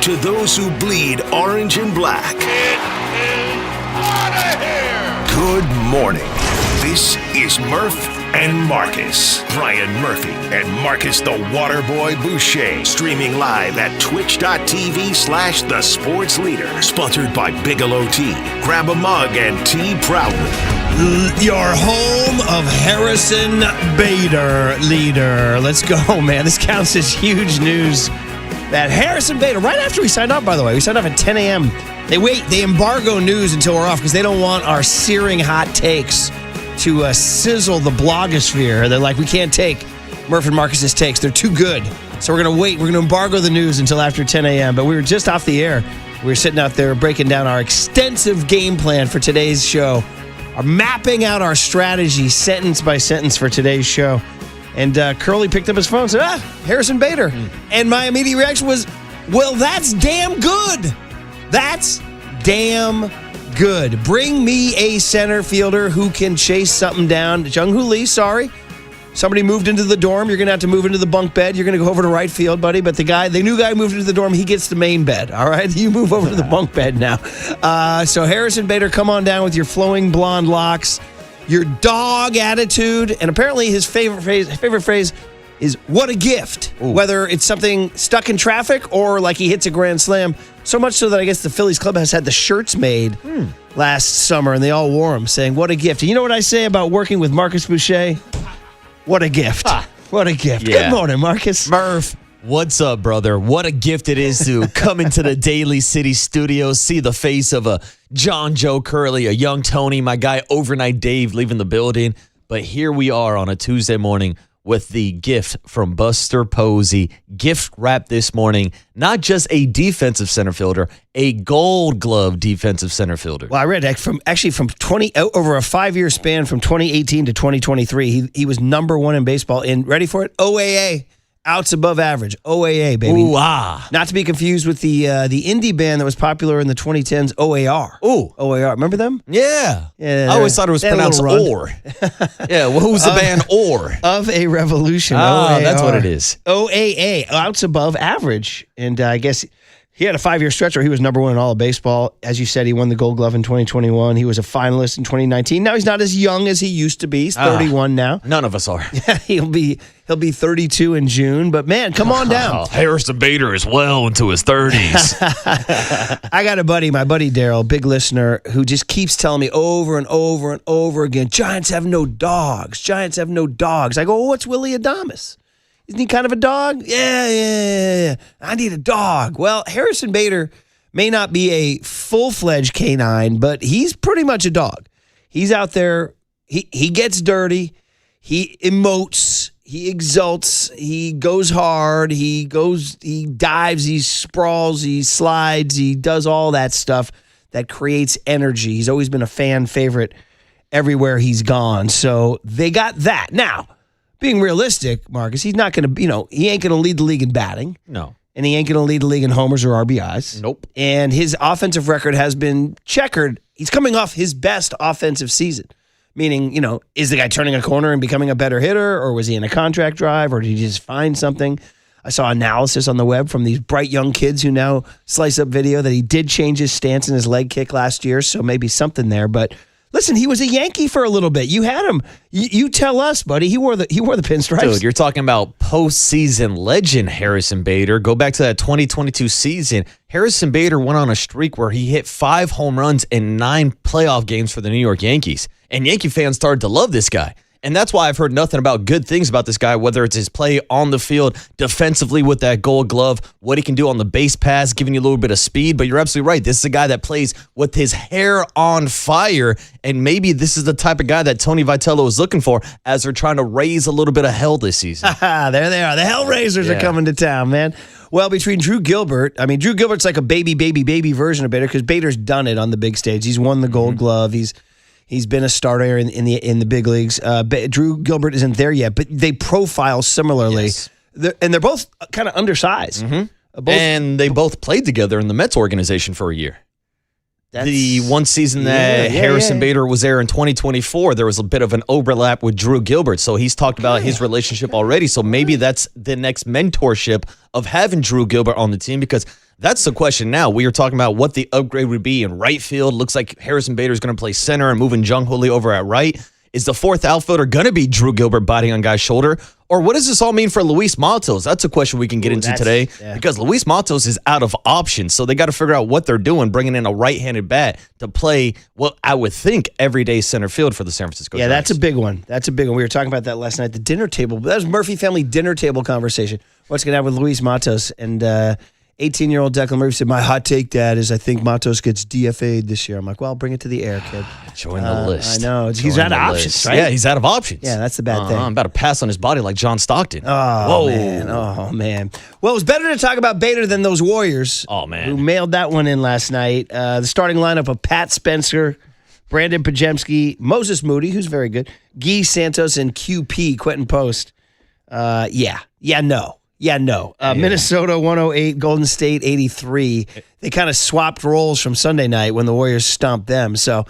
to those who bleed orange and black. It is out of here! Good morning. This is Murph and Marcus. Brian Murphy and Marcus the Waterboy Boucher. Streaming live at twitch.tv/The Sports Leader. Sponsored by Bigelow Tea. Grab a mug and tea proudly. Your home of Harrison Bader leader. Let's go, man. This counts as huge news. That Harrison Bader, right after we signed off, by the way, we signed off at 10 a.m. They embargo news until we're off because they don't want our searing hot takes to sizzle the blogosphere. They're like, we can't take Murph and Marcus's takes. They're too good. So we're going to wait. We're going to embargo the news until after 10 a.m. But we were just off the air. We were sitting out there breaking down our extensive game plan for today's show, mapping out our strategy sentence by sentence for today's show. And Curly picked up his phone and said, Harrison Bader. And my immediate reaction was, well, that's damn good. That's damn good. Bring me a center fielder who can chase something down. Jung-Hoo Lee, sorry. Somebody moved into the dorm. You're going to have to move into the bunk bed. You're going to go over to right field, buddy. But the new guy moved into the dorm. He gets the main bed, all right? You move over to the bunk bed now. So Harrison Bader, come on down with your flowing blonde locks, your dog attitude, and apparently his favorite phrase is what a gift. Ooh. Whether it's something stuck in traffic or like he hits a grand slam. So much so that I guess the Phillies club has had the shirts made last summer, and they all wore them, saying, what a gift. And you know what I say about working with Marcus Boucher? What a gift. What a gift. Yeah. Good morning, Marcus. Murph, what's up, brother? What a gift it is to come into the Daily City Studios, see the face of a John Joe Curley, a young Tony, my guy Overnight Dave leaving the building. But here we are on a Tuesday morning with the gift from Buster Posey. Gift wrap this morning, not just a defensive center fielder, a Gold Glove defensive center fielder. Well, I read from over a 5-year span from 2018 to 2023, he was number one in baseball in, ready for it, OAA. Outs above average. OAA, baby. Ooh, ah. Not to be confused with the indie band that was popular in the 2010s, OAR. Ooh. OAR. Remember them? Yeah. I always thought it was pronounced OR. Yeah, well, who's the band OR? Of a Revolution. Oh, that's what it is. OAA. Outs above average. And I guess he had a 5-year stretch where he was number one in all of baseball. As you said, he won the Gold Glove in 2021. He was a finalist in 2019. Now he's not as young as he used to be. He's 31 now. None of us are. Yeah, he'll be 32 in June. But man, come on down. Harrison Bader is well into his 30s. I got a buddy, my buddy Daryl, big listener, who just keeps telling me over and over and over again, Giants have no dogs. Giants have no dogs. I go, well, what's Willie Adames? Isn't he kind of a dog? Yeah. I need a dog. Well, Harrison Bader may not be a full-fledged canine, but he's pretty much a dog. He's out there. He gets dirty. He emotes. He exults. He goes hard. He dives. He sprawls. He slides. He does all that stuff that creates energy. He's always been a fan favorite everywhere he's gone. So they got that. Now, being realistic, Marcus, he's not going to, he ain't going to lead the league in batting. No. And he ain't going to lead the league in homers or RBIs. Nope. And his offensive record has been checkered. He's coming off his best offensive season. Meaning, is the guy turning a corner and becoming a better hitter, or was he in a contract drive, or did he just find something? I saw analysis on the web from these bright young kids who now slice up video that he did change his stance in his leg kick last year, so maybe something there. But listen, he was a Yankee for a little bit. You had him. You tell us, buddy. He wore the pinstripes. Dude, you're talking about postseason legend Harrison Bader. Go back to that 2022 season. Harrison Bader went on a streak where he hit 5 home runs in 9 playoff games for the New York Yankees. And Yankee fans started to love this guy. And that's why I've heard nothing about good things about this guy, whether it's his play on the field, defensively with that Gold Glove, what he can do on the base pass, giving you a little bit of speed. But you're absolutely right. This is a guy that plays with his hair on fire. And maybe this is the type of guy that Tony Vitello is looking for as they're trying to raise a little bit of hell this season. There they are. The Hellraisers are coming to town, man. Well, between Drew Gilbert's like a baby version of Bader, because Bader's done it on the big stage. He's won the Gold Glove. He's been a starter in the big leagues. Drew Gilbert isn't there yet, but they profile similarly. Yes. They're both kind of undersized. And they both played together in the Mets organization for a year. The one season that Harrison Bader was there in 2024, there was a bit of an overlap with Drew Gilbert. So he's talked about his relationship already. So maybe that's the next mentorship of having Drew Gilbert on the team, because that's the question now. We are talking about what the upgrade would be in right field. Looks like Harrison Bader is going to play center and moving Jung Hoo Lee over at right. Is the fourth outfielder going to be Drew Gilbert biting on guy's shoulder? Or what does this all mean for Luis Matos? That's a question we can get into today, because Luis Matos is out of options. So they got to figure out what they're doing, bringing in a right-handed bat to play what I would think everyday center field for the San Francisco Giants. That's a big one. That's a big one. We were talking about that last night, the dinner table. That was Murphy family dinner table conversation. What's going to happen with Luis Matos? And 18-year-old Declan Murphy said, my hot take, Dad, is I think Matos gets DFA'd this year. I'm like, well, bring it to the air, kid. Join the list. I know. He's out of options, right? Yeah, he's out of options. Yeah, that's the bad thing. I'm about to pass on his body like John Stockton. Oh, man. Oh, man. Well, it was better to talk about Bader than those Warriors. Oh, man. Who mailed that one in last night. The starting lineup of Pat Spencer, Brandon Pajemski, Moses Moody, who's very good, Guy Santos, and QP, Quentin Post. No. Minnesota 108, Golden State 83. They kind of swapped roles from Sunday night when the Warriors stomped them. So,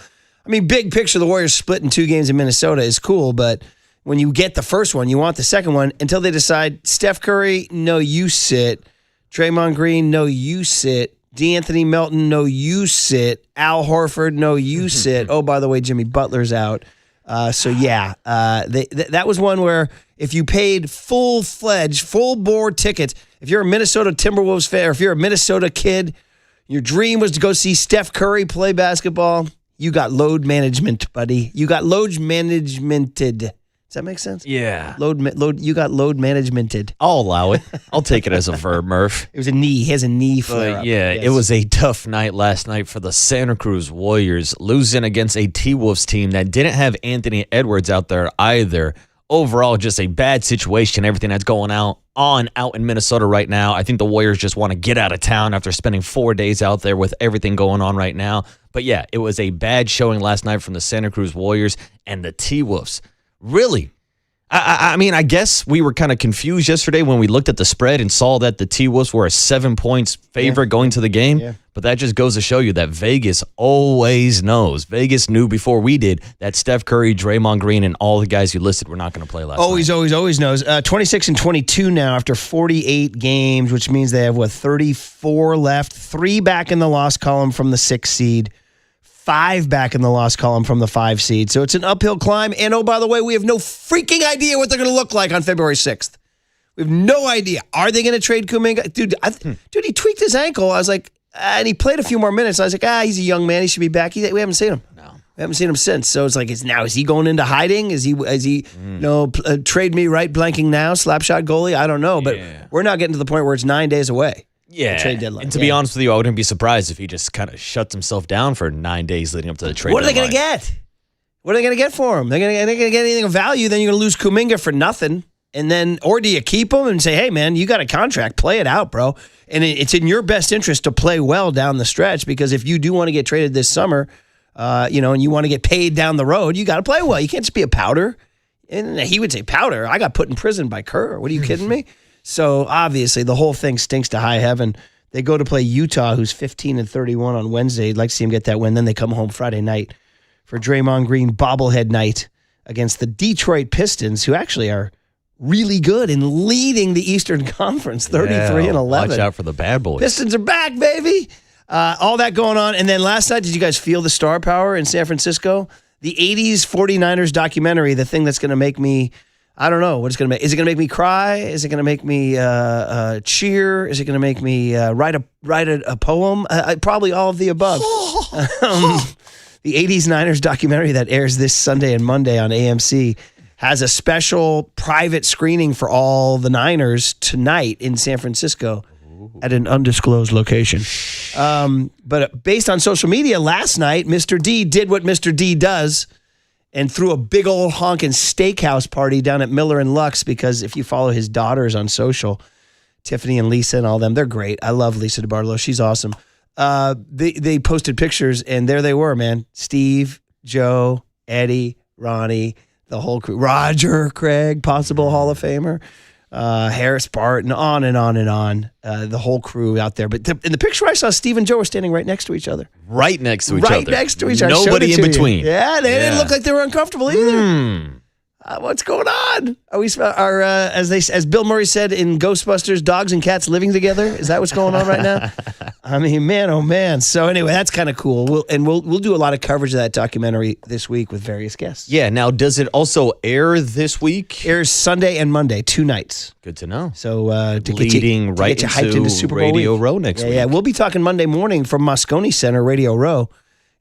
I mean, big picture, the Warriors split in 2 games in Minnesota is cool, but when you get the first one, you want the second one until they decide Steph Curry, no, you sit. Draymond Green, no, you sit. DeAnthony Melton, no, you sit. Al Horford, no, you sit. Oh, by the way, Jimmy Butler's out. That was one where if you paid full-fledged, full-bore tickets, if you're a Minnesota Timberwolves fan, or if you're a Minnesota kid, your dream was to go see Steph Curry play basketball, you got load management, buddy. You got load managemented. Does that make sense? Yeah. You got load managemented. I'll allow it. I'll take it as a verb, Murph. It was a knee. He has a knee flare up. Yeah, yes. It was a tough night last night for the Santa Cruz Warriors, losing against a T-Wolves team that didn't have Anthony Edwards out there either. Overall, just a bad situation, everything that's going out in Minnesota right now. I think the Warriors just want to get out of town after spending 4 days out there with everything going on right now. But yeah, it was a bad showing last night from the Santa Cruz Warriors and the T-Wolves. Really? I mean, I guess we were kind of confused yesterday when we looked at the spread and saw that the T-Wolves were a 7 points favorite going to the game. Yeah. But that just goes to show you that Vegas always knows. Vegas knew before we did that Steph Curry, Draymond Green, and all the guys you listed were not going to play last night. Always knows. 26-22 now after 48 games, which means they have, 34 left. 3 back in the loss column from the 6th seed. 5 back in the loss column from the 5 seed. So it's an uphill climb. And, oh, by the way, we have no freaking idea what they're going to look like on February 6th. We have no idea. Are they going to trade Kuminga? Dude, he tweaked his ankle. I was like, and he played a few more minutes. I was like, he's a young man. He should be back. We haven't seen him. No. We haven't seen him since. So it's like, is he going into hiding? Is he trade me right blanking now, slapshot goalie? I don't know. But we're not getting to the point where it's 9 days away. Yeah, trade deadline. And to be honest with you, I wouldn't be surprised if he just kind of shuts himself down for 9 days leading up to the trade deadline. What are they going to get? What are they going to get for him? They're going to get anything of value, then you're going to lose Kuminga for nothing. And then, or do you keep him and say, hey, man, you got a contract, play it out, bro. And it's in your best interest to play well down the stretch, because if you do want to get traded this summer, and you want to get paid down the road, you got to play well. You can't just be a powder. And he would say, powder? I got put in prison by Kerr. What are you kidding me? So obviously the whole thing stinks to high heaven. They go to play Utah, who's 15-31 on Wednesday. I'd like to see him get that win. Then they come home Friday night for Draymond Green bobblehead night against the Detroit Pistons, who actually are really good and leading the Eastern Conference, 33-11. Watch out for the bad boys. Pistons are back, baby. All that going on. And then last night, did you guys feel the star power in San Francisco? The 80s 49ers documentary, the thing that's going to make me, I don't know what it's going to make. Is it going to make me cry? Is it going to make me cheer? Is it going to make me write a poem? Probably all of the above. The 80s Niners documentary that airs this Sunday and Monday on AMC has a special private screening for all the Niners tonight in San Francisco at an undisclosed location. But based on social media, last night, Mr. D did what Mr. D does and threw a big old honkin' steakhouse party down at Miller and Lux, because if you follow his daughters on social, Tiffany and Lisa and all them, they're great. I love Lisa DeBartolo. She's awesome. They posted pictures, and there they were, man. Steve, Joe, Eddie, Ronnie, the whole crew. Roger Craig, possible Hall of Famer. Harris Barton, on and on and on. The whole crew out there. But in the picture I saw, Steve and Joe were standing right next to each other. Right next to each other. Right next to each other. Nobody in between. Yeah, they didn't look like they were uncomfortable either. What's going on? As Bill Murray said in Ghostbusters, dogs and cats living together? Is that what's going on right now? I mean, man, oh man. So anyway, that's kind of cool. We'll do a lot of coverage of that documentary this week with various guests. Yeah. Now, does it also air this week? Airs Sunday and Monday, 2 nights. Good to know. So to leading get you hyped into Super Bowl Radio week. Row next week. Yeah, we'll be talking Monday morning from Moscone Center, Radio Row,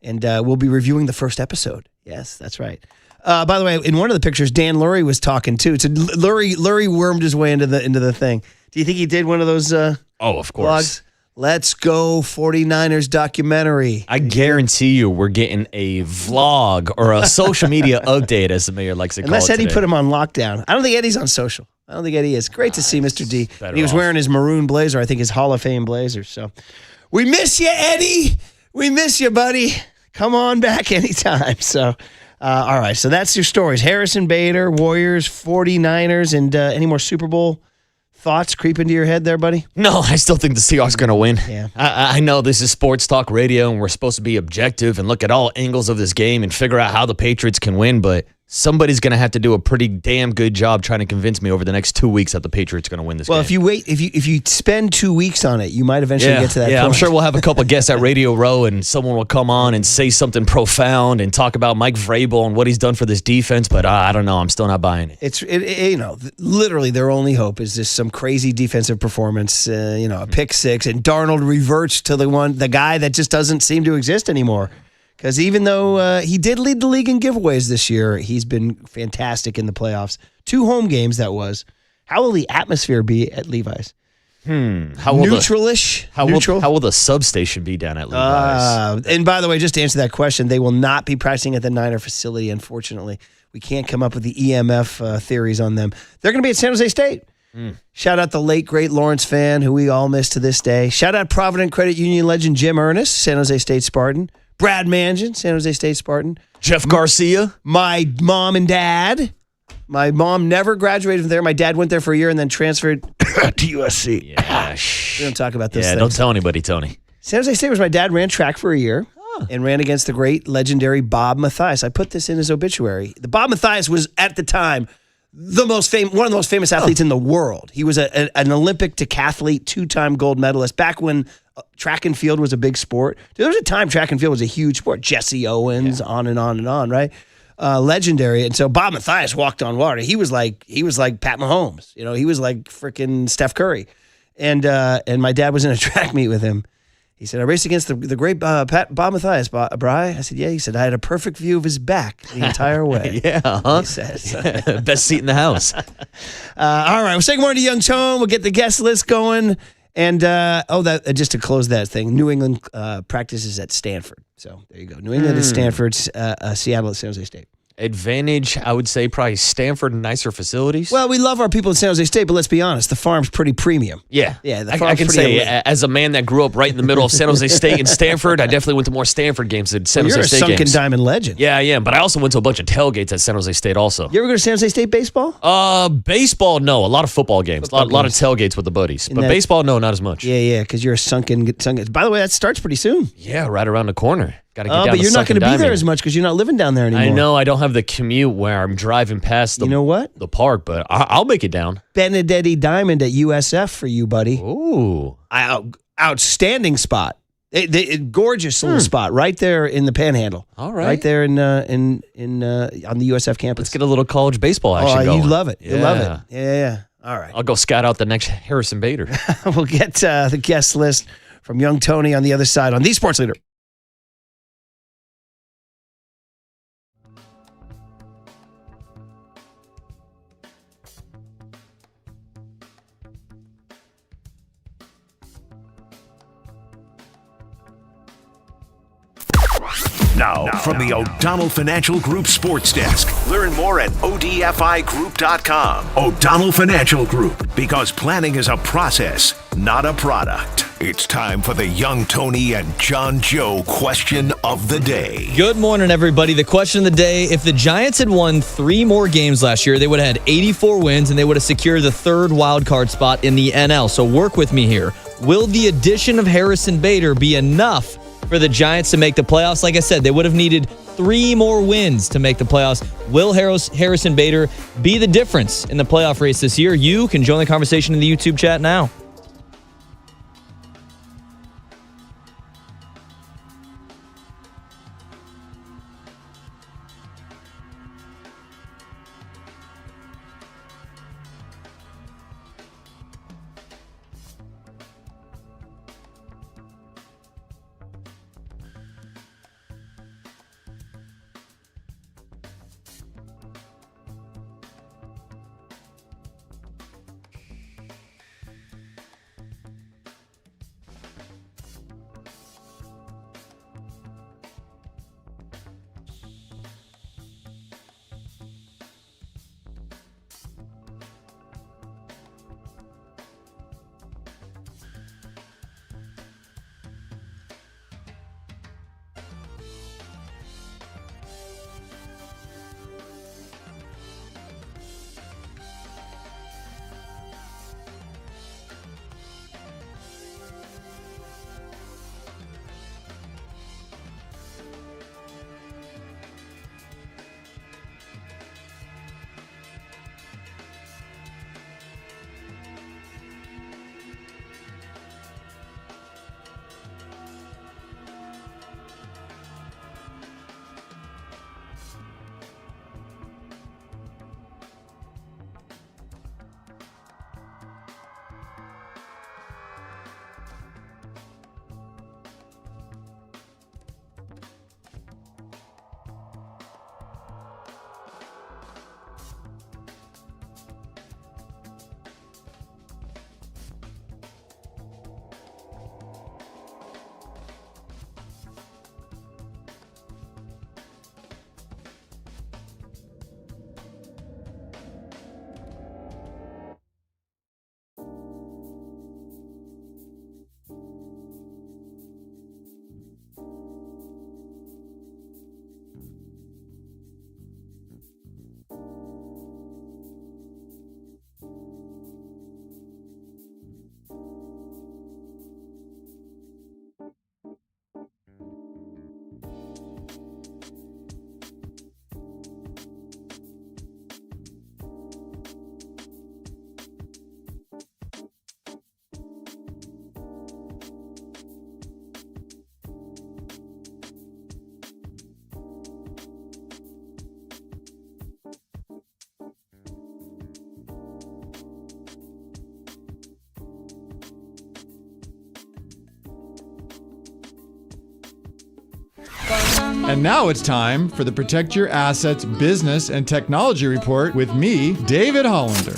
and we'll be reviewing the first episode. Yes, that's right. By the way, in one of the pictures, Dan Lurie was talking too. So Lurie wormed his way into the thing. Do you think he did one of those? Of course. Vlogs? Let's go 49ers documentary. I guarantee you, we're getting a vlog or a social media update, as the mayor likes to call it. Unless Eddie today. put him on lockdown. I don't think Eddie's on social. I don't think Eddie is. Great to see Mr. D. And he was off. wearing his maroon blazer. I think his Hall of Fame blazer. So we miss you, Eddie. We miss you, buddy. Come on back anytime. So. All right, so that's your stories. Harrison Bader, Warriors, 49ers, and any more Super Bowl thoughts creep into your head there, buddy? No, I still think the Seahawks are going to win. Yeah. I know this is sports talk radio, and we're supposed to be objective and look at all angles of this game and figure out how the Patriots can win, but somebody's going to have to do a pretty damn good job trying to convince me over the next 2 weeks that the Patriots are going to win this game. Well, if you spend 2 weeks on it, you might eventually get to that point. I'm sure we'll have a couple guests at Radio Row, and someone will come on and say something profound and talk about Mike Vrabel and what he's done for this defense, but I don't know. I'm still not buying it. Literally their only hope is just some crazy defensive performance, a pick six, and Darnold reverts to the guy that just doesn't seem to exist anymore. Because even though he did lead the league in giveaways this year, he's been fantastic in the playoffs. 2 home games, that was. How will the atmosphere be at Levi's? Neutral-ish? How will the substation be down at Levi's? And by the way, just to answer that question, they will not be practicing at the Niner facility, unfortunately. We can't come up with the EMF theories on them. They're going to be at San Jose State. Shout out the late, great Lawrence fan, who we all miss to this day. Shout out Provident Credit Union legend Jim Ernest, San Jose State Spartan. Brad Mangian, San Jose State Spartan. Jeff Garcia. My mom and dad. My mom never graduated from there. My dad went there for a year and then transferred to USC. Yeah, we don't talk about this. Yeah, don't tell anybody, Tony. San Jose State was my dad ran track for a year and ran against the great, legendary Bob Mathias. I put this in his obituary. The Bob Mathias was, at the time, one of the most famous athletes in the world. He was an Olympic decathlete, 2-time gold medalist. Back when track and field was a big sport. There was a time track and field was a huge sport. Jesse Owens, on and on and on, right? Legendary. And so Bob Mathias walked on water. He was like Pat Mahomes. He was like freaking Steph Curry. And my dad was in a track meet with him. He said, I raced against the great Bob Mathias, Bri. I said, yeah. He said, I had a perfect view of his back the entire way. Yeah, huh? He says. Best seat in the house. All right, we'll say good morning to Young Tone. We'll get the guest list going. And, just to close that thing, New England practices at Stanford. So there you go. New England at Stanford, Seattle at San Jose State. Advantage, I would say, probably Stanford, nicer facilities. Well, we love our people in San Jose State, but let's be honest, the farm's pretty premium. Yeah. Yeah, the I farm's can pretty say, as a man that grew up right in the middle of San Jose State and Stanford, I definitely went to more Stanford games than San Jose State games. You're a sunken diamond legend. Yeah, I am, but I also went to a bunch of tailgates at San Jose State also. You ever go to San Jose State baseball? Baseball, no. A lot of football games. A lot of tailgates with the buddies. But baseball, no, not as much. Yeah, because you're a sunken. By the way, that starts pretty soon. Yeah, right around the corner. Got to get down but you're not going to be there Diamond. as much because you're not living down there anymore. I know I don't have the commute where I'm driving past the, the park, but I'll make it down. Benedetti Diamond at USF for you, buddy. Ooh. Outstanding spot. Gorgeous little spot right there in the Panhandle. All right. Right there on the USF campus. Let's get a little college baseball action going. You love it. You love it. Yeah. All right. I'll go scout out the next Harrison Bader. We'll get the guest list from young Tony on the other side on The Sports Leader. Now, from the O'Donnell Financial Group Sports Desk. Learn more at odfigroup.com. O'Donnell Financial Group, because planning is a process, not a product. It's time for the Young Tony and John Joe question of the day. Good morning, everybody. The question of the day, if the Giants had won 3 more games last year, they would have had 84 wins, and they would have secured the 3rd wild card spot in the NL. So work with me here. Will the addition of Harrison Bader be enough for the Giants to make the playoffs? Like I said, they would have needed 3 more wins to make the playoffs. Will Harrison Bader be the difference in the playoff race this year? You can join the conversation in the YouTube chat now. And now it's time for the Protect Your Assets Business and Technology Report with me, David Hollander.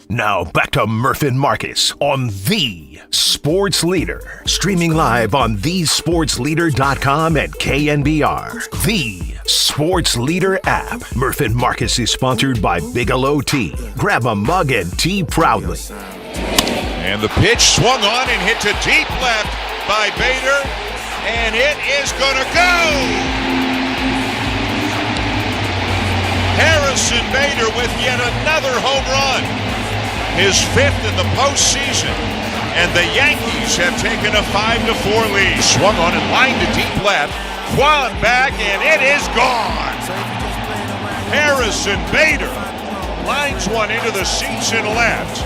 Now back to Murph and Marcus on The Sports Leader. Streaming live on thesportsleader.com and KNBR. The Sports Leader app. Murph and Marcus is sponsored by Bigelow Tea. Grab a mug and tea proudly. And the pitch swung on and hit to deep left by Bader. And it is going to go! Harrison Bader with yet another home run. his 5th in the postseason. And the Yankees have taken a 5-4 lead. Swung on and lined to deep left. Kwan back, and it is gone. Harrison Bader lines one into the seats and left.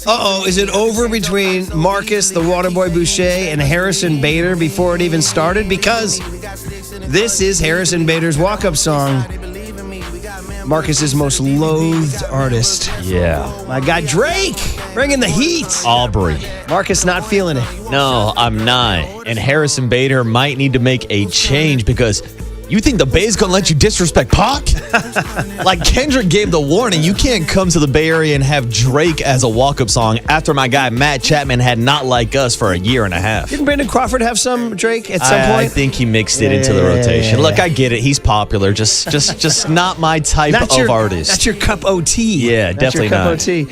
Uh-oh, is it over between Marcus, the Waterboy Boucher, and Harrison Bader before it even started? Because this is Harrison Bader's walk-up song. Marcus's most loathed artist. Yeah. My guy Drake, bringing the heat. Aubrey. Marcus not feeling it. No, I'm not. And Harrison Bader might need to make a change because you think the Bay's going to let you disrespect Pac? Like Kendrick gave the warning, you can't come to the Bay Area and have Drake as a walk-up song after my guy Matt Chapman had Not Like Us for a year and a half. Didn't Brandon Crawford have some Drake at some point? I think he mixed it into the rotation. Look, I get it. He's popular. Just not my type of artist. That's your cup of tea. Yeah, definitely not. Your cup of tea.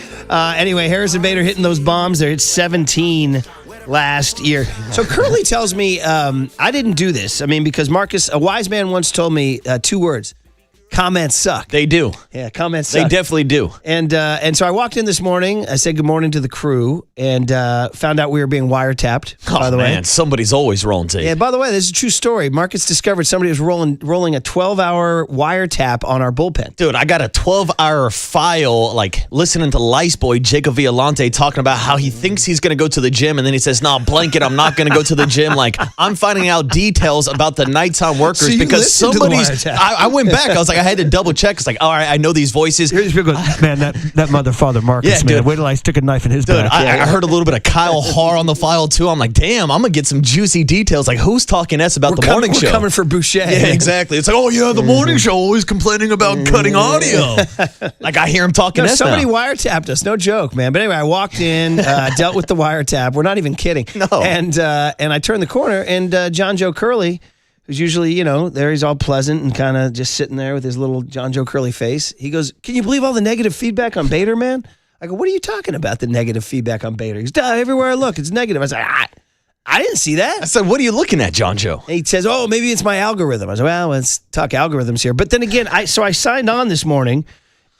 Anyway, Harrison Bader hitting those bombs. They're at 17 last year. So Curly tells me I didn't do this. I mean, because Marcus, a wise man once told me 2 words. Comments suck. They do. Yeah, comments suck. They definitely do. And so I walked in this morning. I said good morning to the crew and found out we were being wiretapped, by the way. Somebody's always rolling tape. Yeah, by the way, this is a true story. Marcus discovered somebody was rolling a 12-hour wiretap on our bullpen. Dude, I got a 12-hour file, like, listening to Lice Boy, Jacob Violante, talking about how he thinks he's going to go to the gym, and then he says, no, blanket, I'm not going to go to the gym. Like, I'm finding out details about the nighttime workers because somebody's... I went back. I was like, I had to double check. It's like, all right, I know these voices. Here's people go, man, that mother father Marcus, man. Dude. Wait till I stick a knife in his Dude, back. I heard a little bit of Kyle Haar on the file, too. I'm like, damn, I'm going to get some juicy details. Like, who's talking S about the morning show? We're coming for Boucher. Yeah, exactly. It's like, oh, yeah, the morning show always complaining about cutting audio. Like, I hear him talking S somebody now. wiretapped us. No joke, man. But anyway, I walked in, dealt with the wiretap. We're not even kidding. No. And I turned the corner, and John Joe Curley, who's usually, there he's all pleasant and kind of just sitting there with his little John Joe Curley face. He goes, can you believe all the negative feedback on Bader, man? I go, what are you talking about, the negative feedback on Bader? He goes, everywhere I look, it's negative. I was like, I didn't see that. I said, what are you looking at, John Joe? And he says, oh, maybe it's my algorithm. I was like, well, let's talk algorithms here. But then again, I signed on this morning,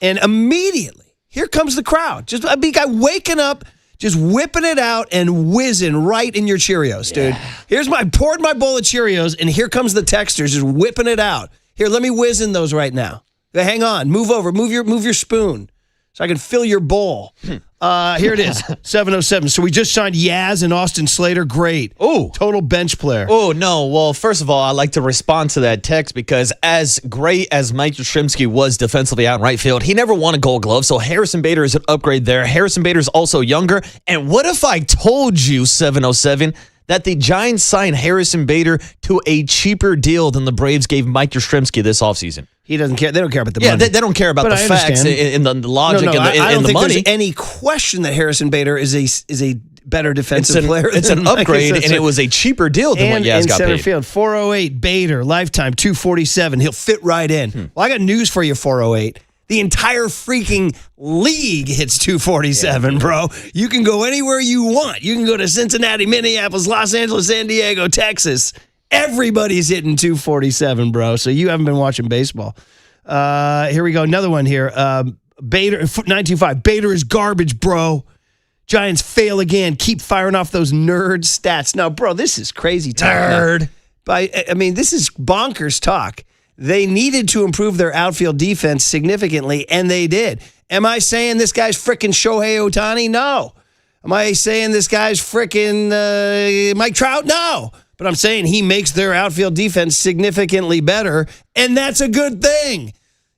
and immediately, here comes the crowd. Just a big guy waking up, just whipping it out and whizzing right in your Cheerios, dude. Here's poured my bowl of Cheerios, and here comes the texters just whipping it out. Here, let me whiz in those right now. Hang on, move over, move your spoon so I can fill your bowl. Here it is, 707. So we just signed Yaz and Austin Slater. Great. Oh. Total bench player. Oh, no. Well, first of all, I like to respond to that text because as great as Mike Yastrzemski was defensively out in right field, he never won a Gold Glove, so Harrison Bader is an upgrade there. Harrison Bader is also younger. And what if I told you, 707, that the Giants signed Harrison Bader to a cheaper deal than the Braves gave Mike Yastrzemski this offseason? He doesn't care. They don't care about the money. money. They don't care about But the I facts understand. and the logic and the money. I don't think there's any question that Harrison Bader is a better defensive player. It's an upgrade, and it was a cheaper deal than what Yaz got center paid. field, 408, Bader, lifetime, 247. He'll fit right in. Well, I got news for you, 408. The entire freaking league hits 247, bro. You can go anywhere you want. You can go to Cincinnati, Minneapolis, Los Angeles, San Diego, Texas. Everybody's hitting 247, bro. So you haven't been watching baseball. Here we go. Another one here. Bader, 925. Bader is garbage, bro. Giants fail again. Keep firing off those nerd stats. Now, bro, this is crazy talk. Nerd. I mean, this is bonkers talk. They needed to improve their outfield defense significantly, and they did. Am I saying this guy's freaking Shohei Ohtani? No. Am I saying this guy's freaking Mike Trout? No. But I'm saying he makes their outfield defense significantly better, and that's a good thing.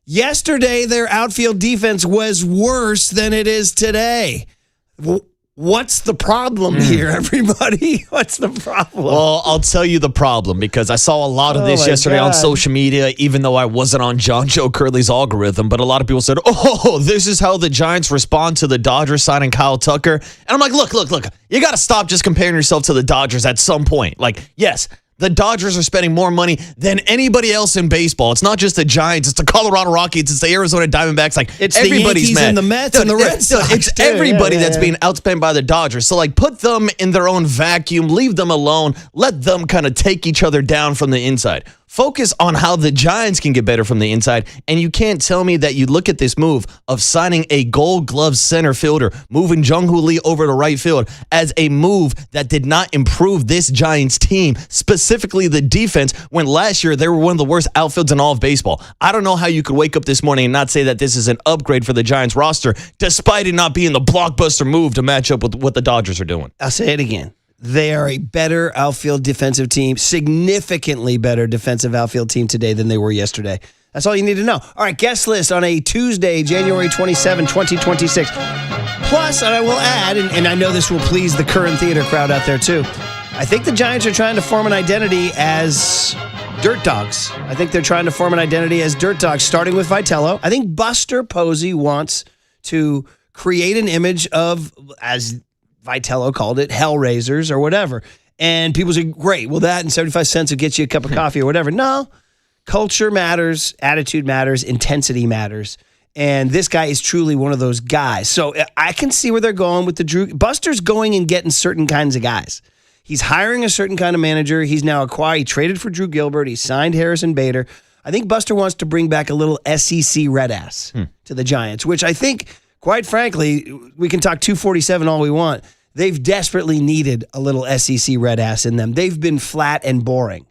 Yesterday, their outfield defense was worse than it is today. What's the problem here, everybody? What's the problem? Well, I'll tell you the problem because I saw a lot of this yesterday on social media, even though I wasn't on John Joe Curley's algorithm. But a lot of people said, oh, this is how the Giants respond to the Dodgers signing Kyle Tucker. And I'm like, look. You got to stop just comparing yourself to the Dodgers at some point. Like, yes, the Dodgers are spending more money than anybody else in baseball. It's not just the Giants. It's the Colorado Rockies. It's the Arizona Diamondbacks. Like, it's everybody's the Yankees mad. And the Mets and the Red Sox. It's everybody that's being outspent by the Dodgers. So, like, put them in their own vacuum. Leave them alone. Let them kind of take each other down from the inside. Focus on how the Giants can get better from the inside. And you can't tell me that you look at this move of signing a Gold Glove center fielder, moving Jung-Hoo Lee over to right field as a move that did not improve this Giants team, specifically the defense, when last year they were one of the worst outfields in all of baseball. I don't know how you could wake up this morning and not say that this is an upgrade for the Giants roster, despite it not being the blockbuster move to match up with what the Dodgers are doing. I'll say it again. They are a better outfield defensive team, significantly better defensive outfield team today than they were yesterday. That's all you need to know. All right, guest list on a Tuesday, January 27, 2026. Plus, and I will add, and I know this will please the current theater crowd out there too, I think the Giants are trying to form an identity as dirt dogs. I think they're trying to form an identity as dirt dogs, starting with Vitello. I think Buster Posey wants to create an image of, as Vitello called it, Hellraisers or whatever. And people say, great, well, that and 75 cents will get you a cup of coffee or whatever. No, culture matters, attitude matters, intensity matters. And this guy is truly one of those guys. So I can see where they're going with the Drew. Buster's going and getting certain kinds of guys. He's hiring a certain kind of manager. He's now he traded for Drew Gilbert. He signed Harrison Bader. I think Buster wants to bring back a little SEC red ass to the Giants, which I think, quite frankly, we can talk 247 all we want. They've desperately needed a little SEC red ass in them. They've been flat and boring.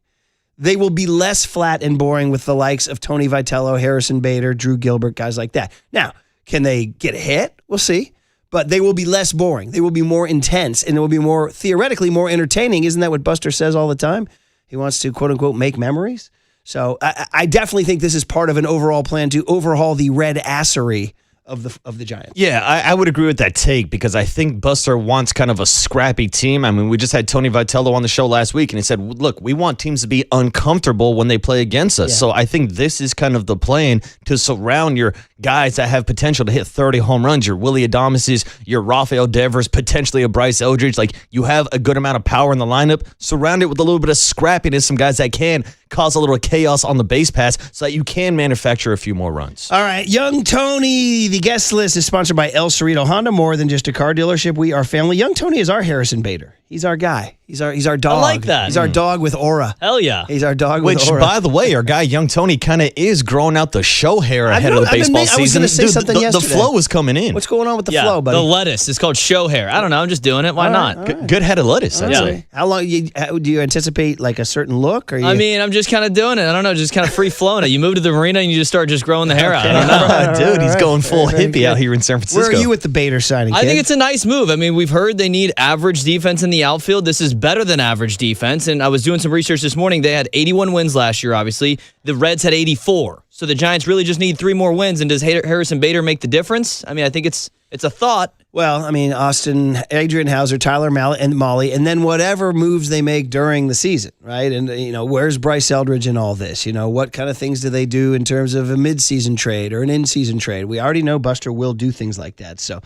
They will be less flat and boring with the likes of Tony Vitello, Harrison Bader, Drew Gilbert, guys like that. Now, can they get a hit? We'll see. But they will be less boring. They will be more intense, and it will be more, theoretically, more entertaining. Isn't that what Buster says all the time? He wants to, quote unquote, make memories. So I definitely think this is part of an overall plan to overhaul the red assery of the Giants. Yeah, I would agree with that take because I think Buster wants kind of a scrappy team. I mean, we just had Tony Vitello on the show last week, and he said, look, we want teams to be uncomfortable when they play against us. Yeah. So I think this is kind of the plan to surround your guys that have potential to hit 30 home runs, your Willie Adameses, your Rafael Devers, potentially a Bryce Eldridge. Like, you have a good amount of power in the lineup. Surround it with a little bit of scrappiness, some guys that can cause a little chaos on the base pass so that you can manufacture a few more runs. All right, Young Tony, the guest list is sponsored by El Cerrito Honda. More than just a car dealership, we are family. Young Tony is our Harrison Bader. He's our guy. He's our dog. I like that. He's our dog with aura. Hell yeah. He's our dog with Which, aura. by the way, our guy Young Tony kind of is growing out the show hair ahead of the baseball season. I was going to say something yesterday. The flow is coming in. What's going on with the flow, buddy? The lettuce. It's called show hair. I don't know. I'm just doing it. Why not? Right. Good head of lettuce, I'd say. How long do you anticipate, like, a certain look? Or I mean, I'm just kind of doing it. I don't know, just kind of free flowing it. You move to the marina and you just start just growing the hair out. I don't know. Dude, he's going full hippie out here in San Francisco. Where are you with the Bader signing, kid? I think it's a nice move. I mean, we've heard they need average defense in the outfield. This is better than average defense. And I was doing some research this morning. They had 81 wins last year, obviously. The Reds had 84. So the Giants really just need 3 more wins. And does Harrison Bader make the difference? I mean, I think it's a thought. Well, I mean, Austin, Adrian Hauser, Tyler Mallett, and Molly, and then whatever moves they make during the season, right? And, where's Bryce Eldridge in all this? What kind of things do they do in terms of a mid-season trade or an in-season trade? We already know Buster will do things like that. So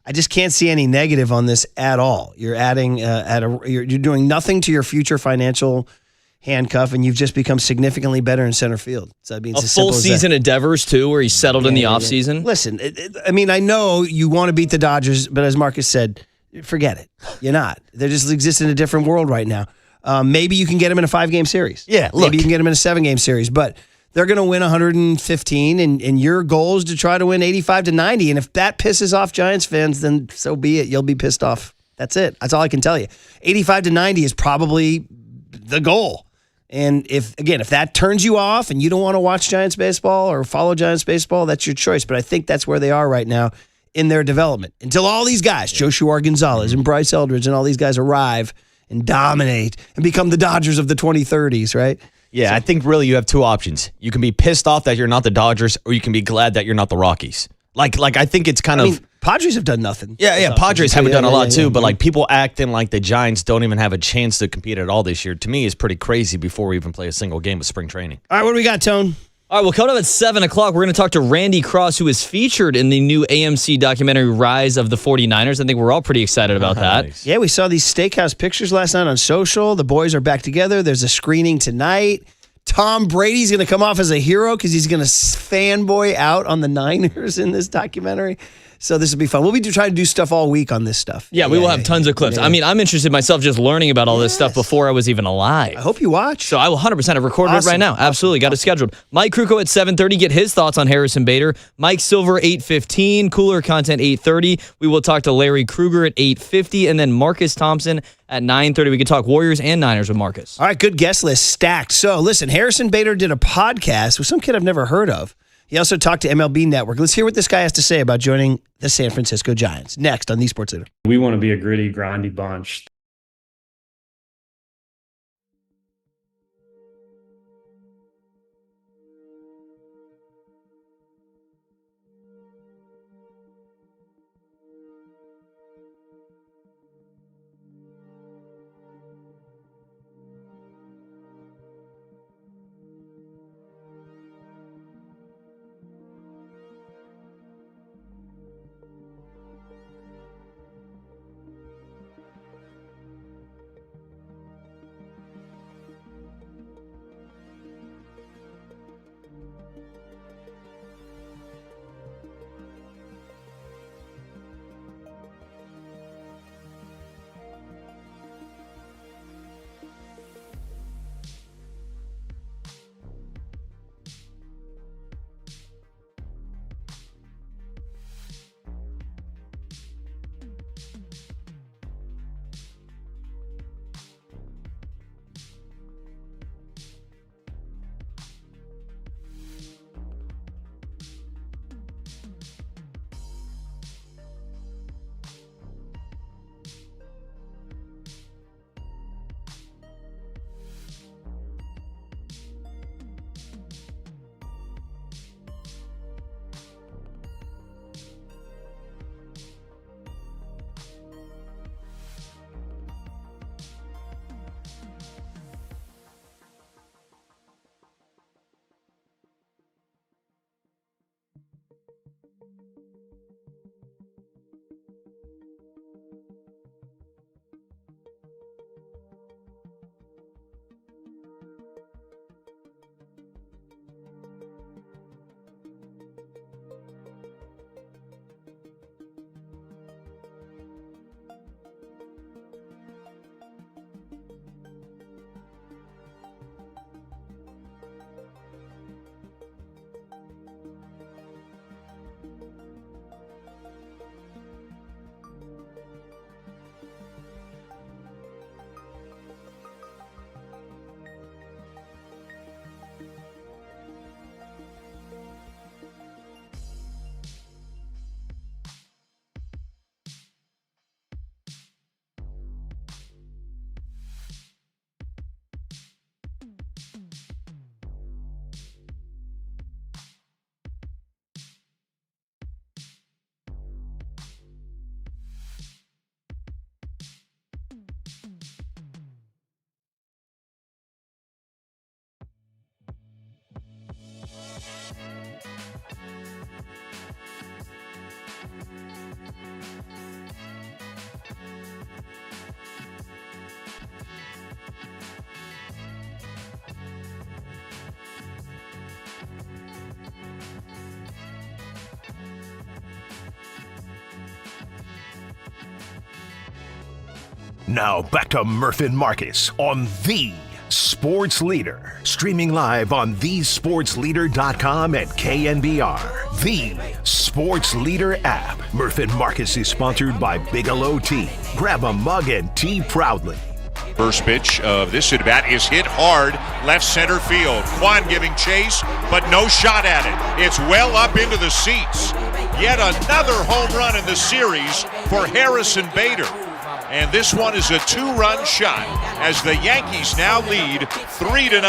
I just can't see any negative on this at all. You're adding, you're doing nothing to your future financial handcuff, and you've just become significantly better in center field. So that means a full season of Devers, too, where he settled in the offseason. Listen, I mean, I know you want to beat the Dodgers, but as Marcus said, forget it. You're not. They just exist in a different world right now. Maybe you can get them in a 5-game series. Yeah, look. Maybe you can get them in a 7-game series, but they're going to win 115, and your goal is to try to win 85 to 90. And if that pisses off Giants fans, then so be it. You'll be pissed off. That's it. That's all I can tell you. 85 to 90 is probably the goal. And if that turns you off and you don't want to watch Giants baseball or follow Giants baseball, that's your choice. But I think that's where they are right now in their development. Until all these guys, Joshua Gonzalez and Bryce Eldridge and all these guys arrive and dominate and become the Dodgers of the 2030s, right? Yeah, I think really you have 2 options. You can be pissed off that you're not the Dodgers, or you can be glad that you're not the Rockies. Like I think it's kind of... Padres have done nothing. Yeah, Padres haven't done a lot too, but like people acting like the Giants don't even have a chance to compete at all this year, to me is pretty crazy before we even play a single game of spring training. All right, what do we got, Tone? All right, well, coming up at 7 o'clock, we're going to talk to Randy Cross, who is featured in the new AMC documentary Rise of the 49ers. I think we're all pretty excited about that. Nice. Yeah, we saw these steakhouse pictures last night on social. The boys are back together. There's a screening tonight. Tom Brady's going to come off as a hero because he's going to fanboy out on the Niners in this documentary. So this will be fun. We'll be trying to do stuff all week on this stuff. Yeah, we will have tons of clips. Yeah. I mean, I'm interested myself just learning about all this stuff before I was even alive. I hope you watch. So I will 100% have recorded it right now. Absolutely. Got it scheduled. Mike Kruco at 7:30. Get his thoughts on Harrison Bader. Mike Silver, 8:15. Cooler Content, 8:30. We will talk to Larry Kruger at 8:50. And then Marcus Thompson at 9:30. We could talk Warriors and Niners with Marcus. All right, good guest list stacked. So listen, Harrison Bader did a podcast with some kid I've never heard of. He also talked to MLB Network. Let's hear what this guy has to say about joining the San Francisco Giants. Next on The Sports Leader. We want to be a gritty, grindy bunch. Now back to Murph and Marcus on The Sports Leader. Streaming live on thesportsleader.com and KNBR. The Sports Leader app. Murph and Marcus is sponsored by Bigelow Tea. Grab a mug and tea proudly. First pitch of this at-bat is hit hard left center field. Quan giving chase, but no shot at it. It's well up into the seats. Yet another home run in the series for Harrison Bader. And this one is a two-run shot as the Yankees now lead 3-0.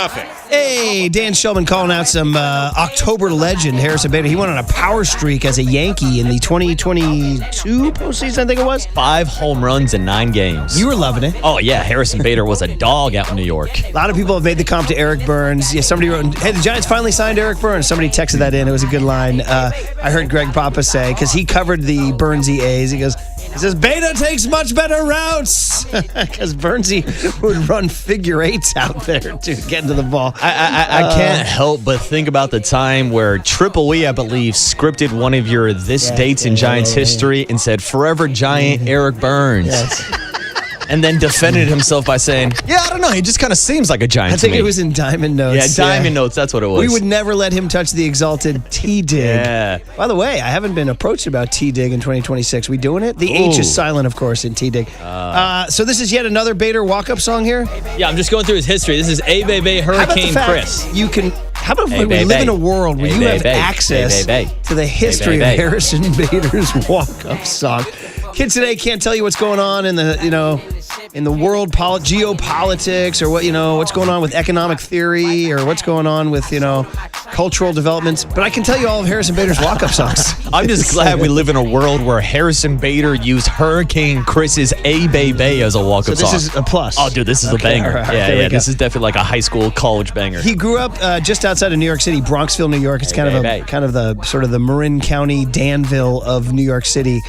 Hey, Dan Shulman calling out some October legend, Harrison Bader. He went on a power streak as a Yankee in the 2022 postseason, I think it was. 5 home runs in 9 games. You were loving it. Oh, yeah. Harrison Bader was a dog out in New York. A lot of people have made the comp to Eric Burns. Yeah, somebody wrote, hey, the Giants finally signed Eric Burns. Somebody texted that in. It was a good line. I heard Greg Papa say, because he covered the Burnsy A's, he goes, He says Beta takes much better routes because Bernsey would run figure eights out there to get into the ball. I can't help but think about the time where Triple E, I believe, scripted one of your dates in Giants history and said, "Forever Giant Eric Burns." Yes. And then defended himself by saying, "Yeah, I don't know. He just kind of seems like a Giant I think to me." it was in Diamond Notes. Yeah, Diamond Notes. That's what it was. We would never let him touch the exalted T-Dig. Yeah. By the way, I haven't been approached about T-Dig in 2026. We doing it? The H is silent, of course, in T-Dig. So this is yet another Bader walk-up song here? Yeah, I'm just going through his history. This is A Bebe Hurricane Chris. You can... How about Hey, if we baby. live in a world where Hey, you have baby. access Hey, baby. to the history Hey, of baby. Harrison Bader's walk-up song? Kids today can't tell you what's going on in the, in the world geopolitics or what's going on with economic theory or what's going on with, cultural developments. But I can tell you all of Harrison Bader's walk-up songs. I'm just glad we live in a world where Harrison Bader used Hurricane Chris's A Bebe as a walk-up So this song. is a plus. Oh, dude, this is a Okay, banger. all right, there we Yeah. go. This is definitely like a high school, college banger. He grew up just outside of New York City, Bronxville, New York. It's kind of the sort of the Marin County Danville of New York City,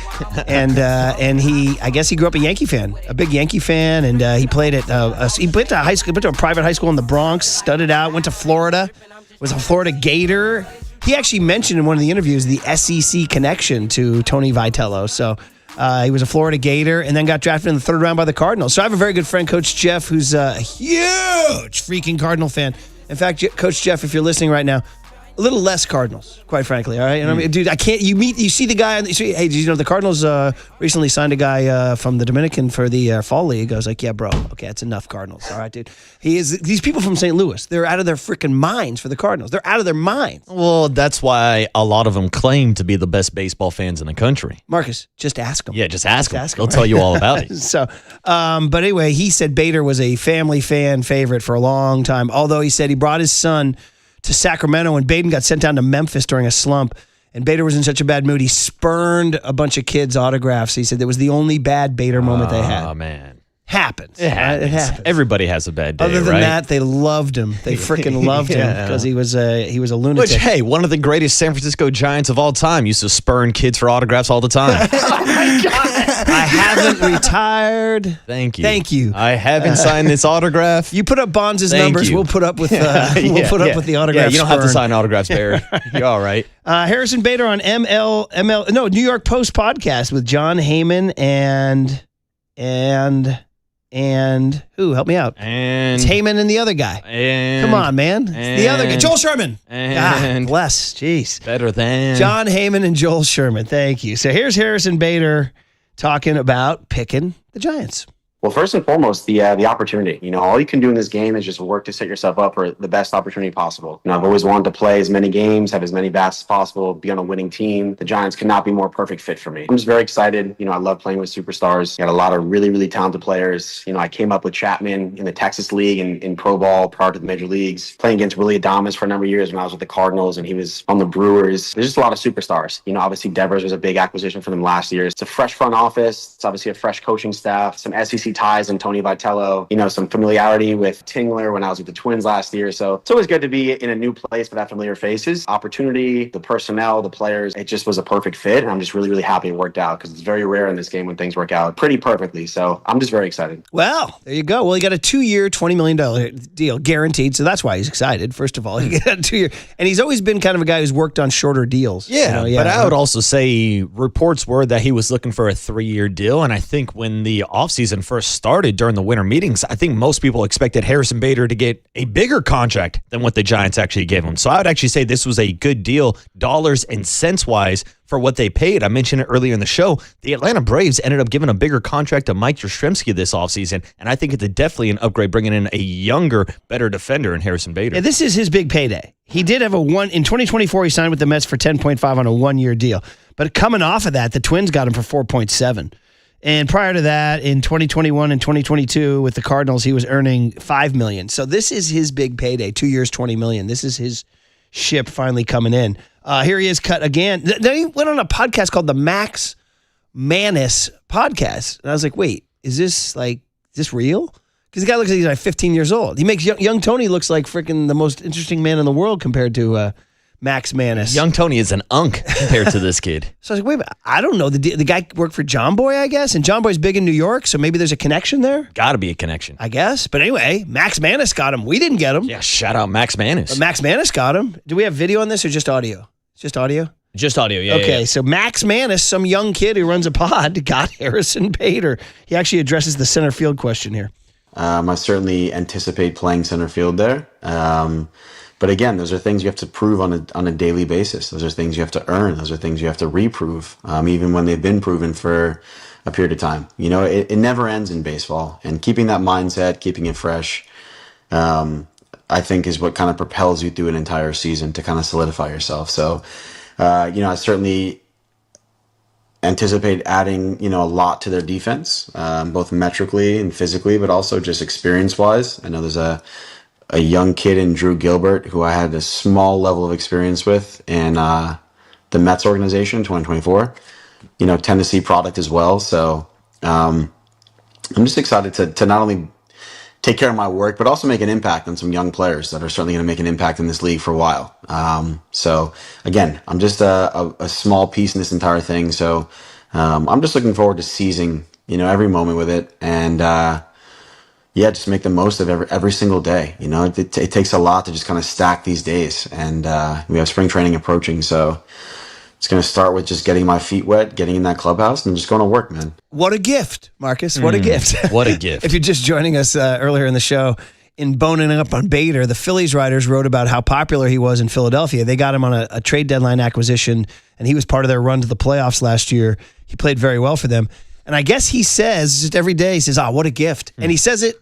and I guess he grew up a Yankee fan, a big Yankee fan, and he played at he went to high school, went to a private high school in the Bronx, studied out, went to Florida, was a Florida Gator. He actually mentioned in one of the interviews the SEC connection to Tony Vitello. So. He was a Florida Gator and then got drafted in the third round by the Cardinals. So I have a very good friend, Coach Jeff, who's a huge freaking Cardinal fan. In fact, Coach Jeff, if you're listening right now, a little less Cardinals, quite frankly. All right, and I mean, dude, I can't. You see the guy. Hey, did you know the Cardinals recently signed a guy from the Dominican for the Fall League? I was like, yeah, bro. Okay, that's enough Cardinals. All right, dude. These people from St. Louis. They're out of their freaking minds for the Cardinals. They're out of their minds. Well, that's why a lot of them claim to be the best baseball fans in the country. Marcus, just ask them. Yeah, just ask them. They'll right? tell you all about it. So, but anyway, he said Bader was a family fan favorite for a long time. Although he said he brought his son to Sacramento when Baden got sent down to Memphis during a slump. And Bader was in such a bad mood, he spurned a bunch of kids' autographs. He said it was the only bad Bader moment they had. Oh, man. Happens. It happens. Right? It happens. Everybody has a bad day, Other than right? that, they loved him. They freaking loved him because he was a lunatic. Which, hey, one of the greatest San Francisco Giants of all time used to spurn kids for autographs all the time. I haven't retired. Thank you. Thank you. I haven't signed this autograph. You put up Bonds' Thank numbers. you. We'll put up with with the autograph. Yeah, you don't have to spurn. sign autographs, Barry. You're all right. Harrison Bader on New York Post podcast with John Heyman and who? Help me out. And It's Heyman and the other guy. And Come on, man. It's the other guy. Joel Sherman. And God bless. Jeez. better than John Heyman and Joel Sherman. Thank you. So here's Harrison Bader talking about picking the Giants. Well, first and foremost, the opportunity. All you can do in this game is just work to set yourself up for the best opportunity possible. I've always wanted to play as many games, have as many bats as possible, be on a winning team. The Giants could not be more perfect fit for me. I'm just very excited. I love playing with superstars. Got a lot of really, really talented players. I came up with Chapman in the Texas League and in pro ball prior to the major leagues, playing against Willie Adames for a number of years when I was with the Cardinals and he was on the Brewers. There's just a lot of superstars. Obviously Devers was a big acquisition for them last year. It's a fresh front office. It's obviously a fresh coaching staff, some SEC ties and Tony Vitello, some familiarity with Tingler when I was with the Twins last year. So it's always good to be in a new place with that familiar faces. Opportunity, the personnel, the players, it just was a perfect fit. And I'm just really, really happy it worked out because it's very rare in this game when things work out pretty perfectly. So I'm just very excited. Well, there you go. Well, he got a 2-year, $20 million deal guaranteed. So that's why he's excited. First of all, he got a 2-year. And he's always been kind of a guy who's worked on shorter deals. Yeah, but I would also say reports were that he was looking for a 3-year deal. And I think when the offseason first started during the winter meetings, I think most people expected Harrison Bader to get a bigger contract than what the Giants actually gave him. So I would actually say this was a good deal, dollars and cents wise, for what they paid. I mentioned it earlier in the show. The Atlanta Braves ended up giving a bigger contract to Mike Yastrzemski this offseason, and I think it's definitely an upgrade bringing in a younger, better defender in Harrison Bader. Yeah, this is his big payday. He did have in 2024, he signed with the Mets for 10.5 on a 1-year deal. But coming off of that, the Twins got him for 4.7. And prior to that, in 2021 and 2022 with the Cardinals, he was earning $5 million. So this is his big payday, 2 years, $20 million. This is his ship finally coming in. Here he is cut again. Then he went on a podcast called the Max Manus podcast. And I was like, wait, is this real? Because the guy looks like he's like 15 years old. He makes young Tony looks like freaking the most interesting man in the world compared to Max Manus. Young Tony is an unk compared to this kid. So I was like, wait a minute, I don't know. The guy worked for John Boy, I guess, and John Boy's big in New York, so maybe there's a connection there, Got to be a connection. I guess. But anyway, Max Manus got him. We didn't get him. Yeah, shout out Max Manus. But Max Manus got him. Do we have video on this or just audio? It's just audio? Just audio, yeah. Okay, yeah. so Max Manus, some young kid who runs a pod, got Harrison Bader. He actually addresses the center field question here. I certainly anticipate playing center field there. But again, those are things you have to prove on a daily basis. Those are things you have to earn. Those are things you have to reprove, even when they've been proven for a period of time. You know, it never ends in baseball. And keeping that mindset, keeping it fresh, I think is what kind of propels you through an entire season to kind of solidify yourself. So, I certainly anticipate adding, a lot to their defense, both metrically and physically, but also just experience-wise. I know there's a young kid in Drew Gilbert who I had a small level of experience with in the Mets organization, 2024. Tennessee product as well. So I'm just excited to not only take care of my work, but also make an impact on some young players that are certainly going to make an impact in this league for a while. So again, I'm just a small piece in this entire thing. So I'm just looking forward to seizing, every moment with it. And just make the most of every single day. It takes a lot to just kind of stack these days. And we have spring training approaching. So it's going to start with just getting my feet wet, getting in that clubhouse, and just going to work, man. What a gift, Marcus. What a gift. What a gift. If you're just joining us earlier in the show, in boning up on Bader, the Phillies writers wrote about how popular he was in Philadelphia. They got him on a trade deadline acquisition, and he was part of their run to the playoffs last year. He played very well for them. And I guess he says, just every day, he says, what a gift. And he says it,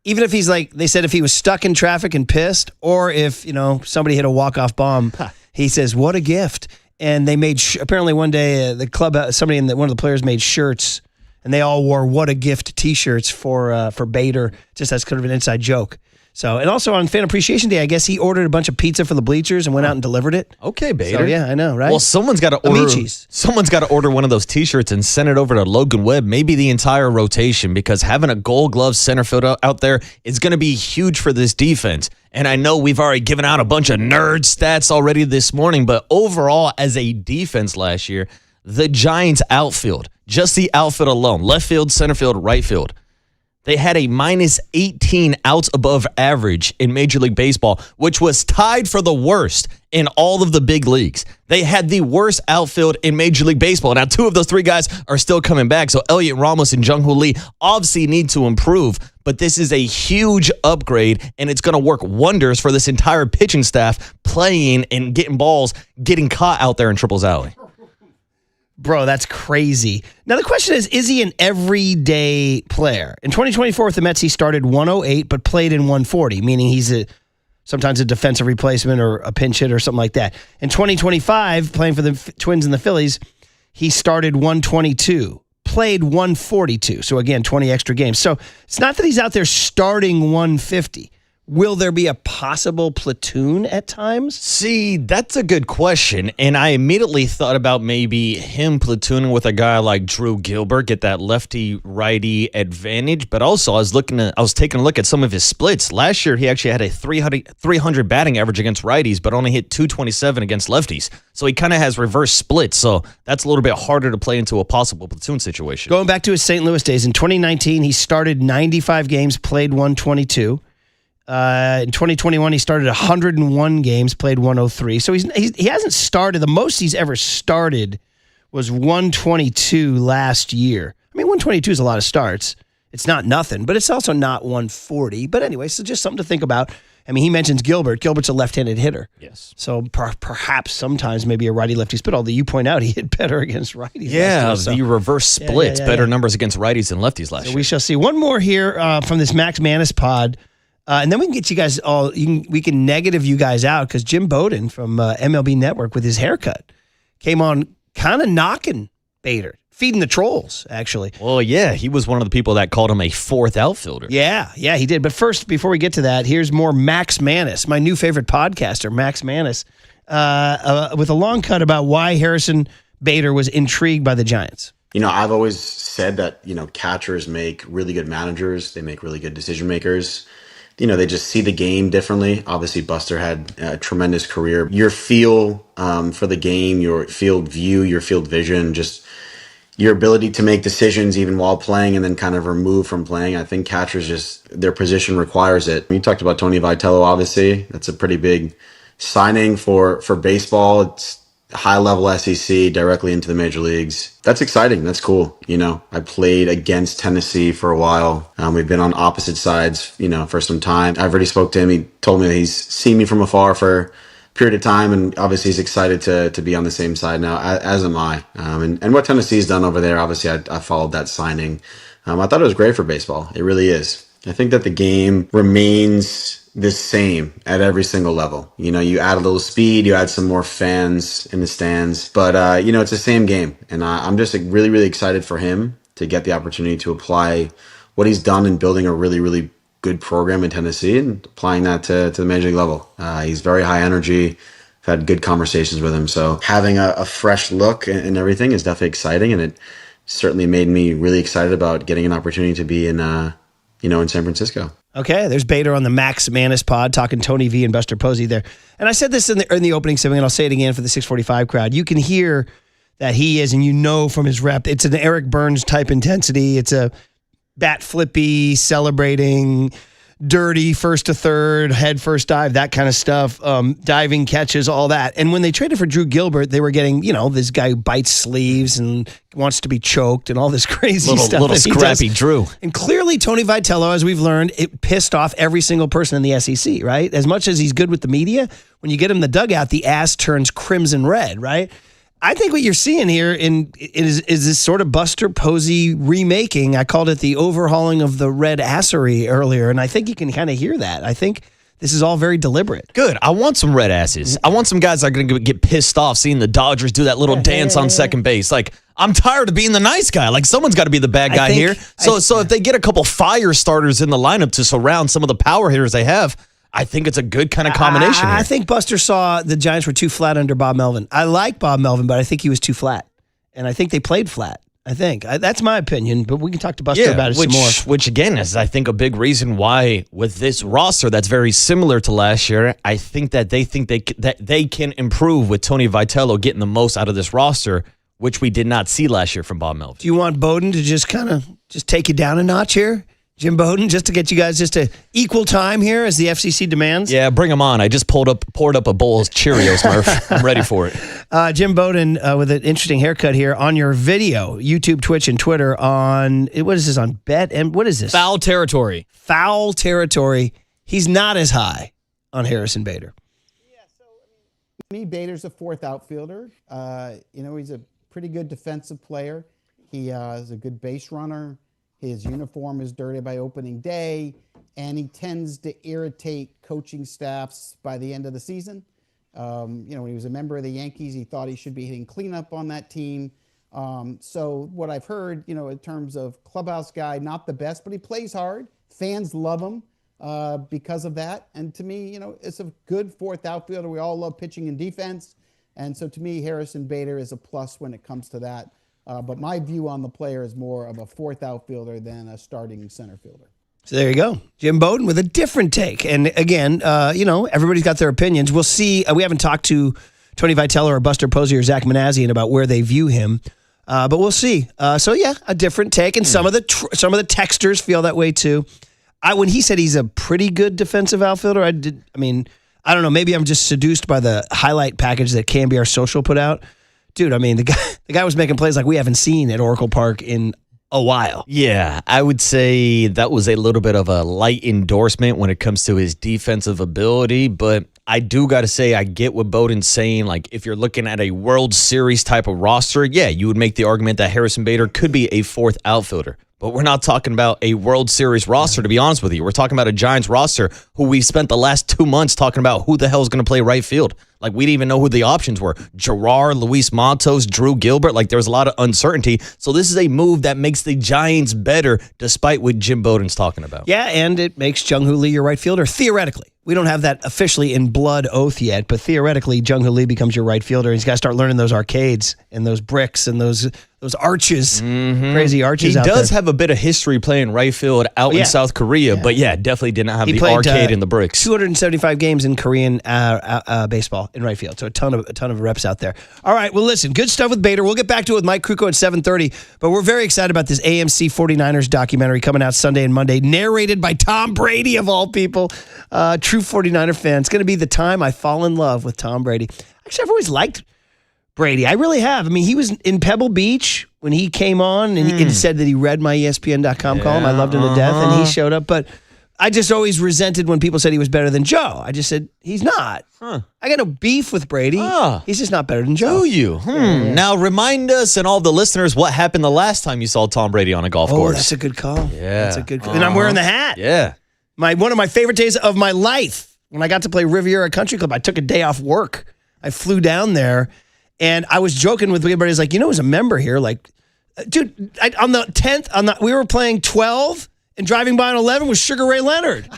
even if he's like, they said if he was stuck in traffic and pissed, or if, somebody hit a walk-off bomb, he says, what a gift. And they made, apparently one day, the club, somebody one of the players made shirts, and they all wore "What a Gift" T-shirts for Bader, just as kind of an inside joke. So, and also on Fan Appreciation Day, I guess he ordered a bunch of pizza for the bleachers and went out and delivered it. Okay, Bader. So, yeah, I know, right? Well, someone's got to order one of those T-shirts and send it over to Logan Webb, maybe the entire rotation, because having a Gold Glove center fielder out there is going to be huge for this defense. And I know we've already given out a bunch of nerd stats already this morning, but overall, as a defense last year, the Giants outfield, just the outfield alone, left field, center field, right field, they had a minus 18 outs above average in Major League Baseball, which was tied for the worst in all of the big leagues. They had the worst outfield in Major League Baseball. Now, two of those three guys are still coming back, so Elliot Ramos and Jung-Hoo Lee obviously need to improve, but this is a huge upgrade, and it's going to work wonders for this entire pitching staff playing and getting balls, getting caught out there in Triples Alley. Bro, that's crazy. Now, the question is he an everyday player? In 2024 with the Mets, he started 108, but played in 140, meaning he's sometimes a defensive replacement or a pinch hit or something like that. In 2025, playing for the Twins and the Phillies, he started 122, played 142. So, again, 20 extra games. So, it's not that he's out there starting 150. Will there be a possible platoon at times? See, that's a good question. And I immediately thought about maybe him platooning with a guy like Drew Gilbert, get that lefty-righty advantage. But also, I was taking a look at some of his splits. Last year, he actually had a 300 batting average against righties, but only hit 227 against lefties. So he kind of has reverse splits. So that's a little bit harder to play into a possible platoon situation. Going back to his St. Louis days, in 2019, he started 95 games, played 122. In 2021, he started 101 games, played 103. So he hasn't started. The most he's ever started was 122 last year. I mean, 122 is a lot of starts. It's not nothing, but it's also not 140. But anyway, so just something to think about. I mean, he mentions Gilbert. Gilbert's a left-handed hitter. Yes. So perhaps sometimes maybe a righty-lefty split, although you point out he hit better against righties. Yeah, last year, the reverse splits, better numbers against righties than lefties last year. We shall see. One more here from this Max Manus pod. And then we can get you guys all, we can negative you guys out because Jim Bowden from MLB Network with his haircut came on kind of knocking Bader, feeding the trolls, actually. Well, yeah, he was one of the people that called him a fourth outfielder. Yeah, he did. But first, before we get to that, here's more Max Manus, my new favorite podcaster, Max Manus, with a long cut about why Harrison Bader was intrigued by the Giants. I've always said that, catchers make really good managers. They make really good decision makers. they just see the game differently. Obviously, Buster had a tremendous career. Your feel for the game, your field view, your field vision, just your ability to make decisions even while playing and then kind of remove from playing. I think catchers their position requires it. You talked about Tony Vitello, obviously. That's a pretty big signing for baseball. It's high level SEC directly into the major leagues. That's exciting. That's cool. I played against Tennessee for a while. We've been on opposite sides, for some time. I've already spoke to him. He told me that he's seen me from afar for a period of time, and obviously he's excited to be on the same side now, as am I. And what Tennessee's done over there, obviously I followed that signing. I thought it was great for baseball. It really is. I think that the game remains the same at every single level. You add a little speed, you add some more fans in the stands, but it's the same game. And I'm just really, really excited for him to get the opportunity to apply what he's done in building a really, really good program in Tennessee and applying that to the major league level. He's very high energy. I've had good conversations with him. So having a fresh look and everything is definitely exciting. And it certainly made me really excited about getting an opportunity to be in San Francisco. Okay, there's Bader on the Max Manus pod talking Tony V and Buster Posey there. And I said this in the opening segment, and I'll say it again for the 645 crowd. You can hear that he is, and from his rep, it's an Eric Burns type intensity. It's a bat flippy, celebrating, dirty, first to third, head first dive, that kind of stuff, diving catches, all that. And when they traded for Drew Gilbert, they were getting, this guy who bites sleeves and wants to be choked and all this crazy stuff. Little scrappy Drew. And clearly Tony Vitello, as we've learned, it pissed off every single person in the SEC, right? As much as he's good with the media, when you get him in the dugout, the ass turns crimson red, right? I think what you're seeing here is this sort of Buster Posey remaking. I called it the overhauling of the red assery earlier, and I think you can kind of hear that. I think this is all very deliberate. Good. I want some red asses. I want some guys that are going to get pissed off seeing the Dodgers do that little dance on second base. Like, I'm tired of being the nice guy. Like, someone's got to be the bad guy here. So if they get a couple fire starters in the lineup to surround some of the power hitters they have, I think it's a good kind of combination here. I think Buster saw the Giants were too flat under Bob Melvin. I like Bob Melvin, but I think he was too flat. And I think they played flat. That's my opinion, but we can talk to Buster about it some more. Which, again, is, I think, a big reason why with this roster that's very similar to last year, I think that they can improve with Tony Vitello getting the most out of this roster, which we did not see last year from Bob Melvin. Do you want Bowden to just take you down a notch here? Jim Bowden, just to get you guys just to equal time here as the FCC demands? Yeah, bring him on. I just poured up a bowl of Cheerios, Murph. I'm ready for it. Jim Bowden with an interesting haircut here on your video, YouTube, Twitch, and Twitter on, what is this, on Bet? And what is this? Foul territory. Foul territory. He's not as high on Harrison Bader. Yeah, so to me, Bader's a fourth outfielder. He's a pretty good defensive player. He is a good base runner. His uniform is dirty by opening day, and he tends to irritate coaching staffs by the end of the season. When he was a member of the Yankees, he thought he should be hitting cleanup on that team. So what I've heard, in terms of clubhouse guy, not the best, but he plays hard. Fans love him because of that. And to me, it's a good fourth outfielder. We all love pitching and defense. And so to me, Harrison Bader is a plus when it comes to that. But my view on the player is more of a fourth outfielder than a starting center fielder. So there you go. Jim Bowden with a different take. And again, everybody's got their opinions. We'll see. We haven't talked to Tony Vitello or Buster Posey or Zach Manassian about where they view him. But we'll see. A different take. And some of the texters feel that way too. When he said he's a pretty good defensive outfielder, I don't know. Maybe I'm just seduced by the highlight package that KNBR Social put out. Dude, the guy was making plays like we haven't seen at Oracle Park in a while. Yeah, I would say that was a little bit of a light endorsement when it comes to his defensive ability, but I do got to say I get what Bowden's saying. Like, if you're looking at a World Series type of roster, yeah, you would make the argument that Harrison Bader could be a fourth outfielder. But we're not talking about a World Series roster, to be honest with you. We're talking about a Giants roster who we spent the last 2 months talking about who the hell is going to play right field. Like, we didn't even know who the options were. Gerard, Luis Matos, Drew Gilbert. Like, there was a lot of uncertainty. So this is a move that makes the Giants better, despite what Jim Bowden's talking about. Yeah, and it makes Jung-Hoo Lee your right fielder, theoretically. We don't have that officially in blood oath yet, but theoretically, Jung-Hoo Lee becomes your right fielder. He's got to start learning those arcades and those bricks and those those arches, crazy arches. He out does there. have a bit of history playing right field out in South Korea, but definitely did not have the played, arcade and the bricks. 275 games in Korean baseball in right field, so a ton of reps out there. All right, well, listen, good stuff with Bader. We'll get back to it with Mike Kruco at 7:30, but we're very excited about this AMC 49ers documentary coming out Sunday and Monday, narrated by Tom Brady, of all people. True 49er fan. It's going to be the time I fall in love with Tom Brady. Actually, I've always liked Brady. I really have. I mean, he was in Pebble Beach when he came on and he said that he read my ESPN.com column. I loved him to death, and he showed up. But I just always resented when people said he was better than Joe. I just said, he's not. I got no beef with Brady. He's just not better than Joe. Do you? Now, remind us and all the listeners what happened the last time you saw Tom Brady on a golf course. That's a good call. Yeah. That's a good call. And I'm wearing the hat. Yeah. One of my favorite days of my life, when I got to play Riviera Country Club, I took a day off work. I flew down there. And I was joking with everybody. He's like, who's a member here? Like, dude, on the 10th, we were playing 12 and driving by on 11 was Sugar Ray Leonard.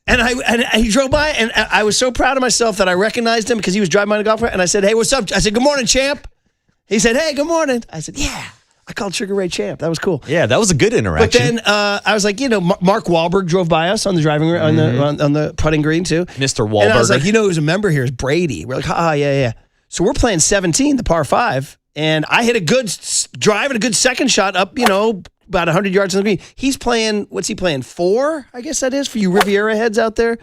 And he drove by, and I was so proud of myself that I recognized him because he was driving by on a golf cart. And I said, hey, what's up? I said, good morning, champ. He said, hey, good morning. I said, yeah. I called Sugar Ray champ. That was cool. Yeah, that was a good interaction. But then I was like, Mark Wahlberg drove by us on the driving on the putting green too. Mr. Wahlberg. And I was like, who's a member here is Brady. We're like, yeah. So we're playing 17, the par 5, and I hit a good drive and a good second shot up, about 100 yards on the green. He's playing, what's he playing, 4? I guess that is for you Riviera heads out there.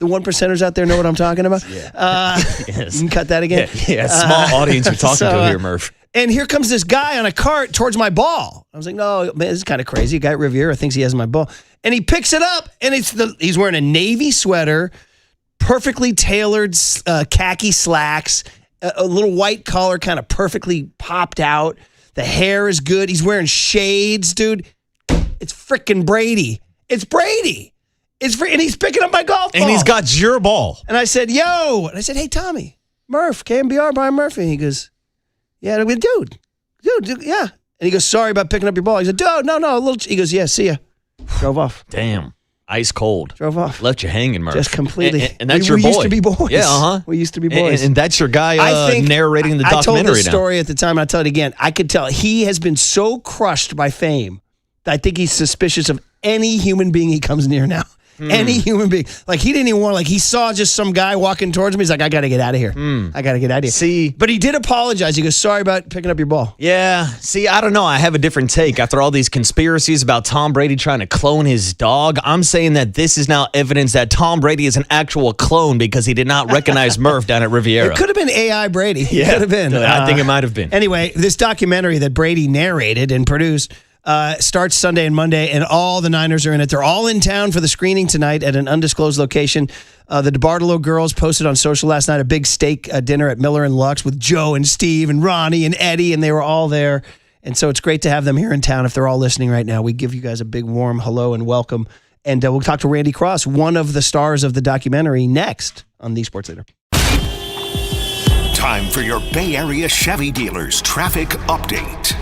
The 1%ers out there know what I'm talking about. Yes. You can cut that again. Yeah, small audience you're talking to here, Murph. And here comes this guy on a cart towards my ball. I was like, no, man, this is kind of crazy. A guy at Riviera thinks he has my ball. And he picks it up, and he's wearing a navy sweater, perfectly tailored khaki slacks, a little white collar kind of perfectly popped out. The hair is good. He's wearing shades, dude. It's freaking Brady. It's Brady. And he's picking up my golf ball. And he's got your ball. And I said, yo. And I said, hey, Tommy, Murph, KNBR, Brian Murphy. And he goes, yeah. And I went, dude, yeah. And he goes, sorry about picking up your ball. He said, dude, no. He goes, yeah, see ya. Drove off. Damn. Ice cold. Drove off. Left you hanging, Murph. Just completely. And that's your boy. We used to be boys. Yeah, We used to be boys. And that's your guy narrating the documentary I told this now. story at the time, and I'll tell it again. I could tell he has been so crushed by fame that I think he's suspicious of any human being he comes near now. Any human being. Like, he didn't even want, like, he saw just some guy walking towards him. He's like, I got to get out of here. I got to get out of here. See. But he did apologize. He goes, sorry about picking up your ball. Yeah. See, I don't know. I have a different take. After all these conspiracies about Tom Brady trying to clone his dog, I'm saying that this is now evidence that Tom Brady is an actual clone because he did not recognize Murph down at Riviera. It could have been AI Brady. It Yeah. could have been. I think it might have been. Anyway, this documentary that Brady narrated and produced starts Sunday and Monday, and all the Niners are in it. They're all in town for the screening tonight at an undisclosed location. The DeBartolo girls posted on social last night a big steak dinner at Miller and Lux with Joe and Steve and Ronnie and Eddie, and they were all there. And so it's great to have them here in town. If they're all listening right now, we give you guys a big warm hello and welcome. And we'll talk to Randy Cross, one of the stars of the documentary, next on The Sports Leader. Time for your Bay Area Chevy dealers traffic update.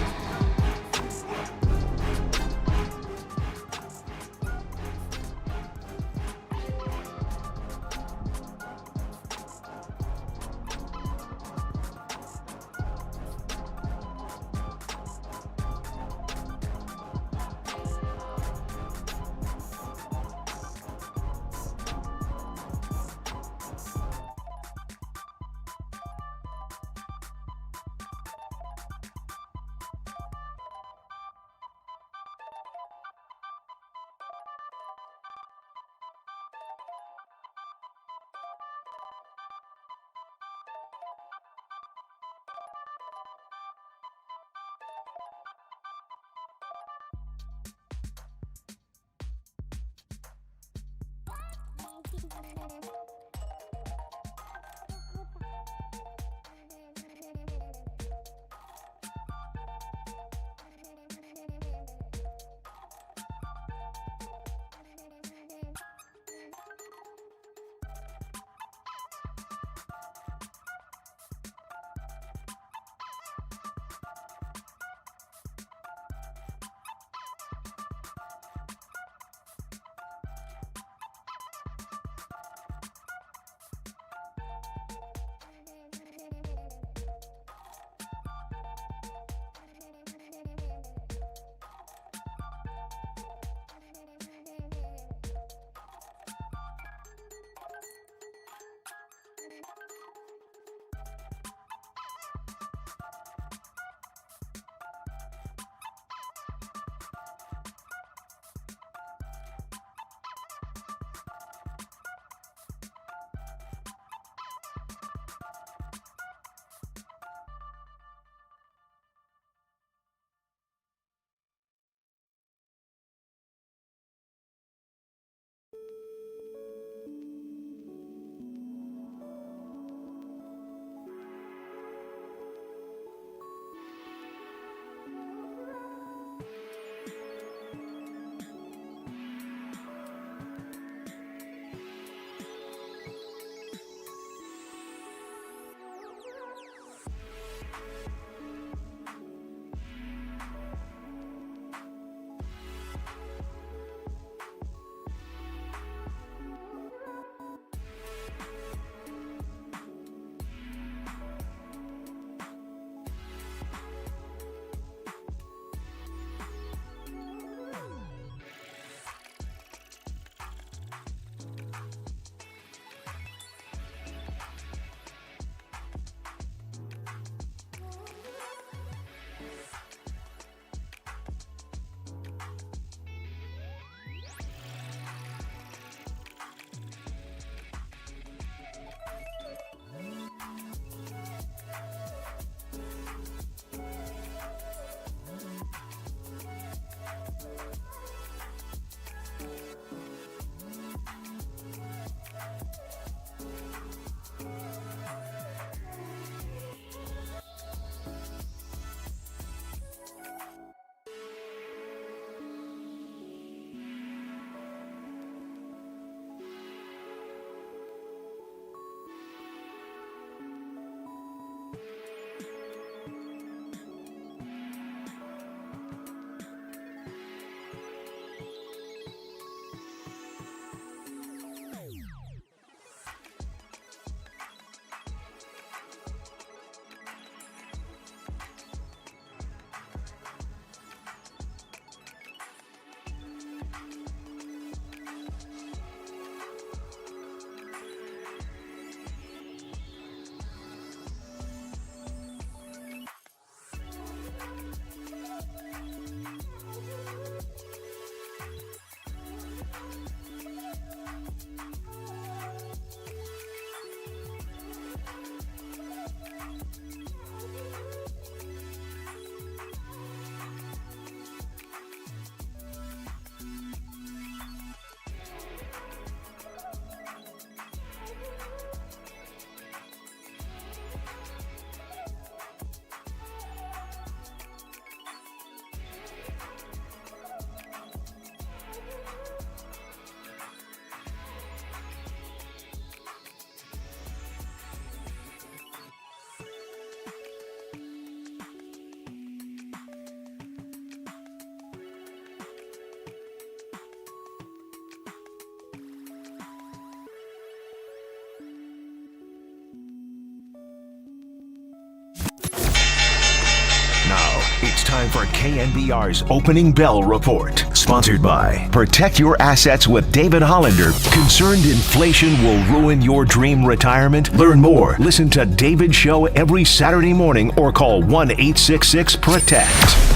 time for KNBR's Opening Bell Report. Sponsored by Protect Your Assets with David Hollander. Concerned inflation will ruin your dream retirement? Learn more. Listen to David's show every Saturday morning or call 1-866-PROTECT.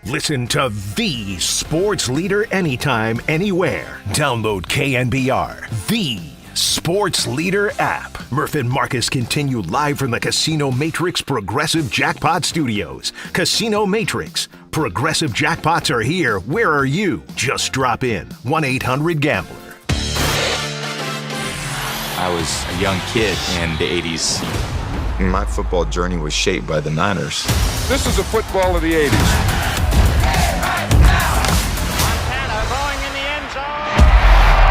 Listen to the sports leader anytime, anywhere. Download KNBR, the sports leader app. Murph and Marcus continue live from the Casino Matrix Progressive Jackpot Studios. Casino Matrix. Progressive jackpots are here. Where are you? Just drop in. 1-800-GAMBLER. I was a young kid in the 80s. My football journey was shaped by the Niners. This is a football of the 80s.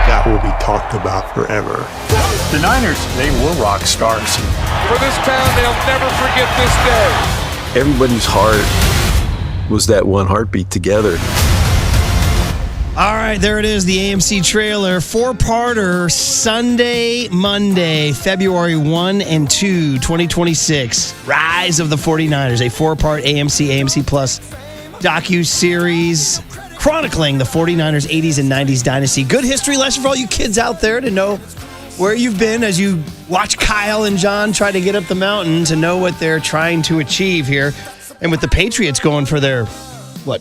That will be talked about forever. The Niners, they were rock stars. For this town, they'll never forget this day. Everybody's heart was that one heartbeat together. All right, there it is, the AMC trailer. Four-parter, Sunday, Monday, February 1 and 2, 2026. Rise of the 49ers, a four-part AMC Plus docu-series chronicling the 49ers 80s and 90s dynasty. Good history lesson for all you kids out there to know where you've been as you watch Kyle and John try to get up the mountain, to know what they're trying to achieve here. And with the Patriots going for their,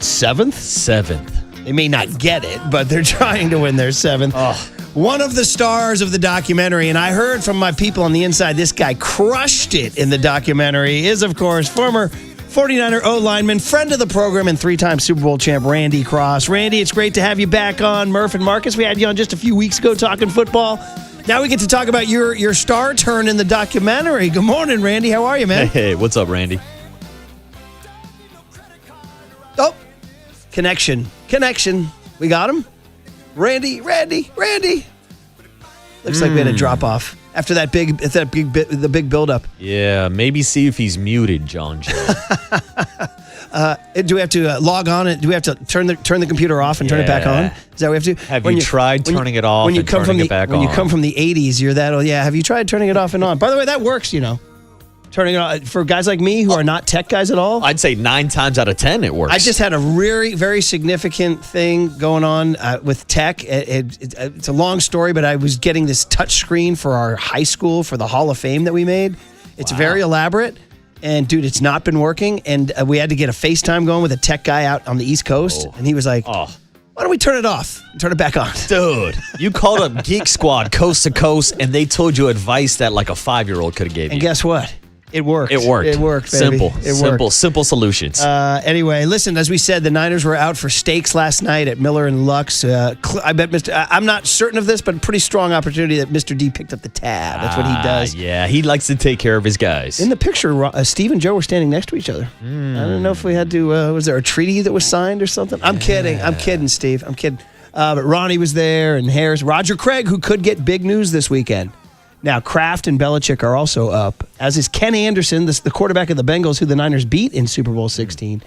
seventh? Seventh. They may not get it, but they're trying to win their seventh. Oh. One of the stars of the documentary, and I heard from my people on the inside, this guy crushed it in the documentary, is, of course, former 49er O-lineman, friend of the program, and three-time Super Bowl champ, Randy Cross. Randy, it's great to have you back on Murph and Marcus. We had you on just a few weeks ago talking football. Now we get to talk about your star turn in the documentary. Good morning, Randy. How are you, man? Hey, what's up, Randy? Oh, connection. We got him? Randy. Looks like we had a drop-off after the big build-up. Yeah, maybe see if he's muted, John Joe. Do we have to log on? Do we have to turn the computer off and turn it back on? Is that what we have to do? Have you tried turning it off and turning it back on? When you come from the 80s, you're that old. Yeah, have you tried turning it off and on? By the way, that works, Turning it on for guys like me who are not tech guys at all. I'd say 9 times out of 10 it works. I just had a very, very significant thing going on with tech. It's a long story, but I was getting this touch screen for our high school for the Hall of Fame that we made. It's very elaborate. And, dude, it's not been working. And we had to get a FaceTime going with a tech guy out on the East Coast. And he was like, why don't we turn it off and turn it back on? Dude, you called up Geek Squad coast to coast, and they told you advice that like a 5-year-old could have gave you. And guess what? It worked. It worked, baby. Simple solutions. Anyway, listen, as we said, the Niners were out for steaks last night at Miller and Lux. I bet I'm not certain of this, but pretty strong opportunity that Mr. D picked up the tab. That's what he does. Yeah, he likes to take care of his guys. In the picture, Steve and Joe were standing next to each other. I don't know if we had to, was there a treaty that was signed or something? I'm kidding, Steve. I'm kidding. But Ronnie was there and Harris. Roger Craig, who could get big news this weekend. Now, Kraft and Belichick are also up, as is Ken Anderson, the quarterback of the Bengals, who the Niners beat in Super Bowl 16,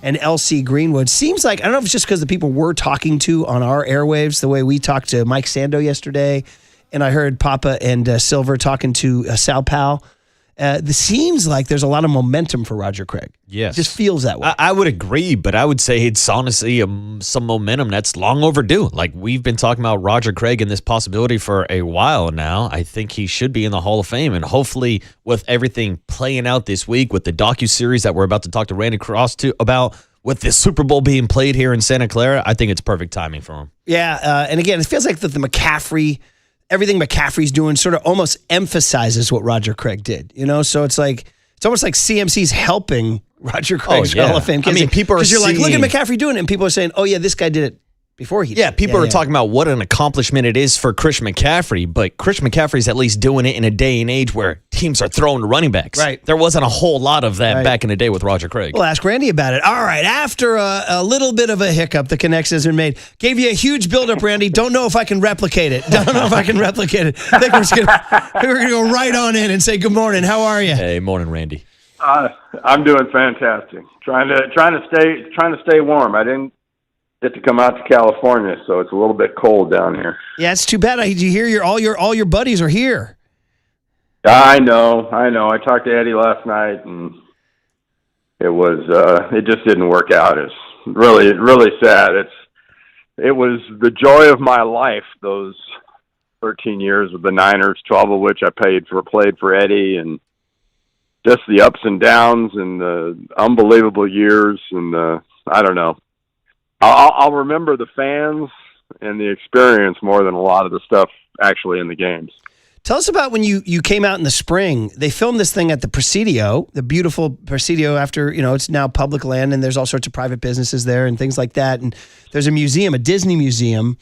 and L.C. Greenwood. Seems like, I don't know if it's just because the people we're talking to on our airwaves, the way we talked to Mike Sando yesterday, and I heard Papa and Silver talking to Sal Powell. This seems like there's a lot of momentum for Roger Craig. Yes. It just feels that way. I would agree, but I would say it's honestly some momentum that's long overdue. Like, we've been talking about Roger Craig and this possibility for a while now. I think he should be in the Hall of Fame, and hopefully with everything playing out this week, with the docuseries that we're about to talk to Randy Cross about, with the Super Bowl being played here in Santa Clara, I think it's perfect timing for him. Yeah, and again, it feels like the McCaffrey... Everything McCaffrey's doing sort of almost emphasizes what Roger Craig did, So it's almost like CMC's helping Roger Craig's Hall of Fame. I mean, people are because you're like, look at McCaffrey doing it, and people are saying, oh yeah, this guy did it before he Yeah, did. people are talking about what an accomplishment it is for Christian McCaffrey, but Christian McCaffrey's at least doing it in a day and age where teams are throwing to running backs. Right. There wasn't a whole lot of that back in the day with Roger Craig. We'll ask Randy about it. All right, after a little bit of a hiccup, the connection has been made. Gave you a huge buildup, Randy. Don't know if I can replicate it. I think we're going to go right on in and say good morning. How are you? Hey, morning, Randy. I'm doing fantastic. Trying to stay warm. I didn't get to come out to California, so it's a little bit cold down here. Yeah, it's too bad. You hear all your buddies are here. I know. I talked to Eddie last night, and it just didn't work out. It's really sad. It was the joy of my life, those 13 years with the Niners, 12 of which I played for Eddie, and just the ups and downs and the unbelievable years, and I don't know. I'll remember the fans and the experience more than a lot of the stuff actually in the games. Tell us about when you came out in the spring. They filmed this thing at the Presidio, the beautiful Presidio after, it's now public land and there's all sorts of private businesses there and things like that. And there's a museum, a Disney museum.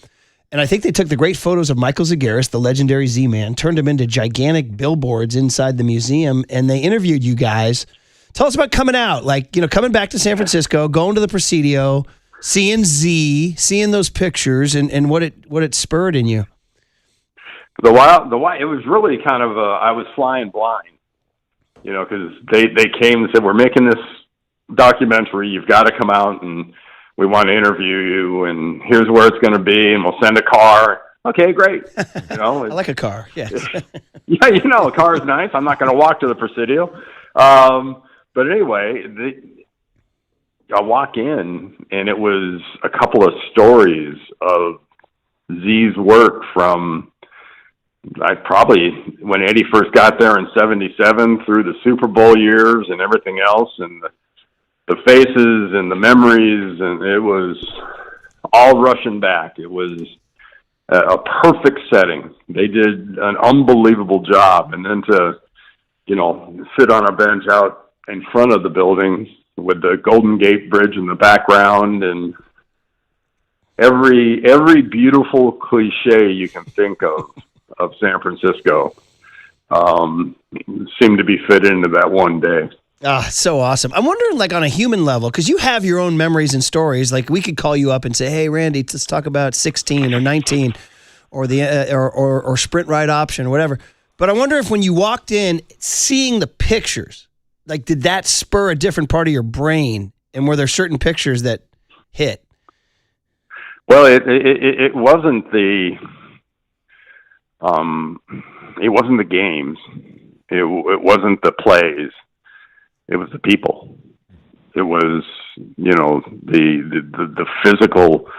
And I think they took the great photos of Michael Zagaris, the legendary Z-Man, turned them into gigantic billboards inside the museum, and they interviewed you guys. Tell us about coming out, coming back to San Francisco, going to the Presidio, seeing Z, seeing those pictures, and what it spurred in you. The wild, it was really kind of I was flying blind, because they came and said, we're making this documentary, you've got to come out and we want to interview you, and here's where it's going to be, and we'll send a car. Okay, great. I like a car. Yeah. Yeah, a car is nice. I'm not going to walk to the Presidio. But anyway, I walk in, and it was a couple of stories of Z's work from when Eddie first got there in 77 through the Super Bowl years and everything else, and the faces and the memories, and it was all rushing back. It was a perfect setting. They did an unbelievable job. And then to, sit on a bench out in front of the building with the Golden Gate Bridge in the background and every beautiful cliche you can think of San Francisco seemed to be fit into that one day. Ah, so awesome. I'm wondering, on a human level, because you have your own memories and stories. We could call you up and say, "Hey, Randy, let's talk about 16 or 19, or the or sprint ride option or whatever." But I wonder if when you walked in, seeing the pictures, did that spur a different part of your brain? And were there certain pictures that hit? Well, it wasn't the games. It wasn't the plays. It was the people. It was, the physical,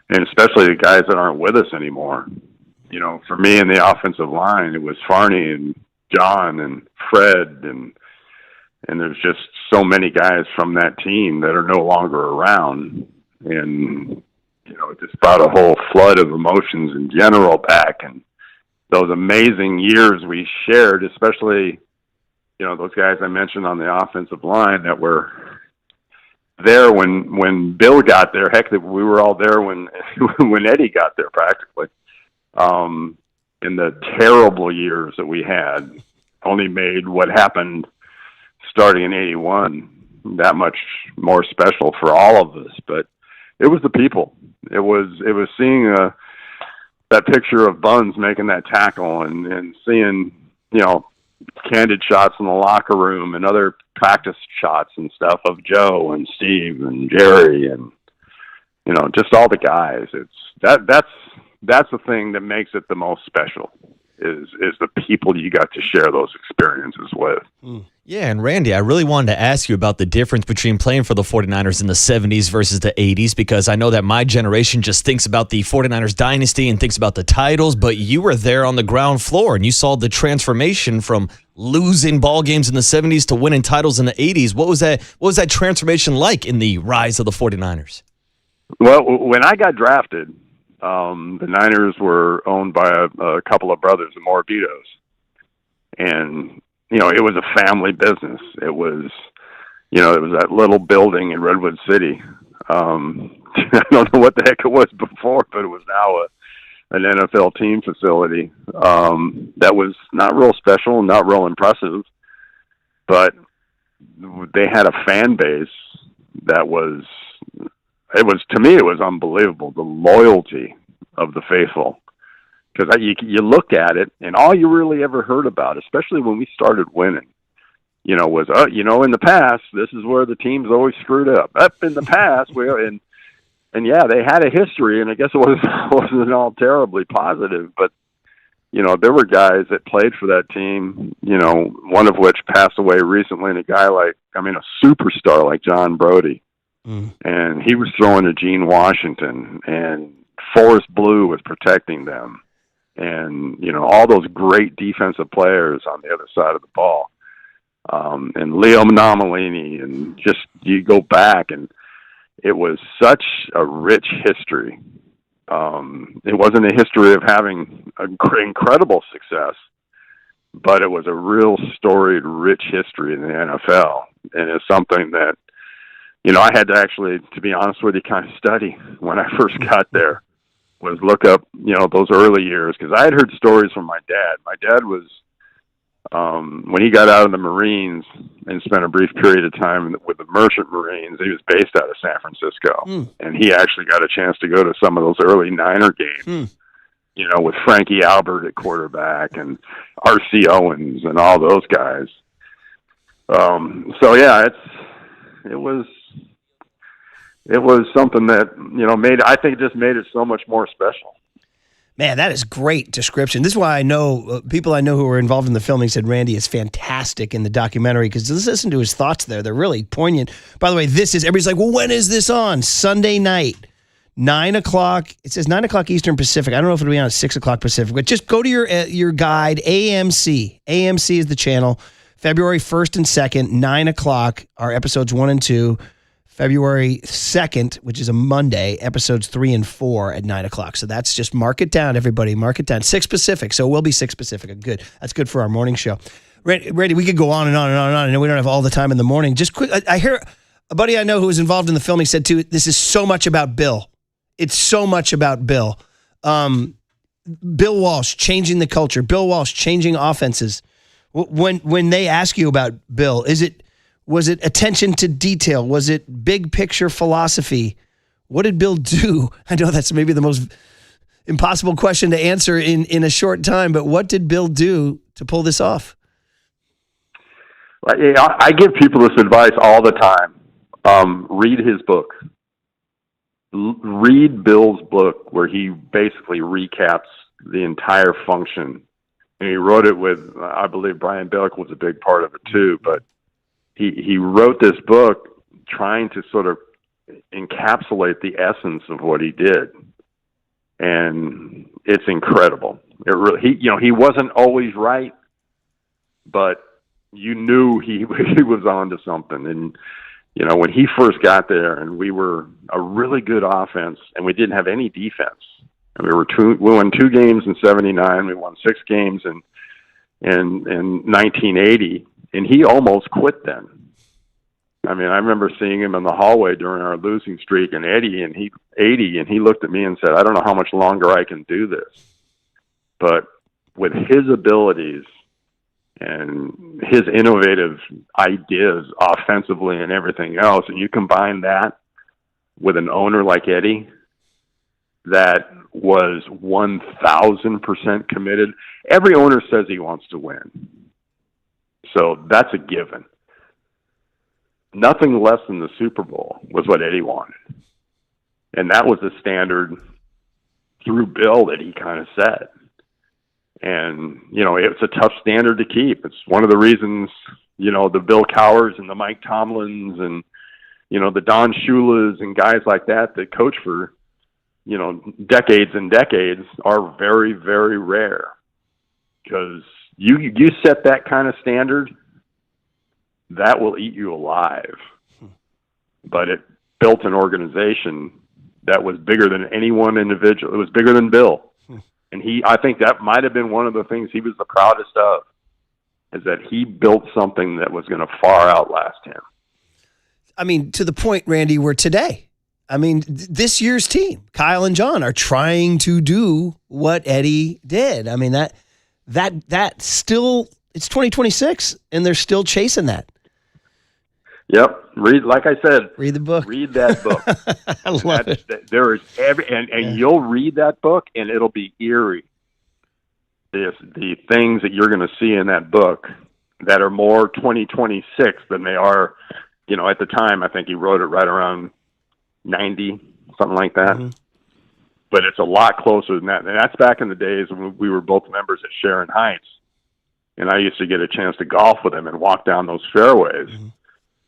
and especially the guys that aren't with us anymore. For me in the offensive line, it was Farney and John and Fred, and there's just so many guys from that team that are no longer around. And, it just brought a whole flood of emotions in general back. And those amazing years we shared, especially, those guys I mentioned on the offensive line that were there when Bill got there. Heck, we were all there when Eddie got there practically. In the terrible years that we had, only made what happened starting in 81 that much more special for all of us. But it was the people. It was seeing that picture of Buns making that tackle and seeing, candid shots in the locker room and other practice shots and stuff of Joe and Steve and Jerry and, just all the guys. That's the thing that makes it the most special is the people you got to share those experiences with. Yeah, and Randy, I really wanted to ask you about the difference between playing for the 49ers in the 70s versus the 80s, because I know that my generation just thinks about the 49ers dynasty and thinks about the titles, but you were there on the ground floor and you saw the transformation from losing ball games in the 70s to winning titles in the 80s. What was that transformation like in the rise of the 49ers? Well, when I got drafted, the Niners were owned by a couple of brothers, the Morbidos. And, it was a family business. It was that little building in Redwood City. I don't know what the heck it was before, but it was now an NFL team facility. That was not real special, not real impressive, but they had a fan base that to me, it was unbelievable, the loyalty of the faithful. Because you looked at it, and all you really ever heard about, especially when we started winning, was, in the past, this is where the team's always screwed up. Up in the past, and yeah, they had a history, and I guess it wasn't all terribly positive, but, there were guys that played for that team, one of which passed away recently, and a superstar like John Brody. And he was throwing to Gene Washington, and Forrest Blue was protecting them. And, all those great defensive players on the other side of the ball. And Leo Nomalini, and just, you go back, and it was such a rich history. It wasn't a history of having incredible success, but it was a real storied, rich history in the NFL. And it's something that, I had to actually, to be honest with you, kind of study when I first got there, was look up, those early years, because I had heard stories from my dad. My dad was, when he got out of the Marines and spent a brief period of time with the Merchant Marines, he was based out of San Francisco. And he actually got a chance to go to some of those early Niner games, with Frankie Albert at quarterback and R.C. Owens and all those guys. So yeah, it was something that, I think just made it so much more special. Man, that is great description. This is why I know people I know who were involved in the filming said Randy is fantastic in the documentary, because listen to his thoughts there. They're really poignant. By the way, everybody's like, well, when is this on? Sunday night, 9 o'clock. It says 9 o'clock Eastern Pacific. I don't know if it'll be on at 6 o'clock Pacific, but just go to your guide, AMC. AMC is the channel. February 1st and 2nd, 9 o'clock are episodes 1 and 2. February 2nd, which is a Monday, episodes 3 and 4 at 9 o'clock. So that's just mark it down, everybody. Mark it down. 6 Pacific. So it will be 6 Pacific. Good. That's good for our morning show. Randy, we could go on and on and on and on. I know we don't have all the time in the morning. Just quick, I hear a buddy I know who was involved in the filming said, too, this is so much about Bill. It's so much about Bill. Bill Walsh changing the culture. Bill Walsh changing offenses. When they ask you about Bill, was it attention to detail? Was it big picture philosophy? What did Bill do? I know that's maybe the most impossible question to answer in a short time, but what did Bill do to pull this off? I give people this advice all the time. Read his book. Read Bill's book, where he basically recaps the entire function. And he wrote it with, I believe Brian Billick was a big part of it too, but he wrote this book trying to sort of encapsulate the essence of what he did. And it's incredible. He wasn't always right, but you knew he was onto something. And, when he first got there, and we were a really good offense and we didn't have any defense, and we won 2 games in 79. We won 6 games in 1980. And he almost quit then. I mean, I remember seeing him in the hallway during our losing streak, and he looked at me and said, I don't know how much longer I can do this. But with his abilities and his innovative ideas offensively and everything else, and you combine that with an owner like Eddie that was 1,000% committed. Every owner says he wants to win. So that's a given. Nothing less than the Super Bowl was what Eddie wanted. And that was the standard through Bill that he kind of set. And, it's a tough standard to keep. It's one of the reasons, the Bill Cowers and the Mike Tomlins and, the Don Shulas and guys like that coach for, decades and decades are very, very rare. Because you set that kind of standard, that will eat you alive. But it built an organization that was bigger than any one individual. It was bigger than Bill. And I think that might have been one of the things he was the proudest of, is that he built something that was going to far outlast him. I mean, to the point, Randy, where today, I mean, this year's team, Kyle and John, are trying to do what Eddie did. I mean, that still, it's 2026, and they're still chasing that. Yep. Like I said, read the book. Read that book. I love it. There is and you'll read that book, and it'll be eerie. The things that you're going to see in that book that are more 2026 than they are, at the time. I think he wrote it right around 90, something like that. Mm-hmm. But it's a lot closer than that. And that's back in the days when we were both members at Sharon Heights. And I used to get a chance to golf with him and walk down those fairways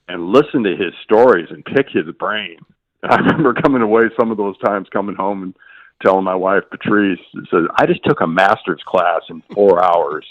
and listen to his stories and pick his brain. And I remember coming away some of those times, coming home and telling my wife, Patrice, says, I just took a master's class in 4 hours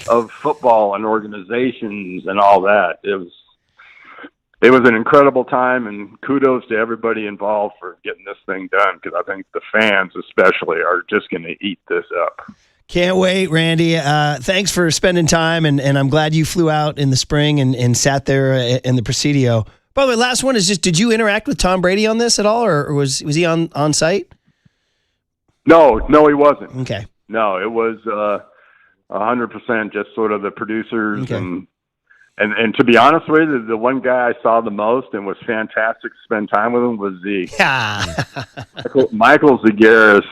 of football and organizations and all that. It was an incredible time, and kudos to everybody involved for getting this thing done, because I think the fans especially are just going to eat this up. Can't wait, Randy. Thanks for spending time, and I'm glad you flew out in the spring and sat there in the Presidio. By the way, last one is just, did you interact with Tom Brady on this at all, or was he on site? No, he wasn't. Okay. No, it was 100% just sort of the producers. Okay. And to be honest with you, the one guy I saw the most and was fantastic to spend time with him was Zeke. Michael Zagaris.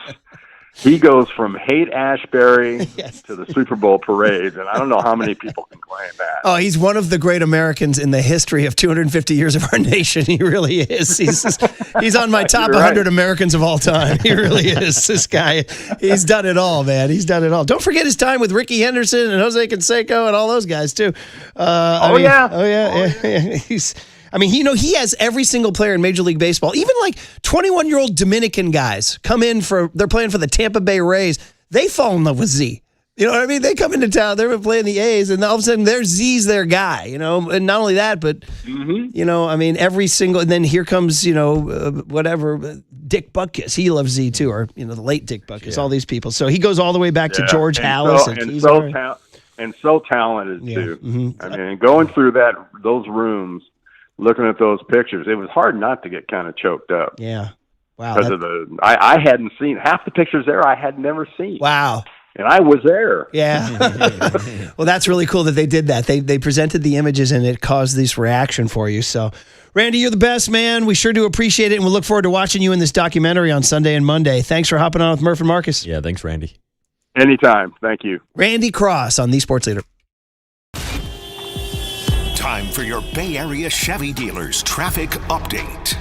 He goes from Haight-Ashbury to the Super Bowl parade, and I don't know how many people can claim that. Oh, he's one of the great Americans in the history of 250 years of our nation. He really is. He's on my top 100 Americans of all time. He really is. This guy, he's done it all, man. He's done it all. Don't forget his time with Ricky Henderson and Jose Canseco and all those guys, too. He has every single player in Major League Baseball, even like 21-year-old Dominican guys they're playing for the Tampa Bay Rays. They fall in love with Z. You know what I mean? They come into town, they've been playing the A's, and all of a sudden Z's their guy, and not only that, but, every single, and then here comes, Dick Butkus. He loves Z too, or, the late Dick Butkus, all these people. So he goes all the way back to George Hallis. And so talented too. Mm-hmm. I mean, going through those rooms, looking at those pictures, it was hard not to get kind of choked up. Yeah. Wow. Because I hadn't seen half the pictures there. I had never seen. Wow. And I was there. Yeah. Well, that's really cool that they did that. They presented the images and it caused this reaction for you. So, Randy, you're the best, man. We sure do appreciate it, and we'll look forward to watching you in this documentary on Sunday and Monday. Thanks for hopping on with Murph and Marcus. Yeah, thanks, Randy. Anytime. Thank you. Randy Cross on The Sports Leader. Time for your Bay Area Chevy dealers traffic update.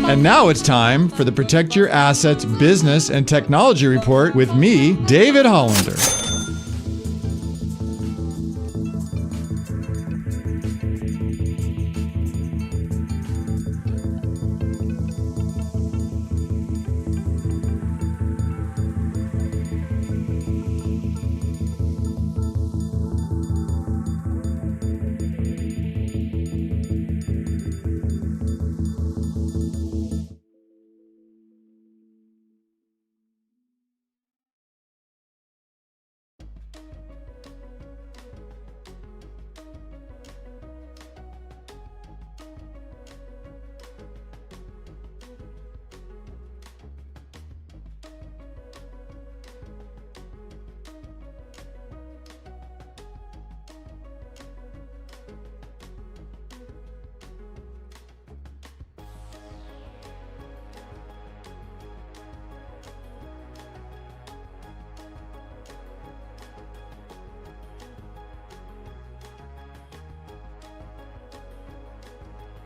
And now it's time for the Protect Your Assets Business and Technology Report with me, David Hollander.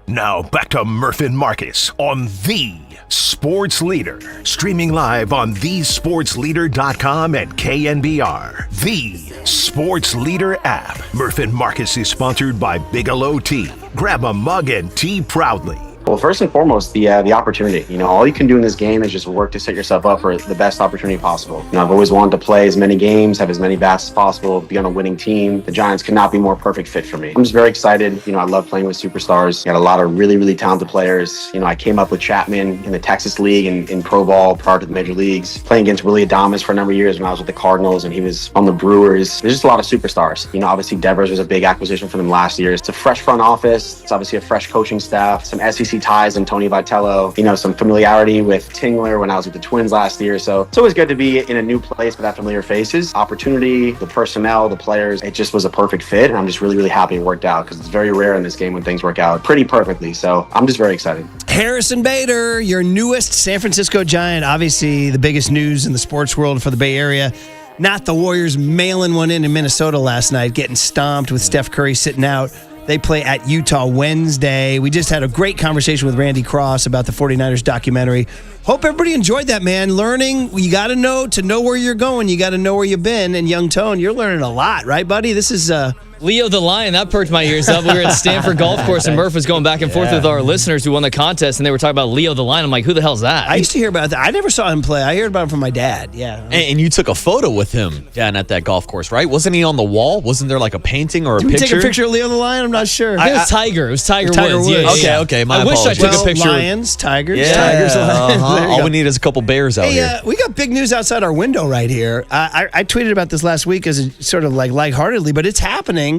Now back to Murph and Marcus on The Sports Leader. Streaming live on thesportsleader.com and KNBR. The Sports Leader app. Murph and Marcus is sponsored by Bigelow Tea. Grab a mug and tea proudly. Well, first and foremost, the opportunity. All you can do in this game is just work to set yourself up for the best opportunity possible. I've always wanted to play as many games, have as many bats as possible, be on a winning team. The Giants could not be more perfect fit for me. I'm just very excited. I love playing with superstars. Got a lot of really, really talented players. I came up with Chapman in the Texas League and in pro ball prior to the major leagues, playing against Willie Adames for a number of years when I was with the Cardinals and he was on the Brewers. There's just a lot of superstars. Obviously Devers was a big acquisition for them last year. It's a fresh front office. It's obviously a fresh coaching staff, some SEC ties and Tony Vitello, some familiarity with Tingler when I was with the Twins last year. So it's always good to be in a new place with that familiar faces. Opportunity, the personnel, the players, it just was a perfect fit. And I'm just really, really happy it worked out because it's very rare in this game when things work out pretty perfectly. So I'm just very excited. Harrison Bader, your newest San Francisco Giant, obviously the biggest news in the sports world for the Bay Area. Not the Warriors mailing one in Minnesota last night, getting stomped with Steph Curry sitting out. They play at Utah Wednesday. We just had a great conversation with Randy Cross about the 49ers documentary. Hope everybody enjoyed that, man. Learning, you got to know where you're going. You got to know where you've been. And Young Tone, you're learning a lot, right, buddy? This is Leo the Lion, that perked my ears up. We were at Stanford Golf Course, and Murph was going back and forth with our listeners who won the contest, and they were talking about Leo the Lion. I'm like, who the hell's that? I used to hear about that. I never saw him play. I heard about him from my dad. Yeah. And you took a photo with him down at that golf course, right? Wasn't he on the wall? Wasn't there like a painting or a picture? Did we take a picture of Leo the Lion? I'm not sure. It was Tiger. It was Tiger Woods. Yeah. Okay. My I wish apologies. I took a picture. Lions, Tigers, Yeah, Tigers, Lions. All we need is a couple bears out here. We got big news outside our window right here. I tweeted about this last week as a sort of like lightheartedly, but it's happening.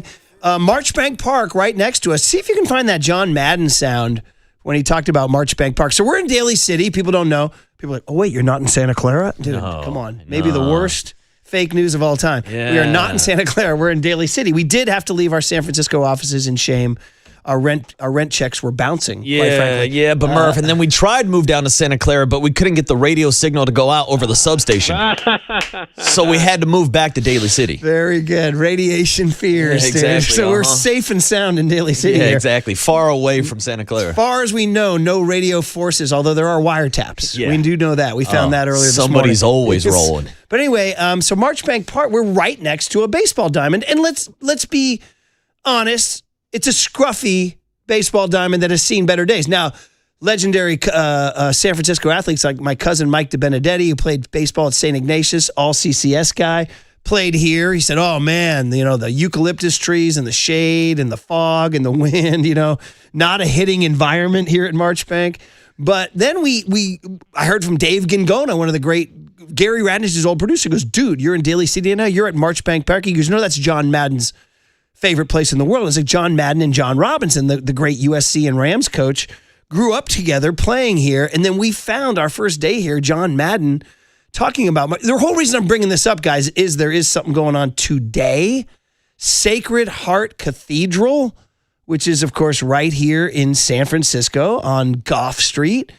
Marchbank Park right next to us. See if you can find that John Madden sound when he talked about Marchbank Park. So we're in Daly City. People don't know. People are like, oh, wait, you're not in Santa Clara? Dude, come on. Maybe the worst fake news of all time. Yeah. We are not in Santa Clara. We're in Daly City. We did have to leave our San Francisco offices in shame. Our rent checks were bouncing, quite frankly. Yeah, but Murph, and then we tried to move down to Santa Clara, but we couldn't get the radio signal to go out over the substation. So we had to move back to Daly City. Very good. Radiation fears, Yeah, exactly. dude. So we're safe and sound in Daly City Yeah, here. exactly. Far away from Santa Clara. As far as we know, no radio forces, although there are wiretaps. Yeah. We do know that. We found that earlier this morning. Somebody's always rolling. But anyway, so Marchbank Park, we're right next to a baseball diamond. And let's be honest, it's a scruffy baseball diamond that has seen better days. Now, legendary San Francisco athletes like my cousin Mike DeBenedetti, who played baseball at St. Ignatius, all CCS guy, played here. He said, oh, man, the eucalyptus trees and the shade and the fog and the wind, not a hitting environment here at Marchbank. But then I heard from Dave Gingona, one of the great, Gary Radnich's old producer, goes, dude, you're in Daly City now? You're at Marchbank Park? He goes, no, that's John Madden's favorite place in the world. It's like John Madden and John Robinson, the great USC and Rams coach, grew up together playing here. And then we found our first day here, John Madden talking about, the whole reason I'm bringing this up, guys, is there is something going on today. Sacred Heart Cathedral, which is, of course, right here in San Francisco on Gough Street.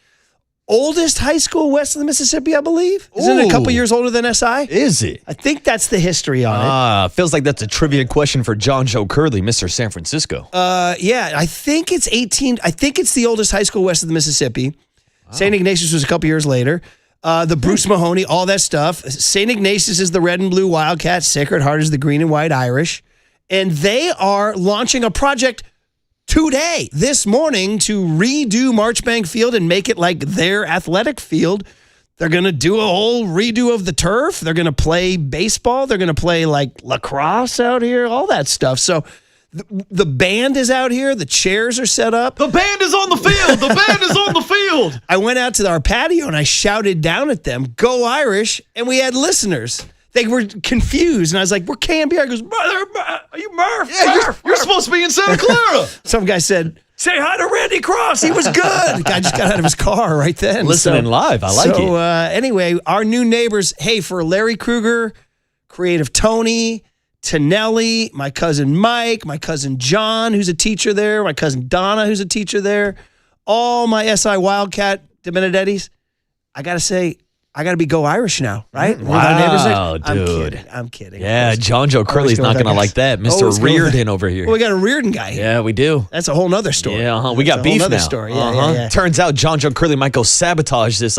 Oldest high school west of the Mississippi, I believe. Isn't it a couple years older than SI? Is it? I think that's the history on it. Feels like that's a trivia question for John Joe Curley, Mr. San Francisco. Yeah, I think it's 18. I think it's the oldest high school west of the Mississippi. St. Ignatius was a couple years later. The Bruce Mahoney, all that stuff. St. Ignatius is the red and blue Wildcats. Sacred Heart is the green and white Irish. And they are launching a project today, this morning, to redo Marchbank Field and make it like their athletic field. They're going to do a whole redo of the turf. They're going to play baseball. They're going to play like lacrosse out here, all that stuff. So the band is out here. The chairs are set up. The band is on the field. The band is on the field. I went out to our patio and I shouted down at them, "Go Irish!" And we had listeners. They were confused. And I was like, "We're KNBR." He goes, "Are you Murph? Yeah, Murph, you're supposed to be in Santa Clara." Some guy said, "Say hi to Randy Cross. He was good." The guy just got out of his car right then. Listening live. I like it. So anyway, our new neighbors, hey, for Larry Kruger, Creative Tony, Tonelli, my cousin Mike, my cousin John, who's a teacher there, my cousin Donna, who's a teacher there, all my SI Wildcat DiBenedettis, I got to say, I got to be Go Irish now, right? Wow, dude. I'm kidding. Yeah, John Joe Curley's not going to like that. Mr. Reardon over here. Well, we got a Reardon guy here. Yeah, we do. That's a whole nother story. Yeah, we got beef now. Story. Yeah. Turns out John Joe Curley might go sabotage this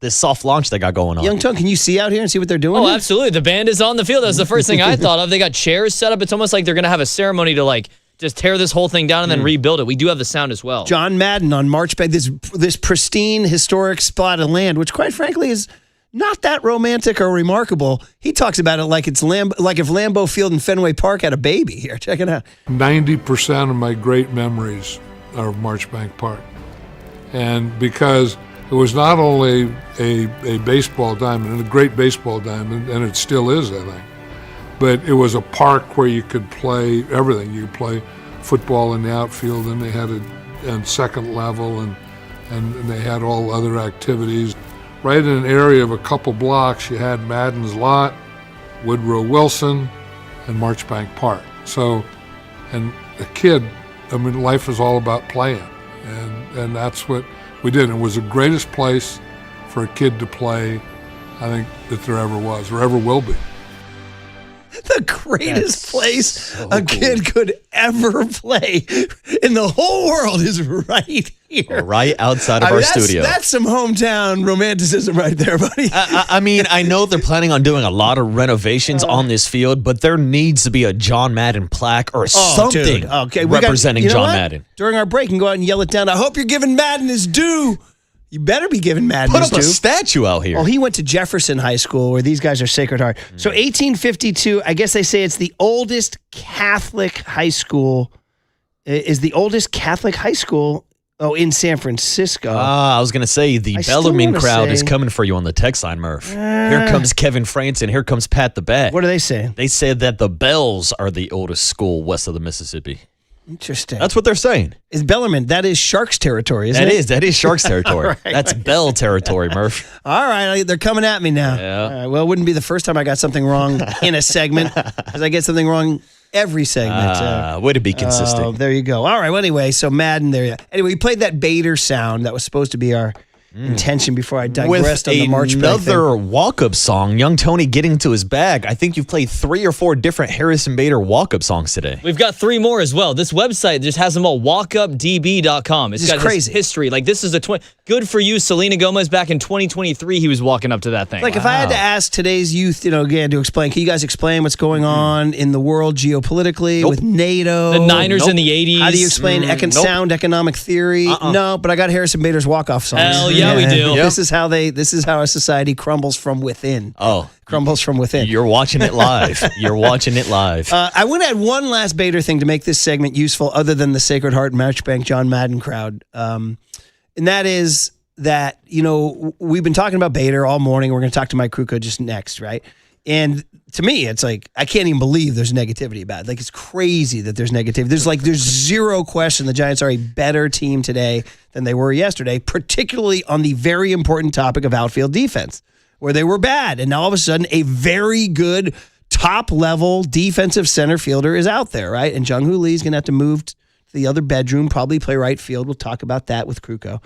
soft launch they got going on. Young Tone, can you see out here and see what they're doing? Oh, here? absolutely. The band is on the field. That's the first thing I thought of. They got chairs set up. It's almost like they're going to have a ceremony to like just tear this whole thing down and then rebuild it. We do have the sound as well. John Madden on Marchbank, this pristine, historic spot of land, which quite frankly is not that romantic or remarkable. He talks about it like it's like if Lambeau Field and Fenway Park had a baby here. Check it out. 90% of my great memories are of Marchbank Park. And because it was not only a baseball diamond, and a great baseball diamond, and it still is, I think, but it was a park where you could play everything. You could play football in the outfield, and they had a second level, and they had all other activities. Right in an area of a couple blocks, you had Madden's Lot, Woodrow Wilson, and Marchbank Park. So, and a kid, I mean, life is all about playing. And that's what we did. It was the greatest place for a kid to play, I think, that there ever was, or ever will be. The greatest place a kid could ever play in the whole world is right here. Right outside of our studio. That's some hometown romanticism right there, buddy. I mean, I know they're planning on doing a lot of renovations on this field, but there needs to be a John Madden plaque or something representing John Madden. During our break, and go out and yell it down. I hope you're giving Madden his due. You better be giving Madden his due. Put up a statue out here. Oh, he went to Jefferson High School, where these guys are Sacred Heart. So 1852, I guess they say it's the oldest Catholic high school. Is the oldest Catholic high school in San Francisco. I was going to say, the Bellarmine crowd is coming for you on the text line, Murph. Here comes Kevin Franson. Here comes Pat the Bat. What are they saying? They said that the Bells are the oldest school west of the Mississippi. Interesting. That's what they're saying. Is Bellarmine? That is Sharks territory, isn't it? That is Sharks territory. Right, That's Bell territory, Murph. All right, they're coming at me now. Yeah. All right, well, it wouldn't be the first time I got something wrong in a segment, because I get something wrong every segment. Way to be consistent. There you go. All right, well, anyway, so Madden there. Anyway, we played that Bader sound that was supposed to be our intention before I digressed on the March With another walk-up song, Young Tony getting to his bag. I think you've played 3 or 4 different Harrison Bader walk-up songs today. We've got 3 more as well. This website just has them all, walkupdb.com. It's got crazy history. Like, this is good for you. Selena Gomez back in 2023, he was walking up to that thing. Like, if I had to ask today's youth, again, to explain, can you guys explain what's going on in the world geopolitically with NATO? The Niners in the 80s. How do you explain sound economic theory? No, but I got Harrison Bader's walk-off songs. Hell yeah, we do. This is how a society crumbles from within. Crumbles from within. You're watching it live. You're watching it live. I want to add one last Bader thing to make this segment useful, other than the Sacred Heart Marchbank John Madden crowd. And that is that, we've been talking about Bader all morning. We're going to talk to Mike Kruco just next, right? And to me, it's like, I can't even believe there's negativity about it. Like, it's crazy that there's negativity. There's zero question the Giants are a better team today than they were yesterday, particularly on the very important topic of outfield defense, where they were bad. And now all of a sudden, a very good top-level defensive center fielder is out there, right? And Jung-Hoo Lee is going to have to move to the other bedroom, probably play right field. We'll talk about that with Kruco.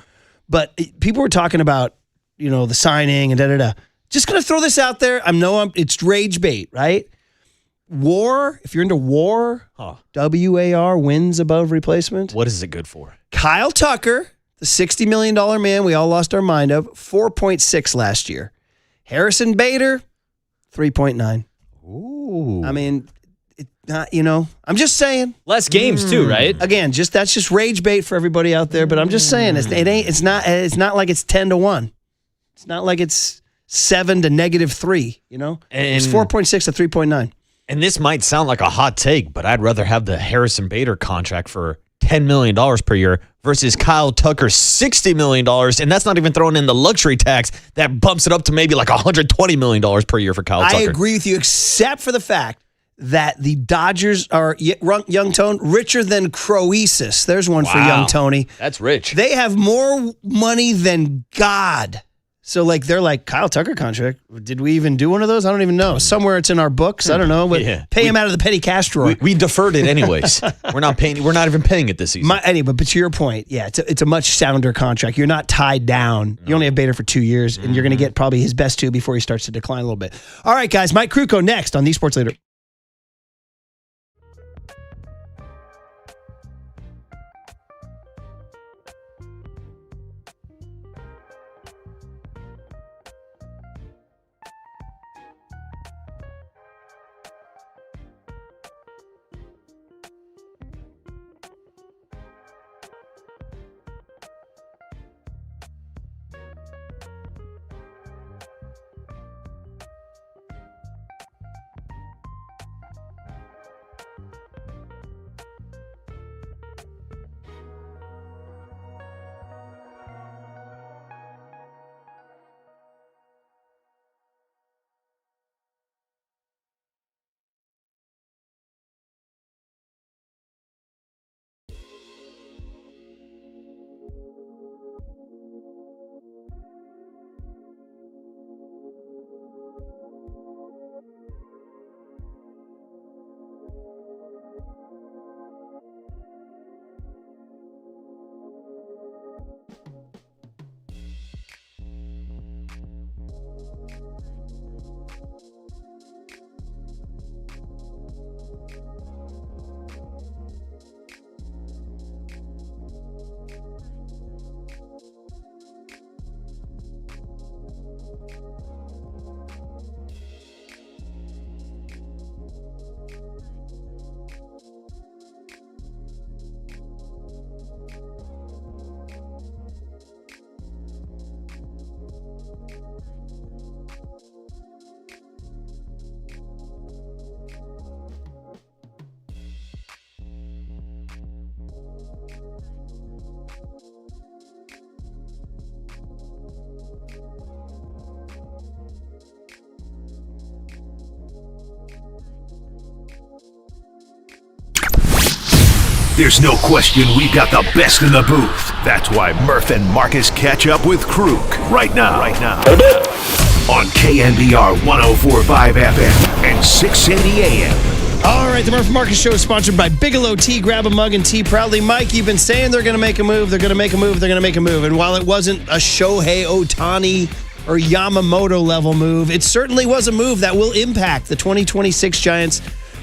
But people were talking about, the signing and da-da-da. Just going to throw this out there. It's rage bait, right? WAR, if you're into WAR, WAR, wins above replacement. What is it good for? Kyle Tucker, the $60 million man we all lost our mind of, 4.6 last year. Harrison Bader, 3.9. Ooh. I mean, I'm just saying. Less games too, right? Again, that's just rage bait for everybody out there. But I'm just saying, it's not like it's 10-1. It's not like it's 7 to -3. And it's 4.6 to 3.9. And this might sound like a hot take, but I'd rather have the Harrison Bader contract for $10 million per year versus Kyle Tucker's $60 million. And that's not even throwing in the luxury tax that bumps it up to maybe like $120 million per year for Kyle Tucker. I agree with you, except for the fact that the Dodgers are, Young Tone, richer than Croesus. There's one for Young Tony. That's rich. They have more money than God. So, they're like, Kyle Tucker contract. Did we even do one of those? I don't even know. Somewhere it's in our books. I don't know. Pay him out of the petty cash drawer. We deferred it anyways. We're not even paying it this season. But to your point, it's a much sounder contract. You're not tied down. You only have Bader for 2 years, and you're going to get probably his best 2 before he starts to decline a little bit. All right, guys. Mike Kruco next on The Sports Leader. There's no question we've got the best in the booth. That's why Murph and Marcus catch up with Kruco right now. On KNBR 104.5 FM and 680 AM. All right, the Murph and Marcus Show is sponsored by Bigelow Tea. Grab a mug and tea proudly. Mike, you've been saying they're going to make a move. They're going to make a move. They're going to make a move. And while it wasn't a Shohei Ohtani or Yamamoto level move, it certainly was a move that will impact the 2026 Giants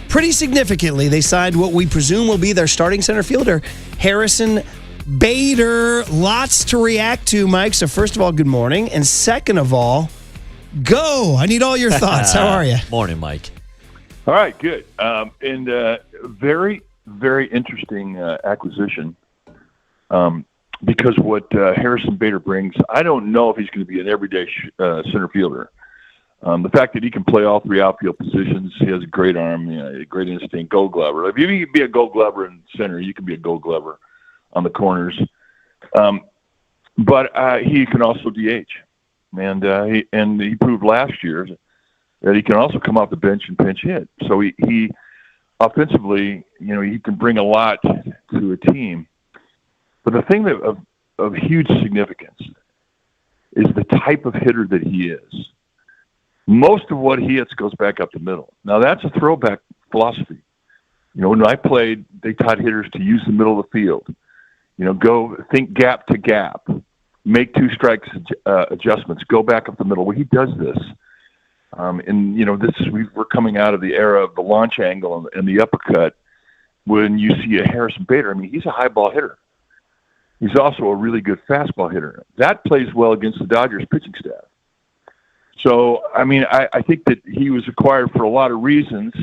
pretty significantly. They signed what we presume will be their starting center fielder, Harrison Bader. Lots to react to, Mike. So first of all, good morning. And second of all, go. I need all your thoughts. How are you? Morning, Mike. All right, good. And very, very interesting acquisition because what Harrison Bader brings, I don't know if he's going to be an everyday center fielder. The fact that he can play all three outfield positions, he has a great arm, a great instinct, gold glover. If you can be a gold glover in center, you can be a gold glover on the corners. But he can also DH. And he proved last year that he can also come off the bench and pinch hit. So he offensively, he can bring a lot to a team. But the thing that of huge significance is the type of hitter that he is. Most of what he hits goes back up the middle. Now, that's a throwback philosophy. When I played, they taught hitters to use the middle of the field. Go think gap to gap, make two strikes adjustments, go back up the middle. Well, he does this. We're coming out of the era of the launch angle and the uppercut. When you see a Harrison Bader, he's a high ball hitter. He's also a really good fastball hitter. That plays well against the Dodgers pitching staff. So, I mean, I think that he was acquired for a lot of reasons,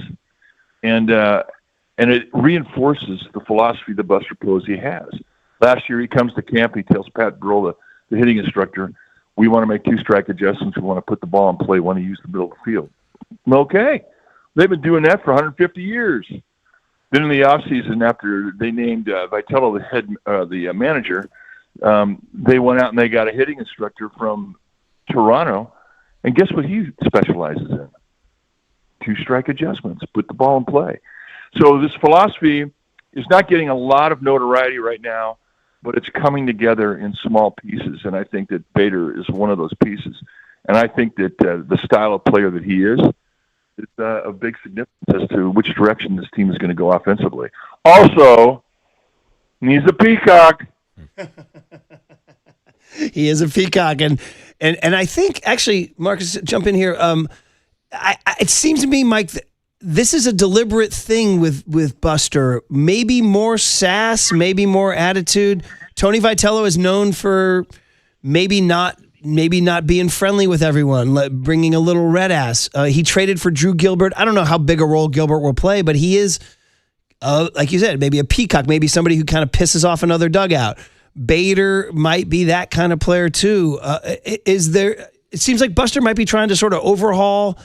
and it reinforces the philosophy that Buster Posey has. Last year, he comes to camp, he tells Pat Burrell, the hitting instructor, we want to make 2-strike adjustments, we want to put the ball in play, we want to use the middle of the field. Okay. They've been doing that for 150 years. Then in the offseason, after they named Vitello the manager, they went out and they got a hitting instructor from Toronto, and guess what he specializes in? 2-strike adjustments, put the ball in play. So this philosophy is not getting a lot of notoriety right now, but it's coming together in small pieces, and I think that Bader is one of those pieces. And I think that the style of player that he is of big significance as to which direction this team is going to go offensively. Also, he's a peacock. He is a peacock, and I think actually, Marcus, jump in here. It seems to me, Mike, this is a deliberate thing with Buster. Maybe more sass, maybe more attitude. Tony Vitello is known for maybe not being friendly with everyone, bringing a little red ass. He traded for Drew Gilbert. I don't know how big a role Gilbert will play, but he is, like you said, maybe a peacock, maybe somebody who kind of pisses off another dugout. Bader might be that kind of player too. It seems like Buster might be trying to sort of overhaul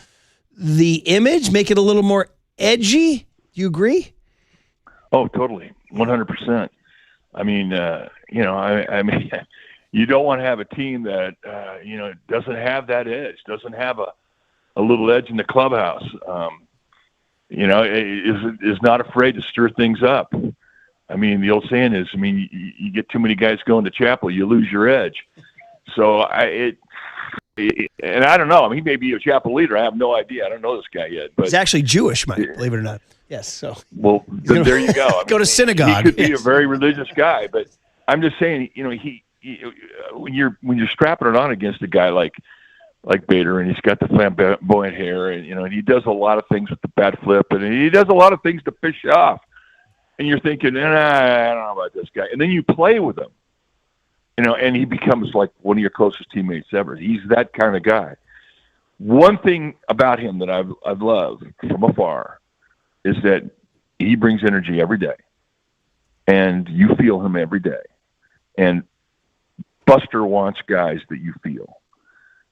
the image, make it a little more edgy. Do you agree? Oh, totally. 100%. I mean, I mean, you don't want to have a team that, doesn't have that edge, doesn't have a little edge in the clubhouse, is not afraid to stir things up. I mean, the old saying is, you get too many guys going to chapel, you lose your edge. So and I don't know. He may be a chapel leader. I have no idea. I don't know this guy yet. But he's actually Jewish, Mike, believe it or not. Yes. So well, then there you go. Go to synagogue. He could be a very religious guy, but I'm just saying, when you're strapping it on against a guy like Bader, and he's got the flamboyant hair, and he does a lot of things with the bat flip, and he does a lot of things to fish off, and you're thinking, I don't know about this guy, and then you play with him, and he becomes like one of your closest teammates ever. He's that kind of guy. One thing about him that I've loved from afar is that he brings energy every day, and you feel him every day, and Buster wants guys that you feel.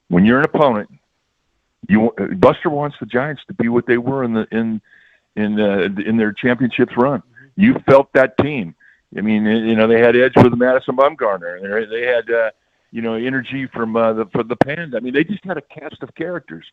When you're an opponent, Buster wants the Giants to be what they were in their championships run. You felt that team. I mean, they had edge with Madison Bumgarner. They had energy from the Panda. I mean, they just had a cast of characters.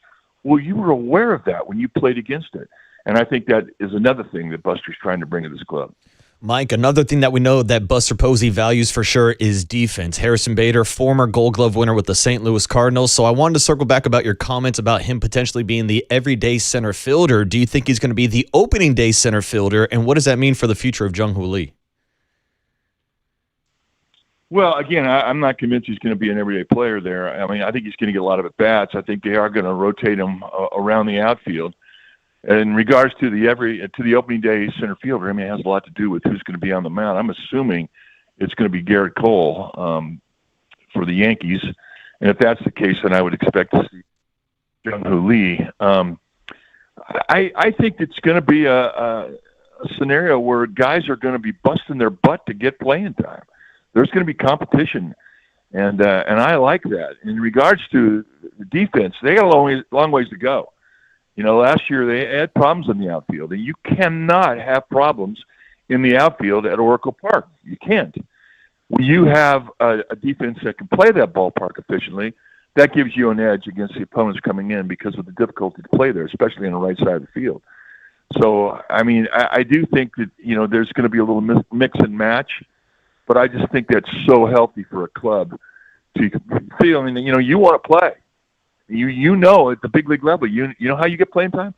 Well, you were aware of that when you played against it, and I think that is another thing that Buster's trying to bring to this club. Mike, another thing that we know that Buster Posey values for sure is defense. Harrison Bader, former Gold Glove winner with the St. Louis Cardinals. So I wanted to circle back about your comments about him potentially being the everyday center fielder. Do you think he's going to be the opening day center fielder? And what does that mean for the future of Jung-Hoo Lee? Well, again, I'm not convinced he's going to be an everyday player there. I mean, I think he's going to get a lot of at-bats. I think they are going to rotate him around the outfield. In regards to the opening day center fielder, it has a lot to do with who's going to be on the mound. I'm assuming it's going to be Garrett Cole for the Yankees, and if that's the case, then I would expect to see Jung-Hoo Lee. I think it's going to be a scenario where guys are going to be busting their butt to get playing time. There's going to be competition, and I like that. In regards to the defense, they got a long ways to go. Last year they had problems in the outfield, and you cannot have problems in the outfield at Oracle Park. You can't. When you have a defense that can play that ballpark efficiently, that gives you an edge against the opponents coming in because of the difficulty to play there, especially on the right side of the field. So, I do think that, there's going to be a little mix and match, but I just think that's so healthy for a club to feel, you want to play. You know at the big league level, you know how you get playing time?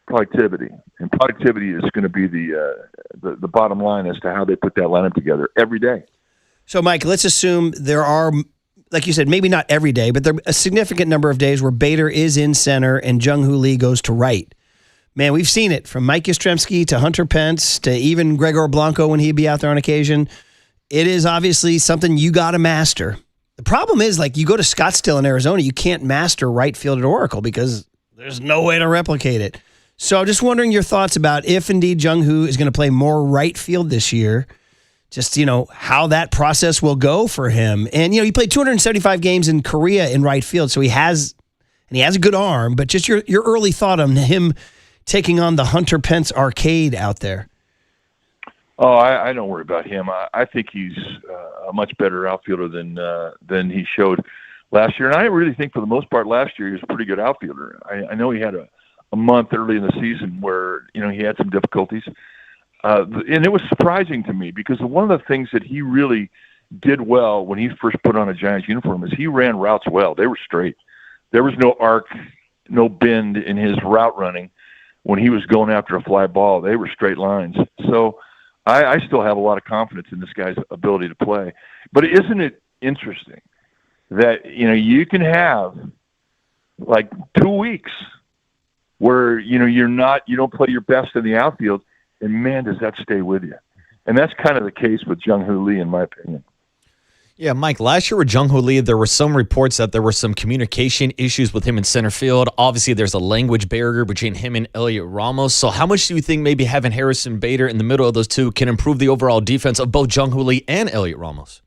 Productivity. And productivity is going to be the bottom line as to how they put that lineup together every day. So, Mike, let's assume there are, like you said, maybe not every day, but there are a significant number of days where Bader is in center and Jung-Hoo Lee goes to right. Man, we've seen it from Mike Yastrzemski to Hunter Pence to even Gregor Blanco when he'd be out there on occasion. it is obviously something you got to master. The problem is, like, you go to Scottsdale in Arizona, you can't master right field at Oracle because there's no way to replicate it. So I'm just wondering your thoughts about if indeed Jung-Hoo is going to play more right field this year, just, how that process will go for him. And, he played 275 games in Korea in right field, so he has a good arm, but just your early thought on him taking on the Hunter Pence arcade out there. Oh, I don't worry about him. I think he's a much better outfielder than he showed last year. And I really think for the most part last year he was a pretty good outfielder. I know he had a month early in the season where, he had some difficulties. And it was surprising to me because one of the things that he really did well when he first put on a Giants uniform is he ran routes well. They were straight. There was no arc, no bend in his route running when he was going after a fly ball. They were straight lines. So I still have a lot of confidence in this guy's ability to play. But isn't it interesting that, you can have like 2 weeks where, you don't play your best in the outfield, and man, does that stay with you. And that's kind of the case with Jung-Hoo Lee, in my opinion. Yeah, Mike, last year with Jung-Hoo Lee, there were some reports that there were some communication issues with him in center field. Obviously, there's a language barrier between him and Elliot Ramos. So how much do you think maybe having Harrison Bader in the middle of those two can improve the overall defense of both Jung-Hoo Lee and Elliot Ramos?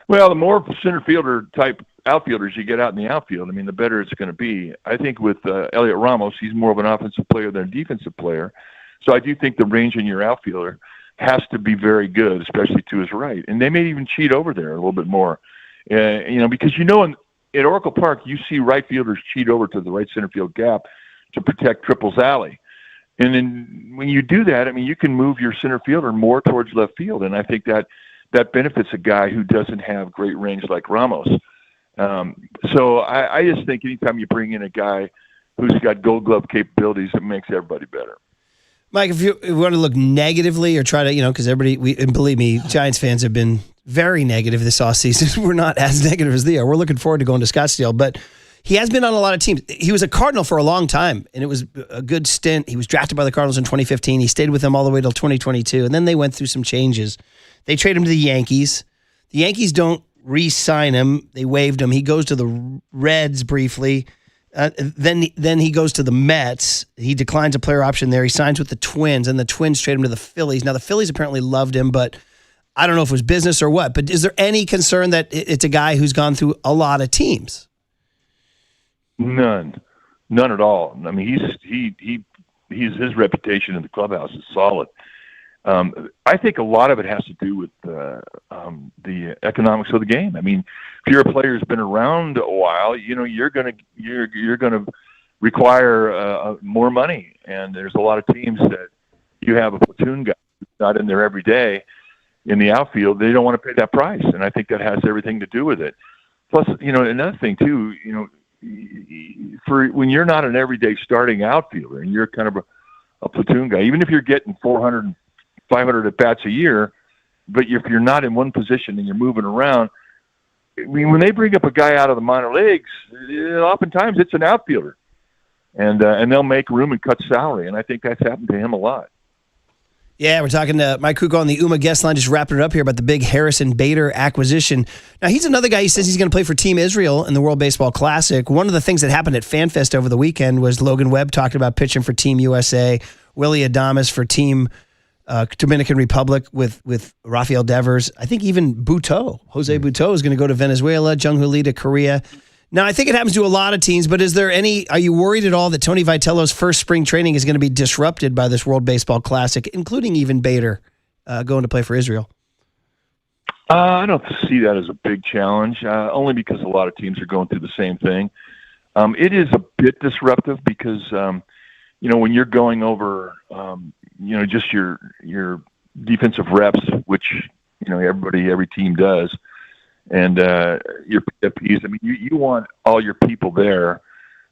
Well, the more center fielder type outfielders you get out in the outfield, the better it's going to be. I think with Elliot Ramos, he's more of an offensive player than a defensive player. So I do think the range in your outfielder has to be very good, especially to his right. And they may even cheat over there a little bit more. Because at Oracle Park, you see right fielders cheat over to the right center field gap to protect Triple's alley. And then when you do that, you can move your center fielder more towards left field. And I think that benefits a guy who doesn't have great range like Ramos. So I just think anytime you bring in a guy who's got gold glove capabilities, it makes everybody better. Mike, if you want to look negatively or try to, because everybody, and believe me, Giants fans have been very negative this offseason. We're not as negative as they are. We're looking forward to going to Scottsdale, but he has been on a lot of teams. He was a Cardinal for a long time, and it was a good stint. He was drafted by the Cardinals in 2015. He stayed with them all the way till 2022, and then they went through some changes. They trade him to the Yankees. The Yankees don't re-sign him. They waived him. He goes to the Reds briefly. Then he goes to the Mets. He declines a player option there. He signs with the Twins, and the Twins trade him to the Phillies. Now, the Phillies apparently loved him, but I don't know if it was business or what. But is there any concern that it's a guy who's gone through a lot of teams? None at all. His reputation in the clubhouse is solid. I think a lot of it has to do with the economics of the game. If you're a player who's been around a while, you're gonna require more money, and there's a lot of teams that you have a platoon guy who's not in there every day in the outfield. They don't want to pay that price, and I think that has everything to do with it. Plus, another thing too, for when you're not an everyday starting outfielder and you're kind of a platoon guy, even if you're getting 400, 500 at bats a year, but if you're not in one position and you're moving around, when they bring up a guy out of the minor leagues, oftentimes it's an outfielder, and they'll make room and cut salary, and I think that's happened to him a lot. Yeah, we're talking to Mike Kruco on the UMA guest line, just wrapping it up here about the big Harrison Bader acquisition. Now, he's another guy. He says he's going to play for Team Israel in the World Baseball Classic. One of the things that happened at FanFest over the weekend was Logan Webb talking about pitching for Team USA, Willie Adames for Team Dominican Republic with Rafael Devers. I think even Jose Butto is going to go to Venezuela, Jung-Hoo Lee to Korea. Now, I think it happens to a lot of teams, but are you worried at all that Tony Vitello's first spring training is going to be disrupted by this World Baseball Classic, including even Bader going to play for Israel? I don't see that as a big challenge, only because a lot of teams are going through the same thing. It is a bit disruptive because, when you're going over, just your defensive reps, which, every team does, and your PFPs. You want all your people there,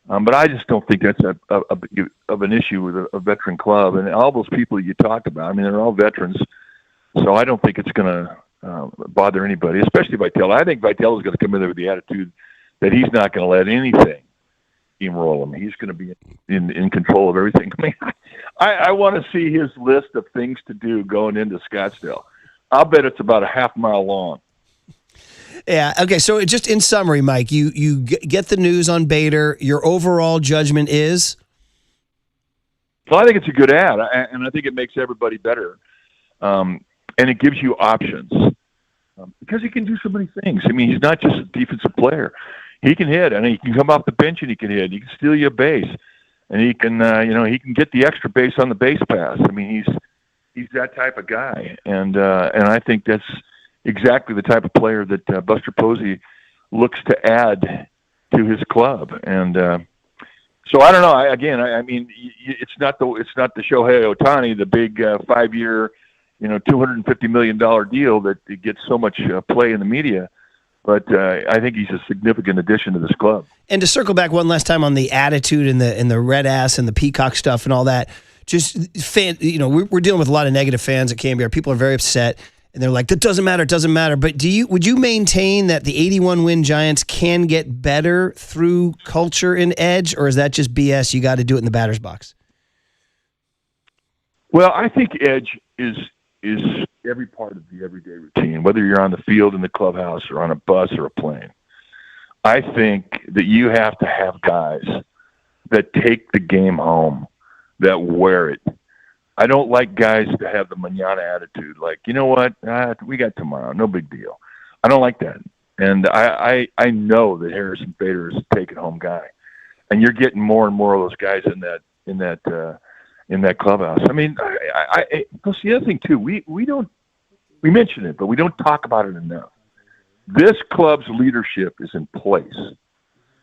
but I just don't think that's of an issue with a veteran club. And all those people you talked about, they're all veterans, so I don't think it's going to bother anybody, especially Vitello. I think Vitello is going to come in there with the attitude that he's not going to let anything steamroll him. He's going to be in control of everything. I want to see his list of things to do going into Scottsdale. I'll bet it's about a half mile long. Yeah. Okay. So just in summary, Mike, you get the news on Bader. Your overall judgment is? Well, I think it's a good ad, and I think it makes everybody better. And it gives you options because he can do so many things. I mean, he's not just a defensive player. He can hit, and he can come off the bench and he can hit. He can steal you a base, and he can, he can get the extra base on the base pass. I mean, he's that type of guy, and I think that's exactly the type of player that Buster Posey looks to add to his club. And so I don't know. I mean, it's not the Shohei Ohtani, the big 5-year, $250 million deal that gets so much play in the media. But I think he's a significant addition to this club. And to circle back one last time on the attitude and the red ass and the peacock stuff and all that, just we're dealing with a lot of negative fans at KNBR. People are very upset, and they're like, "That doesn't matter. It doesn't matter." But would you maintain that the 81-win Giants can get better through culture and edge, or is that just BS? You got to do it in the batter's box. Well, I think edge is every part of the everyday routine, whether you're on the field in the clubhouse or on a bus or a plane. I think that you have to have guys that take the game home, that wear it. I don't like guys to have the mañana attitude, like, you know what, we got tomorrow, no big deal. I don't like that. And I know that Harrison Bader is a take-it-home guy. And you're getting more and more of those guys in that clubhouse. I mean, plus the other thing too, we mention it, but we don't talk about it enough. This club's leadership is in place,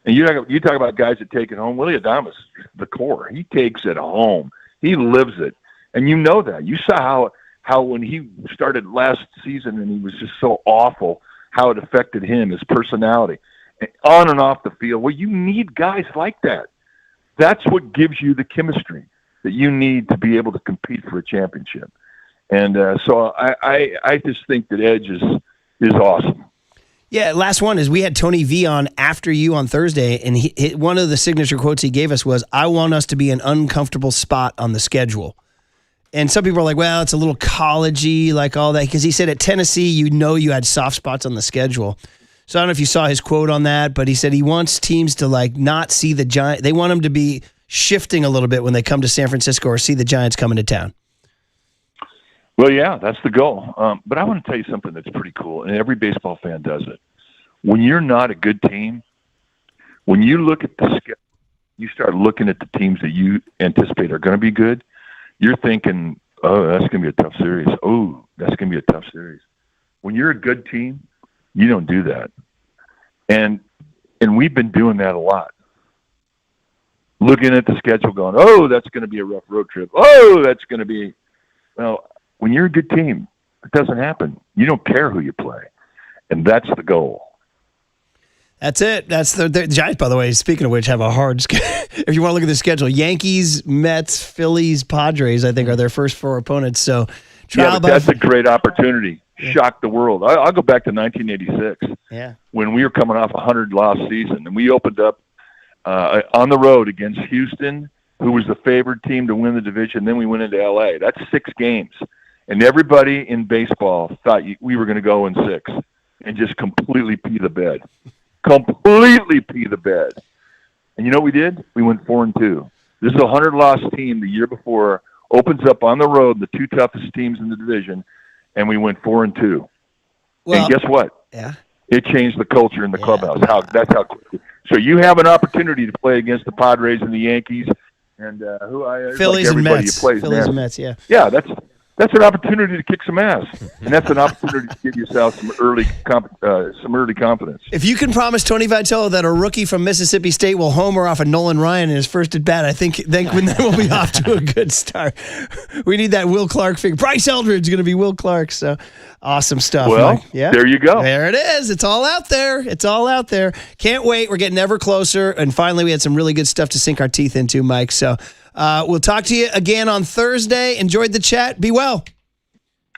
and you talk about guys that take it home. Willie Adames, the core, he takes it home. He lives it, and you know that. You saw how when he started last season and he was just so awful, how it affected him, his personality, on and off the field. Well, you need guys like that. That's what gives you the chemistry that you need to be able to compete for a championship. And so I just think that edge is awesome. Yeah, last one is we had Tony V on after you on Thursday, and one of the signature quotes he gave us was, "I want us to be an uncomfortable spot on the schedule." And some people are like, well, it's a little college-y, like all that, because he said at Tennessee, you had soft spots on the schedule. So I don't know if you saw his quote on that, but he said he wants teams to not see the Giants. They want them to be shifting a little bit when they come to San Francisco or see the Giants coming to town. Well, yeah, that's the goal. But I want to tell you something that's pretty cool, and every baseball fan does it. When you're not a good team, when you look at the schedule, you start looking at the teams that you anticipate are going to be good, you're thinking, oh, that's going to be a tough series. Oh, that's going to be a tough series. When you're a good team, you don't do that. And we've been doing that a lot. Looking at the schedule going, oh, that's going to be a rough road trip. Oh, that's going to be... Well, when you're a good team, it doesn't happen. You don't care who you play. And that's the goal. That's it. That's the Giants, by the way, speaking of which, have a hard schedule. If you want to look at the schedule, Yankees, Mets, Phillies, Padres, I think, are their first 4 opponents. So, that's a great opportunity. Yeah. Shock the world. I'll go back to 1986 when we were coming off a 100-loss season, and we opened up on the road against Houston, who was the favored team to win the division. Then we went into L.A. That's 6 games. And everybody in baseball thought we were going to go in 6 and just completely pee the bed. Completely pee the bed. And you know what we did? We went 4-2. This is a 100-loss team the year before, opens up on the road, the 2 toughest teams in the division, and we went 4-2. Well, and guess what? Yeah. It changed the culture in the clubhouse. That's how quickly. So you have an opportunity to play against the Padres and the Yankees, and Phillies and Mets. Phillies and Mets, yeah. Yeah, that's an opportunity to kick some ass, and that's an opportunity to give yourself some early confidence. If you can promise Tony Vitello that a rookie from Mississippi State will homer off of Nolan Ryan in his first at bat, I think when that will be off to a good start. We need that Will Clark figure. Bryce Eldridge is going to be Will Clark. So awesome stuff. Well, Mike. Yeah, there you go. There it is. It's all out there. It's all out there. Can't wait. We're getting ever closer. And finally, we had some really good stuff to sink our teeth into, Mike. So we'll talk to you again on Thursday. Enjoyed the chat. Be well.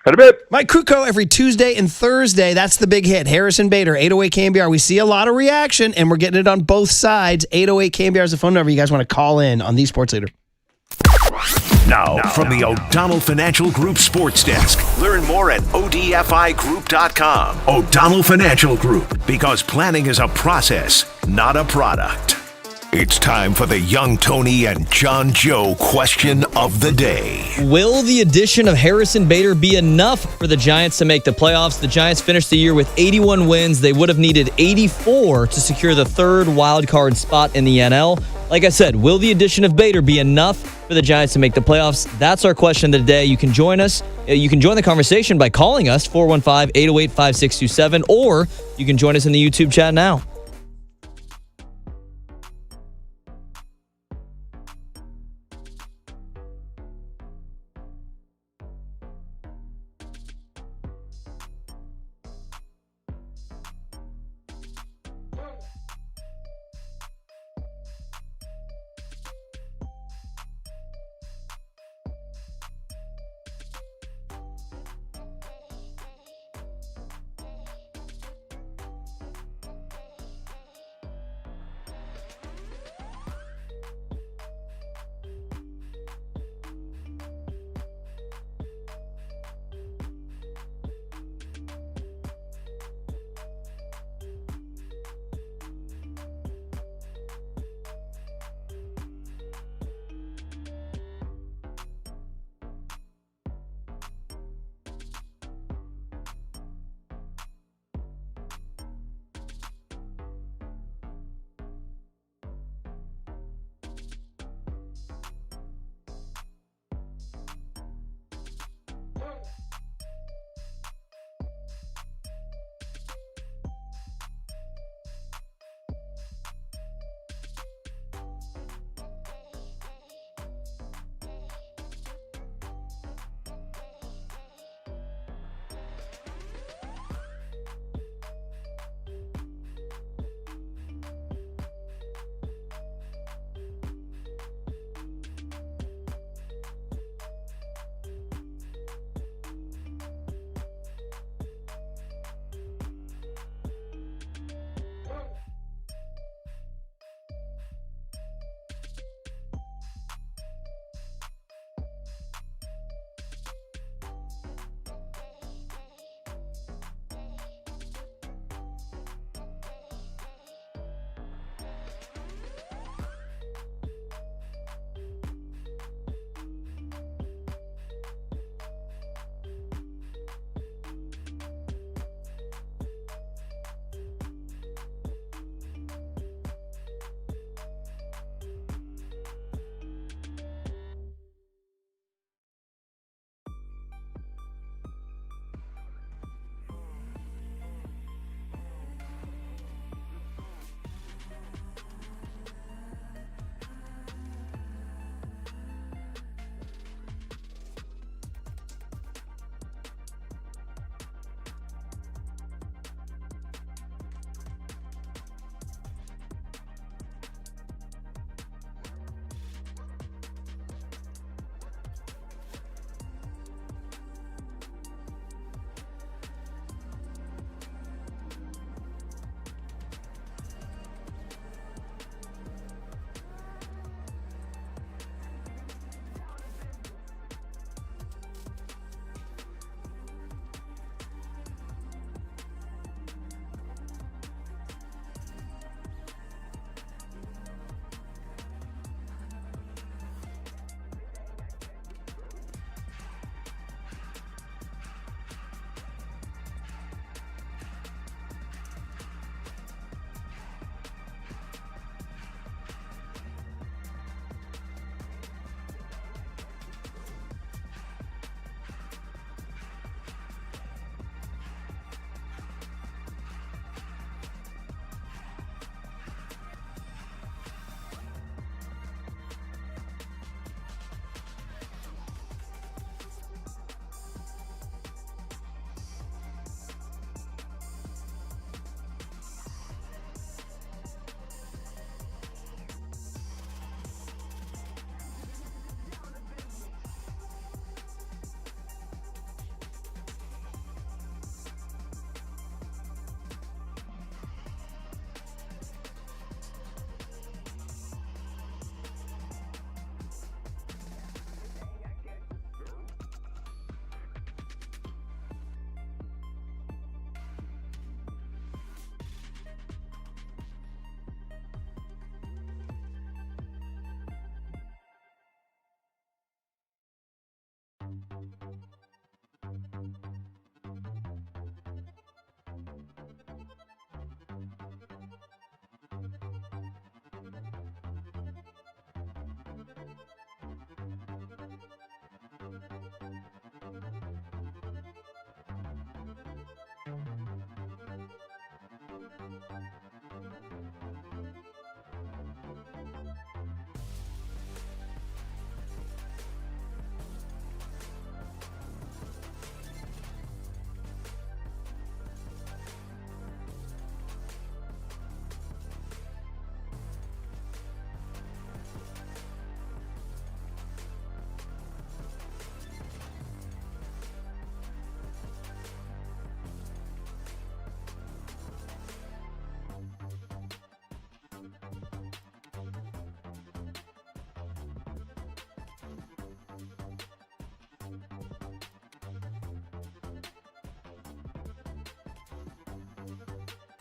Had a bit. Mike Kruco every Tuesday and Thursday. That's the big hit. Harrison Bader, 808 KNBR. We see a lot of reaction, and we're getting it on both sides. 808 KNBR is the phone number. You guys want to call in on the Sports Leader. Now, from the O'Donnell Financial Group Sports Desk. Learn more at odfigroup.com. O'Donnell Financial Group, because planning is a process, not a product. It's time for the Young Tony and John Joe question of the day. Will the addition of Harrison Bader be enough for the Giants to make the playoffs? The Giants finished the year with 81 wins. They would have needed 84 to secure the third wild card spot in the NL. Like I said, will the addition of Bader be enough for the Giants to make the playoffs? That's our question of the day. You can join us. You can join the conversation by calling us, 415-808-5627, or you can join us in the YouTube chat now.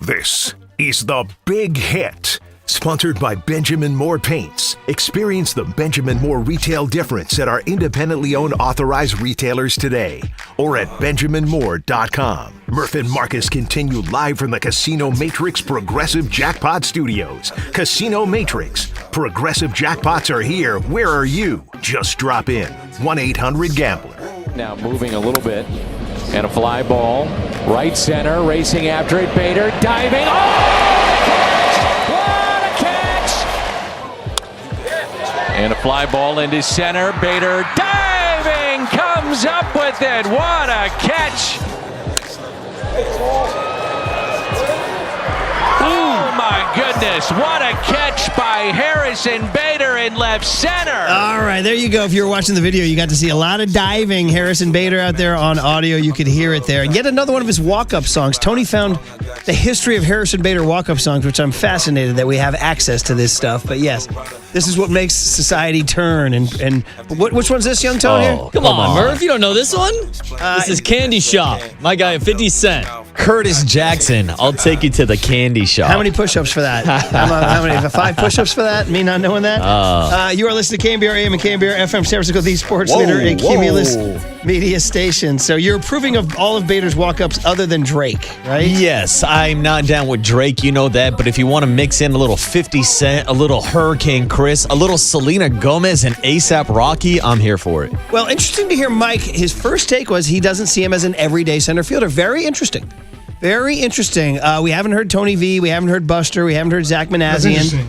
This is The Big Hit, sponsored by Benjamin Moore Paints. Experience the Benjamin Moore retail difference at our independently owned authorized retailers today or at benjaminmoore.com. Murph and Marcus continue live from the Casino Matrix Progressive Jackpot Studios. Casino Matrix. Progressive jackpots are here. Where are you? Just drop in. 1-800-GAMBLER. Now moving a little bit. And a fly ball. Right center. Racing after it. Bader diving. What a catch! And a fly ball into center. Bader diving. Comes up with it. What a catch! Oh my goodness, what a catch by Harrison Bader in left center. All right, there you go. If you were watching the video, you got to see a lot of diving. Harrison Bader out there on audio. You could hear it there. And yet another one of his walk-up songs. Tony found the history of Harrison Bader walk-up songs, which I'm fascinated that we have access to this stuff. But yes, this is what makes society turn. And which one's this, young Tony? Oh, come on, Murph. You don't know this one? This is Candy Shop. My guy, 50 Cent. Curtis Jackson, I'll take you to the candy shop. How many push-ups for that? How many? 5 push-ups for that? Me not knowing that? You are listening to KNBR AM and KNBR FM, San Francisco, the sports leader and Cumulus media station. So you're approving of all of Bader's walk-ups other than Drake, right? Yes, I'm not down with Drake, you know that. But if you want to mix in a little 50 Cent, a little Hurricane Chris, a little Selena Gomez and A$AP Rocky, I'm here for it. Well, interesting to hear Mike. His first take was he doesn't see him as an everyday center fielder. Very interesting. Very interesting. We haven't heard Tony V. We haven't heard Buster. We haven't heard Zach Manassian.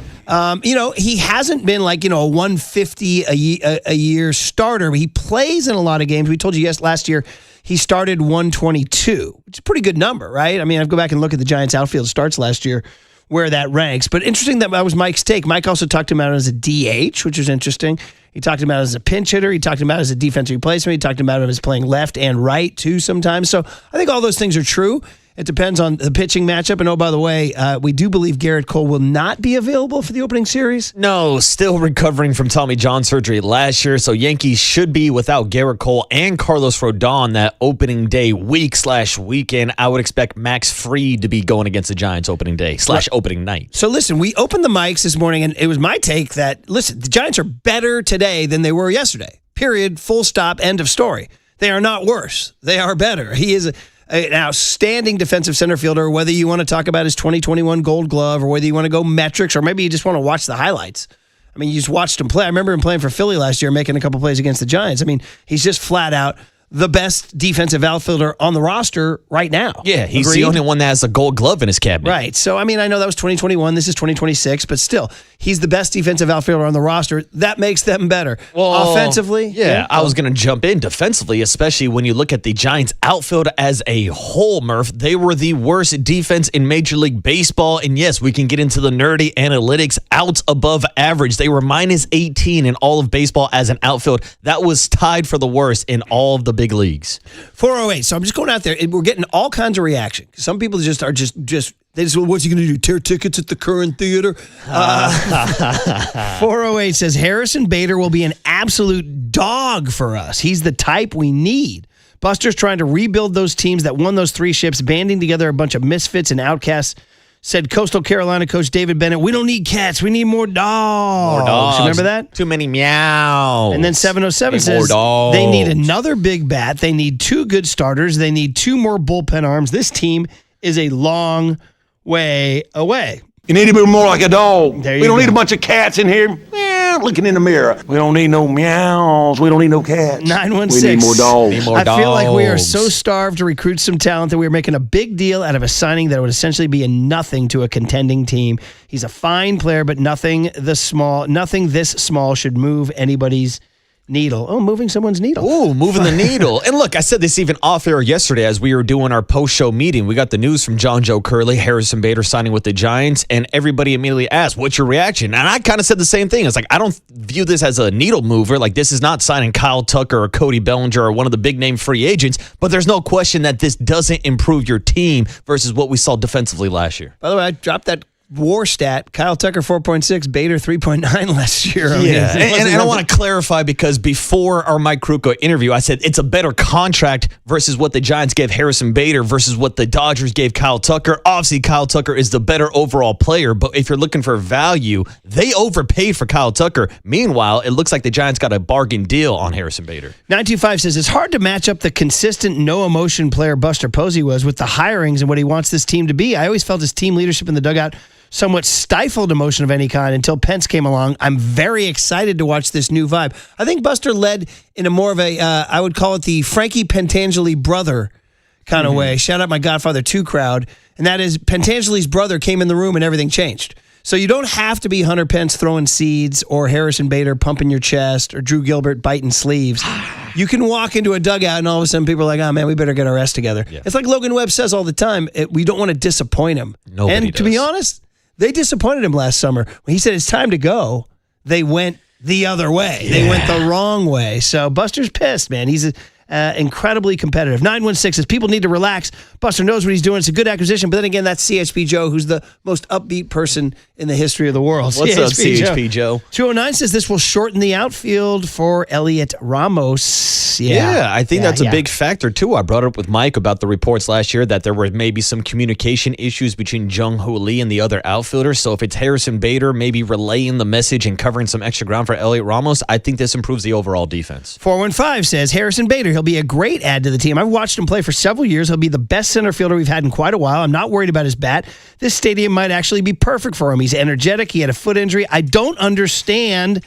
He hasn't been like, a 150 a year starter. He plays in a lot of games. We told you last year he started 122, which is a pretty good number, right? I mean, I go back and look at the Giants outfield starts last year, where that ranks. But interesting that was Mike's take. Mike also talked about it as a DH, which is interesting. He talked about it as a pinch hitter. He talked about it as a defensive replacement. He talked about it as playing left and right, too, sometimes. So I think all those things are true. It depends on the pitching matchup. And, oh, by the way, we do believe Garrett Cole will not be available for the opening series. No, still recovering from Tommy John surgery last year. So Yankees should be without Garrett Cole and Carlos Rodon that opening day week/weekend. I would expect Max Fried to be going against the Giants opening day / opening night. So, listen, we opened the mics this morning, and it was my take that, listen, the Giants are better today than they were yesterday. Period. Full stop. End of story. They are not worse. They are better. He is an outstanding defensive center fielder, whether you want to talk about his 2021 Gold Glove or whether you want to go metrics or maybe you just want to watch the highlights. I mean, you just watched him play. I remember him playing for Philly last year, making a couple plays against the Giants. I mean, he's just flat out the best defensive outfielder on the roster right now. Yeah, he's the only one that has a Gold Glove in his cabinet. Right. So, I mean, I know that was 2021. This is 2026, but still, he's the best defensive outfielder on the roster. That makes them better. Well, offensively? Yeah, I was going to jump in defensively, especially when you look at the Giants outfield as a whole, Murph. They were the worst defense in Major League Baseball. And yes, we can get into the nerdy analytics. Outs above average. They were minus 18 in all of baseball as an outfield. That was tied for the worst in all of the big leagues. 408. So I'm just going out there. We're getting all kinds of reaction. Some people they just what's he going to do? Tear tickets at the Current Theater? 408 says Harrison Bader will be an absolute dog for us. He's the type we need. Buster's trying to rebuild those teams that won those 3 ships, banding together a bunch of misfits and outcasts. Said Coastal Carolina coach David Bennett, we don't need cats, we need more dogs. More dogs. Remember that? Too many meows. And then 707 says they need another big bat. They need 2 good starters. They need 2 more bullpen arms. This team is a long way away. You need to be more like a dog. There you we don't go. need a bunch of cats in here looking in the mirror. We don't need no meows. We don't need no cats. 916. We need more dogs. I feel like we are so starved to recruit some talent that we are making a big deal out of a signing that would essentially be a nothing to a contending team. He's a fine player, but nothing this small should move anybody's needle. Oh, moving someone's needle. Ooh, moving the needle. And look, I said this even off air yesterday as we were doing our post-show meeting. We got the news from John Joe Curley, Harrison Bader signing with the Giants, and everybody immediately asked, what's your reaction? And I kind of said the same thing. It's like, I don't view this as a needle mover. Like, this is not signing Kyle Tucker or Cody Bellinger or one of the big-name free agents, but there's no question that this doesn't improve your team versus what we saw defensively last year. By the way, I dropped that war stat. Kyle Tucker 4.6, Bader 3.9 last year. I mean, and I want to clarify because before our Mike Kruco interview, I said it's a better contract versus what the Giants gave Harrison Bader versus what the Dodgers gave Kyle Tucker. Obviously, Kyle Tucker is the better overall player, but if you're looking for value, they overpaid for Kyle Tucker. Meanwhile, it looks like the Giants got a bargain deal on Harrison Bader. 925 says it's hard to match up the consistent, no-emotion player Buster Posey was with the hirings and what he wants this team to be. I always felt his team leadership in the dugout somewhat stifled emotion of any kind until Pence came along. I'm very excited to watch this new vibe. I think Buster led in a more of a, I would call it the Frankie Pentangeli brother kind of way. Shout out my Godfather 2 crowd. And that is Pentangeli's brother came in the room and everything changed. So you don't have to be Hunter Pence throwing seeds or Harrison Bader pumping your chest or Drew Gilbert biting sleeves. You can walk into a dugout and all of a sudden people are like, oh man, we better get our rest together. Yeah. It's like Logan Webb says all the time, we don't want to disappoint him. Nobody and to be honest, they disappointed him last summer. When he said it's time to go, they went the other way. Yeah. They went the wrong way. So Buster's pissed, man. He's incredibly competitive. 916 says people need to relax. Buster knows what he's doing. It's a good acquisition. But then again, that's CHP Joe, who's the most upbeat person in the history of the world. What's up, CHP Joe? 209 says this will shorten the outfield for Elliot Ramos. Yeah, I think that's a big factor, too. I brought it up with Mike about the reports last year that there were maybe some communication issues between Jung-Hoo Lee and the other outfielders. So if it's Harrison Bader maybe relaying the message and covering some extra ground for Elliot Ramos, I think this improves the overall defense. 415 says Harrison Bader, he'll be a great add to the team. I've watched him play for several years. He'll be the best center fielder we've had in quite a while. I'm not worried about his bat. This stadium might actually be perfect for him. He's energetic. He had a foot injury. I don't understand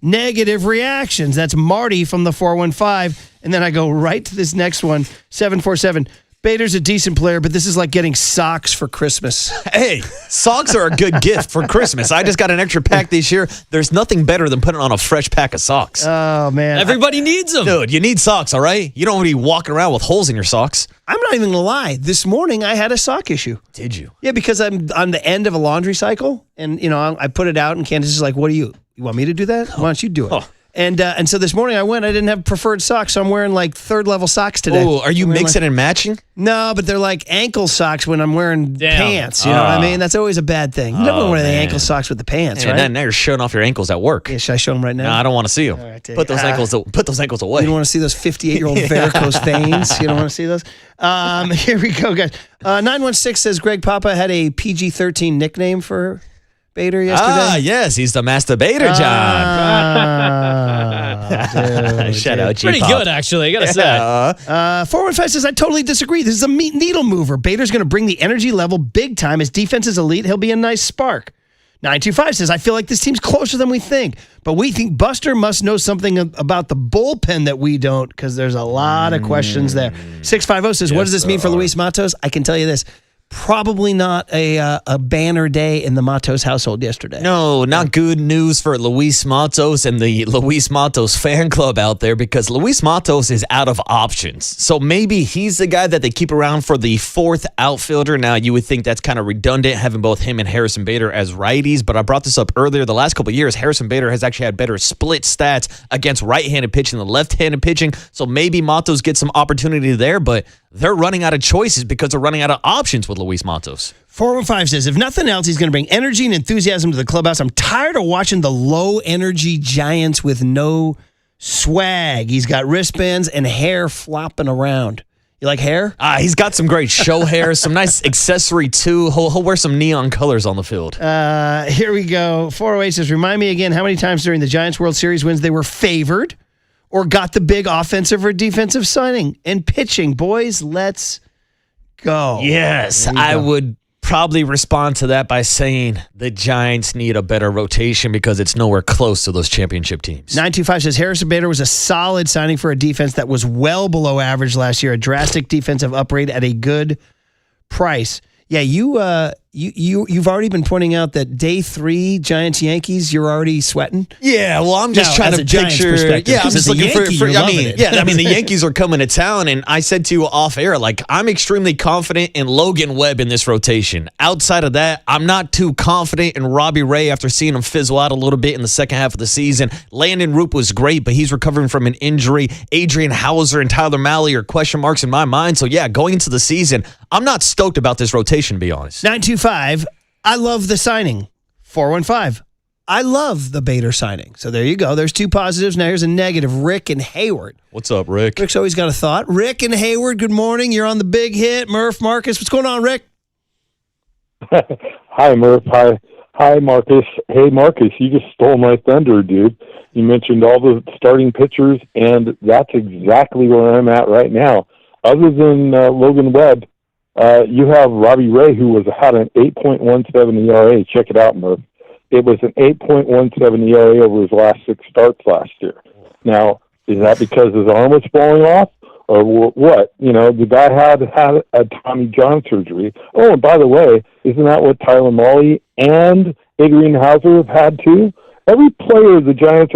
negative reactions. That's Marty from the 415. And then I go right to this next one, 747. Bader's a decent player, but this is like getting socks for Christmas. Hey, socks are a good gift for Christmas. I just got an extra pack this year. There's nothing better than putting on a fresh pack of socks. Oh, man. Everybody needs them. Dude, you need socks, all right? You don't want to be walking around with holes in your socks. I'm not even going to lie. This morning, I had a sock issue. Did you? Yeah, because I'm on the end of a laundry cycle, and, I put it out, and Candace is like, what do you want me to do that? Why don't you do it? Oh. And so this morning I went. I didn't have preferred socks, so I'm wearing like third level socks today. Oh, are you mixing and matching? No, but they're like ankle socks when I'm wearing pants. You know what I mean? That's always a bad thing. You never wear the ankle socks with the pants, right? And now you're showing off your ankles at work. Yeah, should I show them right now? No, I don't want to see them. Right, put those ankles away. You don't want to see those 58-year-old varicose veins. You don't want to see those. Here we go, guys. 916 says Greg Papa had a PG-13 nickname for Bader yesterday. Ah, yes, he's the master Bader, John. Shout out, G-Pop. Pretty good, actually, I gotta say. 415 says, I totally disagree. This is a needle mover. Bader's going to bring the energy level big time. His defense is elite. He'll be a nice spark. 925 says, I feel like this team's closer than we think, but we think Buster must know something about the bullpen that we don't, because there's a lot of questions there. 650 says, what does this mean for Luis Matos? I can tell you this. Probably not a banner day in the Matos household yesterday. No, not good news for Luis Matos and the Luis Matos fan club out there, because Luis Matos is out of options. So maybe he's the guy that they keep around for the fourth outfielder. Now, you would think that's kind of redundant, having both him and Harrison Bader as righties, but I brought this up earlier. The last couple of years, Harrison Bader has actually had better split stats against right-handed pitching than left-handed pitching, so maybe Matos gets some opportunity there, but they're running out of choices because they're running out of options with Luis Matos. 415 says, if nothing else, he's going to bring energy and enthusiasm to the clubhouse. I'm tired of watching the low-energy Giants with no swag. He's got wristbands and hair flopping around. You like hair? He's got some great show hair, some nice accessory, too. He'll wear some neon colors on the field. Here we go. 408 says, remind me again how many times during the Giants World Series wins they were favored or got the big offensive or defensive signing and pitching. Boys, let's go. Yes, I would probably respond to that by saying the Giants need a better rotation because it's nowhere close to those championship teams. 925 says Harrison Bader was a solid signing for a defense that was well below average last year, a drastic defensive upgrade at a good price. Yeah, you've already been pointing out that day 3 Giants-Yankees, you're already sweating. Yeah, well, I'm just trying to picture. Yeah, I'm just looking for. The Yankees are coming to town, and I said to you off air, like, I'm extremely confident in Logan Webb in this rotation. Outside of that, I'm not too confident in Robbie Ray after seeing him fizzle out a little bit in the second half of the season. Landon Roop was great, but he's recovering from an injury. Adrian Hauser and Tyler Mahle are question marks in my mind. So yeah, going into the season, I'm not stoked about this rotation, to be honest. 925, I love the signing. 415. I love the Bader signing. So there you go. There's two positives. Now here's a negative. Rick and Hayward. What's up, Rick? Rick's always got a thought. Rick and Hayward, good morning. You're on the big hit. Murph, Marcus, what's going on, Rick? Hi, Murph. Hi, Marcus. Hey, Marcus, you just stole my thunder, dude. You mentioned all the starting pitchers, and that's exactly where I'm at right now. Other than Logan Webb, you have Robbie Ray, who had an 8.17 ERA. Check it out, Murph. It was an 8.17 ERA over his last 6 starts last year. Now, is that because his arm was falling off? Or what? You know, the guy had a Tommy John surgery. Oh, and by the way, isn't that what Tyler Mahle and Adrian Hauser have had too? Every pitcher the Giants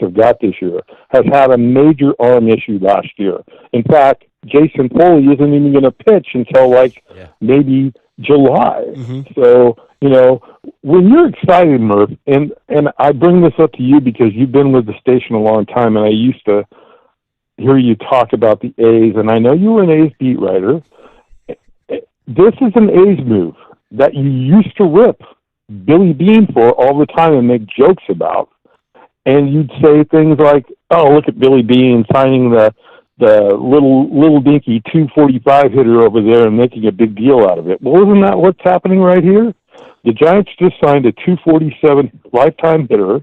have got this year has had a major arm issue last year. In fact, Jason Foley isn't even going to pitch until maybe July. Mm-hmm. So, you know, when you're excited, Murph, and I bring this up to you because you've been with the station a long time, and I used to hear you talk about the A's, and I know you were an A's beat writer. This is an A's move that you used to rip Billy Beane for all the time and make jokes about. And you'd say things like, oh, look at Billy Beane signing the little dinky 245 hitter over there and making a big deal out of it. Well, isn't that what's happening right here? The Giants just signed a 247 lifetime hitter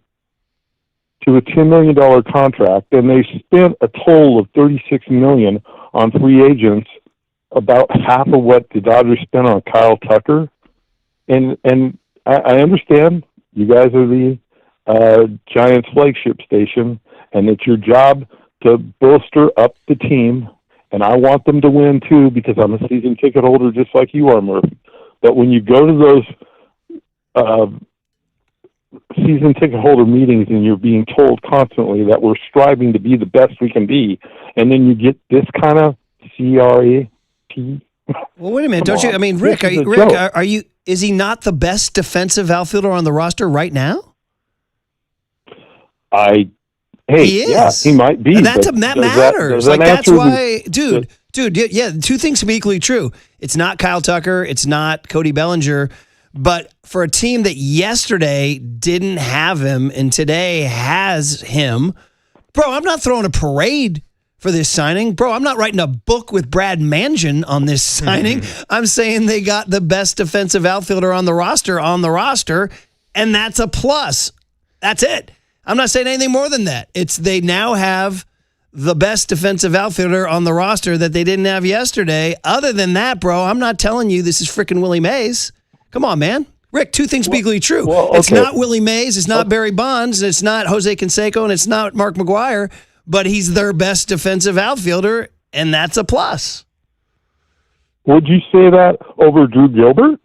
to a $10 million contract, and they spent a total of $36 million on free agents, about half of what the Dodgers spent on Kyle Tucker. And I understand you guys are the Giants flagship station, and it's your job to bolster up the team, and I want them to win too because I'm a season ticket holder just like you are, Murph. But when you go to those season ticket holder meetings and you're being told constantly that we're striving to be the best we can be, and then you get this kind of CRAP. Well, wait a minute, don't you? I mean, Rick, are you? Is he not the best defensive outfielder on the roster right now? He is. Yeah, he might be. And that matters. That's why, dude. Yeah, two things can be equally true. It's not Kyle Tucker. It's not Cody Bellinger. But for a team that yesterday didn't have him and today has him, bro, I'm not throwing a parade for this signing. Bro, I'm not writing a book with Brad Mansion on this signing. I'm saying they got the best defensive outfielder on the roster, and that's a plus. That's it. I'm not saying anything more than that. They now have the best defensive outfielder on the roster that they didn't have yesterday. Other than that, bro, I'm not telling you this is freaking Willie Mays. Come on, man. Rick, two things be equally true. It's not Willie Mays, it's not Barry Bonds, it's not Jose Canseco, and it's not Mark McGwire, but he's their best defensive outfielder, and that's a plus. Would you say that over Drew Gilbert?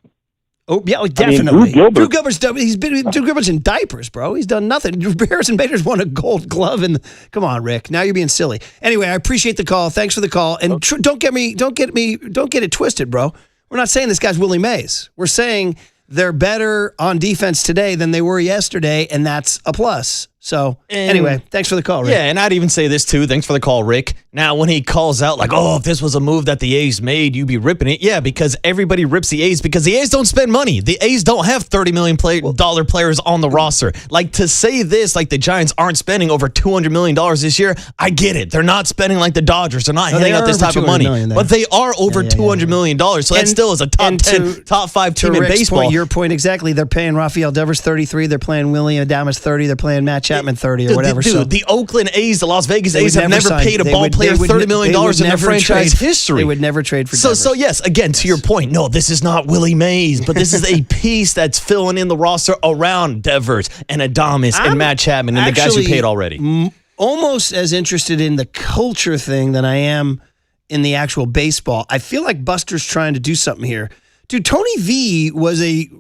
Oh, yeah, definitely. I mean, Drew Gilbert's in diapers, bro. He's done nothing. Harrison Bader's won a Gold Glove, and come on, Rick. Now you're being silly. Anyway, I appreciate the call. Thanks for the call. And don't get it twisted, bro. We're not saying this guy's Willie Mays. We're saying they're better on defense today than they were yesterday, and that's a plus. So, anyway, thanks for the call, Rick. Yeah, and I'd even say this, too. Thanks for the call, Rick. Now, when he calls out, like, oh, if this was a move that the A's made, you'd be ripping it. Yeah, because everybody rips the A's because the A's don't spend money. The A's don't have $30 million players on the roster. Like, to say this, like the Giants aren't spending over $200 million this year, I get it. They're not spending like the Dodgers. They're not handing out this type of money. But they are over $200 million. So that still is a top 10, top 5 team in baseball. Your point exactly. They're paying Rafael Devers 33. They're playing William Adames 30. They're playing Matt Chapman 30 or whatever. Dude, the Oakland A's, the Las Vegas A's have never paid a ball player $30 million in their franchise history. They would never trade for Devers. So yes, again, to your point, no, this is not Willie Mays, but this is a piece that's filling in the roster around Devers and Adames and Matt Chapman and the guys who paid already. Almost as interested in the culture thing than I am in the actual baseball. I feel like Buster's trying to do something here. Dude, Tony V was a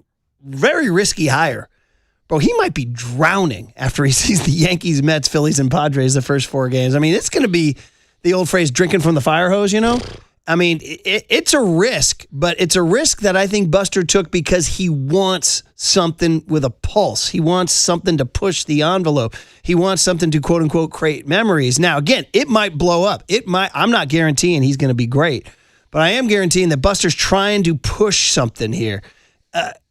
very risky hire. Bro, he might be drowning after he sees the Yankees, Mets, Phillies, and Padres the first 4 games. I mean, it's going to be the old phrase, drinking from the fire hose, you know? I mean, it's a risk, but it's a risk that I think Buster took because he wants something with a pulse. He wants something to push the envelope. He wants something to, quote unquote, create memories. Now, again, it might blow up. I'm not guaranteeing he's going to be great, but I am guaranteeing that Buster's trying to push something here.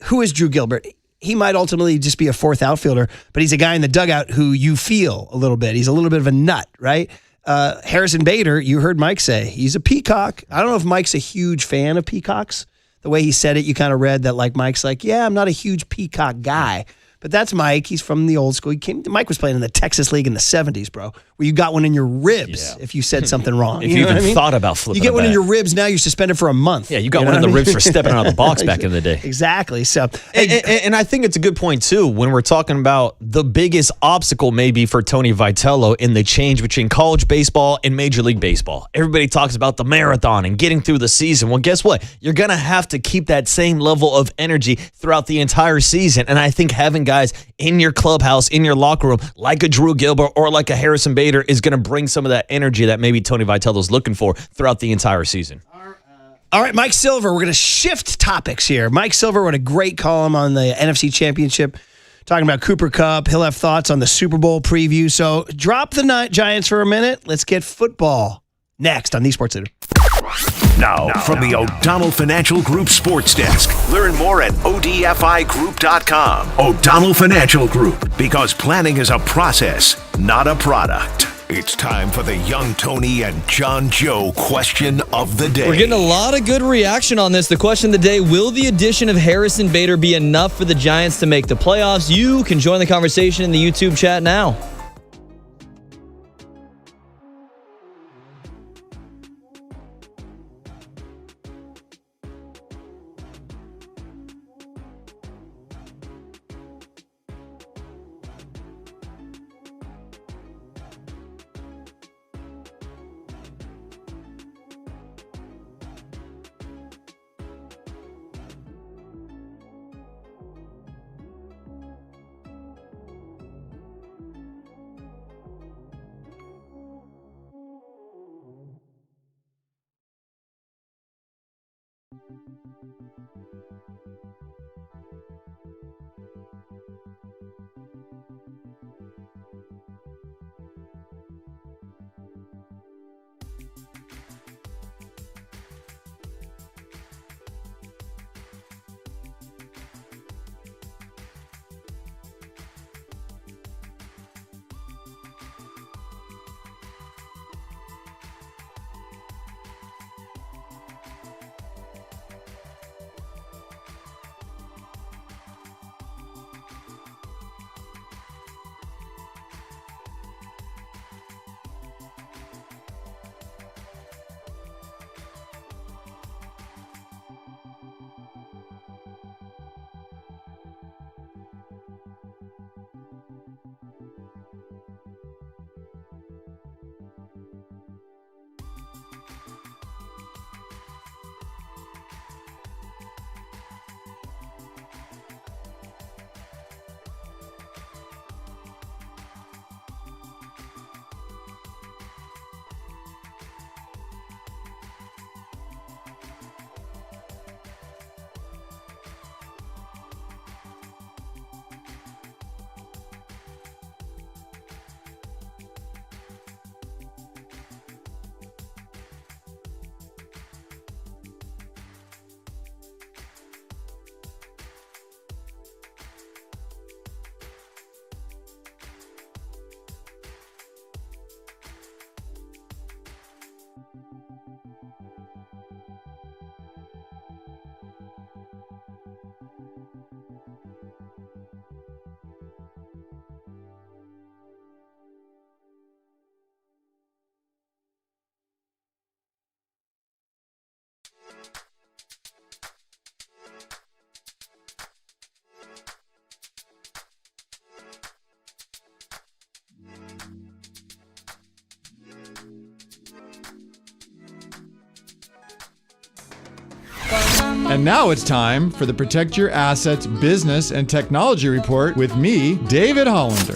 who is Drew Gilbert? He might ultimately just be a fourth outfielder, but he's a guy in the dugout who you feel a little bit. He's a little bit of a nut, right? Harrison Bader, you heard Mike say, he's a peacock. I don't know if Mike's a huge fan of peacocks. The way he said it, you kind of read that like Mike's like, yeah, I'm not a huge peacock guy. But that's Mike. He's from the old school. Mike was playing in the Texas League in the 70s, bro, where you got one in your ribs if you said something wrong. If you even thought about flipping You get one in bat. your ribs, now you're suspended for a month. Yeah, you got one in the ribs for stepping out of the box back in the day. Exactly. So, and I think it's a good point, too, when we're talking about the biggest obstacle maybe for Tony Vitello in the change between college baseball and Major League Baseball. Everybody talks about the marathon and getting through the season. Well, guess what? You're going to have to keep that same level of energy throughout the entire season. And I think having guys in your clubhouse, in your locker room, like a Drew Gilbert or like a Harrison Bader is going to bring some of that energy that maybe Tony Vitello's looking for throughout the entire season. All right, Mike Silver, we're going to shift topics here. Mike Silver wrote a great column on the NFC Championship talking about Cooper Kupp. He'll have thoughts on the Super Bowl preview. So drop the Giants for a minute. Let's get football next on the Sports Center. Now, from the O'Donnell Financial Group Sports Desk. Learn more at odfigroup.com. O'Donnell Financial Group, because planning is a process, not a product. It's time for the Young Tony and John Joe question of the day. We're getting a lot of good reaction on this. The question of the day, will the addition of Harrison Bader be enough for the Giants to make the playoffs? You can join the conversation in the YouTube chat now. And now it's time for the Protect Your Assets Business and Technology Report with me, David Hollander.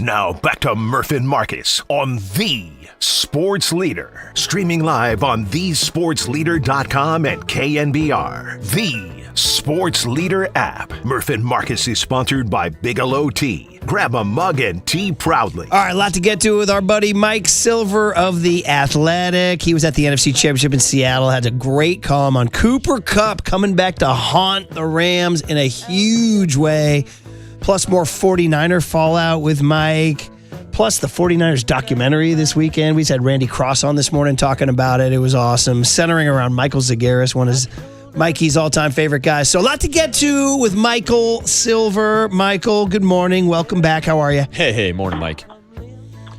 Now back to Murph and Marcus on The Sports Leader. Streaming live on thesportsleader.com and KNBR. The Sports Leader app. Murph and Marcus is sponsored by Bigelow Tea. Grab a mug and tea proudly. All right, a lot to get to with our buddy Mike Silver of The Athletic. He was at the NFC Championship in Seattle, had a great column on Cooper Kupp coming back to haunt the Rams in a huge way. Plus more 49er fallout with Mike. Plus the 49ers documentary this weekend. We just had Randy Cross on this morning talking about it. It was awesome. Centering around Michael Zagaris, one of Mikey's all-time favorite guys. So a lot to get to with Michael Silver. Michael, good morning. Welcome back. How are you? Hey, morning, Mike.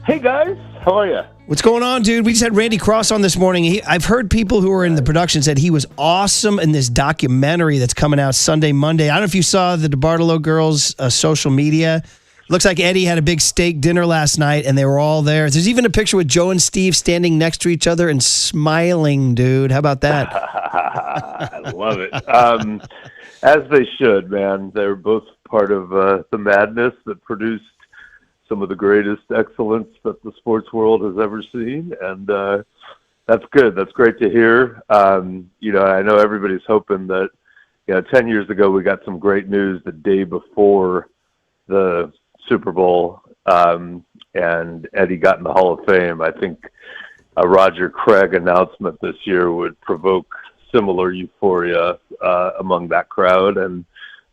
Hey, guys. How are you? What's going on, dude? We just had Randy Cross on this morning. I've heard people who were in the production said he was awesome in this documentary that's coming out Sunday, Monday. I don't know if you saw the DeBartolo girls' social media. Looks like Eddie had a big steak dinner last night, and they were all there. There's even a picture with Joe and Steve standing next to each other and smiling, dude. How about that? I love it. As they should, man. They're both part of the madness that produced some of the greatest excellence that the sports world has ever seen, and that's good. That's great to hear. I know everybody's hoping that 10 years ago we got some great news the day before the Super Bowl, and Eddie got in the Hall of Fame. I think a Roger Craig announcement this year would provoke similar euphoria among that crowd and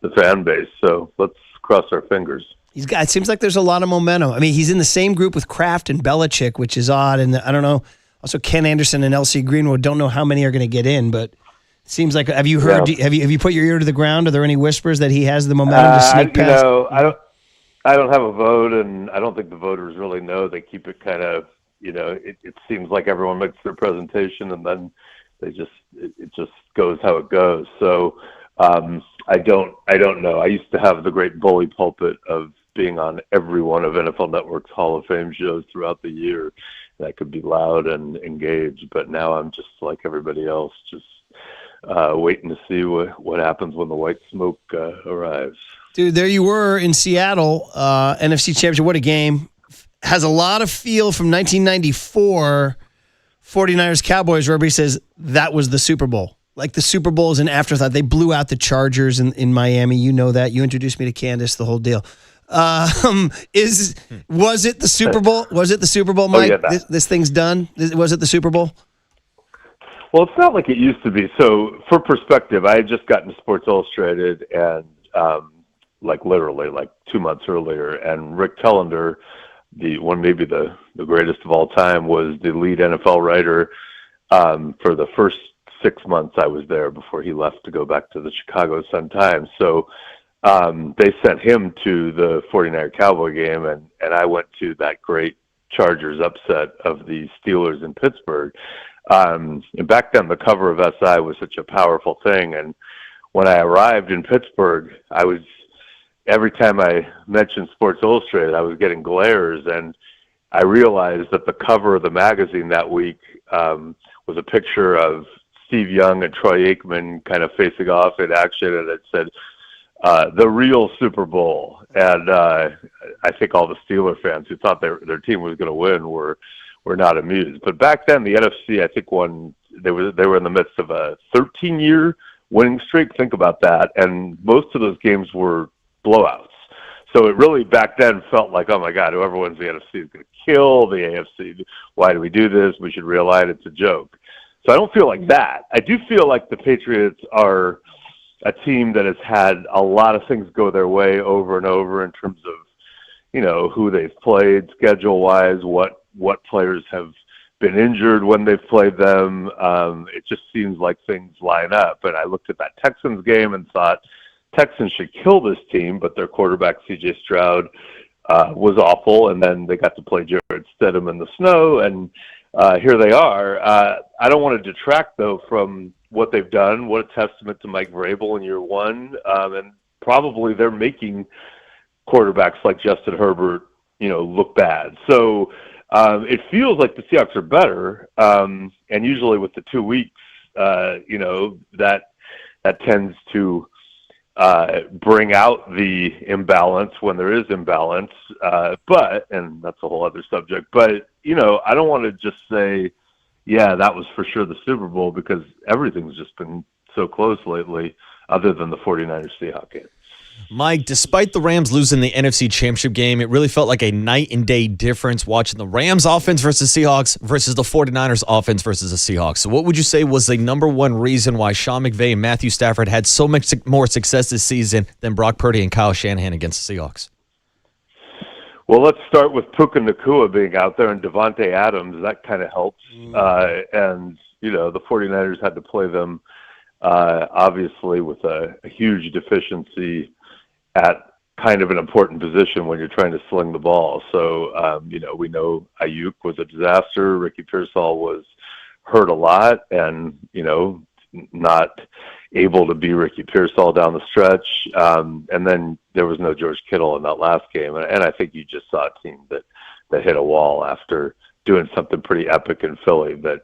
the fan base. So let's cross our fingers. It seems like there's a lot of momentum. I mean, he's in the same group with Kraft and Belichick, which is odd. And I don't know. Also, Ken Anderson and LC Greenwood, don't know how many are going to get in, but it seems like. Have you heard? Yeah. Have you put your ear to the ground? Are there any whispers that he has the momentum to sneak past? I don't have a vote, and I don't think the voters really know. They keep it kind of. It seems like everyone makes their presentation, and then it just goes how it goes. So I don't know. I used to have the great bully pulpit of being on every one of NFL Network's Hall of Fame shows throughout the year. That could be loud and engaged, but now I'm just like everybody else, just waiting to see what happens when the white smoke arrives. Dude, there you were in Seattle, NFC Championship. What a game. Has a lot of feel from 1994, 49ers Cowboys, where everybody says that was the Super Bowl. Like the Super Bowl is an afterthought. They blew out the Chargers in Miami. You know that. You introduced me to Candace, the whole deal. Was it the Super Bowl? Was it the Super Bowl, Mike? Yeah, this thing's done? Was it the Super Bowl? Well, it's not like it used to be. So, for perspective, I had just gotten to Sports Illustrated, and literally 2 months earlier, and Rick Tellender, maybe the greatest of all time, was the lead NFL writer for the first 6 months I was there before he left to go back to the Chicago Sun-Times. So they sent him to the 49er Cowboy game, and I went to that great Chargers upset of the Steelers in Pittsburgh. And back then, the cover of SI was such a powerful thing. And when I arrived in Pittsburgh, every time I mentioned Sports Illustrated, I was getting glares. And I realized that the cover of the magazine that week was a picture of Steve Young and Troy Aikman kind of facing off in action, and it said, the real Super Bowl. And I think all the Steeler fans who thought their team was going to win were not amused. But back then, the NFC, I think, they were in the midst of a 13-year winning streak. Think about that. And most of those games were blowouts. So it really back then felt like, oh my God, whoever wins the NFC is going to kill the AFC. Why do we do this? We should realign. It's a joke. So I don't feel like that. I do feel like the Patriots are a team that has had a lot of things go their way over and over in terms of, who they've played schedule-wise, what players have been injured when they've played them. It just seems like things line up. And I looked at that Texans game and thought Texans should kill this team, but their quarterback, C.J. Stroud, was awful. And then they got to play Jared Stidham in the snow, and here they are. I don't want to detract, though, from what they've done. What a testament to Mike Vrabel in year one. And probably they're making quarterbacks like Justin Herbert, look bad. So it feels like the Seahawks are better. And usually with the 2 weeks, that tends to bring out the imbalance when there is imbalance. And that's a whole other subject. But, I don't want to just say, yeah, that was for sure the Super Bowl, because everything's just been so close lately, other than the 49ers Seahawks game. Mike, despite the Rams losing the NFC Championship game, it really felt like a night and day difference watching the Rams offense versus Seahawks versus the 49ers offense versus the Seahawks. So what would you say was the number one reason why Sean McVay and Matthew Stafford had so much more success this season than Brock Purdy and Kyle Shanahan against the Seahawks? Well, let's start with Puka Nacua being out there and Devontae Adams. That kind of helps. And, the 49ers had to play them, obviously, with a huge deficiency at kind of an important position when you're trying to sling the ball. So, we know Ayuk was a disaster. Ricky Pearsall was hurt a lot and, not able to be Ricky Pearsall down the stretch. And then there was no George Kittle in that last game. And I think you just saw a team that hit a wall after doing something pretty epic in Philly that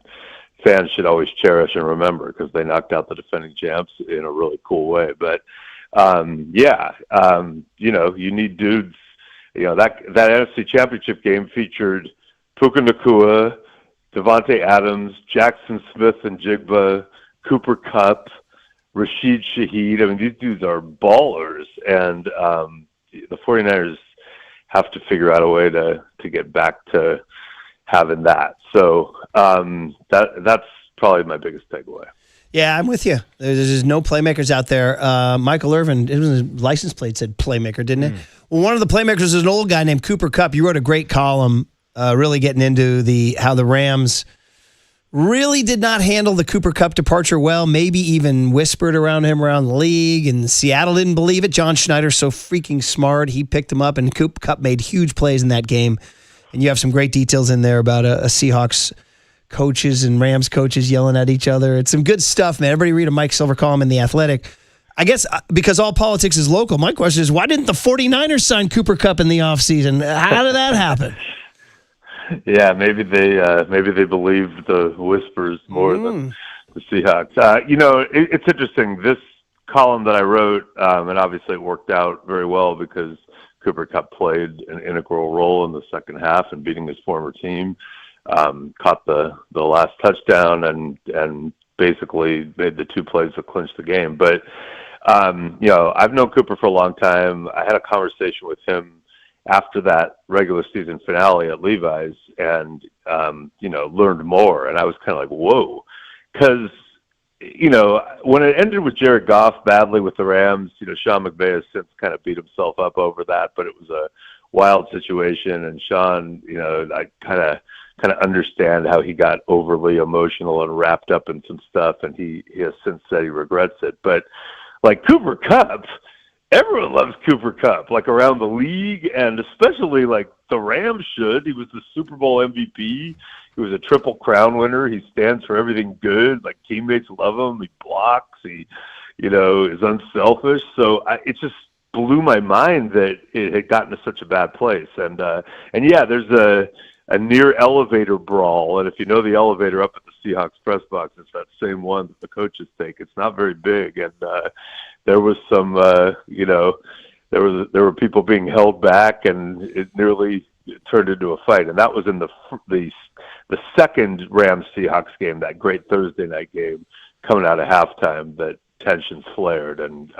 fans should always cherish and remember, because they knocked out the defending champs in a really cool way. But, you need dudes. That NFC Championship game featured Puka Nacua, Devontae Adams, Jackson Smith and Jigba, Cooper Kupp, Rashid Shaheed. I mean, these dudes are ballers, and the 49ers have to figure out a way to get back to having that. So that's probably my biggest takeaway. Yeah, I'm with you. There's no playmakers out there. Michael Irvin, his license plate said playmaker, didn't it? Well, one of the playmakers is an old guy named Cooper Kupp. You wrote a great column really getting into how the Rams really did not handle the Cooper Kupp departure well, maybe even whispered around him around the league, and Seattle didn't believe it. John Schneider's so freaking smart. He picked him up, and Cooper Kupp made huge plays in that game. And you have some great details in there about a Seahawks coaches and Rams coaches yelling at each other. It's some good stuff, man. Everybody read a Mike Silver column in The Athletic. I guess because all politics is local, my question is, why didn't the 49ers sign Cooper Kupp in the offseason? How did that happen? Yeah, maybe they believed the whispers more than the Seahawks. It's interesting. This column that I wrote, and obviously it worked out very well because Cooper Kupp played an integral role in the second half in beating his former team. Caught the last touchdown and basically made the two plays that clinched the game. But I've known Cooper for a long time. I had a conversation with him after that regular season finale at Levi's and, learned more. And I was kind of like, whoa. Because, when it ended with Jared Goff badly with the Rams, Sean McVay has since kind of beat himself up over that, but it was a wild situation. And Sean, I kind of understand how he got overly emotional and wrapped up in some stuff. And he has since said he regrets it. But like Cooper Kupp, everyone loves Cooper Kupp, like around the league, and especially like the Rams should. He was the Super Bowl MVP. He was a Triple Crown winner. He stands for everything good. Like teammates love him. He blocks. He, is unselfish. So it just blew my mind that it had gotten to such a bad place. And yeah, there's a near elevator brawl. And if you know the elevator up at the Seahawks press box, it's that same one that the coaches take. It's not very big. And, there was some, there were people being held back, and it nearly turned into a fight. And that was in the second Rams Seahawks game, that great Thursday night game, coming out of halftime, that tensions flared, and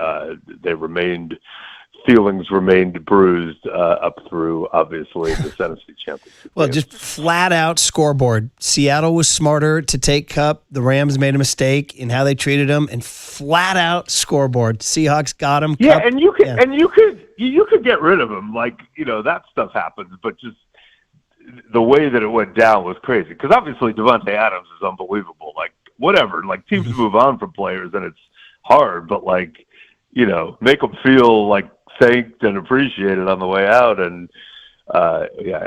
feelings remained bruised up through, obviously, the NFC Championship. Well, just flat out scoreboard. Seattle was smarter to take Kupp. The Rams made a mistake in how they treated him, and flat out scoreboard. Seahawks got him. Yeah, Kupp, and you could get rid of him. Like, that stuff happens, but just the way that it went down was crazy. Because obviously Devontae Adams is unbelievable. Like, whatever. Like, teams move on from players, and it's hard, but like, make them feel like thanked and appreciated on the way out. And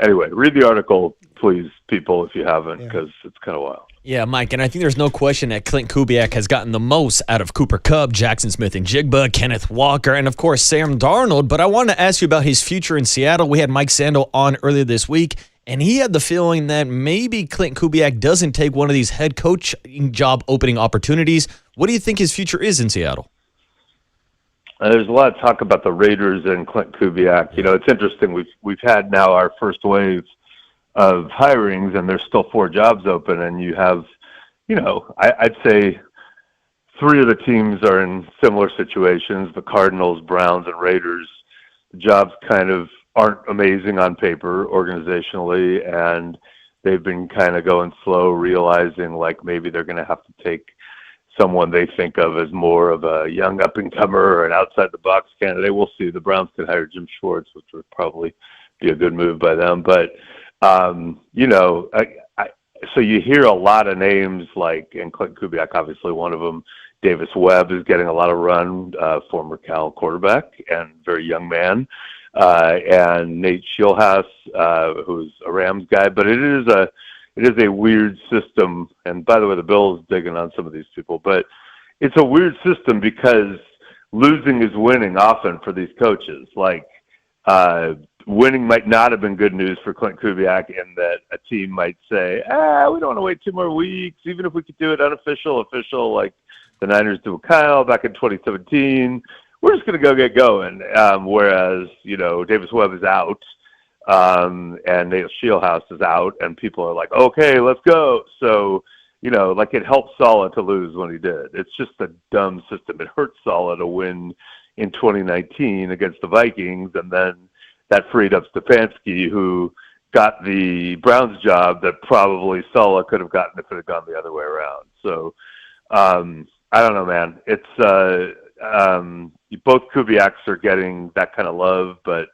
anyway, read the article, please, people, if you haven't, because it's kind of wild. Yeah, Mike, and I think there's no question that Clint Kubiak has gotten the most out of Cooper Kupp, Jackson Smith and Jigba, Kenneth Walker, and of course Sam Darnold. But I wanted to ask you about his future in Seattle. We had Mike Sandel on earlier this week, and he had the feeling that maybe Clint Kubiak doesn't take one of these head coaching job opening opportunities. What do you think his future is in Seattle? There's a lot of talk about the Raiders and Clint Kubiak. You know, it's interesting. We've had now our first wave of hirings, and there's still 4 jobs open, and you have, you know, I'd say 3 of the teams are in similar situations: the Cardinals, Browns, and Raiders. The jobs kind of aren't amazing on paper organizationally, and they've been kind of going slow, realizing like maybe they're going to have to take someone they think of as more of a young up-and-comer or an outside-the-box candidate. We'll see. The Browns could hire Jim Schwartz, which would probably be a good move by them. But, you know, so you hear a lot of names like, and Clint Kubiak, obviously one of them. Davis Webb is getting a lot of run, former Cal quarterback and very young man. And Nate Schillhaus, who's a Rams guy. But it is a weird system. And by the way, the Bills digging on some of these people, but it's a weird system because losing is winning often for these coaches. Like, winning might not have been good news for Clint Kubiak in that a team might say, we don't want to wait 2 more weeks, even if we could do it unofficial, official, like the Niners do with Kyle back in 2017. We're just going to go get going. Whereas, you know, Davis Webb is out. And Nate Schillhaus is out, and people are like, okay, let's go. So, you know, like it helped Saleh to lose when he did. It's just a dumb system. It hurt Saleh to win in 2019 against the Vikings, and then that freed up Stefanski, who got the Browns job that probably Saleh could have gotten if it had gone the other way around. So, I don't know, man. It's both Kubiaks are getting that kind of love, but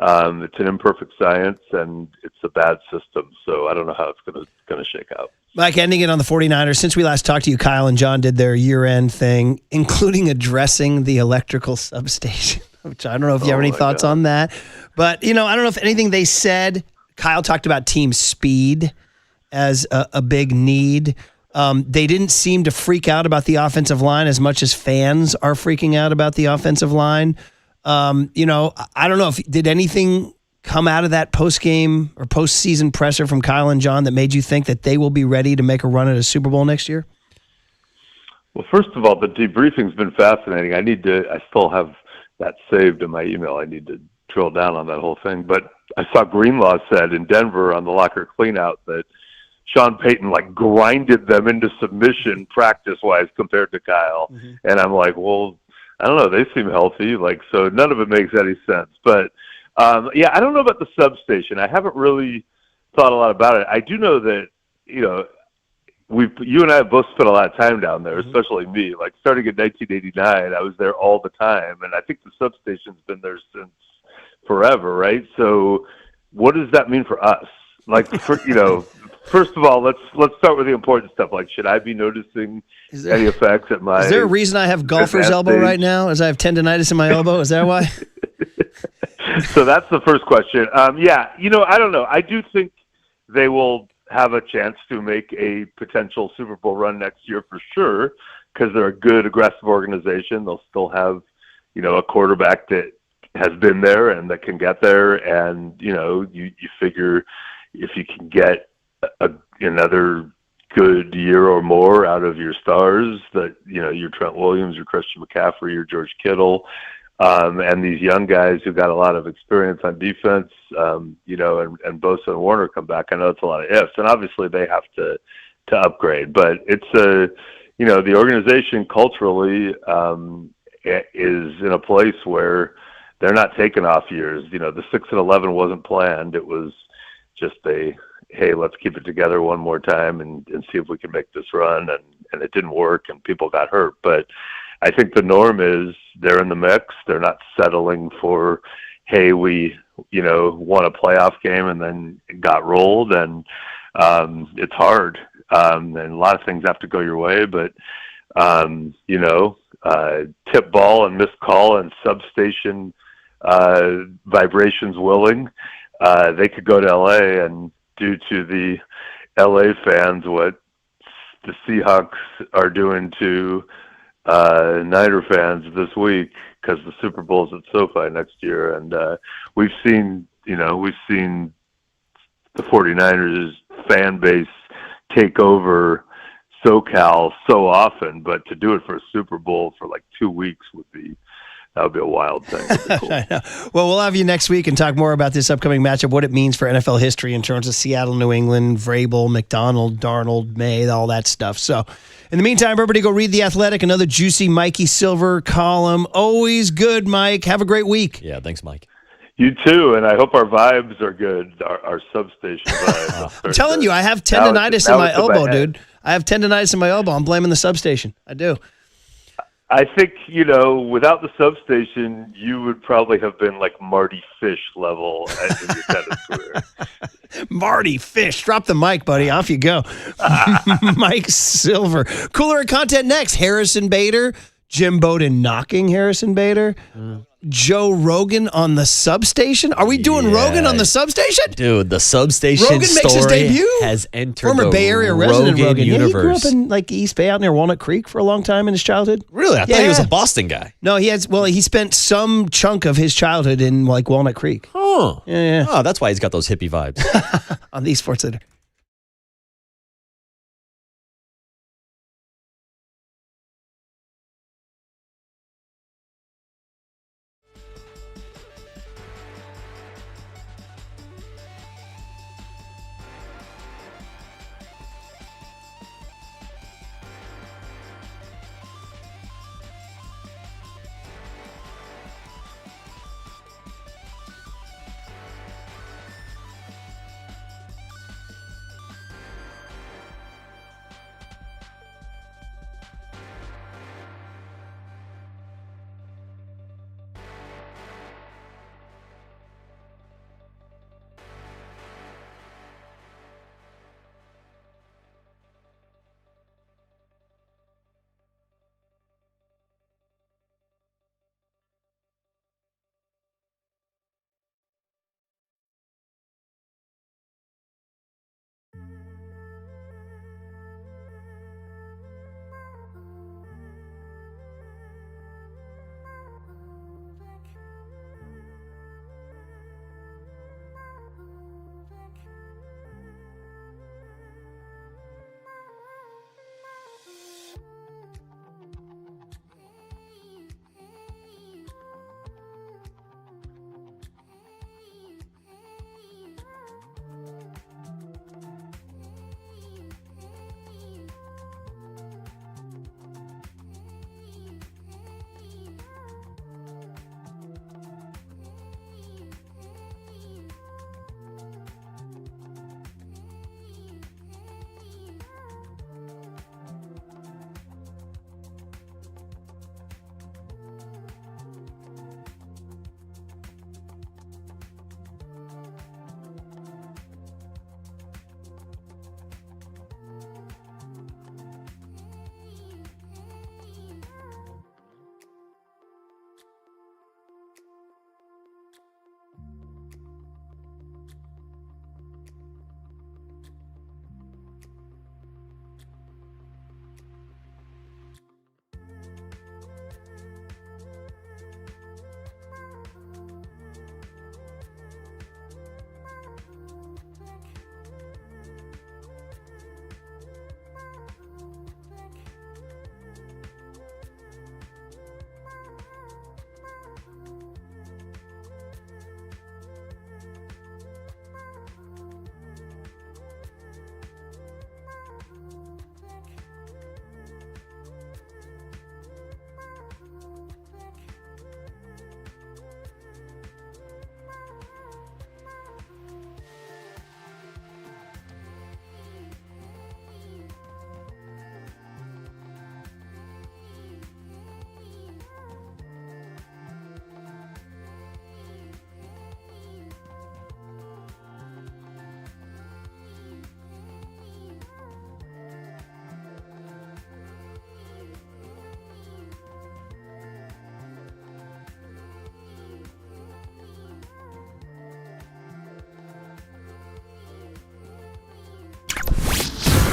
it's an imperfect science, and it's a bad system. So I don't know how it's going to shake out. Mike, ending it on the 49ers. Since we last talked to you, Kyle and John did their year-end thing, including addressing the electrical substation, which I don't know if you have any thoughts on that. But, you know, I don't know if anything they said. Kyle talked about team speed as a big need. They didn't seem to freak out about the offensive line as much as fans are freaking out about the offensive line. You know, I don't know if did anything come out of that post-game or post-season presser from Kyle and John that made you think that they will be ready to make a run at a Super Bowl next year? Well, first of all, the debriefing's been fascinating. I still have that saved in my email. I need to drill down on that whole thing. But I saw Greenlaw said in Denver on the locker cleanout that Sean Payton like grinded them into submission practice-wise compared to Kyle. Mm-hmm. And I'm like, well, I don't know. They seem healthy. Like, so none of it makes any sense. But, yeah, I don't know about the substation. I haven't really thought a lot about it. I do know that, you know, you and I have both spent a lot of time down there, mm-hmm. especially me. Like, starting in 1989, I was there all the time. And I think the substation's been there since forever, right? So what does that mean for us? Like, you know, first of all, let's start with the important stuff. Like, should I be noticing any effects at my... Is there a reason I have golfer's elbow right now, as I have tendonitis in my elbow? Is that why? So that's the first question. Yeah, you know, I don't know. I do think they will have a chance to make a potential Super Bowl run next year for sure, because they're a good, aggressive organization. They'll still have, you know, a quarterback that has been there and that can get there. And, you know, you figure if you can get another good year or more out of your stars, that, you know, your Trent Williams, your Christian McCaffrey, your George Kittle, and these young guys who've got a lot of experience on defense, you know, and Bosa and Warner come back. I know it's a lot of ifs, and obviously they have to upgrade, but it's you know, the organization culturally is in a place where they're not taking off years. You know, the 6-11 wasn't planned. It was just hey, let's keep it together one more time and see if we can make this run. And it didn't work, and people got hurt. But I think the norm is they're in the mix. They're not settling for, hey, we, you know, won a playoff game and then got rolled. And it's hard. And a lot of things have to go your way. But, you know, tip ball and missed call and substation vibrations willing, they could go to L.A. and due to the LA fans, what the Seahawks are doing to Niner fans this week, because the Super Bowl's at SoFi next year. And we've seen the 49ers fan base take over SoCal so often, but to do it for a Super Bowl for like 2 weeks would be That would be a wild thing. Cool. I know. Well, we'll have you next week and talk more about this upcoming matchup, what it means for NFL history in terms of Seattle, New England, Vrabel, McDonald, Darnold, May, all that stuff. So in the meantime, everybody go read The Athletic, another juicy Mikey Silver column. Always good, Mike. Have a great week. Yeah, thanks, Mike. You too, and I hope our vibes are good, our substation vibes. I'm telling you, I have tendonitis in my elbow, dude. I have tendonitis in my elbow. I'm blaming the substation. I do. I think, without the substation, you would probably have been like Marty Fish level in your tennis career. Marty Fish. Drop the mic, buddy. Off you go. Mike Silver. Cooler content next. Harrison Bader. Jim Bowden knocking Harrison Bader. Joe Rogan on the substation. Are we doing Rogan on the substation? Dude, the substation Rogan makes his story debut? has entered Former the Bay Area resident Rogan. universe. Yeah, he grew up in like East Bay out near Walnut Creek for a long time in his childhood. Really? I thought he was a Boston guy. No, he spent some chunk of his childhood in like Walnut Creek. Oh. Yeah. Oh, that's why he's got those hippie vibes. On the Sports Center.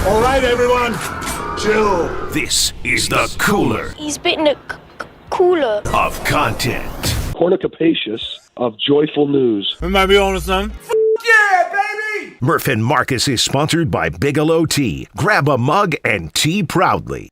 All right, everyone, chill. This is the cooler He's bitten a cooler of content. Cornucopacious of joyful news. We might be on to something. Yeah, baby! Murph and Marcus is sponsored by Bigelow Tea. Grab a mug and tea proudly.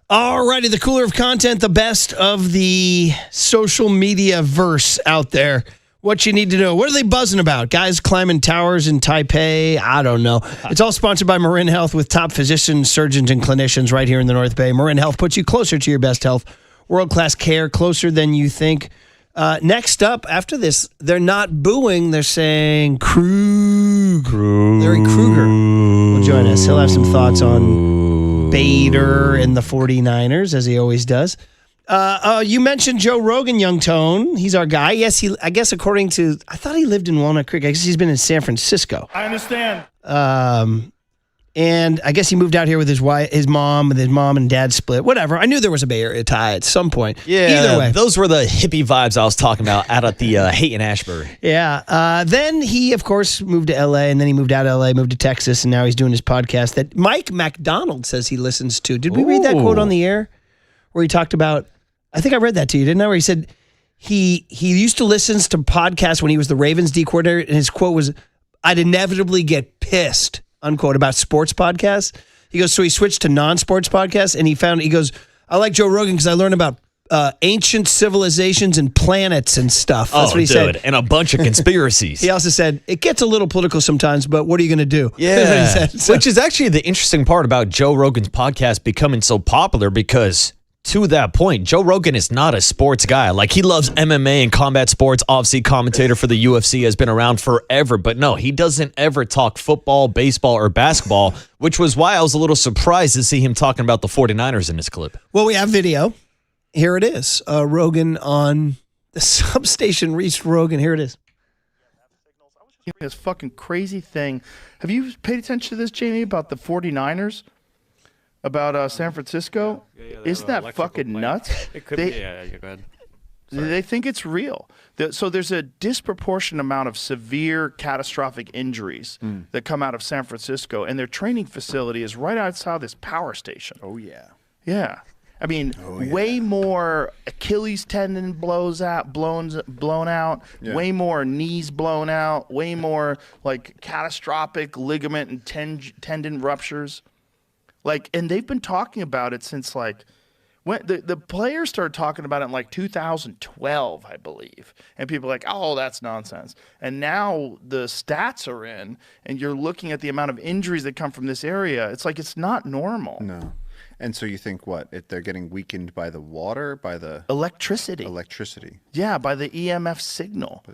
Alrighty, the cooler of content, the best of the social media verse out there. What you need to know. What are they buzzing about? Guys climbing towers in Taipei? I don't know. It's all sponsored by Marin Health with top physicians, surgeons, and clinicians right here in the North Bay. Marin Health puts you closer to your best health. World-class care, closer than you think. Next up, after this, they're not booing. They're saying Krug. Larry Kruger will join us. He'll have some thoughts on Bader and the 49ers, as he always does. You mentioned Joe Rogan, Young Tone. He's our guy. Yes, I guess according to, I thought he lived in Walnut Creek. I guess he's been in San Francisco. I understand. And I guess he moved out here with his wife, his mom and dad split. Whatever. I knew there was a Bay Area tie at some point. Yeah, either way. Those were the hippie vibes I was talking about out at the Hayton Ashbury. Yeah. Then he, of course, moved to L.A., and then he moved out of L.A., moved to Texas, and now he's doing his podcast that Mike MacDonald says he listens to. Did we read that quote on the air? Where he talked about, I think I read that to you, didn't I? Where he said he used to listen to podcasts when he was the Ravens D coordinator, and his quote was, "I'd inevitably get pissed," unquote, about sports podcasts. He goes, so he switched to non-sports podcasts, and he goes, "I like Joe Rogan because I learn about ancient civilizations and planets and stuff." That's what he said. And a bunch of conspiracies. He also said, it gets a little political sometimes, but what are you going to do? Yeah. Said, so. Which is actually the interesting part about Joe Rogan's podcast becoming so popular, because to that point, Joe Rogan is not a sports guy. Like, he loves MMA and combat sports. Obviously, commentator for the UFC, has been around forever. But no, he doesn't ever talk football, baseball, or basketball, which was why I was a little surprised to see him talking about the 49ers in this clip. Well, we have video. Here it is. Rogan on the substation reached Rogan. Here it is. This fucking crazy thing. Have you paid attention to this, Jamie, about the 49ers? About San Francisco? Isn't that fucking nuts? It could be. Yeah, go ahead. They think it's real. So there's a disproportionate amount of severe catastrophic injuries that come out of San Francisco, and their training facility is right outside this power station. Oh, yeah. Yeah. I mean, way more Achilles tendon blown out, way more knees blown out, way more like catastrophic ligament and tendon ruptures. Like, and they've been talking about it since like when the players started talking about it in like 2012, I believe. And people are like, oh, that's nonsense. And now the stats are in, and you're looking at the amount of injuries that come from this area. It's like, it's not normal. No. And so you think what? If they're getting weakened by the water, by the electricity. Yeah, by the EMF signal.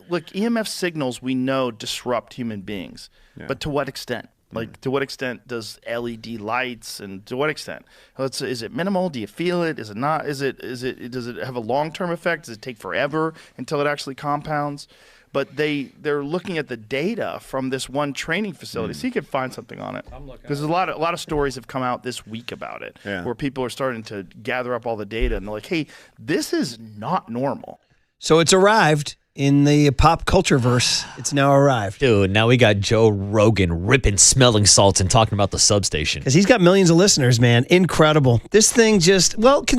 Look, EMF signals we know disrupt human beings, but to what extent? Like, to what extent does LED lights, and to what extent? Is it minimal? Do you feel it? Is it not? Does it have a long-term effect? Does it take forever until it actually compounds? But they're looking at the data from this one training facility. See if you can find something on it. Because a lot of stories have come out this week about it, where people are starting to gather up all the data, and they're like, hey, this is not normal. So it's arrived. In the pop culture verse, it's now arrived. Dude, now we got Joe Rogan ripping smelling salts and talking about the substation. Because he's got millions of listeners, man. Incredible. This thing just, what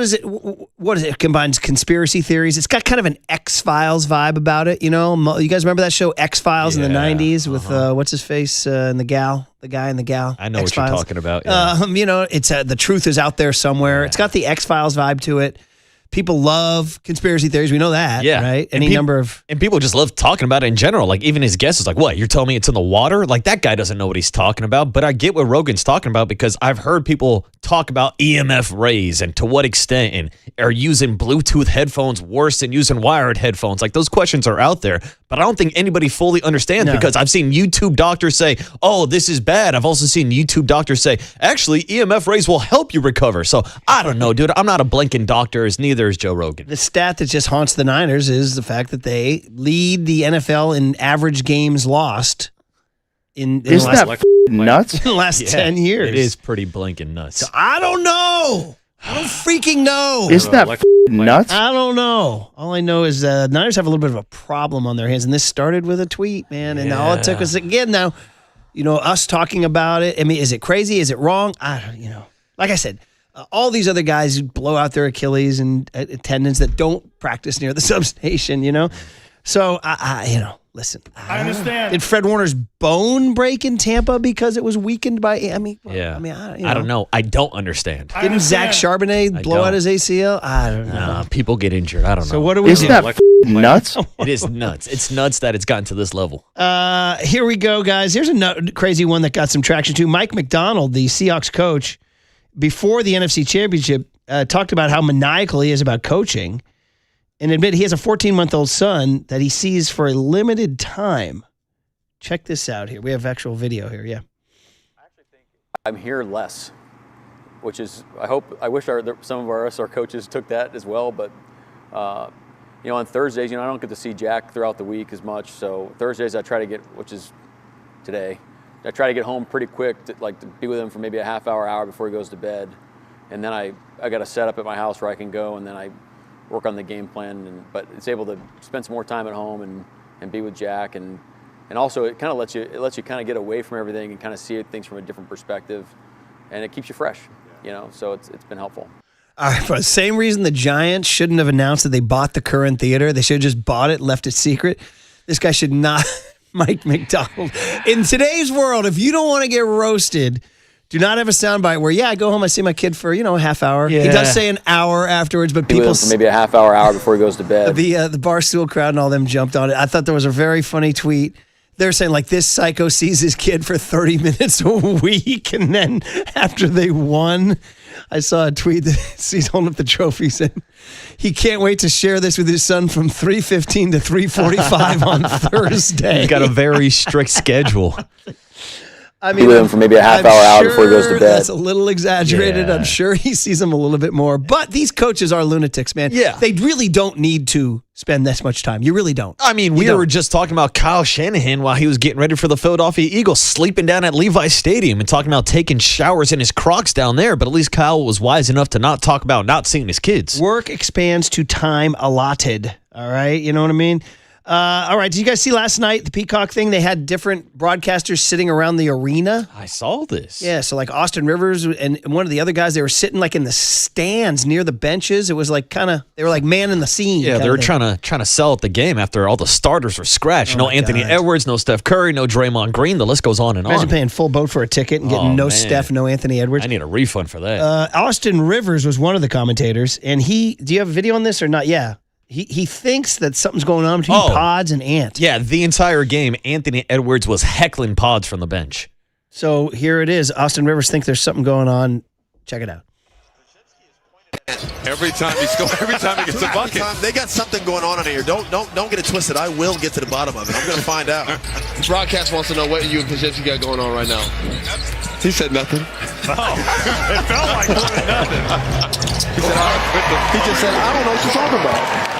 is it? It combines conspiracy theories. It's got kind of an X-Files vibe about it, you know? You guys remember that show X-Files in the 90s with, what's his face, and the guy and the gal? I know X-Files. what you're talking about. Yeah. It's the truth is out there somewhere. It's got the X-Files vibe to it. People love conspiracy theories. We know that, right? And people just love talking about it in general. Like, even his guest is like, what, you're telling me it's in the water? Like, that guy doesn't know what he's talking about. But I get what Rogan's talking about, because I've heard people talk about EMF rays and to what extent, and are using Bluetooth headphones worse than using wired headphones. Like, those questions are out there, but I don't think anybody fully understands, because I've seen YouTube doctors say, oh, this is bad. I've also seen YouTube doctors say, actually, EMF rays will help you recover. So I don't know, dude. I'm not a blinking doctor, as neither is Joe Rogan. The stat that just haunts the Niners is the fact that they lead the NFL in average games lost in the last nuts? In the last 10 years. It is pretty blinking nuts. So I don't know. I don't freaking know. Isn't that nuts? I don't know. All I know is Niners have a little bit of a problem on their hands, and this started with a tweet, man. And all it took was, again, now, us talking about it. I mean, is it crazy? Is it wrong? I don't, like I said, all these other guys who blow out their Achilles and tendons that don't practice near the substation, So, Listen, I understand. Did Fred Warner's bone break in Tampa because it was weakened by? I don't know. I don't understand. Didn't Zach Charbonnet blow out his ACL? I don't know. People get injured. I don't know. So what do we Isn't do? that nuts? It is nuts. It's nuts that it's gotten to this level. Here we go, guys. Here's a crazy one that got some traction too. Mike McDonald, the Seahawks coach, before the NFC Championship, talked about how maniacal he is about coaching, and admit he has a 14-month-old son that he sees for a limited time. Check this out here. We have actual video here. Yeah. I'm here less, which is I wish some of our coaches took that as well. But on Thursdays, I don't get to see Jack throughout the week as much. So Thursdays I try to get, which is today, I try to get home pretty quick to be with him for maybe a half hour before he goes to bed, and then I got a setup at my house where I can go, and then I work on the game plan. But it's able to spend some more time at home and be with Jack, and also it kind of lets you kind of get away from everything and kind of see things from a different perspective, and it keeps you fresh, So it's been helpful. For the same reason the Giants shouldn't have announced that they bought the Curran Theater. They should have just bought it, left it secret. This guy should not. Mike McDonald. In today's world, if you don't want to get roasted, do not have a soundbite where, I go home, I see my kid for, a half hour. Yeah. He does say an hour afterwards, but people... For maybe a half hour before he goes to bed. The Barstool crowd and all them jumped on it. I thought there was a very funny tweet. They're saying, this psycho sees his kid for 30 minutes a week, and then after they won, I saw a tweet that he's holding up the trophies, and he can't wait to share this with his son from 3:15 to 3:45 on Thursday. He's got a very strict schedule. I mean, with him for maybe a half hour before he goes to bed. That's a little exaggerated. Yeah. I'm sure he sees them a little bit more. But these coaches are lunatics, man. Yeah. They really don't need to spend this much time. You really don't. I mean, we were just talking about Kyle Shanahan while he was getting ready for the Philadelphia Eagles, sleeping down at Levi's Stadium and talking about taking showers in his Crocs down there. But at least Kyle was wise enough to not talk about not seeing his kids. Work expands to time allotted. All right? You know what I mean? All right. Did you guys see last night the Peacock thing? They had different broadcasters sitting around the arena. I saw this. Yeah. So Austin Rivers and one of the other guys, they were sitting in the stands near the benches. It was they were man in the scene. Yeah, they were trying to sell at the game after all the starters were scratched. No Anthony Edwards, no Steph Curry, no Draymond Green. The list goes on and on. Imagine paying full boat for a ticket and getting no Steph, no Anthony Edwards. I need a refund for that. Austin Rivers was one of the commentators, and do you have a video on this or not? Yeah. He thinks that something's going on between Pods and Ant. Yeah, the entire game, Anthony Edwards was heckling Pods from the bench. So here it is. Austin Rivers thinks there's something going on. Check it out. Every time he gets a bucket. They got something going on here. Don't get it twisted. I will get to the bottom of it. I'm going to find out. Broadcast wants to know what you and Pajenski got going on right now. He said nothing. Oh, it felt like more than nothing. He just said, I don't know what you're talking about.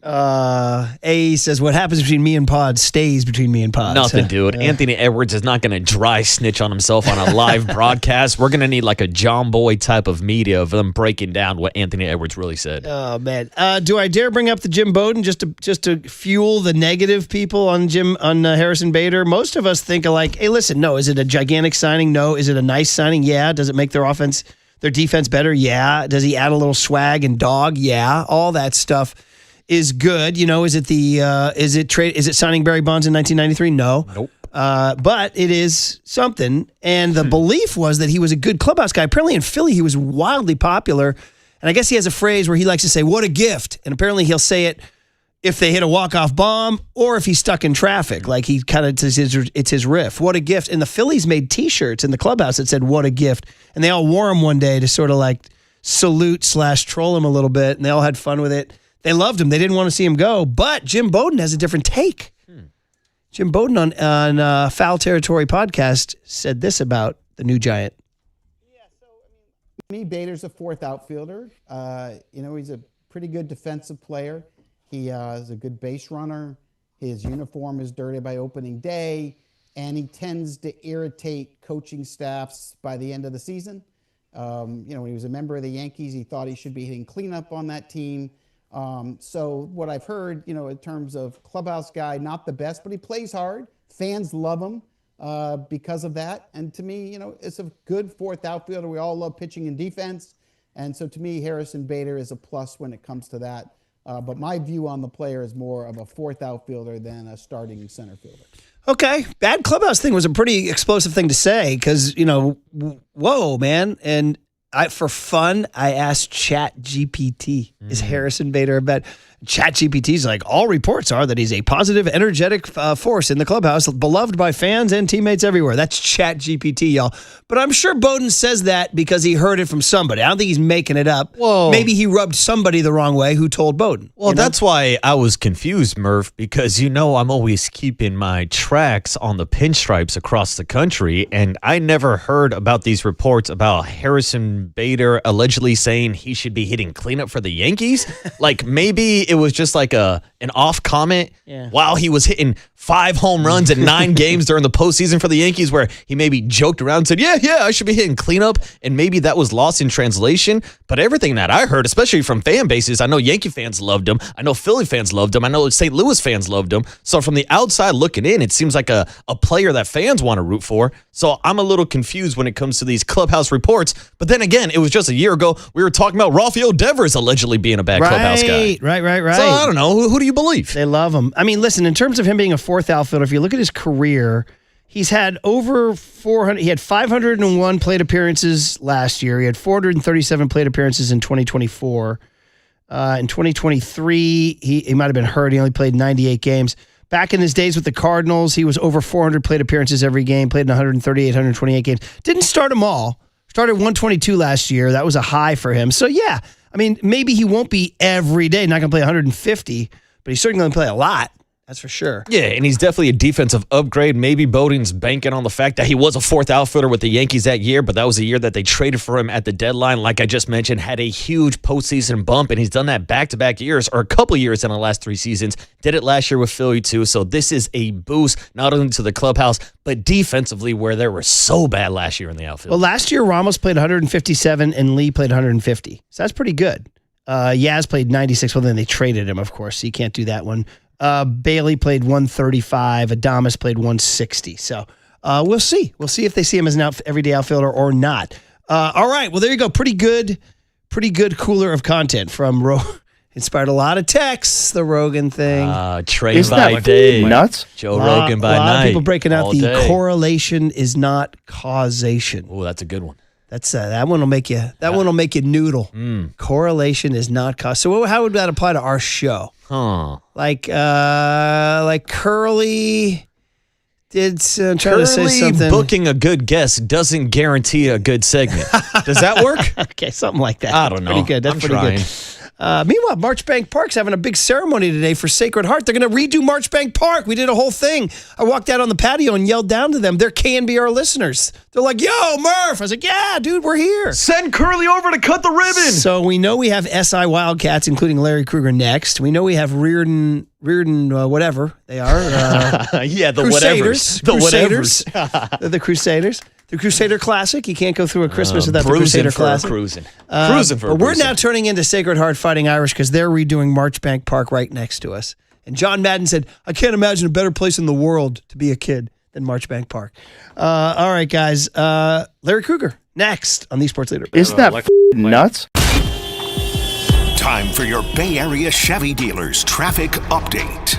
A says, what happens between me and Pods stays between me and Pods. Nothing, dude. Anthony Edwards is not going to dry snitch on himself on a live broadcast. We're going to need a John Boy type of media of them breaking down what Anthony Edwards really said. Oh, man. Do I dare bring up the Jim Bowden just to fuel the negative people on Harrison Bader? Most of us think hey, listen, no. Is it a gigantic signing? No. Is it a nice signing? Yeah. Does it make their defense better? Yeah. Does he add a little swag and dog? Yeah. All that stuff is good. Is it signing Barry Bonds in 1993? No. Nope. But it is something. And the belief was that he was a good clubhouse guy. Apparently in Philly, he was wildly popular. And I guess he has a phrase where he likes to say, what a gift. And apparently he'll say it if they hit a walk-off bomb or if he's stuck in traffic. He kind of, it's his riff. What a gift. And the Phillies made T-shirts in the clubhouse that said, what a gift. And they all wore them one day to sort of salute/troll him a little bit. And they all had fun with it. They loved him. They didn't want to see him go. But Jim Bowden has a different take. Jim Bowden on Foul Territory podcast said this about the new Giant. To me, Bader's a fourth outfielder. He's a pretty good defensive player. He is a good base runner. His uniform is dirty by opening day, and he tends to irritate coaching staffs by the end of the season. When he was a member of the Yankees, he thought he should be hitting cleanup on that team. So what I've heard, in terms of clubhouse guy, not the best, but he plays hard. Fans love him because of that. And to me, it's a good fourth outfielder. We all love pitching and defense. And so to me, Harrison Bader is a plus when it comes to that. But my view on the player is more of a fourth outfielder than a starting center fielder. Okay. Bad clubhouse thing was a pretty explosive thing to say because, whoa, man. And for fun, I asked ChatGPT, is Harrison Bader a bet? ChatGPT's like, all reports are that he's a positive, energetic force in the clubhouse, beloved by fans and teammates everywhere. That's ChatGPT, y'all. But I'm sure Bowden says that because he heard it from somebody. I don't think he's making it up. Whoa. Maybe he rubbed somebody the wrong way who told Bowden. Well, that's why I was confused, Murph, because I'm always keeping my tracks on the pinstripes across the country, and I never heard about these reports about Harrison Bader allegedly saying he should be hitting cleanup for the Yankees. Like, maybe it was just like an off comment while he was hitting 5 home runs in 9 games during the postseason for the Yankees, where he maybe joked around and said, yeah, I should be hitting cleanup, and maybe that was lost in translation. But everything that I heard, especially from fan bases, I know Yankee fans loved him, I know Philly fans loved him, I know St. Louis fans loved him. So from the outside looking in, it seems like a player that fans want to root for. So I'm a little confused when it comes to these clubhouse reports. But then again, it was just a year ago we were talking about Rafael Devers allegedly being a bad clubhouse guy. Right. So I don't know. Who do you believe? They love him. I mean, listen, in terms of him being a fourth outfielder, if you look at his career, he's had over 400. He had 501 plate appearances last year. He had 437 plate appearances in 2024. In 2023, he might have been hurt. He only played 98 games. Back in his days with the Cardinals, he was over 400 plate appearances every game, played in 138, 128 games. Didn't start them all. Started 122 last year. That was a high for him. So, yeah, I mean, maybe he won't be every day, not going to play 150, but he's certainly going to play a lot. That's for sure. Yeah, and he's definitely a defensive upgrade. Maybe Bowden's banking on the fact that he was a fourth outfielder with the Yankees that year, but that was a year that they traded for him at the deadline. Like I just mentioned, had a huge postseason bump, and he's done that back-to-back years, or a couple years in the last 3 seasons. Did it last year with Philly, too. So this is a boost, not only to the clubhouse, but defensively, where they were so bad last year in the outfield. Well, last year, Ramos played 157, and Lee played 150. So that's pretty good. Yaz played 96. Well, then they traded him, of course, so you can't do that one. Bailey played 135. Adames played 160. So we'll see. We'll see if they see him as an everyday outfielder or not. All right. Well, there you go. Pretty good cooler of content from inspired a lot of texts, the Rogan thing. Trade by day. Nuts? Joe Rogan by night. A lot of people breaking out all the day. correlation is not causation. Oh, that's a good one. That's that one will make you noodle. Correlation is not cause. So how would that apply to our show? Like Curly did try to say something. Booking a good guest doesn't guarantee a good segment. Does that work? Okay, something like that. I don't know. Pretty good. That's pretty good. Meanwhile, Marchbank Park's having a big ceremony today for Sacred Heart. They're going to redo Marchbank Park. We did a whole thing. I walked out on the patio and yelled down to them. They're KNBR listeners. They're like, yo, Murph. I was like, yeah, dude, we're here. Send Curly over to cut the ribbon. So we know we have SI Wildcats, including Larry Kruger, next. We know we have Reardon, whatever they are. Yeah, the Crusaders. whatevers. The Crusaders. whatevers. They're the Crusaders. The Crusader Classic. You can't go through a Christmas without the Bruising Crusader for Classic. Cruising for But we're now turning into Sacred Heart Fighting Irish because they're redoing Marchbank Park right next to us. And John Madden said, I can't imagine a better place in the world to be a kid than Marchbank Park. All right, guys. Larry Kruger, next on the Sports Leader. Isn't that nuts? Time for your Bay Area Chevy dealers traffic update.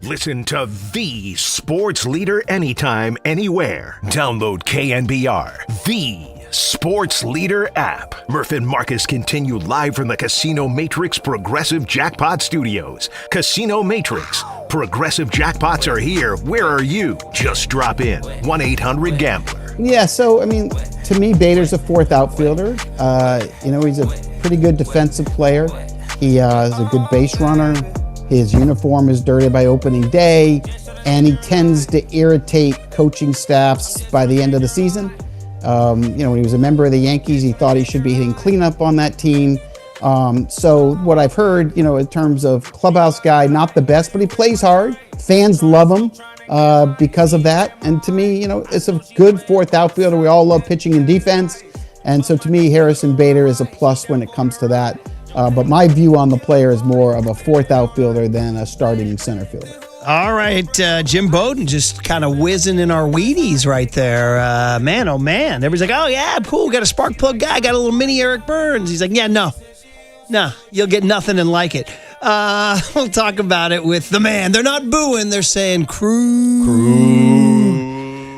Listen to the sports leader anytime, anywhere. Download KNBR, the sports leader app. Murph and Marcus continue live from the Casino Matrix Progressive Jackpot Studios. Casino Matrix. Progressive jackpots are here. Where are you? Just drop in. 1-800-GAMBLER. Yeah, so, I mean, to me, Bader's a fourth outfielder. He's a pretty good defensive player. He is a good base runner. His uniform is dirty by opening day, and he tends to irritate coaching staffs by the end of the season. When he was a member of the Yankees, he thought he should be hitting cleanup on that team. So what I've heard, in terms of clubhouse guy, not the best, but he plays hard. Fans love him because of that. And to me, it's a good fourth outfielder. We all love pitching and defense. And so to me, Harrison Bader is a plus when it comes to that. But my view on the player is more of a fourth outfielder than a starting center fielder. All right, Jim Bowden just kind of whizzing in our Wheaties right there. Man, oh man. Everybody's like, oh yeah, cool, got a spark plug guy, got a little mini Eric Burns. He's like, yeah, no, you'll get nothing and like it. We'll talk about it with the man. They're not booing, they're saying Krug.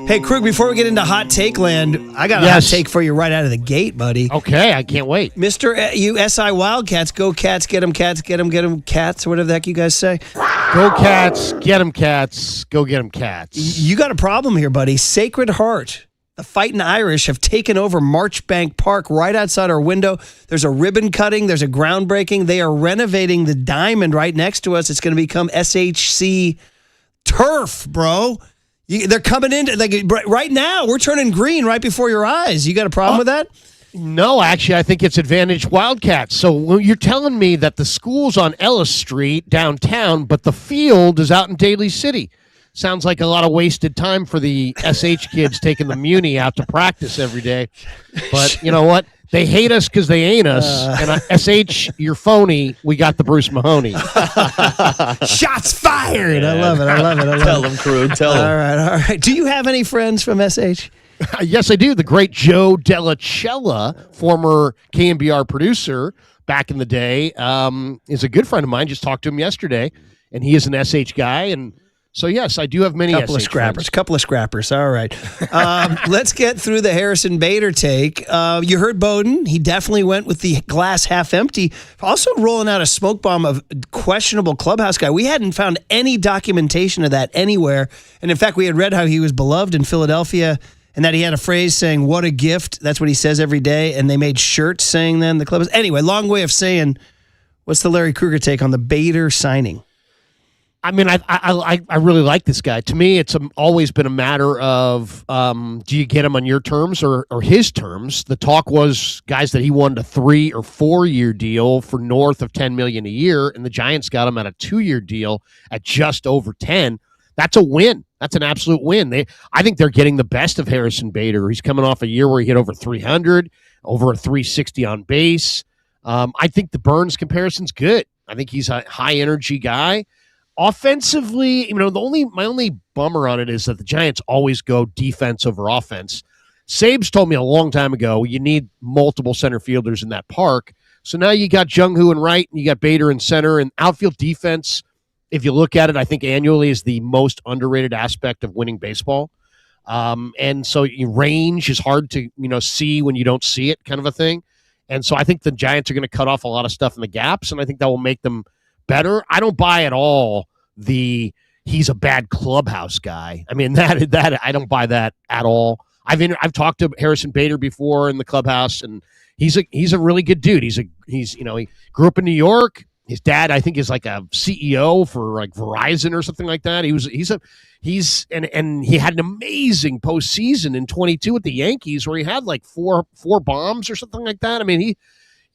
Hey, Krug, before we get into hot take land, I got a hot take for you right out of the gate, buddy. Okay, I can't wait. Mr. USI Wildcats, go Cats, get 'em Cats, get 'em Cats, or whatever the heck you guys say. Go Cats, get 'em Cats, go get 'em Cats. You got a problem here, buddy. Sacred Heart, the Fightin' Irish, have taken over Marchbank Park right outside our window. There's a ribbon cutting. There's a groundbreaking. They are renovating the diamond right next to us. It's going to become SHC turf, bro. They're coming in right now. We're turning green right before your eyes. You got a problem with that? No, actually, I think it's advantage Wildcats. So you're telling me that the school's on Ellis Street downtown, but the field is out in Daly City. Sounds like a lot of wasted time for the SH kids taking the Muni out to practice every day. But you know what? They hate us because they ain't us. And SH, you're phony. We got the Bruce Mahoney. Shots fired. I love it. Tell them, Krug. Tell them. All right. Do you have any friends from SH? Yes, I do. The great Joe Della Cella, former KNBR producer back in the day, is a good friend of mine. Just talked to him yesterday, and he is an SH guy. And So, yes, I do have many Couple of scrappers. All right. Let's get through the Harrison Bader take. You heard Bowden. He definitely went with the glass half empty. Also rolling out a smoke bomb of questionable clubhouse guy. We hadn't found any documentation of that anywhere. And in fact, we had read how he was beloved in Philadelphia and that he had a phrase saying, "What a gift." That's what he says every day. And they made shirts saying then the clubhouse. Anyway, long way of saying, what's the Larry Kruger take on the Bader signing? I mean, I really like this guy. To me, it's always been a matter of do you get him on your terms or his terms? The talk was guys that he wanted a 3 or 4 year deal for north of $10 million a year, and the Giants got him at a 2-year deal at just over 10. That's a win. That's an absolute win. I think they're getting the best of Harrison Bader. He's coming off a year where he hit over 300, over a 360 on base. I think the Burns comparison's good. I think he's a high energy guy. Offensively, my only bummer on it is that the Giants always go defense over offense. Sabes told me a long time ago you need multiple center fielders in that park. So now you got Jung-Hoo in right, and you got Bader in center, and outfield defense, if you look at it, I think annually is the most underrated aspect of winning baseball. And so your range is hard to see when you don't see it, kind of a thing. And so I think the Giants are going to cut off a lot of stuff in the gaps, and I think that will make them better. I don't buy at all he's a bad clubhouse guy. I mean, that I don't buy that at all. I've talked to Harrison Bader before in the clubhouse, and he's a really good dude. He grew up in New York. His dad, I think, is like a CEO for like Verizon or something like that. And he had an amazing postseason in 22 with the Yankees where he had like four bombs or something like that. I mean,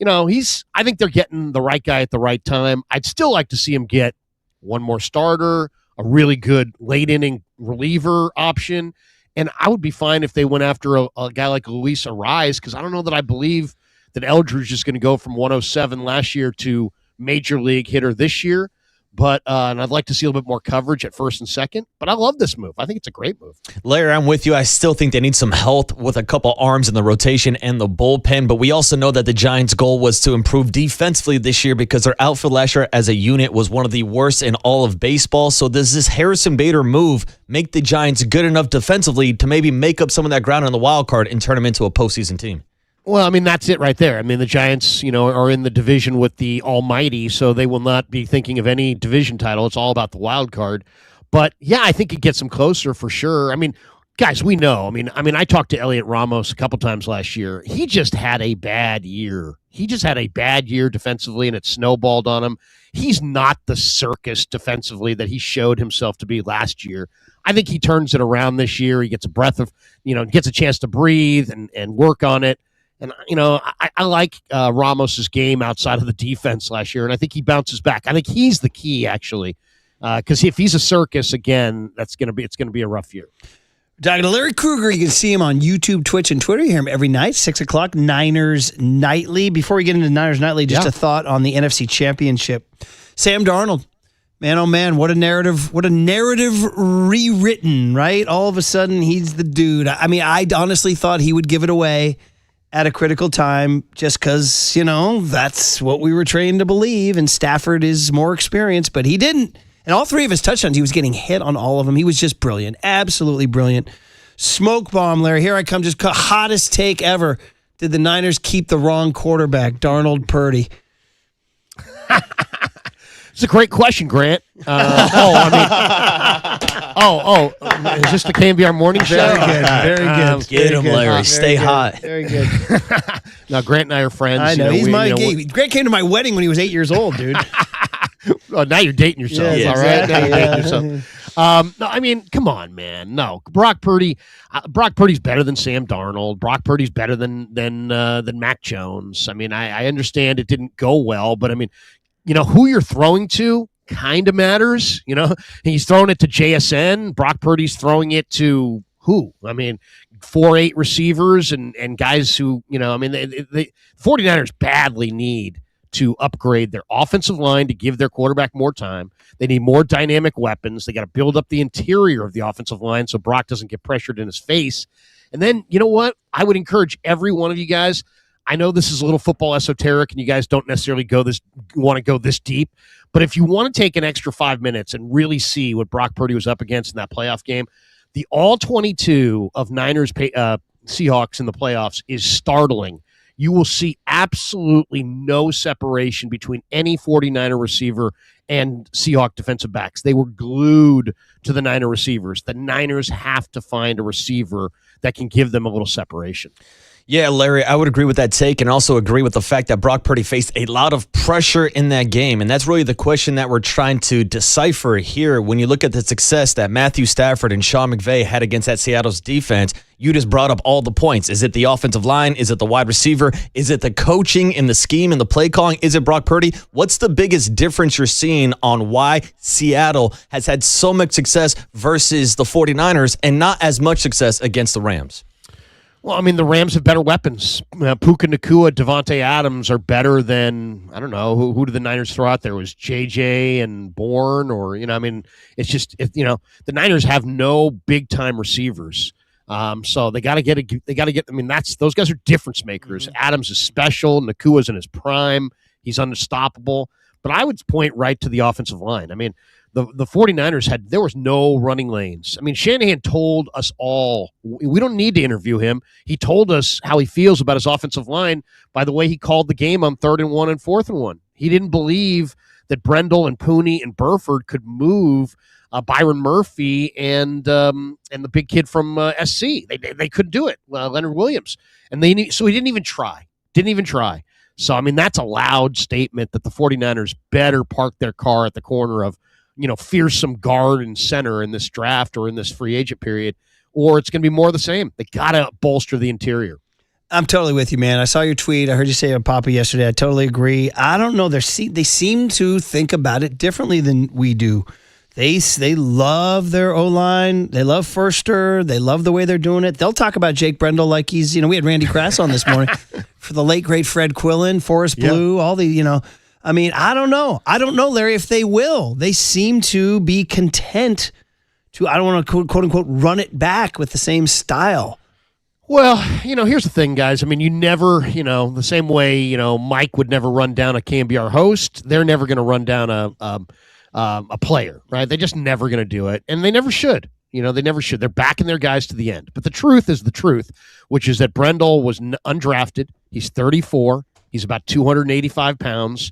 I think they're getting the right guy at the right time. I'd still like to see him get one more starter, a really good late inning reliever option. And I would be fine if they went after a guy like Luis Arraez, because I don't know that I believe that Eldridge is just going to go from 107 last year to major league hitter this year. But and I'd like to see a little bit more coverage at first and second. But I love this move. I think it's a great move. Larry, I'm with you. I still think they need some help with a couple arms in the rotation and the bullpen. But we also know that the Giants' goal was to improve defensively this year because their outfield last year as a unit was one of the worst in all of baseball. So does this Harrison Bader move make the Giants good enough defensively to maybe make up some of that ground on the wild card and turn them into a postseason team? Well, I mean, that's it right there. I mean, the Giants, are in the division with the Almighty, so they will not be thinking of any division title. It's all about the wild card. But, yeah, I think it gets them closer for sure. I mean, guys, we know. I mean, I talked to Elliot Ramos a couple times last year. He just had a bad year. Defensively, and it snowballed on him. He's not the circus defensively that he showed himself to be last year. I think he turns it around this year. He gets a breath of, gets a chance to breathe and work on it. And, I like Ramos's game outside of the defense last year, and I think he bounces back. I think he's the key, actually, because if he's a circus again, it's going to be a rough year. Talking to Larry Kruger, you can see him on YouTube, Twitch, and Twitter. You hear him every night, 6 o'clock, Niners Nightly. Before we get into Niners Nightly, just a thought on the NFC Championship. Sam Darnold, man, oh man, what a narrative rewritten, right? All of a sudden, he's the dude. I mean, I honestly thought he would give it away at a critical time just because, that's what we were trained to believe, and Stafford is more experienced, but he didn't. And all three of his touchdowns, he was getting hit on all of them. He was just brilliant, absolutely brilliant. Smoke bomb, Larry. Here I come, just hottest take ever. Did the Niners keep the wrong quarterback, Darnold Purdy? It's a great question, Grant. Is this the KNBR morning show? Very good. Get him, Larry. Stay hot. Very good. Now, Grant and I are friends. I know. Grant came to my wedding when he was 8 years old, dude. Oh, now you're dating yourself, Yes, all right? exactly, Now you're yeah. dating yourself. No, I mean, come on, man. No, Brock Purdy's better than Sam Darnold. Brock Purdy's better than Mac Jones. I mean, I understand it didn't go well, but I mean, who you're throwing to kind of matters. He's throwing it to JSN. Brock Purdy's throwing it to who? I mean, 4-8 receivers and guys who, the 49ers badly need to upgrade their offensive line to give their quarterback more time. They need more dynamic weapons. They got to build up the interior of the offensive line so Brock doesn't get pressured in his face. And then, you know what? I would encourage every one of you guys. I know this is a little football esoteric and you guys don't necessarily want to go this deep, but if you want to take an extra 5 minutes and really see what Brock Purdy was up against in that playoff game, the all 22 of Niners Seahawks in the playoffs is startling. You will see absolutely no separation between any 49er receiver and Seahawk defensive backs. They were glued to the Niner receivers. The Niners have to find a receiver that can give them a little separation. Yeah, Larry, I would agree with that take and also agree with the fact that Brock Purdy faced a lot of pressure in that game. And that's really the question that we're trying to decipher here. When you look at the success that Matthew Stafford and Sean McVay had against that Seattle's defense, you just brought up all the points. Is it the offensive line? Is it the wide receiver? Is it the coaching and the scheme and the play calling? Is it Brock Purdy? What's the biggest difference you're seeing on why Seattle has had so much success versus the 49ers and not as much success against the Rams? Well, I mean, the Rams have better weapons. Puka Nacua, Devontae Adams are better than, I don't know, who did the Niners throw out there? Was JJ and Bourne or, I mean, it's just, the Niners have no big-time receivers. So they got to get, I mean, those guys are difference makers. Mm-hmm. Adams is special. Nakua's in his prime. He's unstoppable. But I would point right to the offensive line. I mean, the 49ers there was no running lanes. I mean, Shanahan told us all, we don't need to interview him. He told us how he feels about his offensive line by the way he called the game on 3rd and 1 and 4th and 1. He didn't believe that Brendel and Pooney and Burford could move Byron Murphy and the big kid from SC. They couldn't do it, Leonard Williams. So he didn't even try. So, I mean, that's a loud statement that the 49ers better park their car at the corner of, fearsome guard and center in this draft or in this free agent period, or it's going to be more of the same. They got to bolster the interior. I'm totally with you, man. I saw your tweet. I heard you say it, Papa, yesterday. I totally agree. I don't know. They seem to think about it differently than we do. They love their O-line. They love Forster. They love the way they're doing it. They'll talk about Jake Brendel like he's, we had Randy Krass on this morning for the late, great Fred Quillen, Forrest Blue, all the, I mean, I don't know. I don't know, Larry, if they will. They seem to be content to, I don't want to quote unquote, run it back with the same style. Well, here's the thing, guys. I mean, you never, the same way, Mike would never run down a KNBR host. They're never going to run down a player, right? They're just never going to do it. And they never should. They never should. They're backing their guys to the end. But the truth is the truth, which is that Brendel was undrafted. He's 34. He's about 285 pounds.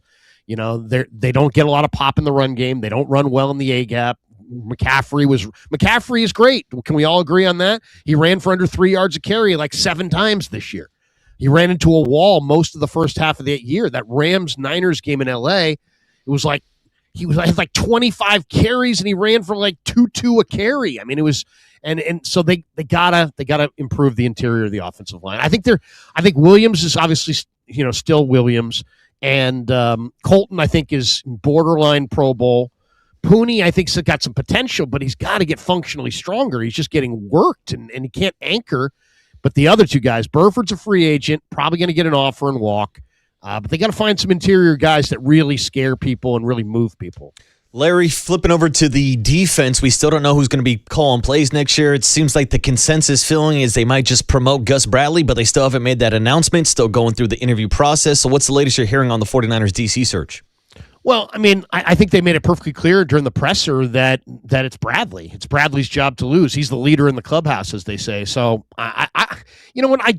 They don't get a lot of pop in the run game. They don't run well in the A-gap. McCaffrey is great. Can we all agree on that? He ran for under 3 yards a carry like 7 times this year. He ran into a wall most of the first half of that year. That Rams-Niners game in L.A., it was like he had like 25 carries and he ran for like 2.2 a carry. I mean, it was and so they gotta improve the interior of the offensive line. I think Williams is obviously still Williams. And Colton, I think, is borderline Pro Bowl. Pooney, I think, has got some potential, but he's got to get functionally stronger. He's just getting worked, and he can't anchor. But the other two guys, Burford's a free agent, probably going to get an offer and walk. But they got to find some interior guys that really scare people and really move people. Larry, flipping over to the defense, we still don't know who's going to be calling plays next year. It seems like the consensus feeling is they might just promote Gus Bradley, but they still haven't made that announcement, still going through the interview process. So what's the latest you're hearing on the 49ers DC search? Well, I mean, I think they made it perfectly clear during the presser that it's Bradley. It's Bradley's job to lose. He's the leader in the clubhouse, as they say. So, I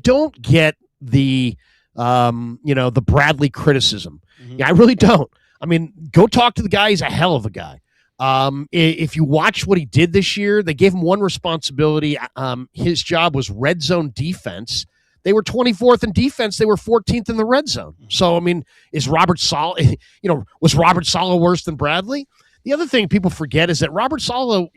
don't get the Bradley criticism. Mm-hmm. Yeah, I really don't. I mean, go talk to the guy. He's a hell of a guy. If you watch what he did this year, they gave him one responsibility. His job was red zone defense. They were 24th in defense. They were 14th in the red zone. So, I mean, was Robert Saleh worse than Bradley? The other thing people forget is that Robert Saleh,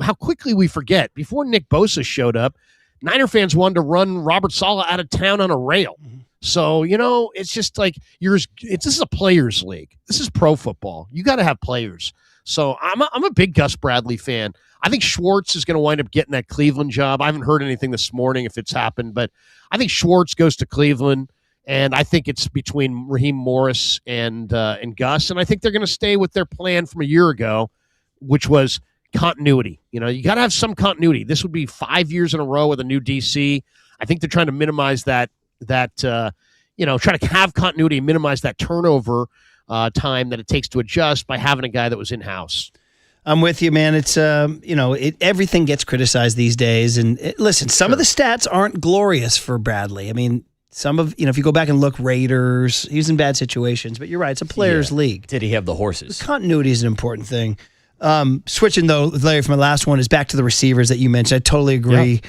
how quickly we forget. Before Nick Bosa showed up, Niner fans wanted to run Robert Saleh out of town on a rail. So, it's just like this is a players league. This is pro football. You got to have players. So I'm a big Gus Bradley fan. I think Schwartz is going to wind up getting that Cleveland job. I haven't heard anything this morning if it's happened, but I think Schwartz goes to Cleveland, and I think it's between Raheem Morris and Gus, and I think they're going to stay with their plan from a year ago, which was continuity. You got to have some continuity. This would be 5 years in a row with a new DC. I think they're trying to minimize that try to have continuity and minimize that turnover time that it takes to adjust by having a guy that was in-house. I'm with you, man. It's everything gets criticized these days, and listen, some of the stats aren't glorious for Bradley. I mean, some of if you go back and look, Raiders, he was in bad situations, but you're right, it's a players' league. Did he have the horses? Continuity is an important thing. Switching though, Larry, from my last one is back to the receivers that you mentioned. I totally agree. Yep.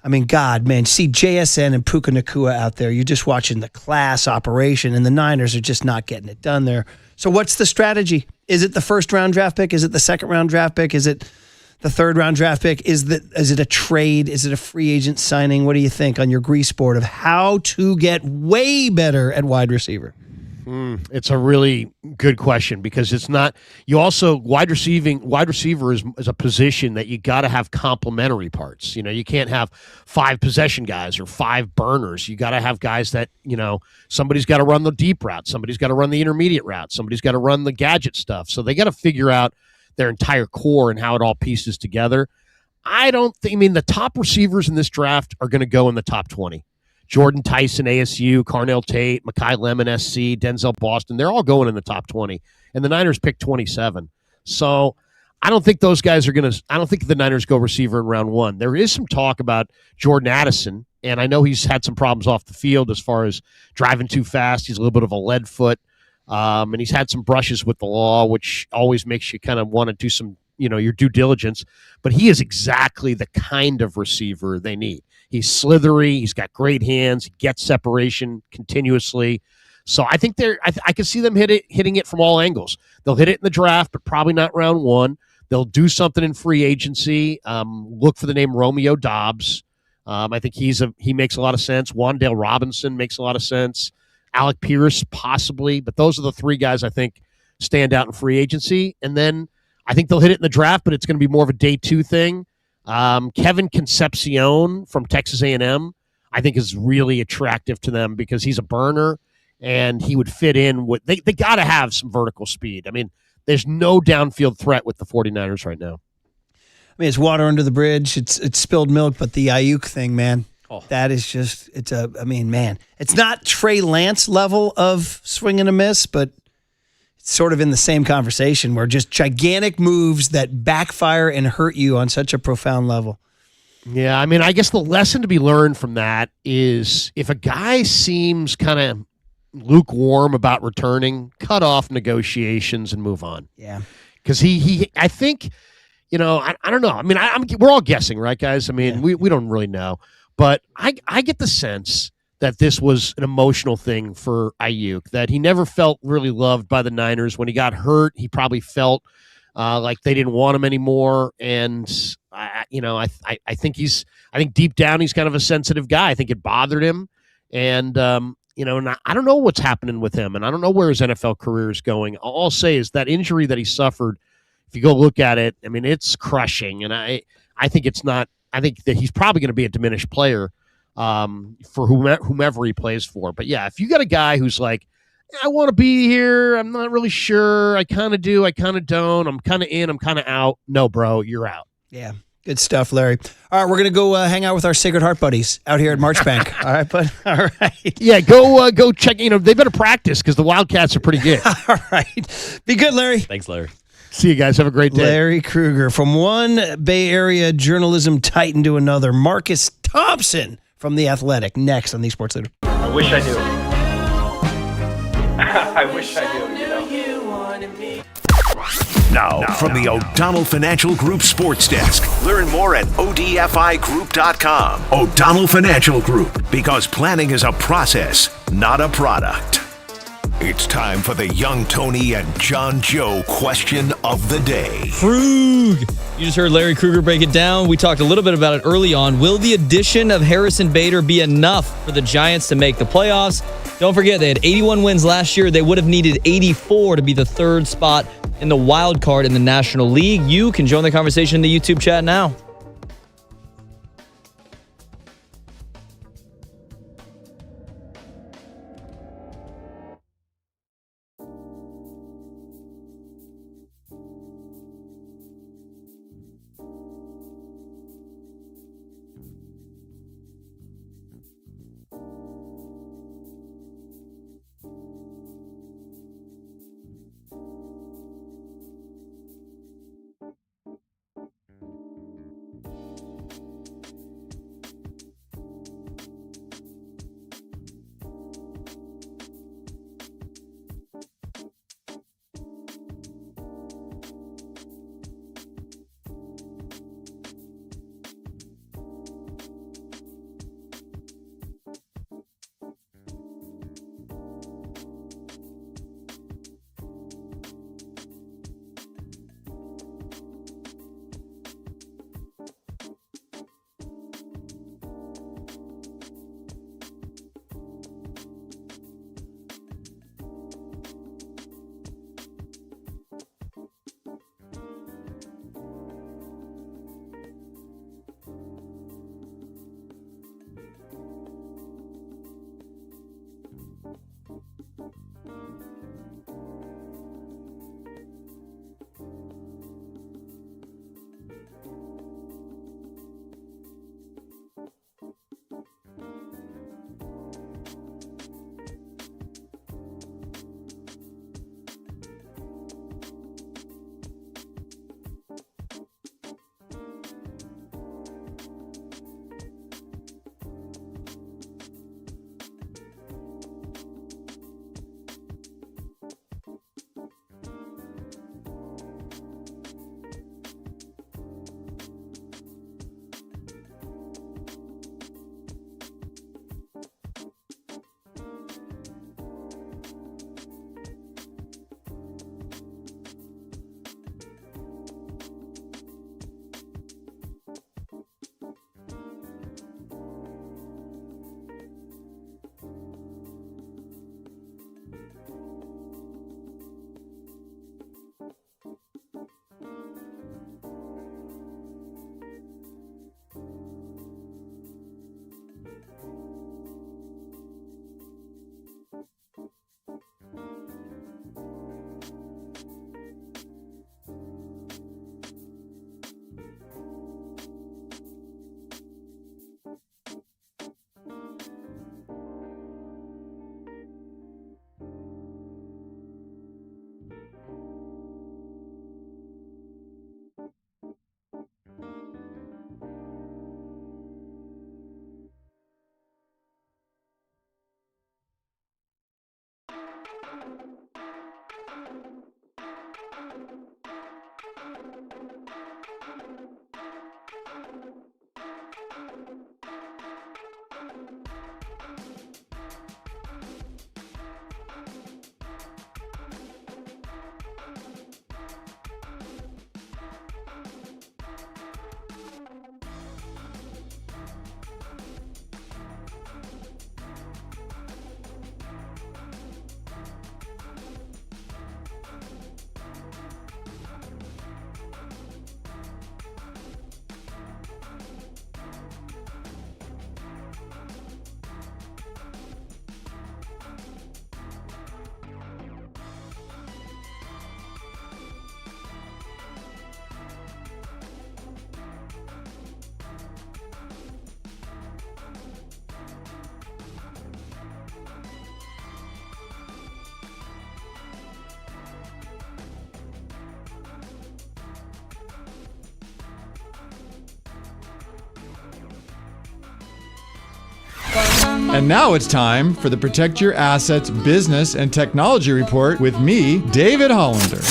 I mean, God, man, see JSN and Puka Nacua out there. You're just watching the class operation, and the Niners are just not getting it done there. So what's the strategy? Is it the first-round draft pick? Is it the second-round draft pick? Is it the third-round draft pick? Is it a trade? Is it a free agent signing? What do you think on your grease board of how to get way better at wide receiver? It's a really good question because it's not. You also wide receiver is a position that you got to have complementary parts. You can't have 5 possession guys or 5 burners. You got to have guys that somebody's got to run the deep route, somebody's got to run the intermediate route, somebody's got to run the gadget stuff. So they got to figure out their entire core and how it all pieces together. The top receivers in this draft are going to go in the top 20. Jordan Tyson, ASU, Carnell Tate, Mekhi Lemon, SC, Denzel Boston, they're all going in the top 20. And the Niners picked 27. So I don't think those guys I don't think the Niners go receiver in round 1. There is some talk about Jordan Addison, and I know he's had some problems off the field as far as driving too fast. He's a little bit of a lead foot, and he's had some brushes with the law, which always makes you kind of want to do some, your due diligence. But he is exactly the kind of receiver they need. He's slithery. He's got great hands. He gets separation continuously. So I think I can see them hitting it from all angles. They'll hit it in the draft, but probably not round 1. They'll do something in free agency. Look for the name Romeo Dobbs. I think he makes a lot of sense. Wan'Dale Robinson makes a lot of sense. Alec Pierce possibly, but those are the 3 guys I think stand out in free agency. And then I think they'll hit it in the draft, but it's going to be more of a day 2 thing. Kevin Concepcion from Texas A&M, I think is really attractive to them because he's a burner and he would fit in with, they got to have some vertical speed. I mean, there's no downfield threat with the 49ers right now. I mean, it's water under the bridge. It's spilled milk, but the Ayuk thing, man, that is just, it's not Trey Lance level of swing and a miss, but sort of in the same conversation where just gigantic moves that backfire and hurt you on such a profound level. Yeah, I guess the lesson to be learned from that is if a guy seems kind of lukewarm about returning, cut off negotiations and move on. Yeah. Because I think, I don't know. We're all guessing, right, guys? We don't really know. But I get the sense that this was an emotional thing for Ayuk, that he never felt really loved by the Niners. When he got hurt, he probably felt like they didn't want him anymore. And, I think deep down he's kind of a sensitive guy. I think it bothered him. And, and I don't know what's happening with him, and I don't know where his NFL career is going. All I'll say is that injury that he suffered, if you go look at it, it's crushing. And I think it's not – I think that he's probably going to be a diminished player for whomever he plays for. But yeah, if you got a guy who's like, I want to be here, I'm not really sure, I kind of do, I kind of don't, I'm kind of in, I'm kind of out. No, bro, you're out. Yeah, good stuff, Larry. All right, we're gonna go hang out with our Sacred Heart buddies out here at Marchbank. All right, bud. All right. Yeah, go check. They better practice because the Wildcats are pretty good. All right, be good, Larry. Thanks, Larry. See you guys. Have a great day. Larry Kruger, from one Bay Area journalism titan to another. Marcus Thompson from The Athletic, next on The Sports Leader. I wish I knew. I wish I knew, Now, from the O'Donnell Financial Group Sports Desk. Learn more at odfigroup.com. O'Donnell Financial Group, because planning is a process, not a product. It's time for the Young Tony and John Joe question of the day. Krug. You just heard Larry Kruger break it down. We talked a little bit about it early on. Will the addition of Harrison Bader be enough for the Giants to make the playoffs? Don't forget, they had 81 wins last year. They would have needed 84 to be the 3rd spot in the wild card in the National League. You can join the conversation in the YouTube chat now. And now it's time for the Protect Your Assets Business and Technology Report with me, David Hollander.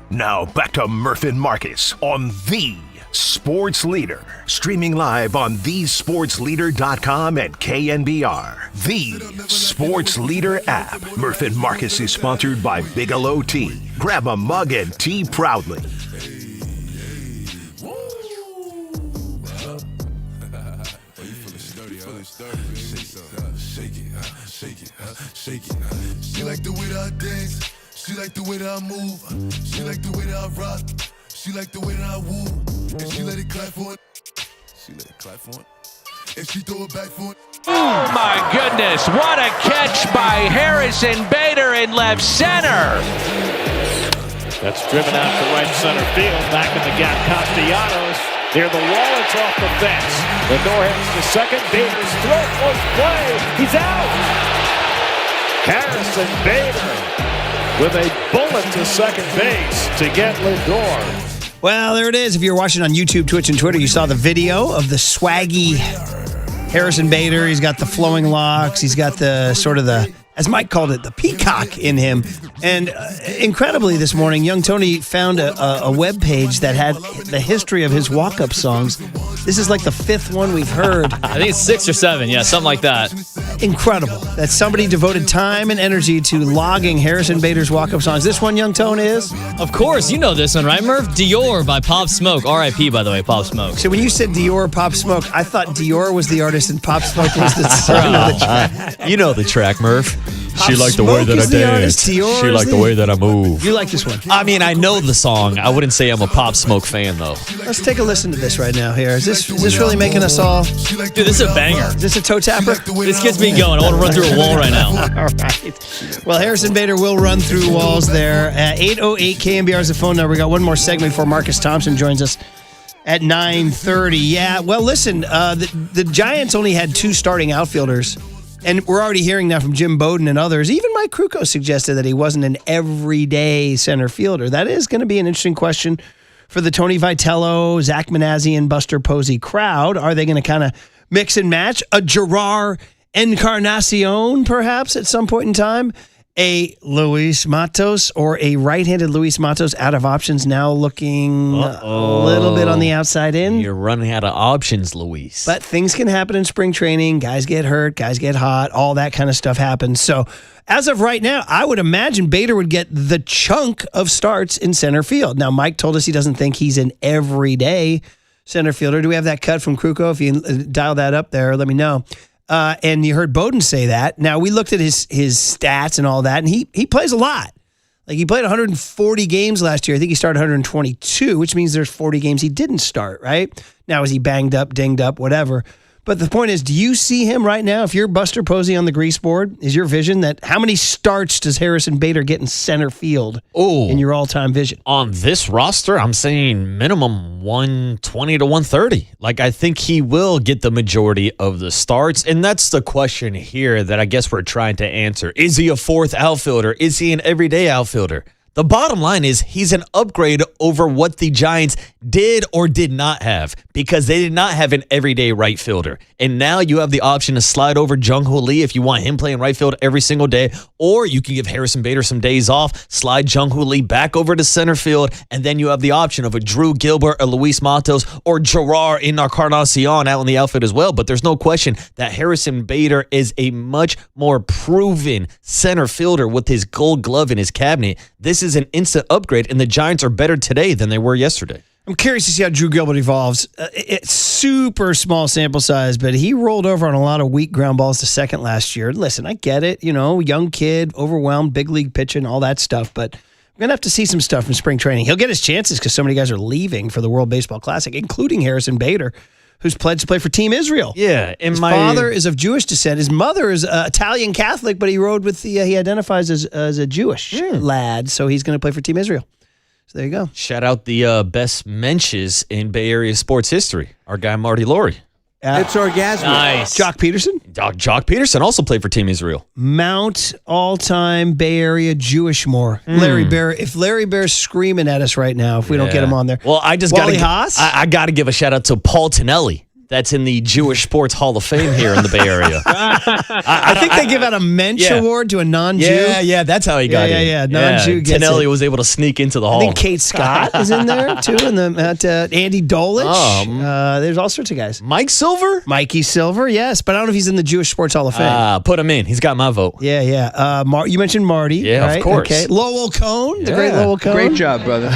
Now back to Murph and Marcus on The Sports Leader. Streaming live on thesportsleader.com and KNBR. The Sports Leader app. Murph and Marcus is sponsored by Bigelow Tea. Grab a mug and tea proudly. She like the way that I dance. She like the way that I move. She like the way that I rock. She like the way that I woo. And she let it clap for it. She let it clap for it. And she throw it back for it. Oh my goodness, what a catch by Harrison Bader in left center. That's driven out to right center field. Back in the gap, Castellanos. Near the wall, it's off the fence. Lindor heads to second. Bader's throw was play. He's out. Harrison Bader with a bullet to second base to get Lindor. Well, there it is. If you're watching on YouTube, Twitch, and Twitter, you saw the video of the swaggy Harrison Bader. He's got the flowing locks. He's got the sort of the, as Mike called it, the peacock in him. And incredibly this morning, young Tony found a web page that had the history of his walk-up songs. This is like the fifth one we've heard. I think it's 6 or 7. Yeah, something like that. Incredible that somebody devoted time and energy to logging Harrison Bader's walk-up songs. This one, young Tone, is? Of course, you know this one, right, Murph? Dior by Pop Smoke. R.I.P., by the way, Pop Smoke. So when you said Dior, Pop Smoke, I thought Dior was the artist and Pop Smoke was the song of the track. You know the track, Murph. She liked the way that I danced. She liked the way that I move. You like this one? I mean, I know the song. I wouldn't say I'm a Pop Smoke fan, though. Let's take a listen to this right now here. Is this really making us all? Dude, this is a banger. Is this a toe tapper? This gets me going. I want to run through a wall right now. All right. Well, Harrison Bader will run through walls there. 808 KNBR is the phone number. We got one more segment before Marcus Thompson joins us at 9:30. Yeah, well, listen, the Giants only had 2 starting outfielders. And we're already hearing now from Jim Bowden and others. Even Mike Kruco suggested that he wasn't an everyday center fielder. That is going to be an interesting question for the Tony Vitello, Zach Manazzi, and Buster Posey crowd. Are they going to kind of mix and match a Gerard Encarnacion, perhaps, at some point in time? A Luis Matos or a right-handed Luis Matos out of options, now looking a little bit on the outside in. You're running out of options, Luis. But things can happen in spring training. Guys get hurt, guys get hot, all that kind of stuff happens. So as of right now, I would imagine Bader would get the chunk of starts in center field. Now, Mike told us he doesn't think he's an everyday center fielder. Do we have that cut from Kruco? If you dial that up there, let me know. And you heard Bowden say that. Now, we looked at his stats and all that, and he plays a lot. Like, he played 140 games last year. I think he started 122, which means there's 40 games he didn't start, right? Now, is he banged up, dinged up, whatever? But the point is, do you see him right now? If you're Buster Posey on the grease board, is your vision that how many starts does Harrison Bader get in center field in your all-time vision? On this roster, I'm saying minimum 120 to 130. Like, I think he will get the majority of the starts. And that's the question here that I guess we're trying to answer. Is he a fourth outfielder? Is he an everyday outfielder? The bottom line is he's an upgrade over what the Giants did or did not have because they did not have an everyday right fielder. And now you have the option to slide over Jung-Hoo Lee if you want him playing right field every single day, or you can give Harrison Bader some days off, slide Jung-Hoo Lee back over to center field, and then you have the option of a Drew Gilbert, a Luis Matos, or Gerard Encarnacion out in the outfield as well. But there's no question that Harrison Bader is a much more proven center fielder with his gold glove in his cabinet. This is an instant upgrade, and the Giants are better today than they were yesterday. I'm curious to see how Drew Gilbert evolves. It's super small sample size, but he rolled over on a lot of weak ground balls to second last year. Listen, I get it. Young kid, overwhelmed, big league pitching, all that stuff, but we're going to have to see some stuff from spring training. He'll get his chances because so many guys are leaving for the World Baseball Classic, including Harrison Bader, who's pledged to play for Team Israel. Yeah. His father is of Jewish descent. His mother is Italian Catholic, but he rode with he identifies as a Jewish lad, so he's going to play for Team Israel. So there you go. Shout out the best mentions in Bay Area sports history. Our guy, Marty Laurie. It's orgasmic. Nice. Jock Peterson? Jock Peterson also played for Team Israel. Mount all-time Bay Area Jewishmore. Larry Bear. If Larry Bear's screaming at us right now, if we don't get him on there. Well, I just Wally got Haas? I got to give a shout out to Paul Tonelli. That's in the Jewish Sports Hall of Fame here in the Bay Area. I think they give out a Mensch award to a non-Jew. Yeah, that's how he got in. Yeah, non-Jew gets Tonelli it. was able to sneak into the hall. I think Kate Scott is in there, too, and Andy Dolich. There's all sorts of guys. Mike Silver? Mikey Silver, yes, but I don't know if he's in the Jewish Sports Hall of Fame. Put him in. He's got my vote. Yeah. You mentioned Marty. Yeah, right? of course. Okay. Lowell Cone, the great Lowell Cone. Great job, brother.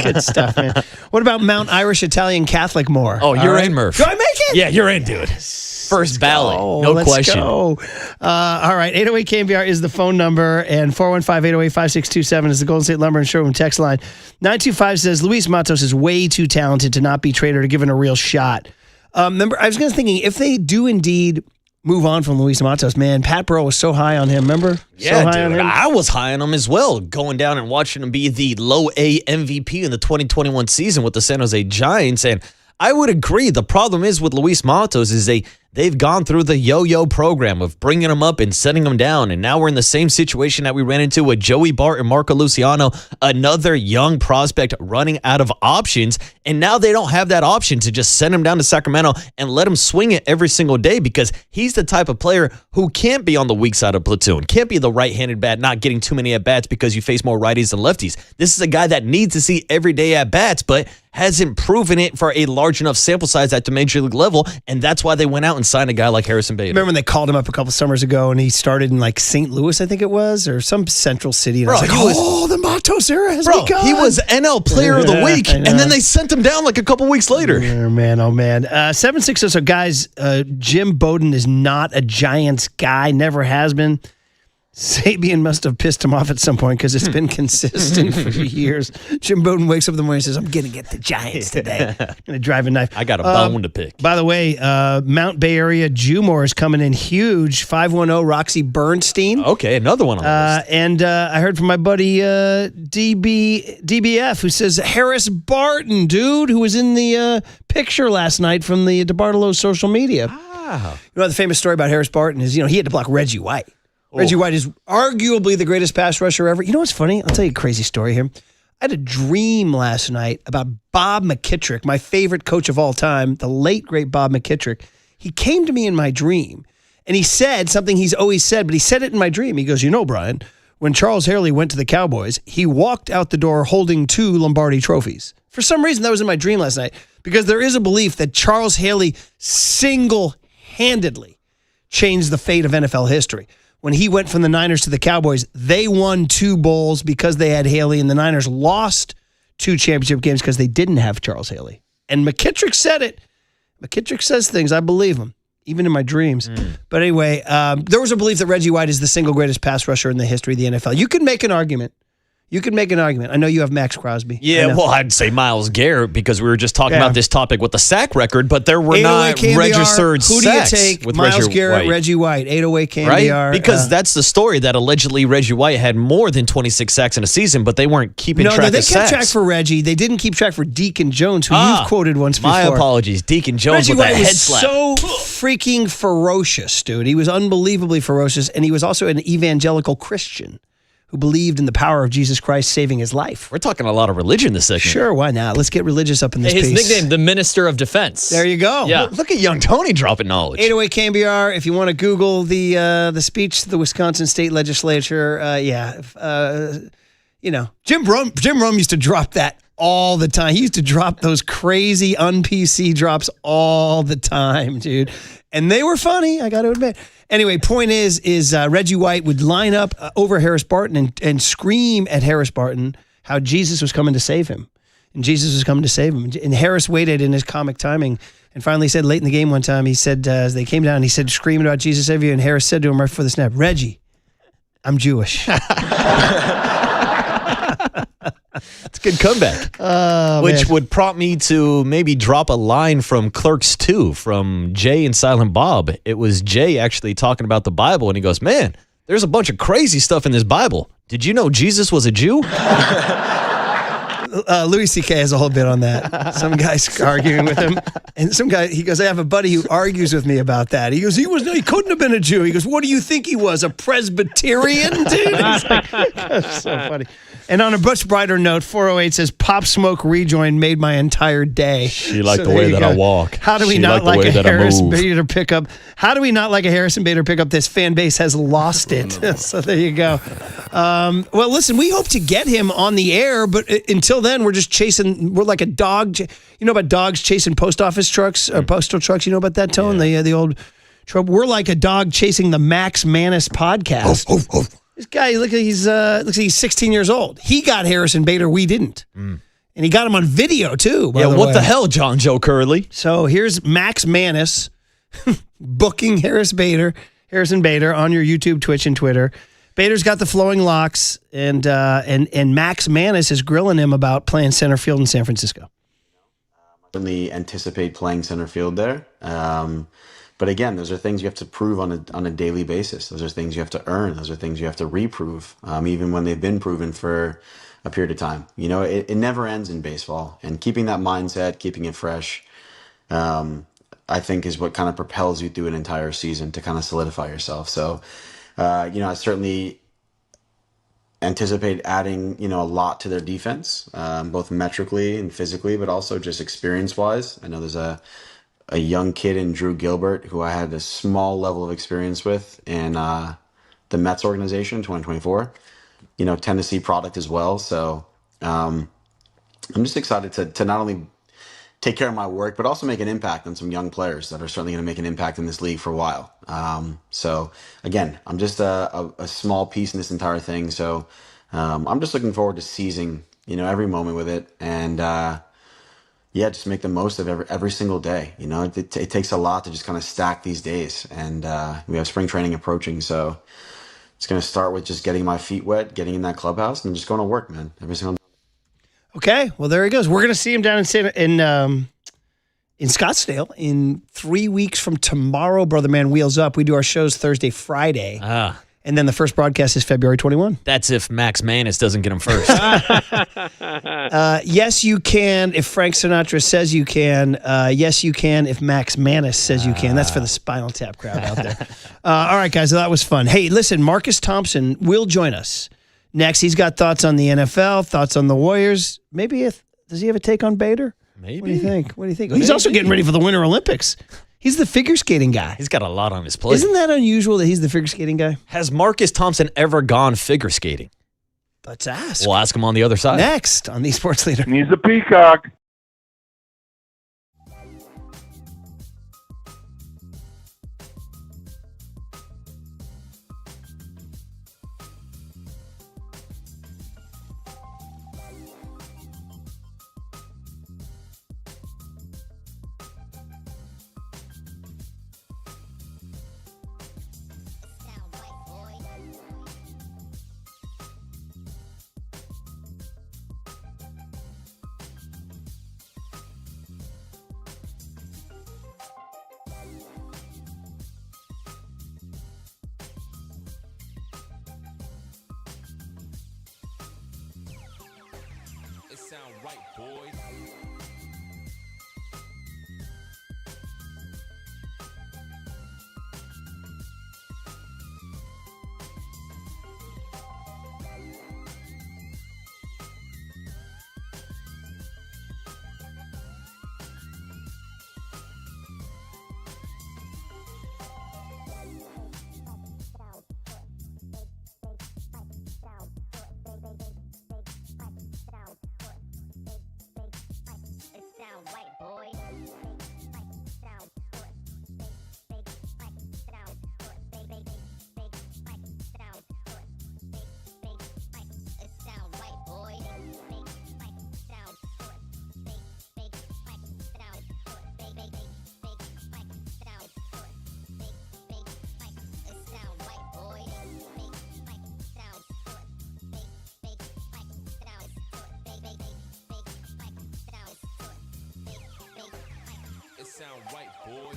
Good stuff, man. What about Mount Irish Italian Catholic Moore? Oh, you're in, Murph. Do I make it? Yeah, you're in, dude. First ballot. No question. Go. All right. 808 KNBR is the phone number, and 415-808-5627 is the Golden State Lumber and Showroom text line. 925 says, Luis Matos is way too talented to not be traded or given a real shot. Remember, I was thinking, if they do indeed move on from Luis Matos, man, Pat Burrell was so high on him, remember? Yeah, so high on dude. him. I was high on him as well, going down and watching him be the low A MVP in the 2021 season with the San Jose Giants, and I would agree. The problem is with Luis Matos is they've gone through the yo-yo program of bringing him up and setting him down, and now we're in the same situation that we ran into with Joey Bart and Marco Luciano, another young prospect running out of options, and now they don't have that option to just send him down to Sacramento and let him swing it every single day because he's the type of player who can't be on the weak side of platoon, can't be the right-handed bat, not getting too many at-bats because you face more righties than lefties. This is a guy that needs to see everyday at-bats, but hasn't proven it for a large enough sample size at the major league level, and that's why they went out and signed a guy like Harrison Bader. Remember when they called him up a couple summers ago, and he started in like St. Louis, I think it was, or some central city. And I was like, the Matos era has begun. He was NL Player of the Week, and then they sent him down like a couple weeks later. Oh, man. 760, so guys, Jim Bowden is not a Giants guy, never has been. Sabian must have pissed him off at some point because it's been consistent for years. Jim Bowden wakes up in the morning and says, I'm going to get the Giants today. I'm going to drive a knife. I got a bone to pick. By the way, Mount Bay Area Jumor is coming in huge. 510 Roxy Bernstein. Okay, another one on the list. And I heard from my buddy DBF who says Harris Barton, dude, who was in the picture last night from the DeBartolo's social media. Wow. You know, the famous story about Harris Barton is, he had to block Reggie White. Reggie White is arguably the greatest pass rusher ever. You know what's funny? I'll tell you a crazy story here. I had a dream last night about Bob McKittrick, my favorite coach of all time, the late, great Bob McKittrick. He came to me in my dream, and he said something he's always said, but he said it in my dream. He goes, Brian, when Charles Haley went to the Cowboys, he walked out the door holding 2 Lombardi trophies. For some reason, that was in my dream last night, because there is a belief that Charles Haley single-handedly changed the fate of NFL history. When he went from the Niners to the Cowboys, they won 2 bowls because they had Haley, and the Niners lost 2 championship games because they didn't have Charles Haley. And McKittrick said it. McKittrick says things. I believe him, even in my dreams. But anyway, there was a belief that Reggie White is the single greatest pass rusher in the history of the NFL. You can make an argument. I know you have Max Crosby. Yeah, well, I'd say Myles Garrett because we were just talking about this topic with the sack record, but there were not registered sacks. Who do you take? With Myles Garrett, White. Reggie White, 808 KNBR. Right? Because that's the story that allegedly Reggie White had more than 26 sacks in a season, but they weren't keeping track of sacks. No, they kept track for Reggie. They didn't keep track for Deacon Jones, who you've quoted once before. My apologies. Deacon Jones Reggie with White that head was slap. so freaking ferocious, dude. He was unbelievably ferocious, and he was also an evangelical Christian who believed in the power of Jesus Christ saving his life. We're talking a lot of religion this segment. Sure, why not? Let's get religious up in this His piece. nickname, the Minister of Defense. There you go. Yeah. Look at young Tony dropping knowledge. 808 KNBR, if you want to Google the speech to the Wisconsin State Legislature, Jim Rome used to drop that all the time. He used to drop those crazy un-PC drops all the time, dude. And they were funny, I got to admit. Anyway, point is Reggie White would line up over Harris Barton and scream at Harris Barton how Jesus was coming to save him. And Jesus was coming to save him. And Harris waited in his comic timing and finally said late in the game one time, he said, as they came down, he said, screaming about Jesus save you. And Harris said to him right before the snap, Reggie, I'm Jewish. That's a good comeback. Which would prompt me to maybe drop a line from Clerks 2 from Jay and Silent Bob. It was Jay actually talking about the Bible, and he goes, man, there's a bunch of crazy stuff in this Bible. Did you know Jesus was a Jew? Louis C.K. has a whole bit on that. Some guy's arguing with him. And some guy, he goes, I have a buddy who argues with me about that. He goes, he couldn't have been a Jew. He goes, what do you think he was, a Presbyterian, dude? It's like, that's so funny. And on a much brighter note, 408 says, Pop Smoke rejoin made my entire day. She liked the way that I walk. How do we She not liked the like way a that I Harrison move. Bader pickup? How do we not like a Harrison Bader pickup? This fan base has lost it. So there you go. Well, listen, we hope to get him on the air, but until then, we're just chasing. We're like a dog. You know about dogs chasing post office trucks or postal trucks? You know about that, Tone? The old trope. We're like a dog chasing the Max Manus podcast. This guy, looks like he's 16 years old. He got Harrison Bader. We didn't. And he got him on video, too. What the hell, John Joe Curley? So here's Max Manus booking Harrison Bader on your YouTube, Twitch, and Twitter. Bader's got the flowing locks, and Max Manus is grilling him about playing center field in San Francisco. Certainly anticipate playing center field there. But again, those are things you have to prove on a daily basis. Those are things you have to earn. Those are things you have to reprove, even when they've been proven for a period of time. You know, it never ends in baseball. And keeping that mindset, keeping it fresh, I think is what kind of propels you through an entire season to kind of solidify yourself. So, I certainly anticipate adding, a lot to their defense, both metrically and physically, but also just experience-wise. I know there's a young kid in Drew Gilbert who I had a small level of experience with in the Mets organization in 2024. Tennessee product as well. So I'm just excited to not only take care of my work, but also make an impact on some young players that are certainly going to make an impact in this league for a while. So again, I'm just a small piece in this entire thing. So I'm just looking forward to seizing, every moment with it. And just make the most of every single day. It takes a lot to just kind of stack these days. And we have spring training approaching. So it's going to start with just getting my feet wet, getting in that clubhouse, and just going to work, man. Every single day. Okay, well, there he goes. We're going to see him down in Scottsdale in 3 weeks from tomorrow, Brother Man Wheels Up. We do our shows Thursday, Friday. And then the first broadcast is February 21. That's if Max Manus doesn't get him first. Yes, you can if Frank Sinatra says you can. Yes, you can if Max Manus says you can. That's for the Spinal Tap crowd out there. All right, guys, that was fun. Hey, listen, Marcus Thompson will join us next. He's got thoughts on the NFL, thoughts on the Warriors. Does he have a take on Bader? Maybe. What do you think? He's also getting ready for the Winter Olympics. He's the figure skating guy. He's got a lot on his plate. Isn't that unusual that he's the figure skating guy? Has Marcus Thompson ever gone figure skating? Let's ask. We'll ask him on the other side. Next on the Sports Leader. He's a peacock. sound right, boy.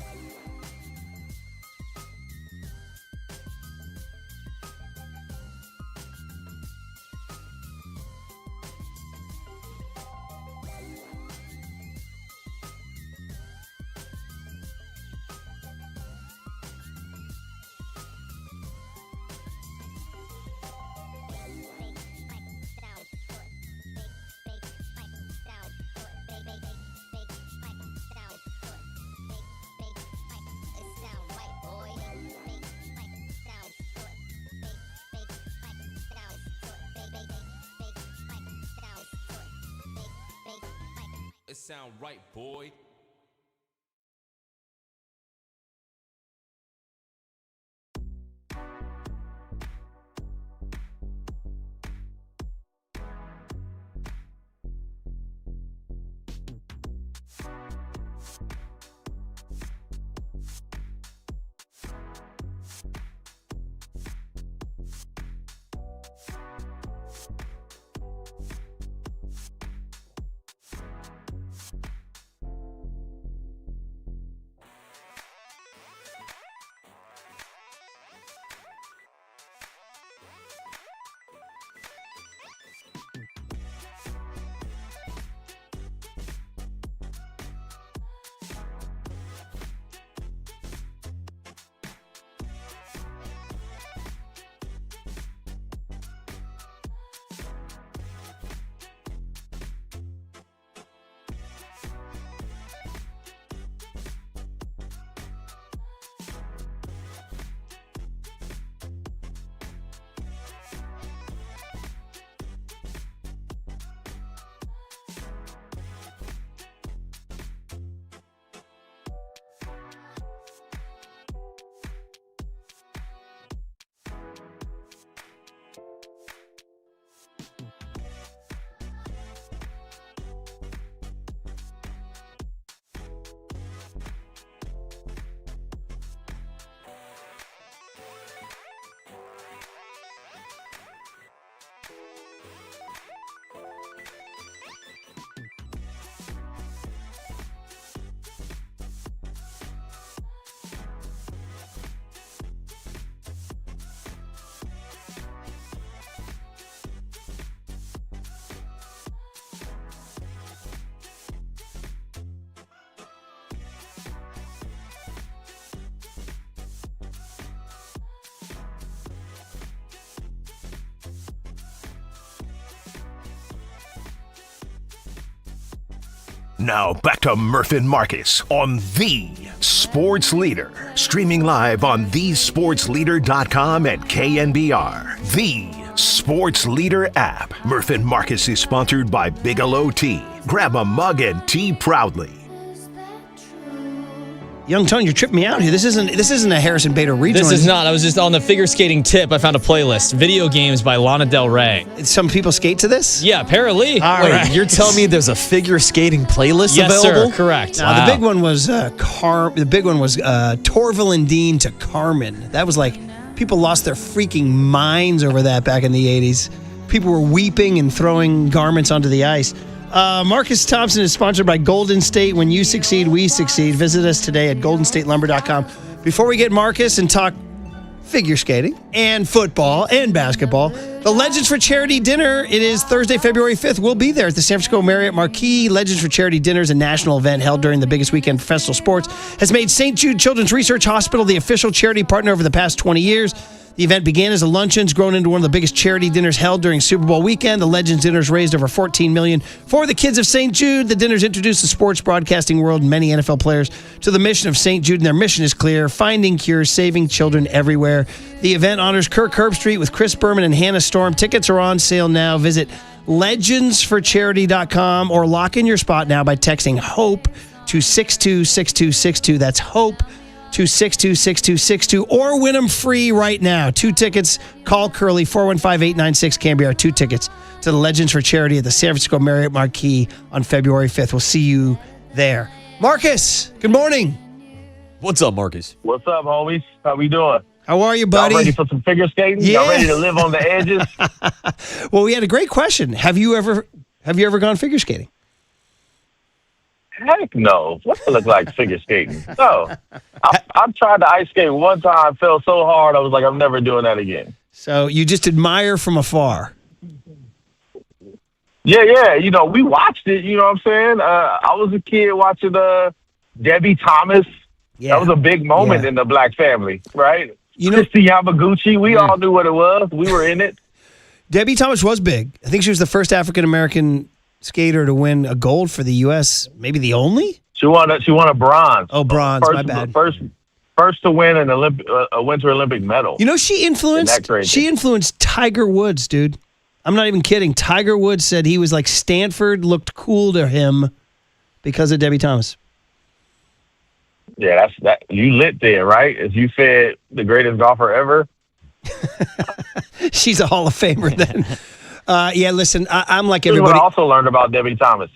It sound right, boy. Now back to Murph and Marcus on The Sports Leader. Streaming live on thesportsleader.com and KNBR. The Sports Leader app. Murph and Marcus is sponsored by Bigelow Tea. Grab a mug and tea proudly. Young Tone, you're tripping me out here. This isn't a Harrison Bader rejoin. This is not. I was just on the figure skating tip. I found a playlist. Video games by Lana Del Rey. Some people skate to this? Yeah, apparently. All Wait, right. you're telling me there's a figure skating playlist Yes, available? sir. Correct. Now, the big one was Torval and Dean to Carmen. That was like, people lost their freaking minds over that back in the 80s. People were weeping and throwing garments onto the ice. Marcus Thompson is sponsored by Golden State. When you succeed, we succeed. Visit us today at goldenstatelumber.com. Before we get Marcus and talk figure skating and football and basketball, the Legends for Charity Dinner, it is Thursday, February 5th. We'll be there at the San Francisco Marriott Marquis. Legends for Charity Dinner is a national event held during the biggest weekend for professional sports. Has made St. Jude Children's Research Hospital the official charity partner over the past 20 years. The event began as a luncheon, has grown into one of the biggest charity dinners held during Super Bowl weekend. The Legends Dinners raised over $14 million for the kids of St. Jude. The dinners introduced the sports broadcasting world and many NFL players to the mission of St. Jude, and their mission is clear: finding cures, saving children everywhere. The event honors Kirk Herbstreit with Chris Berman and Hannah Storm. Tickets are on sale now. Visit legendsforcharity.com or lock in your spot now by texting HOPE to 626262. That's HOPE to 626262, or win them free right now. 2 tickets. Call Curly, 415-896-KNBR. 2 tickets to the Legends for Charity at the San Francisco Marriott Marquis on February 5th. We'll see you there. Marcus, good morning. What's up, Marcus? What's up, homies? How we doing? How are you, buddy? Y'all ready for some figure skating? Yeah. Y'all ready to live on the edges? Well, we had a great question. Have you ever gone figure skating? Heck no. What it look like figure skating? No. I tried to ice skate one time, fell so hard, I was like, I'm never doing that again. So you just admire from afar. Yeah. We watched it, you know what I'm saying? I was a kid watching Debbie Thomas. Yeah. That was a big moment in the black family, right? You know, Christy Yamaguchi, we all knew what it was. We were in it. Debbie Thomas was big. I think she was the first African-American skater to win a gold for the U.S., maybe the only? She won a bronze. Oh, bronze, my bad. First to win a Winter Olympic medal. You know, she influenced Tiger Woods, dude. I'm not even kidding. Tiger Woods said he was like Stanford looked cool to him because of Debbie Thomas. Yeah, that's that. You lit there, right? As you fed the greatest golfer ever. She's a Hall of Famer then. Yeah, listen, I'm like Here's everybody. what I also learned about Debbie Thomas.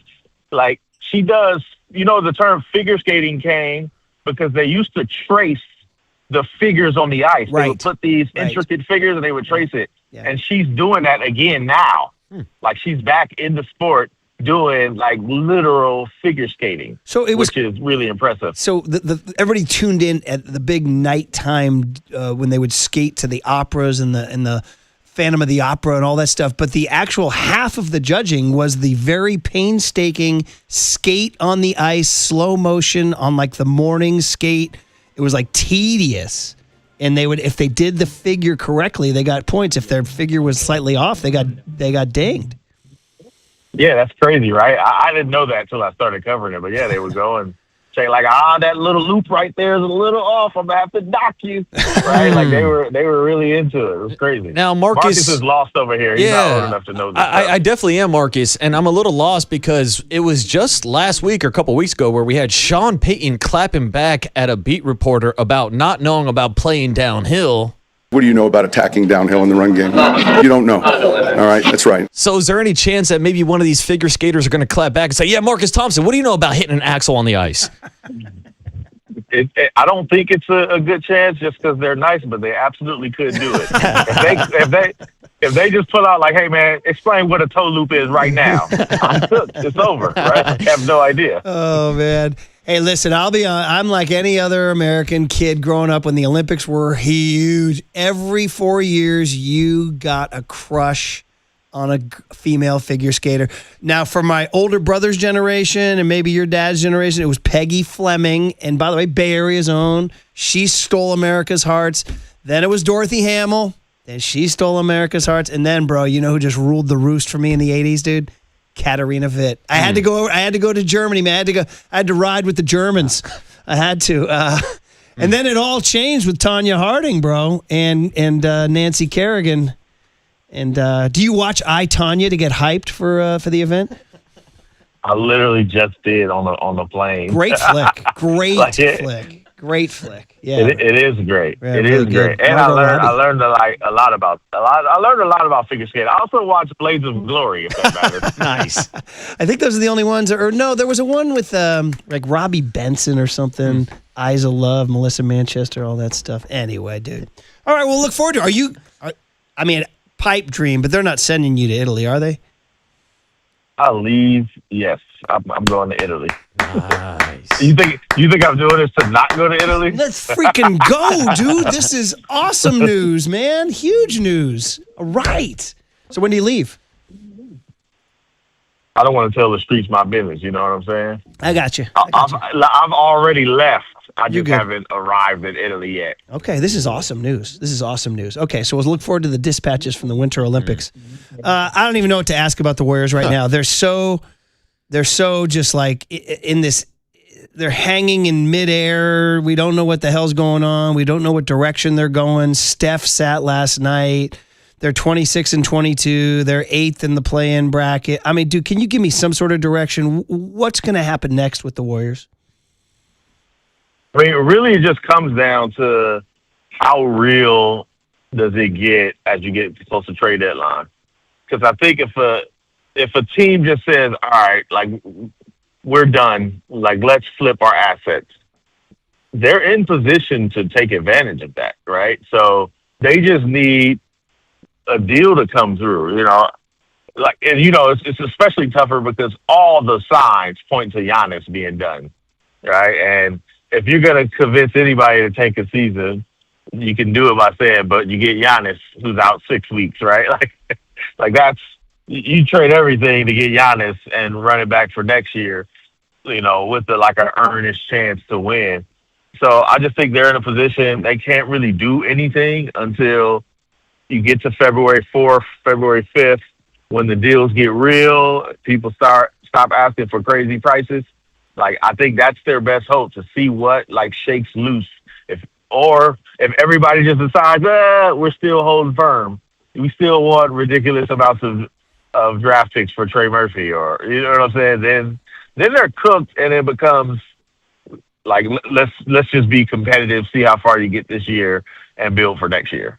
Like, she does, the term figure skating came because they used to trace the figures on the ice. They would put these intricate figures and they would trace it. Yeah. And she's doing that again now. Like, she's back in the sport doing like literal figure skating, which is really impressive. So everybody tuned in at the big nighttime when they would skate to the operas and the Phantom of the Opera and all that stuff. But the actual half of the judging was the very painstaking skate on the ice, slow motion on like the morning skate. It was like tedious. And they would, if they did the figure correctly, they got points. If their figure was slightly off, they got dinged. Yeah, that's crazy, right? I didn't know that until I started covering it. But yeah, they would go and say like, that little loop right there is a little off. I'm gonna have to dock you, right? Like they were really into it. It was crazy. Now Marcus is lost over here. He's not old enough to know this. I definitely am, Marcus, and I'm a little lost because it was just last week or a couple weeks ago where we had Sean Payton clapping back at a beat reporter about not knowing about playing downhill. What do you know about attacking downhill in the run game? You don't know. All right, that's right. So is there any chance that maybe one of these figure skaters are going to clap back and say, yeah, Marcus Thompson, what do you know about hitting an axle on the ice? I don't think it's a good chance just because they're nice, but they absolutely could do it. If they just pull out like, hey, man, explain what a toe loop is right now. I'm cooked. It's over, right? I have no idea. Oh, man. Hey, listen, I'm like any other American kid growing up when the Olympics were huge. Every 4 years, you got a crush on a female figure skater. Now, for my older brother's generation and maybe your dad's generation, it was Peggy Fleming. And by the way, Bay Area's own. She stole America's hearts. Then it was Dorothy Hamill. Then she stole America's hearts. And then, bro, you know who just ruled the roost for me in the 80s, dude? Katarina Witt. I had to go to Germany, man. I had to ride with the Germans. I had to. And then it all changed with Tanya Harding, bro, and Nancy Kerrigan. And do you watch I, Tanya to get hyped for the event? I literally just did on the plane. Great flick. Great flick. Yeah, it is great. Yeah, it really is great, good. and Margot I learned a lot about figure skating. I also watched Blades of Glory, if that matters. Nice. I think those are the only ones. Or no, there was a one with like Robbie Benson or something. Eyes of Love, Melissa Manchester, all that stuff. Anyway, dude. All right, we'll look forward to it. I mean, pipe dream, but they're not sending you to Italy, are they? I'll leave. Yes, I'm going to Italy. Nice. You think I'm doing this to not go to Italy? Let's freaking go, dude. This is awesome news, man. Huge news. All right. So when do you leave? I don't want to tell the streets my business. You know what I'm saying? I got you. I've already left. I just haven't arrived in Italy yet. Okay, this is awesome news. Okay, so we'll look forward to the dispatches from the Winter Olympics. I don't even know what to ask about the Warriors right now. They're so just like in this. They're hanging in midair. We don't know what the hell's going on. We don't know what direction they're going. Steph sat last night. They're 26-22. They're 8th in the play-in bracket. I mean, dude, can you give me some sort of direction? What's going to happen next with the Warriors? I mean, really, it just comes down to how real does it get as you get close to trade deadline. Because I think if a team just says, all right, like, we're done, like, let's flip our assets, they're in position to take advantage of that, right? So they just need a deal to come through, you know. like, and it's especially tougher because all the signs point to Giannis being done, right? And if you're gonna convince anybody to take a season, you can do it by saying, but you get Giannis who's out 6 weeks, right? Like that's you trade everything to get Giannis and run it back for next year, with an earnest chance to win. So I just think they're in a position they can't really do anything until you get to February 4th, February 5th, when the deals get real, people stop asking for crazy prices. Like, I think that's their best hope, to see what shakes loose. If everybody just decides, we're still holding firm, we still want ridiculous amounts of draft picks for Trey Murphy, or you know what I'm saying? Then they're cooked, and it becomes like, let's just be competitive, see how far you get this year, and build for next year.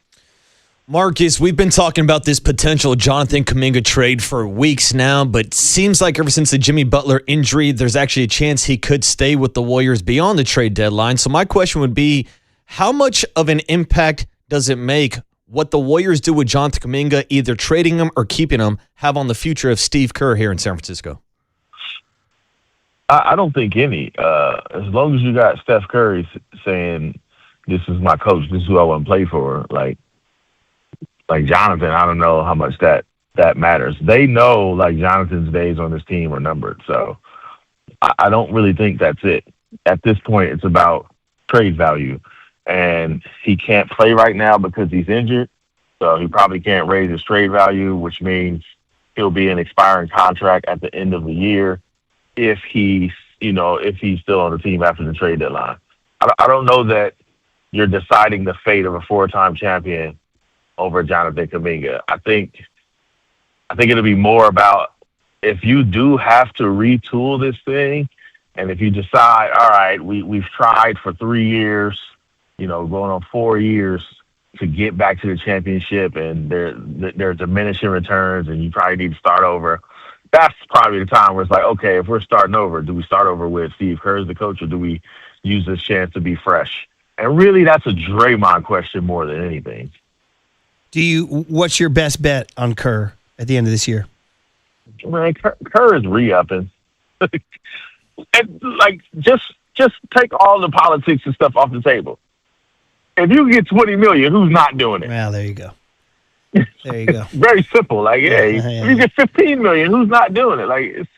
Marcus, we've been talking about this potential Jonathan Kuminga trade for weeks now, but seems like ever since the Jimmy Butler injury, there's actually a chance he could stay with the Warriors beyond the trade deadline. So my question would be, how much of an impact does it make what the Warriors do with Jonathan Kuminga, either trading him or keeping him, have on the future of Steve Kerr here in San Francisco? I don't think any. As long as you got Steph Curry saying, this is my coach, this is who I want to play for, like Jonathan, I don't know how much that matters. They know Jonathan's days on this team are numbered. So I don't really think that's it. At this point, it's about trade value. And he can't play right now because he's injured. So he probably can't raise his trade value, which means he'll be an expiring contract at the end of the year if he's still on the team after the trade deadline. I don't know that you're deciding the fate of a 4-time champion over Jonathan Kuminga. I think it'll be more about, if you do have to retool this thing, and if you decide, all right, we've tried for 3 years, going on 4 years to get back to the championship, and they're diminishing returns, and you probably need to start over. That's probably the time where it's like, okay, if we're starting over, do we start over with Steve Kerr as the coach, or do we use this chance to be fresh? And really, that's a Draymond question more than anything. What's your best bet on Kerr at the end of this year? Man, Kerr is re-upping. And just take all the politics and stuff off the table. If you get $20 million, who's not doing it? Well, there you go. There you go. Very simple. If you get $15 million, who's not doing it? It's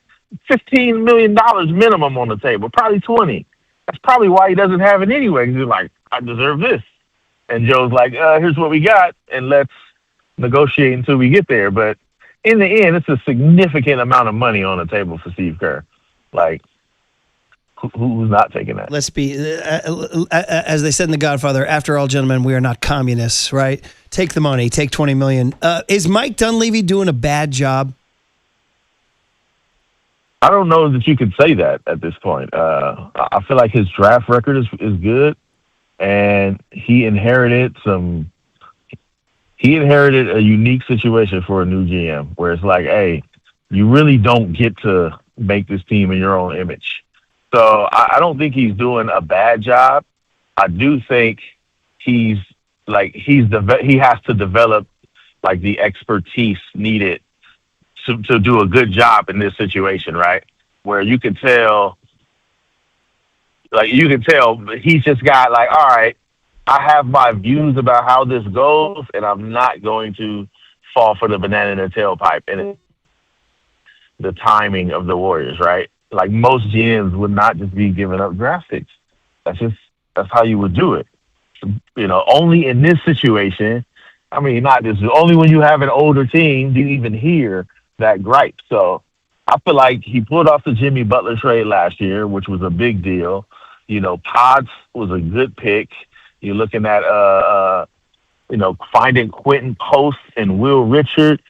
$15 million minimum on the table, probably 20. That's probably why he doesn't have it anyway. He's like, I deserve this. And Joe's like, here's what we got, and let's negotiate until we get there. But in the end, it's a significant amount of money on the table for Steve Kerr. Who's not taking that? Let's be, as they said in The Godfather, after all, gentlemen, we are not communists, right? Take the money, take $20 million. Is Mike Dunleavy doing a bad job? I don't know that you could say that at this point. I feel like his draft record is good, and he inherited a unique situation for a new GM, where it's like, hey, you really don't get to make this team in your own image. So I don't think he's doing a bad job. I do think he has to develop the expertise needed to do a good job in this situation, right? Where you can tell he's just got all right, I have my views about how this goes, and I'm not going to fall for the banana in the tailpipe. And the timing of the Warriors, right? Most GMs would not just be giving up draft picks. That's how you would do it. Only in this situation. I mean, not this. Only when you have an older team do you even hear that gripe. So I feel like he pulled off the Jimmy Butler trade last year, which was a big deal. Pods was a good pick. You're looking at finding Quentin Post and Will Richard.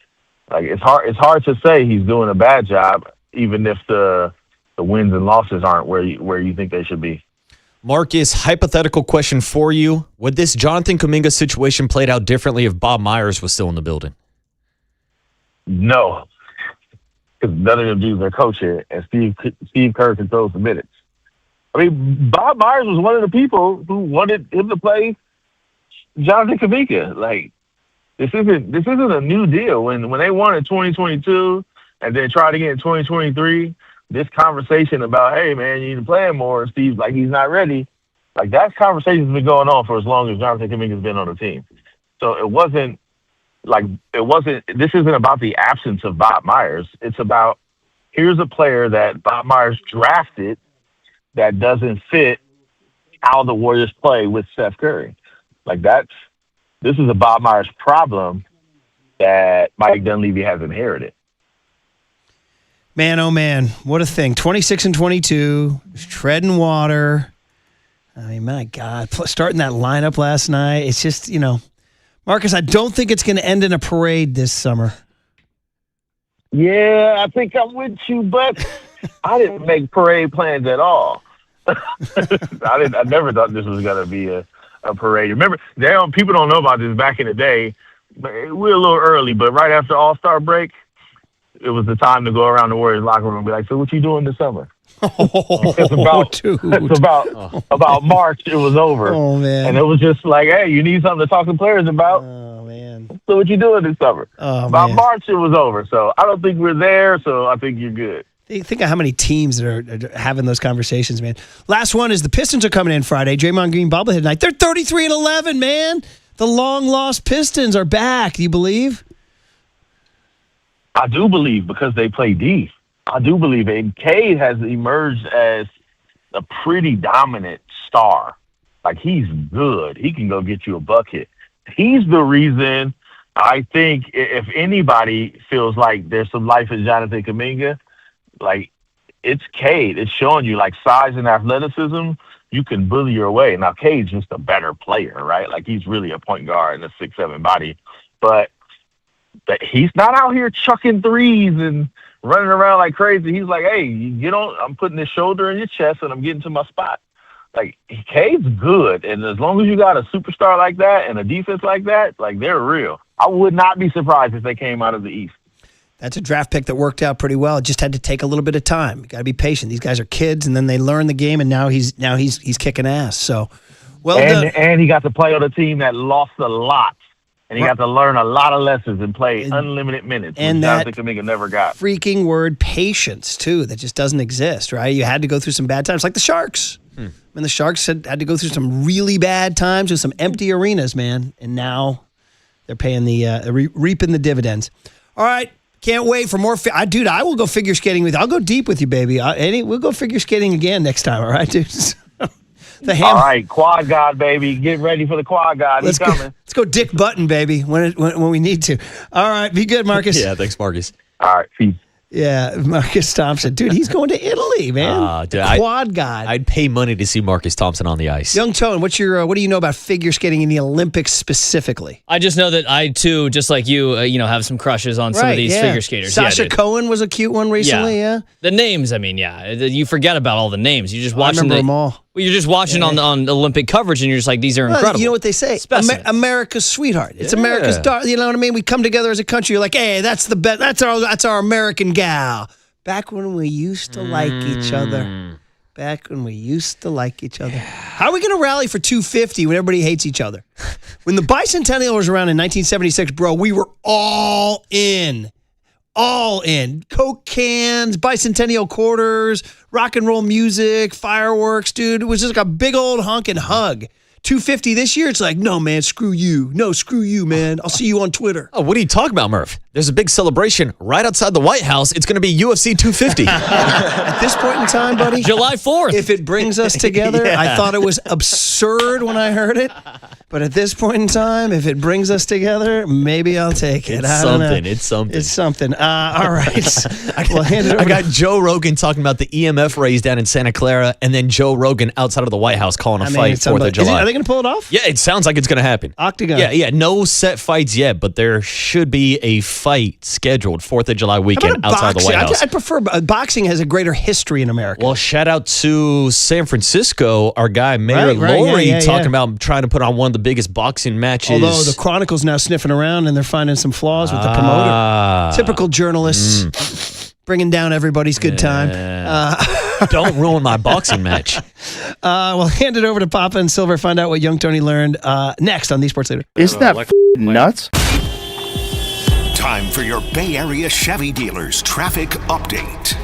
It's hard to say he's doing a bad job, even if the wins and losses aren't where you think they should be. Marcus, hypothetical question for you. Would this Jonathan Kuminga situation played out differently if Bob Myers was still in the building? No, because none of them dudes are coaching, and Steve Kerr controls the minutes. I mean, Bob Myers was one of the people who wanted him to play Jonathan Kuminga. This isn't a new deal. When they won in 2022 and then tried again in 2023, this conversation about, hey man, you need to play him more, and Steve's like he's not ready. Like that conversation's been going on for as long as Jonathan Kuminga's been on the team. So this isn't about the absence of Bob Myers. It's about here's a player that Bob Myers drafted that doesn't fit how the Warriors play with Steph Curry. Like this is a Bob Myers problem that Mike Dunleavy has inherited. Man, oh man, what a thing. 26-22, treading water. I mean, my God, starting that lineup last night. It's just, Marcus, I don't think it's going to end in a parade this summer. Yeah, I think I'm with you, but I didn't make parade plans at all. I never thought this was going to be a parade. Remember, people don't know about this back in the day. We're a little early, but right after All-Star break, it was the time to go around the Warriors locker room and be like, so what you doing this summer? It's about March, it was over. Oh, man. And it was just like, hey, you need something to talk to players about? Oh, man. So what you doing this summer? Oh, about man. March, it was over. So I don't think we're there, so I think you're good. Think of how many teams that are having those conversations, man. Last one is the Pistons are coming in Friday. Draymond Green bobblehead night. They're 33-11, man. The long-lost Pistons are back. Do you believe? I do believe because they play D. I do believe it. And Cade has emerged as a pretty dominant star. Like, he's good. He can go get you a bucket. He's the reason I think if anybody feels like there's some life in Jonathan Kuminga, like, it's Cade. It's showing you, like, size and athleticism, you can bully your way. Now, Cade's just a better player, right? Like, he's really a point guard in a 6'7" body. But he's not out here chucking threes and running around like crazy. He's like, hey, I'm putting this shoulder in your chest and I'm getting to my spot. Like, Cade's good. And as long as you got a superstar like that and a defense like that, like, they're real. I would not be surprised if they came out of the East. That's a draft pick that worked out pretty well. It just had to take a little bit of time. You got to be patient. These guys are kids, and then they learn the game, and now he's kicking ass. So, well done. And he got to play on a team that lost a lot. And he got to learn a lot of lessons and play unlimited minutes, and which Jonathan Kuminga never got. Freaking word patience, too, that just doesn't exist, right? You had to go through some bad times, like the Sharks. When the Sharks had to go through some really bad times with some empty arenas, man. And now they're paying reaping the dividends. All right. Can't wait for more. Dude, I will go figure skating with you. I'll go deep with you, baby. We'll go figure skating again next time, all right, dude? All right, quad god, baby. Get ready for the quad god. He's coming. Let's go Dick Button, baby, when we need to. All right, be good, Marcus. Yeah, thanks, Marcus. All right, peace. Yeah, Marcus Thompson. Dude, he's going to Italy, man. Quad god. I'd pay money to see Marcus Thompson on the ice. Young Tone, what do you know about figure skating in the Olympics specifically? I just know that I, too, just like you, have some crushes on some of these figure skaters. Sasha Cohen was a cute one recently, yeah. The names, you forget about all the names. You're just watching them all. Well, you're just watching on Olympic coverage, and you're just like, these are incredible. You know what they say? America's sweetheart. It's America's daughter. You know what I mean? We come together as a country. You're like, hey, that's the best. That's our American gal. Back when we used to like each other. Back when we used to like each other. How are we going to rally for 250 when everybody hates each other? When the bicentennial was around in 1976, bro, we were all in. All in. Coke cans, bicentennial quarters, rock and roll music, fireworks, dude. It was just like a big old honking hug. 250 this year, it's like, no, man, screw you. No, screw you, man. I'll see you on Twitter. Oh, what are you talking about, Murph? There's a big celebration right outside the White House. It's going to be UFC 250. At this point in time, buddy. July 4th. If it brings us together, I thought it was absurd when I heard it. But at this point in time, if it brings us together, maybe I'll take it. It's something. It's something. All right. I got Joe Rogan talking about the EMF raise down in Santa Clara, and then Joe Rogan outside of the White House calling a fight 4th of July. Are they going to pull it off? Yeah, it sounds like it's going to happen. Octagon. Yeah. No set fights yet, but there should be a fight scheduled 4th of July weekend outside the White House. I prefer boxing has a greater history in America. Well, shout out to San Francisco, our guy Mayor Lowry talking about trying to put on one of the biggest boxing matches. Although the Chronicle's now sniffing around and they're finding some flaws with the promoter. Typical journalists. Bringing down everybody's good time. Don't ruin my boxing match. We'll hand it over to Papa and Silver, find out what young Tony learned next on The Sports Leader. Isn't that nuts? Time for your Bay Area Chevy dealers traffic update.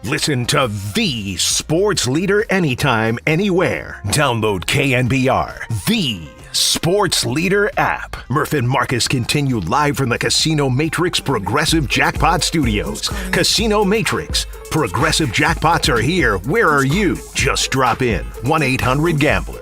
Listen to the sports leader anytime, anywhere. Download KNBR, the sports leader app. Murph and Marcus continue live from the Casino Matrix Progressive Jackpot Studios. Casino Matrix. Progressive jackpots are here. Where are you? Just drop in. 1-800-GAMBLER.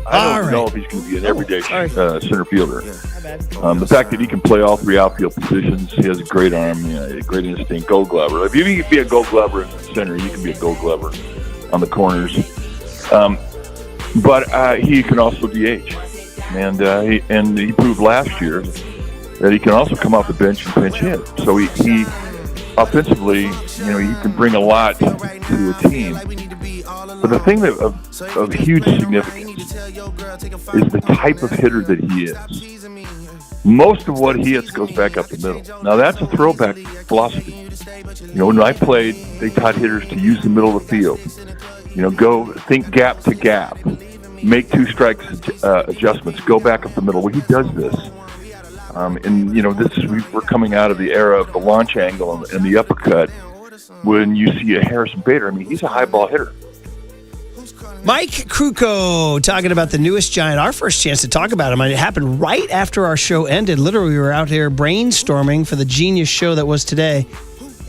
I don't know if he's going to be an everyday center fielder. The fact that he can play all three outfield positions, he has a great arm, a great instinct, gold glover. If you can be a gold glover in the center, you can be a gold glover on the corners. But he can also DH. And he proved last year that he can also come off the bench and pinch hit. So he offensively, he can bring a lot to a team. But the thing that of huge significance is the type of hitter that he is. Most of what he hits goes back up the middle. Now, that's a throwback philosophy. When I played, they taught hitters to use the middle of the field. Go think gap to gap. Make two strikes adjustments. Go back up the middle. Well, he does this. We're coming out of the era of the launch angle and the uppercut. When you see a Harrison Bader, he's a high ball hitter. Mike Kruco talking about the newest Giant. Our first chance to talk about him. It happened right after our show ended. Literally, we were out here brainstorming for the genius show that was today.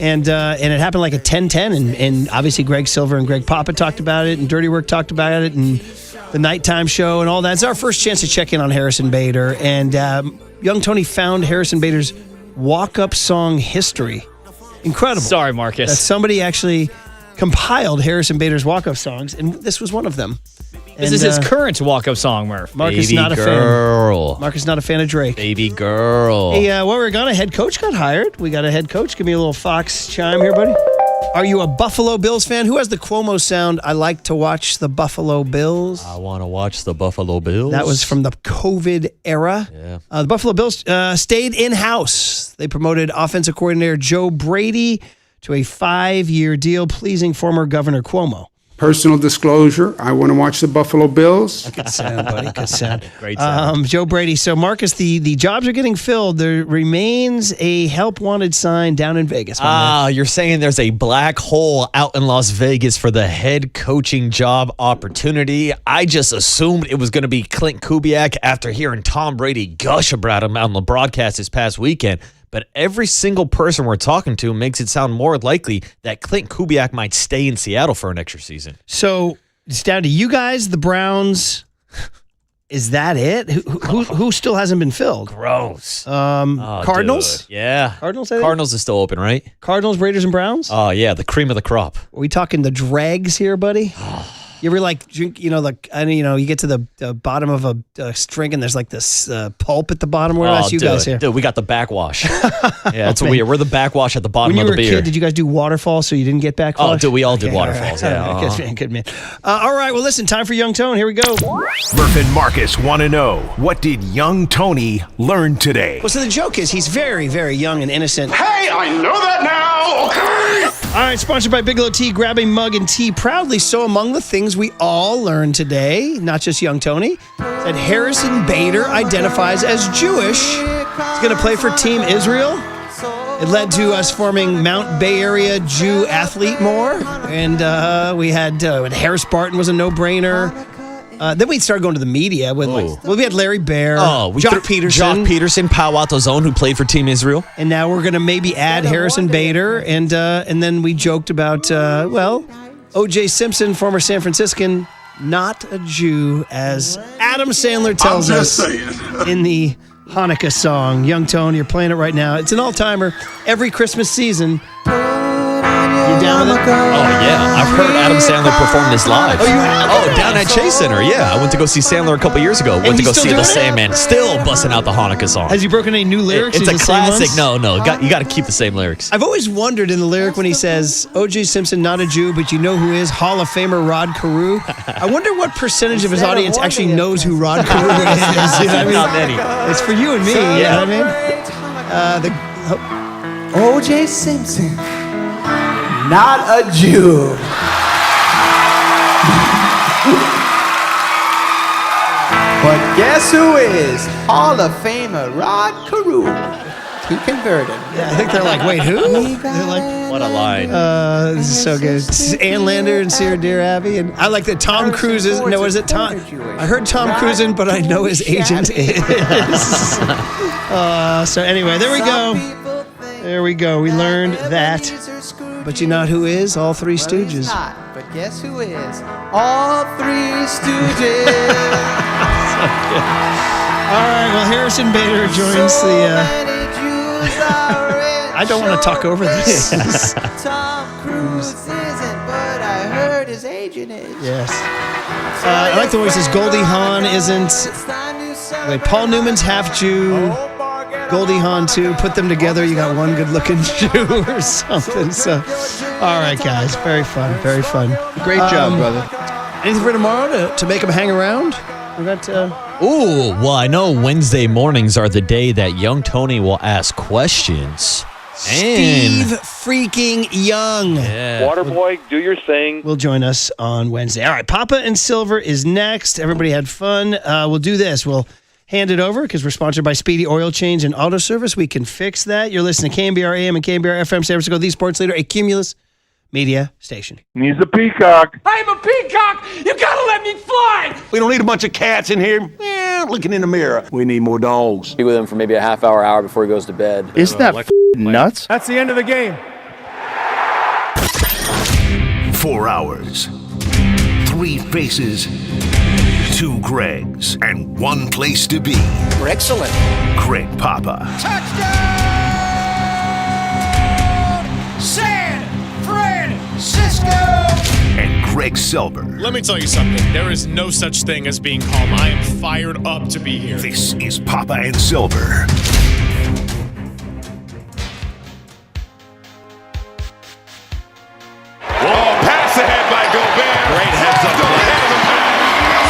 And it happened like at 10:10. And obviously, Greg Silver and Greg Papa talked about it. And Dirty Work talked about it. And the nighttime show and all that. It's our first chance to check in on Harrison Bader. And young Tony found Harrison Bader's walk-up song history. Incredible. Sorry, Marcus. That somebody actually compiled Harrison Bader's walk-up songs, and this was one of them. This is his current walk-up song, Murph. Marcus Baby not a girl. fan. Marcus not a fan of Drake. Baby girl. Hey, while we're gone, a head coach got hired. We got a head coach. Give me a little Fox chime here, buddy. Are you a Buffalo Bills fan? Who has the Cuomo sound? I like to watch the Buffalo Bills. I want to watch the Buffalo Bills. That was from the COVID era. Yeah. The Buffalo Bills stayed in-house. They promoted offensive coordinator Joe Brady to a 5-year deal, pleasing former Governor Cuomo. Personal disclosure, I want to watch the Buffalo Bills. Good sound, buddy. Good sound. Great sound. Joe Brady. So, Marcus, the jobs are getting filled. There remains a help wanted sign down in Vegas. You're saying there's a black hole out in Las Vegas for the head coaching job opportunity. I just assumed it was going to be Clint Kubiak after hearing Tom Brady gush about him on the broadcast this past weekend. But every single person we're talking to makes it sound more likely that Clint Kubiak might stay in Seattle for an extra season. So it's down to you guys, the Browns. Is that it? Who still hasn't been filled? Gross. Cardinals? Dude. Yeah. Cardinals, I think? Cardinals is still open, right? Cardinals, Raiders, and Browns? Oh, yeah. The cream of the crop. Are we talking the dregs here, buddy? You ever drink, you get to the bottom of a drink and there's like this pulp at the bottom? Where that's you guys here? Dude, we got the backwash. Yeah, that's what we are. We're the backwash at the bottom of the beer. When you were a kid, did you guys do waterfall so you didn't get backwash? Oh, dude, we all did waterfalls. Right. Yeah. Good man. All right, well, listen, time for Young Tone. Here we go. Murph and Marcus want to know, what did young Tony learn today? Well, so the joke is he's very, very young and innocent. Hey, I know that now. Okay. All right, sponsored by Bigelow Tea. Grab a mug and tea proudly. So among the things we all learned today, not just young Tony, that Harrison Bader identifies as Jewish. He's going to play for Team Israel. It led to us forming Mount Bay Area Jew Athlete More. And we had Harris Barton was a no-brainer. Then we started going to the media with we had Larry Bear, Jock Peterson, Palo Alto Zone, who played for Team Israel. And now we're going to maybe add Harrison Bader. And then we joked about, O.J. Simpson, former San Franciscan, not a Jew, as Adam Sandler tells us in the Hanukkah song. Young Tone, you're playing it right now. It's an all-timer. Every Christmas season. You down with it? Oh, yeah. I've heard Adam Sandler perform this live. Oh, you have? Oh, down at Chase Center. Yeah. I went to go see Sandler a couple years ago. Went to go see The Sandman. Still busting out the Hanukkah song. Has he broken any new lyrics? It's a classic. No. You got to keep the same lyrics. I've always wondered in the lyric when he says, O.J. Simpson, not a Jew, but you know who is? Hall of Famer Rod Carew. I wonder what percentage of his audience actually knows who Rod Carew is. You know what I mean? Not many. It's for you and me. You know what I mean? O.J. Simpson, not a Jew. But guess who is? Hall of Famer Rod Carew. He converted. Yeah, I think they're like, wait, who? They're like, what a line. This is so good. Ann Lander and Sarah Dear Abbey. And I like that Tom Cruise is, no, is it Tom? I heard Tom Cruise in, but I know his agent is. So anyway, there we go. There we go. We learned that. But you know who is? All Three Stooges. But guess who is? All Three Stooges. All right, well, Harrison Bader joins the... I don't want to talk over this. Tom Cruise isn't, but I heard his agent is. Yes. I like the way he says Goldie Hawn isn't... Wait, Paul Newman's half Jew. Goldie Hawn too. Put them together, you got one good-looking Jew or something. So, all right, guys. Very fun. Very fun. Great job, brother. Anything for tomorrow to make them hang around? We got... Ooh, well, I know Wednesday mornings are the day that young Tony will ask questions. Steve freaking Young. Yeah. Waterboy, do your thing. Will join us on Wednesday. All right, Papa and Silver is next. Everybody had fun. We'll do this. We'll hand it over because we're sponsored by Speedy Oil Change and Auto Service. We can fix that. You're listening to KNBR AM and KNBR FM San Francisco, the sports leader, a Cumulus media station. He's a peacock. I'm a peacock. You gotta let me fly. We don't need a bunch of cats in here looking in the mirror. We need more dogs. Be with him for maybe a half hour before he goes to bed. Isn't that nuts? That's the end of the game. 4 hours, 3 faces, 2 Gregs, and 1 place to be. We're excellent. Greg Papa. Touchdown! and Greg Silver. Let me tell you something. There is no such thing as being calm. I am fired up to be here. This is Papa and Silver. Oh, pass ahead by Gobert. Great heads up play.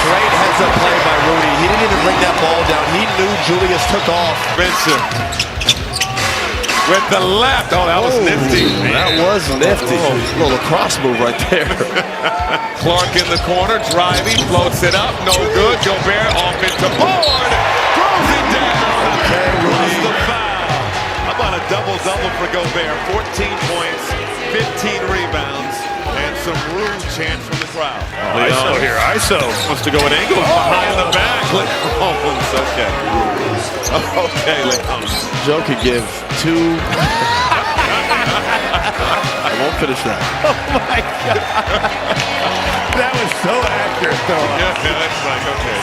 Great heads up play by Rudy. He didn't even bring that ball down. He knew Julius took off. Spencer with the left. Oh, that was nifty. That was nifty. A little lacrosse move right there. Clark in the corner, driving, floats it up. No good. Gobert off into board. Throws it down. Okay, Rudy. The foul. How about a double-double for Gobert? 14 points, 15 rebounds, and some rude chants from the crowd. ISO here. ISO wants to go at Ingles behind the back. Oh, it's okay. Okay, Leon. Joe could give two. I won't finish that. Oh my God. That was so accurate, though. Yeah, that's like, okay.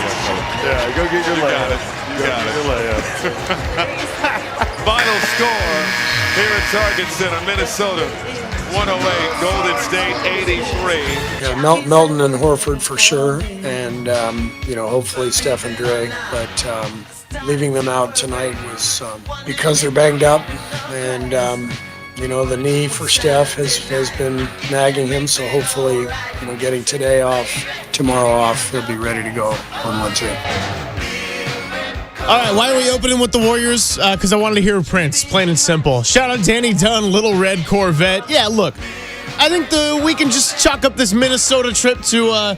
Yeah, go get your layup. You got it. Your layup. Final score here at Target Center, Minnesota 108, Golden State 83. Yeah, Melton and Horford for sure, and hopefully Steph and Dre. But leaving them out tonight was because they're banged up, and the knee for Steph has been nagging him. So hopefully, getting today off, tomorrow off, he'll be ready to go on 1-2. All right, why are we opening with the Warriors? Because I wanted to hear Prince, plain and simple. Shout out Danny Dunn, Little Red Corvette. Yeah, look, I think we can just chalk up this Minnesota trip to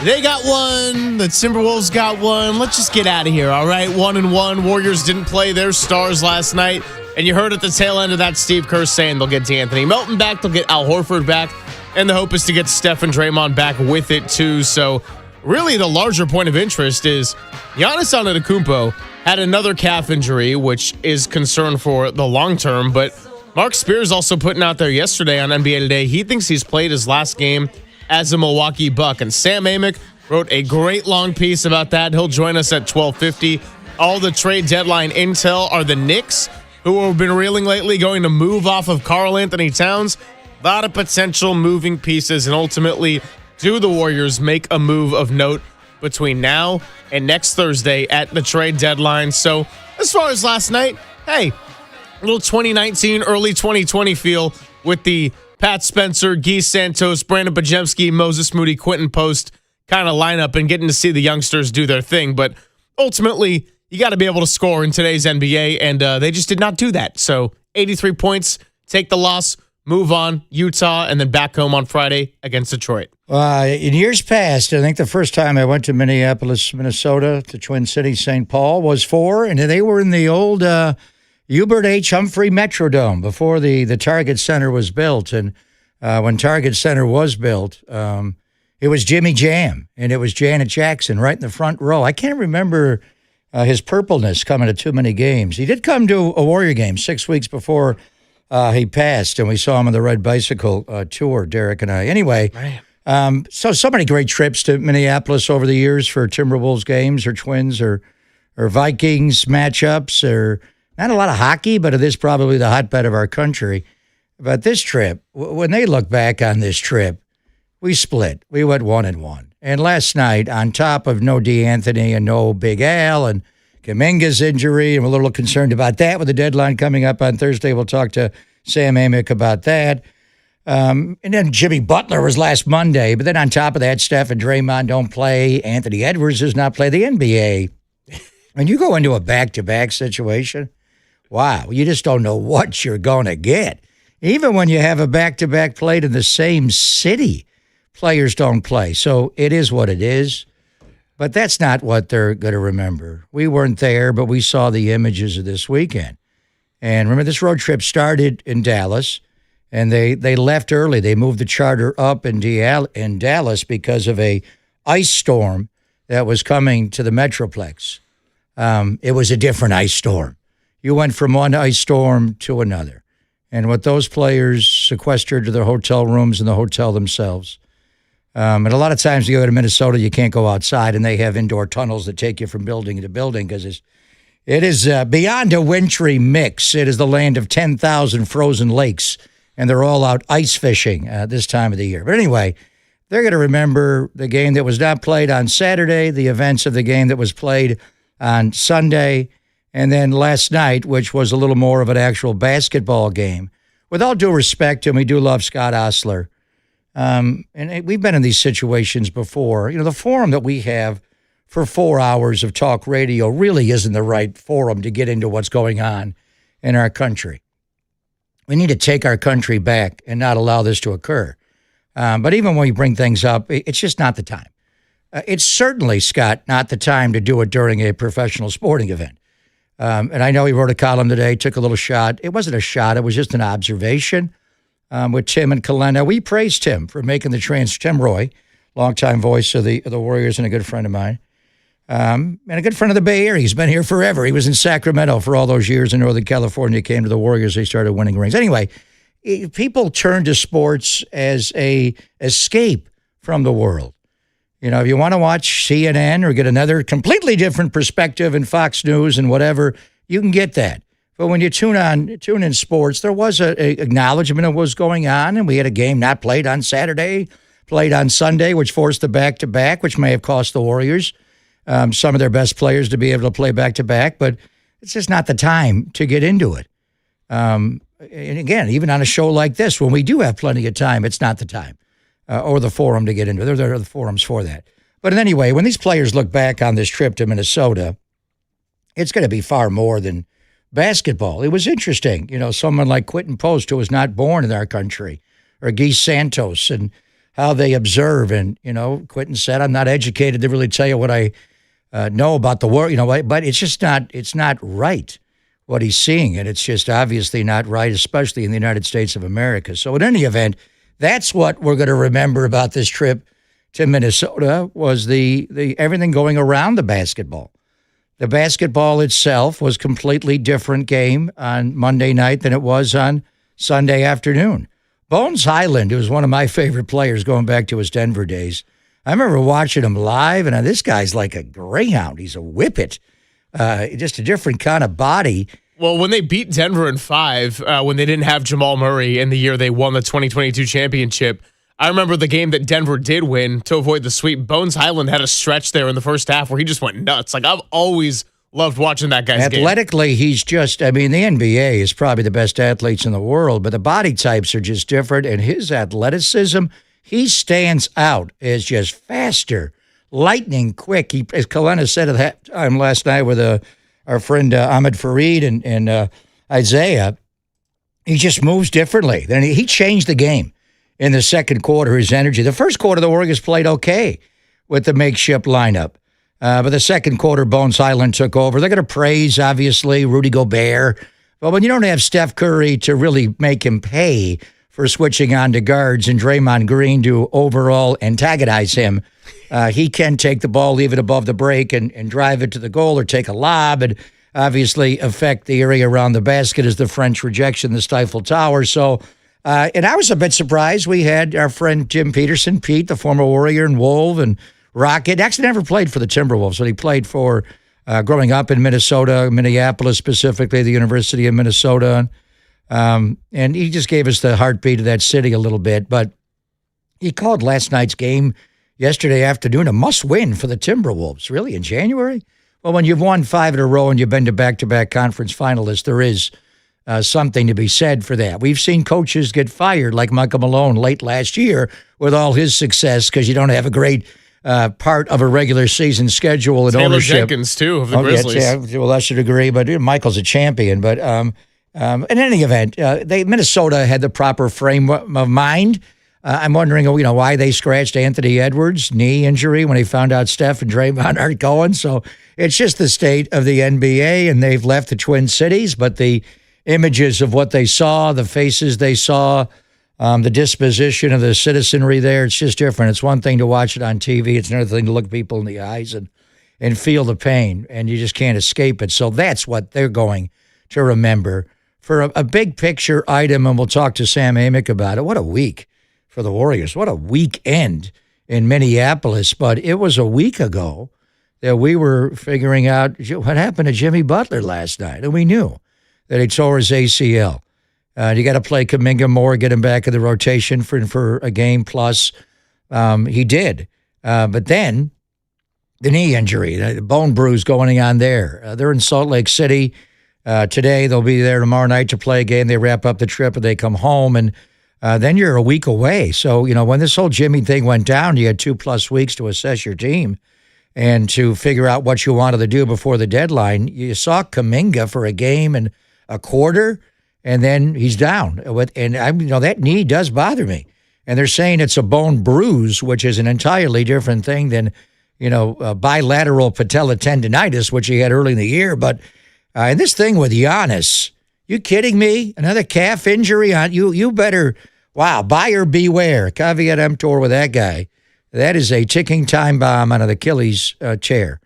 they got one, the Timberwolves got one. Let's just get out of here, all right? 1-1. Warriors didn't play their stars last night. And you heard at the tail end of that Steve Kerr saying they'll get D'Anthony Melton back, they'll get Al Horford back, and the hope is to get Steph and Draymond back with it too. So really the larger point of interest is Giannis Antetokounmpo had another calf injury, which is concern for the long term. But Mark Spears also putting out there yesterday on NBA Today, he thinks he's played his last game as a Milwaukee Buck. And Sam Amick wrote a great long piece about that. He'll join us at 12:50. All the trade deadline intel are the Knicks, who have been reeling lately, going to move off of Karl Anthony Towns. A lot of potential moving pieces, and ultimately, do the Warriors make a move of note between now and next Thursday at the trade deadline? So as far as last night, hey, a little 2019, early 2020 feel with the Pat Spencer, Guy Santos, Brandon Bajemski, Moses Moody, Quentin Post kind of lineup and getting to see the youngsters do their thing. But ultimately, you got to be able to score in today's NBA, and they just did not do that. So 83 points, take the loss, move on, Utah, and then back home on Friday against Detroit. In years past, I think the first time I went to Minneapolis, Minnesota, to Twin Cities, St. Paul, was and they were in the old Hubert H. Humphrey Metrodome before the Target Center was built. And when Target Center was built, it was Jimmy Jam, and it was Janet Jackson right in the front row. I can't remember his purpleness coming to too many games. He did come to a Warrior game 6 weeks before he passed, and we saw him on the Red Bicycle tour, Derek and I. Anyway, so many great trips to Minneapolis over the years for Timberwolves games or Twins or Vikings matchups, or not a lot of hockey, but it is probably the hotbed of our country. But this trip, when they look back on this trip, we split. We went 1-1. And last night, on top of no D'Anthony and no Big Al and Kuminga's injury, and we're a little concerned about that with the deadline coming up on Thursday. We'll talk to Sam Amick about that. And then Jimmy Butler was last Monday. But then on top of that, Steph and Draymond don't play. Anthony Edwards does not play. The NBA, when you go into a back-to-back situation, wow, you just don't know what you're going to get. Even when you have a back-to-back played in the same city, players don't play. So it is what it is. But that's not what they're going to remember. We weren't there, but we saw the images of this weekend. And remember, this road trip started in Dallas, and they left early. They moved the charter up in Dallas because of a ice storm that was coming to the Metroplex. It was a different ice storm. You went from one ice storm to another. And with those players sequestered to their hotel rooms in the hotel themselves, and a lot of times you go to Minnesota, you can't go outside, and they have indoor tunnels that take you from building to building because it is beyond a wintry mix. It is the land of 10,000 frozen lakes and they're all out ice fishing this time of the year. But anyway, they're going to remember the game that was not played on Saturday, the events of the game that was played on Sunday, and then last night, which was a little more of an actual basketball game. With all due respect to him, we do love Scott Osler. And we've been in these situations before. The forum that we have for 4 hours of talk radio really isn't the right forum to get into what's going on in our country. We need to take our country back and not allow this to occur. But even when we bring things up, it's just not the time. It's certainly, Scott, not the time to do it during a professional sporting event. And I know he wrote a column today, took a little shot. It wasn't a shot. It was just an observation with Tim and Kalena. We praised Tim for making the Tim Roy, longtime voice of the Warriors and a good friend of mine, and a good friend of the Bay Area. He's been here forever. He was in Sacramento for all those years in Northern California. Came to the Warriors. They started winning rings. Anyway, people turn to sports as a escape from the world. If you want to watch CNN or get another completely different perspective in Fox News and whatever, you can get that. But when you tune in sports, there was a acknowledgement of what was going on, and we had a game not played on Saturday, played on Sunday, which forced the back-to-back, which may have cost the Warriors some of their best players to be able to play back-to-back, but it's just not the time to get into it. And again, even on a show like this, when we do have plenty of time, it's not the time. Or the forum to get into. There are the forums for that. But anyway, when these players look back on this trip to Minnesota, it's going to be far more than basketball. It was interesting. Someone like Quentin Post, who was not born in our country, or Guy Santos, and how they observe. And, Quentin said, I'm not educated to really tell you what I know about the world, but it's just it's not right what he's seeing. And it's just obviously not right, especially in the United States of America. So in any event, that's what we're going to remember about this trip to Minnesota was the everything going around the basketball. The basketball itself was a completely different game on Monday night than it was on Sunday afternoon. Bones Highland, who was one of my favorite players going back to his Denver days, I remember watching him live, and this guy's like a greyhound. He's a whippet, just a different kind of body. Well, when they beat Denver in 5, when they didn't have Jamal Murray in the year they won the 2022 championship, I remember the game that Denver did win to avoid the sweep. Bones Highland had a stretch there in the first half where he just went nuts. I've always loved watching that guy's game. Athletically, he's just, the NBA is probably the best athletes in the world, but the body types are just different, and his athleticism, he stands out as just faster, lightning quick. As Kalena said at that time last night with our friend Ahmed Fareed and Isaiah, he just moves differently. Then he changed the game in the second quarter, his energy. The first quarter, the Warriors played okay with the makeshift lineup. But the second quarter, Bones Highland took over. They're going to praise, obviously, Rudy Gobert. But when you don't have Steph Curry to really make him pay for switching on to guards and Draymond Green to overall antagonize him, he can take the ball, leave it above the break, and drive it to the goal or take a lob and obviously affect the area around the basket as the French rejection, the Stifle Tower. So, and I was a bit surprised. We had our friend Jim Peterson, Pete, the former Warrior and Wolf and Rocket. Actually never played for the Timberwolves, but he played for, growing up in Minnesota, Minneapolis specifically, the University of Minnesota. And he just gave us the heartbeat of that city a little bit. But he called last night's game yesterday afternoon a must-win for the Timberwolves. Really, in January? Well, when you've won 5 in a row and you've been to back-to-back conference finalists, there is something to be said for that. We've seen coaches get fired like Michael Malone late last year with all his success because you don't have a great part of a regular season schedule and Taylor ownership. Jenkins, too, of the Grizzlies. Yeah, to a lesser degree, but Michael's a champion. But in any event, Minnesota had the proper frame of mind. I'm wondering, why they scratched Anthony Edwards' knee injury when he found out Steph and Draymond aren't going. So it's just the state of the NBA, and they've left the Twin Cities, but the images of what they saw, the faces they saw, the disposition of the citizenry there, it's just different. It's one thing to watch it on TV. It's another thing to look people in the eyes and feel the pain, and you just can't escape it. So that's what they're going to remember. For a big picture item, and we'll talk to Sam Amick about it, what a week for the Warriors. What a weekend in Minneapolis. But it was a week ago that we were figuring out what happened to Jimmy Butler last night, and we knew that he tore his ACL. You got to play Kuminga more, get him back in the rotation for a game plus. He did. But then the knee injury, the bone bruise going on there. They're in Salt Lake City today. They'll be there tomorrow night to play a game. They wrap up the trip and they come home, and then you're a week away. So, when this whole Jimmy thing went down, you had 2+ weeks to assess your team and to figure out what you wanted to do before the deadline. You saw Kuminga for a game and a quarter, and then he's down. And that knee does bother me. And they're saying it's a bone bruise, which is an entirely different thing than, bilateral patella tendonitis, which he had early in the year. But and this thing with Giannis, you kidding me? Another calf injury on you? You better, buyer beware. Caveat emptor with that guy. That is a ticking time bomb on an Achilles chair.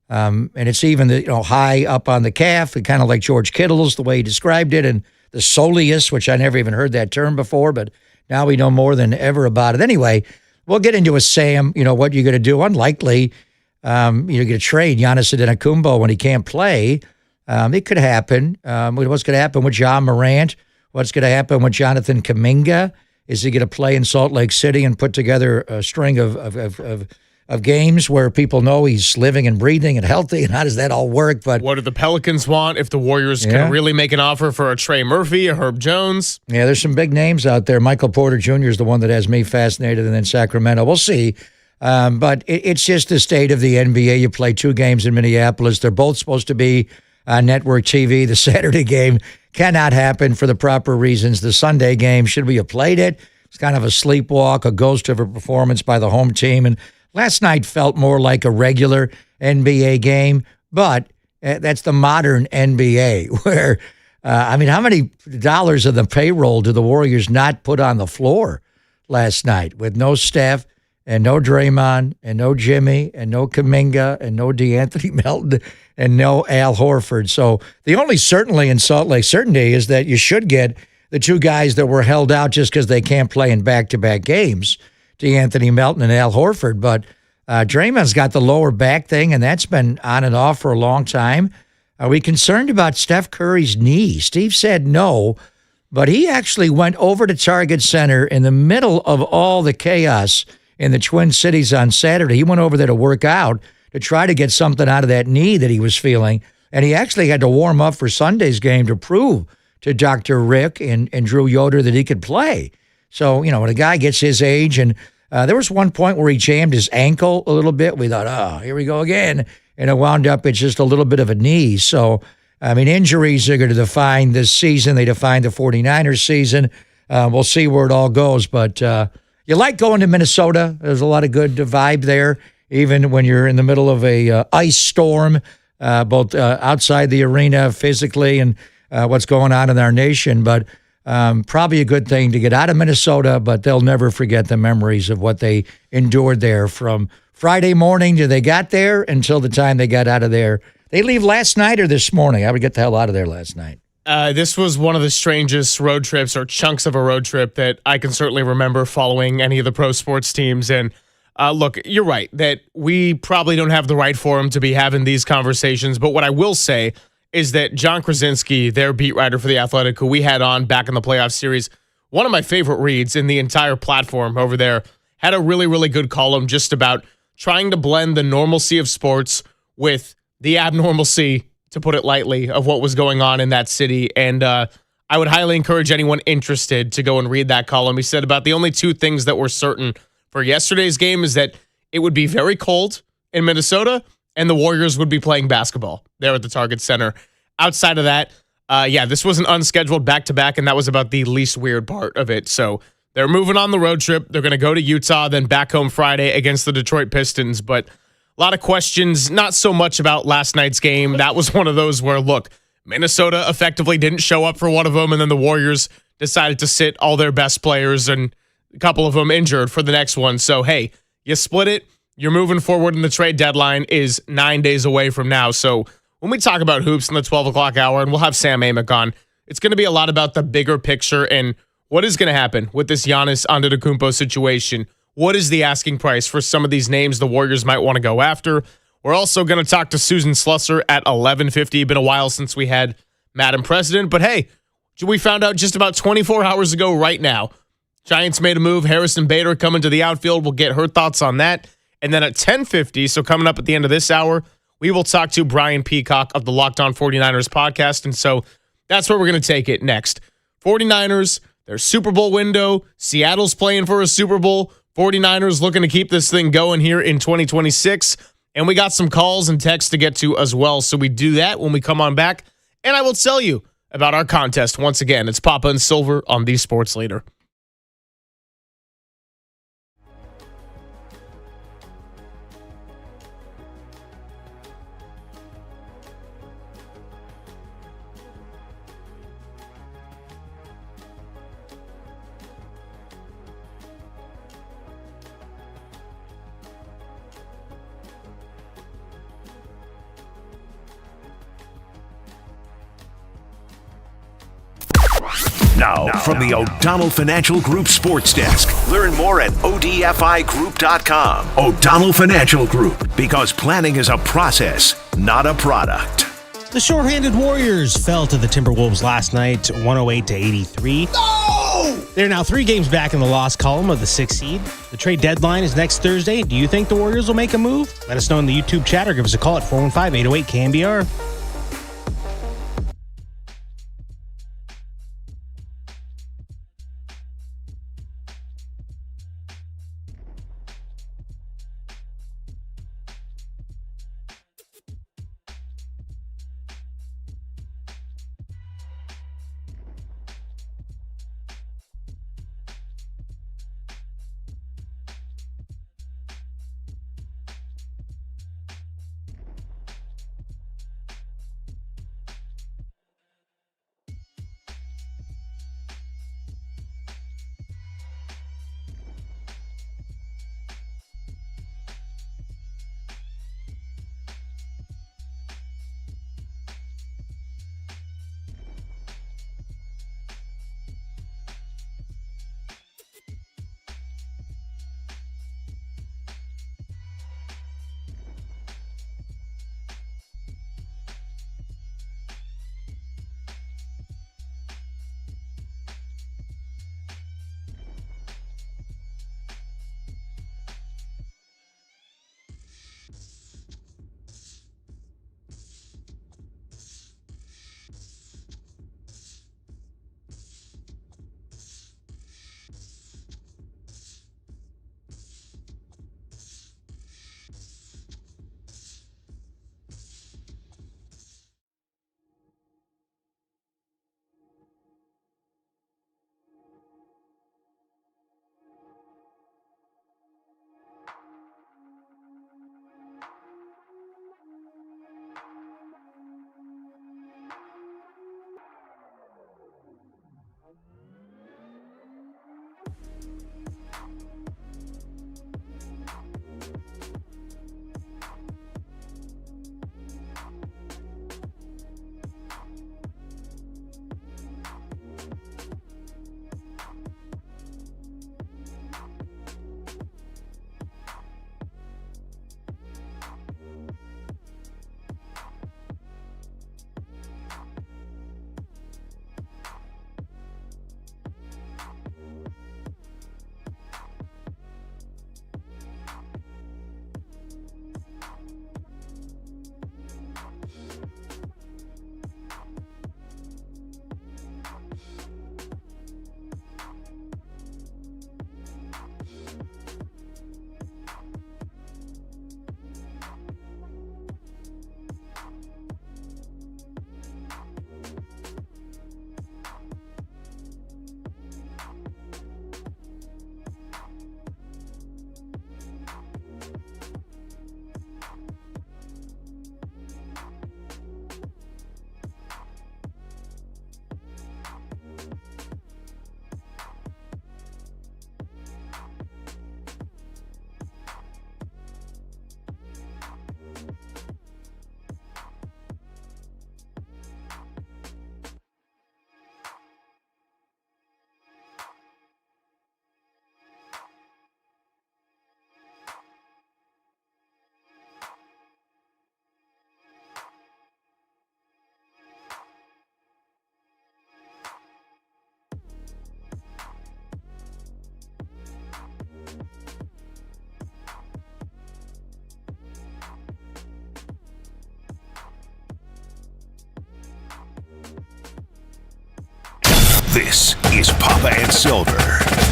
And it's even high up on the calf, kind of like George Kittle's, the way he described it, and the soleus, which I never even heard that term before, but now we know more than ever about it. Anyway, we'll get into a Sam, what you're going to do. Unlikely you're going to trade Giannis Antetokounmpo when he can't play. It could happen. What's going to happen with John Morant? What's going to happen with Jonathan Kuminga? Is he going to play in Salt Lake City and put together a string of games where people know he's living and breathing and healthy? And how does that all work? But what do the Pelicans want if the Warriors can really make an offer for a Trey Murphy, a Herb Jones? Yeah, there's some big names out there. Michael Porter Jr. is the one that has me fascinated, and then Sacramento. We'll see. But it's just the state of the NBA. You play 2 games in Minneapolis. They're both supposed to be on network TV. The Saturday game cannot happen for the proper reasons. The Sunday game, should we have played it? It's kind of a sleepwalk, a ghost of a performance by the home team. And last night felt more like a regular NBA game, but that's the modern NBA where, how many dollars of the payroll do the Warriors not put on the floor last night with no Steph and no Draymond and no Jimmy and no Kuminga and no DeAnthony Melton and no Al Horford? So the only certainly in Salt Lake certainty is that you should get the 2 guys that were held out just because they can't play in back-to-back games, DeAnthony Melton and Al Horford. But Draymond's got the lower back thing, and that's been on and off for a long time. Are we concerned about Steph Curry's knee? Steve said no, but he actually went over to Target Center in the middle of all the chaos in the Twin Cities on Saturday. He went over there to work out to try to get something out of that knee that he was feeling, and he actually had to warm up for Sunday's game to prove to Dr. Rick and Drew Yoder that he could play. So, when a guy gets his age, and there was one point where he jammed his ankle a little bit. We thought, here we go again. And it wound up, it's just a little bit of a knee. So, injuries are going to define this season. They define the 49ers season. We'll see where it all goes. But you like going to Minnesota. There's a lot of good vibe there, even when you're in the middle of a ice storm, both outside the arena physically and what's going on in our nation. But probably a good thing to get out of Minnesota, but they'll never forget the memories of what they endured there from Friday morning till they got there until the time they got out of there. They leave last night or this morning? I would get the hell out of there last night. This was one of the strangest road trips or chunks of a road trip that I can certainly remember following any of the pro sports teams. And look, you're right that we probably don't have the right forum to be having these conversations. But what I will say is that John Krasinski, their beat writer for The Athletic, who we had on back in the playoff series, one of my favorite reads in the entire platform over there, had a really, really good column just about trying to blend the normalcy of sports with the abnormalcy, to put it lightly, of what was going on in that city. And I would highly encourage anyone interested to go and read that column. He said about the only 2 things that were certain for yesterday's game is that it would be very cold in Minnesota and the Warriors would be playing basketball there at the Target Center. Outside of that, this was an unscheduled back-to-back, and that was about the least weird part of it. So they're moving on the road trip. They're going to go to Utah, then back home Friday against the Detroit Pistons. But a lot of questions, not so much about last night's game. That was one of those where, look, Minnesota effectively didn't show up for one of them, and then the Warriors decided to sit all their best players, and a couple of them injured for the next one. So, hey, you split it. You're moving forward, and the trade deadline is 9 days away from now. So when we talk about hoops in the 12 o'clock hour, and we'll have Sam Amick on, it's going to be a lot about the bigger picture and what is going to happen with this Giannis Antetokounmpo situation. What is the asking price for some of these names the Warriors might want to go after? We're also going to talk to Susan Slusser at 11:50. Been a while since we had Madam President, but hey, We found out just about 24 hours ago right now. Giants made a move. Harrison Bader coming to the outfield. We'll get her thoughts on that. And then at 10:50, so coming up at the end of this hour, we will talk to Brian Peacock of the Locked On 49ers podcast. And so that's where we're going to take it next. 49ers, their Super Bowl window. Seattle's playing for a Super Bowl. 49ers looking to keep this thing going here in 2026. And we got some calls and texts to get to as well. So we do that when we come on back. And I will tell you about our contest once again. It's Papa and Silver on the Sports Leader. Now, from the O'Donnell Financial Group Sports Desk. Learn more at odfigroup.com. O'Donnell Financial Group, because planning is a process, not a product. The shorthanded Warriors fell to the Timberwolves last night, 108-83. No! They're now 3 games back in the loss column of the 6th seed. The trade deadline is next Thursday. Do you think the Warriors will make a move? Let us know in the YouTube chat or give us a call at 415-808-KNBR. This is Papa and Silver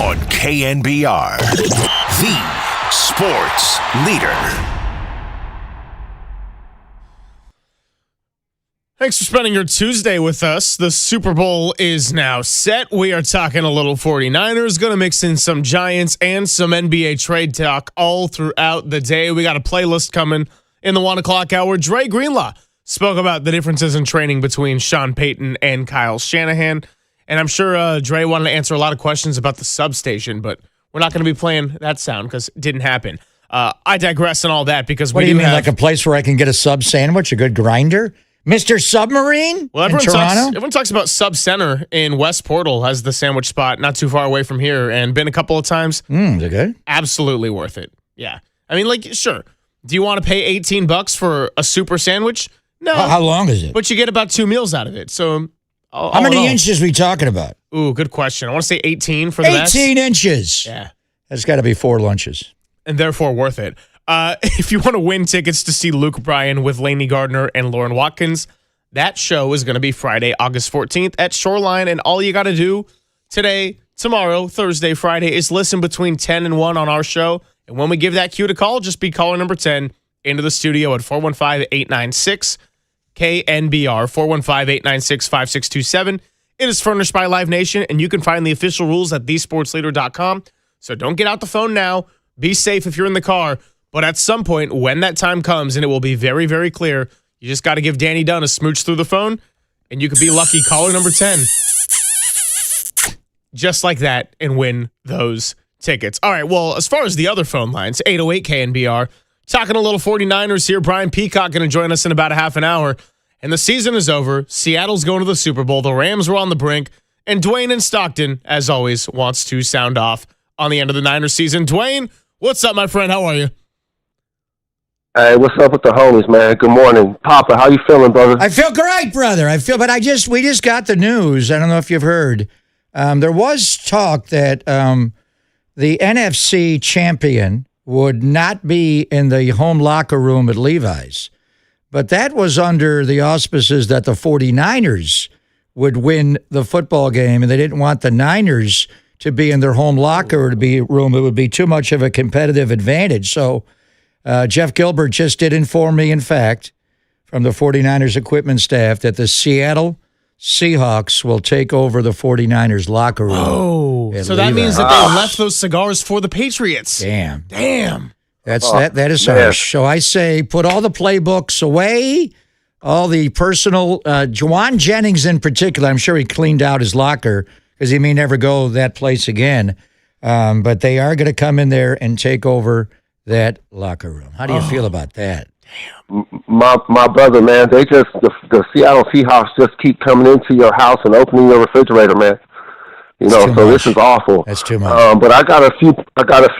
on KNBR, the sports leader. Thanks for spending your Tuesday with us. The Super Bowl is now set. We are talking a little 49ers, going to mix in some Giants and some NBA trade talk all throughout the day. We got a playlist coming in the 1 o'clock hour. Dre Greenlaw spoke about the differences in training between Sean Payton and Kyle Shanahan. And I'm sure Dre wanted to answer a lot of questions about the substation, but we're not going to be playing that sound because it didn't happen. I digress on all that because what do you mean, like a place where I can get a sub sandwich, a good grinder? Mr. Submarine well, in Toronto? Everyone talks about Sub Center in West Portal as the sandwich spot not too far away from here and been a couple of times. Is it good? Absolutely worth it. Yeah. I mean, like, sure. Do you want to pay $18 for a super sandwich? No. How long is it? But you get about 2 meals out of it. So how many inches are we talking about? Ooh, good question. I want to say 18 for the best. 18 inches. Yeah. That's got to be 4 lunches. And therefore worth it. If you want to win tickets to see Luke Bryan with Lainey Gardner and Lauren Watkins, that show is going to be Friday, August 14th at Shoreline. And all you got to do today, tomorrow, Thursday, Friday is listen between 10 and 1 on our show. And when we give that cue to call, just be caller number 10 into the studio at 415-896 KNBR, 415-896-5627. It is furnished by Live Nation, and you can find the official rules at thesportsleader.com. So don't get out the phone now. Be safe if you're in the car. But at some point, when that time comes, and it will be very, very clear, you just got to give Danny Dunn a smooch through the phone, and you could be lucky caller number 10. Just like that, and win those tickets. All right, well, as far as the other phone lines, 808 KNBR, talking a little 49ers here. Brian Peacock going to join us in about a half an hour. And the season is over. Seattle's going to the Super Bowl. The Rams were on the brink. And Dwayne in Stockton, as always, wants to sound off on the end of the Niners season. Dwayne, what's up, my friend? How are you? Hey, what's up with the homies, man? Good morning. Papa, how you feeling, brother? I feel great, brother. We just got the news. I don't know if you've heard. There was talk that the NFC champion would not be in the home locker room at Levi's. But that was under the auspices that the 49ers would win the football game, and they didn't want the Niners to be in their home locker room. It would be too much of a competitive advantage. So Jeff Gilbert just did inform me, in fact, from the 49ers equipment staff that the Seattle Seahawks will take over the 49ers locker room. Oh, so that means that they left those cigars for the Patriots. Damn. That is harsh. So I say put all the playbooks away, all the personal, Juwan Jennings in particular, I'm sure he cleaned out his locker because he may never go that place again. But they are going to come in there and take over that locker room. How do you feel about that? My brother, man, the Seattle Seahawks just keep coming into your house and opening your refrigerator, man. This is awful. That's too much. But I got a few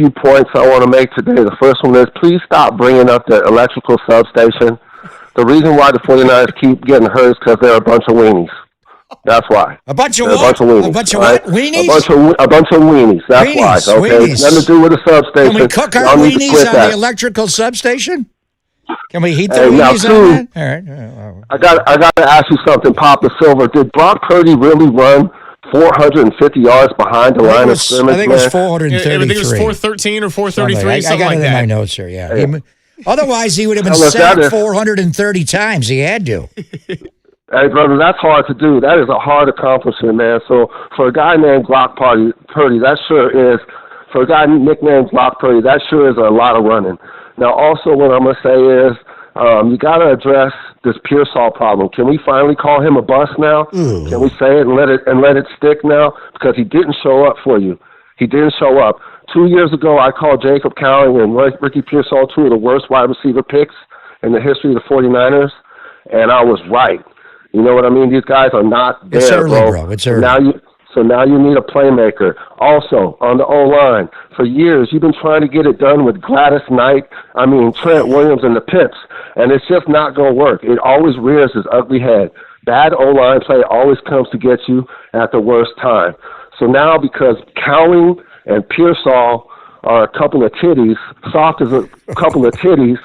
points I want to make today. The first one is please stop bringing up the electrical substation. The reason why the 49ers keep getting hurt is because they're a bunch of weenies. That's why. A bunch of what? A bunch of weenies. A bunch of what? Weenies? A bunch of weenies. That's why. Okay, weenies. It's nothing to do with the substation. Can we cook our weenies on the electrical substation? Can we heat the weenies on that? All right. I got to ask you something, Papa Silver. Did Brock Purdy really run 450 yards behind the line of scrimmage? I think it was 433. I think it was 413 or 433, something like that. I got it in my notes here, yeah. Otherwise, he would have been sacked 430 times. He had to. Hey, brother, that's hard to do. That is a hard accomplishment, man. So for a guy named Brock Purdy, that sure is. For a guy nicknamed Brock Purdy, that sure is a lot of running. Now, also, what I'm going to say is you got to address this Pearsall problem. Can we finally call him a bust now? Can we say it and let it stick now? Because he didn't show up for you. He didn't show up. 2 years ago, I called Jacob Cowling and Ricky Pearsall 2 of the worst wide receiver picks in the history of the 49ers, and I was right. You know what I mean? These guys are not there, it's early, bro. It's early. So now you need a playmaker. Also, on the O-line, for years you've been trying to get it done with Trent Williams and the Pips, and it's just not going to work. It always rears its ugly head. Bad O-line play always comes to get you at the worst time. So now because Cowling and Pearsall are a couple of titties, soft as a couple of titties,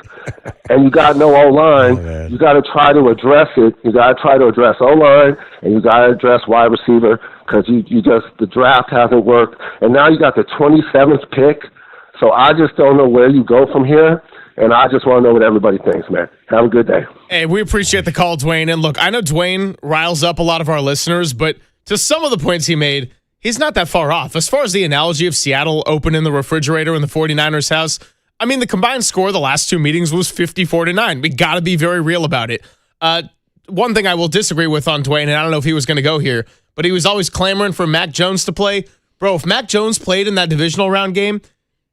and you got no O-line, you got to try to address it. You got to try to address O-line, and you got to address wide receiver. because the draft hasn't worked, and now you got the 27th pick. So I just don't know where you go from here, and I just want to know what everybody thinks, man. Have a good day. Hey, we appreciate the call, Dwayne. And look, I know Dwayne riles up a lot of our listeners, but to some of the points he made, he's not that far off. As far as the analogy of Seattle opening the refrigerator in the 49ers' house, I mean, the combined score of the last two meetings was 54-9. We got to be very real about it. One thing I will disagree with on Dwayne, and I don't know if he was going to go here, but he was always clamoring for Mac Jones to play. Bro, if Mac Jones played in that divisional round game,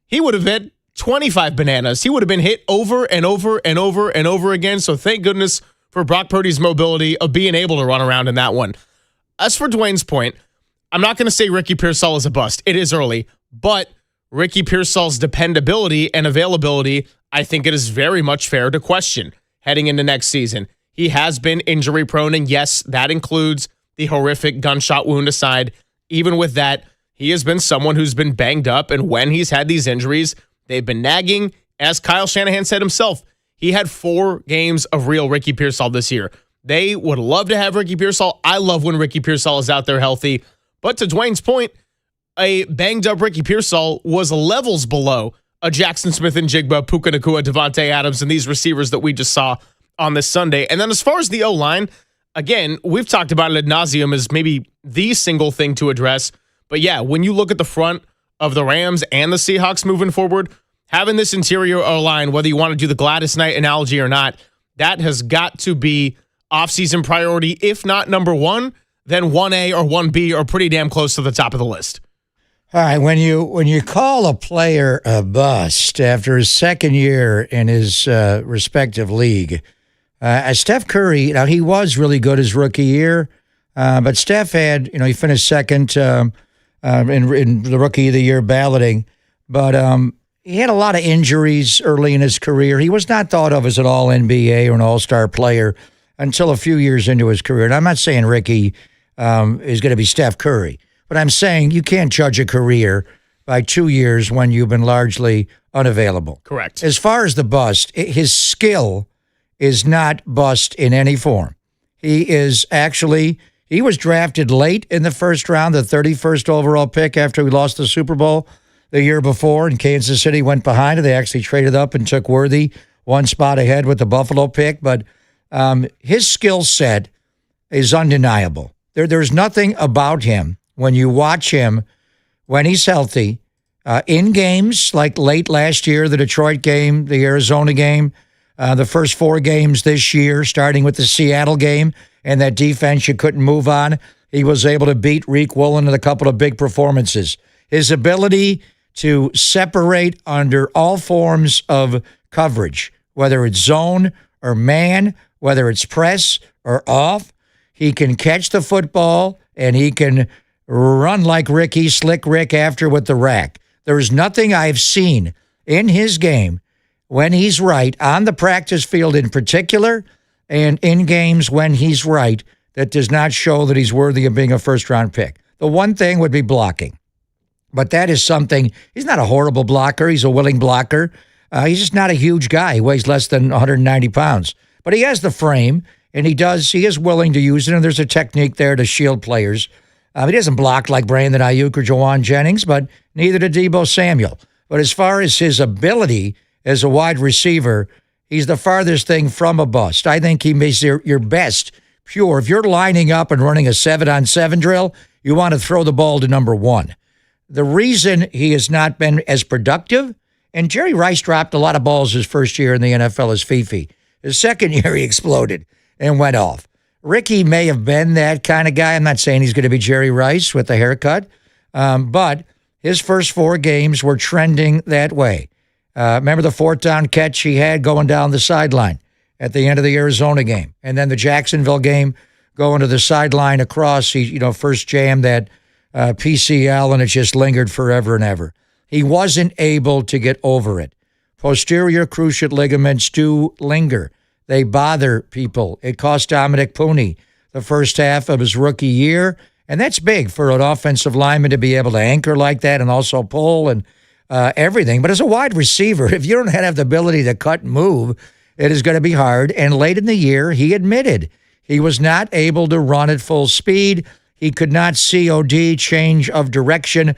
he would have hit 25 bananas. He would have been hit over and over and over and over again. So thank goodness for Brock Purdy's mobility of being able to run around in that one. As for Dwayne's point, I'm not going to say Ricky Pearsall is a bust. It is early, but Ricky Pearsall's dependability and availability, I think it is very much fair to question heading into next season. He has been injury prone, and yes, that includes the horrific gunshot wound aside. Even with that, he has been someone who's been banged up, and when he's had these injuries, they've been nagging. As Kyle Shanahan said himself, he had 4 games of real Ricky Pearsall this year. They would love to have Ricky Pearsall. I love when Ricky Pearsall is out there healthy. But to Dwayne's point, a banged-up Ricky Pearsall was levels below a Jackson Smith-Njigba, Puka Nacua, Devontae Adams, and these receivers that we just saw on this Sunday. And then as far as the O-line, again, we've talked about it ad nauseum as maybe the single thing to address. But yeah, when you look at the front of the Rams and the Seahawks moving forward, having this interior O-line, whether you want to do the Gladys Knight analogy or not, that has got to be offseason priority. If not number one, then 1A or 1B are pretty damn close to the top of the list. All right, when you call a player a bust after his second year in his respective league, Steph Curry, now he was really good his rookie year, but Steph had, he finished second in the Rookie of the Year balloting, but he had a lot of injuries early in his career. He was not thought of as an All-NBA or an All-Star player until a few years into his career. And I'm not saying Ricky is going to be Steph Curry, but I'm saying you can't judge a career by 2 years when you've been largely unavailable. Correct. As far as the bust, his skill is not bust in any form. He was drafted late in the first round, the 31st overall pick after we lost the Super Bowl the year before, and Kansas City went behind it. They actually traded up and took Worthy one spot ahead with the Buffalo pick, but his skill set is undeniable. There's nothing about him when you watch him when he's healthy in games like late last year, the Detroit game, the Arizona game, the first 4 games this year, starting with the Seattle game and that defense you couldn't move on. He was able to beat Reek Woolen in a couple of big performances. His ability to separate under all forms of coverage, whether it's zone or man, whether it's press or off, he can catch the football and he can run like Ricky, Slick Rick after with the rack. There's nothing I've seen in his game when he's right, on the practice field in particular, and in games when he's right, that does not show that he's worthy of being a first-round pick. The one thing would be blocking. But that is something, he's not a horrible blocker. He's a willing blocker. He's just not a huge guy. He weighs less than 190 pounds. But he has the frame, and he is willing to use it, and there's a technique there to shield players. He doesn't block like Brandon Ayuk or Jawan Jennings, but neither did Deebo Samuel. But as far as his ability as a wide receiver, he's the farthest thing from a bust. I think he makes your best pure. If you're lining up and running a 7-on-7 drill, you want to throw the ball to number 1. The reason he has not been as productive, and Jerry Rice dropped a lot of balls his first year in the NFL as Fifi. His second year, he exploded and went off. Ricky may have been that kind of guy. I'm not saying he's going to be Jerry Rice with the haircut, but his first 4 games were trending that way. Remember the 4th down catch he had going down the sideline at the end of the Arizona game, and then the Jacksonville game going to the sideline across. He, first jammed that PCL, and it just lingered forever and ever. He wasn't able to get over it. Posterior cruciate ligaments do linger. They bother people. It cost Dominic Pooney the first half of his rookie year, and that's big for an offensive lineman to be able to anchor like that and also pull and everything. But as a wide receiver, if you don't have the ability to cut and move, it is going to be hard. And late in the year, he admitted he was not able to run at full speed. He could not COD, change of direction,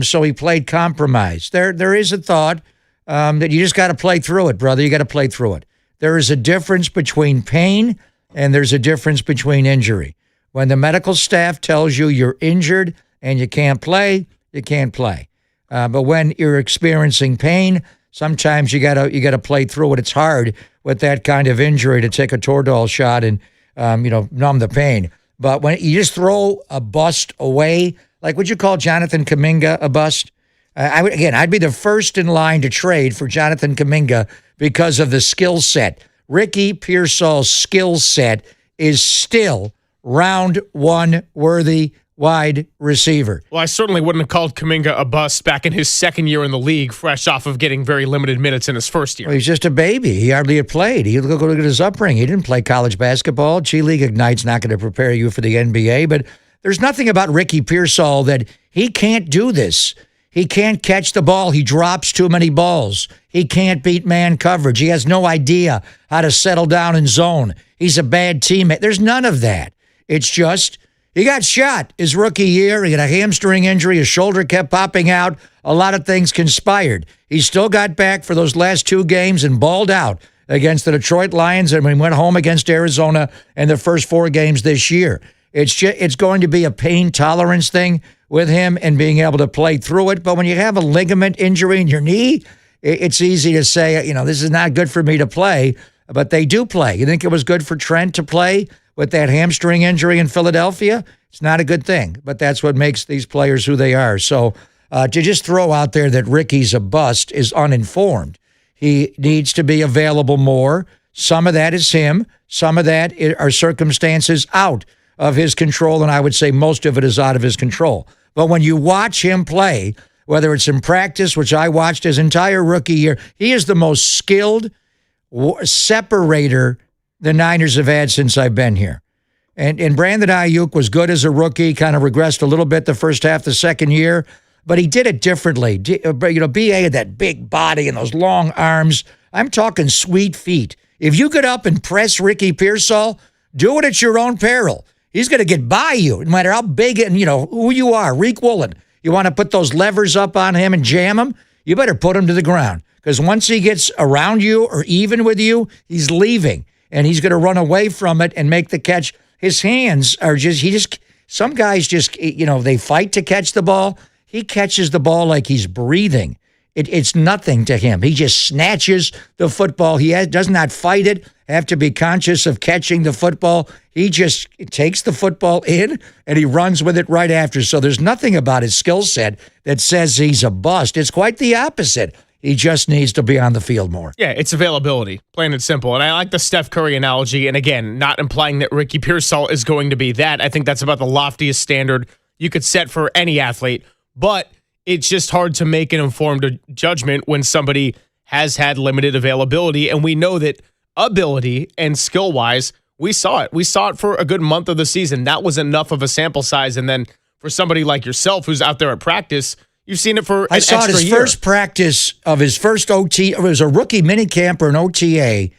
so he played compromise. There is a thought that you just got to play through it, brother. You got to play through it. There is a difference between pain and there's a difference between injury. When the medical staff tells you you're injured and you can't play, you can't play. But when you're experiencing pain, sometimes you gotta play through it. It's hard with that kind of injury to take a Toradol shot and numb the pain. But when you just throw a bust away, like would you call Jonathan Kuminga a bust? I'd be the first in line to trade for Jonathan Kuminga because of the skill set. Ricky Pearsall's skill set is still round one worthy wide receiver. Well, I certainly wouldn't have called Kuminga a bust back in his second year in the league, fresh off of getting very limited minutes in his first year. Well, he's just a baby. He hardly had played. Look at his upbringing. He didn't play college basketball. G League Ignite's not going to prepare you for the NBA, but there's nothing about Ricky Pearsall that he can't do this. He can't catch the ball. He drops too many balls. He can't beat man coverage. He has no idea how to settle down in zone. He's a bad teammate. There's none of that. It's just he got shot his rookie year. He had a hamstring injury. His shoulder kept popping out. A lot of things conspired. He still got back for those last 2 games and balled out against the Detroit Lions and when he went home against Arizona in the first 4 games this year. It's going to be a pain tolerance thing with him and being able to play through it. But when you have a ligament injury in your knee, it's easy to say, this is not good for me to play, but they do play. You think it was good for Trent to play with that hamstring injury in Philadelphia? It's not a good thing, but that's what makes these players who they are. So to just throw out there that Ricky's a bust is uninformed. He needs to be available more. Some of that is him. Some of that are circumstances out of his control, and I would say most of it is out of his control. But when you watch him play, whether it's in practice, which I watched his entire rookie year, he is the most skilled separator the Niners have had since I've been here. And Brandon Ayuk was good as a rookie, kind of regressed a little bit the first half the second year, but he did it differently. BA had that big body and those long arms. I'm talking sweet feet. If you get up and press Ricky Pearsall, do it at your own peril. He's going to get by you, no matter how big and, who you are. Reek Woolen. You want to put those levers up on him and jam him? You better put him to the ground. Because once he gets around you or even with you, he's leaving. And he's going to run away from it and make the catch. His hands are some guys they fight to catch the ball. He catches the ball like he's breathing. It's nothing to him. He just snatches the football. He does not fight it, have to be conscious of catching the football. He just takes the football in and he runs with it right after. So there's nothing about his skill set that says he's a bust. It's quite the opposite. He just needs to be on the field more. Yeah, it's availability, plain and simple. And I like the Steph Curry analogy. And again, not implying that Ricky Pearsall is going to be that. I think that's about the loftiest standard you could set for any athlete. But it's just hard to make an informed judgment when somebody has had limited availability. And we know that ability and skill-wise, we saw it. We saw it for a good month of the season. That was enough of a sample size. And then for somebody like yourself who's out there at practice, you've seen it for an extra year. I saw his first practice of his first OT. It was a rookie minicamp or an OTA.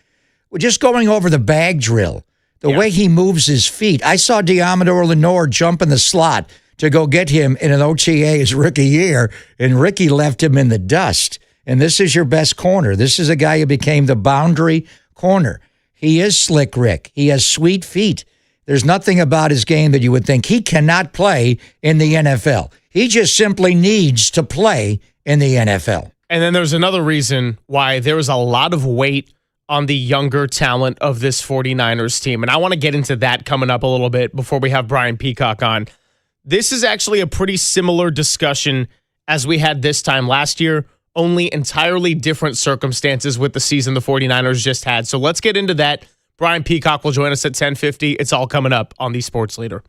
Just going over the bag drill, the way he moves his feet. I saw Diamador Lenore jump in the slot to go get him in an OTA his rookie year, and Ricky left him in the dust. And this is your best corner. This is a guy who became the boundary corner. He is slick Rick. He has sweet feet. There's nothing about his game that you would think he cannot play in the NFL. He just simply needs to play in the NFL. And then there's another reason why there was a lot of weight on the younger talent of this 49ers team. And I want to get into that coming up a little bit before we have Brian Peacock on. This is actually a pretty similar discussion as we had this time last year, only entirely different circumstances with the season the 49ers just had. So let's get into that. Brian Peacock will join us at 10:50. It's all coming up on the Sports Leader.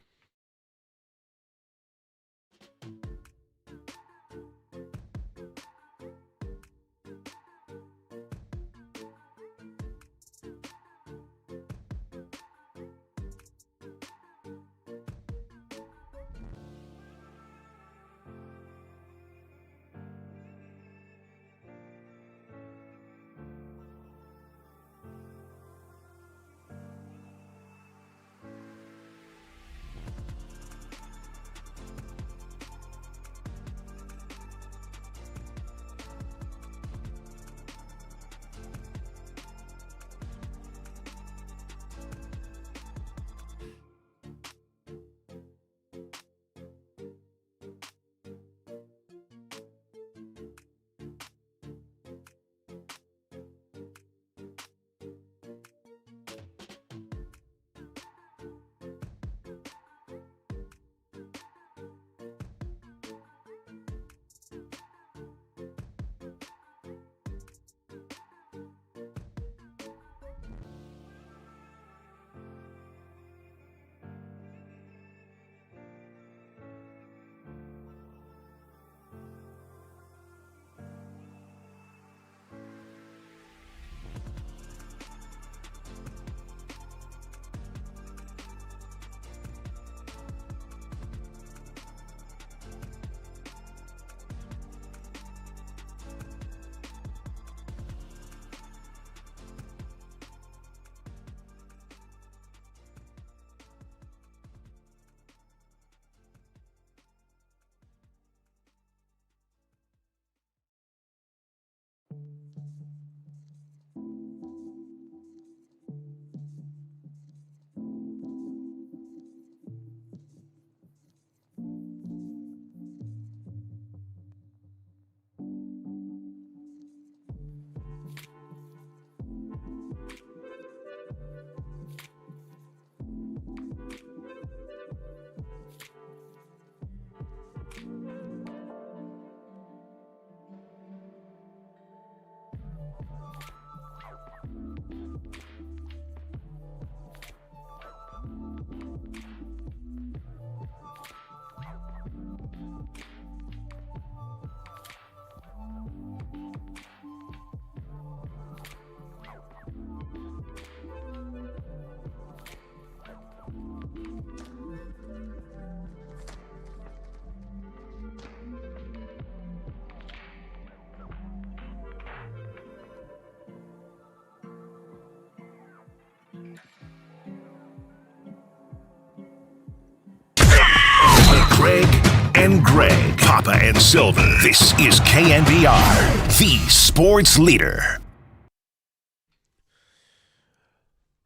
and Greg, Papa and Silver. This is KNBR, the sports leader.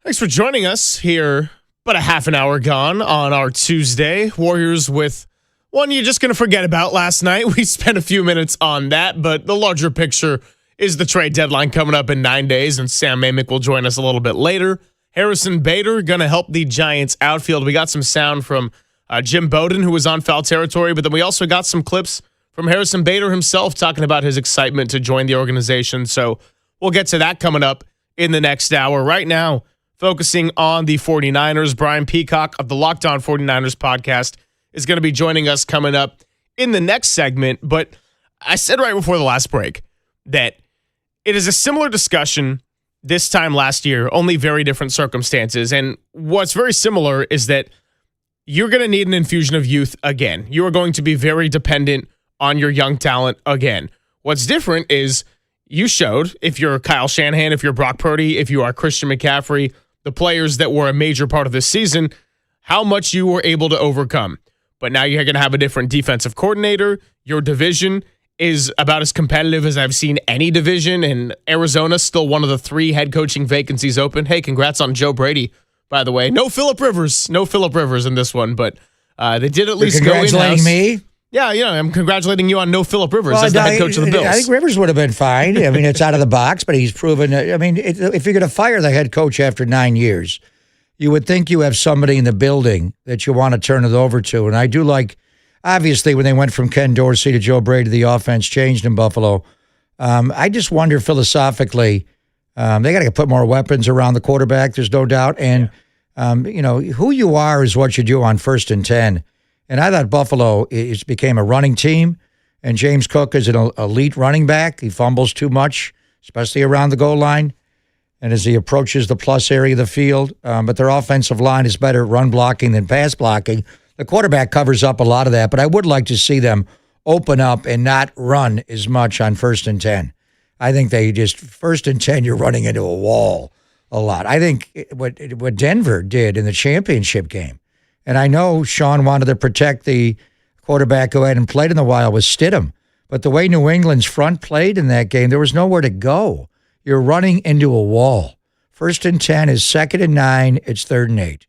Thanks for joining us here, about a half an hour gone on our Tuesday. Warriors with one you're just going to forget about last night. We spent a few minutes on that, but the larger picture is the trade deadline coming up in 9 days, and Sam Amick will join us a little bit later. Harrison Bader going to help the Giants outfield. We got some sound from Jim Bowden, who was on foul territory, but then we also got some clips from Harrison Bader himself talking about his excitement to join the organization. So we'll get to that coming up in the next hour. Right now, focusing on the 49ers, Brian Peacock of the Locked On 49ers podcast is going to be joining us coming up in the next segment. But I said right before the last break that it is a similar discussion this time last year, only very different circumstances. And what's very similar is that you're going to need an infusion of youth again. You are going to be very dependent on your young talent again. What's different is you showed, if you're Kyle Shanahan, if you're Brock Purdy, if you are Christian McCaffrey, the players that were a major part of this season, how much you were able to overcome. But now you're going to have a different defensive coordinator. Your division is about as competitive as I've seen any division, and Arizona's still one of the 3 head coaching vacancies open. Hey, congrats on Joe Brady, by the way. No Phillip Rivers in this one, but they did at least go in-house. Congratulating me? Yeah, I'm congratulating you on no Phillip Rivers as the head coach of the Bills. I think Rivers would have been fine. I mean, it's out of the box, but he's proven. If you're going to fire the head coach after 9 years, you would think you have somebody in the building that you want to turn it over to. And I do like, obviously, when they went from Ken Dorsey to Joe Brady, the offense changed in Buffalo. I just wonder philosophically, they got to put more weapons around the quarterback. There's no doubt. And who you are is what you do on 1st and 10. And I thought Buffalo became a running team, and James Cook is an elite running back. He fumbles too much, especially around the goal line, and as he approaches the plus area of the field. But their offensive line is better at run blocking than pass blocking. The quarterback covers up a lot of that, but I would like to see them open up and not run as much on 1st and 10. I think they just, 1st and 10, you're running into a wall a lot. I think what Denver did in the championship game, and I know Sean wanted to protect the quarterback who hadn't played in a while was Stidham, but the way New England's front played in that game, there was nowhere to go. You're running into a wall. 1st and 10 is 2nd and 9, it's 3rd and 8.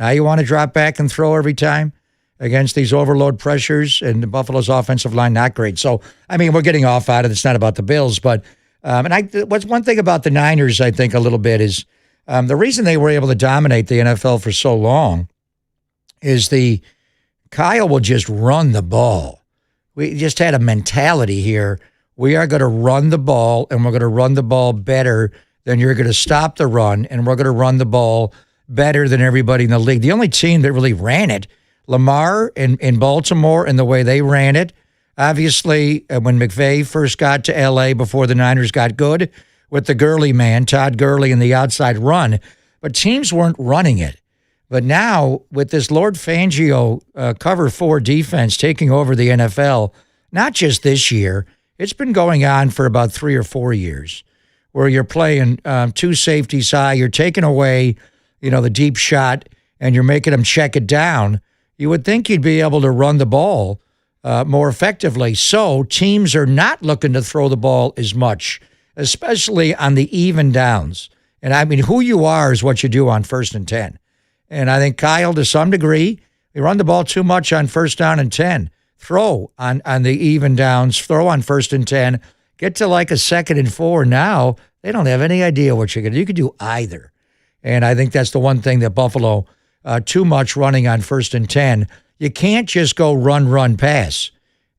Now you want to drop back and throw every time against these overload pressures, and the Buffalo's offensive line not great. So, I mean, we're getting off out of it. It's not about the Bills, but what's one thing about the Niners, I think, a little bit is the reason they were able to dominate the NFL for so long is Kyle will just run the ball. We just had a mentality here. We are going to run the ball, and we're going to run the ball better than you're going to stop the run, and we're going to run the ball better than everybody in the league. The only team that really ran it, Lamar in Baltimore, and the way they ran it. Obviously, when McVay first got to L.A. before the Niners got good with the Gurley man, Todd Gurley, and the outside run, but teams weren't running it. But now, with this Lord Fangio cover 4 defense taking over the NFL, not just this year, it's been going on for about 3 or 4 years, where you're playing 2 safeties high, you're taking away the deep shot, and you're making them check it down. You would think you'd be able to run the ball more effectively. So teams are not looking to throw the ball as much, especially on the even downs. And I mean, who you are is what you do on 1st and 10. And I think Kyle, to some degree, they run the ball too much on 1st down and 10. Throw on the even downs, throw on 1st and 10. Get to like a 2nd and 4 now. They don't have any idea what you're going to do. You could do either. And I think that's the one thing that Buffalo, too much running on 1st and 10. You can't just go run, pass.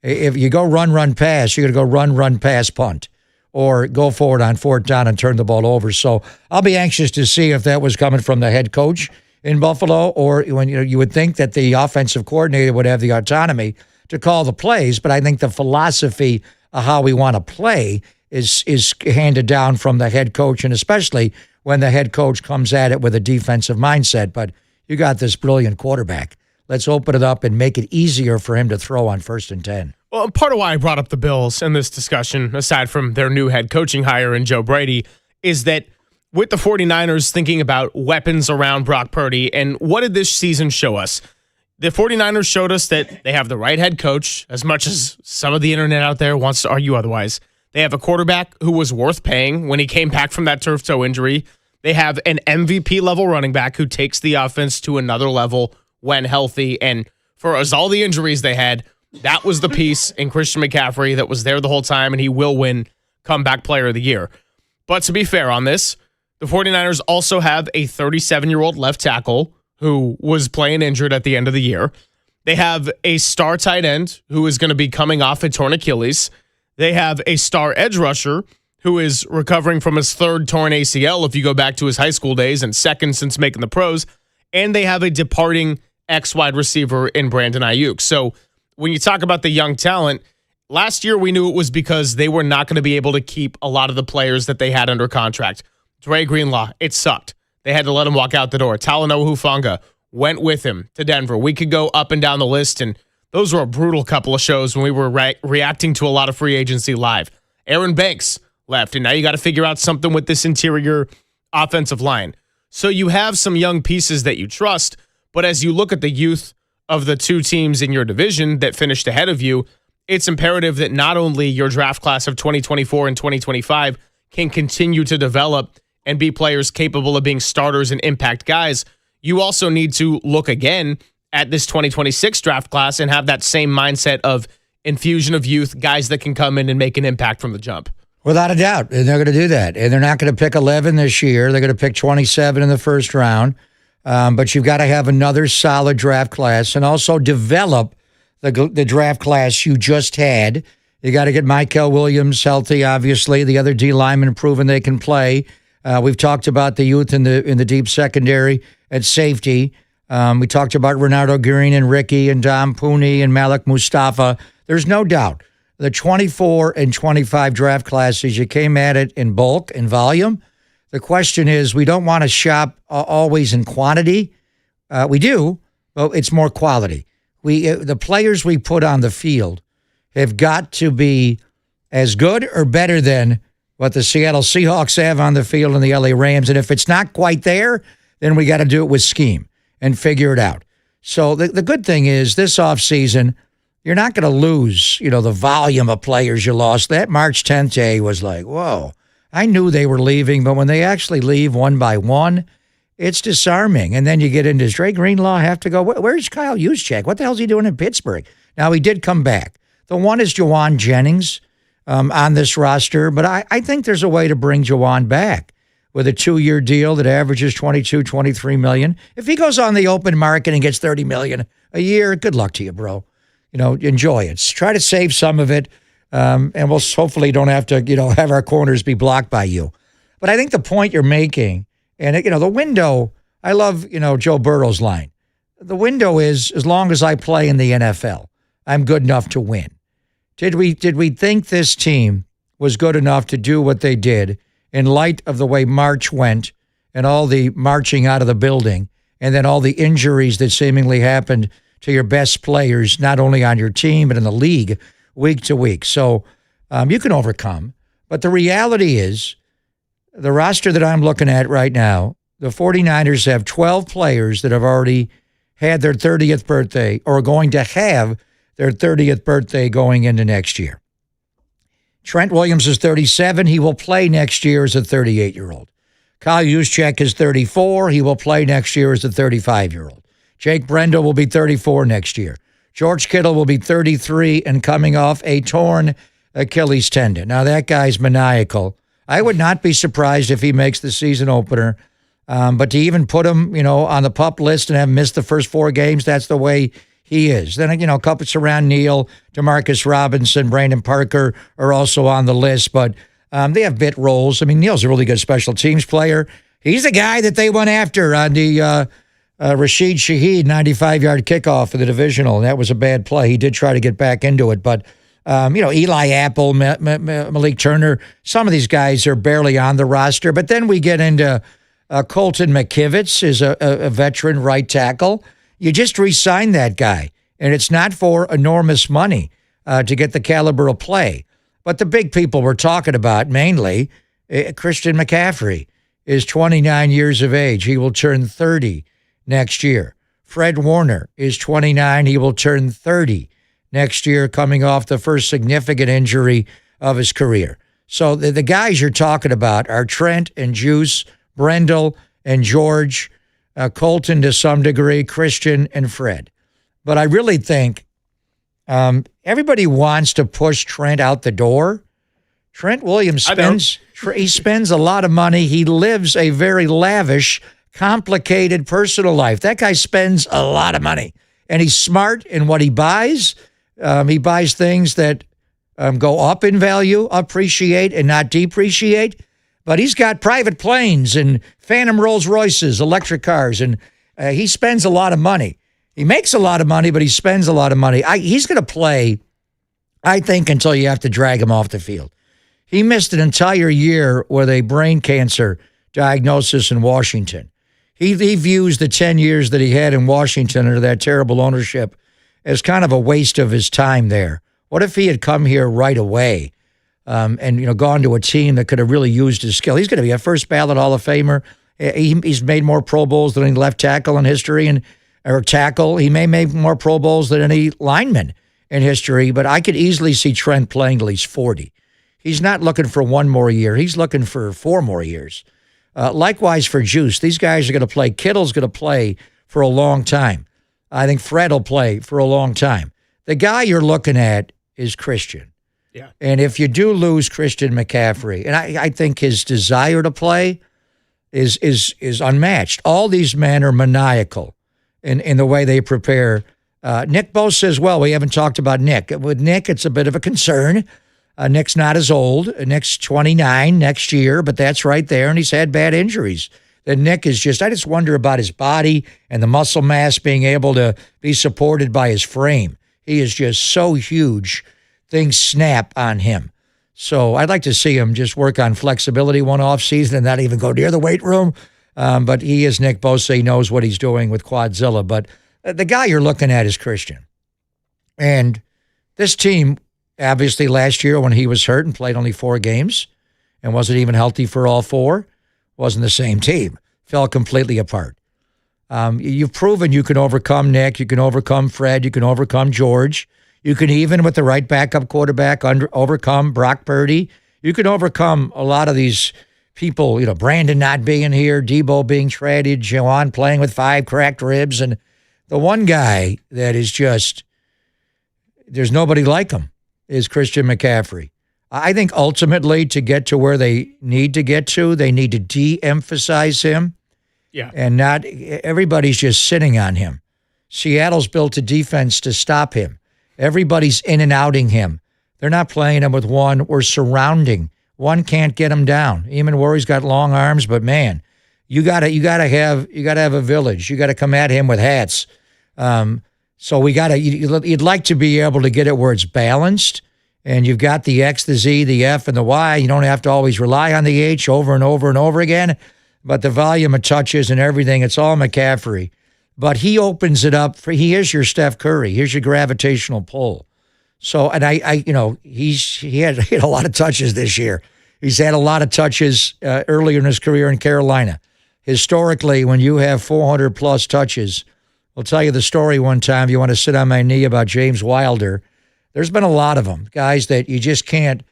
If you go run, pass, you're going to go run, pass, punt, or go forward on 4th down and turn the ball over. So I'll be anxious to see if that was coming from the head coach in Buffalo, or when you would think that the offensive coordinator would have the autonomy to call the plays. But I think the philosophy of how we want to play is handed down from the head coach, and especially when the head coach comes at it with a defensive mindset. But you got this brilliant quarterback. Let's open it up and make it easier for him to throw on 1st and 10. Well, part of why I brought up the Bills in this discussion, aside from their new head coaching hire in Joe Brady, is that with the 49ers thinking about weapons around Brock Purdy, and what did this season show us? the 49ers showed us that they have the right head coach, as much as some of the internet out there wants to argue otherwise. They have a quarterback who was worth paying when he came back from that turf toe injury. They have an MVP-level running back who takes the offense to another level when healthy. And for all the injuries they had, that was the piece in Christian McCaffrey that was there the whole time, and he will win Comeback Player of the Year. But to be fair on this, the 49ers also have a 37-year-old left tackle who was playing injured at the end of the year. They have a star tight end who is going to be coming off a torn Achilles. They have a star edge rusher who is recovering from his third torn ACL if you go back to his high school days and second since making the pros. And they have a departing ex-wide receiver in Brandon Ayuk. So when you talk about the young talent, last year we knew it was because they were not going to be able to keep a lot of the players that they had under contract. Dre Greenlaw, it sucked. They had to let him walk out the door. Talanoa Hufanga went with him to Denver. We could go up and down the list, and those were a brutal couple of shows when we were reacting to a lot of free agency live. Aaron Banks left, and now you got to figure out something with this interior offensive line. So you have some young pieces that you trust, but as you look at the youth of the two teams in your division that finished ahead of you, it's imperative that not only your draft class of 2024 and 2025 can continue to develop and be players capable of being starters and impact guys, you also need to look again at this 2026 draft class and have that same mindset of infusion of youth, guys that can come in and make an impact from the jump. Without a doubt, and they're going to do that. And they're not going to pick 11 this year. They're going to pick 27 in the first round. But you've got to have another solid draft class and also develop the draft class you just had. You got to get Michael Williams healthy, obviously. The other D linemen proven they can play. We've talked about the youth in the deep secondary at safety. We talked about Renardo Green and Ricky and Dom Pooney and Malik Mustafa. There's no doubt. The 24 and 25 draft classes, you came at it in bulk and volume. The question is, we don't want to shop always in quantity. We do, but it's more quality. The players we put on the field have got to be as good or better than what the Seattle Seahawks have on the field and the LA Rams. And if it's not quite there, then we got to do it with scheme and figure it out. So the good thing is this offseason, you're not going to lose, the volume of players you lost. That March 10th day was like, whoa, I knew they were leaving, but when they actually leave one by one, it's disarming. And then you get into, does Dre Greenlaw have to go? Where's Kyle Juszczyk? What the hell's he doing in Pittsburgh? Now, he did come back. The one is Juwan Jennings on this roster, but I think there's a way to bring Juwan back with a 2-year deal that averages $22, $23 million. If he goes on the open market and gets $30 million a year, good luck to you, bro. Enjoy it. Try to save some of it, and we'll hopefully don't have to, have our corners be blocked by you. But I think the point you're making, and, the window, I love, Joe Burrow's line. The window is, as long as I play in the NFL, I'm good enough to win. Did we think this team was good enough to do what they did in light of the way March went and all the marching out of the building and then all the injuries that seemingly happened to your best players, not only on your team, but in the league week to week? So you can overcome. But the reality is, the roster that I'm looking at right now, the 49ers have 12 players that have already had their 30th birthday or are going to have their 30th birthday going into next year. Trent Williams is 37. He will play next year as a 38-year-old. Kyle Juszczyk is 34. He will play next year as a 35-year-old. Jake Brendel will be 34 next year. George Kittle will be 33 and coming off a torn Achilles tendon. Now, that guy's maniacal. I would not be surprised if he makes the season opener. But to even put him, on the PUP list and have him miss the first 4 games, that's the way he is. Then, a couple around Neal, Demarcus Robinson, Brandon Parker are also on the list, but they have bit roles. I mean, Neal's a really good special teams player. He's the guy that they went after on the Rashid Shaheed 95-yard kickoff for the divisional, and that was a bad play. He did try to get back into it, but Eli Apple, Malik Turner, some of these guys are barely on the roster. But then we get into Colton McKivitz is a veteran right tackle. You just re-sign that guy, and it's not for enormous money to get the caliber of play. But the big people we're talking about, mainly, Christian McCaffrey is 29 years of age. He will turn 30 next year. Fred Warner is 29. He will turn 30 next year, coming off the first significant injury of his career. So the guys you're talking about are Trent and Juice, Brendel and George, Colton to some degree, Christian and Fred. But I really think everybody wants to push Trent out the door. Trent Williams spends a lot of money. He lives a very lavish, complicated personal life. That guy spends a lot of money, and he's smart in what he buys. He buys things that go up in value, appreciate, and not depreciate. But he's got private planes and Phantom Rolls Royces, electric cars, and he spends a lot of money. He makes a lot of money, but he spends a lot of money. He's going to play, I think, until you have to drag him off the field. He missed an entire year with a brain cancer diagnosis in Washington. He views the 10 years that he had in Washington under that terrible ownership as kind of a waste of his time there. What if he had come here right away and gone to a team that could have really used his skill? He's going to be a first ballot Hall of Famer. He's made more Pro Bowls than any left tackle in history, or tackle. He may make more Pro Bowls than any lineman in history, but I could easily see Trent playing till he's 40. He's not looking for one more year. He's looking for 4 more years. Likewise for Juice. These guys are going to play. Kittle's going to play for a long time. I think Fred will play for a long time. The guy you're looking at is Christian. Yeah. And if you do lose Christian McCaffrey, and I think his desire to play is unmatched. All these men are maniacal in the way they prepare. Nick Bosa says, well, we haven't talked about Nick. With Nick, it's a bit of a concern. Nick's not as old. Nick's 29 next year, but that's right there, and he's had bad injuries. That Nick is I just wonder about his body and the muscle mass being able to be supported by his frame. He is just so huge, things snap on him. So I'd like to see him just work on flexibility one off season and not even go near the weight room. But he is Nick Bosa. He knows what he's doing with Quadzilla. But the guy you're looking at is Christian. And this team, obviously last year when he was hurt and played only 4 games and wasn't even healthy for all 4, wasn't the same team. Fell completely apart. You've proven you can overcome Nick. You can overcome Fred. You can overcome George. You can even, with the right backup quarterback, overcome Brock Purdy. You can overcome a lot of these people, Brandon not being here, Debo being traded, Jawan playing with 5 cracked ribs. And the one guy that is just, there's nobody like him, is Christian McCaffrey. I think ultimately to get to where they need to get to, they need to de-emphasize him. Yeah. And not everybody's just sitting on him. Seattle's built a defense to stop him. Everybody's in and outing him. They're not playing him with one. We're surrounding. One can't get him down. Eamon Warry's got long arms, but man, you gotta have a village. You gotta come at him with hats. So you'd like to be able to get it where it's balanced, and you've got the X, the Z, the F, and the Y. You don't have to always rely on the H over and over and over again. But the volume of touches and everything, it's all McCaffrey. But he opens it up he is your Steph Curry. Here's your gravitational pull. So, and he had a lot of touches this year. He's had a lot of touches earlier in his career in Carolina. Historically, when you have 400 plus touches, I'll tell you the story one time. If you want to sit on my knee about James Wilder, there's been a lot of them, guys that you just can't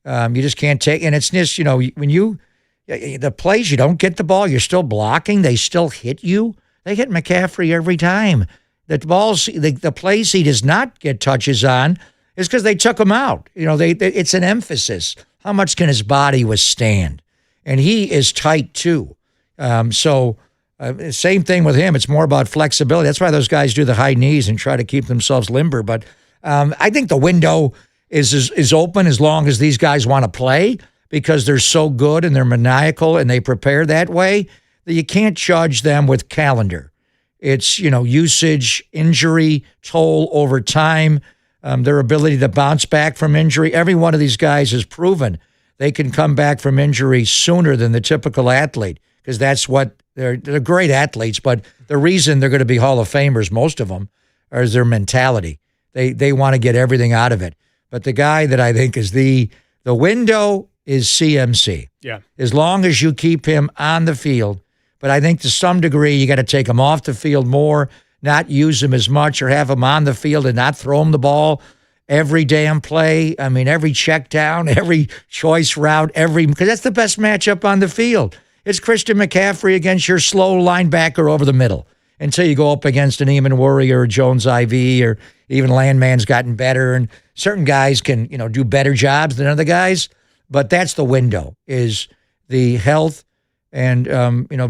take. And it's just, when the plays you don't get the ball, you're still blocking. They still hit you. They hit McCaffrey every time. The plays he does not get touches on is because they took him out. It's an emphasis. How much can his body withstand? And he is tight too. Same thing with him. It's more about flexibility. That's why those guys do the high knees and try to keep themselves limber. But I think the window is open as long as these guys want to play, because they're so good and they're maniacal and they prepare that way that you can't judge them with calendar. It's, usage, injury, toll over time, their ability to bounce back from injury. Every one of these guys has proven they can come back from injury sooner than the typical athlete, because that's what they're great athletes. But the reason they're going to be Hall of Famers, most of them, is their mentality. They want to get everything out of it. But the guy that I think is the window is CMC. Yeah. As long as you keep him on the field. But I think to some degree you got to take him off the field more, not use him as much or have him on the field and not throw him the ball every damn play. I mean, every check down, every choice route, because that's the best matchup on the field. It's Christian McCaffrey against your slow linebacker over the middle until you go up against an Eamon Worrier or Jones IV, or even Landman's gotten better. And certain guys can, do better jobs than other guys. But that's the window, is the health and,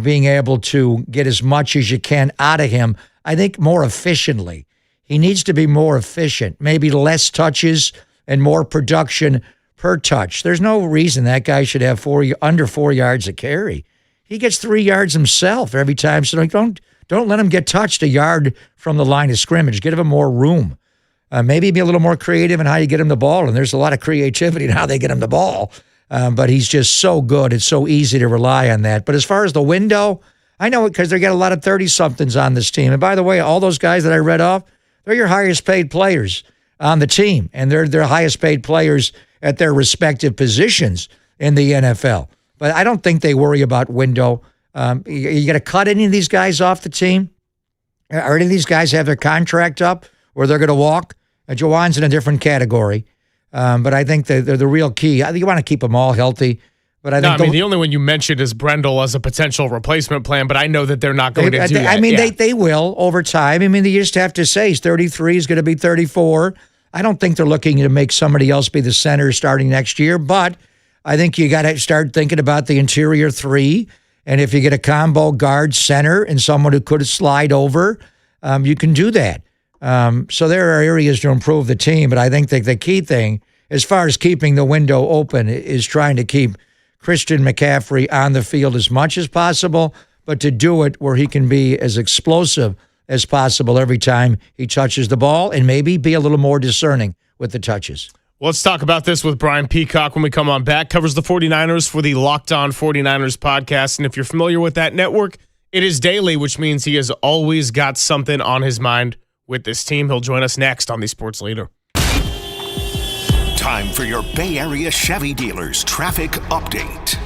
being able to get as much as you can out of him, I think, more efficiently. He needs to be more efficient, maybe less touches and more production per touch. There's no reason that guy should have under 4 yards a carry. He gets 3 yards himself every time. So don't let him get touched a yard from the line of scrimmage. Give him more room. Maybe be a little more creative in how you get him the ball. And there's a lot of creativity in how they get him the ball. But he's just so good. It's so easy to rely on that. But as far as the window, I know it because they got a lot of 30-somethings on this team. And by the way, all those guys that I read off, they're your highest paid players on the team. And they're their highest paid players at their respective positions in the NFL. But I don't think they worry about window. You got to cut any of these guys off the team? Are any of these guys have their contract up where they're going to walk? Jawan's in a different category. But I think they're the real key. I think you want to keep them all healthy. But I think the only one you mentioned is Brendel as a potential replacement plan, but I know that they're not going to do that. I mean, they will over time. I mean, you just have to say he's 33, he's going to be 34. I don't think they're looking to make somebody else be the center starting next year, but I think you got to start thinking about the interior three. And if you get a combo guard center and someone who could slide over, you can do that. So there are areas to improve the team, but I think that the key thing, as far as keeping the window open, is trying to keep Christian McCaffrey on the field as much as possible, but to do it where he can be as explosive as possible every time he touches the ball, and maybe be a little more discerning with the touches. Let's talk about this with Brian Peacock when we come on back. Covers the 49ers for the Locked On 49ers podcast. And if you're familiar with that network, it is daily, which means he has always got something on his mind with this team. He'll join us next on the Sports Leader. Time for your Bay Area Chevy dealers traffic update.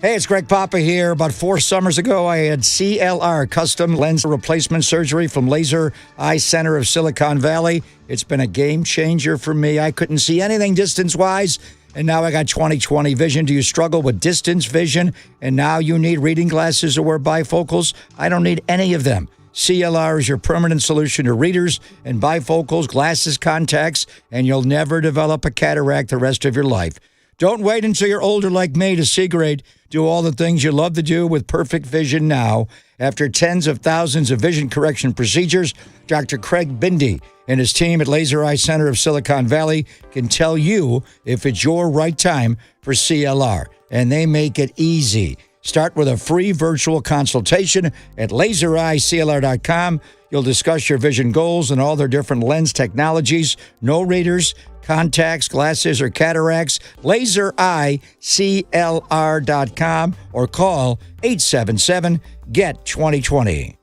Hey, it's Greg Papa here. About 4 summers ago, I had CLR, custom lens replacement surgery from Laser Eye Center of Silicon Valley. It's been a game changer for me. I couldn't see anything distance-wise, and now I got 20/20 vision. Do you struggle with distance vision, and now you need reading glasses or wear bifocals? I don't need any of them. CLR is your permanent solution to readers and bifocals, glasses, contacts, and you'll never develop a cataract the rest of your life. Don't wait until you're older like me to see great. Do all the things you love to do with perfect vision now. After tens of thousands of vision correction procedures, Dr. Craig Bindi and his team at Laser Eye Center of Silicon Valley can tell you if it's your right time for CLR. And they make it easy. Start with a free virtual consultation at lasereyeclr.com. You'll discuss your vision goals and all their different lens technologies. No readers, contacts, glasses, or cataracts. lasereyeclr.com or call 877-GET-2020.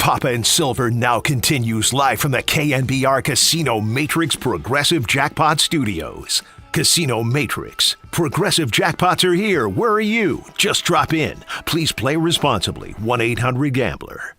Papa and Silver now continues live from the KNBR Casino Matrix Progressive Jackpot Studios. Casino Matrix. Progressive jackpots are here. Where are you? Just drop in. Please play responsibly. 1-800-GAMBLER.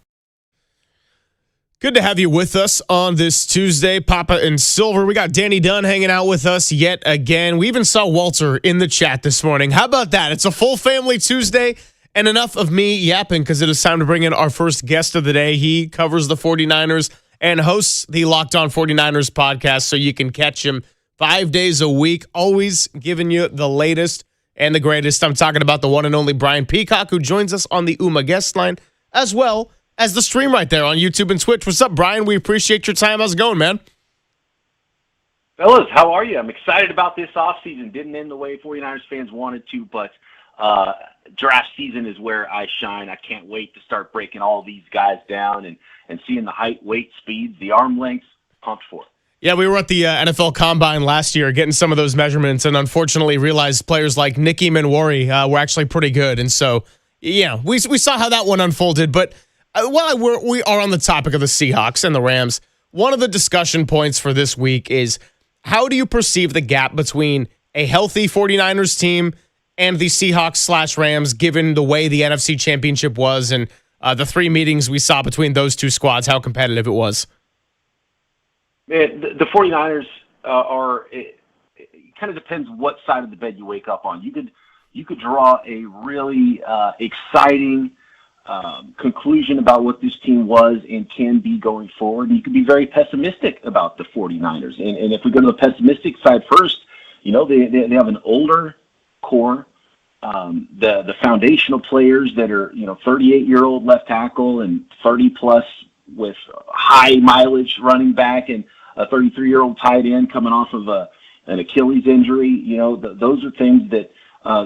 Good to have you with us on this Tuesday, Papa and Silver. We got Danny Dunn hanging out with us yet again. We even saw Walter in the chat this morning. How about that? It's a full family Tuesday, and enough of me yapping because it is time to bring in our first guest of the day. He covers the 49ers and hosts the Locked On 49ers podcast, so you can catch him 5 days a week, always giving you the latest and the greatest. I'm talking about the one and only Brian Peacock, who joins us on the UMA guest line, as well as the stream right there on YouTube and Twitch. What's up, Brian? We appreciate your time. How's it going, man? Fellas, how are you? I'm excited about this offseason. Didn't end the way 49ers fans wanted to, but draft season is where I shine. I can't wait to start breaking all these guys down and seeing the height, weight, speeds, the arm lengths. Pumped for it. Yeah, we were at the NFL Combine last year getting some of those measurements and unfortunately realized players like Nicky Manwari were actually pretty good. And so, yeah, we saw how that one unfolded. But while we are on the topic of the Seahawks and the Rams, one of the discussion points for this week is how do you perceive the gap between a healthy 49ers team and the Seahawks/Rams given the way the NFC Championship was and the 3 meetings we saw between those two squads, how competitive it was? The 49ers it kind of depends what side of the bed you wake up on. You could draw a really exciting conclusion about what this team was and can be going forward. You could be very pessimistic about the 49ers. And if we go to the pessimistic side first, they have an older core. The foundational players that are 38-year-old left tackle and 30+ with high mileage running back and a 33-year-old tight end coming off of an Achilles injury. Those are things that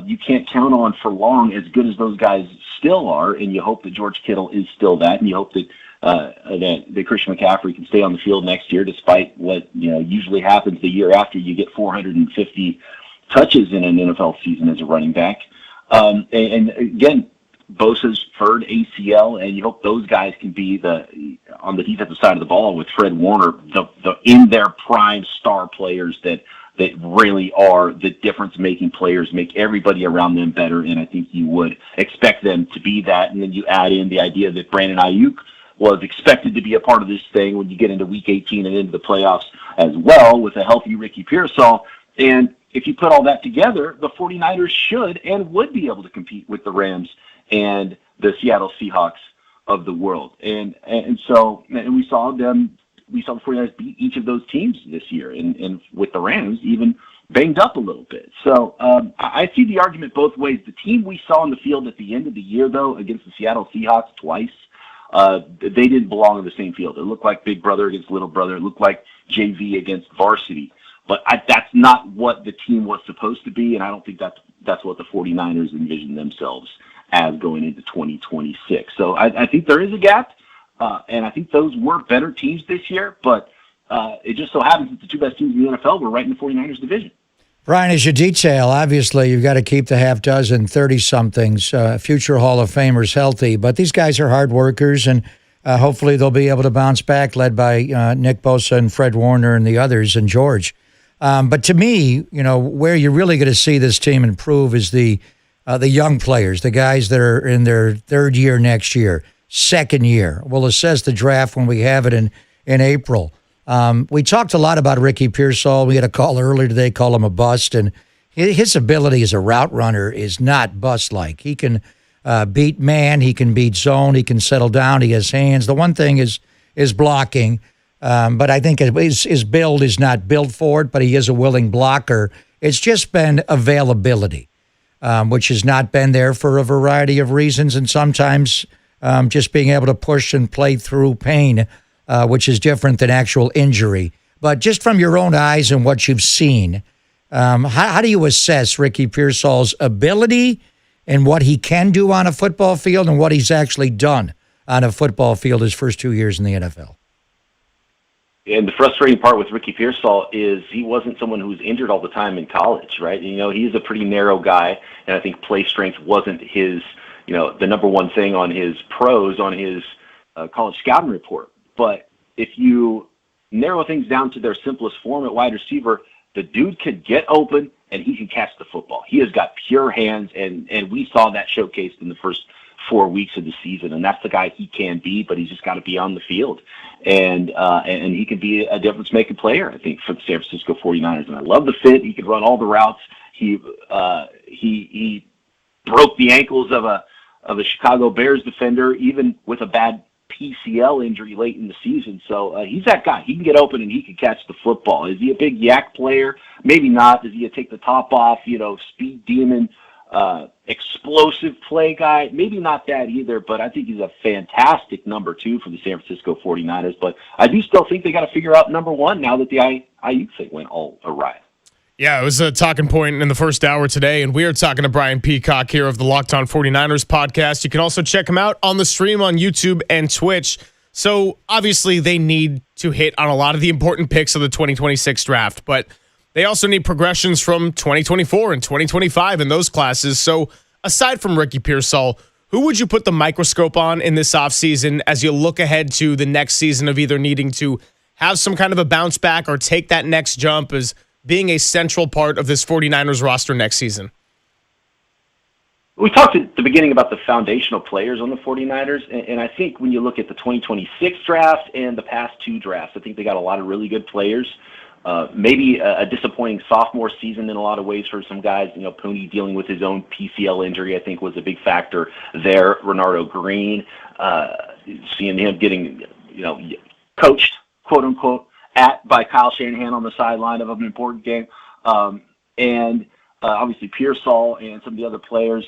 you can't count on for long, as good as those guys still are. And you hope that George Kittle is still that, and you hope that that Christian McCaffrey can stay on the field next year, despite what usually happens the year after you get 450 touches in an NFL season as a running back. And again, Bosa's third ACL, and you hope those guys can be on the defensive side of the ball with Fred Warner, the in their prime star players that really are the difference-making players, make everybody around them better, and I think you would expect them to be that. And then you add in the idea that Brandon Ayuk was expected to be a part of this thing when you get into Week 18 and into the playoffs as well, with a healthy Ricky Pearsall. And if you put all that together, the 49ers should and would be able to compete with the Rams and the Seattle Seahawks of the world. And so we saw the 49ers beat each of those teams this year, and with the Rams even banged up a little bit. So I see the argument both ways. The team we saw on the field at the end of the year, though, against the Seattle Seahawks twice, they didn't belong on the same field. It looked like big brother against little brother. It looked like JV against varsity. But that's not what the team was supposed to be, and I don't think that's what the 49ers envisioned themselves as going into 2026. So I think there is a gap, and I think those were better teams this year, but it just so happens that the two best teams in the NFL were right in the 49ers division. Brian, as you detail, obviously you've got to keep the half dozen 30-somethings, future Hall of Famers healthy, but these guys are hard workers, and hopefully they'll be able to bounce back, led by Nick Bosa and Fred Warner and the others and George. But to me, where you're really going to see this team improve is the young players, the guys that are in their third year next year, second year. We'll assess the draft when we have it in April. We talked a lot about Ricky Pearsall. We had a call earlier today, call him a bust, and his ability as a route runner is not bust-like. He can beat man, he can beat zone, he can settle down, he has hands. The one thing is blocking. But I think his build is not built for it, but he is a willing blocker. It's just been availability, which has not been there for a variety of reasons, and sometimes just being able to push and play through pain, which is different than actual injury. But just from your own eyes and what you've seen, how do you assess Ricky Pearsall's ability and what he can do on a football field and what he's actually done on a football field his first 2 years in the NFL? And the frustrating part with Ricky Pearsall is he wasn't someone who was injured all the time in college, right? He's a pretty narrow guy, and I think play strength wasn't his, the number one thing on his college scouting report. But if you narrow things down to their simplest form at wide receiver, the dude can get open and he can catch the football. He has got pure hands, and we saw that showcased in the first 4 weeks of the season, and that's the guy he can be, but he's just got to be on the field. And he can be a difference-making player, I think, for the San Francisco 49ers. And I love the fit. He can run all the routes. He broke the ankles of a Chicago Bears defender, even with a bad PCL injury late in the season. So he's that guy. He can get open and he can catch the football. Is he a big yak player? Maybe not. Does he take the top off, speed demon, explosive play guy? Maybe not that either, but I think he's a fantastic number 2 for the San Francisco 49ers. But I do still think they got to figure out number 1 now that the IU thing went all awry. Yeah, it was a talking point in the first hour today, and we are talking to Brian Peacock here of the Locked On 49ers podcast. You can also check him out on the stream on YouTube and Twitch. So obviously they need to hit on a lot of the important picks of the 2026 draft, but they also need progressions from 2024 and 2025 in those classes. So aside from Ricky Pearsall, who would you put the microscope on in this offseason as you look ahead to the next season of either needing to have some kind of a bounce back or take that next jump as being a central part of this 49ers roster next season? We talked at the beginning about the foundational players on the 49ers, and I think when you look at the 2026 draft and the past 2 drafts, I think they got a lot of really good players. Maybe a disappointing sophomore season in a lot of ways for some guys. Pooney dealing with his own PCL injury, I think, was a big factor there. Renardo Green, seeing him getting, coached, quote unquote, by Kyle Shanahan on the sideline of an important game. And obviously Pearsall and some of the other players.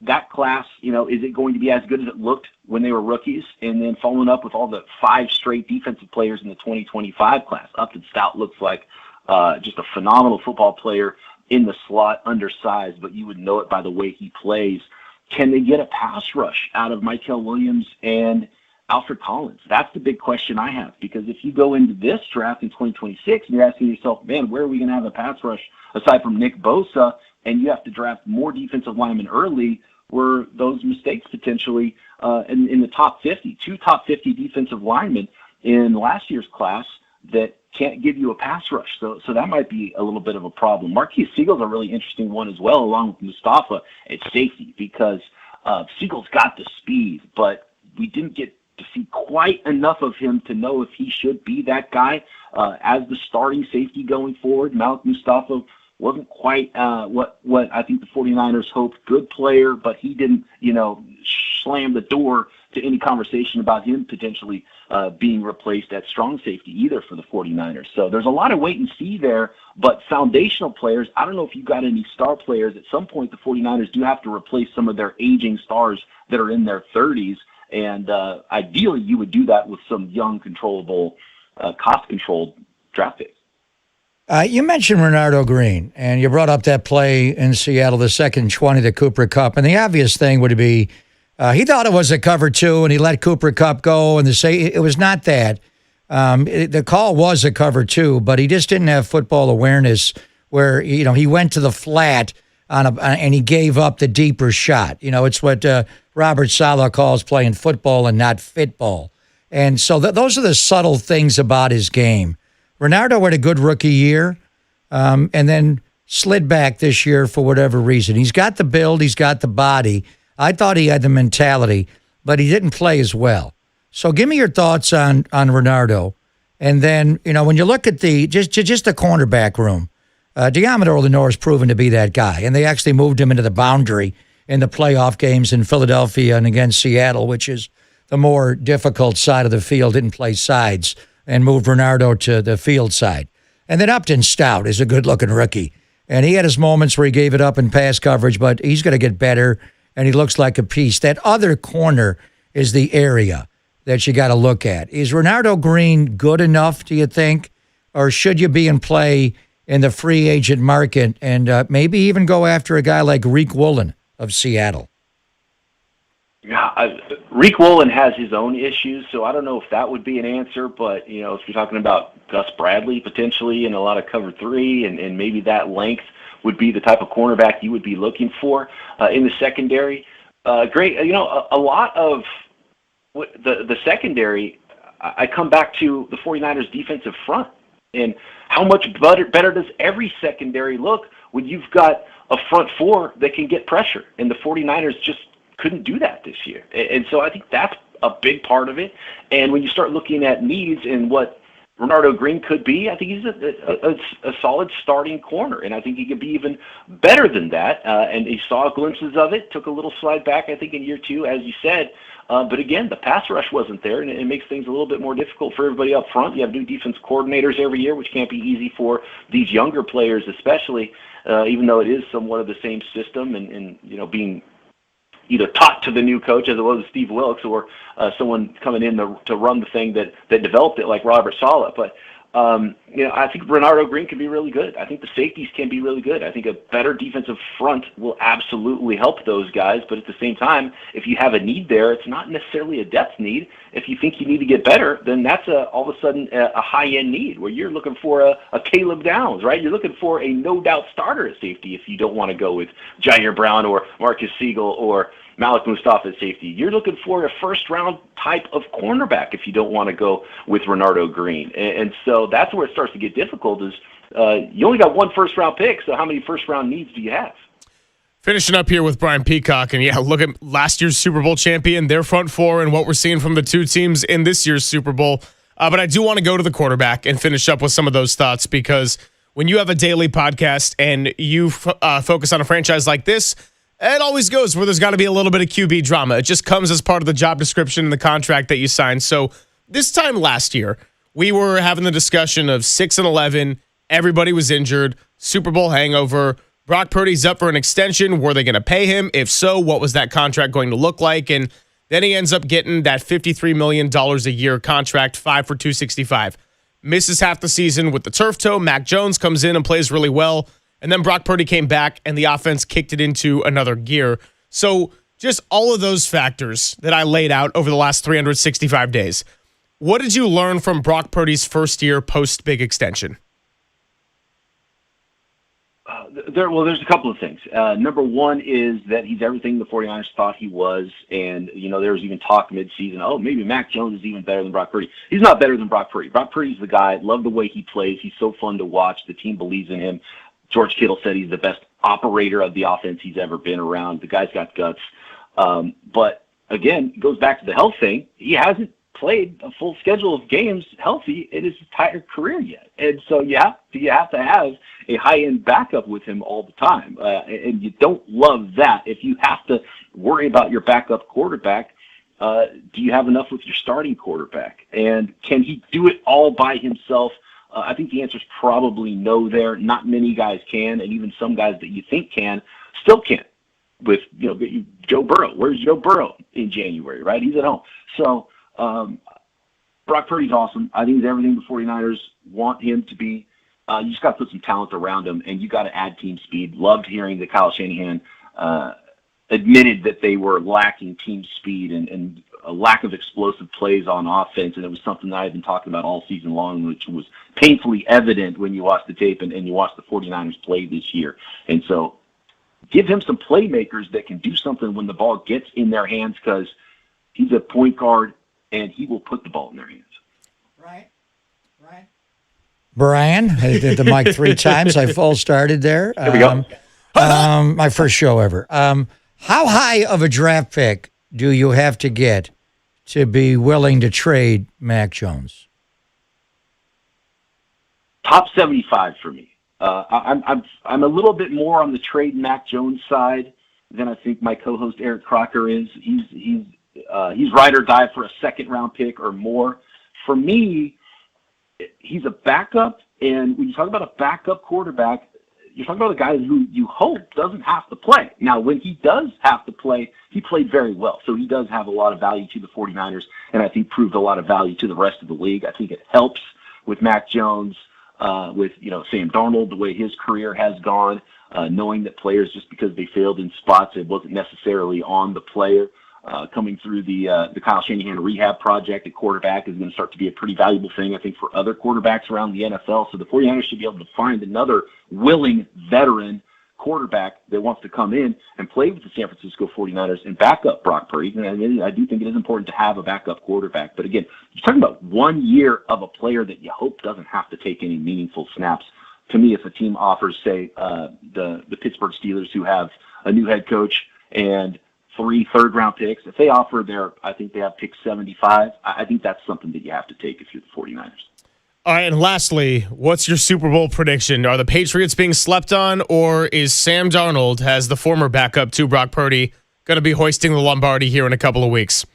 That class, is it going to be as good as it looked when they were rookies? And then following up with all the 5 straight defensive players in the 2025 class. Upton Stout looks like just a phenomenal football player in the slot, undersized, but you would know it by the way he plays. Can they get a pass rush out of Mykel Williams and Alfred Collins? That's the big question I have, because if you go into this draft in 2026 and you're asking yourself, man, where are we going to have a pass rush aside from Nick Bosa, and you have to draft more defensive linemen early, were those mistakes potentially in the top 50, 2 top 50 defensive linemen in last year's class that can't give you a pass rush. So that might be a little bit of a problem. Marquise Siegel's a really interesting one as well, along with Mustafa at safety, because Siegel's got the speed, but we didn't get to see quite enough of him to know if he should be that guy as the starting safety going forward. Malik Mustafa wasn't quite what I think the 49ers hoped. Good player, but he didn't, slam the door to any conversation about him potentially being replaced at strong safety either for the 49ers. So there's a lot of wait and see there, but foundational players, I don't know if you've got any star players. At some point, the 49ers do have to replace some of their aging stars that are in their 30s. And ideally, you would do that with some young, controllable, cost-controlled draft picks. You mentioned Renardo Green, and you brought up that play in Seattle, the second 20, the Cooper Kupp. And the obvious thing would be he thought it was a cover 2, and he let Cooper Kupp go. And it was not that. The call was a cover 2, but he just didn't have football awareness where, he went to the flat and he gave up the deeper shot. It's what Robert Saleh calls playing football and not fitball. And so those are the subtle things about his game. Renardo had a good rookie year and then slid back this year for whatever reason. He's got the build. He's got the body. I thought he had the mentality, but he didn't play as well. So give me your thoughts on Renardo. And then, when you look at just the cornerback room, Diamador Lenore has proven to be that guy. And they actually moved him into the boundary in the playoff games in Philadelphia and against Seattle, which is the more difficult side of the field, didn't play sides, and moved Renardo to the field side. And then Upton Stout is a good-looking rookie. And he had his moments where he gave it up in pass coverage, but he's going to get better, and he looks like a piece. That other corner is the area that you got to look at. Is Renardo Green good enough, do you think? Or should you be in play in the free agent market and maybe even go after a guy like Reek Woolen of Seattle? Yeah, Reek Woolen has his own issues, so I don't know if that would be an answer. But, if you're talking about Gus Bradley potentially and a lot of cover 3 and maybe that length would be the type of cornerback you would be looking for in the secondary. Great. A lot of the secondary, I come back to the 49ers defensive front and how much better does every secondary look when you've got a front four that can get pressure, and the 49ers just couldn't do that this year. And so I think that's a big part of it. And when you start looking at needs and what Renardo Green could be, I think he's a solid starting corner, and I think he could be even better than that. And he saw glimpses of it, took a little slide back, I think, in year two, as you said. But again, the pass rush wasn't there, and it makes things a little bit more difficult for everybody up front. You have new defense coordinators every year, which can't be easy for these younger players, especially, even though it is somewhat of the same system and being either taught to the new coach as it was Steve Wilkes or someone coming in to run the thing that developed it like Robert Saleh. But, I think Renardo Green can be really good. I think the safeties can be really good. I think a better defensive front will absolutely help those guys. But at the same time, if you have a need there, it's not necessarily a depth need. If you think you need to get better, then that's all of a sudden a high-end need where you're looking for a Caleb Downs, right? You're looking for a no-doubt starter at safety if you don't want to go with Jair Brown or Marcus Siegel or Malik Mustafa at safety. You're looking for a first-round type of cornerback if you don't want to go with Renardo Green. And so that's where it starts to get difficult is you only got one first-round pick, so how many first-round needs do you have? Finishing up here with Brian Peacock, and look at last year's Super Bowl champion, their front four, and what we're seeing from the two teams in this year's Super Bowl. But I do want to go to the quarterback and finish up with some of those thoughts because when you have a daily podcast and you focus on a franchise like this, it always goes where there's got to be a little bit of QB drama. It just comes as part of the job description and the contract that you sign. So this time last year, we were having the discussion of 6-11. Everybody was injured. Super Bowl hangover. Brock Purdy's up for an extension. Were they going to pay him? If so, what was that contract going to look like? And then he ends up getting that $53 million a year contract, 5 for $265. Misses half the season with the turf toe. Mac Jones comes in and plays really well. And then Brock Purdy came back, and the offense kicked it into another gear. So just all of those factors that I laid out over the last 365 days. What did you learn from Brock Purdy's first year post-big extension? There's a couple of things. Number one is that he's everything the 49ers thought he was. And, there was even talk midseason, maybe Mac Jones is even better than Brock Purdy. He's not better than Brock Purdy. Brock Purdy's the guy. Love the way he plays. He's so fun to watch. The team believes in him. George Kittle said he's the best operator of the offense he's ever been around. The guy's got guts. But, again, it goes back to the health thing. He hasn't played a full schedule of games healthy in his entire career yet. And so you have to have a high-end backup with him all the time. And you don't love that. If you have to worry about your backup quarterback, do you have enough with your starting quarterback? And can he do it all by himself? I think the answer is probably no there. Not many guys can, and even some guys that you think can still can't. With Joe Burrow. Where's Joe Burrow in January, right? He's at home. So Brock Purdy's awesome. I think he's everything the 49ers want him to be. You just got to put some talent around him, and you got to add team speed. Loved hearing that Kyle Shanahan admitted that they were lacking team speed and a lack of explosive plays on offense, and it was something that I've been talking about all season long, which was painfully evident when you watch the tape and you watch the 49ers play this year. And so give him some playmakers that can do something when the ball gets in their hands because he's a point guard, and he will put the ball in their hands. Brian, I did the mic 3 times. I full started there. Here we go. My first show ever. How high of a draft pick do you have to get to be willing to trade Mac Jones? Top 75 for me. I'm a little bit more on the trade Mac Jones side than I think my co-host Eric Crocker is. He's ride or die for a second-round pick or more. For me, he's a backup, and when you talk about a backup quarterback, you're talking about a guy who you hope doesn't have to play. Now, when he does have to play, he played very well. So he does have a lot of value to the 49ers, and I think proved a lot of value to the rest of the league. I think it helps with Mac Jones, with Sam Darnold, the way his career has gone, knowing that players, just because they failed in spots, it wasn't necessarily on the player. Coming through the Kyle Shanahan rehab project at quarterback is going to start to be a pretty valuable thing, I think, for other quarterbacks around the NFL. So the 49ers should be able to find another willing veteran quarterback that wants to come in and play with the San Francisco 49ers and back up Brock Purdy. And I do think it is important to have a backup quarterback. But again, you're talking about 1 year of a player that you hope doesn't have to take any meaningful snaps. To me, if a team offers, say, the Pittsburgh Steelers, who have a new head coach and 3 third-round picks, if they offer I think they have pick 75, I think that's something that you have to take if you're the 49ers. All right, and lastly, what's your Super Bowl prediction? Are the Patriots being slept on, or is Sam Darnold, as the former backup to Brock Purdy, going to be hoisting the Lombardi here in a couple of weeks?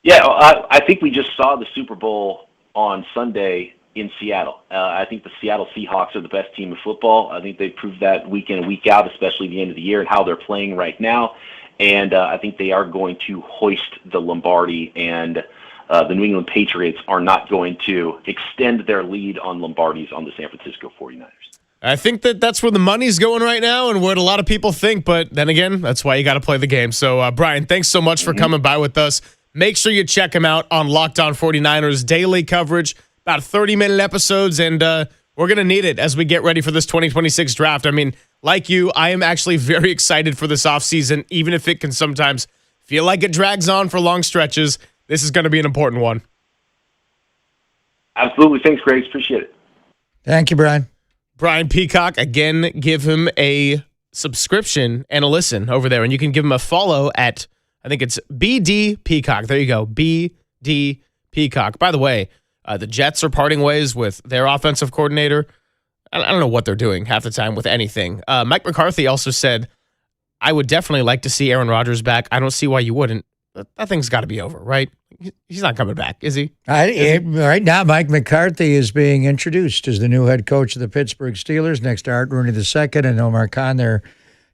Yeah, I think we just saw the Super Bowl on Sunday in Seattle. I think the Seattle Seahawks are the best team in football. I think they proved that week in and week out, especially the end of the year and how they're playing right now. And I think they are going to hoist the Lombardi, and the New England Patriots are not going to extend their lead on Lombardis on the San Francisco 49ers. I think that's where the money's going right now and what a lot of people think. But then again, that's why you got to play the game. So, Brian, thanks so much for coming by with us. Make sure you check him out on Locked On 49ers daily coverage, about 30-minute episodes, and we're going to need it as we get ready for this 2026 draft. I mean, like you, I am actually very excited for this offseason, even if it can sometimes feel like it drags on for long stretches. This is going to be an important one. Absolutely. Thanks, Greg. Appreciate it. Thank you, Brian. Brian Peacock, again, give him a subscription and a listen over there. And you can give him a follow at, I think it's BD Peacock. There you go, BD Peacock. By the way, the Jets are parting ways with their offensive coordinator. I don't know what they're doing half the time with anything. Mike McCarthy also said, I would definitely like to see Aaron Rodgers back. I don't see why you wouldn't. That thing's got to be over, right? He's not coming back, is he? Right now, Mike McCarthy is being introduced as the new head coach of the Pittsburgh Steelers next to Art Rooney II and Omar Khan, their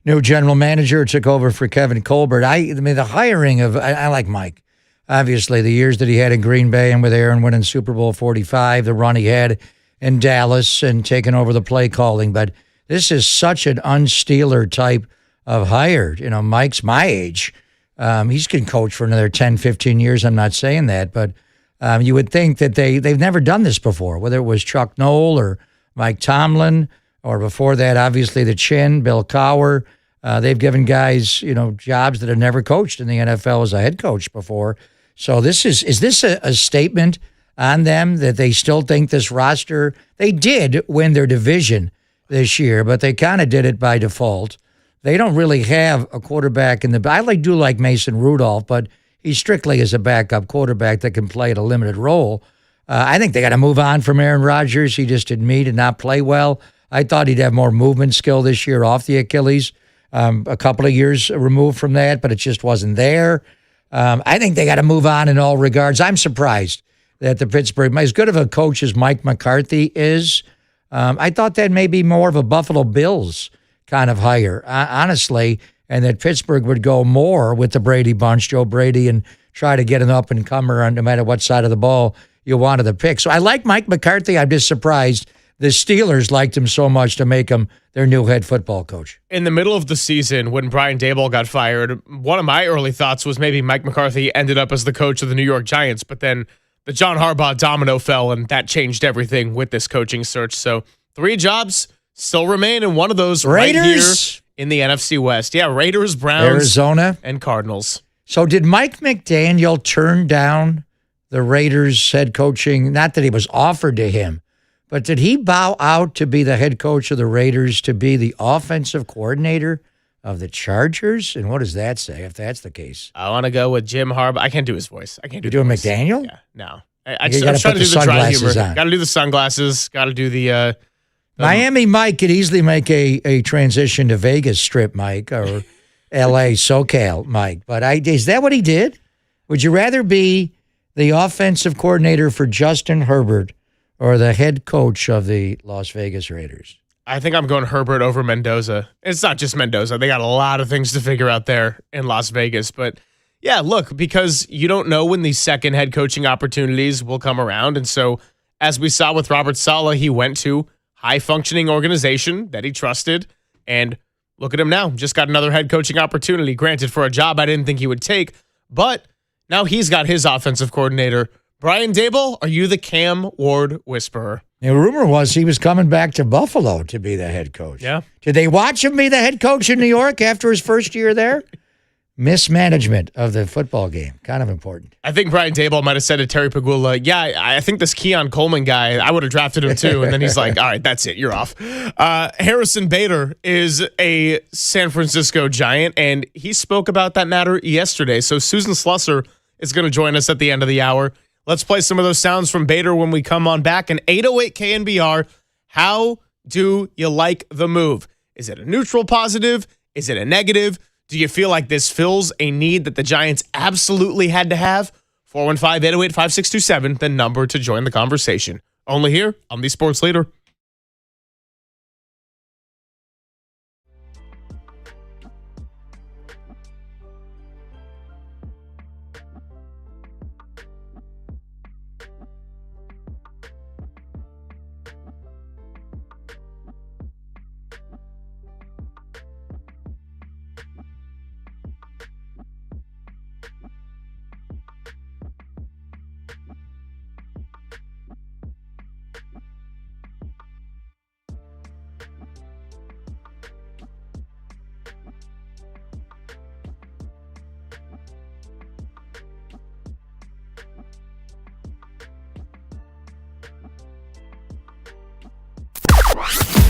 new general manager, took over for Kevin Colbert. I mean, the hiring of, I like Mike. Obviously, the years that he had in Green Bay and with Aaron winning Super Bowl 45, the run he had in Dallas and taking over the play calling. But this is such an un-Steeler type of hire. You know, Mike's my age. He's can coach for another 10, 15 years. I'm not saying that, but you would think that they've never done this before, whether it was Chuck Noll or Mike Tomlin, or before that, obviously the Chin, Bill Cowher. They've given guys, jobs that have never coached in the NFL as a head coach before. So is this a statement on them that they still think this roster, they did win their division this year, but they kind of did it by default. They don't really have a quarterback in the. I do like Mason Rudolph, but he strictly is a backup quarterback that can play at a limited role. I think they got to move on from Aaron Rodgers. He just did not play well. I thought he'd have more movement skill this year off the Achilles. A couple of years removed from that, but it just wasn't there. I think they got to move on in all regards. I'm surprised that the Pittsburgh, as good of a coach as Mike McCarthy is, I thought that may be more of a Buffalo Bills kind of hire, honestly, and that Pittsburgh would go more with the Brady bunch, Joe Brady, and try to get an up-and-comer on no matter what side of the ball you wanted to pick. So I like Mike McCarthy. I'm just surprised the Steelers liked him so much to make him their new head football coach. In the middle of the season, when Brian Daboll got fired, one of my early thoughts was maybe Mike McCarthy ended up as the coach of the New York Giants, but then the John Harbaugh domino fell, and that changed everything with this coaching search. So 3 jobs still remain, and one of those Raiders? right here in the NFC West. Yeah, Raiders, Browns, Arizona, and Cardinals. So did Mike McDaniel turn down the Raiders head coaching? Not that he was offered to him, but did he bow out to be the head coach of the Raiders, to be the offensive coordinator of the Chargers? And what does that say, if that's the case? I want to go with Jim Harbaugh. I can't do his voice. I can't do. You doing McDaniel? Yeah, no. I'm trying to do the dry humor. Got to do the sunglasses. Got to do the. Miami Mike could easily make a transition to Vegas Strip Mike or L.A. SoCal Mike. But is that what he did? Would you rather be the offensive coordinator for Justin Herbert or the head coach of the Las Vegas Raiders? I think I'm going Herbert over Mendoza. It's not just Mendoza. They got a lot of things to figure out there in Las Vegas. But, yeah, look, because you don't know when these second head coaching opportunities will come around. And so, as we saw with Robert Saleh, he went to high-functioning organization that he trusted, and look at him now. Just got another head coaching opportunity, granted for a job I didn't think he would take, but now he's got his offensive coordinator Brian Dable, are you the Cam Ward whisperer? The rumor was he was coming back to Buffalo to be the head coach. Yeah. Did they watch him be the head coach in New York after his first year there? Mismanagement of the football game. Kind of important. I think Brian Dable might have said to Terry Pagula, yeah, I think this Keon Coleman guy, I would have drafted him too. And then he's like, all right, that's it. You're off. Harrison Bader is a San Francisco Giant, and he spoke about that matter yesterday. So Susan Slusser is going to join us at the end of the hour. Let's play some of those sounds from Bader when we come on back. And 808 KNBR, how do you like the move? Is it a neutral positive? Is it a negative? Do you feel like this fills a need that the Giants absolutely had to have? 415-808-5627, the number to join the conversation. Only here on the Sports Leader.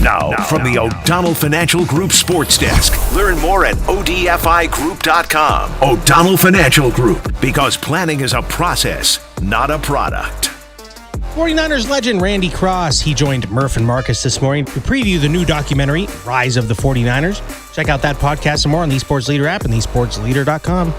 Now, from the O'Donnell Financial Group Sports Desk. Learn more at odfigroup.com. O'Donnell Financial Group, because planning is a process, not a product. 49ers legend Randy Cross, he joined Murph and Marcus this morning to preview the new documentary, Rise of the 49ers. Check out that podcast and more on the Sports Leader app and thesportsleader.com.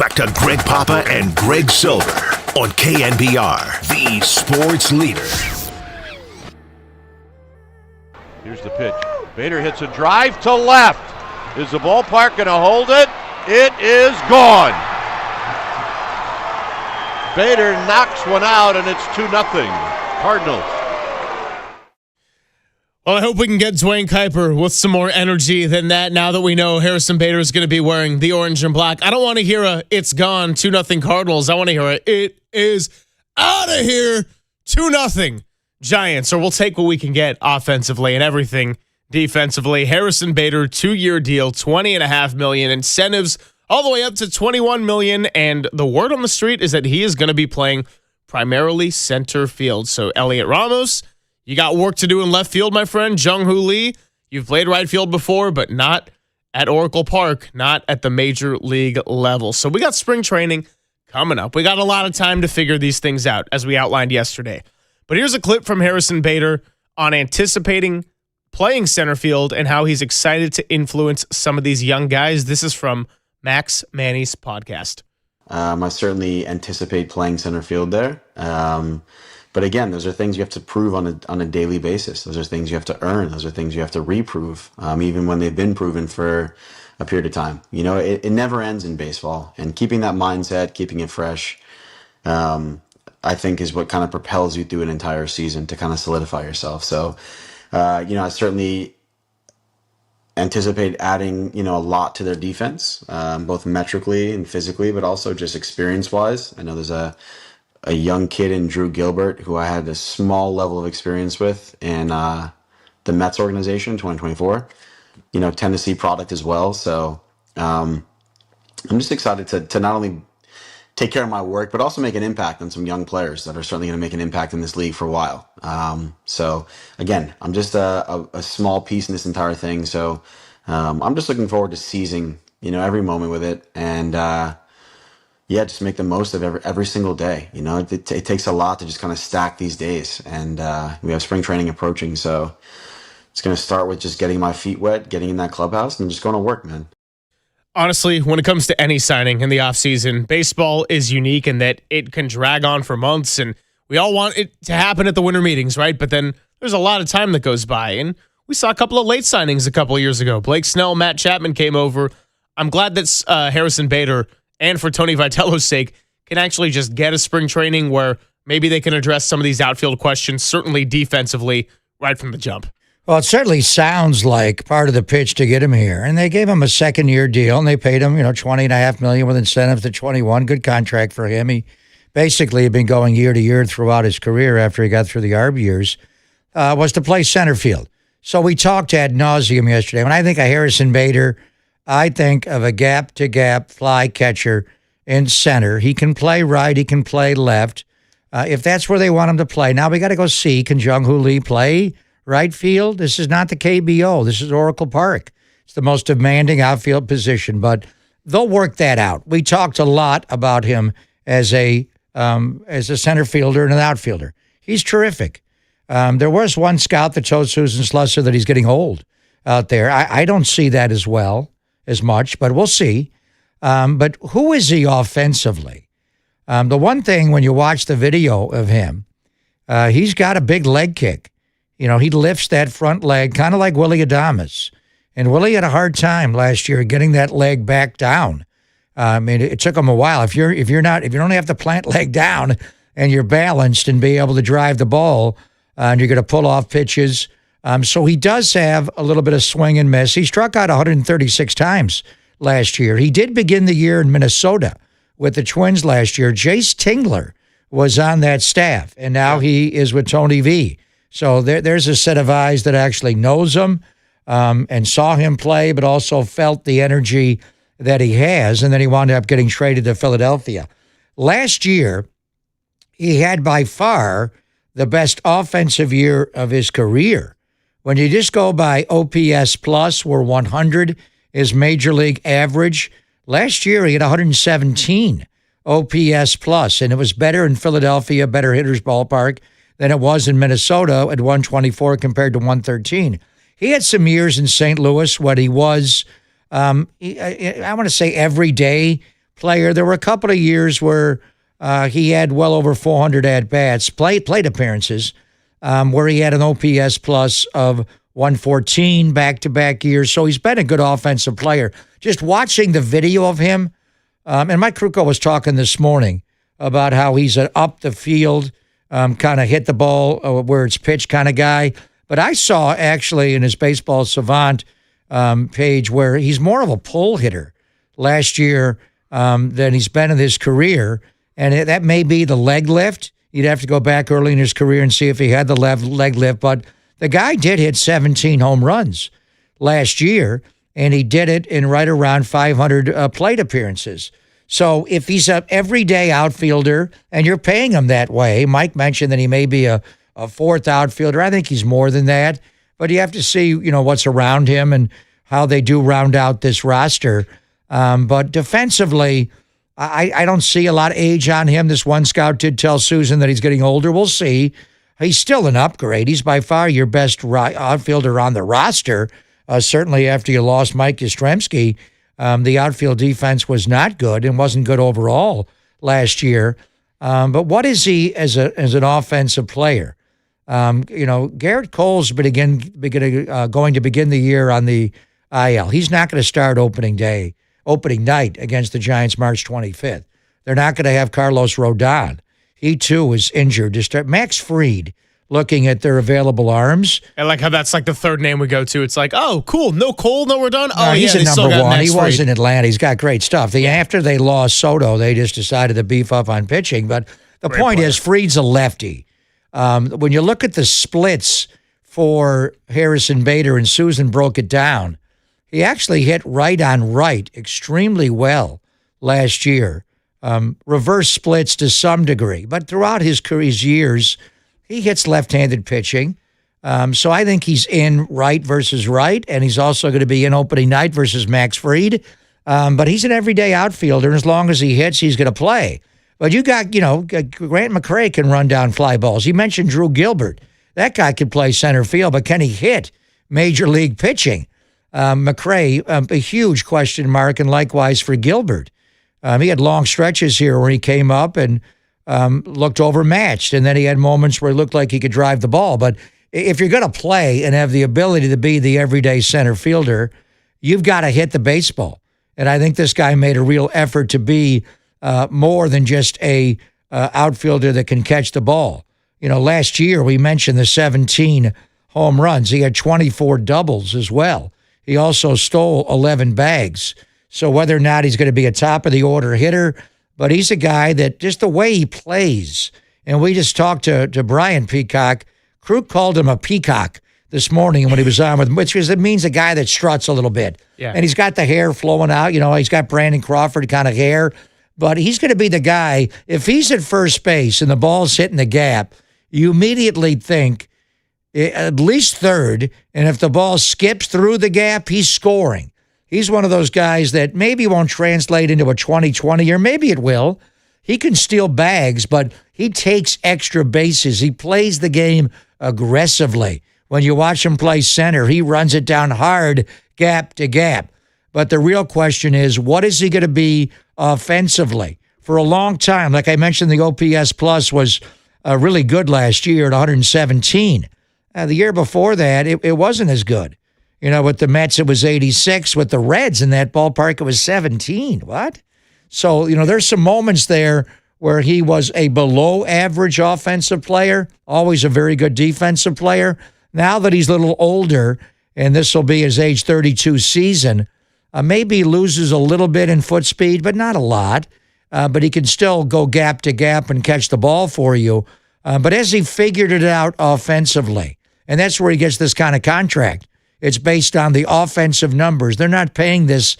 back to Greg Papa and Greg Silver on KNBR, the sports leader. Here's the pitch. Bader hits a drive to left. Is the ballpark going to hold it? It is gone. Bader knocks one out, and it's 2-0 Cardinals. Well, I hope we can get Dwayne Kuiper with some more energy than that now that we know Harrison Bader is going to be wearing the orange and black. I don't want to hear a "it's gone" 2-0 Cardinals. I want to hear a "it is out of here" 2-0 Giants. Or we'll take what we can get offensively and everything defensively. Harrison Bader, 2-year deal, $20.5 million, incentives all the way up to $21 million. And the word on the street is that he is going to be playing primarily center field. So Elliot Ramos, you got work to do in left field, my friend. Jung-Hoo Lee, you've played right field before, but not at Oracle Park, not at the major league level. So we got spring training coming up. We got a lot of time to figure these things out, as we outlined yesterday. But here's a clip from Harrison Bader on anticipating playing center field and how he's excited to influence some of these young guys. This is from Max Manny's podcast. I certainly anticipate playing center field there. But again, those are things you have to prove on a daily basis. Those are things you have to earn. Those are things you have to reprove, even when they've been proven for a period of time. You know, it never ends in baseball. And keeping that mindset, keeping it fresh, I think is what kind of propels you through an entire season to kind of solidify yourself. So, I certainly anticipate adding, a lot to their defense, both metrically and physically, but also just experience-wise. I know there's a young kid in Drew Gilbert who I had a small level of experience with in the Mets organization, 2024. Tennessee product as well. So I'm just excited to not only take care of my work, but also make an impact on some young players that are certainly going to make an impact in this league for a while. So again, I'm just a small piece in this entire thing. So I'm just looking forward to seizing, every moment with it. And just make the most of every single day. It takes a lot to just kind of stack these days. And we have spring training approaching. So it's going to start with just getting my feet wet, getting in that clubhouse, and just going to work, man. Honestly, when it comes to any signing in the offseason, baseball is unique in that it can drag on for months, and we all want it to happen at the winter meetings, right? But then there's a lot of time that goes by, and we saw a couple of late signings a couple of years ago. Blake Snell, Matt Chapman came over. I'm glad that Harrison Bader, and for Tony Vitello's sake, can actually just get a spring training where maybe they can address some of these outfield questions, certainly defensively, right from the jump. Well, it certainly sounds like part of the pitch to get him here. And they gave him a second-year deal, and they paid him, $20.5 million with incentive to 21. Good contract for him. He basically had been going year to year throughout his career after he got through the ARB years, was to play center field. So we talked ad nauseum yesterday. When I think of Harrison Bader, I think of a gap-to-gap fly catcher in center. He can play right. He can play left. If that's where they want him to play. Now we got to go see, can Jung-Hoo Lee play right field? This is not the KBO. This is Oracle Park. It's the most demanding outfield position, but they'll work that out. We talked a lot about him as a center fielder and an outfielder. He's terrific. There was one scout that told Susan Slusser that he's getting old out there. I don't see that as much, but we'll see. But who is he offensively? The one thing when you watch the video of him, he's got a big leg kick. He lifts that front leg, kind of like Willie Adames. And Willie had a hard time last year getting that leg back down. It took him a while. If you don't have the plant leg down and you're balanced and be able to drive the ball, and you're going to pull off pitches. So he does have a little bit of swing and miss. He struck out 136 times last year. He did begin the year in Minnesota with the Twins last year. Jace Tingler was on that staff, and now he is with Tony V. So there's a set of eyes that actually knows him and saw him play, but also felt the energy that he has, and then he wound up getting traded to Philadelphia. Last year, he had by far the best offensive year of his career. When you just go by OPS plus, where 100 is major league average, last year he had 117 OPS plus, and it was better in Philadelphia, better hitter's ballpark, than it was in Minnesota at 124 compared to 113. He had some years in St. Louis when he was, I want to say every day, player. There were a couple of years where he had well over 400 at-bats, plate appearances, where he had an OPS plus of 114 back-to-back years. So he's been a good offensive player. Just watching the video of him, and Mike Kruco was talking this morning about how he's an up-the-field, kind of hit the ball where it's pitched kind of guy. But I saw actually in his Baseball Savant page where he's more of a pull hitter last year than he's been in his career. And that may be the leg lift. You'd have to go back early in his career and see if he had the leg lift. But the guy did hit 17 home runs last year, and he did it in right around 500 plate appearances. So if he's an everyday outfielder and you're paying him that way, Mike mentioned that he may be a fourth outfielder. I think he's more than that. But you have to see, what's around him and how they do round out this roster. But defensively, I don't see a lot of age on him. This one scout did tell Susan that he's getting older. We'll see. He's still an upgrade. He's by far your best outfielder on the roster. Certainly after you lost Mike Yastrzemski, the outfield defense was not good and wasn't good overall last year. But what is he as an offensive player? Garrett Cole's going to begin the year on the IL. He's not going to start opening night against the Giants March 25th. They're not going to have Carlos Rodon. He, too, is injured to start. Max Fried, looking at their available arms. And like how that's like the third name we go to. It's like, oh, cool. No Cole, no Rodon. Oh, he's a number one. He was in Atlanta. He's got great stuff. After they lost Soto, they just decided to beef up on pitching. But the point is, Fried's a lefty. When you look at the splits for Harrison Bader, and Susan broke it down, he actually hit right on right extremely well last year. Reverse splits to some degree. But throughout his years, he hits left-handed pitching. So I think he's in right versus right, and he's also going to be in opening night versus Max Fried. But he's an everyday outfielder, and as long as he hits, he's going to play. But you got, Grant McCray can run down fly balls. You mentioned Drew Gilbert. That guy could play center field, but can he hit major league pitching? McCray, a huge question mark, and likewise for Gilbert. He had long stretches here where he came up and looked overmatched, and then he had moments where it looked like he could drive the ball. But if you're going to play and have the ability to be the everyday center fielder, you've got to hit the baseball. And I think this guy made a real effort to be more than just a outfielder that can catch the ball. Last year we mentioned the 17 home runs. He had 24 doubles as well. He also stole 11 bags. So whether or not he's going to be a top-of-the-order hitter, but he's a guy that just the way he plays, and we just talked to Brian Peacock. Kruco called him a peacock this morning when he was on with him, which it means a guy that struts a little bit. Yeah. And he's got the hair flowing out. He's got Brandon Crawford kind of hair. But he's going to be the guy, if he's at first base and the ball's hitting the gap, you immediately think at least third, and if the ball skips through the gap, he's scoring. He's one of those guys that maybe won't translate into a 2020, or maybe it will. He can steal bags, but he takes extra bases. He plays the game aggressively. When you watch him play center, he runs it down hard, gap to gap. But the real question is, what is he going to be offensively? For a long time, like I mentioned, the OPS plus was really good last year at 117. The year before that, it wasn't as good. With the Mets, it was 86. With the Reds in that ballpark, it was 17. What? So, there's some moments there where he was a below-average offensive player, always a very good defensive player. Now that he's a little older, and this will be his age 32 season, maybe he loses a little bit in foot speed, but not a lot. But he can still go gap to gap and catch the ball for you. But as he figured it out offensively, and that's where he gets this kind of contract, it's based on the offensive numbers. They're not paying this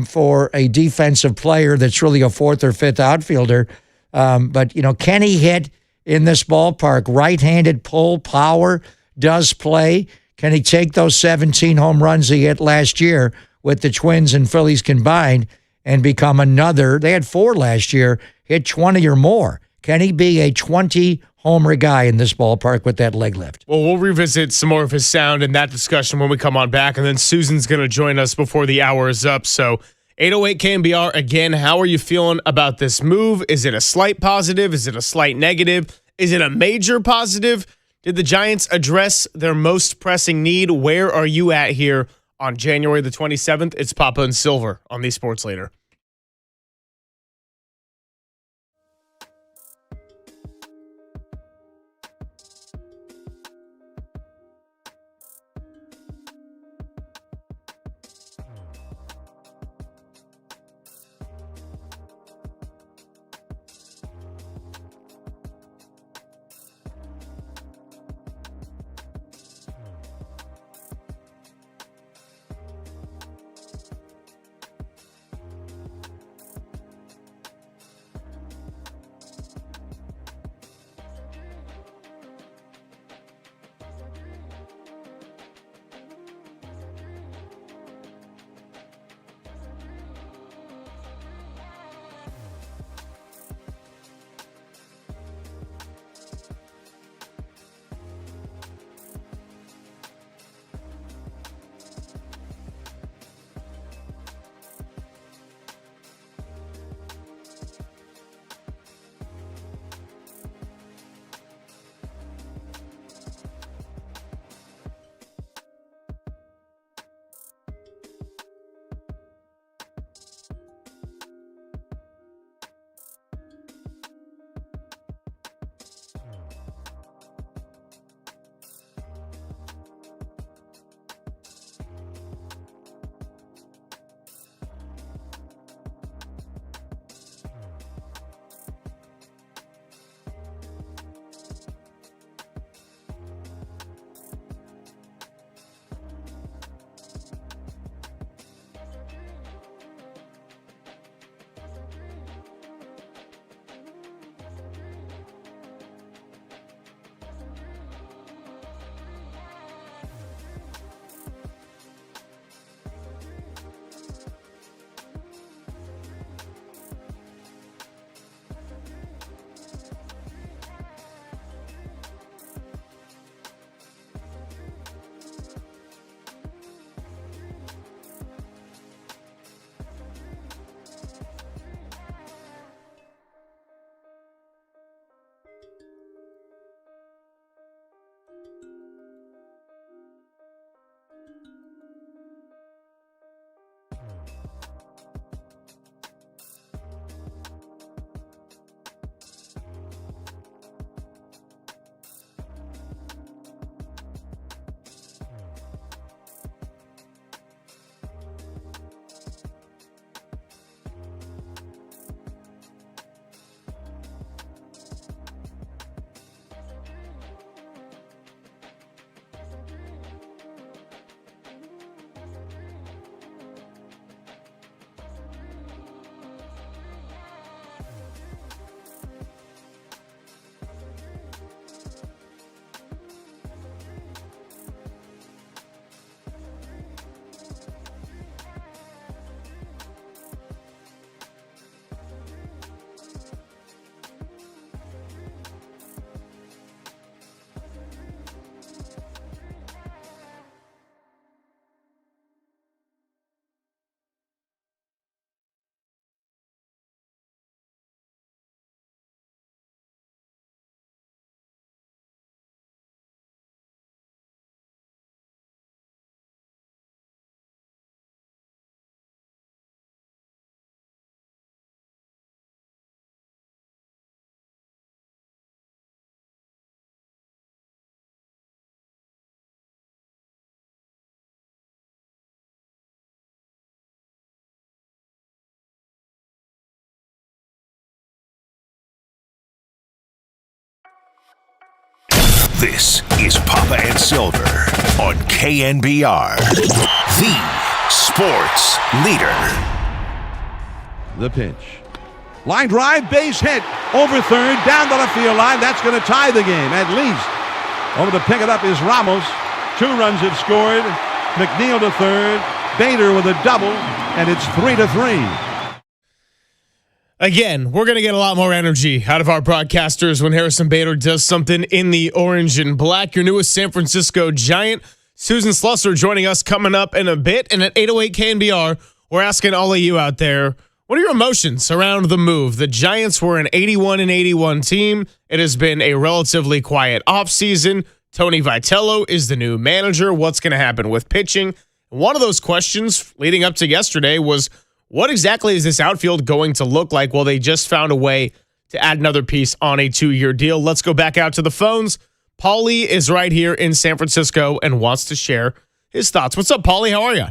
for a defensive player that's really a fourth or fifth outfielder. But, can he hit in this ballpark? Right-handed pull, power, does play. Can he take those 17 home runs he hit last year with the Twins and Phillies combined and become another? They had 4 last year, hit 20 or more. Can he be a 20-homer guy in this ballpark with that leg lift? Well, we'll revisit some more of his sound and that discussion when we come on back, and then Susan's going to join us before the hour is up. So 808 KNBR, again, how are you feeling about this move? Is it a slight positive? Is it a slight negative? Is it a major positive? Did the Giants address their most pressing need? Where are you at here on January the 27th? It's Papa and Silver on the Sports Leader. This is Papa and Silver on KNBR, the sports leader. The pitch. Line drive, base hit. Over third, down the left field line. That's going to tie the game, at least. Over to pick it up is Ramos. 2 runs have scored. McNeil to third. Bader with a double, and it's 3-3. Again, we're going to get a lot more energy out of our broadcasters when Harrison Bader does something in the orange and black. Your newest San Francisco Giant, Susan Slusser, joining us coming up in a bit. And at 808 KNBR, We're asking all of you out there, what are your emotions around the move? The Giants were an 81-81 team. It has been a relatively quiet offseason. Tony Vitello is the new manager. What's going to happen with pitching? One of those questions leading up to yesterday was, what exactly is this outfield going to look like? Well, they just found a way to add another piece on a 2-year deal. Let's go back out to the phones. Paulie is right here in San Francisco and wants to share his thoughts. What's up, Paulie? How are you?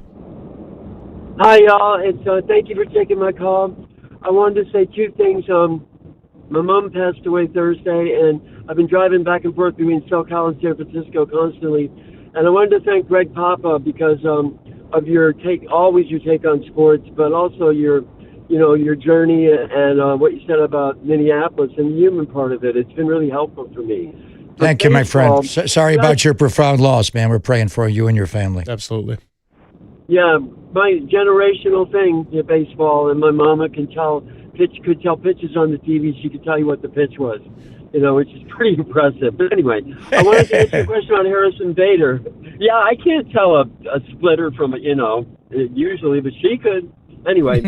Hi, y'all. Thank you for taking my call. I wanted to say two things. My mom passed away Thursday, and I've been driving back and forth between SoCal and San Francisco constantly. And I wanted to thank Greg Papa because of your take on sports, but also your journey and what you said about Minneapolis and the human part of it. It's been really helpful for me. Thank you, my friend. Sorry about your profound loss, man. We're praying for you and your family. Absolutely. Yeah, my generational thing, baseball, and my mama could tell pitches on the TV. She could tell you what the pitch was, which is pretty impressive. But anyway, I wanted to ask you a question on Harrison Bader. Yeah, I can't tell a splitter from usually, but she could. Anyway,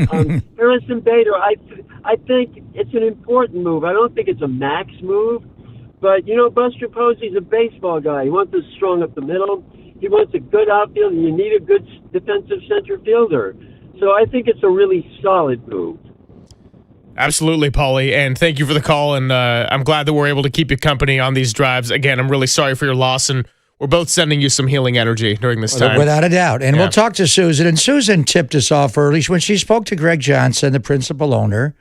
Harrison Bader, I think it's an important move. I don't think it's a max move, but Buster Posey's a baseball guy. He wants us strong up the middle. He wants a good outfield, and you need a good defensive center fielder. So I think it's a really solid move. Absolutely, Paulie, and thank you for the call, and I'm glad that we're able to keep you company on these drives. Again, I'm really sorry for your loss, and we're both sending you some healing energy during this time. Without a doubt. And we'll talk to Susan, and Susan tipped us off early. When she spoke to Greg Johnson, the principal owner,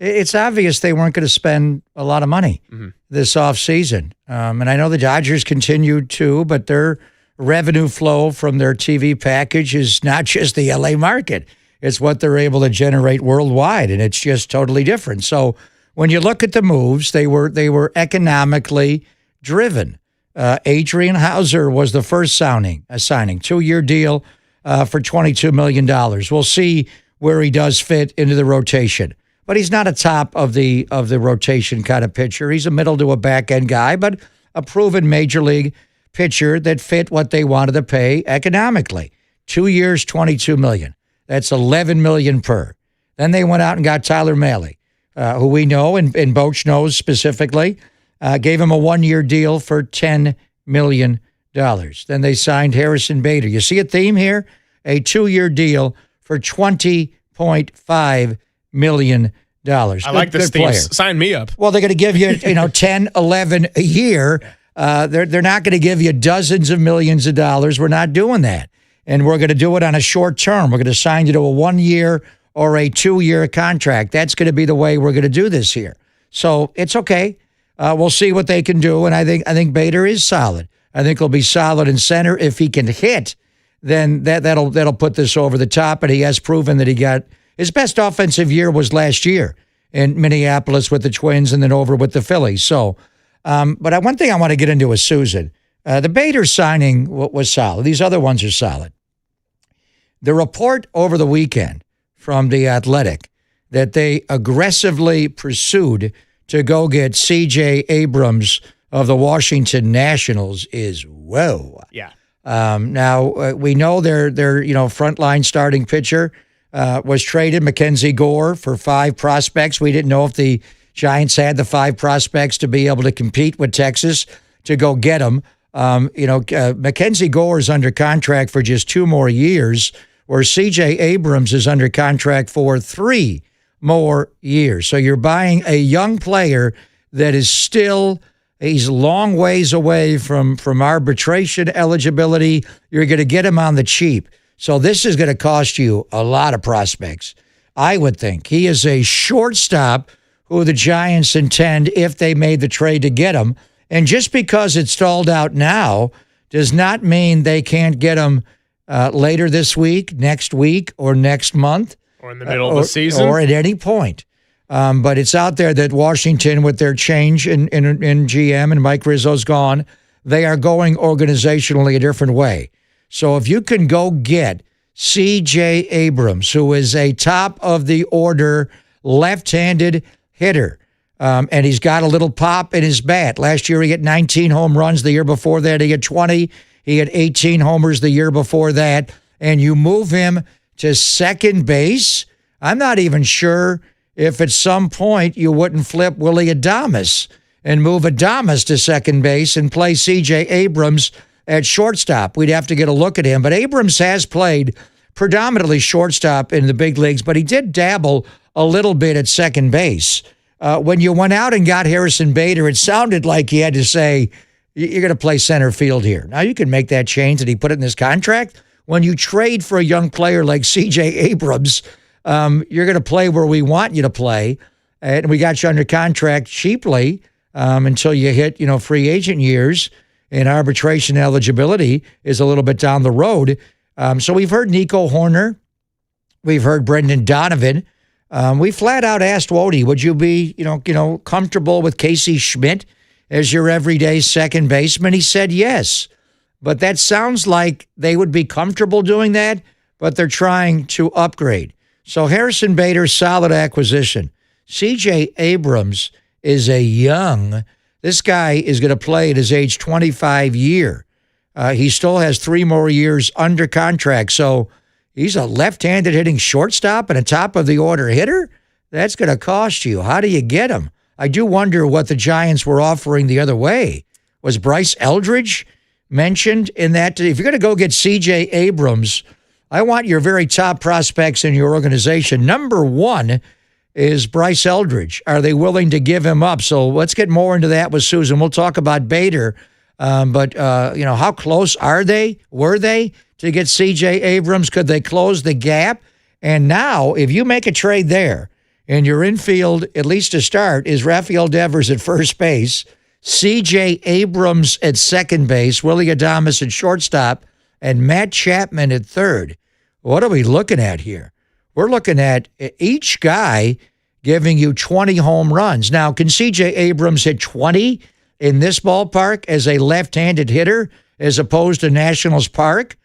it's obvious they weren't going to spend a lot of money this offseason. And I know the Dodgers continued to, but their revenue flow from their TV package is not just the LA market. It's what they're able to generate worldwide, and it's just totally different. So when you look at the moves, they were economically driven. Adrian Hauser was the first signing, 2-year deal for $22 million. We'll see where he does fit into the rotation. But he's not a top of the rotation kind of pitcher. He's a middle to a back end guy, but a proven major league pitcher that fit what they wanted to pay economically. 2 years, $22 million. That's $11 million per. Then they went out and got Tyler Mahle, who we know and Boch knows specifically, gave him a 1-year deal for $10 million. Then they signed Harrison Bader. You see a theme here? A 2-year deal for $20.5 million. I like this theme. Sign me up. Well, they're going to give you, 10, 11 a year. They're not going to give you dozens of millions of dollars. We're not doing that. And we're going to do it on a short term. We're going to sign you to a 1-year or a 2-year contract. That's going to be the way we're going to do this here. So it's okay. We'll see what they can do. And I think Bader is solid. I think he'll be solid in center. If he can hit, then that'll put this over the top. And he has proven that he got his best offensive year was last year in Minneapolis with the Twins and then over with the Phillies. So, but one thing I want to get into is Susan. The Bader signing was solid. These other ones are solid. The report over the weekend from The Athletic that they aggressively pursued to go get C.J. Abrams of the Washington Nationals is whoa. Yeah. Now we know their frontline starting pitcher was traded, Mackenzie Gore, for 5 prospects. We didn't know if the Giants had the 5 prospects to be able to compete with Texas to go get them. Mackenzie Gore is under contract for just 2 more years, where C.J. Abrams is under contract for 3 more years. So you're buying a young player that is he's a long ways away from arbitration eligibility. You're going to get him on the cheap. So this is going to cost you a lot of prospects, I would think. He is a shortstop who the Giants intend, if they made the trade, to get him. And just because it's stalled out now does not mean they can't get him later this week, next week, or next month. Or in the middle of the season. Or at any point. But it's out there that Washington, with their change in GM and Mike Rizzo's gone, they are going organizationally a different way. So if you can go get C.J. Abrams, who is a top-of-the-order left-handed hitter, and he's got a little pop in his bat. Last year he hit 19 home runs. The year before that he had 20. He had 18 homers the year before that. And you move him to second base. I'm not even sure if at some point you wouldn't flip Willie Adames and move Adames to second base and play C.J. Abrams at shortstop. We'd have to get a look at him. But Abrams has played predominantly shortstop in the big leagues, but he did dabble a little bit at second base. When you went out and got Harrison Bader, it sounded like he had to say, you're going to play center field here. Now, you can make that change, and he put it in his contract. When you trade for a young player like C.J. Abrams, you're going to play where we want you to play, and we got you under contract cheaply until you hit, free agent years, and arbitration eligibility is a little bit down the road. So we've heard Nico Horner. We've heard Brendan Donovan. We flat out asked Wody, would you be, comfortable with Casey Schmidt as your everyday second baseman? He said yes. But that sounds like they would be comfortable doing that, but they're trying to upgrade. So Harrison Bader, solid acquisition. C.J. Abrams is this guy is going to play at his age 25 year. He still has 3 more years under contract. So he's a left-handed hitting shortstop and a top-of-the-order hitter? That's going to cost you. How do you get him? I do wonder what the Giants were offering the other way. Was Bryce Eldridge mentioned in that? If you're going to go get C.J. Abrams, I want your very top prospects in your organization. Number 1 is Bryce Eldridge. Are they willing to give him up? So let's get more into that with Susan. We'll talk about Bader. But how close were they to get C.J. Abrams? Could they close the gap? And now, if you make a trade there, and your infield, at least to start, is Rafael Devers at first base, C.J. Abrams at second base, Willie Adames at shortstop, and Matt Chapman at third. What are we looking at here? We're looking at each guy giving you 20 home runs. Now, can C.J. Abrams hit 20 in this ballpark as a left-handed hitter as opposed to Nationals Park?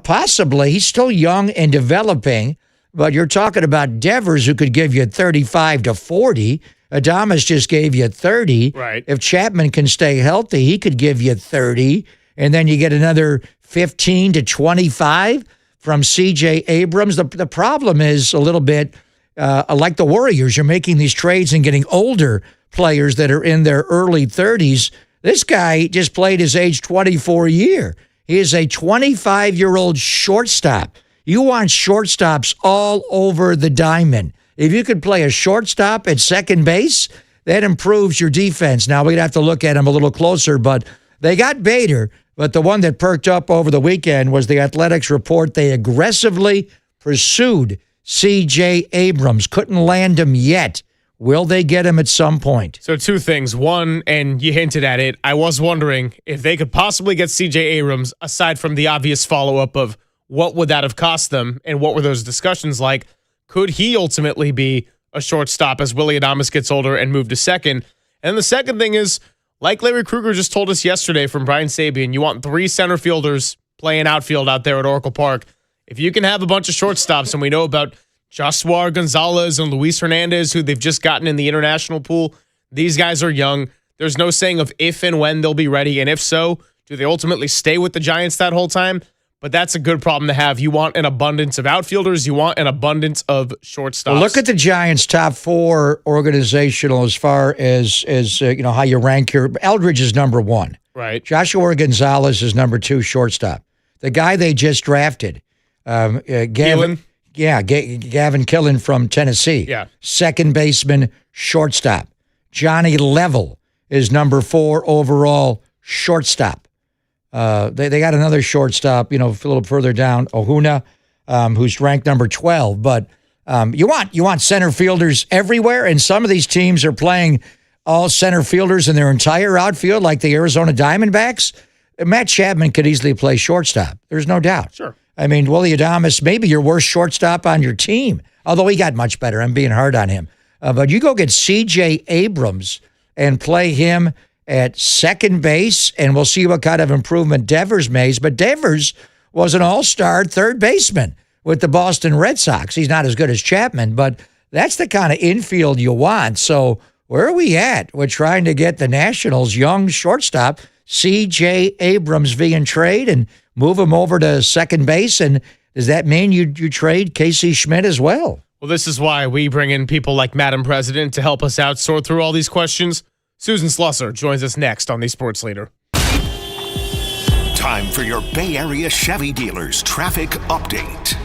Possibly. He's still young and developing, but you're talking about Devers, who could give you 35 to 40. Adames just gave you 30. Right. If Chapman can stay healthy, he could give you 30, and then you get another 15 to 25 from C.J. Abrams. The problem is a little bit like the Warriors. You're making these trades and getting older players that are in their early 30s. This guy just played his age 24 year. He is a 25-year-old shortstop. You want shortstops all over the diamond. If you could play a shortstop at second base, that improves your defense. Now, we'd have to look at him a little closer, but they got Bader. But the one that perked up over the weekend was the Athletics report. They aggressively pursued C.J. Abrams. Couldn't land him yet. Will they get him at some point? So 2 things. One, and you hinted at it, I was wondering if they could possibly get C.J. Abrams, aside from the obvious follow-up of what would that have cost them and what were those discussions like. Could he ultimately be a shortstop as Willie Adames gets older and move to second? And the second thing is, like Larry Kruger just told us yesterday from Brian Sabian, you want 3 center fielders playing outfield out there at Oracle Park. If you can have a bunch of shortstops, and we know about Joshua Gonzalez and Luis Hernandez, who they've just gotten in the international pool, these guys are young. There's no saying of if and when they'll be ready, and if so, do they ultimately stay with the Giants that whole time? But that's a good problem to have. You want an abundance of outfielders. You want an abundance of shortstops. Well, look at the Giants' top 4 organizational as far as how you rank your. Eldridge is number 1. Right. Joshua Gonzalez is number 2 shortstop. The guy they just drafted, Gavin Killen from Tennessee. Yeah. Second baseman, shortstop. Johnny Level is number 4 overall shortstop. They got another shortstop, a little further down, Ohuna, who's ranked number 12. But you want center fielders everywhere, and some of these teams are playing all center fielders in their entire outfield, like the Arizona Diamondbacks. Matt Chapman could easily play shortstop. There's no doubt. Sure. I mean, Willie Adames, maybe your worst shortstop on your team, although he got much better. I'm being hard on him. But you go get C.J. Abrams and play him at second base, and we'll see what kind of improvement Devers makes. But Devers was an all-star third baseman with the Boston Red Sox. He's not as good as Chapman, but that's the kind of infield you want. So where are we at? We're trying to get the Nationals' young shortstop, C.J. Abrams, via trade and move him over to second base. And does that mean you trade Casey Schmidt as well? Well, this is why we bring in people like Madam President to help us out sort through all these questions. Susan Slusser joins us next on the Sports Leader. Time for your Bay Area Chevy dealers traffic update.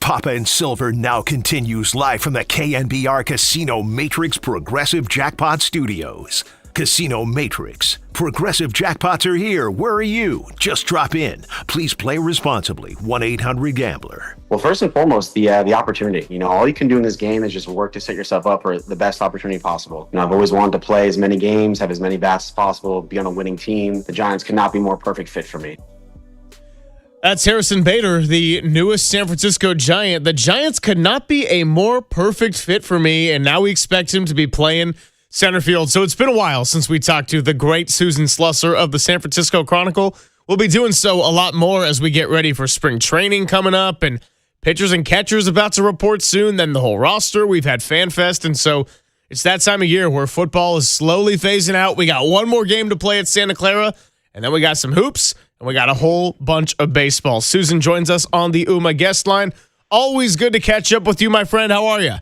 Papa and Silver now continues live from the KNBR Casino Matrix Progressive Jackpot Studios. Casino Matrix. Progressive jackpots are here. Where are you? Just drop in. Please play responsibly. 1-800-GAMBLER. Well, first and foremost, the opportunity. You know, all you can do in this game is just work to set yourself up for the best opportunity possible. You know, I've always wanted to play as many games, have as many bats as possible, be on a winning team. The Giants could not be more perfect fit for me. That's Harrison Bader, the newest San Francisco Giant. The Giants could not be a more perfect fit for me, and now we expect him to be playing center field. So it's been a while since we talked to the great Susan Slusser of the San Francisco Chronicle. We'll be doing so a lot more as we get ready for spring training coming up, and pitchers and catchers about to report soon, then the whole roster. We've had FanFest, and so it's that time of year where football is slowly phasing out. We got one more game to play at Santa Clara, and then we got some hoops, and we got a whole bunch of baseball. Susan joins us on the UMA guest line. Always good to catch up with you, my friend. How are you?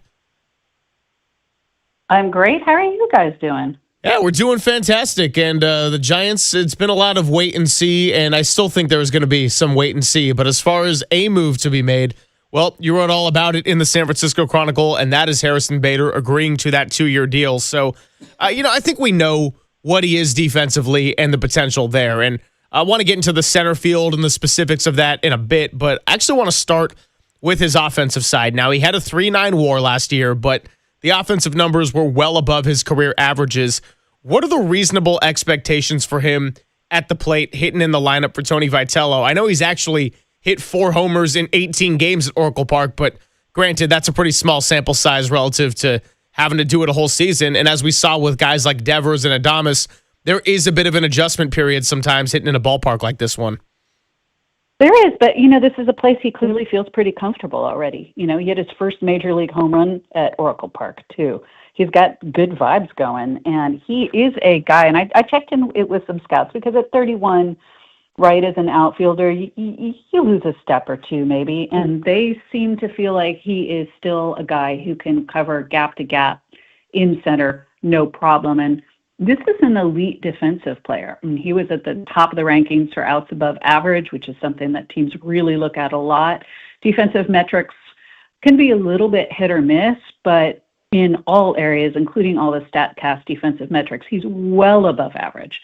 I'm great. How are you guys doing? Yeah, we're doing fantastic. And the Giants, it's been a lot of wait and see, and I still think there's going to be some wait and see. But as far as a move to be made, well, you wrote all about it in the San Francisco Chronicle, and that is Harrison Bader agreeing to that 2-year deal. So, I think we know what he is defensively and the potential there. And I want to get into the center field and the specifics of that in a bit, but I actually want to start with his offensive side. Now, he had a 3.9 WAR last year, but the offensive numbers were well above his career averages. What are the reasonable expectations for him at the plate, hitting in the lineup for Tony Vitello? I know he's actually hit 4 homers in 18 games at Oracle Park, but granted, that's a pretty small sample size relative to having to do it a whole season. And as we saw with guys like Devers and Adames, there is a bit of an adjustment period sometimes hitting in a ballpark like this one. There is, but, this is a place he clearly feels pretty comfortable already. He had his first major league home run at Oracle Park, too. He's got good vibes going, and he is a guy, and I checked in it with some scouts, because at 31, right, as an outfielder, you lose a step or two maybe, and they seem to feel like he is still a guy who can cover gap to gap in center, no problem. And this is an elite defensive player. I mean, he was at the top of the rankings for outs above average, which is something that teams really look at a lot. Defensive metrics can be a little bit hit or miss, but in all areas, including all the StatCast defensive metrics, he's well above average,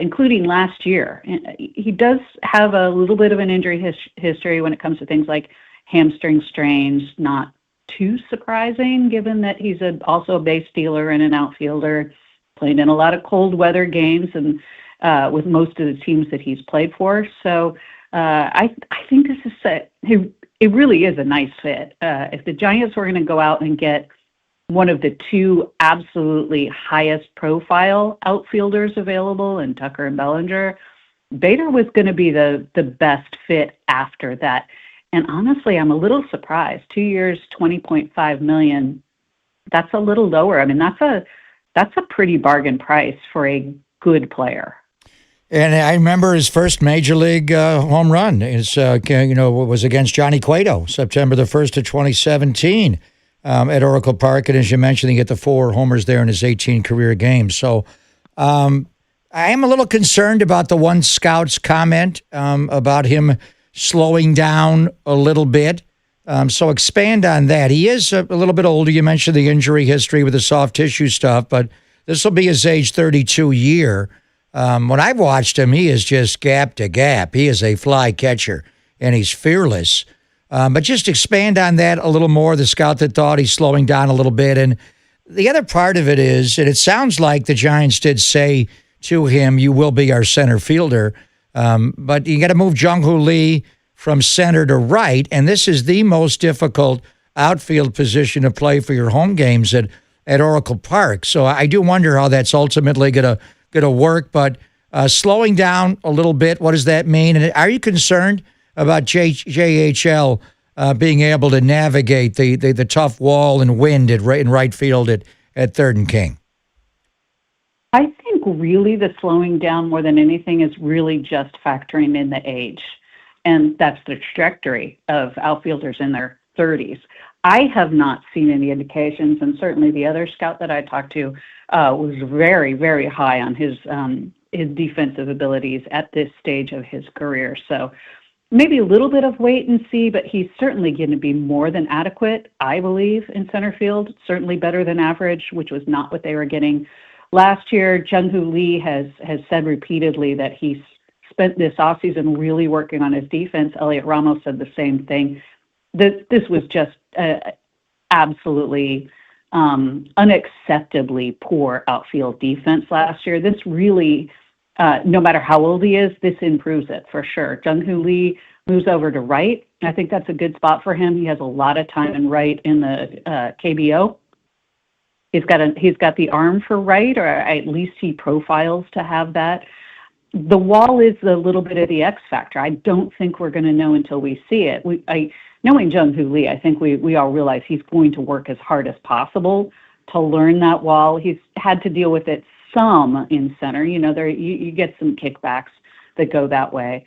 including last year. He does have a little bit of an injury history when it comes to things like hamstring strains, not too surprising given that he's also a base stealer and an outfielder. Played in a lot of cold weather games and with most of the teams that he's played for. So I think this is it really is a nice fit. If the Giants were going to go out and get one of the 2 absolutely highest profile outfielders available in Tucker and Bellinger, Bader was going to be the best fit after that. And honestly, I'm a little surprised. 2 years, $20.5 million. That's a little lower. I mean, that's a pretty bargain price for a good player. And I remember his first major league home run was against Johnny Cueto, September the 1st of 2017 at Oracle Park. And as you mentioned, he hit the 4 homers there in his 18 career games. So I am a little concerned about the one scout's comment about him slowing down a little bit. So expand on that. He is a little bit older. You mentioned the injury history with the soft tissue stuff, but this will be his age 32 year. When I've watched him, he is just gap to gap. He is a fly catcher, and he's fearless. But just expand on that a little more, the scout that thought he's slowing down a little bit. And the other part of it is, and it sounds like the Giants did say to him, you will be our center fielder, but you got to move Jung-Hoo Lee from center to right, and this is the most difficult outfield position to play for your home games at Oracle Park. So I do wonder how that's ultimately going to work, but slowing down a little bit, what does that mean? And are you concerned about JHL being able to navigate the tough wall and wind in right field at Third and King? I think really the slowing down more than anything is really just factoring in the age. And that's the trajectory of outfielders in their 30s. I have not seen any indications, and certainly the other scout that I talked to was very, very high on his defensive abilities at this stage of his career. So maybe a little bit of wait and see, but he's certainly going to be more than adequate, I believe, in center field. Certainly better than average, which was not what they were getting last year. Jung-Hoo Lee has said repeatedly that he's spent this offseason really working on his defense. Elliot Ramos said the same thing. This was just absolutely unacceptably poor outfield defense last year. This really, no matter how old he is, this improves it for sure. Jung-Hoo Lee moves over to right. I think that's a good spot for him. He has a lot of time in right in the KBO. He's got the arm for right, or at least he profiles to have that. The wall is a little bit of the X factor. I don't think we're going to know until we see it. Knowing Jung-Hoo Lee, I think we all realize he's going to work as hard as possible to learn that wall. He's had to deal with it some in center. You get some kickbacks that go that way.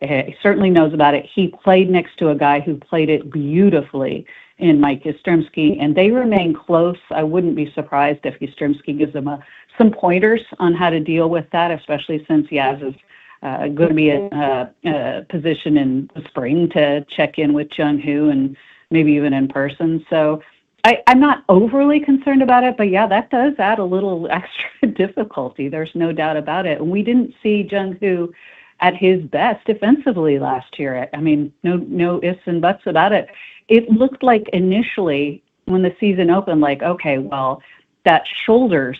He certainly knows about it. He played next to a guy who played it beautifully in Mike Yastrzemski, and they remain close. I wouldn't be surprised if Yastrzemski gives him some pointers on how to deal with that, especially since Yaz is going to be a position in the spring to check in with Jung-Hoo and maybe even in person. So I'm not overly concerned about it, but yeah, that does add a little extra difficulty. There's no doubt about it. And we didn't see Jung-Hoo at his best defensively last year. I mean, no ifs and buts about it. It looked like initially when the season opened, like, okay, well, that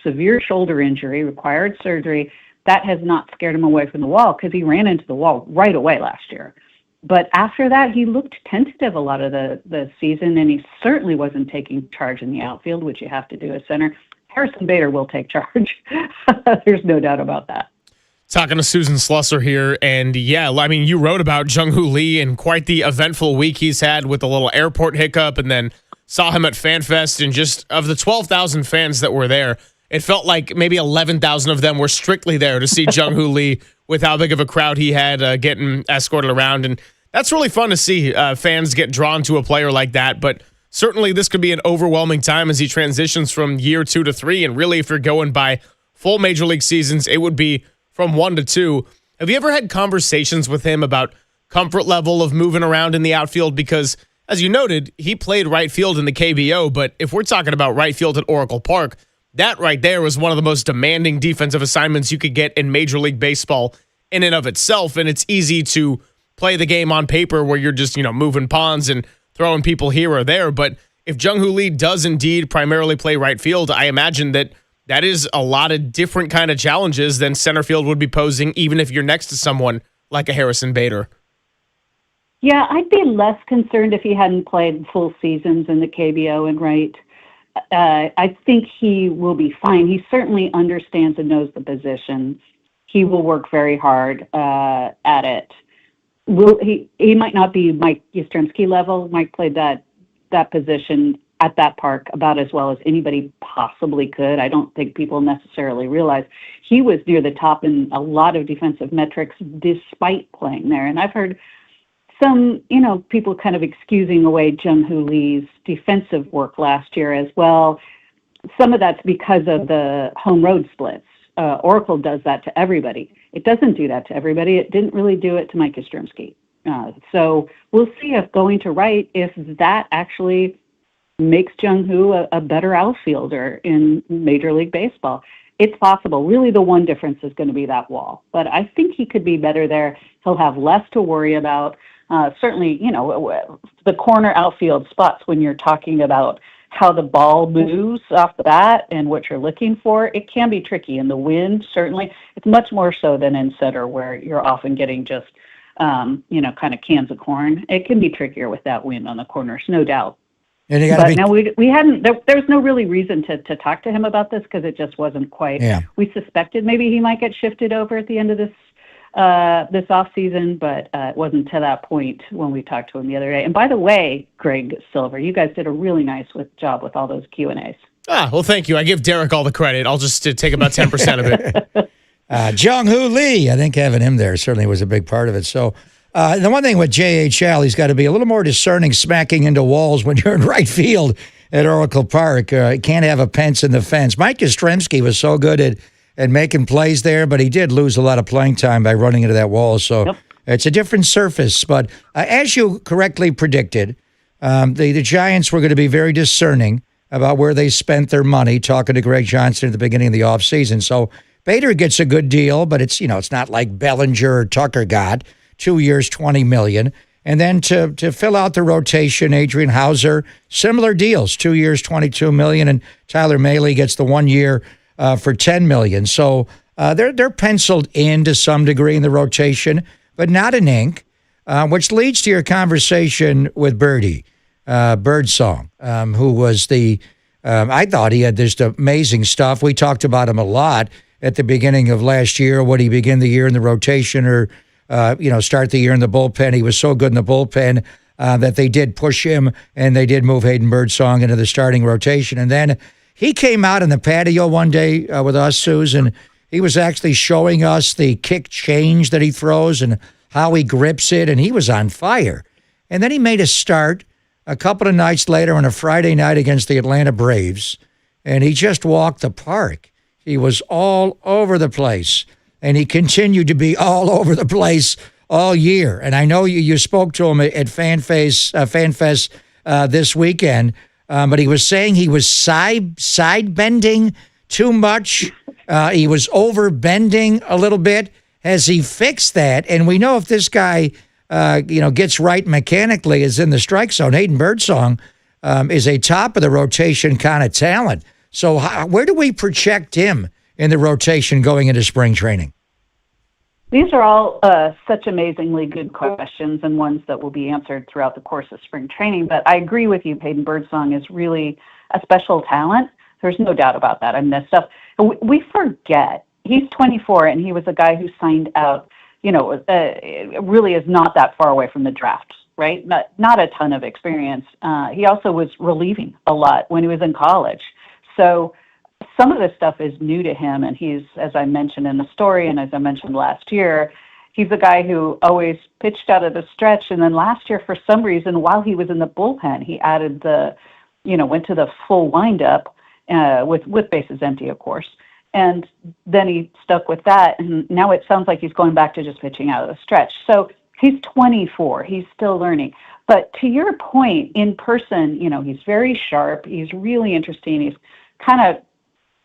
severe shoulder injury required surgery. That has not scared him away from the wall because he ran into the wall right away last year. But after that, he looked tentative a lot of the season, and he certainly wasn't taking charge in the outfield, which you have to do as center. Harrison Bader will take charge. There's no doubt about that. Talking to Susan Slusser here, and yeah, I mean, you wrote about Jung-Hoo Lee and quite the eventful week he's had with a little airport hiccup, and then saw him at FanFest, and just of the 12,000 fans that were there, it felt like maybe 11,000 of them were strictly there to see Jung-Hoo Lee with how big of a crowd he had getting escorted around, and that's really fun to see fans get drawn to a player like that, but certainly this could be an overwhelming time as he transitions from year 2 to 3, and really if you're going by full Major League seasons, it would be from 1 to 2. Have you ever had conversations with him about comfort level of moving around in the outfield? Because, as you noted, he played right field in the KBO, but if we're talking about right field at Oracle Park, that right there was one of the most demanding defensive assignments you could get in Major League Baseball in and of itself, and it's easy to play the game on paper where you're just, moving pawns and throwing people here or there, but if Jung-Hoo Lee does indeed primarily play right field, I imagine that is a lot of different kind of challenges than center field would be posing, even if you're next to someone like a Harrison Bader. Yeah, I'd be less concerned if he hadn't played full seasons in the KBO and right. I think he will be fine. He certainly understands and knows the position. He will work very hard at it. He might not be Mike Yastrzemski level. Mike played that position at that park about as well as anybody possibly could. I don't think people necessarily realize he was near the top in a lot of defensive metrics despite playing there. And I've heard some, people kind of excusing away Jung-Hoo Lee's defensive work last year as well. Some of that's because of the home road splits. Oracle does that to everybody. It doesn't do that to everybody. It didn't really do it to Mike Yastrzemski. So we'll see if going to right, if that actually makes Jung-Hoo a better outfielder in Major League Baseball. It's possible. Really, the one difference is going to be that wall. But I think he could be better there. He'll have less to worry about. Certainly, the corner outfield spots when you're talking about how the ball moves off the bat and what you're looking for, it can be tricky. In the wind, certainly, it's much more so than in center where you're often getting just, kind of cans of corn. It can be trickier with that wind on the corners, no doubt. And but no, we hadn't. There's no really reason to talk to him about this because it just wasn't quite. Yeah. We suspected maybe he might get shifted over at the end of this off season, but it wasn't to that point when we talked to him the other day. And by the way, Greg Silver, you guys did a really nice job with all those Q&As. Well, thank you. I give Derek all the credit. I'll just take about 10% of it. Jung-Hoo Lee, I think having him there certainly was a big part of it. So. The one thing with JHL, he's got to be a little more discerning smacking into walls when you're in right field at Oracle Park. You can't have a Pence in the fence. Mike Yastrzemski was so good at making plays there, but he did lose a lot of playing time by running into that wall. So It's a different surface. But as you correctly predicted, the Giants were going to be very discerning about where they spent their money, talking to Greg Johnson at the beginning of the offseason. So Bader gets a good deal, but it's not like Bellinger or Tucker got 2 years, $20 million. And then to fill out the rotation, Adrian Hauser, similar deals, 2 years, $22 million, and Tyler Mahle gets the 1 year for $10 million. So they're penciled in to some degree in the rotation, but not in ink, which leads to your conversation with Birdsong, who was I thought he had this amazing stuff. We talked about him a lot at the beginning of last year. Would he begin the year in the rotation or start the year in the bullpen? He was so good in the bullpen that they did push him, and they did move Hayden Birdsong into the starting rotation. And then he came out in the patio one day with us, Susan. He was actually showing us the kick change that he throws and how he grips it, and he was on fire. And then he made a start a couple of nights later on a Friday night against the Atlanta Braves, and he just walked the park. He was all over the place. And he continued to be all over the place all year. And I know you spoke to him at FanFest this weekend, but he was saying he was side bending too much. He was over bending a little bit. Has he fixed that? And we know if this guy, gets right mechanically, is in the strike zone. Hayden Birdsong is a top of the rotation kind of talent. So where do we project him in the rotation going into spring training? These are all such amazingly good questions and ones that will be answered throughout the course of spring training. But I agree with you, Hayden Birdsong is really a special talent. There's no doubt about that. I mean, that stuff, we forget. He's 24, and he was a guy who signed out, really is not that far away from the draft, right? Not a ton of experience. He also was relieving a lot when he was in college. So some of this stuff is new to him, and he's, as I mentioned in the story and as I mentioned last year, he's a guy who always pitched out of the stretch, and then last year, for some reason, while he was in the bullpen, he added went to the full windup with bases empty, of course, and then he stuck with that, and now it sounds like he's going back to just pitching out of the stretch. So he's 24, he's still learning. But to your point, in person, he's very sharp, he's really interesting, he's kind of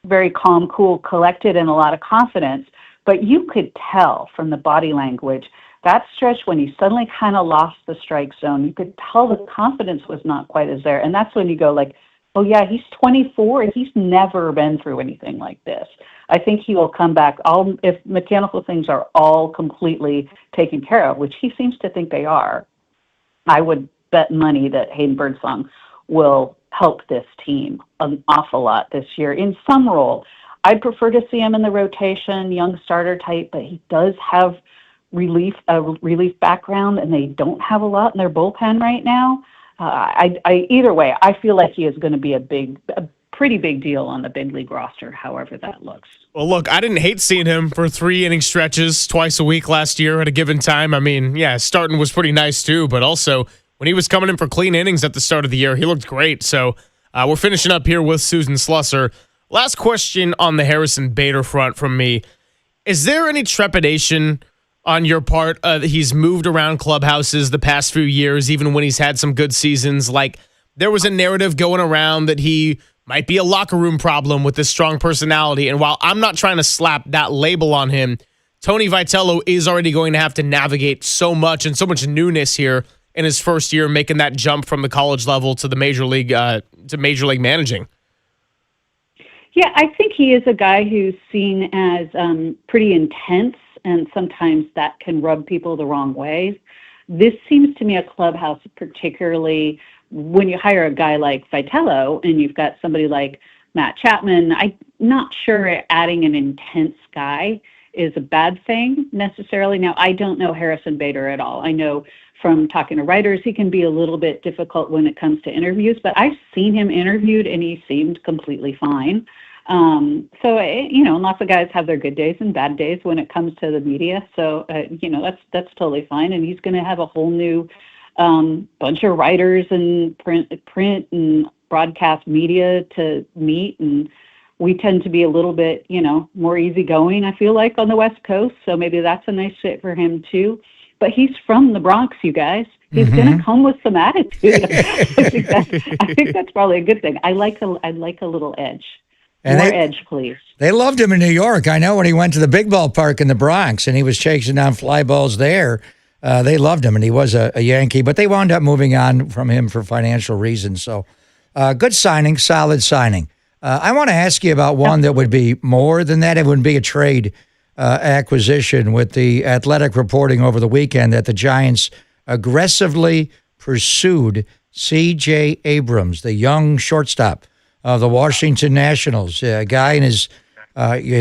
very calm, cool, collected, and a lot of confidence. But you could tell from the body language, that stretch when he suddenly kind of lost the strike zone, you could tell the confidence was not quite as there. And that's when you go like, oh yeah, he's 24 and he's never been through anything like this. I think he will come back if mechanical things are all completely taken care of, which he seems to think they are. I would bet money that Hayden Birdsong will help this team an awful lot this year in some role. I'd prefer to see him in the rotation, young starter type, but he does have a relief background, and they don't have a lot in their bullpen right now. Either way, I feel like he is going to be a pretty big deal on the big league roster, however that looks. Well, look, I didn't hate seeing him for 3-inning stretches twice a week last year at a given time. I mean, yeah, starting was pretty nice too, but also when he was coming in for clean innings at the start of the year, he looked great. So we're finishing up here with Susan Slusser. Last question on the Harrison Bader front from me. Is there any trepidation on your part that he's moved around clubhouses the past few years, even when he's had some good seasons? Like, there was a narrative going around that he might be a locker room problem with this strong personality. And while I'm not trying to slap that label on him, Tony Vitello is already going to have to navigate so much and so much newness here in his first year, making that jump from the college level to the major league managing. Yeah, I think he is a guy who's seen as pretty intense, and sometimes that can rub people the wrong way. This seems to me a clubhouse, particularly when you hire a guy like Vitello and you've got somebody like Matt Chapman. I'm not sure adding an intense guy is a bad thing necessarily. Now, I don't know Harrison Bader at all. I know from talking to writers, he can be a little bit difficult when it comes to interviews, but I've seen him interviewed and he seemed completely fine. Lots of guys have their good days and bad days when it comes to the media. So, that's totally fine. And he's going to have a whole new bunch of writers and print and broadcast media to meet. And we tend to be a little bit, more easygoing, I feel like, on the West Coast. So maybe that's a nice fit for him too. but he's from the Bronx, you guys. He's going to come with some attitude. I think that's probably a good thing. I like a little edge. And More edge, please. They loved him in New York. I know when he went to the big ballpark in the Bronx and he was chasing down fly balls there, they loved him, and he was a Yankee. But they wound up moving on from him for financial reasons. So good signing, solid signing. I want to ask you about one that would be more than that. It would be a trade acquisition with the Athletic reporting over the weekend that the Giants aggressively pursued C.J. Abrams, the young shortstop of the Washington Nationals, a guy in his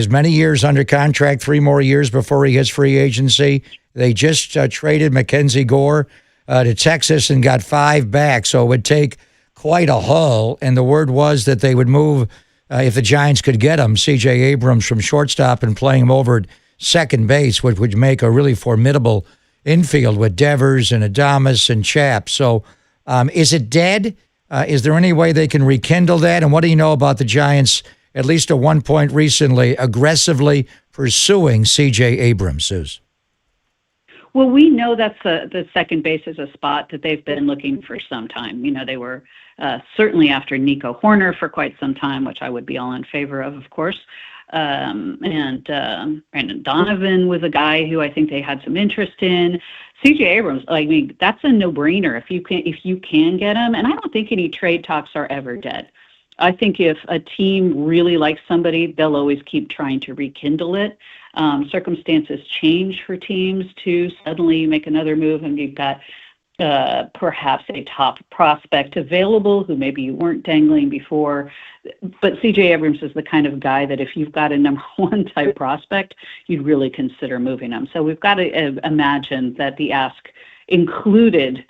many years under contract, 3 more years before he hits free agency. They just traded Mackenzie Gore to Texas and got 5 back, so it would take quite a haul, and the word was that they would move, if the Giants could get him, C.J. Abrams from shortstop and playing him over at second base, which would make a really formidable infield with Devers and Adames and Chapp. So is it dead? Is there any way they can rekindle that? And what do you know about the Giants, at least at one point recently, aggressively pursuing C.J. Abrams, Suze? Well, we know that's the second base is a spot that they've been looking for some time. They were certainly after Nico Horner for quite some time, which I would be all in favor of course. And Brandon Donovan was a guy who I think they had some interest in. C.J. Abrams, that's a no-brainer if you can get him. And I don't think any trade talks are ever dead. I think if a team really likes somebody, they'll always keep trying to rekindle it. Circumstances change for teams to suddenly make another move, and you've got perhaps a top prospect available who maybe you weren't dangling before. But C.J. Abrams is the kind of guy that if you've got a number 1 type prospect, you'd really consider moving him. So we've got to imagine that the ask included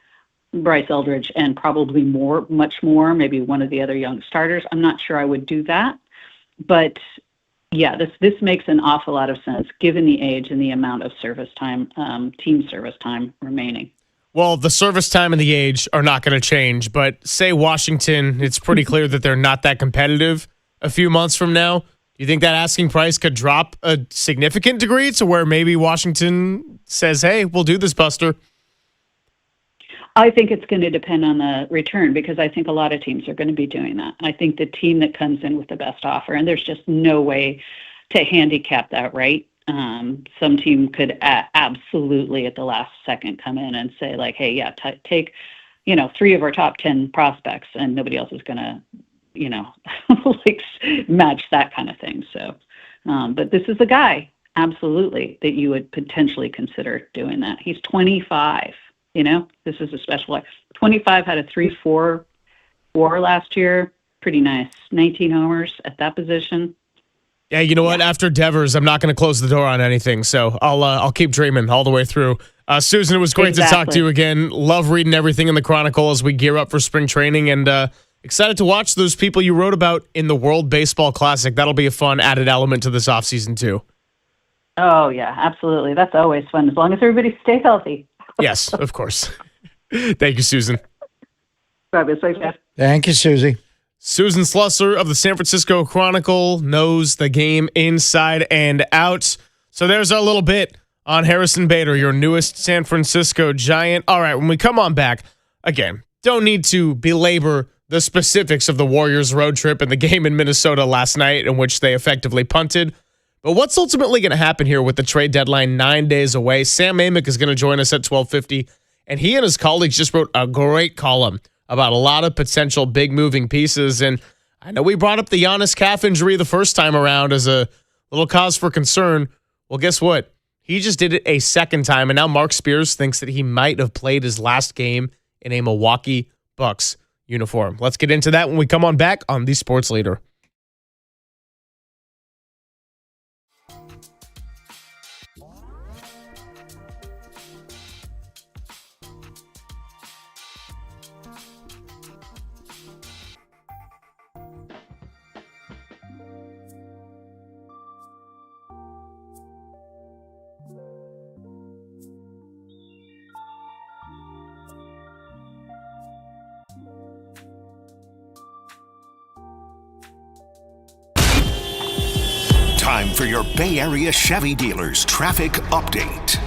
Bryce Eldridge and probably much more, maybe one of the other young starters. I'm not sure I would do that. But yeah, this makes an awful lot of sense given the age and the amount of service time, team service time remaining. Well, the service time and the age are not going to change, but say Washington, it's pretty clear that they're not that competitive a few months from now. Do you think that asking price could drop a significant degree to where maybe Washington says, hey, we'll do this, Buster? I think it's going to depend on the return because I think a lot of teams are going to be doing that. I think the team that comes in with the best offer, and there's just no way to handicap that, right? Some team could absolutely at the last second come in and say like, hey, yeah, take, 3 of our top 10 prospects and nobody else is going to, match that kind of thing. So, but this is a guy absolutely that you would potentially consider doing that. He's 25. This is a special life. 25 had a 3.4 WAR last year. Pretty nice. 19 homers at that position. Yeah, you know what? After Devers, I'm not going to close the door on anything. So I'll keep dreaming all the way through. Susan, it was great to talk to you again. Love reading everything in the Chronicle as we gear up for spring training, and excited to watch those people you wrote about in the World Baseball Classic. That'll be a fun added element to this offseason too. Oh yeah, absolutely. That's always fun as long as everybody stays healthy. Yes, of course. Thank you, Susan. Thank you, Susie. Susan Slusser of the San Francisco Chronicle knows the game inside and out. So there's our little bit on Harrison Bader, your newest San Francisco Giant. All right, when we come on back, again, don't need to belabor the specifics of the Warriors road trip and the game in Minnesota last night in which they effectively punted. But what's ultimately going to happen here with the trade deadline 9 days away? Sam Amick is going to join us at 12:50, and he and his colleagues just wrote a great column about a lot of potential big moving pieces. And I know we brought up the Giannis calf injury the first time around as a little cause for concern. Well, guess what? He just did it a second time, and now Mark Spears thinks that he might have played his last game in a Milwaukee Bucks uniform. Let's get into that when we come on back on The Sports Leader. Time for your Bay Area Chevy dealers traffic update.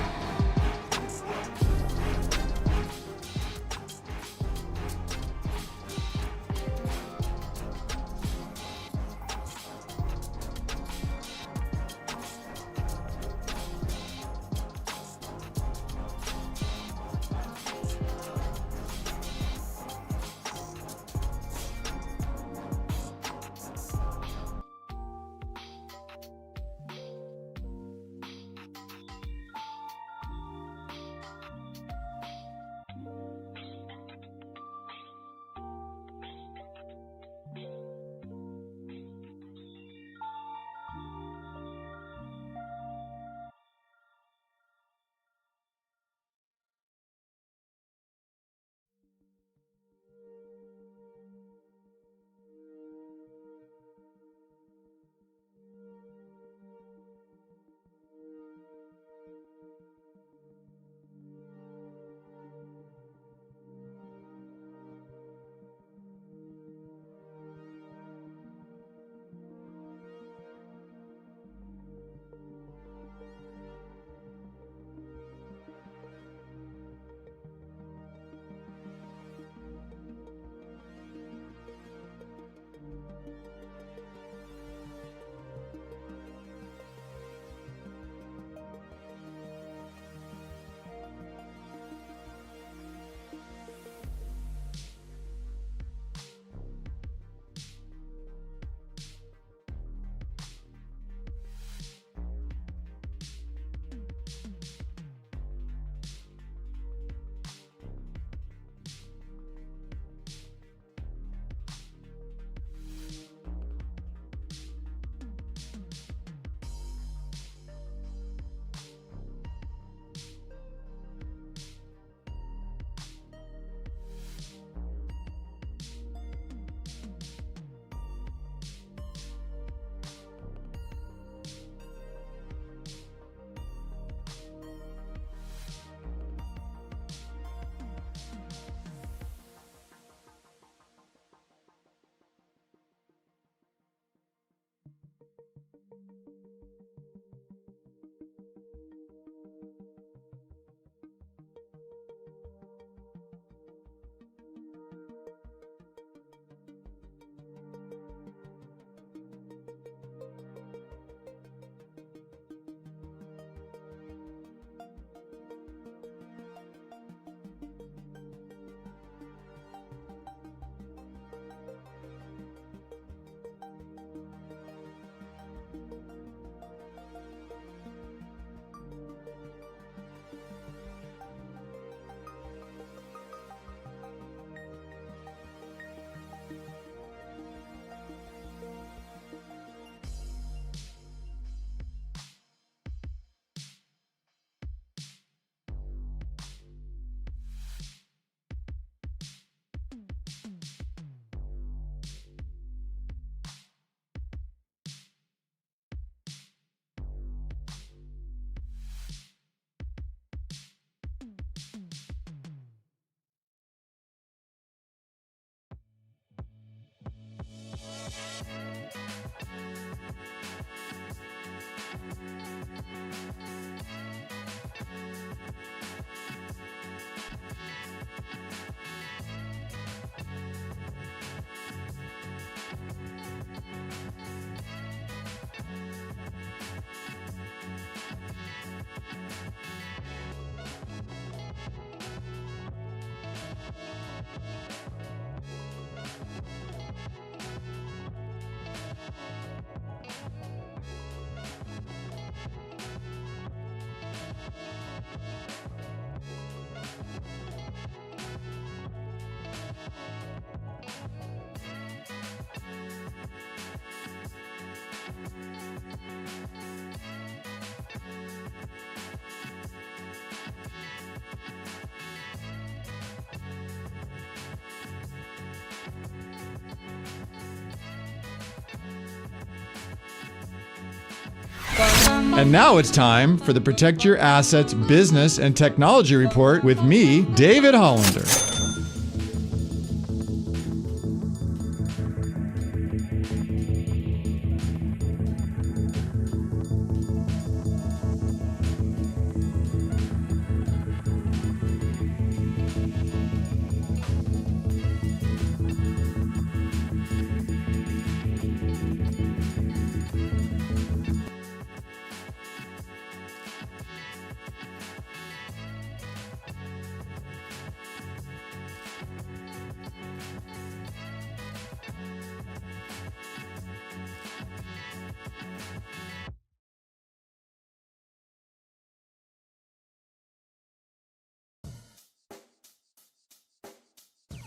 And now it's time for the Protect Your Assets Business and Technology Report with me, David Hollander.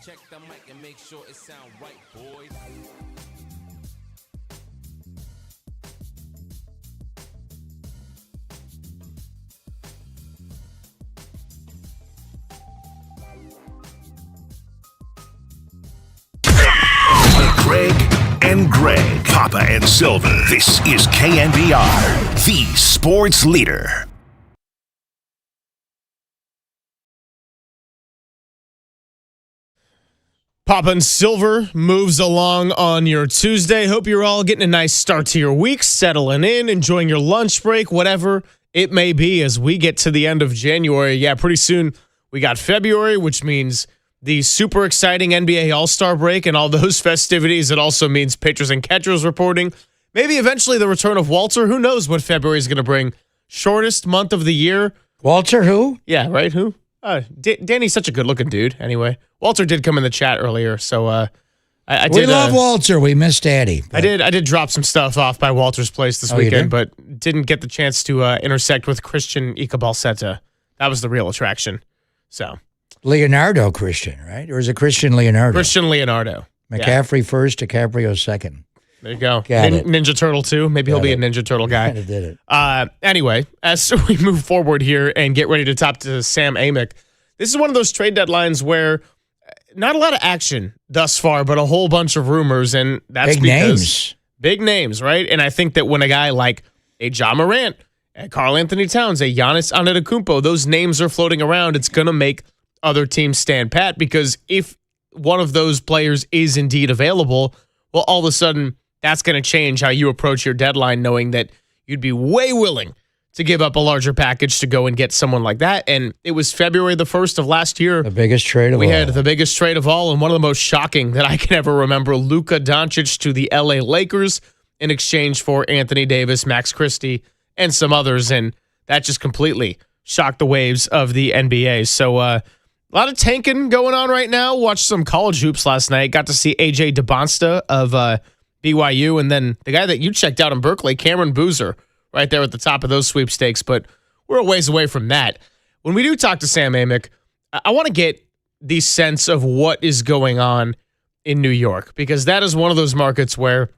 Check the mic and make sure it sound right, boys. Greg and Greg, Papa and Silver. This is KNBR, the sports leader. Papa and Silver moves along on your Tuesday. Hope you're all getting a nice start to your week, settling in, enjoying your lunch break, whatever it may be as we get to the end of January. Yeah, pretty soon we got February, which means the super exciting NBA All-Star break and all those festivities. It also means pitchers and catchers reporting. Maybe eventually the return of Walter. Who knows what February is going to bring? Shortest month of the year. Walter who? Yeah, right? Who? Danny's such a good-looking dude. Anyway, Walter did come in the chat earlier, so I did. We love Walter. We miss Daddy. I did drop some stuff off by Walter's place this weekend, but didn't get the chance to intersect with Christian Icabalseta. That was the real attraction. So Leonardo Christian, right? Or is it Christian Leonardo? Christian Leonardo. McCaffrey first, DiCaprio second. There you go. Got it. Ninja Turtle 2. Maybe he'll be a Ninja Turtle guy. Kind of did it. Anyway, as we move forward here and get ready to talk to Sam Amick, this is one of those trade deadlines where not a lot of action thus far, but a whole bunch of rumors, and that's big names, right? And I think that when a guy like a Ja Morant, a Karl Anthony Towns, a Giannis Antetokounmpo, those names are floating around, it's going to make other teams stand pat, because if one of those players is indeed available, well, all of a sudden, that's going to change how you approach your deadline, knowing that you'd be way willing to give up a larger package to go and get someone like that. And it was February the 1st of last year. The biggest trade of all. We had the biggest trade of all, and one of the most shocking that I can ever remember, Luka Doncic to the LA Lakers in exchange for Anthony Davis, Max Christie, and some others. And that just completely shocked the waves of the NBA. So a lot of tanking going on right now. Watched some college hoops last night. Got to see AJ DeBonsta of BYU, and then the guy that you checked out in Berkeley, Cameron Boozer, right there at the top of those sweepstakes. But we're a ways away from that. When we do talk to Sam Amick, I want to get the sense of what is going on in New York, because that is one of those markets where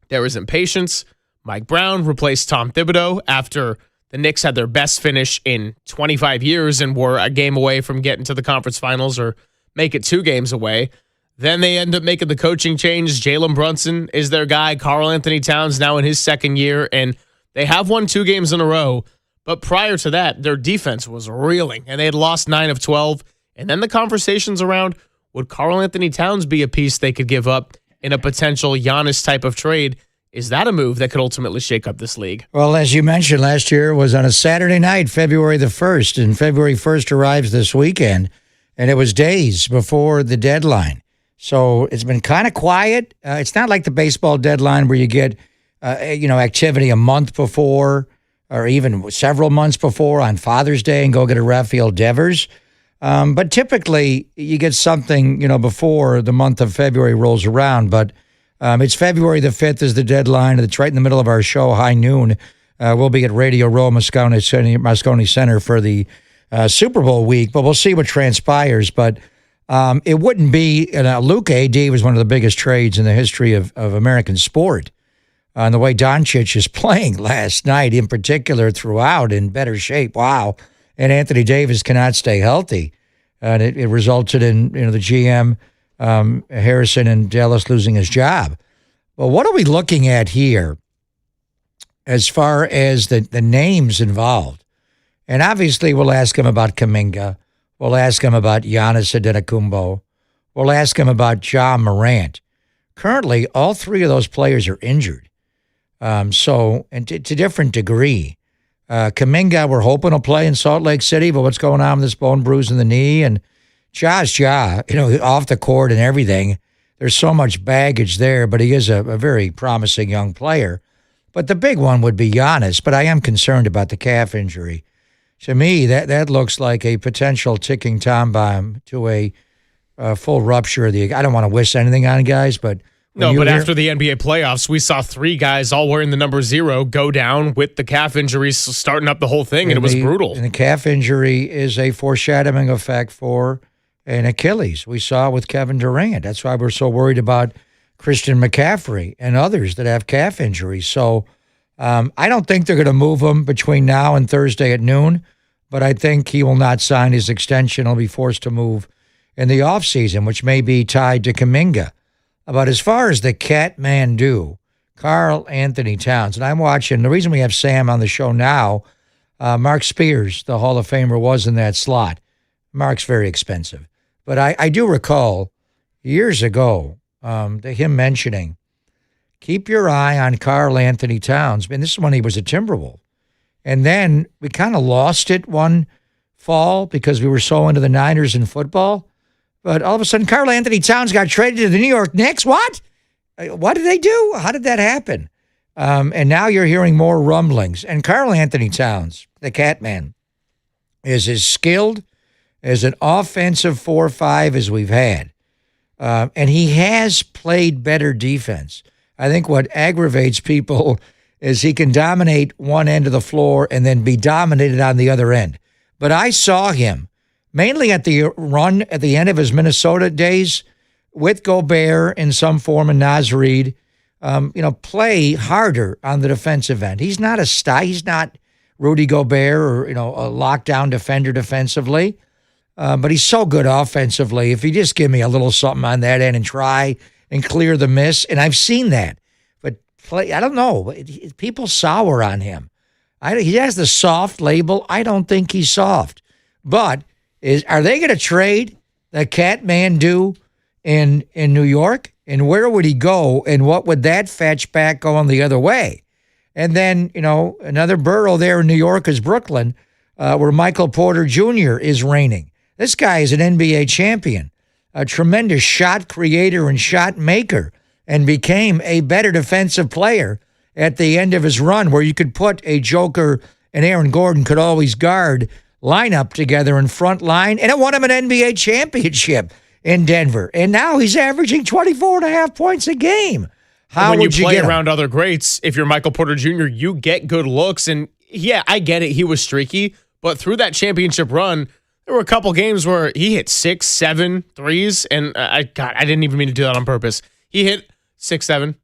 there is impatience. Mike Brown replaced Tom Thibodeau after the Knicks had their best finish in 25 years and were a game away from getting to the conference finals, or make it 2 games away. Then they end up making the coaching change. Jalen Brunson is their guy. Karl Anthony Towns now in his second year, and they have won 2 games in a row. But prior to that, their defense was reeling, and they had lost 9 of 12. And then the conversations around, would Karl Anthony Towns be a piece they could give up in a potential Giannis type of trade? Is that a move that could ultimately shake up this league? Well, as you mentioned, last year was on a Saturday night, February the 1st, and February 1st arrives this weekend, and it was days before the deadline. So it's been kind of quiet. It's not like the baseball deadline where you get, activity a month before or even several months before on Father's Day and go get a Rafael Devers. But typically you get something, before the month of February rolls around. But it's February the 5th is the deadline. It's right in the middle of our show, high noon. We'll be at Radio Row, Moscone Center for the Super Bowl week. But we'll see what transpires. But it wouldn't be, Luka AD was one of the biggest trades in the history of American sport. And the way Doncic is playing last night, in particular, throughout, in better shape. Wow. And Anthony Davis cannot stay healthy. And it resulted in, the GM, Harrison in Dallas losing his job. Well, what are we looking at here? as far as the names involved. And obviously, we'll ask him about Kuminga. We'll ask him about Giannis Antetokounmpo. We'll ask him about Ja Morant. Currently, all three of those players are injured. And to different degree. Kuminga, we're hoping will play in Salt Lake City, but what's going on with this bone bruise in the knee? And Ja's off the court and everything. There's so much baggage there, but he is a very promising young player. But the big one would be Giannis, but I am concerned about the calf injury. To me, that looks like a potential ticking time bomb to a full rupture of the. I don't want to wish anything on guys, but after the NBA playoffs, we saw three guys all wearing the number 0 go down with the calf injuries starting up the whole thing, and it was brutal. And the calf injury is a foreshadowing effect for an Achilles. We saw with Kevin Durant. That's why we're so worried about Christian McCaffrey and others that have calf injuries. So I don't think they're going to move him between now and Thursday at noon, but I think he will not sign his extension. He'll be forced to move in the offseason, which may be tied to Kuminga. But as far as the Kathmandu, Karl Anthony Towns, and I'm watching, the reason we have Sam on the show now, Mark Spears, the Hall of Famer, was in that slot. Mark's very expensive. But I do recall years ago him mentioning, keep your eye on Karl Anthony Towns. And this is when he was a Timberwolf. And then we kind of lost it one fall because we were so into the Niners in football. But all of a sudden, Karl Anthony Towns got traded to the New York Knicks. What? What did they do? How did that happen? And now you're hearing more rumblings. And Karl Anthony Towns, the Catman, is as skilled as an offensive 4-5 as we've had. And he has played better defense. I think what aggravates people is he can dominate one end of the floor and then be dominated on the other end. But I saw him mainly at the run at the end of his Minnesota days with Gobert in some form and Naz Reid, play harder on the defensive end. He's not a star. He's not Rudy Gobert or, a lockdown defender defensively. But he's so good offensively. If you just give me a little something on that end and try and clear the miss, and I've seen that. But I don't know. People sour on him. He has the soft label. I don't think he's soft. But are they going to trade the Kathmandu in New York? And where would he go? And what would that fetch back going the other way? And then, another borough there in New York is Brooklyn, where Michael Porter Jr. is reigning. This guy is an NBA champion, a tremendous shot creator and shot maker, and became a better defensive player at the end of his run, where you could put a Joker and Aaron Gordon could always guard lineup together in front line, and it won him an NBA championship in Denver. And now he's averaging 24.5 points a game. How when would you play get around other greats, if you're Michael Porter Jr., you get good looks. And yeah, I get it. He was streaky, but through that championship run, there were a couple games where he hit 6, 7 threes, and I didn't even mean to do that on purpose. He hit 6, 7.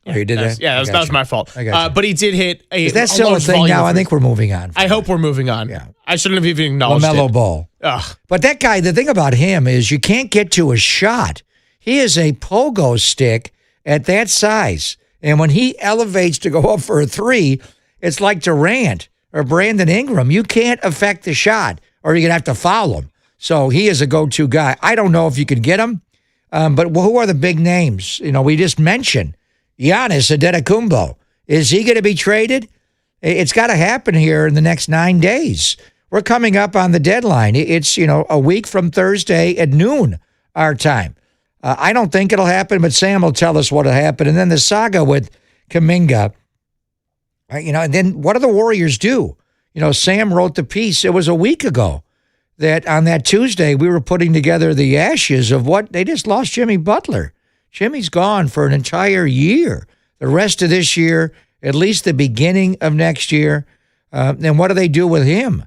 Oh, you did that? Yeah, that was my fault. But he did hit a. Is that still a thing now? I think we're moving on. I hope we're moving on. Yeah. I shouldn't have even acknowledged LaMelo it. Ball. Ugh. But that guy, the thing about him is you can't get to a shot. He is a pogo stick at that size. And when he elevates to go up for a three, it's like Durant or Brandon Ingram. You can't affect the shot, or you're going to have to foul him. So he is a go-to guy. I don't know if you can get him, but who are the big names? We just mentioned Giannis Antetokounmpo. Is he going to be traded? It's got to happen here in the next 9 days. We're coming up on the deadline. It's, a week from Thursday at noon our time. I don't think it'll happen, but Sam will tell us what'll happen. And then the saga with Kuminga, and then what do the Warriors do? Sam wrote the piece. It was a week ago that on that Tuesday we were putting together the ashes of what they just lost Jimmy Butler. Jimmy's gone for an entire year. The rest of this year, at least the beginning of next year. Then what do they do with him?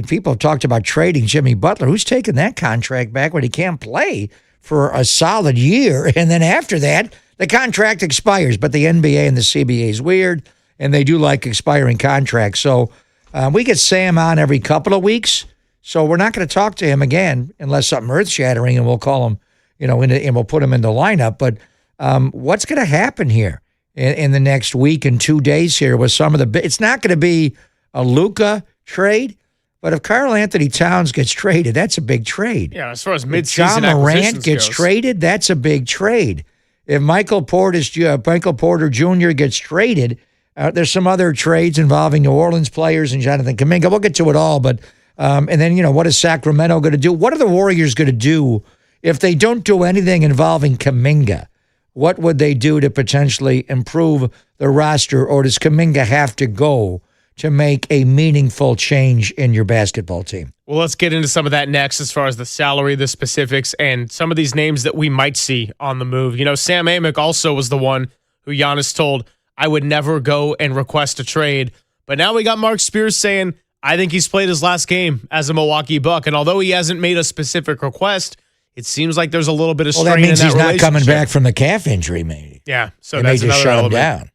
People have talked about trading Jimmy Butler. Who's taking that contract back when he can't play for a solid year? And then after that, the contract expires. But the NBA and the CBA is weird, and they do like expiring contracts. So we get Sam on every couple of weeks. So we're not going to talk to him again unless something earth-shattering, and we'll call him, and we'll put him in the lineup. But what's going to happen here? in the next week and 2 days here with some of the. It's not going to be a Luka trade, but if Karl Anthony Towns gets traded, that's a big trade. Yeah, as far as midseason John Morant acquisitions gets goes. traded, that's a big trade. If Michael Porter Jr. gets traded, there's some other trades involving New Orleans players and Jonathan Kuminga. We'll get to it all, but and then what is Sacramento going to do? What are the Warriors going to do if they don't do anything involving Kuminga? What would they do to potentially improve the roster, or does Kuminga have to go to make a meaningful change in your basketball team? Well, let's get into some of that next as far as the salary, the specifics, and some of these names that we might see on the move. Sam Amick also was the one who Giannis told, I would never go and request a trade. But now we got Mark Spears saying, I think he's played his last game as a Milwaukee Buck. And although he hasn't made a specific request, it seems like there's a little bit of strain that means in that he's not coming relationship. back from the calf injury, maybe. Yeah, so They may that's just another shut him element.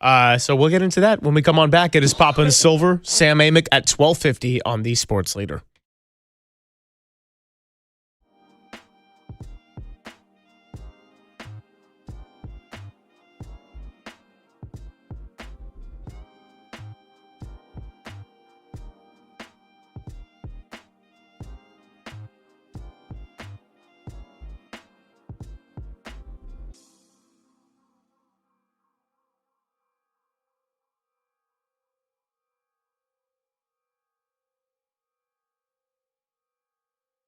down. So we'll get into that when we come on back. It is Papa and Silver, Sam Amick at 12:50 on the Sports Leader.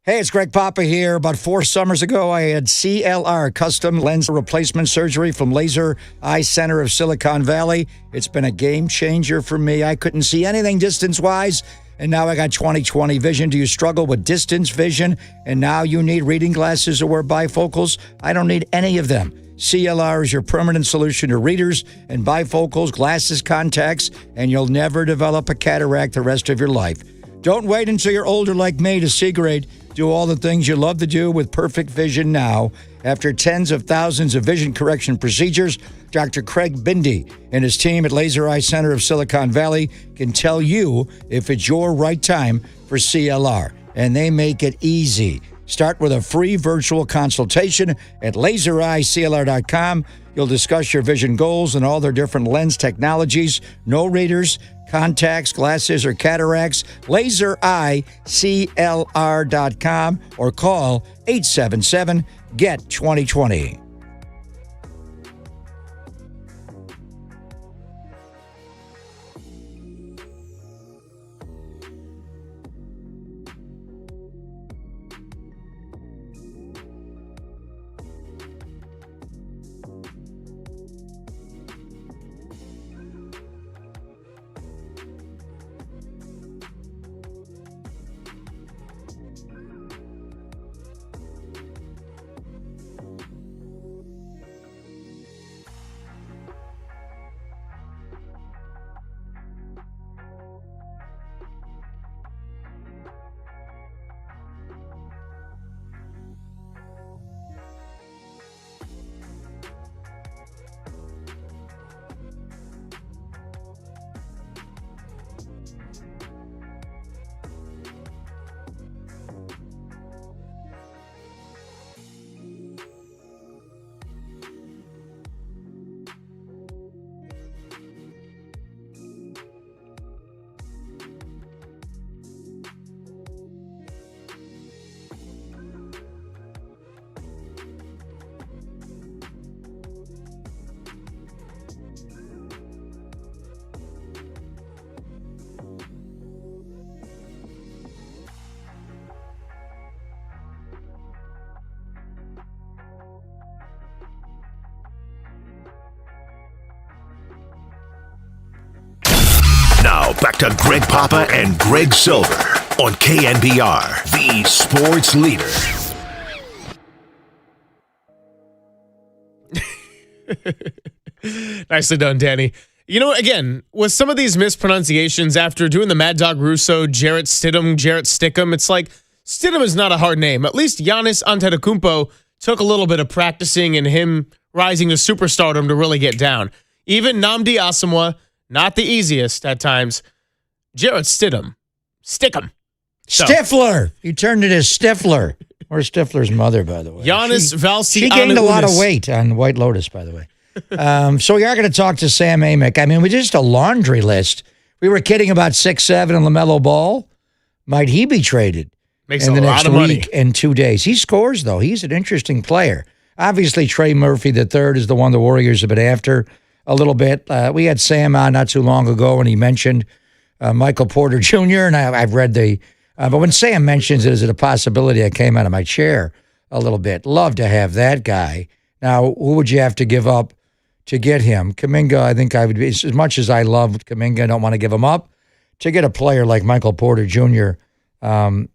Hey, it's Greg Papa here. About 4 summers ago, I had CLR, custom lens replacement surgery from Laser Eye Center of Silicon Valley. It's been a game changer for me. I couldn't see anything distance-wise, and now I got 20/20 vision. Do you struggle with distance vision, and now you need reading glasses or wear bifocals? I don't need any of them. CLR is your permanent solution to readers and bifocals, glasses, contacts, and you'll never develop a cataract the rest of your life. Don't wait until you're older like me to see great. Do all the things you love to do with perfect vision now. After tens of thousands of vision correction procedures, Dr. Craig Bindi and his team at Laser Eye Center of Silicon Valley can tell you if it's your right time for CLR. And they make it easy. Start with a free virtual consultation at lasereyeclr.com. You'll discuss your vision goals and all their different lens technologies. No readers, contacts, glasses, or cataracts. lasereyeclr.com or call 877-GET-2020. Now back to Greg Papa and Greg Silver on KNBR, the sports leader. Nicely done, Danny. Again, with some of these mispronunciations after doing the Mad Dog Russo, Jarrett Stickum, it's like Stidham is not a hard name. At least Giannis Antetokounmpo took a little bit of practicing and him rising to superstardom to really get down. Even Nnamdi Asomugha, not the easiest at times. Jarrett Stickum. So, Stifler. You turned it as Stifler. Or Stifler's mother, by the way. Giannis Valanciunas. She gained a lot of weight on White Lotus, by the way. So we are going to talk to Sam Amick. I mean, we just a laundry list. We were kidding about 6'7" and LaMelo Ball. Might he be traded Makes in the a next lot of money. week and 2 days? He scores, though. He's an interesting player. Obviously, Trey Murphy III is the one the Warriors have been after a little bit. We had Sam on not too long ago, and he mentioned Michael Porter Jr., and I've read the but when Sam mentions it, is it a possibility? I came out of my chair a little bit. Love to have that guy. Now, who would you have to give up to get him? Kuminga, I think I would be, as much as I love Kuminga, I don't want to give him up. To get a player like Michael Porter Jr.,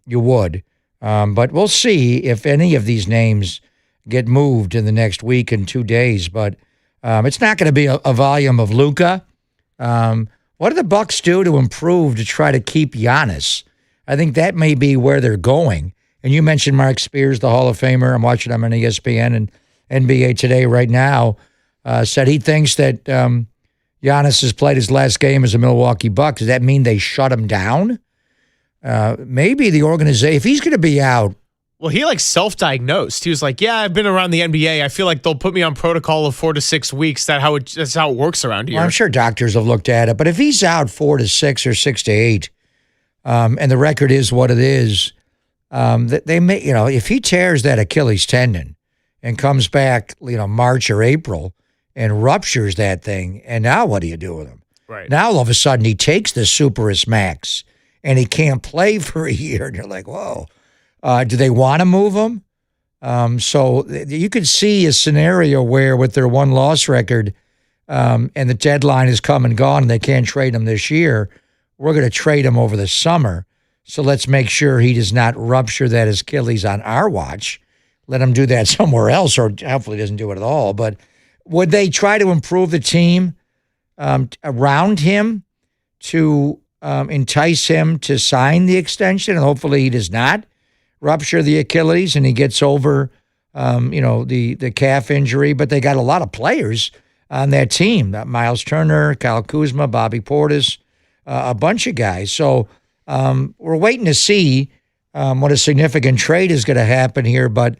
you would. But we'll see if any of these names get moved in the next week and 2 days. But it's not going to be a volume of Luka. What do the Bucks do to improve to try to keep Giannis? I think that may be where they're going. And you mentioned Mark Spears, the Hall of Famer. I'm watching him on ESPN and NBA Today right now. Said he thinks that Giannis has played his last game as a Milwaukee Buck. Does that mean they shut him down? Maybe the organization, if he's going to be out. Well, he self-diagnosed. He was like, yeah, I've been around the NBA. I feel like they'll put me on protocol of 4 to 6 weeks. That's how it works around here. Well, I'm sure doctors have looked at it. But if he's out 4 to 6 or 6 to 8, and the record is what it is, they may, if he tears that Achilles tendon and comes back, March or April and ruptures that thing, and now what do you do with him? Right. Now all of a sudden he takes the Superus Max and he can't play for a year, and you're like, whoa. Do they want to move him? So you could see a scenario where with their one-loss record and the deadline is come and gone and they can't trade him this year, we're going to trade him over the summer. So let's make sure he does not rupture that Achilles on our watch. Let him do that somewhere else, or hopefully doesn't do it at all. But would they try to improve the team around him to entice him to sign the extension? And hopefully he does not rupture the Achilles and he gets over, the calf injury. But they got a lot of players on that team. Miles Turner, Kyle Kuzma, Bobby Portis, a bunch of guys. So we're waiting to see what a significant trade is going to happen here. But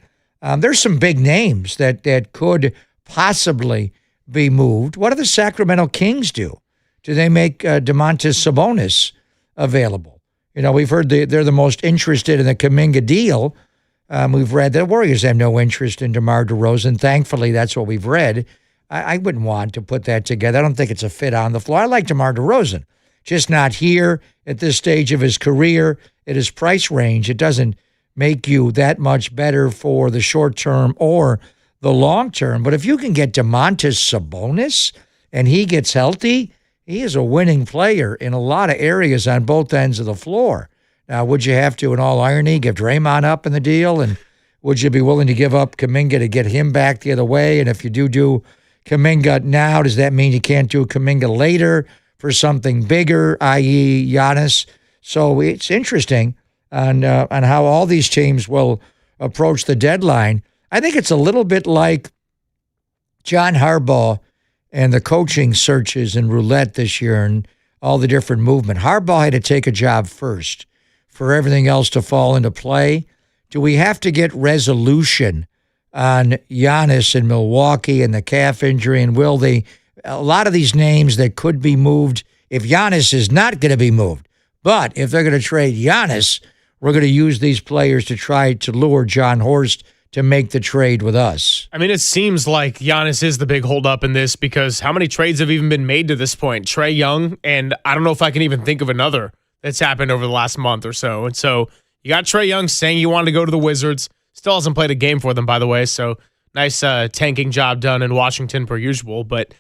there's some big names that could possibly be moved. What do the Sacramento Kings do? Do they make Domantas Sabonis available? We've heard they're the most interested in the Kuminga deal. We've read that Warriors have no interest in DeMar DeRozan. Thankfully, that's what we've read. I wouldn't want to put that together. I don't think it's a fit on the floor. I like DeMar DeRozan, just not here at this stage of his career, at his price range. It doesn't make you that much better for the short term or the long term. But if you can get Domantas Sabonis and he gets healthy, he is a winning player in a lot of areas on both ends of the floor. Now, would you have to, in all irony, give Draymond up in the deal? And would you be willing to give up Kuminga to get him back the other way? And if you do Kuminga now, does that mean you can't do Kuminga later for something bigger, i.e. Giannis? So it's interesting on how all these teams will approach the deadline. I think it's a little bit like John Harbaugh and the coaching searches and roulette this year and all the different movement. Harbaugh had to take a job first for everything else to fall into play. Do we have to get resolution on Giannis in Milwaukee and the calf injury? And will they, a lot of these names that could be moved, if Giannis is not going to be moved, but if they're going to trade Giannis, we're going to use these players to try to lure John Horst to make the trade with us. I mean, it seems like Giannis is the big holdup in this because how many trades have even been made to this point? Trae Young, and I don't know if I can even think of another that's happened over the last month or so. And so you got Trae Young saying you wanted to go to the Wizards. Still hasn't played a game for them, by the way. So nice tanking job done in Washington per usual. But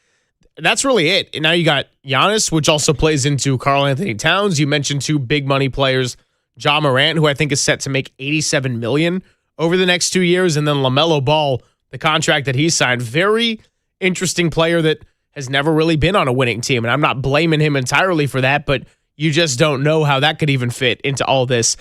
that's really it. And now you got Giannis, which also plays into Karl Anthony Towns. You mentioned two big money players, Ja Morant, who I think is set to make $87 million over the next 2 years, and then LaMelo Ball, the contract that he signed. Very interesting player that has never really been on a winning team, and I'm not blaming him entirely for that, but you just don't know how that could even fit into all this.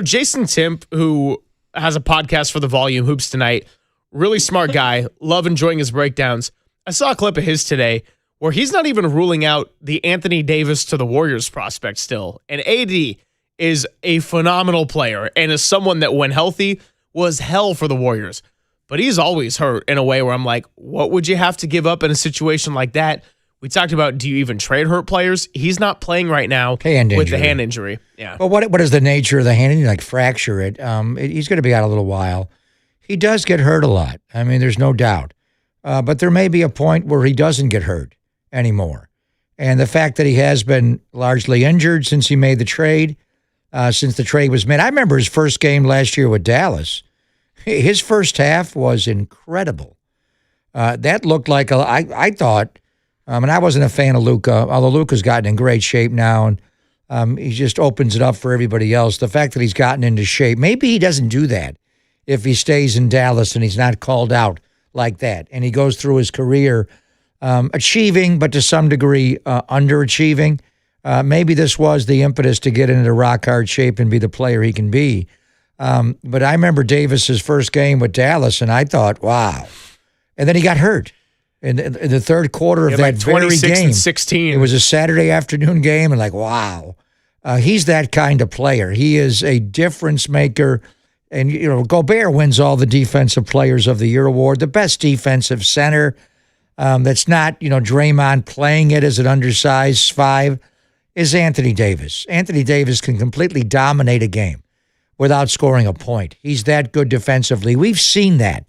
Jason Timp, who has a podcast for the Volume Hoops Tonight, really smart guy, love enjoying his breakdowns. I saw a clip of his today where he's not even ruling out the Anthony Davis to the Warriors prospect still, and AD is a phenomenal player and is someone that when healthy was hell for the Warriors. but he's always hurt in a way where I'm like, what would you have to give up in a situation like that? We talked about, do you even trade hurt players? He's not playing right now with the hand injury. Yeah. Well, what is the nature of the hand injury? Like fracture it. He's going to be out a little while. He does get hurt a lot. I mean, there's no doubt. But there may be a point where he doesn't get hurt anymore. And the fact that he has been largely injured since he made the trade, since the trade was made. I remember his first game last year with Dallas. His first half was incredible. That looked like, I thought, and I wasn't a fan of Luka, although Luka's gotten in great shape now, and he just opens it up for everybody else. The fact that he's gotten into shape, maybe he doesn't do that if he stays in Dallas and he's not called out like that, and he goes through his career achieving, but to some degree underachieving. Maybe this was the impetus to get into rock-hard shape and be the player he can be. But I remember Davis's first game with Dallas, and I thought, wow. And then he got hurt. In the third quarter of that very game, and 16. It was a Saturday afternoon game, and like, wow. He's that kind of player. He is a difference maker. And, Gobert wins all the Defensive Players of the Year award, the best defensive center. That's not, Draymond playing it as an undersized 5, is Anthony Davis. Anthony Davis can completely dominate a game without scoring a point. He's that good defensively. We've seen that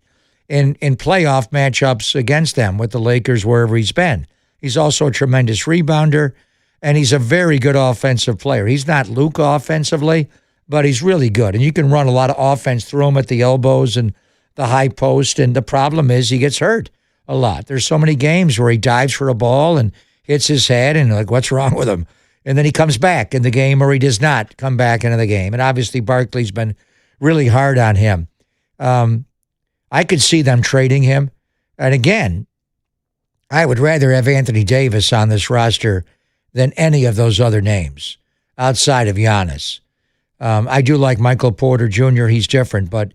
in playoff matchups against them with the Lakers, wherever he's been. He's also a tremendous rebounder, and he's a very good offensive player. He's not Luka offensively, but he's really good. And you can run a lot of offense through him at the elbows and the high post, and the problem is he gets hurt a lot. There's so many games where he dives for a ball and hits his head, and like, what's wrong with him? And then he comes back in the game, or he does not come back into the game. And obviously Barkley's been really hard on him. I could see them trading him. And again, I would rather have Anthony Davis on this roster than any of those other names outside of Giannis. I do like Michael Porter Jr. He's different. But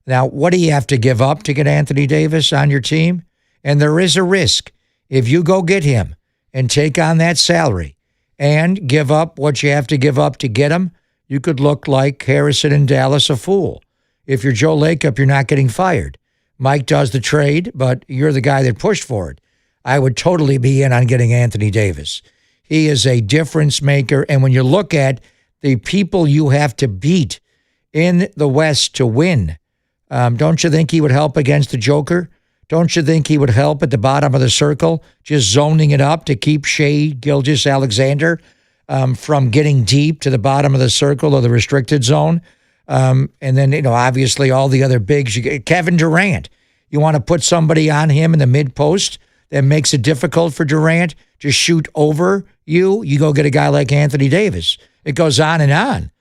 now, what do you have to give up to get Anthony Davis on your team? And there is a risk. If you go get him and take on that salary and give up what you have to give up to get him, you could look like Harrison in Dallas a fool. If you're Joe Lacob, you're not getting fired. Mike does the trade, but you're the guy that pushed for it. I would totally be in on getting Anthony Davis. He is a difference maker, and when you look at the people you have to beat in the West to win, don't you think he would help against the Joker? Don't you think he would help at the bottom of the circle, just zoning it up to keep Shai Gilgeous-Alexander from getting deep to the bottom of the circle or the restricted zone? And then, obviously all the other bigs. Kevin Durant, you want to put somebody on him in the mid-post that makes it difficult for Durant to shoot over you go get a guy like Anthony Davis. It goes on and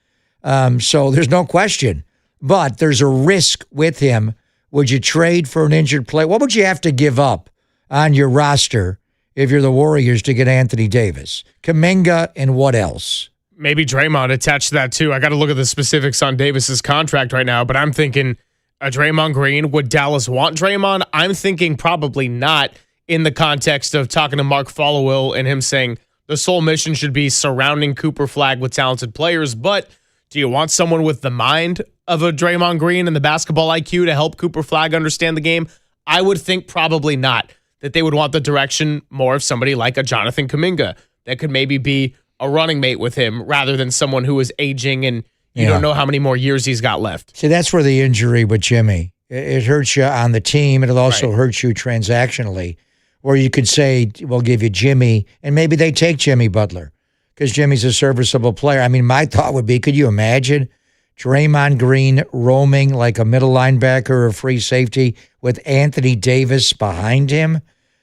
on. So there's no question. But there's a risk with him. Would you trade for an injured player? What would you have to give up on your roster if you're the Warriors to get Anthony Davis? Kuminga and what else? Maybe Draymond attached to that too. I got to look at the specifics on Davis's contract right now, but I'm thinking a Draymond Green. Would Dallas want Draymond? I'm thinking probably not, in the context of talking to Mark Followill and him saying the sole mission should be surrounding Cooper Flagg with talented players. But do you want someone with the mind of a Draymond Green and the basketball IQ to help Cooper Flagg understand the game? I would think probably not, that they would want the direction more of somebody like a Jonathan Kuminga that could maybe be a running mate with him rather than someone who is aging and you don't know how many more years he's got left. See, that's where the injury with Jimmy, it hurts you on the team. It'll also hurt you transactionally, where you could say, we'll give you Jimmy, and maybe they take Jimmy Butler because Jimmy's a serviceable player. I mean, my thought would be, could you imagine Draymond Green roaming like a middle linebacker or free safety with Anthony Davis behind him?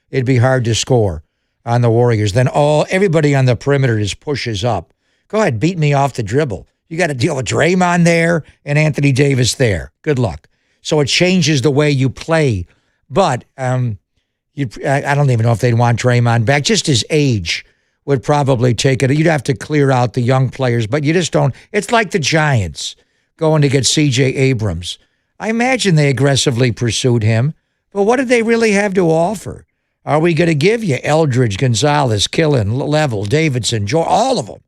It'd be hard to score on the Warriors. Then everybody on the perimeter just pushes up. Go ahead, beat me off the dribble. You got to deal with Draymond there and Anthony Davis there. Good luck. So it changes the way you play. But I don't even know if they'd want Draymond back. Just his age would probably take it. You'd have to clear out the young players, but you just don't. It's like the Giants going to get C.J. Abrams. I imagine they aggressively pursued him, but what did they really have to offer? Are we going to give you Eldridge, Gonzalez, Killen, Level, Davidson, all of them?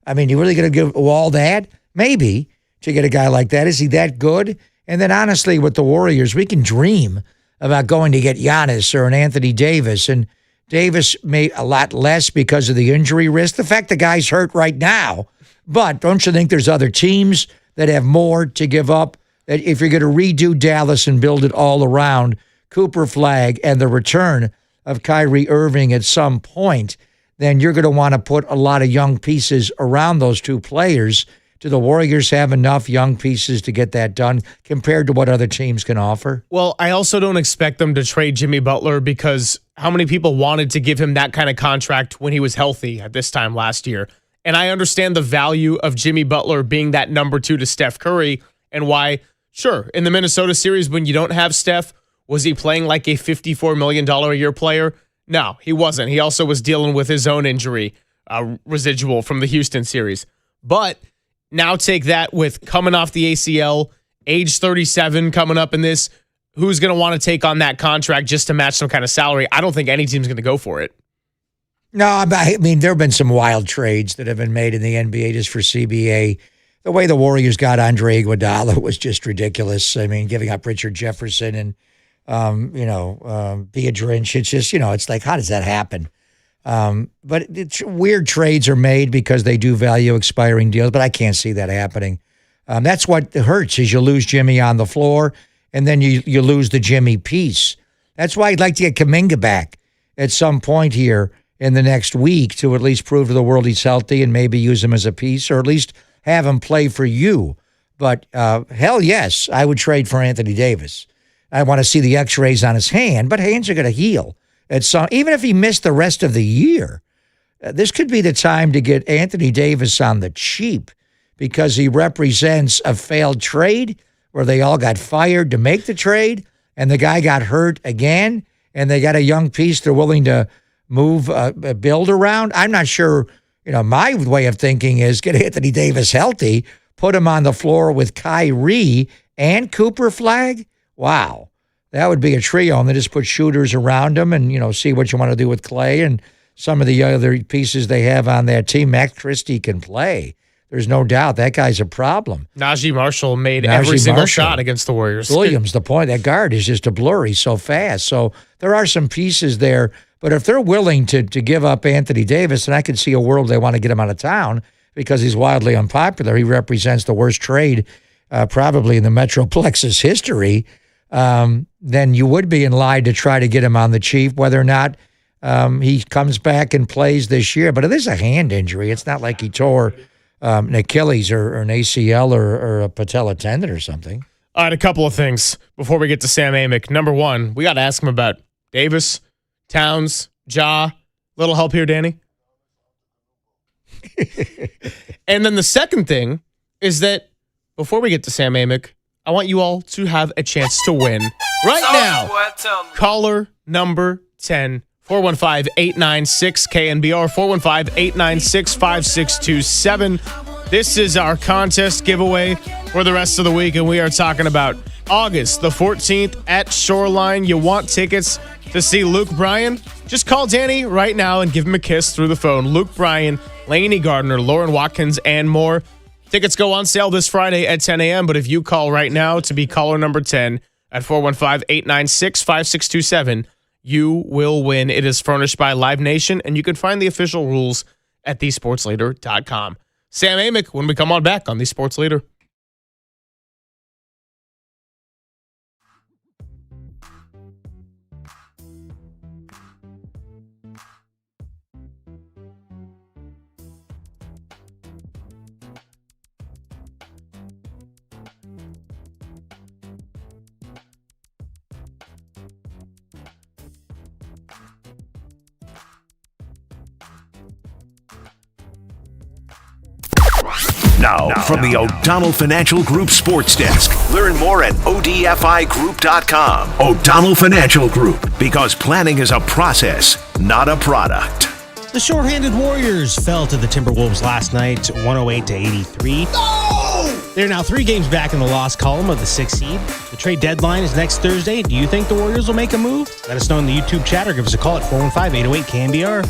I mean, you really going to give all that? Maybe, to get a guy like that. Is he that good? And then honestly, with the Warriors, we can dream about going to get Giannis or an Anthony Davis. And Davis made a lot less because of the injury risk. The fact the guy's hurt right now. But don't you think there's other teams that have more to give up? That if you're going to redo Dallas and build it all around Cooper Flag and the return of Kyrie Irving at some point, then you're going to want to put a lot of young pieces around those two players. Do the Warriors have enough young pieces to get that done compared to what other teams can offer? Well, I also don't expect them to trade Jimmy Butler because how many people wanted to give him that kind of contract when he was healthy at this time last year? And I understand the value of Jimmy Butler being that number 2 to Steph Curry and why, sure, in the Minnesota series when you don't have Steph, was he playing like a $54 million a year player? No, he wasn't. He also was dealing with his own injury residual from the Houston series. But now take that with coming off the ACL, age 37 coming up in this, who's going to want to take on that contract just to match some kind of salary? I don't think any team's going to go for it. No, I mean, there have been some wild trades that have been made in the NBA just for CBA. The way the Warriors got Andre Iguodala was just ridiculous. I mean, giving up Richard Jefferson and, Biedrins. It's just, it's like, how does that happen? But weird trades are made because they do value expiring deals, but I can't see that happening. That's what hurts is you lose Jimmy on the floor, and then you lose the Jimmy piece. That's why I'd like to get Kuminga back at some point here in the next week to at least prove to the world he's healthy and maybe use him as a piece or at least have him play for you. But hell yes, I would trade for Anthony Davis. I want to see the x-rays on his hand, but hands are going to heal. Even if he missed the rest of the year, this could be the time to get Anthony Davis on the cheap because he represents a failed trade where they all got fired to make the trade and the guy got hurt again and they got a young piece they're willing to move, build around. I'm not sure, my way of thinking is get Anthony Davis healthy, put him on the floor with Kyrie and Cooper Flag. Wow. That would be a trio, and they just put shooters around him and, see what you want to do with Clay and some of the other pieces they have on that team. Max Christie can play. There's no doubt that guy's a problem. Najee Marshall made every single shot against the Warriors. Williams, the point, that guard is just a blur. He's so fast. So there are some pieces there, but if they're willing to give up Anthony Davis, and I can see a world they want to get him out of town because he's wildly unpopular. He represents the worst trade probably in the Metroplex's history. Then you would be in line to try to get him on the cheap, whether or not he comes back and plays this year. But it is a hand injury. It's not like he tore an Achilles or an ACL or a patella tendon or something. All right, a couple of things before we get to Sam Amick. Number one, we got to ask him about Davis, Towns, Ja. Little help here, Danny? And then the second thing is that before we get to Sam Amick, I want you all to have a chance to win right now. Caller number 10, 415-896-KNBR, 415-896-5627. This is our contest giveaway for the rest of the week, and we are talking about August the 14th at Shoreline. You want tickets to see Luke Bryan? Just call Danny right now and give him a kiss through the phone. Luke Bryan, Lainey Gardner, Lauren Watkins, and more. Tickets go on sale this Friday at 10 a.m., but if you call right now to be caller number 10 at 415-896-5627, you will win. It is furnished by Live Nation, and you can find the official rules at thesportsleader.com. Sam Amick, when we come on back on The Sports Leader. Now, from the O'Donnell Financial Group Sports Desk. Learn more at odfigroup.com. O'Donnell Financial Group, because planning is a process, not a product. The shorthanded Warriors fell to the Timberwolves last night, 108-83. No! They're now 3 games back in the loss column of the 6th seed. The trade deadline is next Thursday. Do you think the Warriors will make a move? Let us know in the YouTube chat or give us a call at 415-808-KNBR.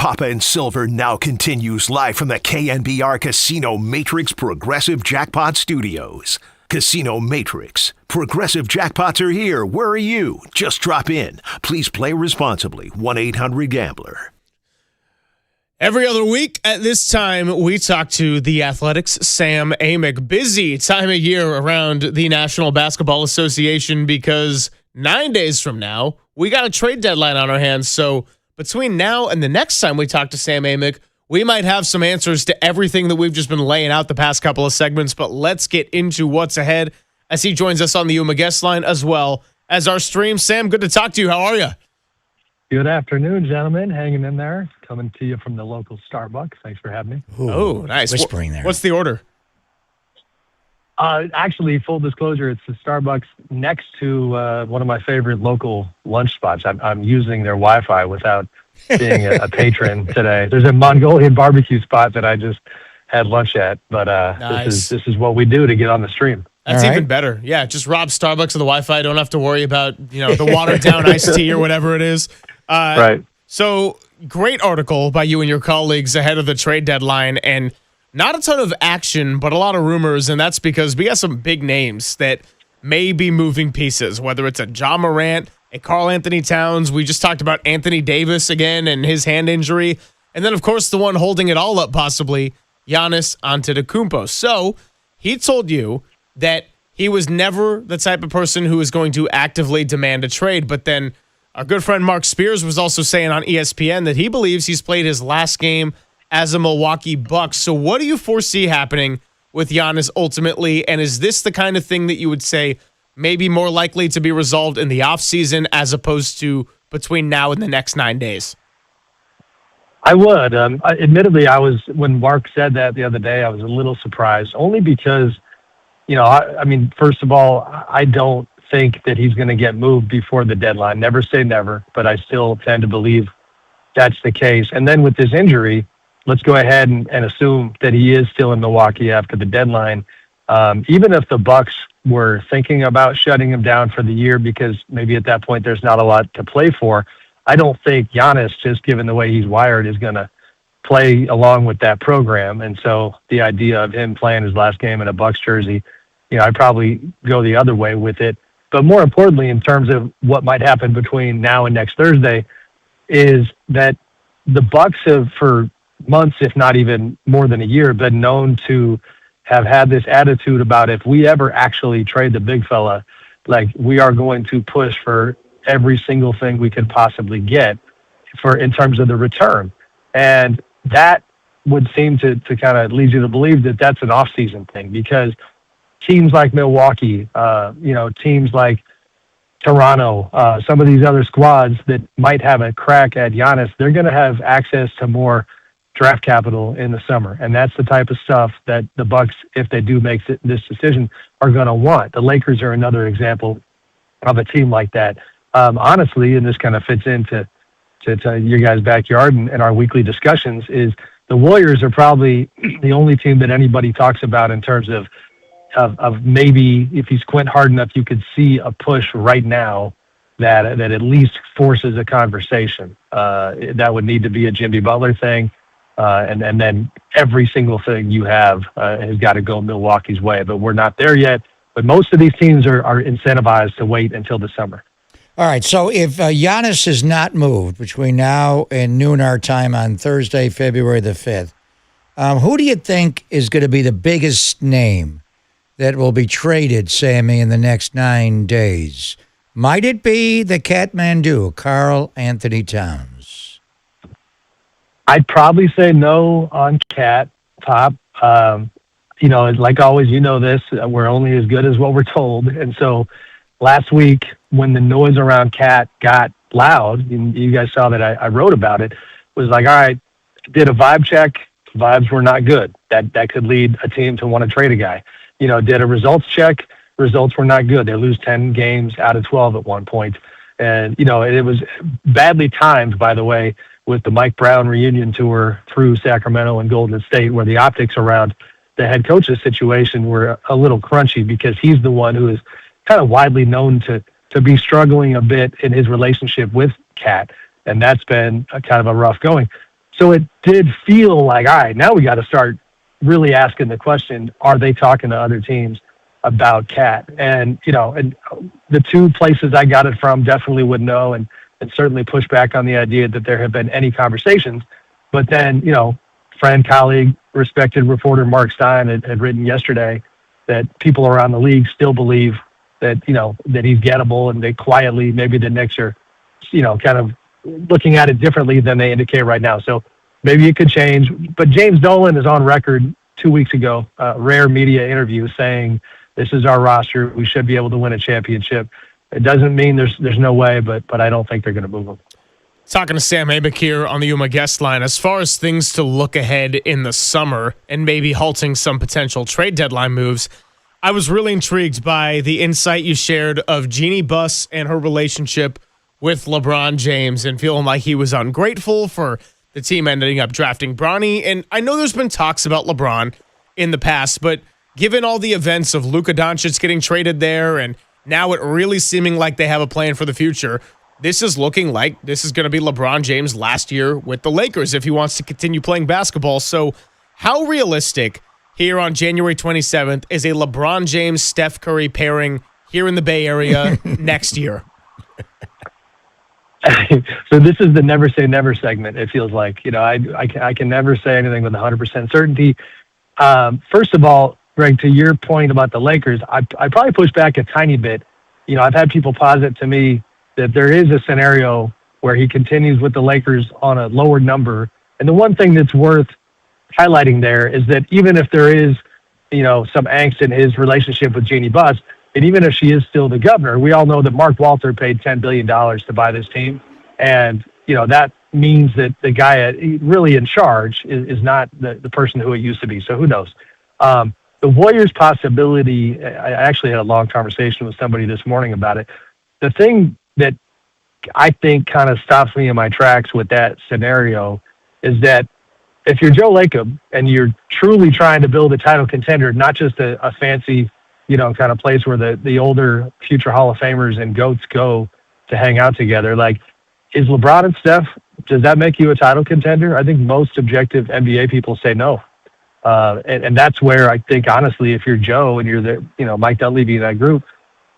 Papa and Silver now continues live from the KNBR Casino Matrix Progressive Jackpot Studios. Casino Matrix. Progressive jackpots are here. Where are you? Just drop in. Please play responsibly. 1-800-GAMBLER. Every other week at this time, we talk to the Athletics' Sam Amick. Busy time of year around the National Basketball Association because 9 days from now, we got a trade deadline on our hands. So between now and the next time we talk to Sam Amick, we might have some answers to everything that we've just been laying out the past couple of segments, but let's get into what's ahead as he joins us on the UMA guest line as well as our stream. Sam, good to talk to you. How are you? Good afternoon, gentlemen. Hanging in there. Coming to you from the local Starbucks. Thanks for having me. Oh, nice. Whispering there. What's the order? Actually, full disclosure, it's the Starbucks next to one of my favorite local lunch spots. I'm using their Wi-Fi without being a patron today. There's a Mongolian barbecue spot that I just had lunch at, but Nice. this is what we do to get on the stream. That's even better. Yeah, just rob Starbucks of the Wi-Fi. Don't have to worry about the watered down iced tea or whatever it is. Right. So great article by you and your colleagues ahead of the trade deadline, and not a ton of action, but a lot of rumors, and that's because we got some big names that may be moving pieces. Whether it's a Ja Morant, a Karl Anthony Towns. We just talked about Anthony Davis again and his hand injury, and then of course the one holding it all up possibly, Giannis Antetokounmpo. So he told you that he was never the type of person who was going to actively demand a trade. But then our good friend Mark Spears was also saying on ESPN that he believes he's played his last game as a Milwaukee Buck. So what do you foresee happening with Giannis ultimately? And is this the kind of thing that you would say maybe more likely to be resolved in the offseason as opposed to between now and the next 9 days? I would. Admittedly, when Mark said that the other day, I was a little surprised, only because, I mean, first of all, I don't think that he's going to get moved before the deadline. Never say never, but I still tend to believe that's the case. And then with this injury, let's go ahead and assume that he is still in Milwaukee after the deadline. Even if the Bucks were thinking about shutting him down for the year because maybe at that point there's not a lot to play for, I don't think Giannis, just given the way he's wired, is going to play along with that program. And so the idea of him playing his last game in a Bucks jersey, I'd probably go the other way with it. But more importantly, in terms of what might happen between now and next Thursday, is that the Bucks have, for months, if not even more than a year, been known to have had this attitude about if we ever actually trade the big fella, like we are going to push for every single thing we could possibly get for in terms of the return. And that would seem to kind of lead you to believe that that's an off-season thing, because teams like Milwaukee, teams like Toronto, some of these other squads that might have a crack at Giannis, they're going to have access to more draft capital in the summer. And that's the type of stuff that the Bucks, if they do make this decision, are going to want. The Lakers are another example of a team like that. Honestly, and this kind of fits into your guys' backyard and our weekly discussions, is the Warriors are probably the only team that anybody talks about in terms of maybe if he's quit hard enough, you could see a push right now that at least forces a conversation. That would need to be a Jimmy Butler thing. And then every single thing you have has got to go Milwaukee's way. But we're not there yet. But most of these teams are incentivized to wait until the summer. All right, so if Giannis is not moved between now and noon our time on Thursday, February the 5th, who do you think is going to be the biggest name that will be traded, Sammy, in the next 9 days? Might it be the Kathmandu, Karl Anthony Towns? I'd probably say no on Cat, Pop. Like always, this, we're only as good as what we're told. And so last week, when the noise around Cat got loud, and you guys saw that I wrote about it, was like, all right, did a vibe check. Vibes were not good. That could lead a team to want to trade a guy. Did a results check. Results were not good. They lose 10 games out of 12 at one point. And, it was badly timed, by the way, with the Mike Brown reunion tour through Sacramento and Golden State, where the optics around the head coach's situation were a little crunchy, because he's the one who is kind of widely known to be struggling a bit in his relationship with Cat. And that's been kind of a rough going. So it did feel like, all right, now we got to start really asking the question, are they talking to other teams about Cat? And, and the two places I got it from definitely would know and certainly push back on the idea that there have been any conversations. But then, friend, colleague, respected reporter Mark Stein had written yesterday that people around the league still believe that, that he's gettable, and they quietly, maybe the Knicks are, kind of looking at it differently than they indicate right now. So maybe it could change. But James Dolan is on record 2 weeks ago, a rare media interview, saying this is our roster. We should be able to win a championship. It doesn't mean there's no way, but I don't think they're going to move him. Talking to Sam Abick here on the Yuma guest line. As far as things to look ahead in the summer and maybe halting some potential trade deadline moves, I was really intrigued by the insight you shared of Jeannie Buss and her relationship with LeBron James and feeling like he was ungrateful for the team ending up drafting Bronny. And I know there's been talks about LeBron in the past, but given all the events of Luka Doncic getting traded there and now it really seeming like they have a plan for the future, this is looking like this is going to be LeBron James' last year with the Lakers if he wants to continue playing basketball. So how realistic here on January 27th is a LeBron James-Steph Curry pairing here in the Bay Area next year? So this is the never say never segment, it feels like. I can never say anything with 100% certainty. First of all, Greg, to your point about the Lakers, I probably push back a tiny bit. I've had people posit to me that there is a scenario where he continues with the Lakers on a lower number. And the one thing that's worth highlighting there is that even if there is, some angst in his relationship with Jeannie Buss, and even if she is still the governor, we all know that Mark Walter paid $10 billion to buy this team. And, that means that the guy really in charge is not the person who it used to be. So who knows? The Warriors' possibility, I actually had a long conversation with somebody this morning about it. The thing that I think kind of stops me in my tracks with that scenario is that if you're Joe Lacob and you're truly trying to build a title contender, not just a fancy, kind of place where the older future Hall of Famers and GOATs go to hang out together, like, is LeBron and Steph, does that make you a title contender? I think most objective NBA people say no. And that's where I think, honestly, if you're Joe and you're the, Mike Dunleavy in that group,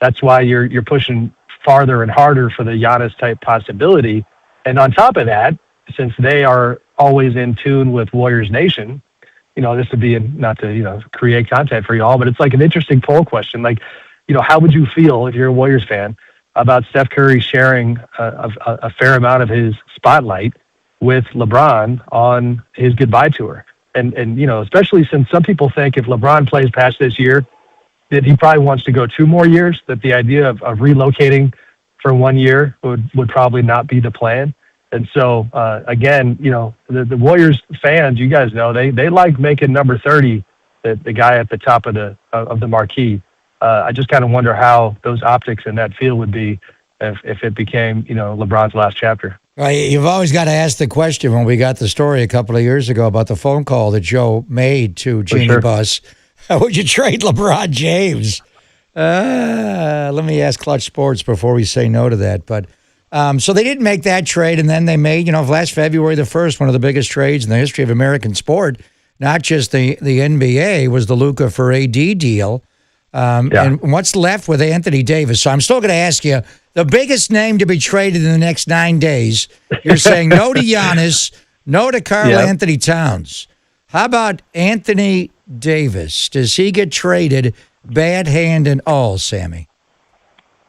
that's why you're pushing farther and harder for the Giannis type possibility. And on top of that, since they are always in tune with Warriors Nation, this would be not to, create content for y'all, but it's like an interesting poll question. Like, how would you feel if you're a Warriors fan about Steph Curry sharing a fair amount of his spotlight with LeBron on his goodbye tour? And especially since some people think if LeBron plays past this year, that he probably wants to go 2 more years, that the idea of relocating for 1 year would probably not be the plan. And so, again, the Warriors fans, you guys know, they like making number 30 the guy at the top of the marquee. I just kind of wonder how those optics in that field would be if it became, LeBron's last chapter. Well, you've always got to ask the question when we got the story a couple of years ago about the phone call that Joe made to Jeannie Buss. Would you trade LeBron James? Let me ask Clutch Sports before we say no to that. But so they didn't make that trade, and then they made, last February the 1st, one of the biggest trades in the history of American sport. Not just the NBA, was the Luka for AD deal. And what's left with Anthony Davis? So I'm still going to ask you, the biggest name to be traded in the next 9 days, you're saying no to Giannis, no to Karl Anthony Towns. How about Anthony Davis? Does he get traded, bad hand and all, Sammy?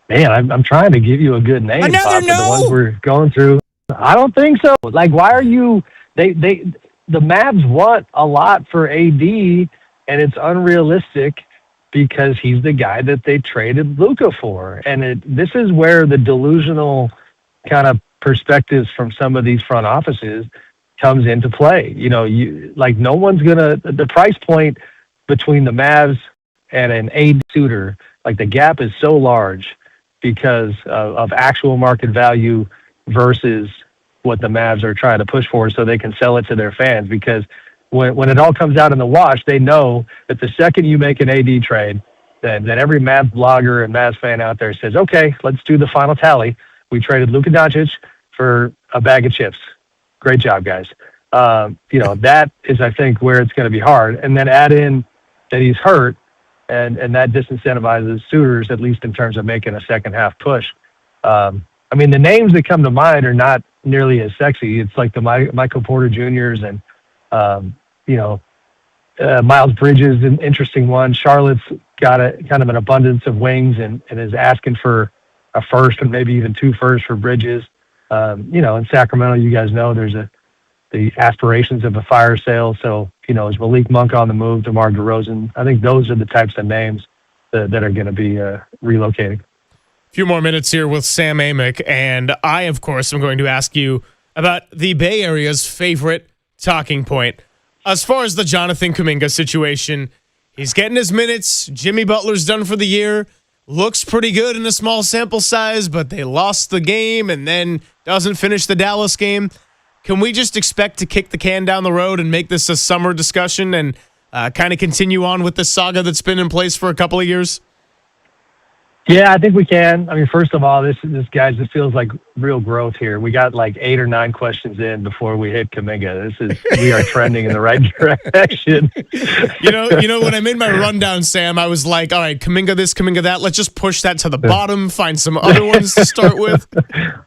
Man, I'm trying to give you a good name. Another no? The ones we're going through. I don't think so. Like, why are you? The Mavs want a lot for AD, and it's unrealistic because he's the guy that they traded Luka for. And this is where the delusional kind of perspectives from some of these front offices comes into play. No one's the price point between the Mavs and an AD suitor, like the gap is so large because of actual market value versus what the Mavs are trying to push for so they can sell it to their fans. Because when it all comes out in the wash, they know that the second you make an AD trade, then every Mavs blogger and Mavs fan out there says, okay, let's do the final tally. We traded Luka Doncic for a bag of chips. Great job, guys. That is, I think, where it's going to be hard. And then add in that he's hurt, and that disincentivizes suitors, at least in terms of making a second half push. The names that come to mind are not nearly as sexy. It's like the Michael Porter Jr.'s and, Miles Bridges, an interesting one. Charlotte's got a kind of an abundance of wings and is asking for a first and maybe even 2 firsts for Bridges. In Sacramento, you guys know there's the aspirations of a fire sale. So, is Malik Monk on the move, DeMar DeRozan? I think those are the types of names that are going to be relocating. few more minutes here with Sam Amick, and I, of course, am going to ask you about the Bay Area's favorite talking point. As far as the Jonathan Kuminga situation, he's getting his minutes. Jimmy Butler's done for the year. Looks pretty good in a small sample size, but they lost the game and then doesn't finish the Dallas game. Can we just expect to kick the can down the road and make this a summer discussion and kind of continue on with the saga that's been in place for a couple of years? Yeah, I think we can. I mean, first of all, this guys, it feels like real growth here. We got like 8 or 9 questions in before we hit Kuminga. We are trending in the right direction. You know, when I made my rundown, Sam, I was like, all right, Kuminga this, Kuminga that. Let's just push that to the bottom, find some other ones to start with.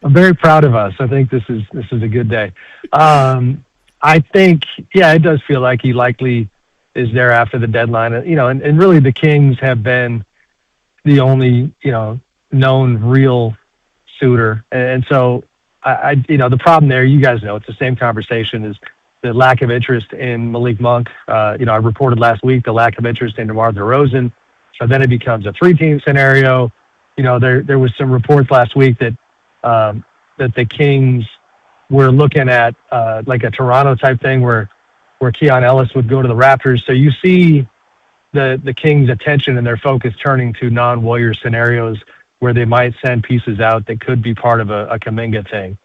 I'm very proud of us. I think this is a good day. I think, yeah, it does feel like he likely is there after the deadline. You know, and really the Kings have been the only, known real suitor. And so I the problem there, you guys know, it's the same conversation as the lack of interest in Malik Monk. I reported last week the lack of interest in DeMar DeRozan. So then it becomes a 3-team scenario. There was some reports last week that the Kings were looking at like a Toronto type thing where Keon Ellis would go to the Raptors. So you see the Kings' attention and their focus turning to non-Warrior scenarios where they might send pieces out that could be part of a Kuminga thing.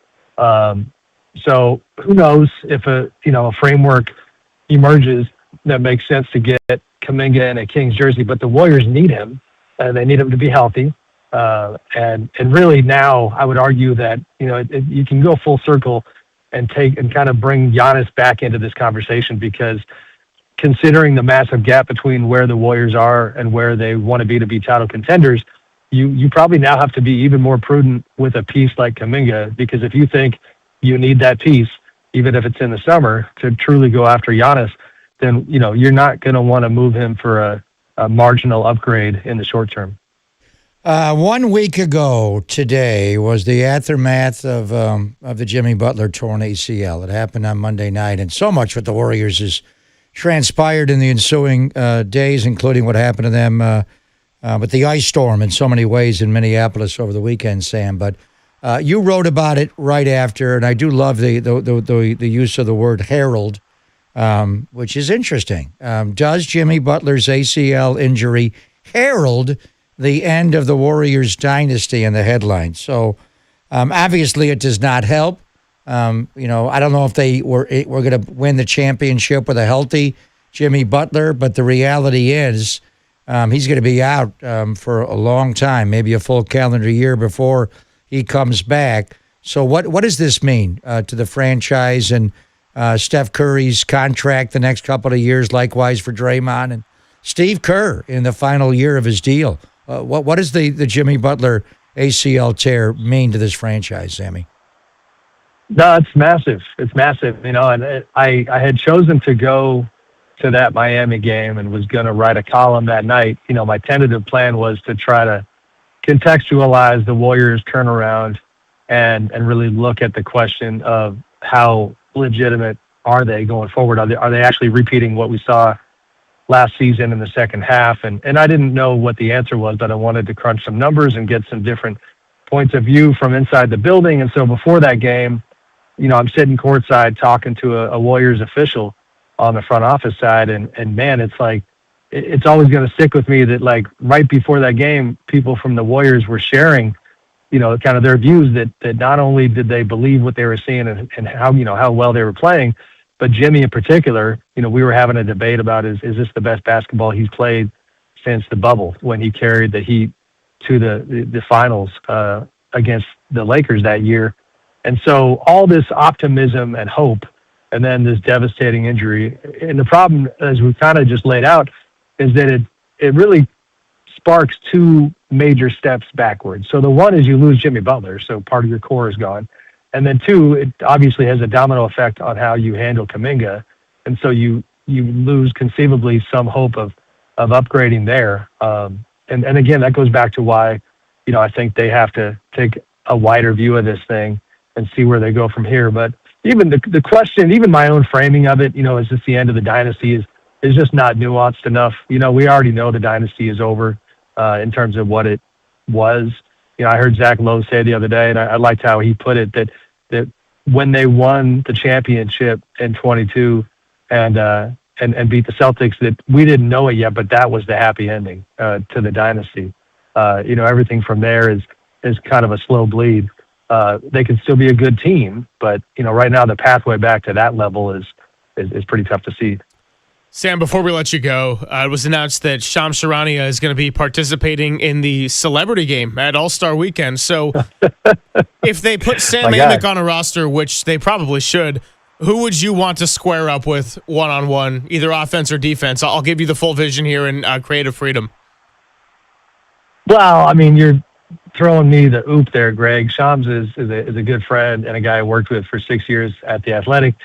So who knows if a framework emerges that makes sense to get Kuminga in a Kings jersey, but the Warriors need him. They need him to be healthy. And really now I would argue that, you can go full circle and kind of bring Giannis back into this conversation, because considering the massive gap between where the Warriors are and where they want to be title contenders, you probably now have to be even more prudent with a piece like Kuminga, because if you think you need that piece, even if it's in the summer, to truly go after Giannis, then, you're not going to want to move him for a marginal upgrade in the short term. 1 week ago today was the aftermath of the Jimmy Butler torn ACL. It happened on Monday night, and so much with the Warriors is transpired in the ensuing days, including what happened to them with the ice storm in so many ways in Minneapolis over the weekend, Sam. But you wrote about it right after, and I do love the use of the word herald, which is interesting. Does Jimmy Butler's ACL injury herald the end of the Warriors dynasty in the headlines? So obviously it does not help. I don't know if they were going to win the championship with a healthy Jimmy Butler, but the reality is he's going to be out for a long time, maybe a full calendar year before he comes back. So what does this mean to the franchise and Steph Curry's contract the next couple of years, likewise for Draymond and Steve Kerr in the final year of his deal? What does the Jimmy Butler ACL tear mean to this franchise, Sammy? No, it's massive. It's massive, and I had chosen to go to that Miami game and was going to write a column that night. My tentative plan was to try to contextualize the Warriors' turnaround and really look at the question of how legitimate are they going forward? Are they actually repeating what we saw last season in the second half? And I didn't know what the answer was, but I wanted to crunch some numbers and get some different points of view from inside the building. And so before that game, I'm sitting courtside talking to a Warriors official on the front office side. And man, it's like, it's always going to stick with me that, like, right before that game, people from the Warriors were sharing, kind of their views that not only did they believe what they were seeing and how well they were playing, but Jimmy in particular, we were having a debate about is this the best basketball he's played since the bubble, when he carried the Heat to the finals against the Lakers that year. And so all this optimism and hope, and then this devastating injury. And the problem, as we've kind of just laid out, is that it really sparks 2 major steps backwards. So the one is you lose Jimmy Butler, so part of your core is gone. And then 2, it obviously has a domino effect on how you handle Kuminga. And so you lose conceivably some hope of upgrading there. And again, that goes back to why, I think they have to take a wider view of this thing and see where they go from here. But even the question, even my own framing of it, is this the end of the dynasty, is just not nuanced enough. We already know the dynasty is over in terms of what it was. I heard Zach Lowe say the other day, and I liked how he put it, that when they won the championship in 22 and beat the Celtics, that we didn't know it yet, but that was the happy ending to the dynasty. Everything from there is kind of a slow bleed. They can still be a good team, but right now the pathway back to that level is pretty tough to see. Sam, before we let you go, it was announced that Shams Charania is going to be participating in the celebrity game at All-Star Weekend. So if they put Sam Amick on a roster, which they probably should, who would you want to square up with one-on-one, either offense or defense? I'll give you the full vision here in creative freedom. Well, I mean, you're throwing me the oop there, Greg. Shams is a good friend and a guy I worked with for 6 years at The Athletic.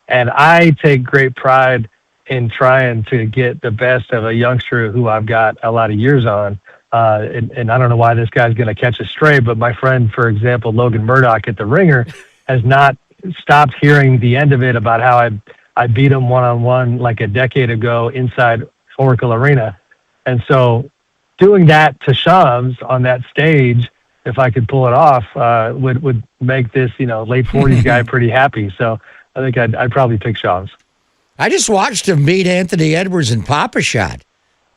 And I take great pride in trying to get the best of a youngster who I've got a lot of years on. And I don't know why this guy's going to catch a stray, but my friend, for example, Logan Murdoch at The Ringer, has not stopped hearing the end of it about how I beat him one-on-one like a decade ago inside Oracle Arena. And so doing that to Shams on that stage, if I could pull it off, would make this, late 40s guy pretty happy. So I think I'd probably pick Shams. I just watched him beat Anthony Edwards in Papa Shot.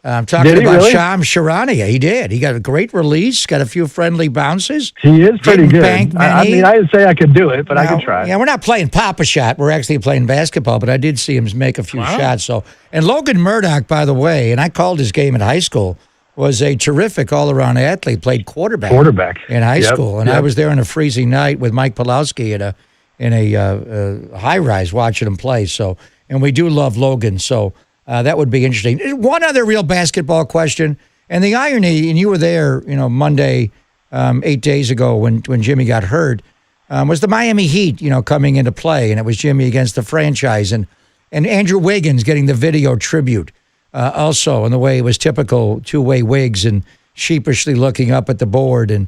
I'm talking about really? Shams Charania. He did. He got a great release, got a few friendly bounces. He is pretty good. I many. didn't say I could do it, but I could try. Yeah, we're not playing Papa Shot. We're actually playing basketball, but I did see him make a few shots. So, and Logan Murdoch, by the way, and I called his game in high school, was a terrific all-around athlete, played quarterback in high school. And I was there on a freezing night with Mike Pulowski in a high-rise watching him play. So, and we do love Logan, so that would be interesting. One other real basketball question, and the irony, and you were there, Monday, 8 days ago when Jimmy got hurt, was the Miami Heat, coming into play, and it was Jimmy against the franchise, and Andrew Wiggins getting the video tribute also, in the way it was typical two-way wigs and sheepishly looking up at the board and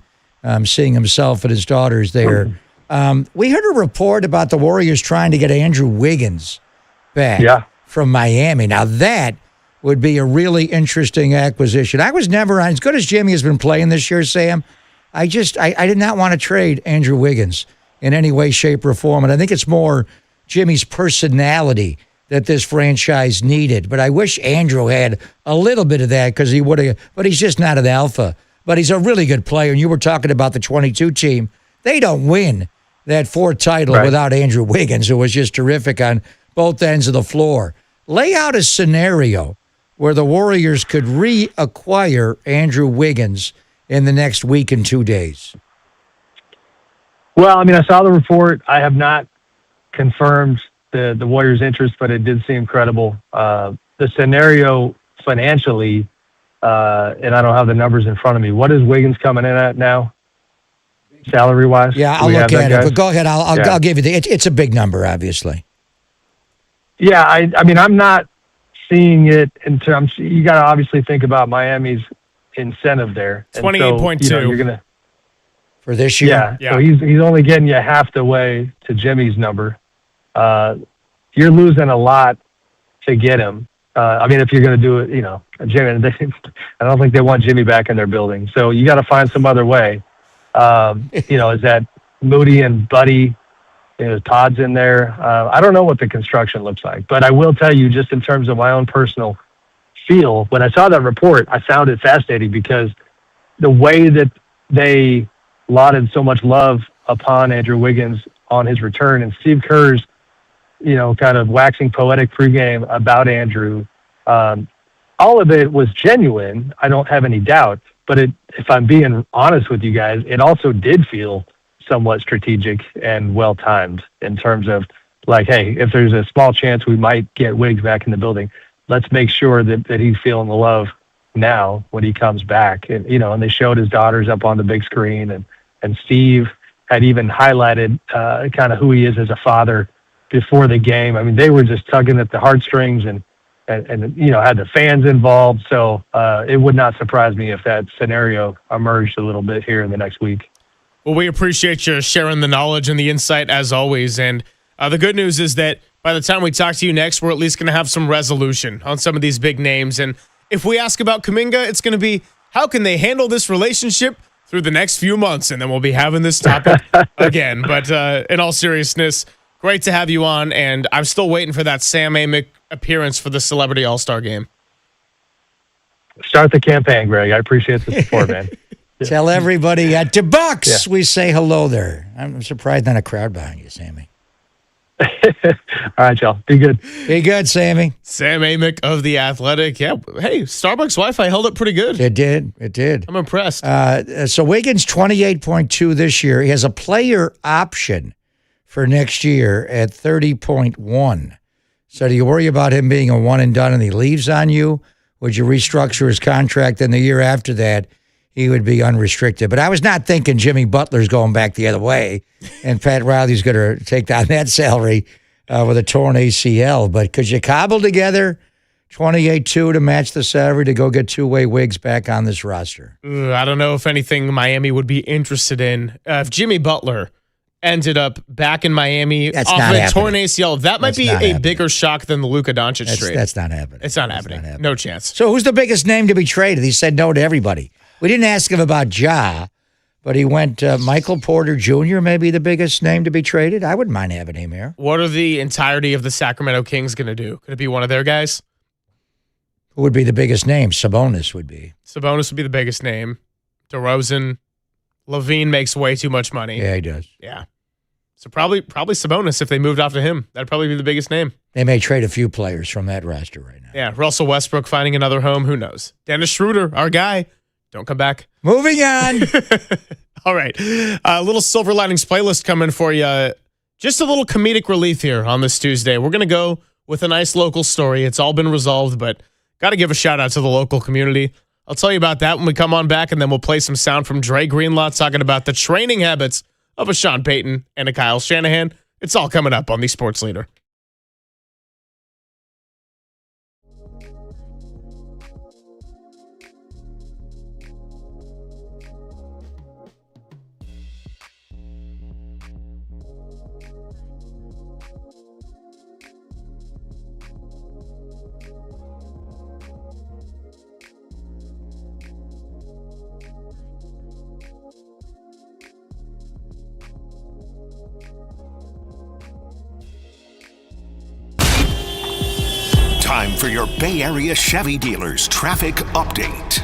seeing himself and his daughters there. We heard a report about the Warriors trying to get Andrew Wiggins back from Miami. Now, that would be a really interesting acquisition. I was never, as good as Jimmy has been playing this year, Sam, I did not want to trade Andrew Wiggins in any way, shape, or form. And I think it's more Jimmy's personality that this franchise needed. But I wish Andrew had a little bit of that because he would have, but he's just not an alpha. But he's a really good player. And you were talking about the 22 team. They don't win that fourth title without Andrew Wiggins, who was just terrific on both ends of the floor. Lay out a scenario where the Warriors could reacquire Andrew Wiggins in the next week and 2 days. Well, I mean, I saw the report. I have not confirmed the Warriors' interest, but it did seem credible. The scenario financially, and I don't have the numbers in front of me. What is Wiggins coming in at now, salary-wise? Yeah, I'll look at it. But go ahead. I'll give you it's a big number, obviously. Yeah, I mean, I'm not seeing it in terms. You got to obviously think about Miami's incentive there. 28.2. So, you're gonna for this year. Yeah. So he's only getting you half the way to Jimmy's number. You're losing a lot to get him. I mean, if you're going to do it, Jimmy. I don't think they want Jimmy back in their building. So you got to find some other way. Is that Moody and Buddy? Todd's in there. I don't know what the construction looks like, but I will tell you, just in terms of my own personal feel, when I saw that report, I found it fascinating because the way that they lauded so much love upon Andrew Wiggins on his return, and Steve Kerr's, kind of waxing poetic pregame about Andrew, all of it was genuine. I don't have any doubt, but if I'm being honest with you guys, it also did feel somewhat strategic and well-timed in terms of like, hey, if there's a small chance we might get Wiggs back in the building, let's make sure that he's feeling the love now when he comes back. And, and they showed his daughters up on the big screen, and Steve had even highlighted kind of who he is as a father before the game. I mean, they were just tugging at the heartstrings and had the fans involved. So it would not surprise me if that scenario emerged a little bit here in the next week. Well, we appreciate you sharing the knowledge and the insight as always. And the good news is that by the time we talk to you next, we're at least going to have some resolution on some of these big names. And if we ask about Kuminga, it's going to be, how can they handle this relationship through the next few months, and then we'll be having this topic again. But in all seriousness, great to have you on, and I'm still waiting for that Sam Amick appearance for the Celebrity All-Star Game. Start the campaign, Greg. I appreciate the support, man. Tell everybody at the Bucks we say hello there. I'm surprised not a crowd behind you, Sammy. All right, y'all. Be good. Be good, Sammy. Sam Amick of The Athletic. Yeah. Hey, Starbucks Wi-Fi held up pretty good. It did. It did. I'm impressed. So Wiggins, 28.2 this year. He has a player option for next year at 30.1. So do you worry about him being a one and done and he leaves on you? Would you restructure his contract? And the year after that, he would be unrestricted. But I was not thinking Jimmy Butler's going back the other way and Pat Riley's going to take down that salary with a torn ACL. But could you cobble together 28.2 to match the salary to go get two-way Wiggs back on this roster? I don't know if anything Miami would be interested in. If Jimmy Butler ended up back in Miami off a torn ACL, that might be a bigger shock than the Luka Doncic trade. That's not happening. It's not happening. No chance. So who's the biggest name to be traded? He said no to everybody. We didn't ask him about Ja, but he went Michael Porter Jr., maybe the biggest name to be traded. I wouldn't mind having him here. What are the entirety of the Sacramento Kings going to do? Could it be one of their guys? Who would be the biggest name? Sabonis would be. Sabonis would be the biggest name. DeRozan. Levine makes way too much money. Yeah, he does. Yeah. So probably Sabonis if they moved off to him. That'd probably be the biggest name. They may trade a few players from that roster right now. Yeah, Russell Westbrook finding another home. Who knows? Dennis Schroeder, our guy. Don't come back. Moving on. All right. A little Silver Linings playlist coming for you. Just a little comedic relief here on this Tuesday. We're going to go with a nice local story. It's all been resolved, but got to give a shout out to the local community. I'll tell you about that when we come on back, and then we'll play some sound from Dre Greenlaw talking about the training habits of a Sean Payton and a Kyle Shanahan. It's all coming up on the Sports Leader. Time for your Bay Area Chevy dealers traffic update.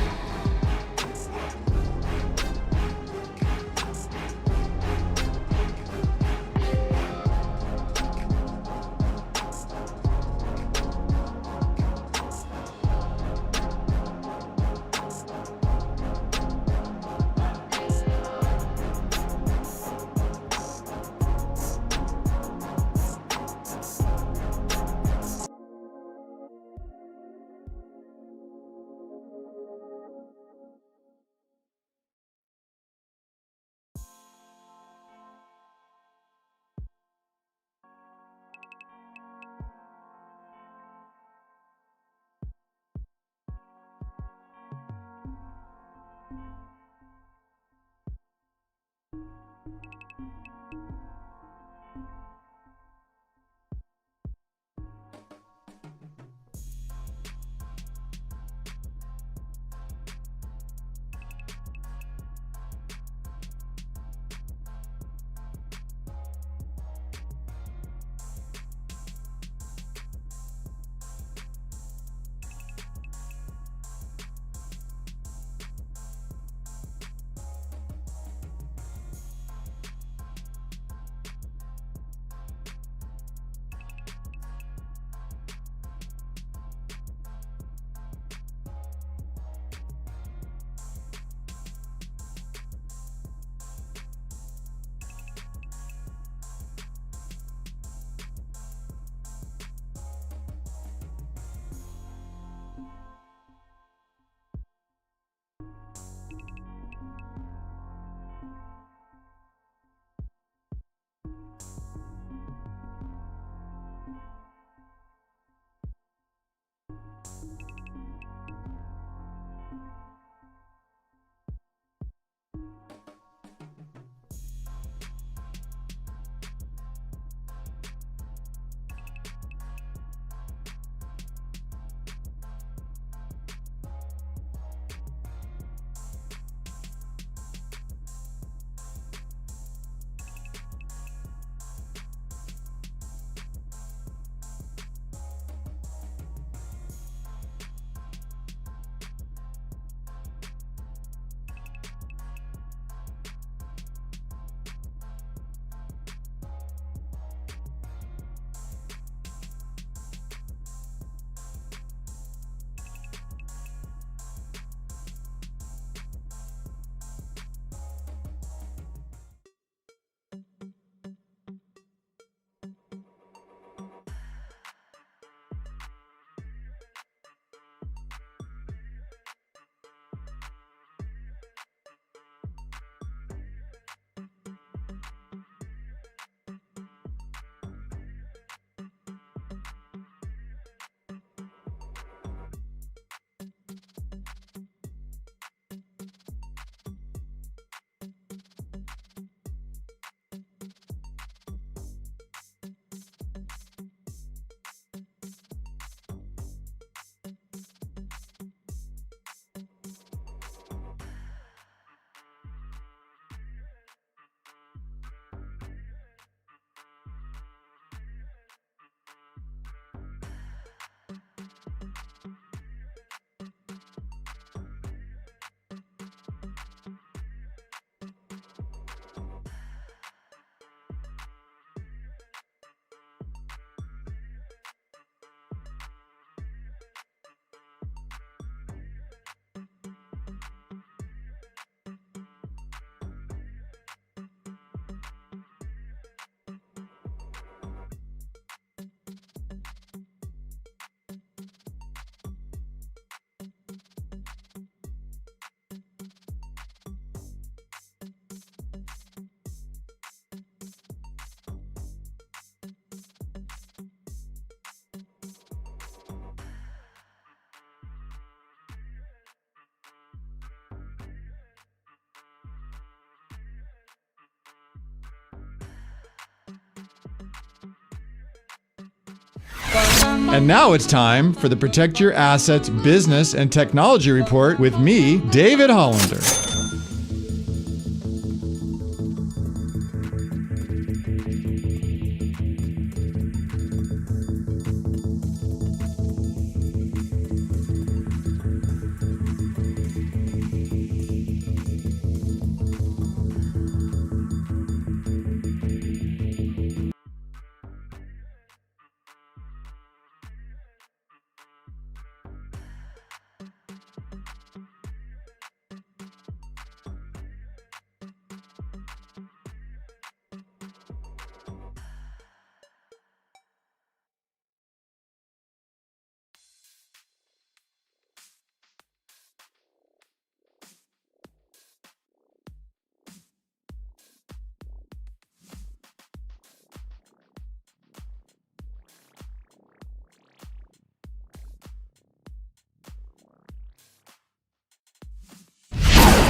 And now it's time for the Protect Your Assets Business and Technology Report with me, David Hollander.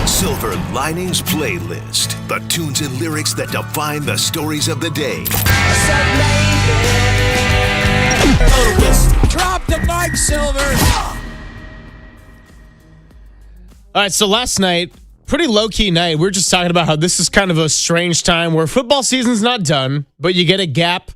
Silver Linings Playlist. The tunes and lyrics that define the stories of the day. Drop the mic, Silver. All right, so last night, pretty low-key night. We were just talking about how this is kind of a strange time where football season's not done, but you get a gap,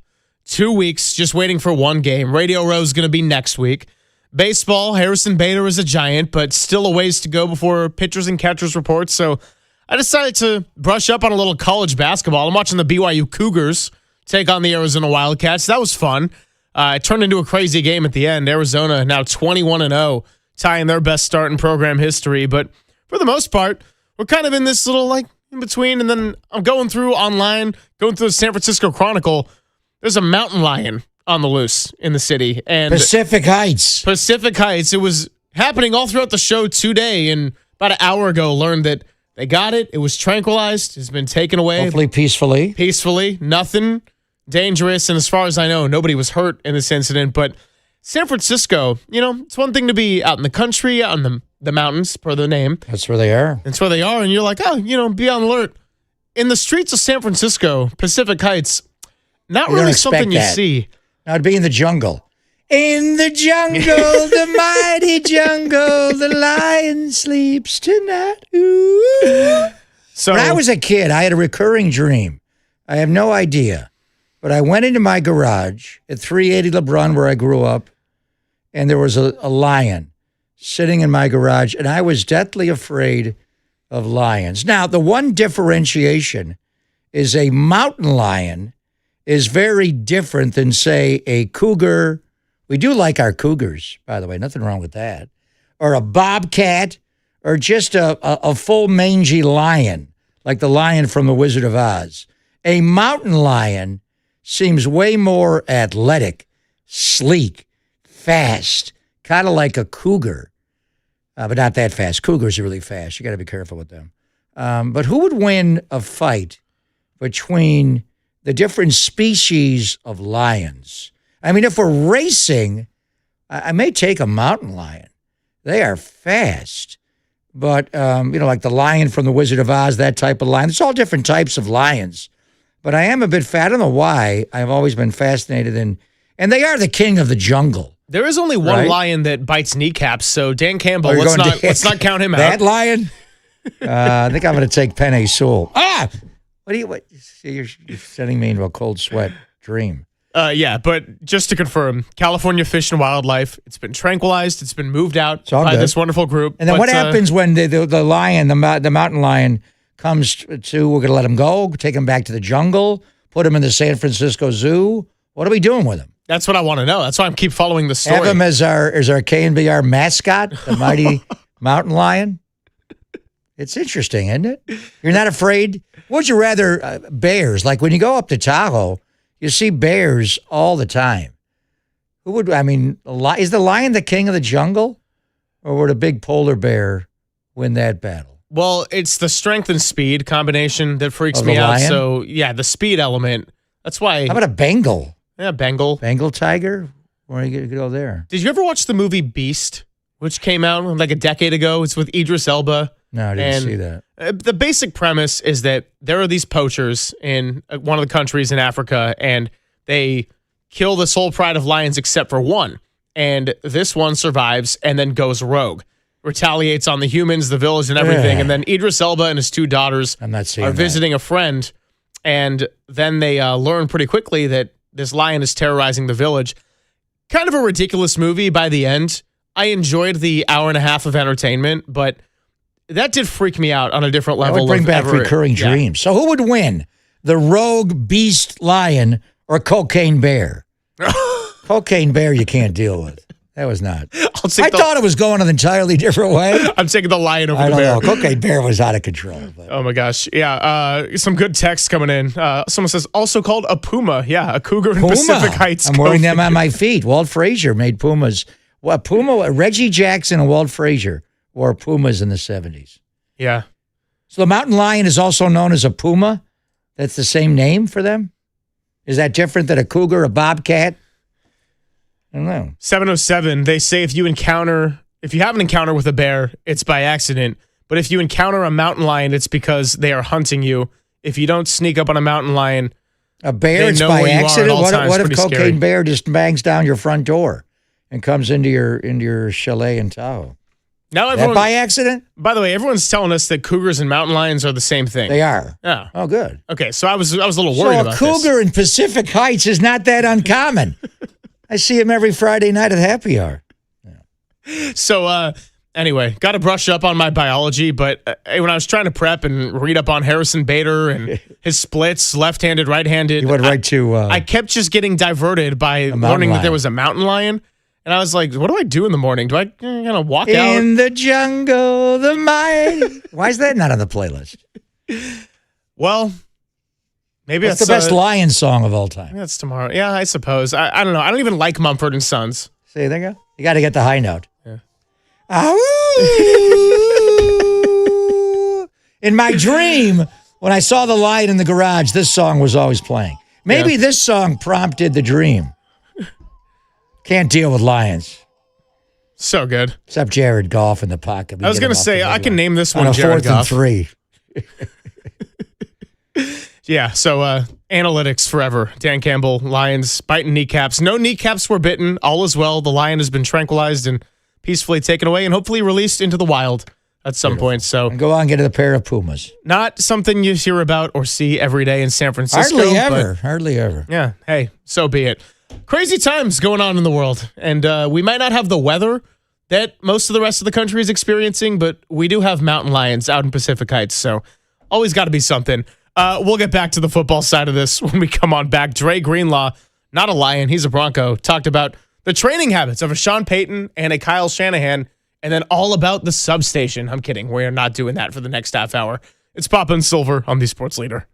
2 weeks, just waiting for one game. Radio Row is going to be next week. Baseball, Harrison Bader is a Giant, but still a ways to go before pitchers and catchers reports. So I decided to brush up on a little college basketball. I'm watching the BYU Cougars take on the Arizona Wildcats. That was fun. It turned into a crazy game at the end. Arizona now 21-0, tying their best start in program history. But for the most part, we're kind of in this little like in between. And then I'm going through online, going through the San Francisco Chronicle. There's a mountain lion on the loose in the city. And Pacific Heights. It was happening all throughout the show today. And about an hour ago, learned that they got it. It was tranquilized. It's been taken away. Hopefully peacefully. Peacefully. Nothing dangerous. And as far as I know, nobody was hurt in this incident. But San Francisco, you know, it's one thing to be out in the country, out in the mountains, per the name. That's where they are. That's where they are. And you're like, oh, you know, be on alert. In the streets of San Francisco, Pacific Heights, not really something you see. Now, it'd be in the jungle. In the jungle, the mighty jungle, the lion sleeps tonight. Ooh. So, when I was a kid, I had a recurring dream. I have no idea. But I went into my garage at 380 LeBron, where I grew up, and there was a lion sitting in my garage, and I was deathly afraid of lions. Now, the one differentiation is a mountain lion is very different than, say, a cougar. We do like our cougars, by the way. Nothing wrong with that. Or a bobcat, or just a full mangy lion, like the lion from The Wizard of Oz. A mountain lion seems way more athletic, sleek, fast, kind of like a cougar, but not that fast. Cougars are really fast. You got to be careful with them. But who would win a fight between the different species of lions? I mean, if we're racing, I may take a mountain lion. They are fast. But, like the lion from The Wizard of Oz, that type of lion. It's all different types of lions. But I am a bit fat. I don't know why. I've always been fascinated in, and they are the king of the jungle. There is only one lion that bites kneecaps, so Dan Campbell, let's not count him out. That lion? I think I'm going to take Penny Sewell. You're sending me into a cold sweat dream. Yeah, but just to confirm, California Fish and Wildlife, it's been tranquilized, it's been moved out by this wonderful group. And then what happens when the lion, the mountain lion, comes to, we're going to let him go, take him back to the jungle, put him in the San Francisco Zoo? What are we doing with him? That's what I want to know. That's why I keep following the story. Have him as our KNBR mascot, the mighty mountain lion? It's interesting, isn't it? You're not afraid? Would you rather bears? Like when you go up to Tahoe, you see bears all the time. Is the lion the king of the jungle? Or would a big polar bear win that battle? Well, it's the strength and speed combination that freaks me out. Lion? So, yeah, the speed element. That's why. How about a Bengal? Yeah, Bengal. Bengal tiger? Where are you going to go there? Did you ever watch the movie Beast, which came out like a decade ago? It's with Idris Elba. No, I didn't see that. The basic premise is that there are these poachers in one of the countries in Africa, and they kill this whole pride of lions except for one. And this one survives and then goes rogue. Retaliates on the humans, the village, and everything. And then Idris Elba and his 2 daughters are visiting a friend. And then they learn pretty quickly that this lion is terrorizing the village. Kind of a ridiculous movie by the end. I enjoyed the hour and a half of entertainment, but that did freak me out on a different level. That would bring back recurring dreams. So who would win? The rogue beast lion or cocaine bear? Cocaine bear you can't deal with. That was not. I thought it was going an entirely different way. I'm taking the lion over I the don't bear. know. Cocaine bear was out of control. But. Oh my gosh. Yeah. Some good text coming in. Someone says also called a puma. Yeah. A cougar in Pacific Heights. I'm wearing them on my feet. Walt Frazier made pumas. Well, Reggie Jackson and Walt Frazier wore pumas in the 70s. Yeah. So the mountain lion is also known as a puma. That's the same name for them? Is that different than a cougar, a bobcat? I don't know. 707, they say if you have an encounter with a bear, it's by accident. But if you encounter a mountain lion, it's because they are hunting you. If you don't sneak up on a mountain lion, a bear, it's by accident. What if cocaine bear just bangs down your front door and comes into your chalet in Tahoe? Now that by accident? By the way, everyone's telling us that cougars and mountain lions are the same thing. They are. Yeah. Oh, good. Okay, so I was a little worried about this. So a cougar in Pacific Heights is not that uncommon. I see him every Friday night at happy hour. Yeah. So anyway, got to brush up on my biology, but when I was trying to prep and read up on Harrison Bader and his splits, left-handed, right-handed, you went right to. I kept just getting diverted by learning that there was a mountain lion. And I was like, what do I do in the morning? Do I kind of walk out? In the jungle, the mighty. Why is that not on the playlist? Well, maybe that's the best lion song of all time. Maybe that's tomorrow. Yeah, I suppose. I don't know. I don't even like Mumford & Sons. See, there you go. You got to get the high note. Yeah. In my dream, when I saw the lion in the garage, this song was always playing. Maybe this song prompted the dream. Can't deal with lions. So good. Except Jared Goff in the pocket. I was going to say, I can name this one on a Jared 4th Goff. and 3. Yeah, so analytics forever. Dan Campbell, Lions biting kneecaps. No kneecaps were bitten. All is well. The lion has been tranquilized and peacefully taken away and hopefully released into the wild at some point. So and go on and get a pair of pumas. Not something you hear about or see every day in San Francisco. Hardly ever. Yeah, hey, so be it. Crazy times going on in the world, and we might not have the weather that most of the rest of the country is experiencing, but we do have mountain lions out in Pacific Heights, so always got to be something. We'll get back to the football side of this when we come on back. Dre Greenlaw, not a Lion, he's a Bronco, talked about the training habits of a Sean Payton and a Kyle Shanahan, and then all about the substation. I'm kidding. We are not doing that for the next half hour. It's Papa and Silver on the Sports Leader.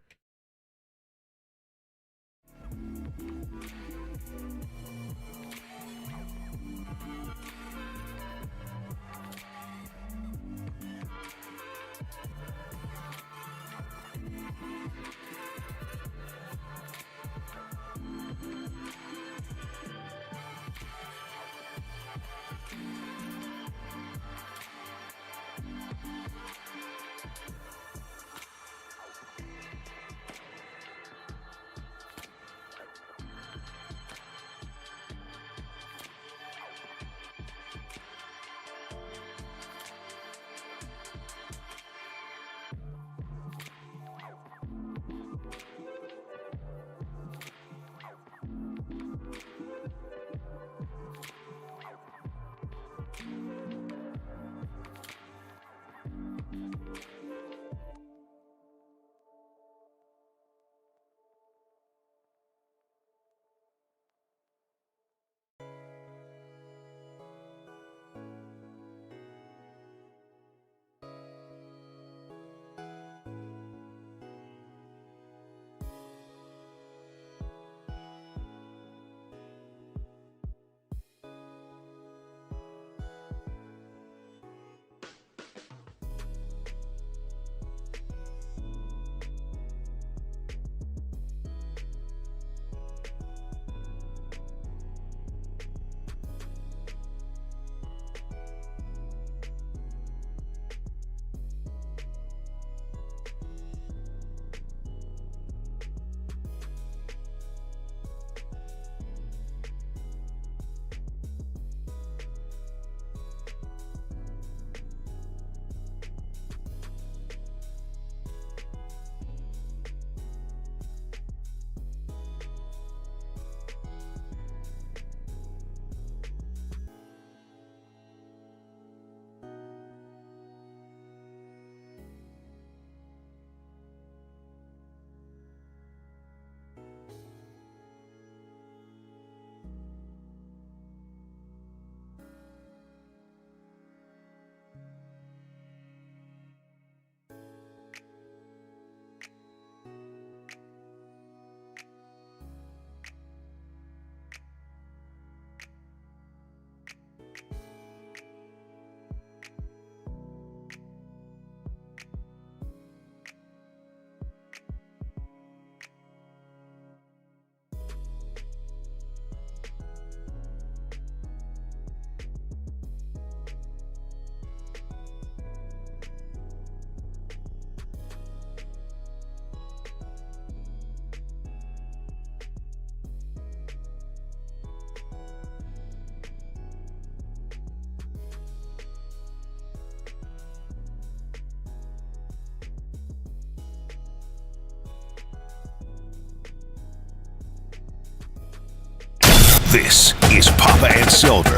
This is Papa and Silver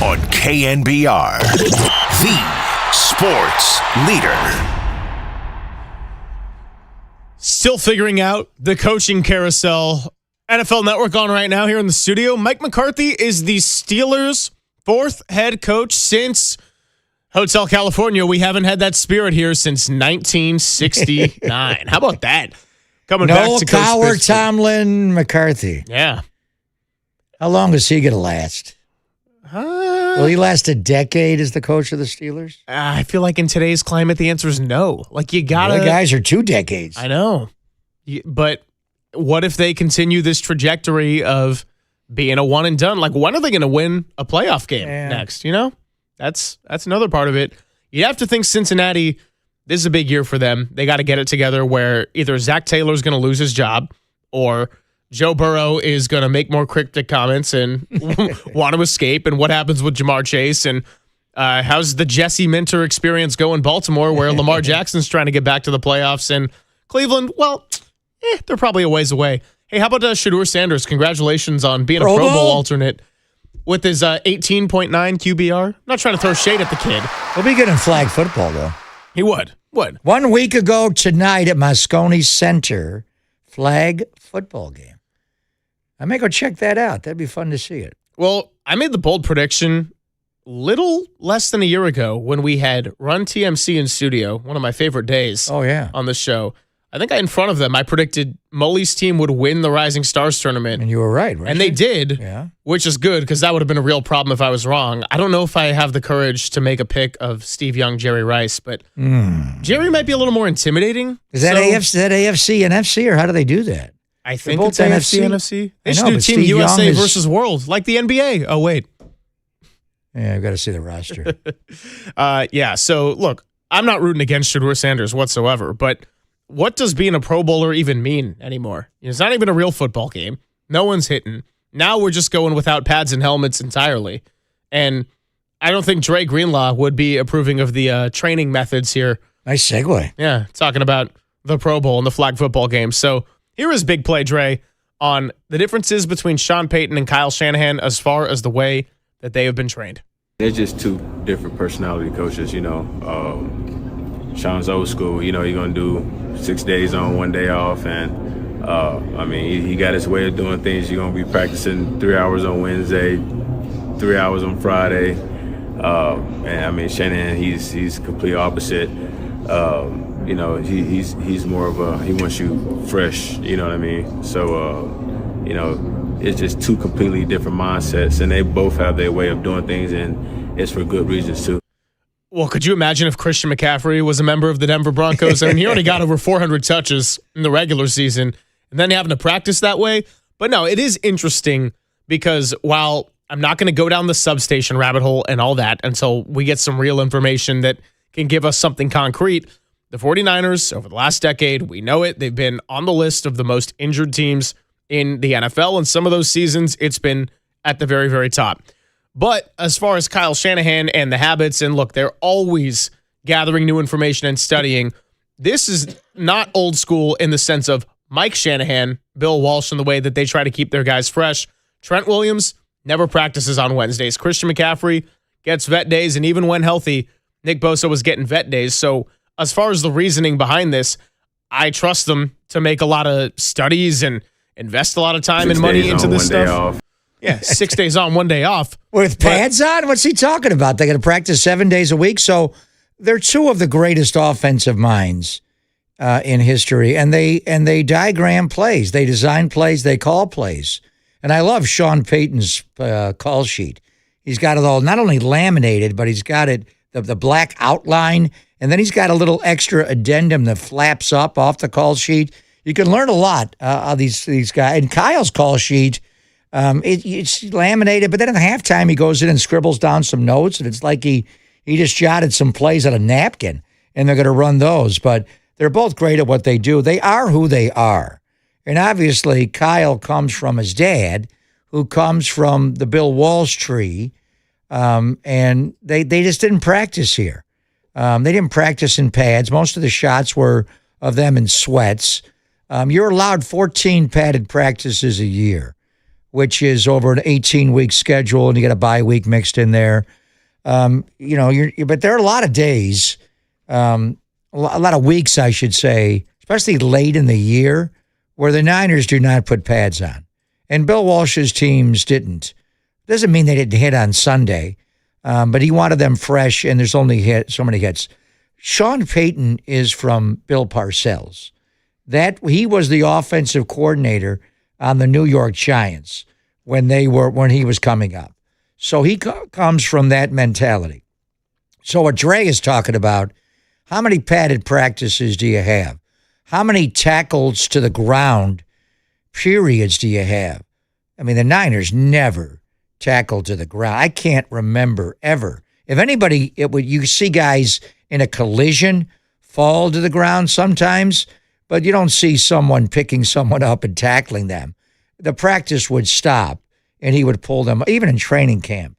on KNBR, the sports leader. Still figuring out the coaching carousel. NFL Network on right now here in the studio. Mike McCarthy is the Steelers' fourth head coach since Hotel California. We haven't had that spirit here since 1969. How about that? Coming back to Cowher, Tomlin, McCarthy. Yeah. How long is he going to last? Will he last a decade as the coach of the Steelers? I feel like in today's climate, the answer is no. Like, you got to. The guys are 2 decades. I know. But what if they continue this trajectory of being a one and done? Like, when are they going to win a playoff game next? You know, that's another part of it. You have to think Cincinnati, this is a big year for them. They got to get it together where either Zach Taylor's going to lose his job or Joe Burrow is going to make more cryptic comments and want to escape. And what happens with Jamar Chase? And how's the Jesse Minter experience go in Baltimore where Lamar Jackson's trying to get back to the playoffs? And Cleveland, well, they're probably a ways away. Hey, how about Shedeur Sanders? Congratulations on being a Pro Bowl alternate with his 18.9 QBR. Not trying to throw shade at the kid. He'll be good in flag football, though. He would. 1 week ago tonight at Moscone Center, flag football game. I may go check that out. That'd be fun to see it. Well, I made the bold prediction little less than a year ago when we had Run TMC in studio, one of my favorite days on the show. I think in front of them, I predicted Mully's team would win the Rising Stars tournament. And you were right, And they did, which is good because that would have been a real problem if I was wrong. I don't know if I have the courage to make a pick of Steve Young, Jerry Rice, but Jerry might be a little more intimidating. Is that AFC and NFC, or how do they do that? I think it's NFC. They should do Team Steve USA Young versus World, like the NBA. Oh, wait. Yeah, I've got to see the roster. So look, I'm not rooting against Shedeur Sanders whatsoever, but what does being a Pro Bowler even mean anymore? It's not even a real football game. No one's hitting. Now we're just going without pads and helmets entirely. And I don't think Dre Greenlaw would be approving of the training methods here. Nice segue. Yeah, talking about the Pro Bowl and the flag football game. So here is Big Play Dre on the differences between Sean Payton and Kyle Shanahan as far as the way that they have been trained. They're just two different personality coaches, you know. Sean's old school, you know, he's going to do 6 days on, 1 day off. And, he got his way of doing things. You're going to be practicing 3 hours on Wednesday, 3 hours on Friday. Shanahan, he's complete opposite. He's more of he wants you fresh, you know what I mean? So, it's just two completely different mindsets, and they both have their way of doing things, and it's for good reasons, too. Well, could you imagine if Christian McCaffrey was a member of the Denver Broncos? I mean, he already got over 400 touches in the regular season, and then having to practice that way. But no, it is interesting because while I'm not going to go down the substation rabbit hole and all that until we get some real information that can give us something concrete, the 49ers, over the last decade, we know it, they've been on the list of the most injured teams in the NFL, and some of those seasons, it's been at the very, very top. But as far as Kyle Shanahan and the habits, and look, they're always gathering new information and studying. This is not old school in the sense of Mike Shanahan, Bill Walsh, and the way that they try to keep their guys fresh. Trent Williams never practices on Wednesdays. Christian McCaffrey gets vet days, and even when healthy, Nick Bosa was getting vet days. So as far as the reasoning behind this, I trust them to make a lot of studies and invest a lot of time and money into this stuff. Yeah, 6 days on, 1 day off. With pads on? What's he talking about? They're going to practice 7 days a week. So they're two of the greatest offensive minds in history, and they diagram plays. They design plays. They call plays. And I love Sean Payton's call sheet. He's got it all not only laminated, but he's got it, the black outline, and then he's got a little extra addendum that flaps up off the call sheet. You can learn a lot of these guys. And Kyle's call sheet, it's laminated, but then at halftime he goes in and scribbles down some notes, and it's like he just jotted some plays on a napkin, and they're going to run those. But they're both great at what they do. They are who they are. And obviously Kyle comes from his dad, who comes from the Bill Walsh tree, and they just didn't practice here. They didn't practice in pads. Most of the shots were of them in sweats. You're allowed 14 padded practices a year. which is over an 18-week schedule, and you get a bye week mixed in there. But there are a lot of days, a lot of weeks, I should say, especially late in the year, where the Niners do not put pads on. And Bill Walsh's teams didn't. Doesn't mean they didn't hit on Sunday, but he wanted them fresh, and there's only so many hits. Sean Payton is from Bill Parcells. He was the offensive coordinator on the New York Giants when he was coming up. So he comes from that mentality. So what Dre is talking about, how many padded practices do you have? How many tackles to the ground periods do you have? I mean, the Niners never tackled to the ground. I can't remember ever. If anybody, you see guys in a collision fall to the ground sometimes, but you don't see someone picking someone up and tackling them. The practice would stop, and he would pull them, even in training camp.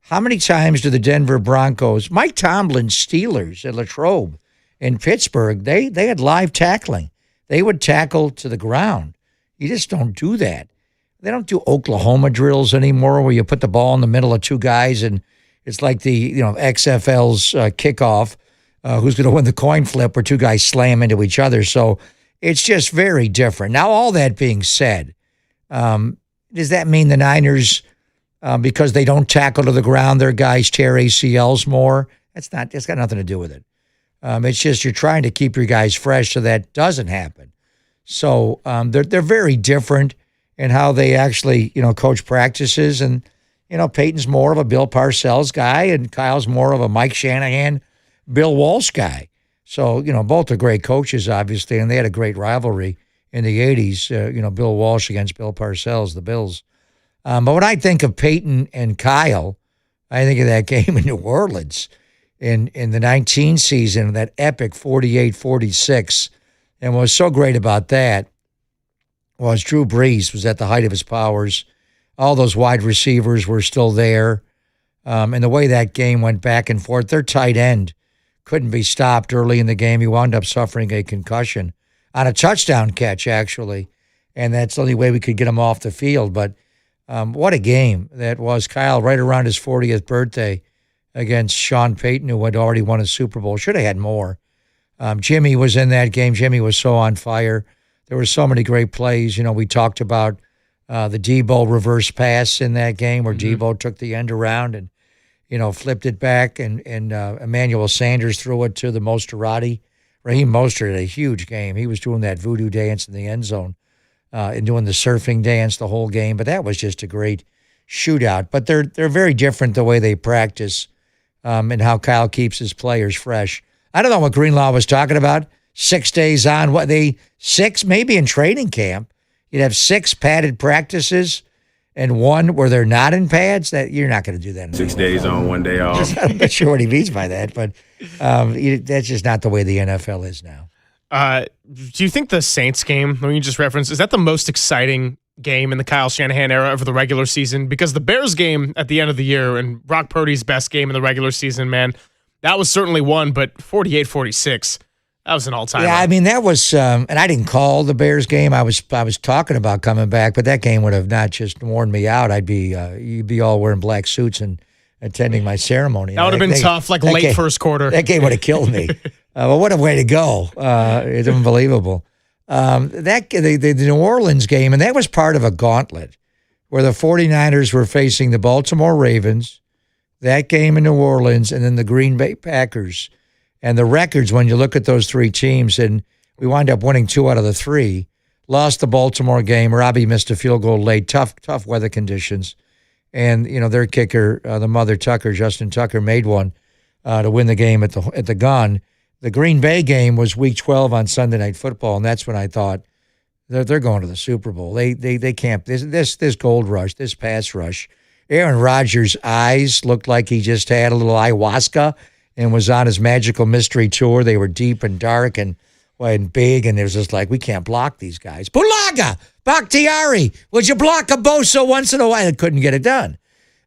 How many times do the Denver Broncos, Mike Tomlin's Steelers at Latrobe in Pittsburgh, they had live tackling. They would tackle to the ground. You just don't do that. They don't do Oklahoma drills anymore where you put the ball in the middle of two guys and it's like the XFL's kickoff, who's going to win the coin flip where two guys slam into each other. So it's just very different. Now, all that being said, does that mean the Niners, because they don't tackle to the ground, their guys tear ACLs more? It's got nothing to do with it. It's just you're trying to keep your guys fresh so that doesn't happen. So they're very different in how they actually, coach practices. And, Peyton's more of a Bill Parcells guy and Kyle's more of a Mike Shanahan, Bill Walsh guy. So, both are great coaches, obviously, and they had a great rivalry in the 80s, Bill Walsh against Bill Parcells, the Bills. But when I think of Peyton and Kyle, I think of that game in New Orleans in the 19 season, that epic 48-46. And what was so great about that was Drew Brees was at the height of his powers. All those wide receivers were still there. And the way that game went back and forth, their tight end couldn't be stopped early in the game. He wound up suffering a concussion on a touchdown catch, actually. And that's the only way we could get him off the field. But what a game that was. Kyle, right around his 40th birthday against Sean Payton, who had already won a Super Bowl. Should have had more. Jimmy was in that game. Jimmy was so on fire. There were so many great plays. We talked about the Debo reverse pass in that game where Debo took the end around and, flipped it back. And Emmanuel Sanders threw it to the Mosterati. Raheem Mostert had a huge game. He was doing that voodoo dance in the end zone and doing the surfing dance the whole game. But that was just a great shootout. But they're very different the way they practice and how Kyle keeps his players fresh. I don't know what Greenlaw was talking about. 6 days on, six maybe in training camp. You'd have 6 padded practices and 1 where they're not in pads. That you're not going to do that. 6 days on, 1 day off. I'm not sure what he means by that, but that's just not the way the NFL is now. Do you think the Saints game, when you just referenced, is that the most exciting game in the Kyle Shanahan era over the regular season? Because the Bears game at the end of the year and Brock Purdy's best game in the regular season, man, that was certainly one, but 48-46, that was an all-time. Yeah, I mean, that was, and I didn't call the Bears game. I was talking about coming back, but that game would have not just worn me out. You'd be all wearing black suits and attending my ceremony. That would have been tough, late first quarter. That game would have killed me. But what a way to go. It's unbelievable. The New Orleans game, and that was part of a gauntlet where the 49ers were facing the Baltimore Ravens, that game in New Orleans, and then the Green Bay Packers. And the records, when you look at those 3 teams, and we wind up winning 2 out of the 3, lost the Baltimore game. Robbie missed a field goal late, tough weather conditions. And, their kicker, the mother Tucker, Justin Tucker, made one to win the game at the gun. The Green Bay game was week 12 on Sunday Night Football, and that's when I thought they're going to the Super Bowl. They can't. This gold rush, this pass rush. Aaron Rodgers' eyes looked like he just had a little ayahuasca and was on his magical mystery tour. They were deep and dark and big, and it was just like, we can't block these guys. Bulaga, Bakhtiari, would you block a Bosa once in a while? I couldn't get it done.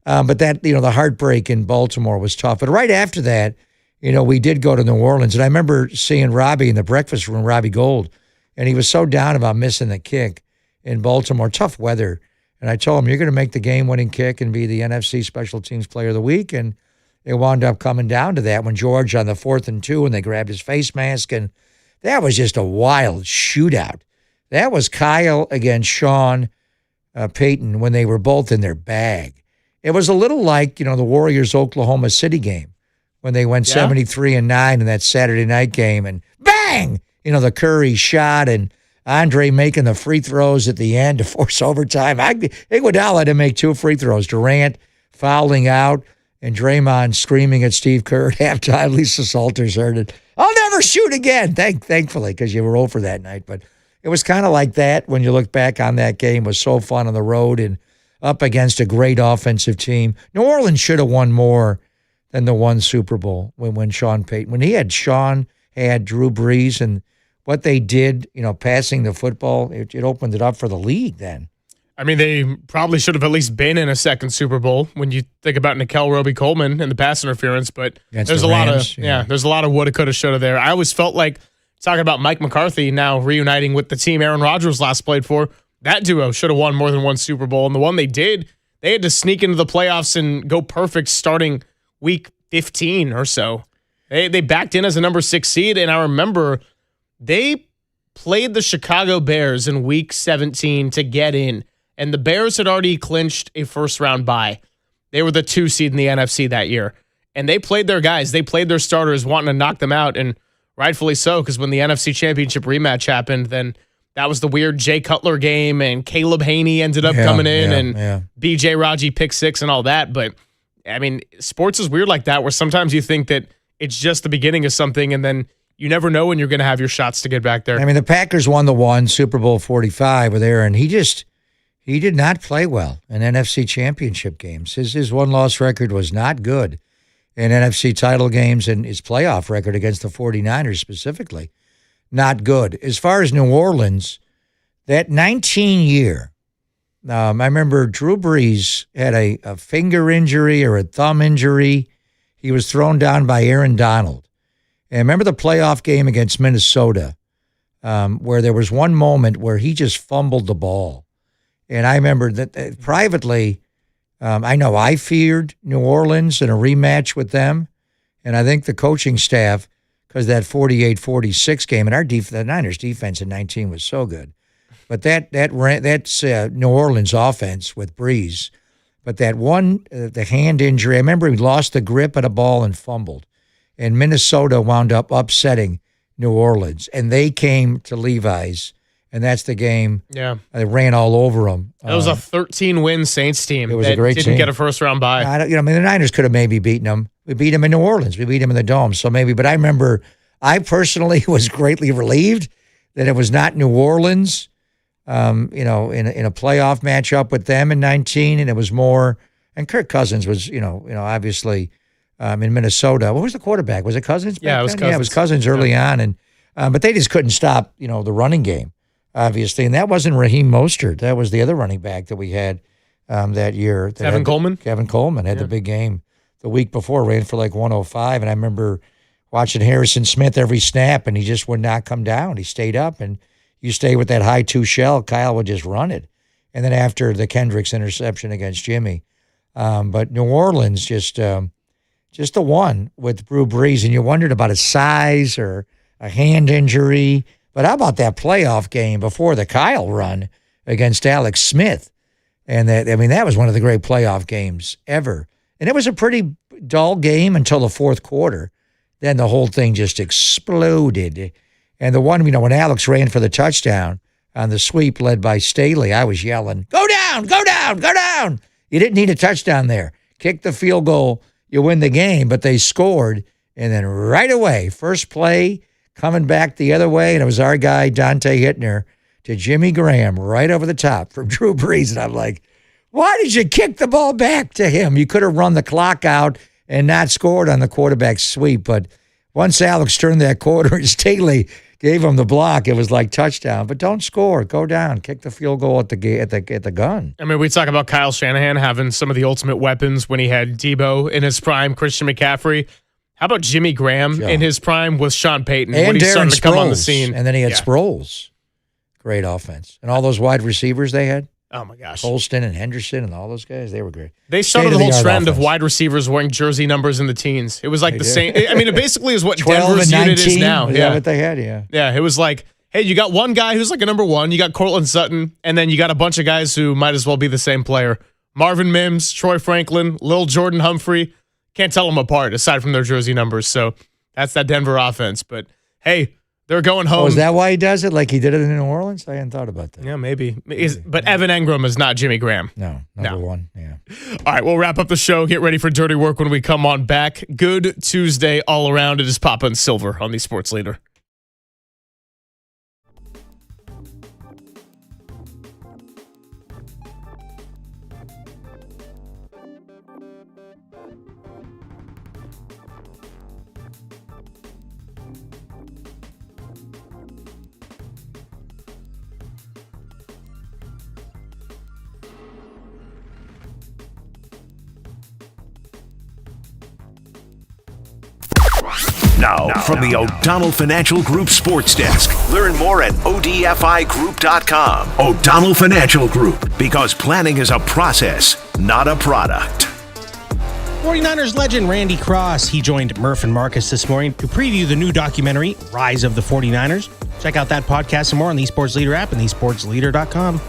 But that, the heartbreak in Baltimore was tough. But right after that, we did go to New Orleans, and I remember seeing Robbie in the breakfast room, Robbie Gold, and he was so down about missing the kick in Baltimore. Tough weather And I told him, you're going to make the game-winning kick and be the NFC Special Teams Player of the Week. And it wound up coming down to that when George on the 4th and 2, and they grabbed his face mask. And that was just a wild shootout. That was Kyle against Sean Payton when they were both in their bag. It was a little like, the Warriors-Oklahoma City game when they went 73-9 in that Saturday night game. And bang! The Curry shot and Andre making the free throws at the end to force overtime. Iguodala had to make 2 free throws. Durant fouling out and Draymond screaming at Steve Kerr at halftime. Lisa Salters heard it. I'll never shoot again, thankfully, because you were over that night. But it was kind of like that when you look back on that game. It was so fun on the road and up against a great offensive team. New Orleans should have won more than the one Super Bowl when Sean Payton, when he had Drew Brees, and what they did, passing the football, it opened it up for the league then. I mean, they probably should have at least been in a second Super Bowl when you think about Nickel Roby-Coleman and the pass interference, but there's a lot of woulda, coulda, shoulda there. I always felt like, talking about Mike McCarthy now reuniting with the team Aaron Rodgers last played for, that duo should have won more than one Super Bowl. And the one they did, they had to sneak into the playoffs and go perfect starting week 15 or so. They backed in as a number 6 seed, and I remember they played the Chicago Bears in week 17 to get in, and the Bears had already clinched a first-round bye. They were the 2 seed in the NFC that year, and they played their guys. They played their starters, wanting to knock them out, and rightfully so, because when the NFC Championship rematch happened, then that was the weird Jay Cutler game, and Caleb Haney ended up coming in, and B.J. Raji pick 6 and all that. But, I mean, sports is weird like that, where sometimes you think that it's just the beginning of something, and then you never know when you're going to have your shots to get back there. I mean, the Packers won the one, Super Bowl 45 with Aaron. He did not play well in NFC championship games. His one-loss record was not good in NFC title games, and his playoff record against the 49ers specifically, not good. As far as New Orleans, that 19 year, I remember Drew Brees had a finger injury or a thumb injury. He was thrown down by Aaron Donald. And remember the playoff game against Minnesota, where there was one moment where he just fumbled the ball. And I remember that privately, I know I feared New Orleans in a rematch with them. And I think the coaching staff, because that 48-46 game, and the Niners defense in 19 was so good. But that's New Orleans offense with Brees. But that one, the hand injury, I remember he lost the grip at a ball and fumbled. And Minnesota wound up upsetting New Orleans. And they came to Levi's, and that's the game. Yeah. They ran all over them. It was a 13-win Saints team. It was a great team. Didn't get a first-round bye. The Niners could have maybe beaten them. We beat them in New Orleans. We beat them in the Dome. So maybe, but I remember I personally was greatly relieved that it was not New Orleans, in a playoff matchup with them in 19, and it was more, and Kirk Cousins was, obviously in Minnesota. What was the quarterback? Was it Cousins? Yeah, it was Cousins. Yeah, it was Cousins early on, and but they just couldn't stop, the running game, obviously, and that wasn't Raheem Mostert. That was the other running back that we had that year. Kevin Coleman? Kevin Coleman had the big game the week before, ran for like 105, and I remember watching Harrison Smith every snap, and he just would not come down. He stayed up, and you stay with that high 2 shell, Kyle would just run it. And then after the Kendricks interception against Jimmy. But New Orleans just the one with Drew Brees, and you wondered about his size or a hand injury. But how about that playoff game before the Kyle run against Alex Smith? And that was one of the great playoff games ever. And it was a pretty dull game until the fourth quarter. Then the whole thing just exploded. And the one, when Alex ran for the touchdown on the sweep led by Staley, I was yelling, "Go down, go down, go down." You didn't need a touchdown there. Kick the field goal, you win the game, but they scored. And then right away, first play, coming back the other way, and it was our guy, Dante Hittner, to Jimmy Graham right over the top from Drew Brees. And I'm like, why did you kick the ball back to him? You could have run the clock out and not scored on the quarterback sweep. But once Alex turned that quarter and Staley gave him the block, it was like touchdown. But don't score. Go down. Kick the field goal at the gun. I mean, we talk about Kyle Shanahan having some of the ultimate weapons when he had Debo in his prime, Christian McCaffrey. How about Jimmy Graham in his prime with Sean Payton and when he started to come on the Sproles. scene? And then he had Sproles. Great offense. And all those wide receivers they had. Oh, my gosh. Colston and Henderson and all those guys, they were great. They started the whole State-of-the-art trend of offense. wide receivers wearing jersey numbers in the teens. It was like They the did. same. I mean, it basically is what 12 Denver's and unit is 19? now. Is that what they had? Yeah. Yeah, it was like, hey, you got one guy who's like a number one. You got Cortland Sutton, and then you got a bunch of guys who might as well be the same player. Marvin Mims, Troy Franklin, Lil Jordan Humphrey. Can't tell them apart aside from their jersey numbers. So that's that Denver offense. But, hey, they're going home. Oh, is that why he does it? Like he did it in New Orleans? I hadn't thought about that. Yeah, maybe. But Evan Engram is not Jimmy Graham. No, number one. Yeah. All right, we'll wrap up the show. Get ready for Dirty Work when we come on back. Good Tuesday all around. It is Papa and Silver on the Sports Leader. Now, from the O'Donnell Financial Group Sports Desk. Learn more at odfigroup.com. O'Donnell Financial Group, because planning is a process, not a product. 49ers legend Randy Cross, he joined Murph and Marcus this morning to preview the new documentary, Rise of the 49ers. Check out that podcast and more on the Sports Leader app and thesportsleader.com.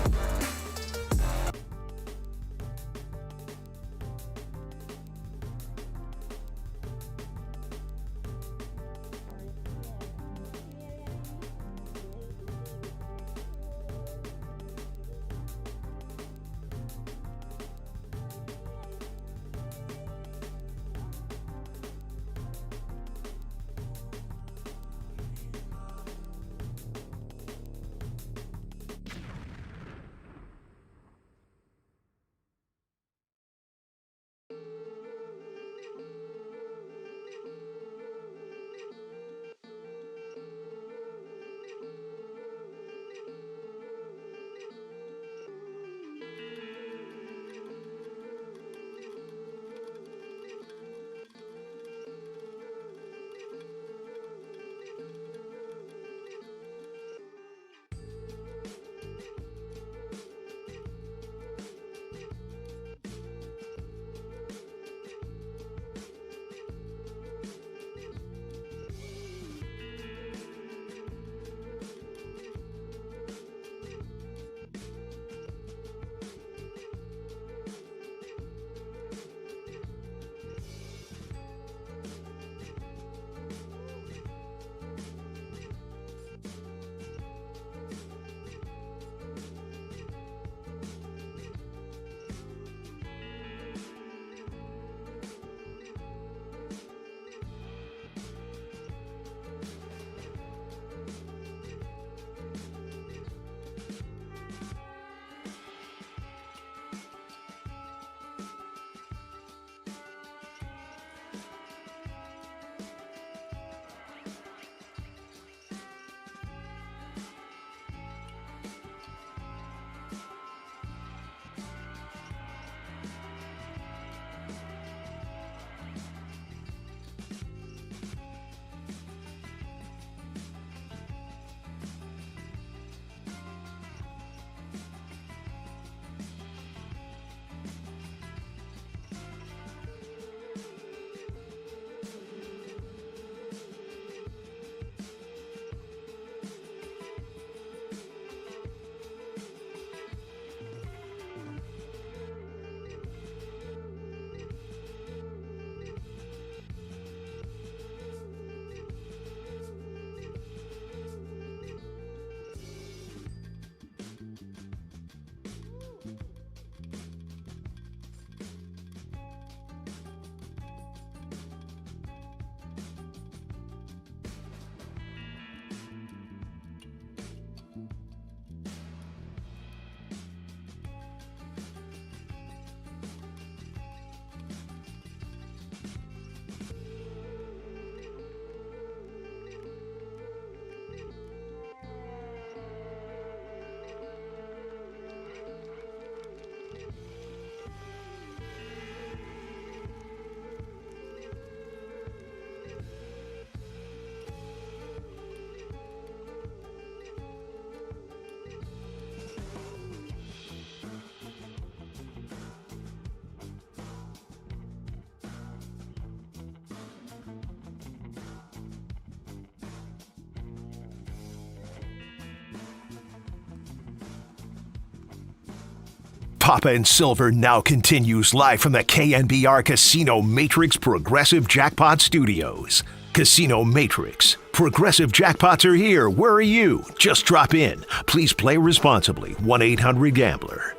Papa and Silver now continues live from the KNBR Casino Matrix Progressive Jackpot Studios. Casino Matrix. Progressive jackpots are here. Where are you? Just drop in. Please play responsibly. 1-800-GAMBLER.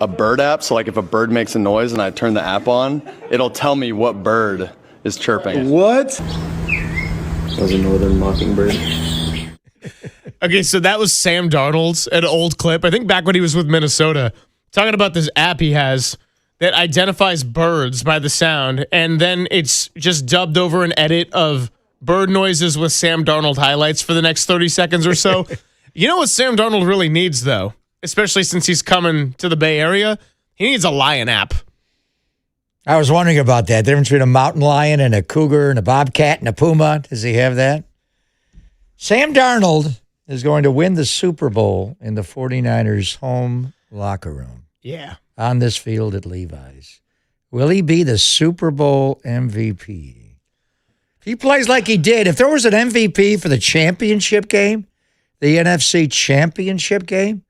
A bird app, so like if a bird makes a noise and I turn the app on, it'll tell me what bird is chirping. What? That was a northern mockingbird. Okay, so that was Sam Darnold's, an old clip. I think back when he was with Minnesota, talking about this app he has that identifies birds by the sound, and then it's just dubbed over an edit of bird noises with Sam Darnold highlights for the next 30 seconds or so. You know what Sam Darnold really needs, though, especially since he's coming to the Bay Area? He needs a lion app. I was wondering about that. The difference between a mountain lion and a cougar and a bobcat and a puma. Does he have that? Sam Darnold is going to win the Super Bowl in the 49ers' home locker room. Yeah. On this field at Levi's. Will he be the Super Bowl MVP? If he plays like he did, if there was an MVP for the championship game, the NFC championship game,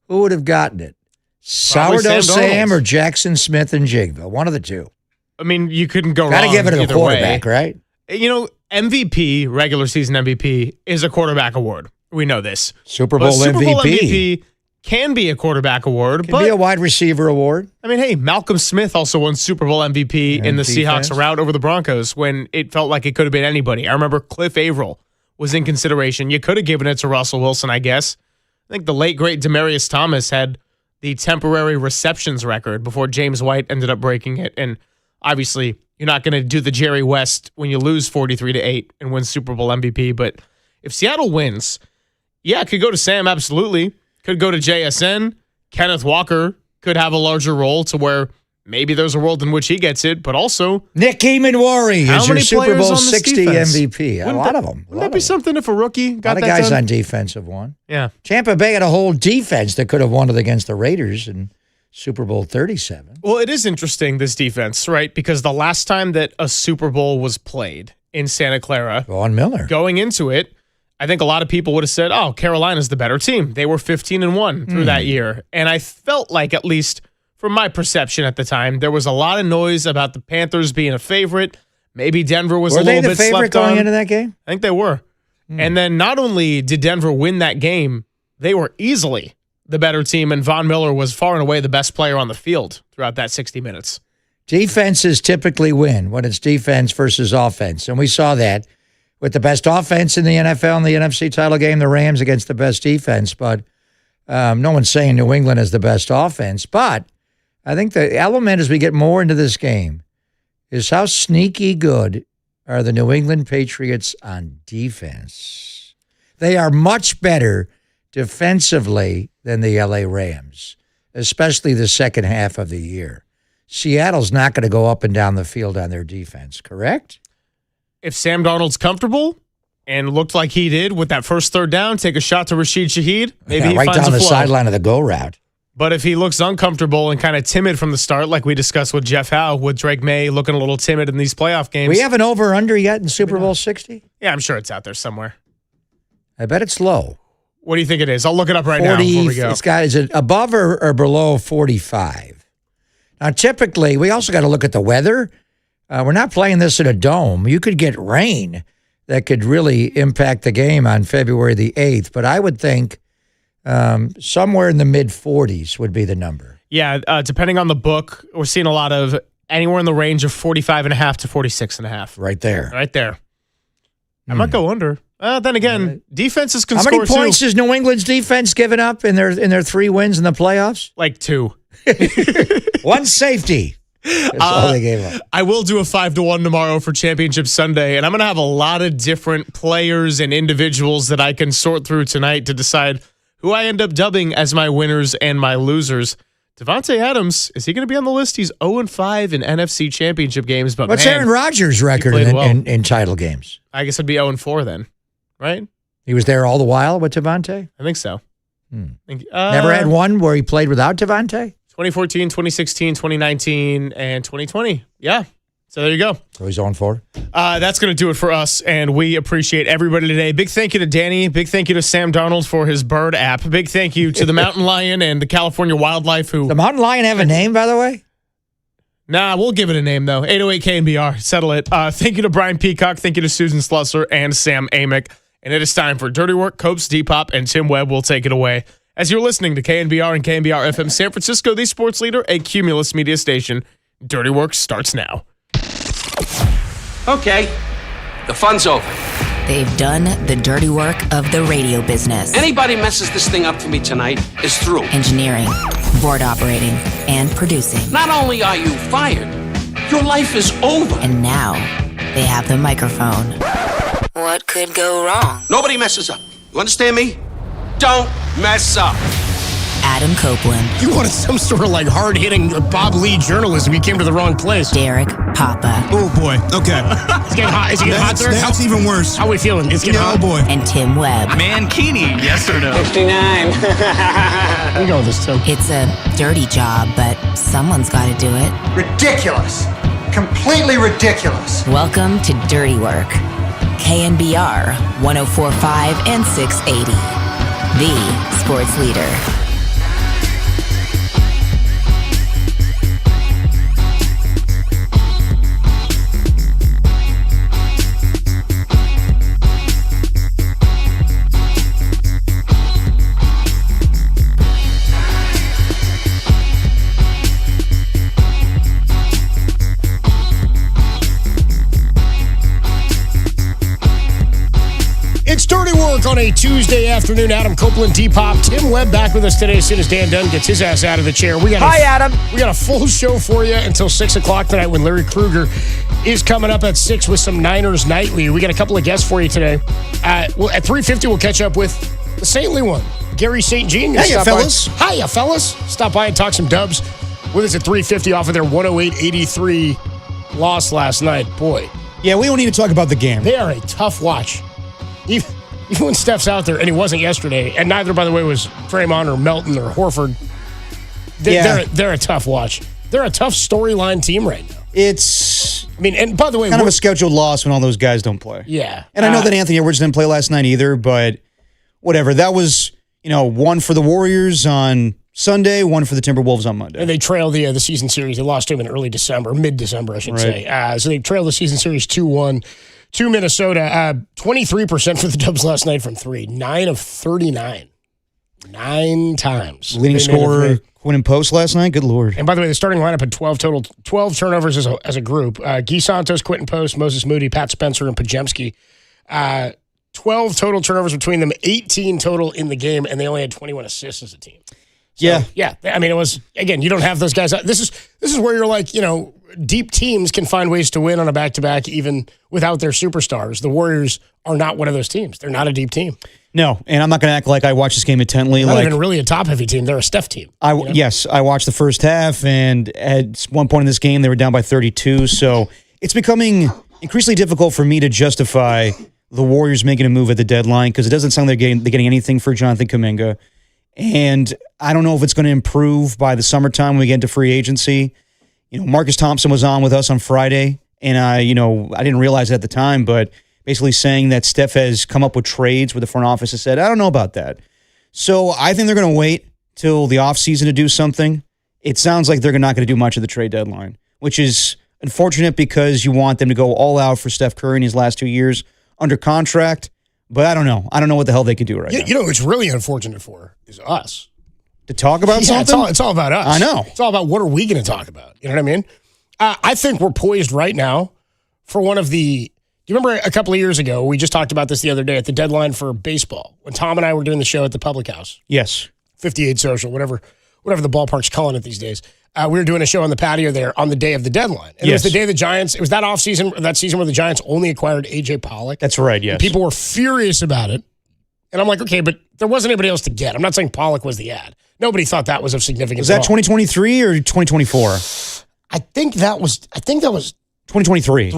who would have gotten it? Sourdough Sam or Jackson Smith and Jigba? One of the two. I mean, you couldn't go wrong. Got to give it to the quarterback, way. Right? You know, MVP, regular season MVP, is a quarterback award. We know this. Super Bowl MVP can be a quarterback award. Can be a wide receiver award. I mean, hey, Malcolm Smith also won Super Bowl MVP in the Seahawks rout over the Broncos when it felt like it could have been anybody. I remember Cliff Averill was in consideration. You could have given it to Russell Wilson, I guess. I think the late, great Demaryius Thomas had the temporary receptions record before James White ended up breaking it. And obviously, you're not going to do the Jerry West when you lose 43-8 and win Super Bowl MVP. But if Seattle wins, yeah, it could go to Sam, absolutely. Could go to JSN. Kenneth Walker could have a larger role to where maybe there's a world in which he gets it, but also Nick Eamon-Worry is your Super Bowl 60 MVP. A lot of them. Wouldn't that be something if a rookie got that done? A lot of guys done? on defense have won. Yeah. Tampa Bay had a whole defense that could have won it against the Raiders in Super Bowl 37. Well, it is interesting, this defense, right? Because the last time that a Super Bowl was played in Santa Clara, Von Miller, going into it, I think a lot of people would have said, oh, Carolina's the better team. They were 15-1 through that year. And I felt like, at least from my perception at the time, there was a lot of noise about the Panthers being a favorite. Maybe Denver was a little bit slept on. Were they the favorite going into that game? I think they were. And then not only did Denver win that game, they were easily the better team, and Von Miller was far and away the best player on the field throughout that 60 minutes. Defenses typically win when it's defense versus offense. And we saw that with the best offense in the NFL in the NFC title game, the Rams against the best defense. But no one's saying New England is the best offense. But I think the element as we get more into this game is how sneaky good are the New England Patriots on defense. They are much better defensively than the LA Rams, especially the second half of the year. Seattle's not going to go up and down the field on their defense, correct? If Sam Darnold's comfortable and looked like he did with that first third down, take a shot to Rashid Shaheed, maybe he right finds down a the flow. sideline of the go route. But if he looks uncomfortable and kind of timid from the start, like we discussed with Jeff Howe, with Drake May looking a little timid in these playoff games. We have an over-under yet in Super Bowl 60? Yeah, I'm sure it's out there somewhere. I bet it's low. What do you think it is? I'll look it up right now before we go. Is it above or below 45? Now, typically, we also got to look at the weather. We're not playing this in a dome. You could get rain that could really impact the game on February the 8th, but I would think somewhere in the mid-40s would be the number. Yeah, depending on the book, we're seeing a lot of anywhere in the range of 45.5 to 46.5. Right there. Right there. I might go under. Then again, defenses can score How many points has New England's defense given up in their 3 wins in the playoffs? Like 2. One safety. That's all they gave up. I will do a 5-1 tomorrow for Championship Sunday, and I'm going to have a lot of different players and individuals that I can sort through tonight to decide who I end up dubbing as my winners and my losers. Devontae Adams, is he going to be on the list? He's 0-5 in NFC Championship games. But what's Aaron Rodgers' record in title games? I guess it'd be 0-4 then, right? He was there all the while with Devontae? I think so. Never had one where he played without Devontae? 2014, 2016, 2019, and 2020. Yeah. So there you go. So he's on 4. That's going to do it for us, and we appreciate everybody today. Big thank you to Danny. Big thank you to Sam Darnold for his bird app. Big thank you to the Mountain Lion and the California Wildlife. The Mountain Lion have a name, by the way? Nah, we'll give it a name, though. 808 KNBR. Settle it. Thank you to Brian Peacock. Thank you to Susan Slusser and Sam Amick. And it is time for Dirty Work. Copes, Depop, and Tim Webb will take it away. As you're listening to KNBR and KNBR FM San Francisco, the sports leader, a Cumulus media station. Dirty Work starts now. Okay, the fun's over. They've done the dirty work of the radio business. Anybody messes this thing up for me tonight is through. Engineering, board operating, and producing. Not only are you fired, your life is over. And now they have the microphone. What could go wrong? Nobody messes up. You understand me? Don't mess up. Adam Copeland. You wanted some sort of like hard-hitting Bob Lee journalism. You came to the wrong place. Derek Papa. Oh, boy. Okay. It's getting hot. Is it getting hot there? That's even worse. How are we feeling? It's getting hot? Oh, boy. And Tim Webb. Mankini, yes or no? 59. We go with this, Tim. It's a dirty job, but someone's got to do it. Ridiculous. Completely ridiculous. Welcome to Dirty Work. KNBR 104.5 and 680. The sports leader. It's Dirty Work on a Tuesday afternoon. Adam Copeland, Depop, Tim Webb back with us today as soon as Dan Dunn gets his ass out of the chair. Hi, Adam. We got a full show for you until 6 o'clock tonight when Larry Kruger is coming up at 6 with some Niners Nightly. We got a couple of guests for you today. At 3:50, we'll catch up with the saintly one, Gary St. Jean. Hiya, fellas. Hiya, fellas. Stop by and talk some Dubs with us at 3:50 off of their 108-83 loss last night. Boy. Yeah, we don't need to talk about the game. They are a tough watch. Even when Steph's out there, and he wasn't yesterday, and neither, by the way, was Draymond or Melton or Horford. They're a tough watch. They're a tough storyline team right now. And by the way, kind of a scheduled loss when all those guys don't play. Yeah. And I know that Anthony Edwards didn't play last night either, but whatever. That was, one for the Warriors on Sunday, one for the Timberwolves on Monday. And they trailed the season series. They lost to him in early December, mid-December, I should say. So they trailed the season series 2-1 to Minnesota. 23% for the Dubs last night from 3. 9 of 39. 9 times. Leading scorer, Quinn and Post last night. Good Lord. And by the way, the starting lineup had 12 turnovers as a group. Guy Santos, Quentin Post, Moses Moody, Pat Spencer, and Pajemski. 12 total turnovers between them, 18 total in the game, and they only had 21 assists as a team. So, yeah. I mean, it was, again, you don't have those guys. This is where you're like, deep teams can find ways to win on a back-to-back even without their superstars. The Warriors are not one of those teams. They're not a deep team. No, and I'm not going to act like I watched this game intently. Not even really a top-heavy team. They're a Steph team. Yes, I watched the first half, and at one point in this game, they were down by 32. So it's becoming increasingly difficult for me to justify the Warriors making a move at the deadline because it doesn't sound like they're getting anything for Jonathan Kuminga. And I don't know if it's going to improve by the summertime when we get into free agency. Marcus Thompson was on with us on Friday, and I didn't realize it at the time, but basically saying that Steph has come up with trades where the front office has said, I don't know about that. So I think they're going to wait till the offseason to do something. It sounds like they're not going to do much of the trade deadline, which is unfortunate because you want them to go all out for Steph Curry in his last 2 years under contract. But I don't know. I don't know what the hell they could do right now. What's really unfortunate for is us. To talk about something? It's all about us. I know. It's all about what are we going to talk about. You know what I mean? I think we're poised right now for one of the... Do you remember a couple of years ago, we just talked about this the other day at the deadline for baseball, when Tom and I were doing the show at the Public House? Yes. 58 Social, whatever the ballpark's calling it these days. We were doing a show on the patio there on the day of the deadline. And it was the day the Giants, it was that season where the Giants only acquired A.J. Pollock. That's right, yes. And people were furious about it. And I'm like, okay, but there wasn't anybody else to get. I'm not saying Pollock was the ad. Nobody thought that was of significance. Was that 2023 or 2024? I think that was 2023.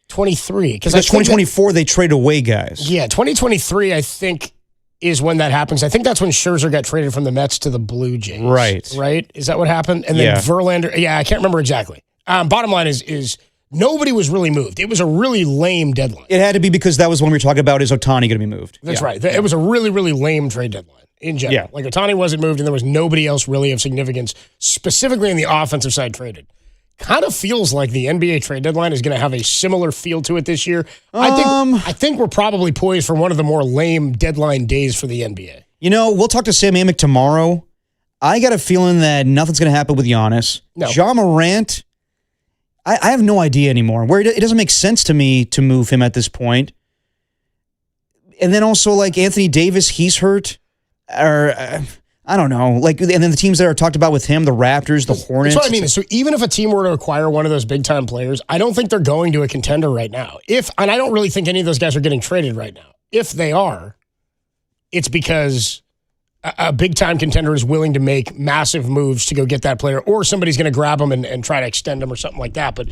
23. Because 2024, they trade away guys. Yeah, 2023, I think, is when that happens. I think that's when Scherzer got traded from the Mets to the Blue Jays. Right. Right? Is that what happened? And then Verlander, I can't remember exactly. Bottom line is Nobody was really moved. It was a really lame deadline. It had to be because that was when we were talking about is Ohtani going to be moved. That's right. It was a really, really lame trade deadline in general. Yeah. Like Ohtani wasn't moved, and there was nobody else really of significance, specifically in the offensive side, traded. Kind of feels like the NBA trade deadline is going to have a similar feel to it this year. I think we're probably poised for one of the more lame deadline days for the NBA. You know, we'll talk to Sam Amick tomorrow. I got a feeling that nothing's going to happen with Giannis. No. Ja Morant, I have no idea anymore. Where it doesn't make sense to me to move him at this point. And then also, like, Anthony Davis, he's hurt. Or, I don't know. Like, and then the teams that are talked about with him, the Raptors, the Hornets. That's what I mean. So even if a team were to acquire one of those big-time players, I don't think they're going to a contender right now. And I don't really think any of those guys are getting traded right now. If they are, it's because a big-time contender is willing to make massive moves to go get that player, or somebody's going to grab them and try to extend them or something like that. But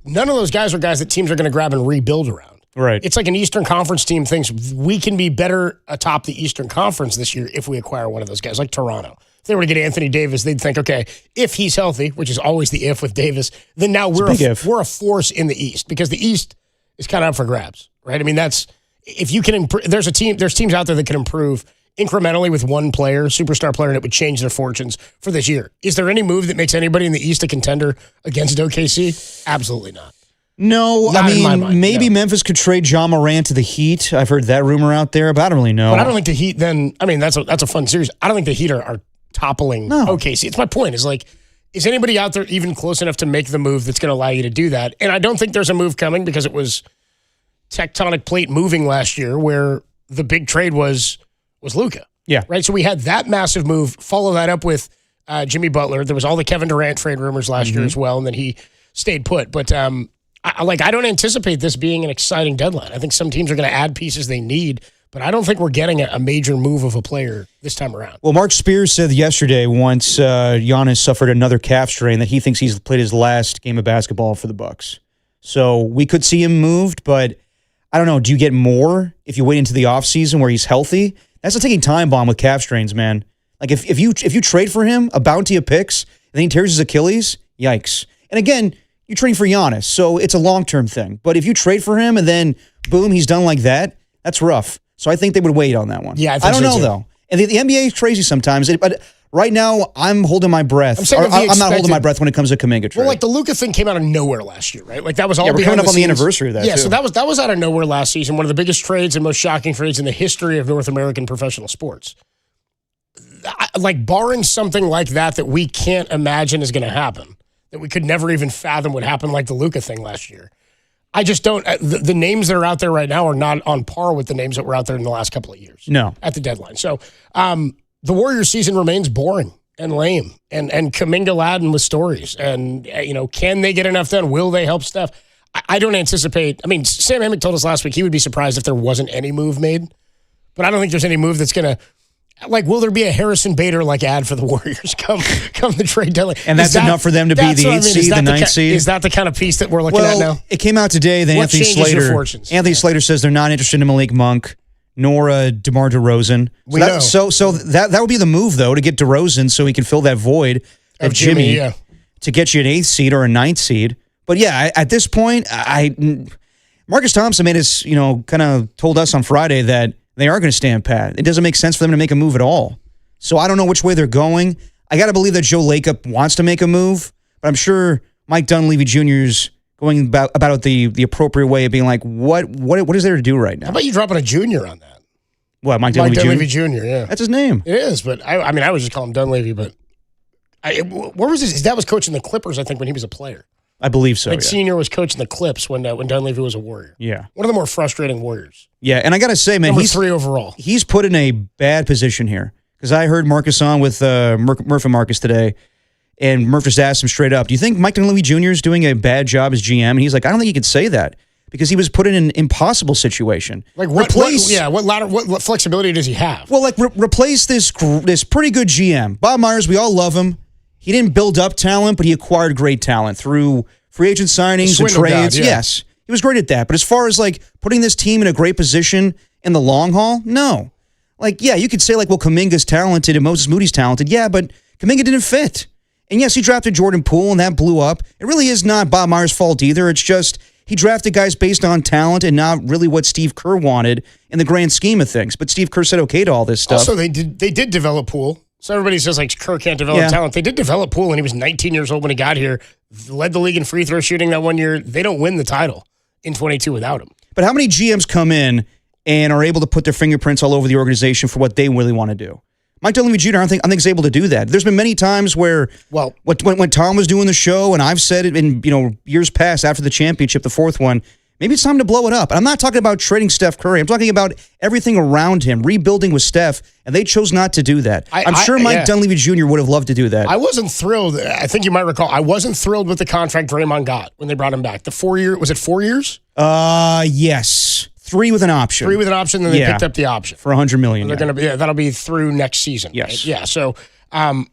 none of those guys are guys that teams are going to grab and rebuild around. Right. It's like an Eastern Conference team thinks we can be better atop the Eastern Conference this year if we acquire one of those guys, like Toronto. If they were to get Anthony Davis, they'd think, okay, if he's healthy, which is always the if with Davis, then now we're a force in the East, because the East is kind of up for grabs, right? I mean, that's if you can improve. There's teams out there that can improve incrementally with one player, superstar player, and it would change their fortunes for this year. Is there any move that makes anybody in the East a contender against OKC? Absolutely not. No, Not in my mind, maybe no. Memphis could trade Ja Morant to the Heat. I've heard that rumor out there, but I don't really know. But I don't think the Heat then, I mean, that's a fun series. I don't think the Heat are toppling OKC. It's my point. Is like, is anybody out there even close enough to make the move that's going to allow you to do that? And I don't think there's a move coming, because it was tectonic plate moving last year where the big trade was Luka. Yeah. Right? So we had that massive move, follow that up with Jimmy Butler. There was all the Kevin Durant trade rumors last year as well, and then he stayed put. But I don't anticipate this being an exciting deadline. I think some teams are going to add pieces they need, but I don't think we're getting a major move of a player this time around. Well, Mark Spears said yesterday, once Giannis suffered another calf strain, that he thinks he's played his last game of basketball for the Bucks. So we could see him moved, but I don't know. Do you get more if you wait into the offseason where he's healthy? That's a ticking time bomb with calf strains, man. Like if you trade for him, a bounty of picks, and then he tears his Achilles, yikes. And again, you're trading for Giannis, so it's a long-term thing. But if you trade for him and then, boom, he's done like that, that's rough. So I think they would wait on that one. Yeah, I don't know, though. And the NBA is crazy sometimes. But right now, I'm holding my breath. I'm not holding my breath when it comes to Kuminga trade. Well, like the Luka thing came out of nowhere last year, right? Like that was all. Yeah, we're coming up on the scenes. anniversary of that. Yeah, too. so that was out of nowhere last season. One of the biggest trades and most shocking trades in the history of North American professional sports. Like barring something like that we can't imagine is going to happen, that we could never even fathom would happen, like the Luka thing last year. I just don't. The names that are out there right now are not on par with the names that were out there in the last couple of years. No, at the deadline. So the Warriors season remains boring and lame, and Kuminga laden with stories. And can they get enough done? Will they help Steph? I don't anticipate. I mean, Sam Amick told us last week he would be surprised if there wasn't any move made, but I don't think there's any move that's gonna. Like, will there be a Harrison Bader like ad for the Warriors come the trade deadline? And that's enough for them to be the 8th seed, the 9th seed? Is that the kind of piece that we're looking at now? It came out today that Anthony Slater says they're not interested in Malik Monk nor DeMar DeRozan. So that would be the move, though, to get DeRozan so he can fill that void of Jimmy to get you an 8th seed or a 9th seed. But yeah, at this point, Marcus Thompson made us, kind of told us on Friday that they are going to stand pat. It doesn't make sense for them to make a move at all. So I don't know which way they're going. I got to believe that Joe Lacob wants to make a move, but I'm sure Mike Dunleavy Jr. is going about it the appropriate way of being like, what is there to do right now? How about you dropping a junior on that? What, Mike Dunleavy Jr.? Yeah. That's his name. It is, but I would just call him Dunleavy, but where was his dad was coaching the Clippers, I think, when he was a player. I believe so. Senior was coaching the Clips when Dunleavy was a Warrior. Yeah. One of the more frustrating Warriors. Yeah, and I got to say, man, he's 3 overall. He's put in a bad position here, because I heard Marcus on with Murph and Marcus today, and Murph just asked him straight up, do you think Mike Dunleavy Jr. is doing a bad job as GM? And he's like, I don't think he could say that, because he was put in an impossible situation. Like what flexibility does he have? Well, like replace this pretty good GM. Bob Myers, we all love him. He didn't build up talent, but he acquired great talent through free agent signings and trades. God, yeah. Yes, he was great at that. But as far as like putting this team in a great position in the long haul, no. Like, yeah, you could say like, well, Kuminga's talented and Moses Moody's talented. Yeah, but Kuminga didn't fit. And yes, he drafted Jordan Poole, and that blew up. It really is not Bob Myers' fault either. It's just he drafted guys based on talent and not really what Steve Kerr wanted in the grand scheme of things. But Steve Kerr said okay to all this stuff. Also, they did develop Poole. So everybody says like Kerr can't develop talent. They did develop Poole, and he was 19 years old when he got here. Led the league in free throw shooting that one year. They don't win the title in 22 without him. But how many GMs come in and are able to put their fingerprints all over the organization for what they really want to do? Mike Dunleavy Jr., I think is able to do that. There's been many times where, when Tom was doing the show, and I've said it in years past after the championship, the fourth one, maybe it's time to blow it up. And I'm not talking about trading Steph Curry. I'm talking about everything around him, rebuilding with Steph, and they chose not to do that. I'm sure Mike Dunleavy Jr. would have loved to do that. I wasn't thrilled. I think you might recall, I wasn't thrilled with the contract Draymond got when they brought him back. The 4-year, was it 4 years? Yes. 3 with an option. 3 with an option, then they picked up the option. For $100 million. They're going to that'll be through next season. Yes. Right? Yeah. So, I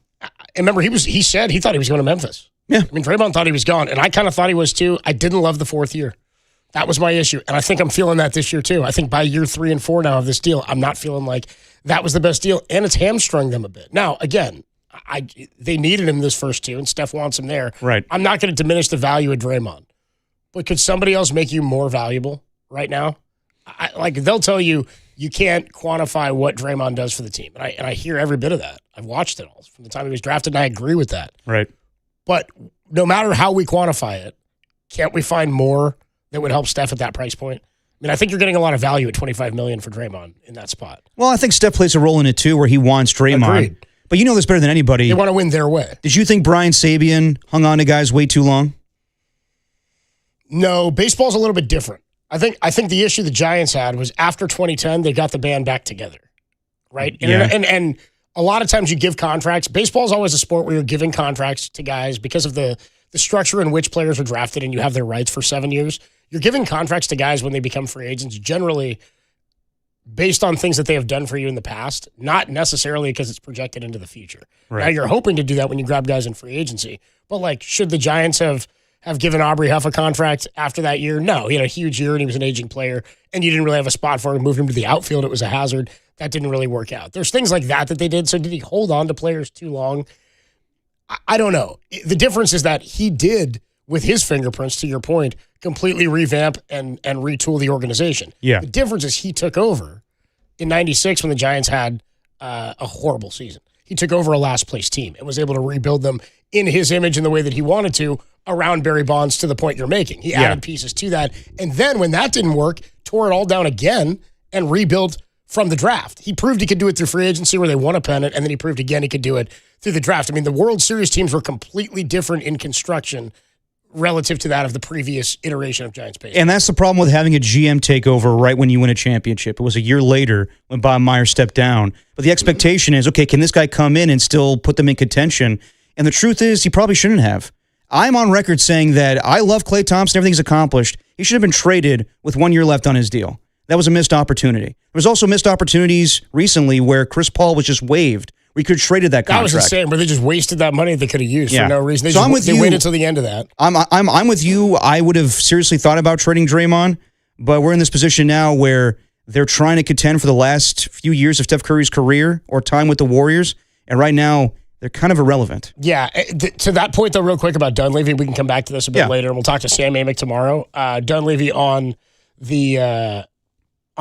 remember he said he thought he was going to Memphis. Yeah. I mean, Draymond thought he was gone, and I kind of thought he was too. I didn't love the 4th year. That was my issue, and I think I'm feeling that this year too. I think by year 3 and 4 now of this deal, I'm not feeling like that was the best deal, and it's hamstrung them a bit. Now, again, they needed him this first 2, and Steph wants him there. Right. I'm not going to diminish the value of Draymond, but could somebody else make you more valuable right now? They'll tell you can't quantify what Draymond does for the team, and I hear every bit of that. I've watched it all from the time he was drafted, and I agree with that. Right. But no matter how we quantify it, can't we find more that would help Steph at that price point? I mean, I think you're getting a lot of value at $25 million for Draymond in that spot. Well, I think Steph plays a role in it too, where he wants Draymond. Agreed. But you know this better than anybody. They want to win their way. Did you think Brian Sabian hung on to guys way too long? No, baseball's a little bit different. I think the issue the Giants had was after 2010, they got the band back together, right? And a lot of times you give contracts. Baseball is always a sport where you're giving contracts to guys because of the structure in which players are drafted and you have their rights for 7 years. You're giving contracts to guys when they become free agents, generally based on things that they have done for you in the past, not necessarily because it's projected into the future. Right. Now, you're hoping to do that when you grab guys in free agency. But, should the Giants have given Aubrey Huff a contract after that year? No. He had a huge year and he was an aging player, and you didn't really have a spot for him. Moved him to the outfield. It was a hazard. That didn't really work out. There's things like that they did. So did he hold on to players too long? I don't know. The difference is that he did, with his fingerprints, to your point, completely revamp and retool the organization. Yeah. The difference is he took over in 96 when the Giants had a horrible season. He took over a last-place team and was able to rebuild them in his image in the way that he wanted to around Barry Bonds to the point you're making. He added pieces to that. And then when that didn't work, tore it all down again and rebuilt from the draft. He proved he could do it through free agency where they won a pennant, and then he proved again he could do it through the draft. I mean, the World Series teams were completely different in construction relative to that of the previous iteration of Giants baseball. And that's the problem with having a GM take over right when you win a championship. It was a year later when Bob Myers stepped down. But the expectation is, okay, can this guy come in and still put them in contention? And the truth is, he probably shouldn't have. I'm on record saying that I love Klay Thompson, everything he's accomplished. He should have been traded with 1 year left on his deal. That was a missed opportunity. There was also missed opportunities recently where Chris Paul was just waived. We could have traded that contract. That was insane, where they just wasted that money they could have used for no reason. I'm with you. They waited until the end of that. I'm with you. I would have seriously thought about trading Draymond, but we're in this position now where they're trying to contend for the last few years of Steph Curry's career or time with the Warriors, and right now they're kind of irrelevant. Yeah. To that point, though, real quick about Dunleavy, we can come back to this a bit later, and we'll talk to Sam Amick tomorrow. Dunleavy on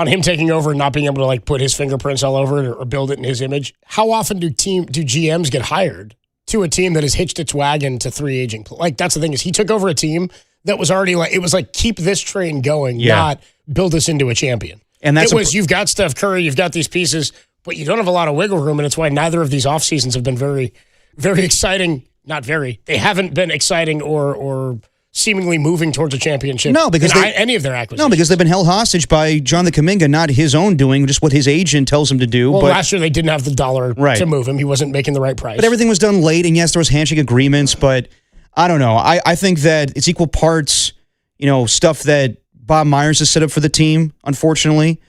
him taking over and not being able to put his fingerprints all over it or build it in his image. How often do GMs get hired to a team that has hitched its wagon to 3 aging? That's the thing, is he took over a team that was already it was keep this train going, not build us into a champion. And that's you've got Steph Curry, you've got these pieces, but you don't have a lot of wiggle room, and it's why neither of these off seasons have been very, very exciting. Not very. They haven't been exciting or seemingly moving towards a championship. No, because any of their acquisitions. No, because they've been held hostage by John the Kuminga, not his own doing, just what his agent tells him to do. Well, but last year they didn't have the dollar to move him. He wasn't making the right price. But everything was done late, and yes, there was handshake agreements, but I don't know. I think that it's equal parts, stuff that Bob Myers has set up for the team, unfortunately.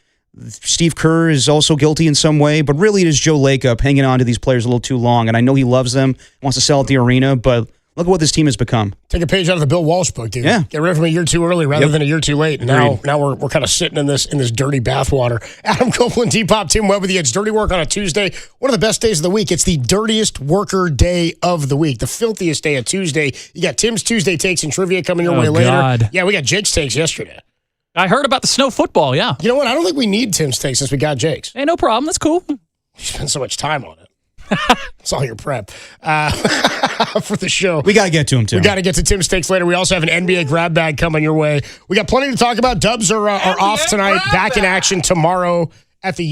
Steve Kerr is also guilty in some way, but really it is Joe Lacob hanging on to these players a little too long, and I know he loves them, wants to sell at the arena, but Look at what this team has become. Take a page out of the Bill Walsh book, dude. Yeah. Get rid of him a year too early rather than a year too late. Now we're kind of sitting in this dirty bathwater. Adam Copeland, Depop, Tim Webb with you. It's Dirty Work on a Tuesday. One of the best days of the week. It's the dirtiest worker day of the week. The filthiest day of Tuesday. You got Tim's Tuesday takes and trivia coming your way later. God. Yeah, we got Jake's takes yesterday. I heard about the snow football, yeah. You know what? I don't think we need Tim's takes since we got Jake's. Hey, no problem. That's cool. You spend so much time on it. It's all your prep for the show. We got to get to him, too. We got to get to Tim's takes later. We also have an NBA grab bag coming your way. We got plenty to talk about. Dubs are off tonight. Back in action tomorrow at the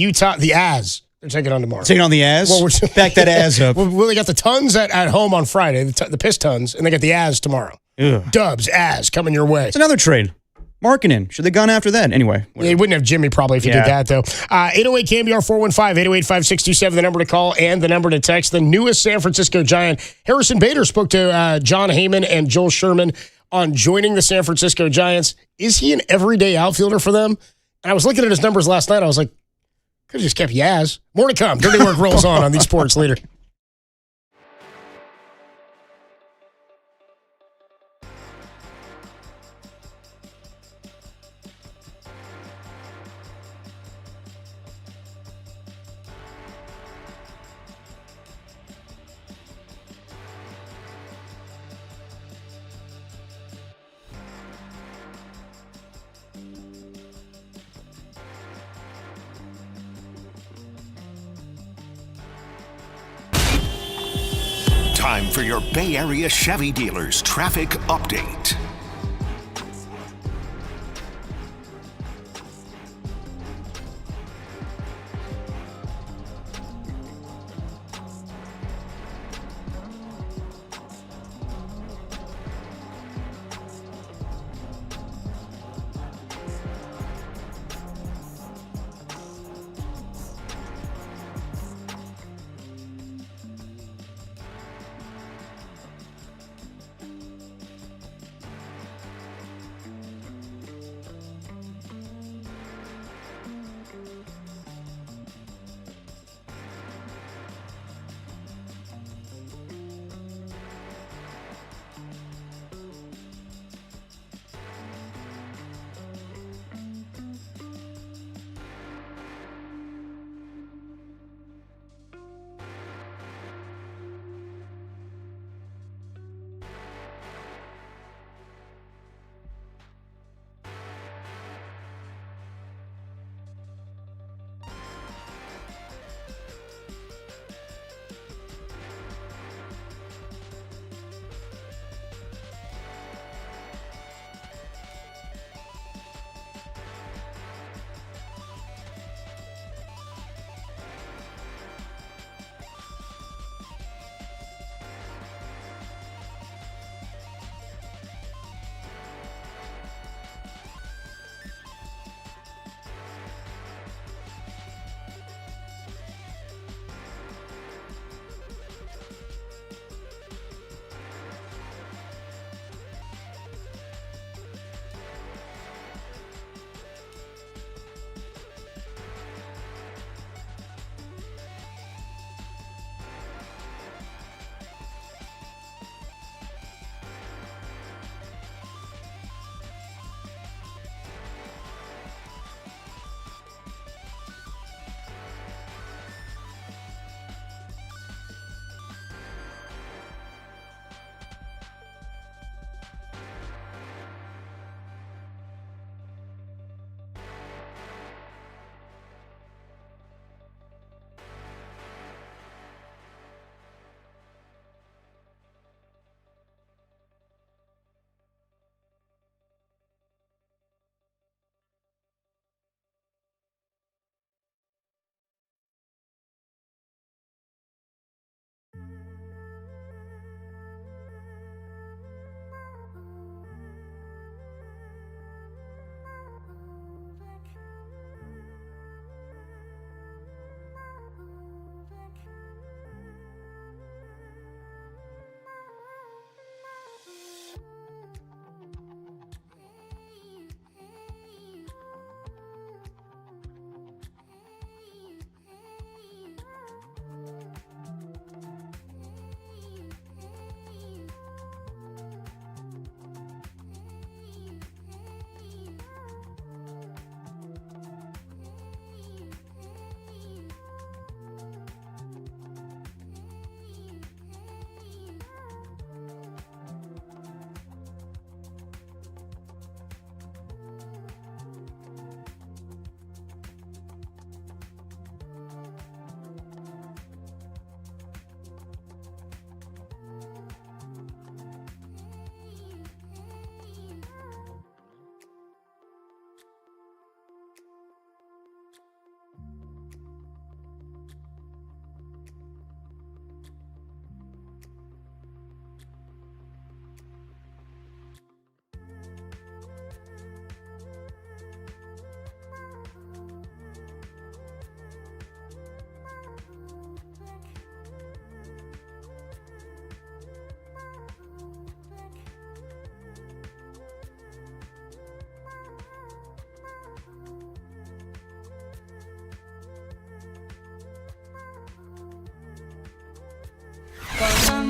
Az. They're taking on tomorrow. Taking on the Az? Well, back that Az up. Well, they got the Tons at home on Friday, the Pistons, and they got the Az tomorrow. Ugh. Dubs, Az coming your way. It's another trade. Marketing. Should they have gone after that? Anyway. They wouldn't have Jimmy probably if he did that, though. 808 KNBR 415-808-5627, the number to call and the number to text. The newest San Francisco Giant, Harrison Bader, spoke to John Heyman and Joel Sherman on joining the San Francisco Giants. Is he an everyday outfielder for them? And I was looking at his numbers last night. I was like, could have just kept Yaz. More to come. Dirty Work rolls on the Sports Leader. Time for your Bay Area Chevy dealers traffic update.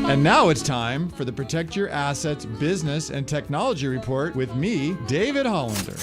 And now it's time for the Protect Your Assets Business and Technology Report with me, David Hollander.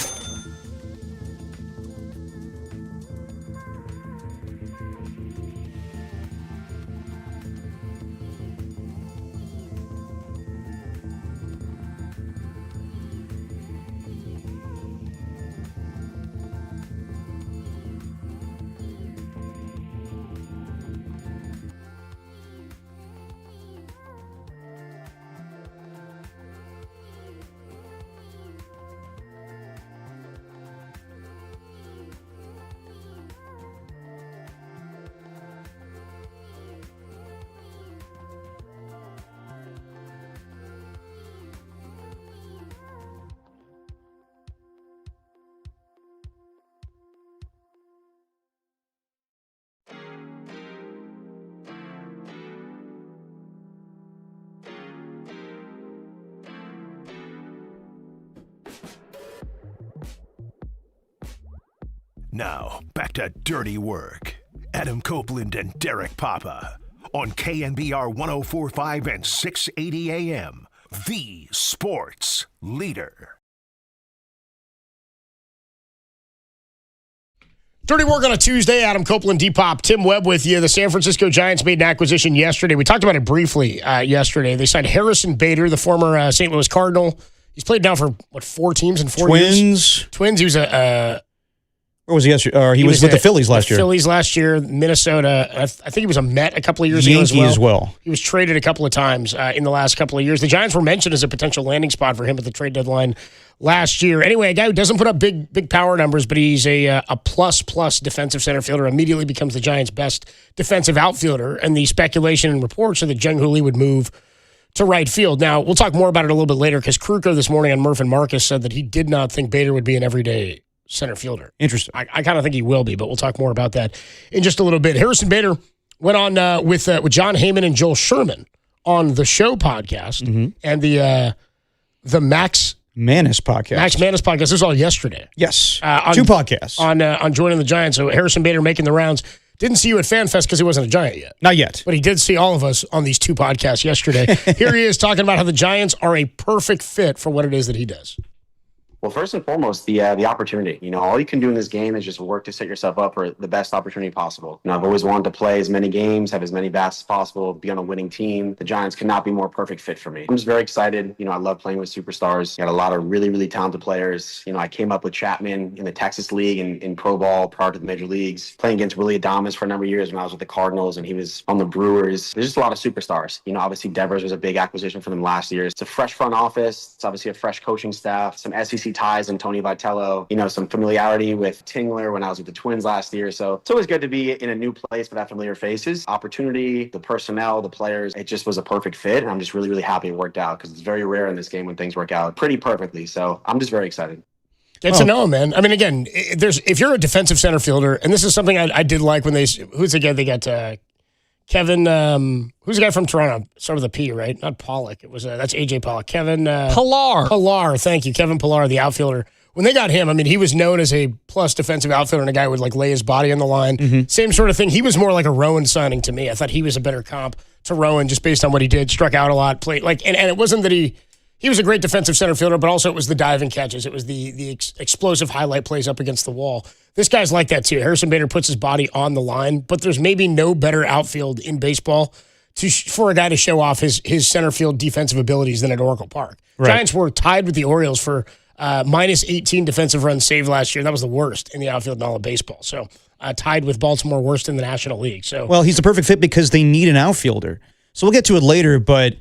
Now, back to Dirty Work. Adam Copeland and Derek Papa on KNBR 104.5 and 680 AM, the sports leader. Dirty Work on a Tuesday. Adam Copeland, D-Pop, Tim Webb with you. The San Francisco Giants made an acquisition yesterday. We talked about it briefly yesterday. They signed Harrison Bader, the former St. Louis Cardinal. He's played now for, 4 teams in 4 years? Twins. He was Where was he yesterday? Or he was with the Phillies last year. Phillies last year, Minnesota. I think he was a Met a couple of years ago Yankee as well. He was traded a couple of times in the last couple of years. The Giants were mentioned as a potential landing spot for him at the trade deadline last year. Anyway, a guy who doesn't put up big power numbers, but he's a plus defensive center fielder, immediately becomes the Giants' best defensive outfielder. And the speculation and reports are that Jung Hoo Lee would move to right field. Now, we'll talk more about it a little bit later because Kruco this morning on Murph and Marcus said that he did not think Bader would be an everyday center fielder. Interesting. I kind of think he will be, but we'll talk more about that in just a little bit. Harrison Bader went on with John Heyman and Joel Sherman on the Show podcast and the Max Manus podcast. Max Manus podcast. This was all yesterday. Yes. 2 podcasts. On joining the Giants. So Harrison Bader making the rounds. Didn't see you at FanFest because he wasn't a Giant yet. Not yet. But he did see all of us on these 2 podcasts yesterday. Here he is talking about how the Giants are a perfect fit for what it is that he does. Well, first and foremost, the opportunity. You know, all you can do in this game is just work to set yourself up for the best opportunity possible. You know, I've always wanted to play as many games, have as many bats as possible, be on a winning team. The Giants could not be more perfect fit for me. I'm just very excited. You know, I love playing with superstars. Got a lot of really, really talented players. You know, I came up with Chapman in the Texas League and in pro ball prior to the major leagues, playing against Willie Adames for a number of years when I was with the Cardinals and he was on the Brewers. There's just a lot of superstars. You know, obviously Devers was a big acquisition for them last year. It's a fresh front office. It's obviously a fresh coaching staff, some SEC ties and Tony Vitello, you know, some familiarity with Tingler when I was with the Twins last year. So it's always good to be in a new place with that familiar faces. Opportunity, the personnel, the players, it just was a perfect fit. And I'm just really, really happy it worked out because it's very rare in this game when things work out pretty perfectly. So I'm just very excited. Get to know him, man. I mean, again, if you're a defensive center fielder, and this is something I did like when who's the guy they got Kevin, who's the guy from Toronto? Start with a P, right? Not Pollock. It was that's AJ Pollock. Kevin Pillar. Thank you, Kevin Pillar, the outfielder. When they got him, I mean, he was known as a plus defensive outfielder and a guy who would like lay his body on the line. Same sort of thing. He was more like a Rowan signing to me. I thought he was a better comp to Rowan just based on what he did. Struck out a lot, played like, and it wasn't that he was a great defensive center fielder, but also it was the diving catches. It was the explosive highlight plays up against the wall. This guy's like that too. Harrison Bader puts his body on the line, but there's maybe no better outfield in baseball for a guy to show off his center field defensive abilities than at Oracle Park. Right. Giants were tied with the Orioles for minus 18 defensive runs saved last year. That was the worst in the outfield in all of baseball. So tied with Baltimore, worst in the National League. So well, he's the perfect fit because they need an outfielder. So we'll get to it later, but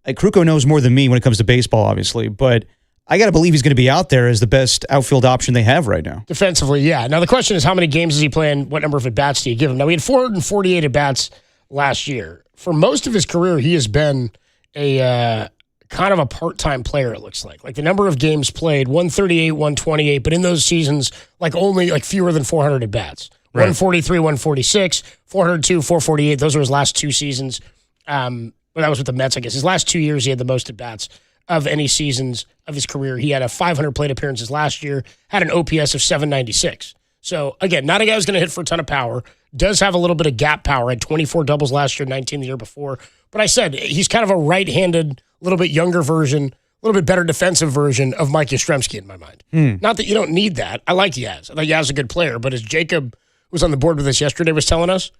Kruco knows more than me when it comes to baseball, obviously. But I got to believe he's going to be out there as the best outfield option they have right now. Defensively, yeah. Now the question is, how many games is he playing? What number of at-bats do you give him? Now, he had 448 at-bats last year. For most of his career, he has been a kind of a part-time player, it looks like. Like the number of games played, 138, 128, but in those seasons, only fewer than 400 at-bats. Right. 143, 146, 402, 448. Those were his last 2 seasons. Well, that was with the Mets, I guess. His last 2 years, he had the most at-bats of any seasons of his career. He had a 500 plate appearances last year, had an OPS of 796. So, again, not a guy who's going to hit for a ton of power. does have a little bit of gap power. Had 24 doubles last year, 19 the year before. But I said he's kind of a right-handed, a little bit younger version, a little bit better defensive version of Mike Yastrzemski in my mind. Not that you don't need that. I like Yaz. I think Yaz is a good player. But as Jacob, who was on the board with us yesterday, was telling us,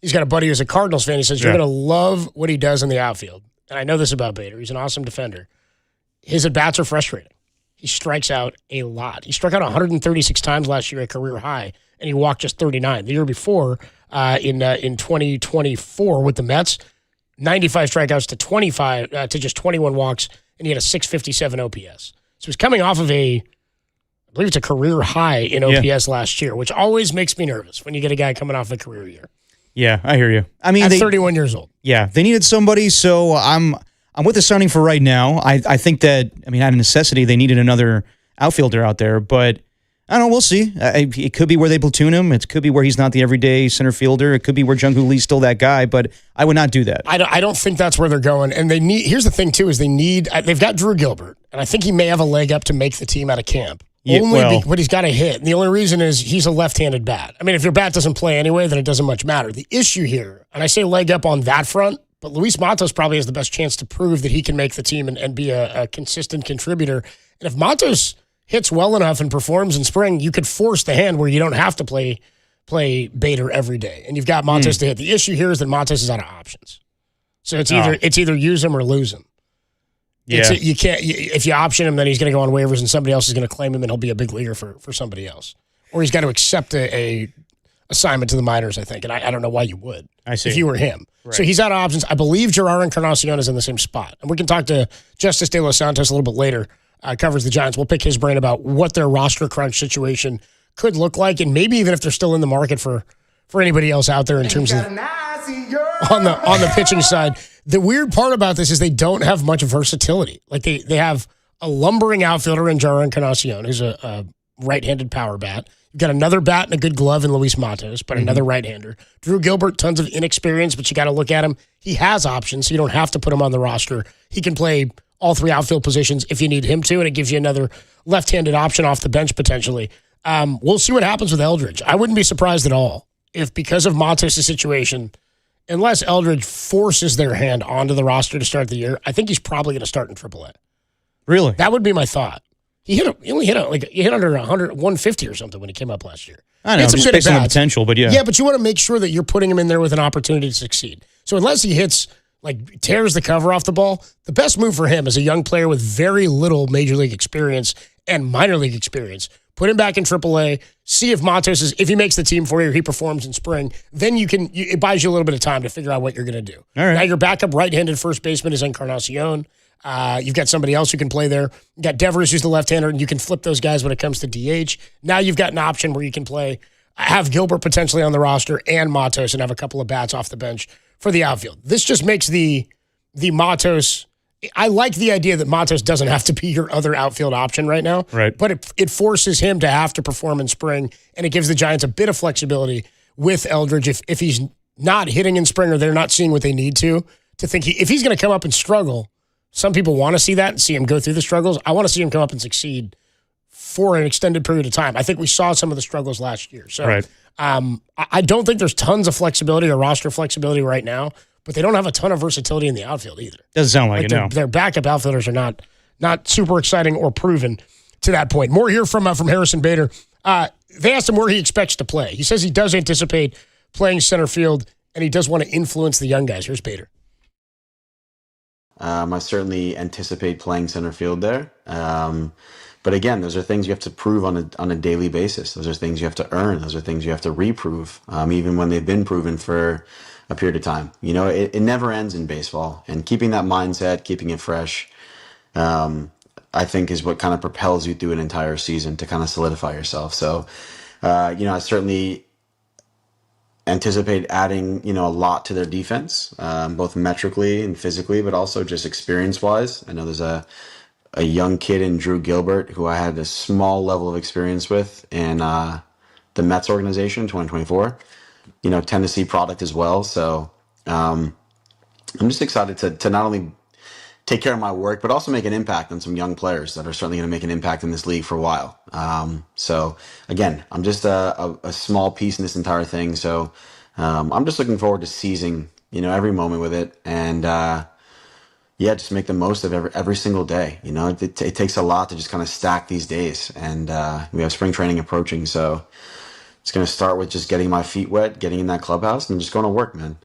he's got a buddy who's a Cardinals fan. He says, you're going to love what he does in the outfield. And I know this about Bader. He's an awesome defender. His at-bats are frustrating. He strikes out a lot. He struck out 136 times last year at career high, and he walked just 39. The year before, in 2024 with the Mets, 95 strikeouts to just 21 walks, and he had a 657 OPS. So he's coming off of I believe it's a career high in OPS last year, which always makes me nervous when you get a guy coming off a career year. Yeah, I hear you. I mean, at 31 years old. Yeah, they needed somebody, so I'm with the signing for right now. I think that, out of necessity, they needed another outfielder out there, but I don't know, we'll see. It could be where they platoon him. It could be where he's not the everyday center fielder. It could be where Jung-Hoo Lee's still that guy, but I would not do that. I don't think that's where they're going. And here's the thing, too, is they've got Drew Gilbert, and I think he may have a leg up to make the team out of camp. But he's got to hit. And the only reason is he's a left-handed bat. I mean, if your bat doesn't play anyway, then it doesn't much matter. The issue here, and I say leg up on that front, but Luis Matos probably has the best chance to prove that he can make the team and be a consistent contributor. And if Matos hits well enough and performs in spring, you could force the hand where you don't have to play Bader every day. And you've got Matos to hit. The issue here is that Matos is out of options. So it's either use him or lose him. Yeah. You can't. If you option him, then he's going to go on waivers, and somebody else is going to claim him, and he'll be a big leaguer for somebody else. Or he's got to accept a assignment to the minors, I think. And I don't know why you would. I see. If you were him. Right. So he's out of options. I believe Gerard Encarnacion is in the same spot. And we can talk to Justice De Los Santos a little bit later. Covers the Giants. We'll pick his brain about what their roster crunch situation could look like, and maybe even if they're still in the market for anybody else out there in terms of on the pitching side. The weird part about this is they don't have much versatility. Like they have a lumbering outfielder in Gerard Encarnacion, who's a right-handed power bat. You've got another bat and a good glove in Luis Matos, but another right-hander. Drew Gilbert, tons of inexperience, but you got to look at him. He has options, so you don't have to put him on the roster. He can play all three outfield positions if you need him to, and it gives you another left-handed option off the bench potentially. We'll see what happens with Eldridge. I wouldn't be surprised at all if, because of Matos' situation, unless Eldridge forces their hand onto the roster to start the year, I think he's probably going to start in AAA. Really? That would be my thought. He only hit under 150 or something when he came up last year. I know, just based on the potential, but yeah. Yeah, but you want to make sure that you're putting him in there with an opportunity to succeed. So unless he hits, tears the cover off the ball, the best move for him as a young player with very little major league experience and minor league experience, put him back in AAA, see if if he makes the team for you, he performs in spring, then it buys you a little bit of time to figure out what you're going to do. All right. Now your backup right-handed first baseman is Encarnacion. You've got somebody else who can play there. You got Devers, who's the left-hander, and you can flip those guys when it comes to DH. Now you've got an option where you can have Gilbert potentially on the roster and Matos and have a couple of bats off the bench for the outfield. This just makes the Matos. I like the idea that Matos doesn't have to be your other outfield option right now. Right. But it forces him to have to perform in spring, and it gives the Giants a bit of flexibility with Eldridge if he's not hitting in spring or they're not seeing what they need to think if he's going to come up and struggle. Some people want to see that and see him go through the struggles. I want to see him come up and succeed for an extended period of time. I think we saw some of the struggles last year. So right. I don't think there's tons of flexibility or roster flexibility right now, but they don't have a ton of versitility in the outfield either. Doesn't sound like it, no. Their backup outfielders are not super exciting or proven to that point. More here from Harrison Bader. They asked him where he expects to play. He says he does anticipate playing center field, and he does want to influence the young guys. Here's Bader. I certainly anticipate playing center field there. But again, those are things you have to prove on a daily basis. Those are things you have to earn. Those are things you have to reprove, even when they've been proven for a period of time. You know, it never ends in baseball. And keeping that mindset, keeping it fresh, I think is what kind of propels you through an entire season to kind of solidify yourself. So, I certainly anticipate adding, a lot to their defense, both metrically and physically, but also just experience-wise. I know there's a young kid in Drew Gilbert who I had a small level of experience with in the Mets organization in 2024. Tennessee product as well. So I'm just excited to not only take care of my work, but also make an impact on some young players that are certainly going to make an impact in this league for a while. So again, I'm just a small piece in this entire thing. So I'm just looking forward to seizing, every moment with it, and just make the most of every single day. It takes a lot to just kind of stack these days, and we have spring training approaching, so it's going to start with just getting my feet wet, getting in that clubhouse, and just going to work, man.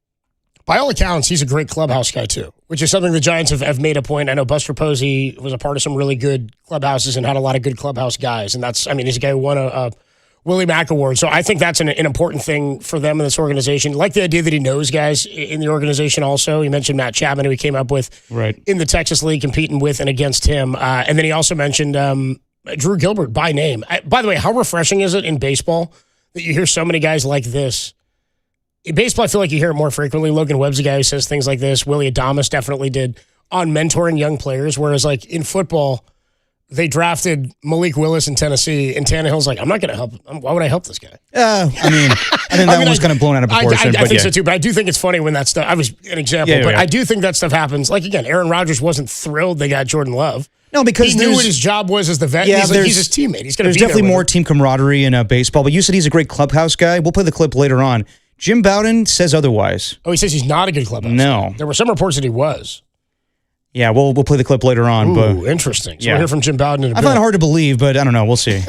By all accounts, he's a great clubhouse guy, too, which is something the Giants have made a point. I know Buster Posey was a part of some really good clubhouses and had a lot of good clubhouse guys. And he's a guy who won a Willie Mack Award. So I think that's an important thing for them in this organization. I like the idea that he knows guys in the organization also. He mentioned Matt Chapman, who he came up with in the Texas League, competing with and against him. And then he also mentioned Drew Gilbert by name. By the way, how refreshing is it in baseball that you hear so many guys like this? In baseball, I feel like you hear it more frequently. Logan Webb's a guy who says things like this. Willie Adames definitely did on mentoring young players, whereas like in football, they drafted Malik Willis in Tennessee, and Tannehill's like, I'm not going to help him. Why would I help this guy? I think that one's kind of blown out of proportion. I think so too, but I do think it's funny when that stuff, I was an example, I do think that stuff happens. Like again, Aaron Rodgers wasn't thrilled they got Jordan Love. No, because he knew what his job was as the vet. Yeah, he's his teammate. He's going to be There's definitely more team camaraderie in baseball, but you said he's a great clubhouse guy. We'll play the clip later on. Jim Bowden says otherwise. Oh, he says he's not a good clubhouse No. guy. There were some reports that he was. Yeah, we'll play the clip later on. Ooh, interesting. So we'll hear from Jim Bowden in a bit. I find it hard to believe, but I don't know. We'll see.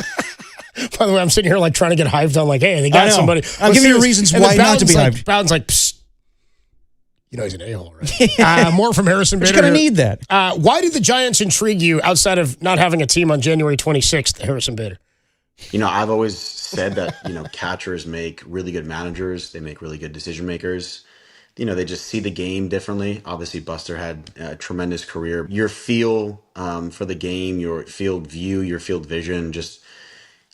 By the way, I'm sitting here like trying to get hyped on like, hey, they got somebody. I'm giving you reasons why not to be hyped. Bowden's like, psst. He's an a-hole, right? More from Harrison Bader. You're going to need that. Why do the Giants intrigue you outside of not having a team on January 26th, Harrison Bader? I've always said that, catchers make really good managers. They make really good decision makers. They just see the game differently. Obviously, Buster had a tremendous career. Your feel for the game, your field view, your field vision, just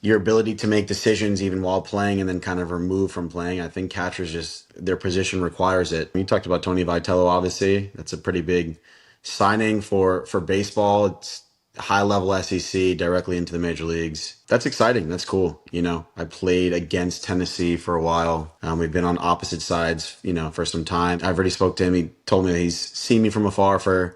your ability to make decisions even while playing and then kind of remove from playing. I think catchers their position requires it. You talked about Tony Vitello, obviously. That's a pretty big signing for baseball. It's high-level SEC directly into the major leagues. That's exciting. That's cool. I played against Tennessee for a while. We've been on opposite sides, for some time. I've already spoke to him. He told me that he's seen me from afar for a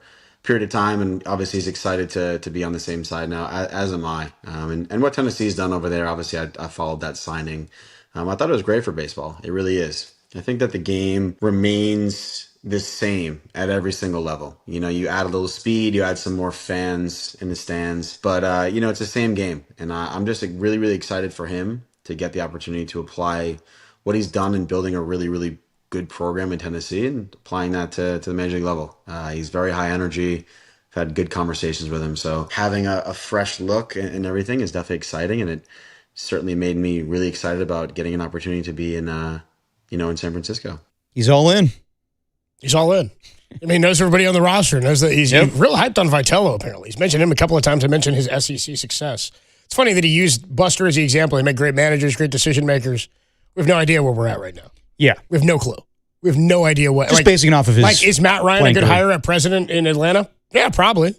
period of time, and obviously he's excited to be on the same side now, as am I. And what Tennessee's done over there, obviously I followed that signing. I thought it was great for baseball. It really is. I think that the game remains the same at every single level. You add a little speed, you add some more fans in the stands, but it's the same game. And I'm just really, really excited for him to get the opportunity to apply what he's done in building a really, really good program in Tennessee and applying that to the major league level. He's very high energy. I've had good conversations with him. So having a fresh look and everything is definitely exciting. And it certainly made me really excited about getting an opportunity to be in San Francisco. He's all in. He's all in. He knows everybody on the roster. Knows that he's real hyped on Vitello, apparently. He's mentioned him a couple of times. I mentioned his SEC success. It's funny that he used Buster as the example. He made great managers, great decision makers. We have no idea where we're at right now. Yeah. We have no clue. We have no idea what. Just basing off of his. Is Matt Ryan a good hire at president in Atlanta? Yeah, probably.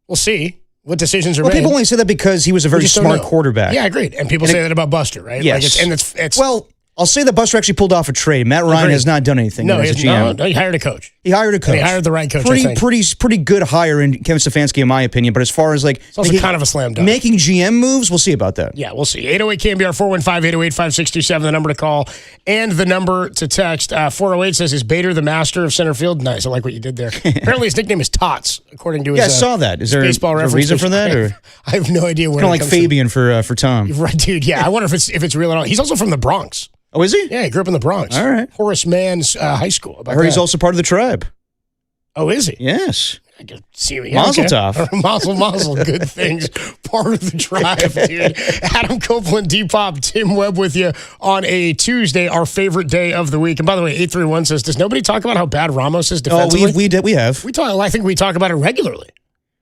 We'll see what decisions are made. People only say that because he was a very smart quarterback. Yeah, agreed. And people say that about Buster, right? Yes. It's well, I'll say that Buster actually pulled off a trade. Matt Ryan has not done anything. No, as a GM. No, he hired a coach. He hired a coach. And he hired the right coach. I think. Pretty good hire in Kevin Stefanski, in my opinion. But as far as it's also kind of a slam dunk. Making GM moves, we'll see about that. Yeah, we'll see. 808 KNBR 415-808-5627, the number to call and the number to text. 408 says, "Is Bader the master of center field?" Nice, I like what you did there. Apparently, his nickname is Tots, according to his. Yeah, I saw that. Is there a reason for that? Or? I have no idea where. Kind of like Fabian for Tom. Right, dude. Yeah, I wonder if it's real at all. He's also from the Bronx. Oh, is he? Yeah, he grew up in the Bronx. All right. Horace Mann's high school. I heard he's also part of the tribe. Oh, is he? Yes. I can see what Mazel tov. Mazel. Good things. Part of the tribe, dude. Adam Copeland, Depop, Tim Webb with you on a Tuesday, our favorite day of the week. And by the way, 831 says, does nobody talk about how bad Ramos is defensively? Oh, we have. I think we talk about it regularly.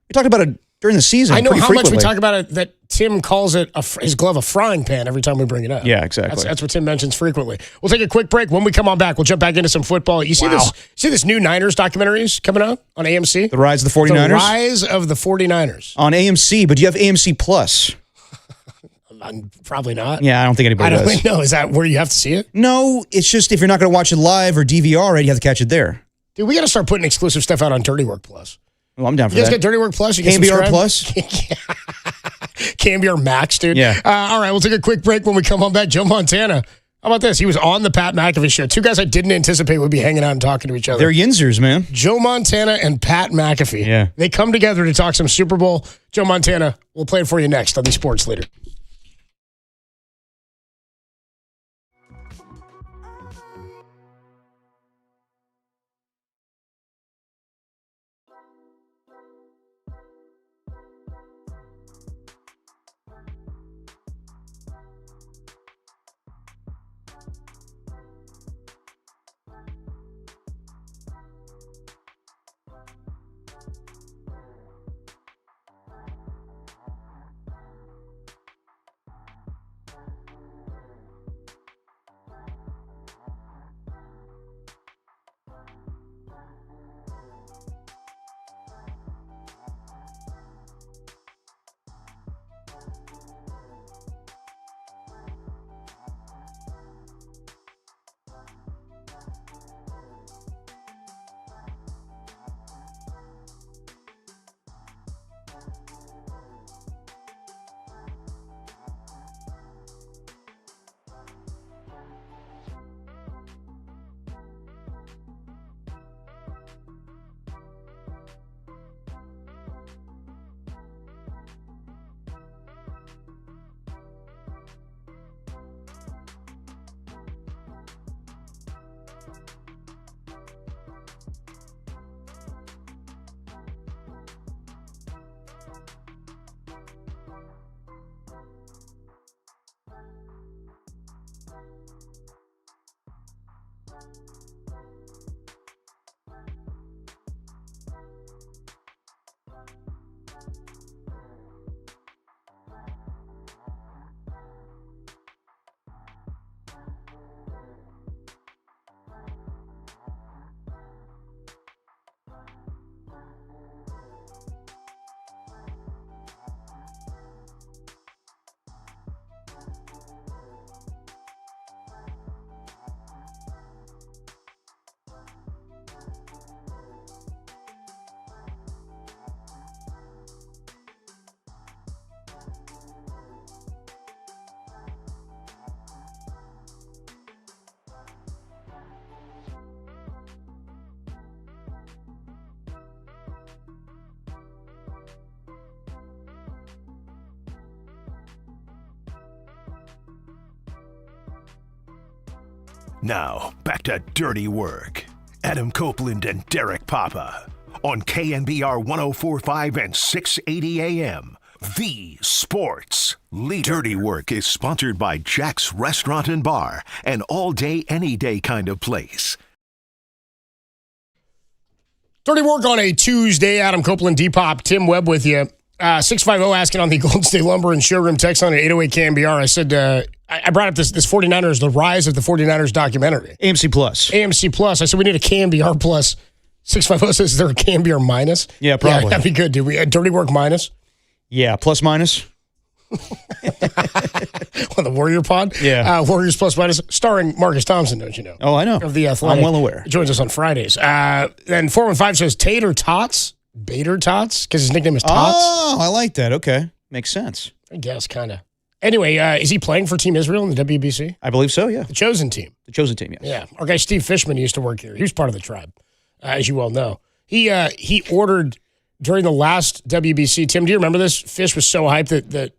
We talked about it during the season. I know how frequently. much we talk about it that Tim calls it his glove a frying pan every time we bring it up. Yeah, exactly. That's what Tim mentions frequently. We'll take a quick break. When we come on back, we'll jump back into some football. You see this new Niners documentaries coming out on AMC? The Rise of the 49ers? The Rise of the 49ers. On AMC, but do you have AMC Plus? Probably not. Yeah, I don't think anybody does. I don't know. Is that where you have to see it? No, it's just if you're not going to watch it live or DVR it, you have to catch it there. Dude, we got to start putting exclusive stuff out on Dirty Work Plus. Well, I'm down for You guys that. got Dirty Work Plus? You can KNBR subscribe? Plus? KNBR Max, dude. Yeah. All right, we'll take a quick break. When we come home back, Joe Montana. How about this? He was on the Pat McAfee show. Two guys I didn't anticipate would be hanging out and talking to each other. They're yinzers, man. Joe Montana and Pat McAfee. Yeah. They come together to talk some Super Bowl. Joe Montana, we'll play it for you next on the Sports Leader. Now, back to Dirty Work. Adam Copeland and Derek Papa on KNBR 104.5 and 680 AM. The Sports Leader. Dirty Work is sponsored by Jack's Restaurant and Bar, an all-day, any-day kind of place. Dirty Work on a Tuesday. Adam Copeland, Depop, Tim Webb with you. 650 asking on the Golden State Lumber and Showroom text line at 808 KNBR. I said, I brought up this 49ers, the rise of the 49ers documentary. AMC Plus. AMC Plus. I said, we need a KNBR Plus. 650 says, is there a KNBR minus? Yeah, probably. Yeah, that'd be good, dude. We had Dirty Work minus. Yeah, plus minus. On the Warrior Pod? Yeah. Warriors Plus Minus, starring Marcus Thompson, don't you know? Oh, I know. Of The Athletic. I'm well aware. Joins us on Fridays. Then 415 says Tater Tots. Bader Tots? Because his nickname is Tots. Oh, I like that. Okay. Makes sense. I guess, kind of. Anyway, is he playing for Team Israel in the WBC? I believe so, yeah. The Chosen Team. The Chosen Team, yes. Yeah. Our guy Steve Fishman used to work here. He was part of the tribe, as you well know. He ordered during the last WBC. Tim, do you remember this? Fish was so hyped that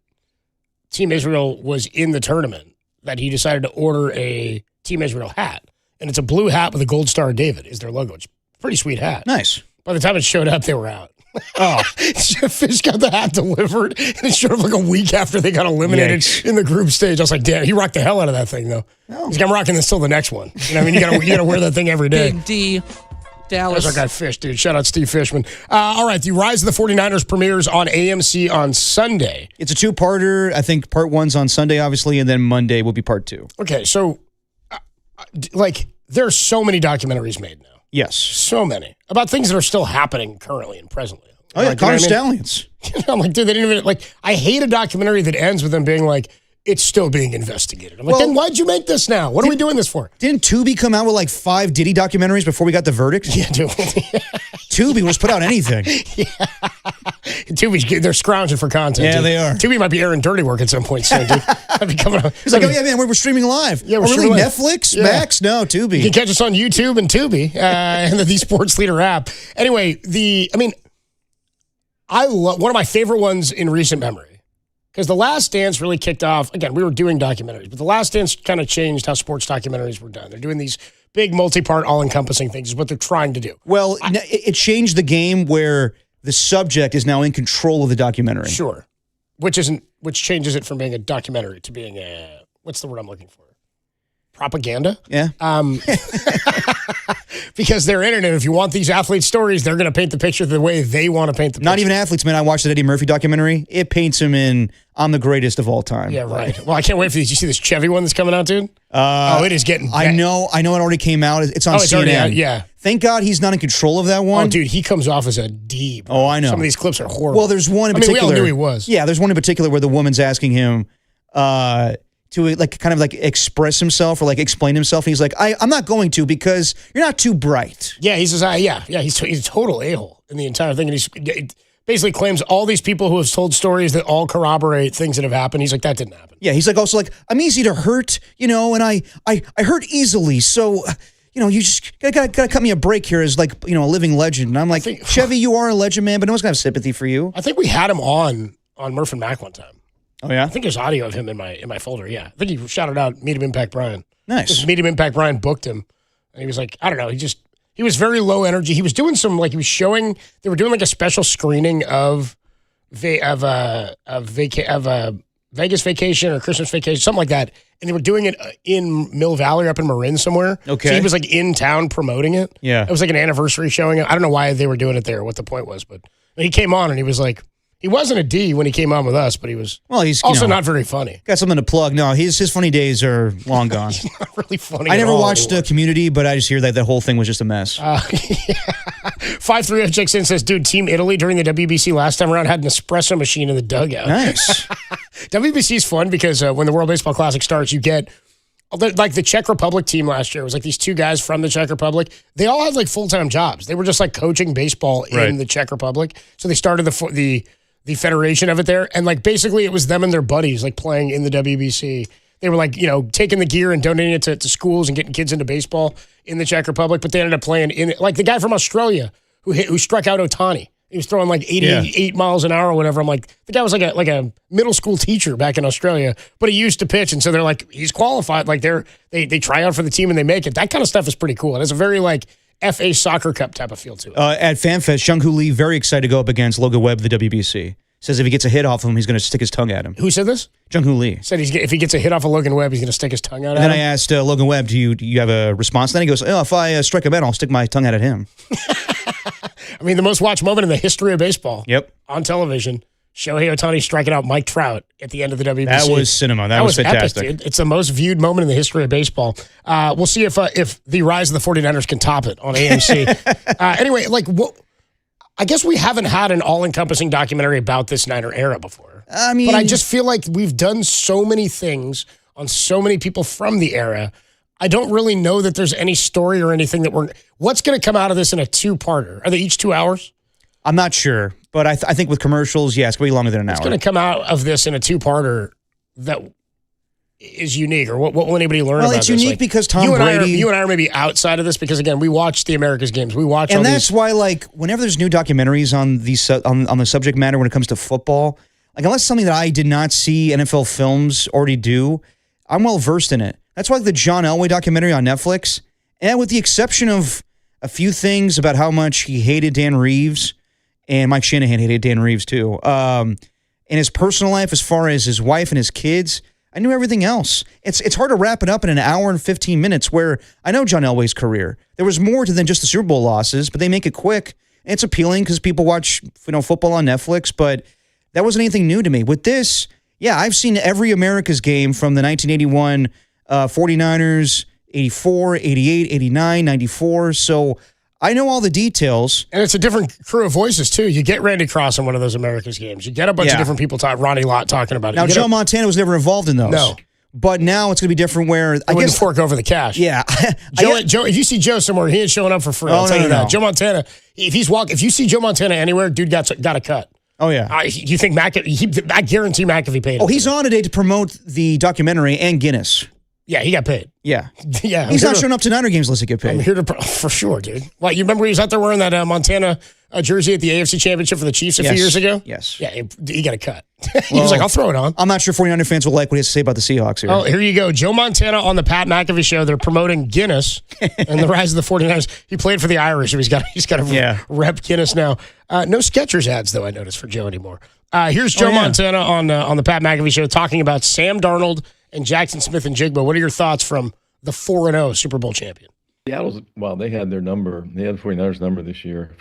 Team Israel was in the tournament that he decided to order a Team Israel hat. And it's a blue hat with a gold star of David is their logo. It's a pretty sweet hat. Nice. By the time it showed up, they were out. Oh, Fish got the hat delivered, and it showed up like a week after they got eliminated in the group stage. I was like, damn, he rocked the hell out of that thing, though. Oh. He's like, I'm rocking this till the next one. You know what I mean? You gotta wear that thing every day. Big D, Dallas. That's our guy Fish, dude. Shout out Steve Fishman. All right, the Rise of the 49ers premieres on AMC on Sunday. It's a two-parter. I think part one's on Sunday, obviously, and then Monday will be part two. Okay, so, there's so many documentaries made now. Yes. So many. About things that are still happening currently and presently. Oh, yeah, Connor Stallions. I'm like, dude, they didn't even, I hate a documentary that ends with them being like, it's still being investigated. I'm like, then why'd you make this now? What are we doing this for? Didn't Tubi come out with like 5 Diddy documentaries before we got the verdict? Yeah, dude. Tubi will just put out anything. Tubi's, they're scrounging for content. Yeah, dude. they are. Tubi might be airing dirty work at some point soon, dude. I'd be coming out. He's like, oh yeah, man, we're streaming live. Yeah, we're really Netflix, Max? No, Tubi. You can catch us on YouTube and Tubi and the Sports Leader app. Anyway, I love one of my favorite ones in recent memory. Because The Last Dance really kicked off, again, we were doing documentaries, but The Last Dance kind of changed how sports documentaries were done. They're doing these big multi-part, all-encompassing things is what they're trying to do. Well, it changed the game where the subject is now in control of the documentary. Sure. Which changes it from being a documentary to being what's the word I'm looking for? Propaganda? Yeah. Because they're in it, and if you want these athlete stories, they're going to paint the picture the way they want to paint the picture. Not even athletes, man. I watched the Eddie Murphy documentary. It paints him in, I'm the greatest of all time. Yeah, right. Well, I can't wait for these. You see this Chevy one that's coming out, dude? It is getting bad. I know it already came out. It's on CNN. Already out, yeah. Thank God he's not in control of that one. Oh, dude, he comes off as a D. Bro. Oh, I know. Some of these clips are horrible. Well, there's one in particular. We all knew he was. Yeah, there's one in particular where the woman's asking him to express himself or explain himself. And he's like, I'm not going to because you're not too bright. Yeah, he says, he's a total a-hole in the entire thing. And he basically claims all these people who have told stories that all corroborate things that have happened. He's like, that didn't happen. Yeah, he's also I'm easy to hurt, and I hurt easily. So, you just gotta cut me a break here as a living legend. And I'm like, Chevy, you are a legend, man, but no one's gonna have sympathy for you. I think we had him on Murph and Mac one time. Oh, yeah? I think there's audio of him in my folder, yeah. I think he shouted out Meet Him Impact Brian. Nice. Just Meet Him Impact Brian booked him. And he was like, I don't know, he was very low energy. He was doing some, he was showing, they were doing a special screening of Vegas Vacation or Christmas Vacation, something like that. And they were doing it in Mill Valley or up in Marin somewhere. Okay. So he was in town promoting it. Yeah. It was an anniversary showing. I don't know why they were doing it there, what the point was, but he came on and he was like, he wasn't a D when he came on with us, but he was he's also not very funny. Got something to plug. No, his funny days are long gone. He's not really funny. I never watched Community, but I just hear that the whole thing was just a mess. 530 checks in says, dude, Team Italy during the WBC last time around had an espresso machine in the dugout. Nice. WBC is fun because when the World Baseball Classic starts, you get the Czech Republic team last year. It was these two guys from the Czech Republic. They all had full-time jobs. They were just coaching baseball in the Czech Republic. So they started the federation of it there. And basically it was them and their buddies playing in the WBC. They were taking the gear and donating it to schools and getting kids into baseball in the Czech Republic. But they ended up playing in it. The guy from Australia who struck out Ohtani. He was throwing 88 miles an hour or whatever. I'm the guy was like a middle school teacher back in Australia, but he used to pitch. And so they're he's qualified. They try out for the team and they make it. That kind of stuff is pretty cool. And it's a very FA Soccer Cup type of feel to it. At FanFest, Jung Hoo Lee very excited to go up against Logan Webb of the WBC. Says if he gets a hit off him, he's going to stick his tongue at him. Who said this? Jung Hoo Lee. Said if he gets a hit off of Logan Webb, he's going to stick his tongue out at him. And then I asked Logan Webb, do you have a response? Then he goes, if I strike a man, I'll stick my tongue out at him. I mean, the most watched moment in the history of baseball. Yep. On television. Shohei Ohtani striking out Mike Trout at the end of the WBC. That was cinema. That was fantastic. Epic, dude. It's the most viewed moment in the history of baseball. We'll see if the rise of the 49ers can top it on AMC. Anyway, I guess we haven't had an all-encompassing documentary about this Niner era before. I mean... But I just feel like we've done so many things on so many people from the era. I don't really know that there's any story or anything that what's going to come out of this in a two-parter? Are they each 2 hours? I'm not sure, but I think with commercials, yeah, it's going to be longer than an hour. It's going to come out of this in a two-parter that is unique, or what will anybody learn about this? Well, it's unique because Tom Brady... You and I are maybe outside of this because, again, we watch the America's games. We watch and that's why, whenever there's new documentaries on the subject matter when it comes to football, unless something that I did not see NFL films already do, I'm well-versed in it. That's why the John Elway documentary on Netflix, and with the exception of a few things about how much he hated Dan Reeves, and Mike Shanahan hated Dan Reeves too, in his personal life as far as his wife and his kids, I knew everything else. It's hard to wrap it up in an hour and 15 minutes where I know John Elway's career. There was more to than just the Super Bowl losses, but they make it quick. And it's appealing because people watch football on Netflix, but that wasn't anything new to me. With this, yeah, I've seen every America's game from the 1981 49ers, 84, 88, 89, 94. So I know all the details. And it's a different crew of voices, too. You get Randy Cross in one of those America's games. You get a bunch of different people Ronnie Lott talking about it. Now, Joe Montana was never involved in those. No. But now it's going to be different where I guess fork over the cash. Yeah. Joe, if you see Joe somewhere, he ain't showing up for free. I'll tell you that. Joe Montana, if you see Joe Montana anywhere, dude got a cut. Oh, yeah. You think I guarantee McAfee paid him. Oh, he's on today to promote the documentary and Guinness. Yeah, he got paid. Yeah. Yeah. He's not showing up to Niner games unless he get paid. I'm here to, for sure, dude. Like, you remember he was out there wearing that Montana jersey at the AFC Championship for the Chiefs a few years ago? Yes. Yeah, he got a cut. He was like, I'll throw it on. I'm not sure 49er fans will like what he has to say about the Seahawks here. Oh, here you go. Joe Montana on the Pat McAfee show. They're promoting Guinness and the rise of the 49ers. He played for the Irish, so he's got to rep Guinness now. No Skechers ads, though, I noticed, for Joe anymore. Here's Joe Montana on the Pat McAfee show talking about Sam Darnold and Jackson Smith and Jigba. What are your thoughts from the 4-0 Super Bowl champion? Seattle's, they had their number. They had the 49ers number this year.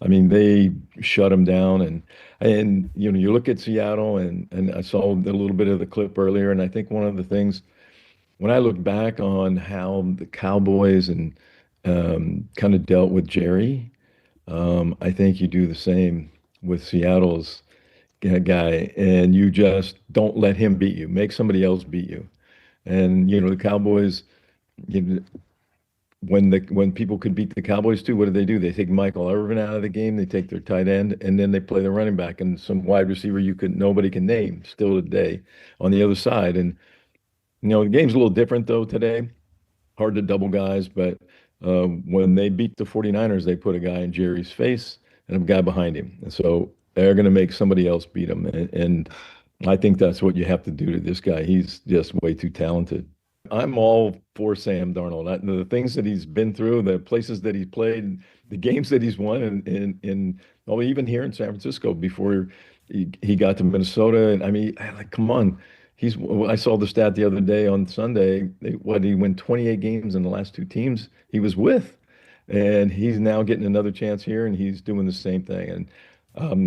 They shut them down. And you look at Seattle, and I saw a little bit of the clip earlier, and I think one of the things, when I look back on how the Cowboys and kind of dealt with Jerry, I think you do the same with Seattle's guy, and you just don't let him beat you. Make somebody else beat you. And the Cowboys, when people could beat the Cowboys too, what do? They take Michael Irvin out of the game, they take their tight end, and then they play the running back and some wide receiver nobody can name still today on the other side. And the game's a little different though today. Hard to double guys, but when they beat the 49ers, they put a guy in Jerry's face and a guy behind him. And so they're going to make somebody else beat him. And I think that's what you have to do to this guy. He's just way too talented. I'm all for Sam Darnold. The things that he's been through, the places that he's played, the games that he's won, and even here in San Francisco before he got to Minnesota. And come on. I saw the stat the other day on Sunday. He won 28 games in the last two teams he was with, and he's now getting another chance here, and he's doing the same thing. And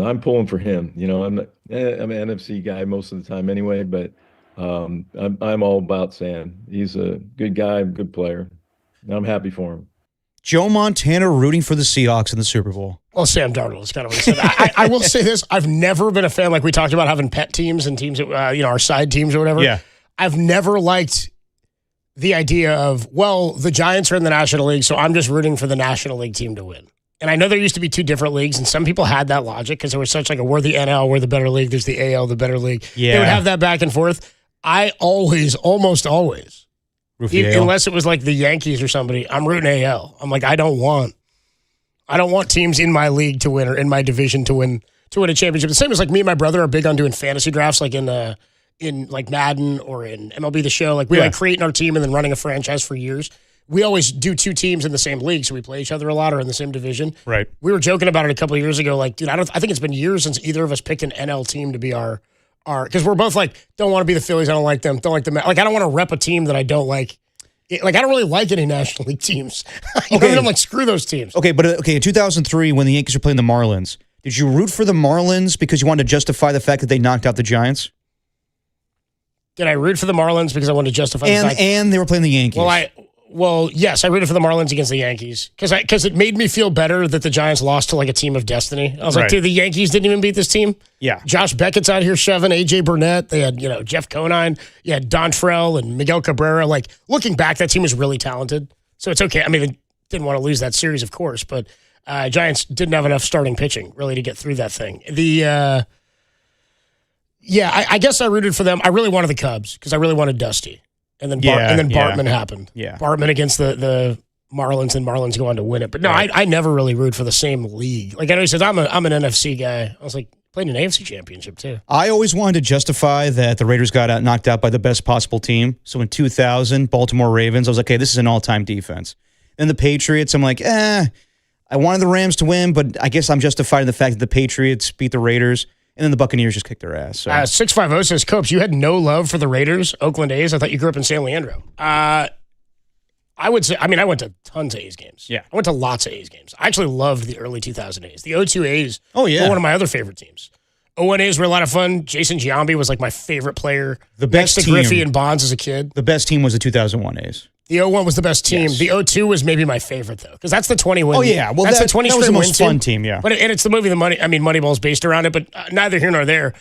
I'm pulling for him. I'm an NFC guy most of the time anyway, but I'm all about Sam. He's a good guy, good player. I'm happy for him. Joe Montana rooting for the Seahawks in the Super Bowl. Well, Sam Darnold is kind of what he said. I will say this. I've never been a fan, like we talked about having pet teams and teams, our side teams or whatever. Yeah. I've never liked the idea of, the Giants are in the National League, so I'm just rooting for the National League team to win. And I know there used to be two different leagues, and some people had that logic because there was such we're the NL, we're the better league, there's the AL, the better league. Yeah. They would have that back and forth. I almost always, unless it was like the Yankees or somebody, I'm rooting AL. I'm like, I don't want teams in my league to win or in my division to win a championship. The same as me and my brother are big on doing fantasy drafts, like in like Madden or in MLB The Show. Like we like creating our team and then running a franchise for years. We always do two teams in the same league, so we play each other a lot or in the same division. Right. We were joking about it a couple of years ago. Like, dude, I think it's been years since either of us picked an NL team to be our because we're both don't want to be the Phillies. I don't like them. Don't like them. Like, I don't want to rep a team that I don't like. I don't really like any National League teams. I'm screw those teams. Okay, but in 2003 when the Yankees were playing the Marlins, did you root for the Marlins because you wanted to justify the fact that they knocked out the Giants? Did I root for the Marlins because I wanted to justify the fact? And they were playing the Yankees. Well, yes, I rooted for the Marlins against the Yankees because it made me feel better that the Giants lost to a team of destiny. I was like, dude, the Yankees didn't even beat this team. Yeah. Josh Beckett's out here shoving AJ Burnett. They had, Jeff Conine. You had Dontrell and Miguel Cabrera. Like, looking back, that team was really talented. So it's okay. I mean, they didn't want to lose that series, of course, but Giants didn't have enough starting pitching really to get through that thing. I guess I rooted for them. I really wanted the Cubs because I really wanted Dusty. And then Bartman happened. Yeah. Bartman against the Marlins, and Marlins go on to win it. But no, I never really root for the same league. Like I know he said, I'm an NFC guy. I was like, played an AFC championship too. I always wanted to justify that the Raiders got knocked out by the best possible team. So in 2000, Baltimore Ravens, I was like, okay, this is an all-time defense. And the Patriots, I'm like, I wanted the Rams to win, but I guess I'm justified in the fact that the Patriots beat the Raiders. And then the Buccaneers just kicked their ass. So. 650 says, Copes, you had no love for the Raiders, Oakland A's. I thought you grew up in San Leandro. I would say, I went to tons of A's games. Yeah. I went to lots of A's games. I actually loved the early 2000 A's. The 02 A's were one of my other favorite teams. 01 A's were a lot of fun. Jason Giambi was my favorite player. The best next to team. Griffey and Bonds as a kid. The best team was the 2001 A's. The 0-1 was the best team. Yes. The 0-2 was maybe my favorite, though, because that's the 20-win. Oh, yeah. Well, that's that, the 20 that was the straight most win fun team, yeah. But it's the movie Moneyball's based around it, but neither here nor there.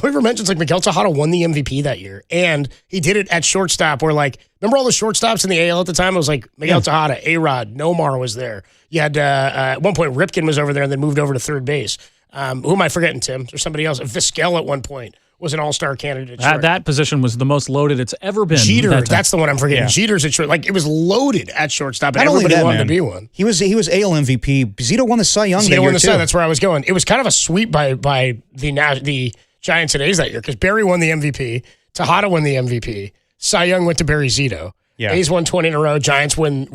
Whoever mentions, like, Miguel Tejada won the MVP that year, and he did it at shortstop where, like, remember all the shortstops in the AL at the time? It was like Miguel Tejada, A-Rod, Nomar was there. You had, at one point, Ripken was over there and then moved over to third base. Who am I forgetting, Tim? There's somebody else. Vizquel at one point was an all-star candidate. That position was the most loaded it's ever been. Jeter, that's the one I'm forgetting. Yeah. Jeter's at short. Like, it was loaded at shortstop, and Not only everybody that, wanted man, to be one. He was AL MVP. Zito won the Cy Young that year, won the too. Cy. That's where I was going. It was kind of a sweep by the Giants and A's that year because Barry won the MVP, Tejada won the MVP, Cy Young went to Barry Zito. Yeah. A's won 20 in a row. Giants win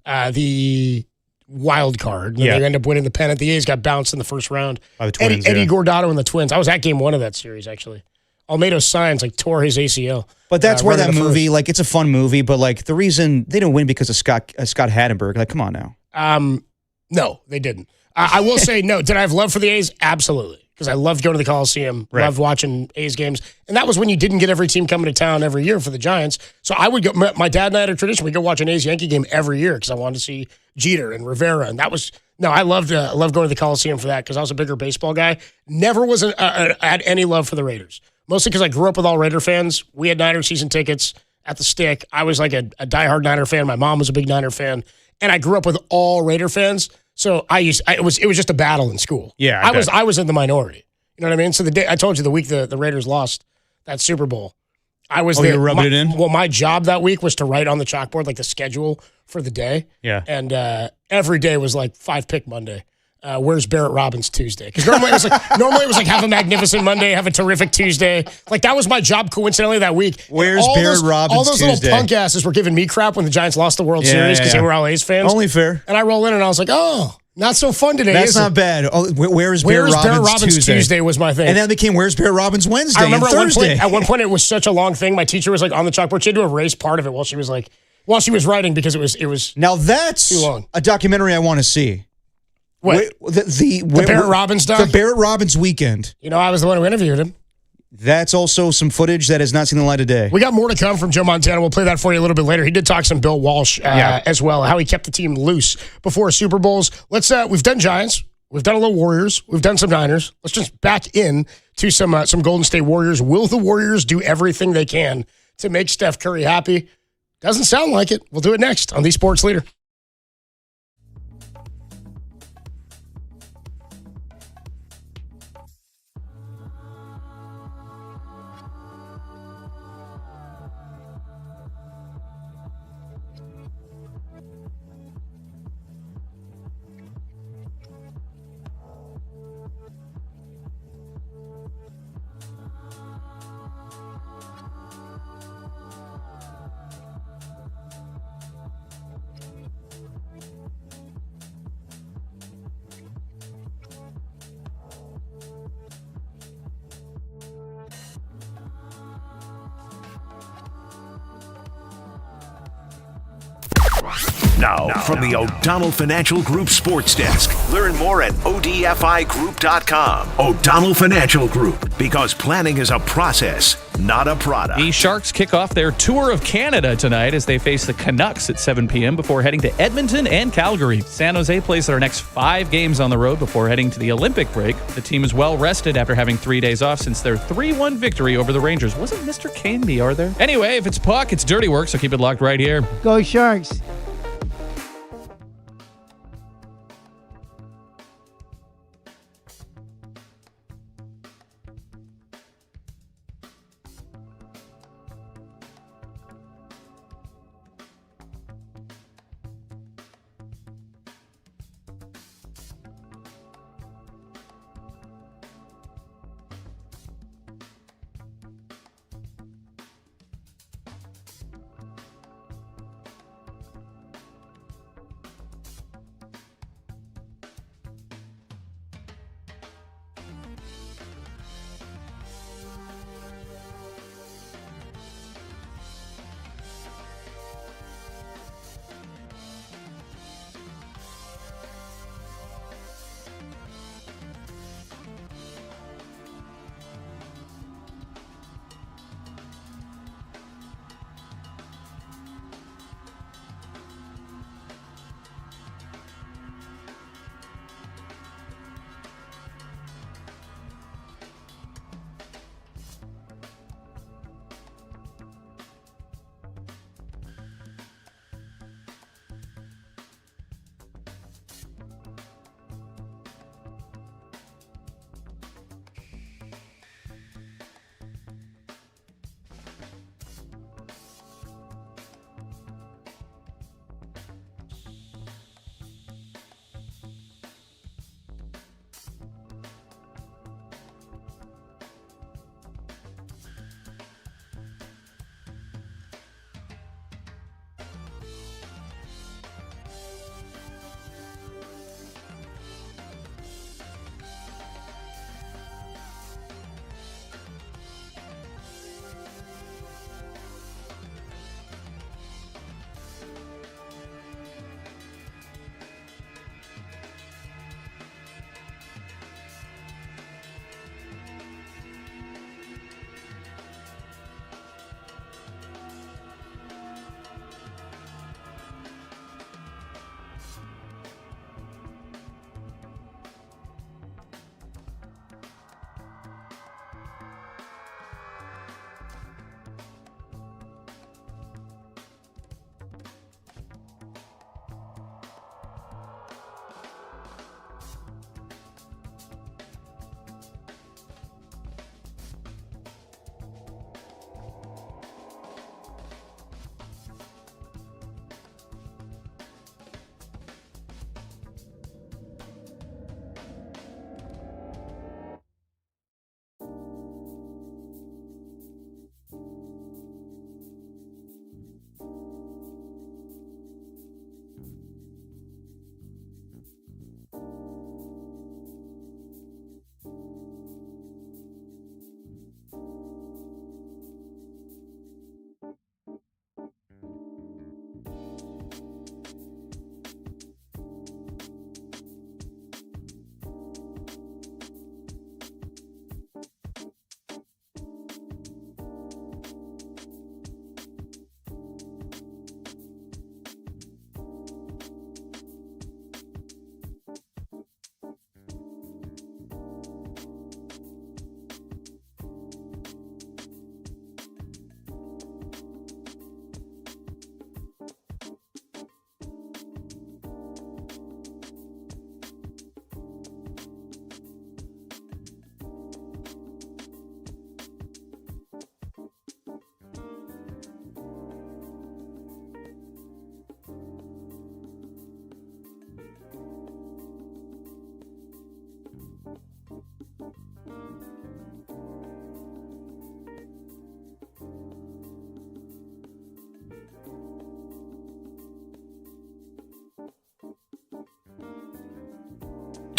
the wild card. And they end up winning the pennant. The A's got bounced in the first round. By the Twins, Eddie Gordato and the Twins. I was at game one of that series, actually. Almeida Signs tore his ACL. But that's where that running the movie, first. like, it's a fun movie, but, like, the reason they didn't win because of Scott Hattenberg. Like, come on now. No, they didn't. I will say no. Did I have love for the A's? Absolutely. Because I loved going to the Coliseum, loved watching A's games. And that was when you didn't get every team coming to town every year for the Giants. So I would go, my dad and I had a tradition. We'd go watch an A's Yankee game every year because I wanted to see Jeter and Rivera. And that was, I loved going to the Coliseum for that because I was a bigger baseball guy. Never was had any love for the Raiders. Mostly because I grew up with all Raider fans. We had Niner season tickets at the Stick. I was like a diehard Niner fan. My mom was a big Niner fan. And I grew up with all Raider fans. So it was just a battle in school. Yeah, I was in the minority. You know what I mean? So the day I told you the week the Raiders lost that Super Bowl, I was there. You were rubbing it in? Well, my job that week was to write on the chalkboard like the schedule for the day. Yeah. And every day was like 5-pick Monday. Where's Barrett Robbins Tuesday? Because normally it was like have a magnificent Monday, have a terrific Tuesday. Like that was my job coincidentally that week. Where's Barrett Robbins All those Tuesday? little punk asses were giving me crap when the Giants lost the World Series because they were all A's fans. Only fair. And I roll in and I was like, oh, not so fun today. That's is not it? bad. Oh, where's Barrett Robbins Tuesday was my thing. And then it became Where's Barrett Robbins Wednesday I remember and Thursday. at one point it was such a long thing. My teacher was like on the chalkboard. She had to erase part of it while she was writing because it was now that's too long. A documentary I want to see. What? The Barrett Robbins doc? The Barrett Robbins weekend. You know, I was the one who interviewed him. That's also some footage that has not seen the light of day. We got more to come from Joe Montana. We'll play that for you a little bit later. He did talk some Bill Walsh as well, how he kept the team loose before Super Bowls. We've done Giants. We've done a little Warriors. We've done some Niners. Let's just back in to some Golden State Warriors. Will the Warriors do everything they can to make Steph Curry happy? Doesn't sound like it. We'll do it next on The Sports Leader. Now, from the O'Donnell Financial Group Sports Desk. Learn more at odfigroup.com. O'Donnell Financial Group, because planning is a process, not a product. The Sharks kick off their tour of Canada tonight as they face the Canucks at 7 p.m. before heading to Edmonton and Calgary. San Jose plays their next 5 games on the road before heading to the Olympic break. The team is well rested after having 3 days off since their 3-1 victory over the Rangers. Wasn't Mr. KNBR there? Anyway, if it's puck, it's dirty work, so keep it locked right here. Go Sharks.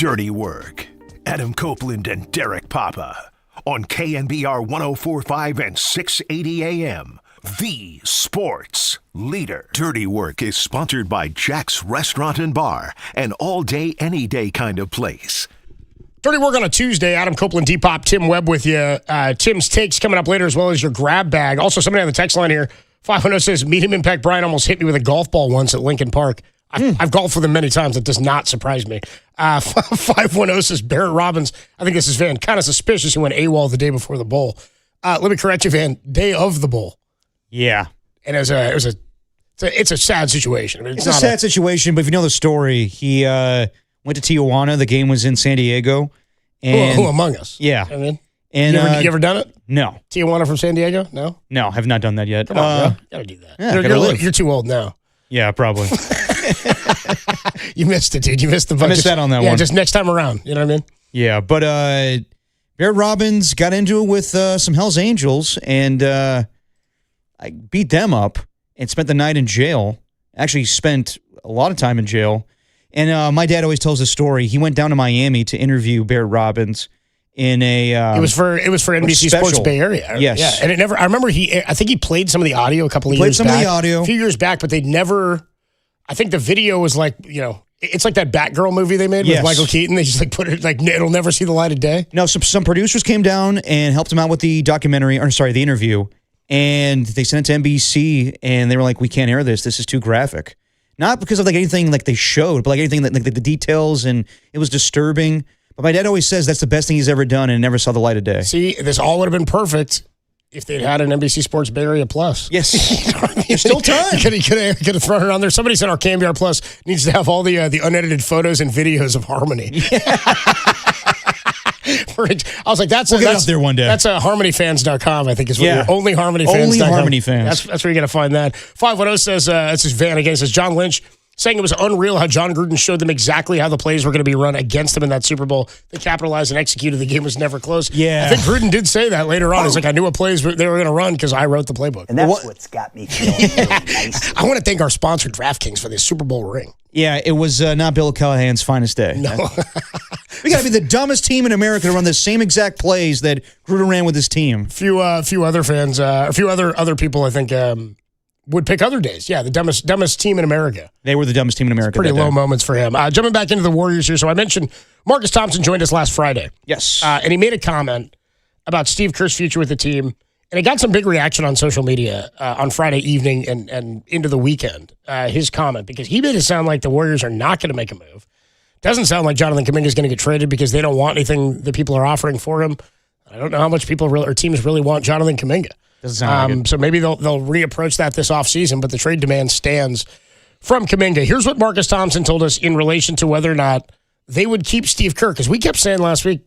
Dirty Work. Adam Copeland and Derek Papa on KNBR 104.5 and 680 AM. The sports leader. Dirty Work is sponsored by Jack's Restaurant and Bar, an all-day, any-day kind of place. Dirty Work on a Tuesday. Adam Copeland, Depop, Tim Webb with you. Tim's takes coming up later, as well as your grab bag. Also, somebody on the text line here, 510 says, Medium Impact Brian almost hit me with a golf ball once at Lincoln Park. I've golfed with him many times. It does not surprise me. 510 says, Barrett Robbins. I think this is Van. Kind of suspicious he went AWOL the day before the bowl. Let me correct you, Van. Day of the bowl. Yeah. And it's a sad situation. I mean, it's a sad situation, but if you know the story, he went to Tijuana. The game was in San Diego. And who among us? Yeah. I mean, and you ever done it? No. Tijuana from San Diego? No? No, have not done that yet. Come on, bro. Gotta do that. Yeah, you're too old now. Yeah, probably. You missed it, dude. You missed the bunch. I missed that on that one. Yeah, just next time around. You know what I mean? Yeah, but Barrett Robbins got into it with some Hells Angels, and I beat them up and spent the night in jail. Actually spent a lot of time in jail. And my dad always tells the story. He went down to Miami to interview Barrett Robbins in a it was for NBC Sports Bay Area. Yes. Yeah, and I remember I think he played some of the audio a couple of years back. Played some of the audio. A few years back, but they'd never, I think the video was like, it's like that Batgirl movie they made with Michael Keaton. They just like put it like it'll never see the light of day. No, some producers came down and helped him out with the the interview. And they sent it to NBC, and they were like, "We can't air this. This is too graphic." Not because of like anything like they showed, but like anything that like the details, and it was disturbing. But my dad always says that's the best thing he's ever done, and it never saw the light of day. See, this all would have been perfect if they'd had an NBC Sports Bay Area Plus. Yes, you know what I mean? There's still time. You could have thrown it on there. Somebody said our KNBR Plus needs to have all the unedited photos and videos of Harmony. Yeah. I was like, that's up there one day. That's harmonyfans.com, I think is what only harmonyfans.com. Only Harmony fans. That's where you're going to find that. 510 says, this is Van again, says John Lynch saying it was unreal how John Gruden showed them exactly how the plays were going to be run against them in that Super Bowl. They capitalized and executed. The game was never close. Yeah. I think Gruden did say that later on. He's like, I knew what plays they were going to run because I wrote the playbook. And that's what's got me feeling really nice. I want to thank our sponsor, DraftKings, for this Super Bowl ring. Yeah, it was not Bill Callahan's finest day. No. We got to be the dumbest team in America to run the same exact plays that Gruden ran with his team. Few other fans, a few other people, I think, would pick other days. Yeah, the dumbest team in America. They were the dumbest team in America. Pretty low moments for him. Jumping back into the Warriors here. So I mentioned Marcus Thompson joined us last Friday. Yes. And he made a comment about Steve Kerr's future with the team. And it got some big reaction on social media on Friday evening and into the weekend, his comment, because he made it sound like the Warriors are not going to make a move. Doesn't sound like Jonathan Kuminga is going to get traded because they don't want anything that people are offering for him. I don't know how much people or teams really want Jonathan Kuminga. Doesn't sound like it. So maybe they'll reapproach that this offseason, but the trade demand stands from Kuminga. Here's what Marcus Thompson told us in relation to whether or not they would keep Steve Kerr, because we kept saying last week,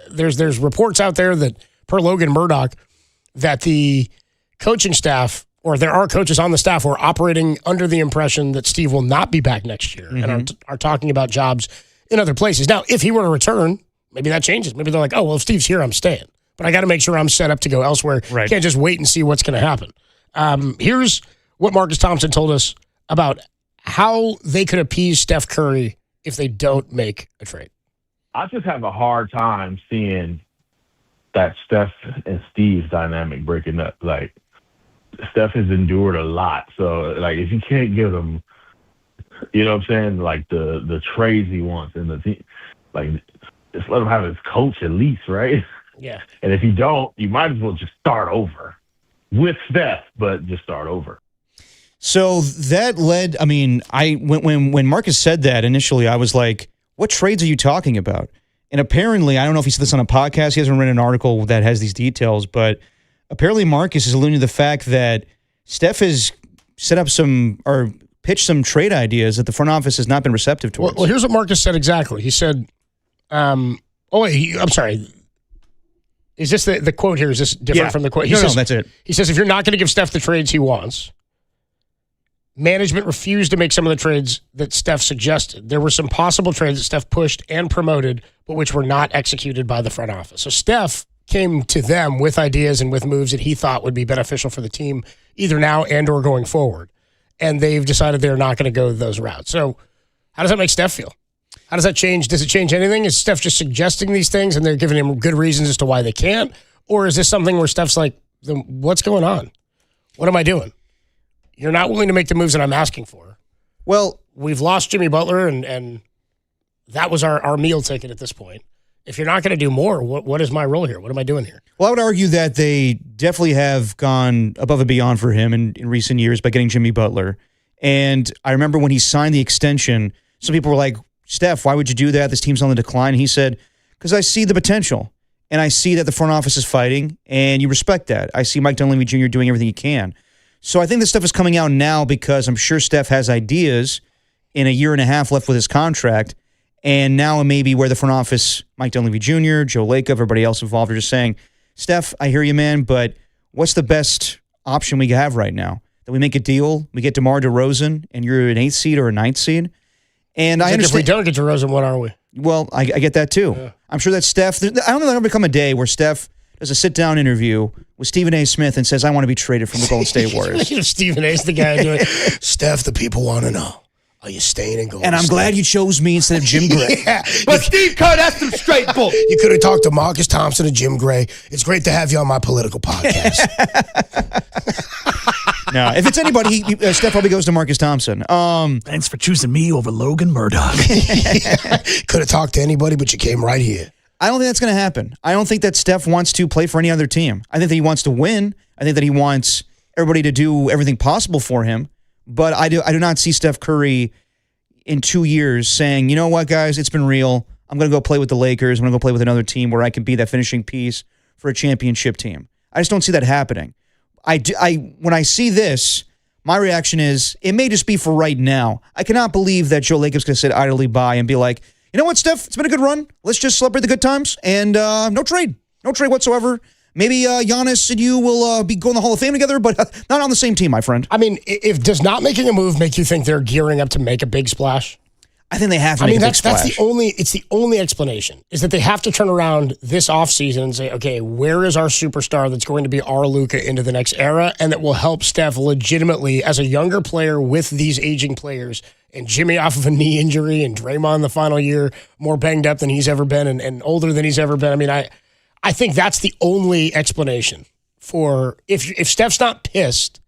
there's reports out there that, per Logan Murdoch, that the coaching staff, or there are coaches on the staff who are operating under the impression that Steve will not be back next year and are talking about jobs in other places. Now, if he were to return, maybe that changes. Maybe they're like, oh, well, if Steve's here, I'm staying. But I got to make sure I'm set up to go elsewhere. Right. Can't just wait and see what's going to happen. Here's what Marcus Thompson told us about how they could appease Steph Curry if they don't make a trade. I just have a hard time seeing that Steph and Steve's dynamic breaking up. Like, Steph has endured a lot. So, like, if you can't give him, you know what I'm saying, like the trades he wants and the team, like, just let him have his coach at least, right? Yeah. And if you don't, you might as well just start over with Steph, but just start over. So that led, when Marcus said that initially, I was like, what trades are you talking about? And apparently, I don't know if he said this on a podcast, he hasn't written an article that has these details, but apparently Marcus is alluding to the fact that Steph has set up pitched some trade ideas that the front office has not been receptive towards. Well, here's what Marcus said exactly. He said, I'm sorry. Is this the quote here? Is this different from the quote? No, that's it. He says, if you're not going to give Steph the trades he wants, management refused to make some of the trades that Steph suggested. There were some possible trades that Steph pushed and promoted, but which were not executed by the front office. So Steph came to them with ideas and with moves that he thought would be beneficial for the team, either now and or going forward. And they've decided they're not going to go those routes. So how does that make Steph feel? How does that change? Does it change anything? Is Steph just suggesting these things and they're giving him good reasons as to why they can't? Or is this something where Steph's like, what's going on? What am I doing? You're not willing to make the moves that I'm asking for. Well, we've lost Jimmy Butler, and that was our meal ticket at this point. If you're not going to do more, what is my role here? What am I doing here? Well, I would argue that they definitely have gone above and beyond for him in recent years by getting Jimmy Butler. And I remember when he signed the extension, some people were like, Steph, why would you do that? This team's on the decline. And he said, because I see the potential, and I see that the front office is fighting, and you respect that. I see Mike Dunleavy Jr. doing everything he can. So I think this stuff is coming out now because I'm sure Steph has ideas in a year and a half left with his contract. And now maybe where the front office, Mike Dunleavy Jr., Joe Lacob, everybody else involved are just saying, Steph, I hear you, man, but what's the best option we have right now? That we make a deal, we get DeMar DeRozan, and you're an 8th seed or a 9th seed? And I understand. If we don't get DeRozan, what are we? Well, I get that too. Yeah. I'm sure that Steph, I don't know there'll become a day where Steph does a sit-down interview with Stephen A. Smith and says, I want to be traded from the Golden State Warriors. If Stephen A's the guy doing Steph, the people want to know. Are you staying in Golden And I'm State? glad you chose me instead of Jim Gray. Yeah. But Steve Kerr, that's some straight bull. You could have talked to Marcus Thompson and Jim Gray. It's great to have you on my political podcast. No, if it's anybody, Steph probably goes to Marcus Thompson. Thanks for choosing me over Logan Murdoch. Could have talked to anybody, but you came right here. I don't think that's going to happen. I don't think that Steph wants to play for any other team. I think that he wants to win. I think that he wants everybody to do everything possible for him. But I do not see Steph Curry in 2 years saying, you know what, guys, it's been real. I'm going to go play with the Lakers. I'm going to go play with another team where I can be that finishing piece for a championship team. I just don't see that happening. When I see this, my reaction is it may just be for right now. I cannot believe that Joe Lacob's going to sit idly by and be like, you know what, Steph, it's been a good run. Let's just celebrate the good times and no trade whatsoever. Maybe Giannis and you will be going to the Hall of Fame together, but not on the same team, my friend. I mean, does not making a move make you think they're gearing up to make a big splash? I think they have to make a big splash. It's the only explanation is that they have to turn around this offseason and say, okay, where is our superstar that's going to be our Luka into the next era and that will help Steph legitimately as a younger player with these aging players and Jimmy off of a knee injury and Draymond the final year more banged up than he's ever been and older than he's ever been. I mean, I think that's the only explanation for if Steph's not pissed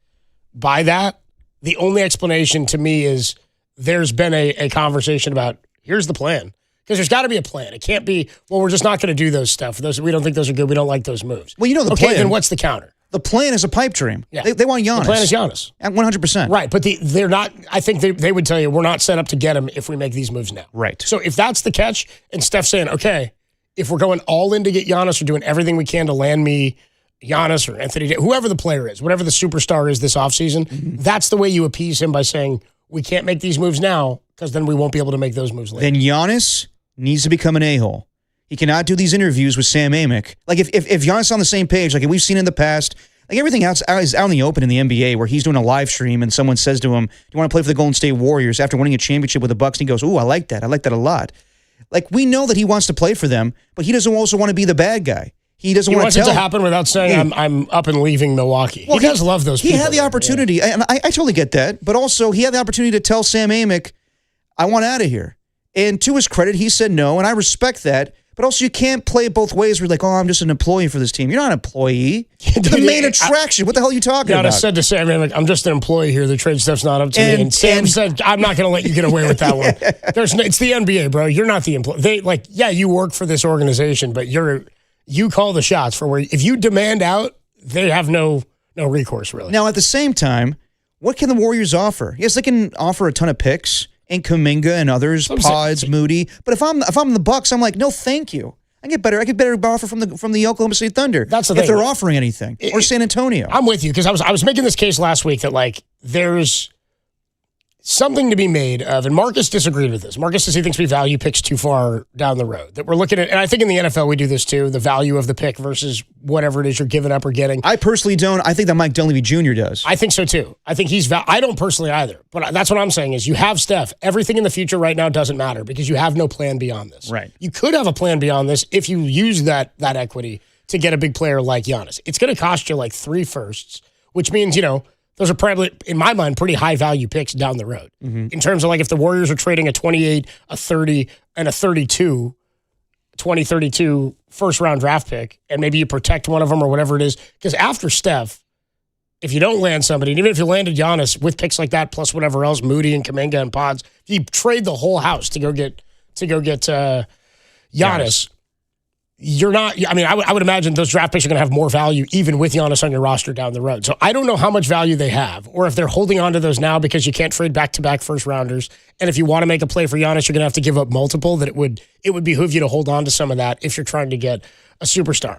by that, the only explanation to me is there's been a conversation about here's the plan. Because there's got to be a plan. It can't be, well, we're just not going to do those stuff. We don't think those are good. We don't like those moves. Well, you know the plan. Okay, then what's the counter? The plan is a pipe dream. Yeah. They want Giannis. The plan is Giannis. At 100%. Right, but they're not, I think they would tell you, we're not set up to get him if we make these moves now. Right. So if that's the catch, and Steph's saying, okay, if we're going all in to get Giannis, we're doing everything we can to land me Giannis or Anthony, whoever the player is, whatever the superstar is this offseason, that's the way you appease him by saying, we can't make these moves now because then we won't be able to make those moves later. Then Giannis needs to become an a-hole. He cannot do these interviews with Sam Amick. Like if Giannis is on the same page, like we've seen in the past, like everything else is out in the open in the NBA where he's doing a live stream and someone says to him, do you want to play for the Golden State Warriors after winning a championship with the Bucks? And he goes, ooh, I like that. I like that a lot. Like we know that he wants to play for them, but he doesn't also want to be the bad guy. He doesn't want to tell. It to happen without saying I'm up and leaving Milwaukee. Well, he does love those people. He had the opportunity, and I totally get that, but also he had the opportunity to tell Sam Amick, I want out of here. And to his credit, he said no, and I respect that. But also, you can't play it both ways. We're like, oh, I'm just an employee for this team. You're not an employee. You're the main attraction. What the hell are you talking about? I said to Sam, I'm just an employee here. The trade stuff's not up to me. And Sam said, I'm not going to let you get away with that one. It's the NBA, bro. You're not the employee. You work for this organization, but you call the shots for where if you demand out, they have no recourse, really. Now, at the same time, what can the Warriors offer? Yes, they can offer a ton of picks. And Kuminga and others, Pods, Moody. But if I'm the Bucks, I'm like, no, thank you. I get better offer from the Oklahoma City Thunder. That's the thing. If they're offering anything. Or San Antonio. I'm with you because I was making this case last week that there's something to be made of, and Marcus disagreed with this. Marcus says he thinks we value picks too far down the road. That we're looking at, and I think in the NFL we do this too, the value of the pick versus whatever it is you're giving up or getting. I personally don't. I think that Mike Dunleavy Jr. does. I think so too. I think I don't personally either. But that's what I'm saying is you have Steph. Everything in the future right now doesn't matter because you have no plan beyond this. Right. You could have a plan beyond this if you use that equity to get a big player like Giannis. It's going to cost you 3 firsts, which means, those are probably, in my mind, pretty high-value picks down the road. In terms of, if the Warriors are trading a 28, a 30, and a 2032 first round draft pick, and maybe you protect one of them or whatever it is. Because after Steph, if you don't land somebody, and even if you landed Giannis with picks like that, plus whatever else, Moody and Kuminga and Pods, if you trade the whole house to go get Giannis. You're not, I mean, I would imagine those draft picks are going to have more value even with Giannis on your roster down the road. So I don't know how much value they have, or if they're holding on to those now because you can't trade back-to-back first rounders. And if you want to make a play for Giannis, you're going to have to give up multiple. That it would behoove you to hold on to some of that if you're trying to get a superstar.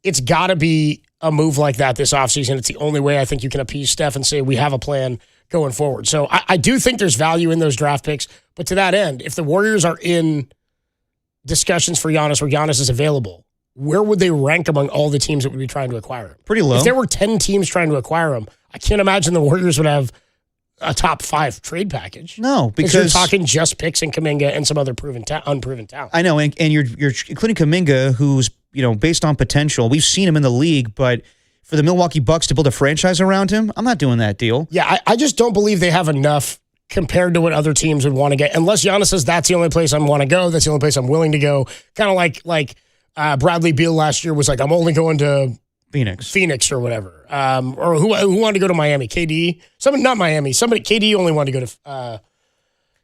It's got to be a move like that this offseason. It's the only way I think you can appease Steph and say we have a plan going forward. So I do think there's value in those draft picks. But to that end, if the Warriors are in discussions for Giannis where Giannis is available, where would they rank among all the teams that would be trying to acquire him? Pretty low. If there were 10 teams trying to acquire him, I can't imagine the Warriors would have a top 5 trade package. No, because you're talking just picks and Kuminga and some other unproven talent. I know, and you're including Kuminga, who's based on potential. We've seen him in the league, but for the Milwaukee Bucks to build a franchise around him, I'm not doing that deal. Yeah, I just don't believe they have enough compared to what other teams would want to get. Unless Giannis says that's the only place I want to go, that's the only place I'm willing to go. Kind of like Bradley Beal last year was like, I'm only going to Phoenix or whatever. Or who wanted to go to Miami? KD? Not Miami. KD only wanted to go to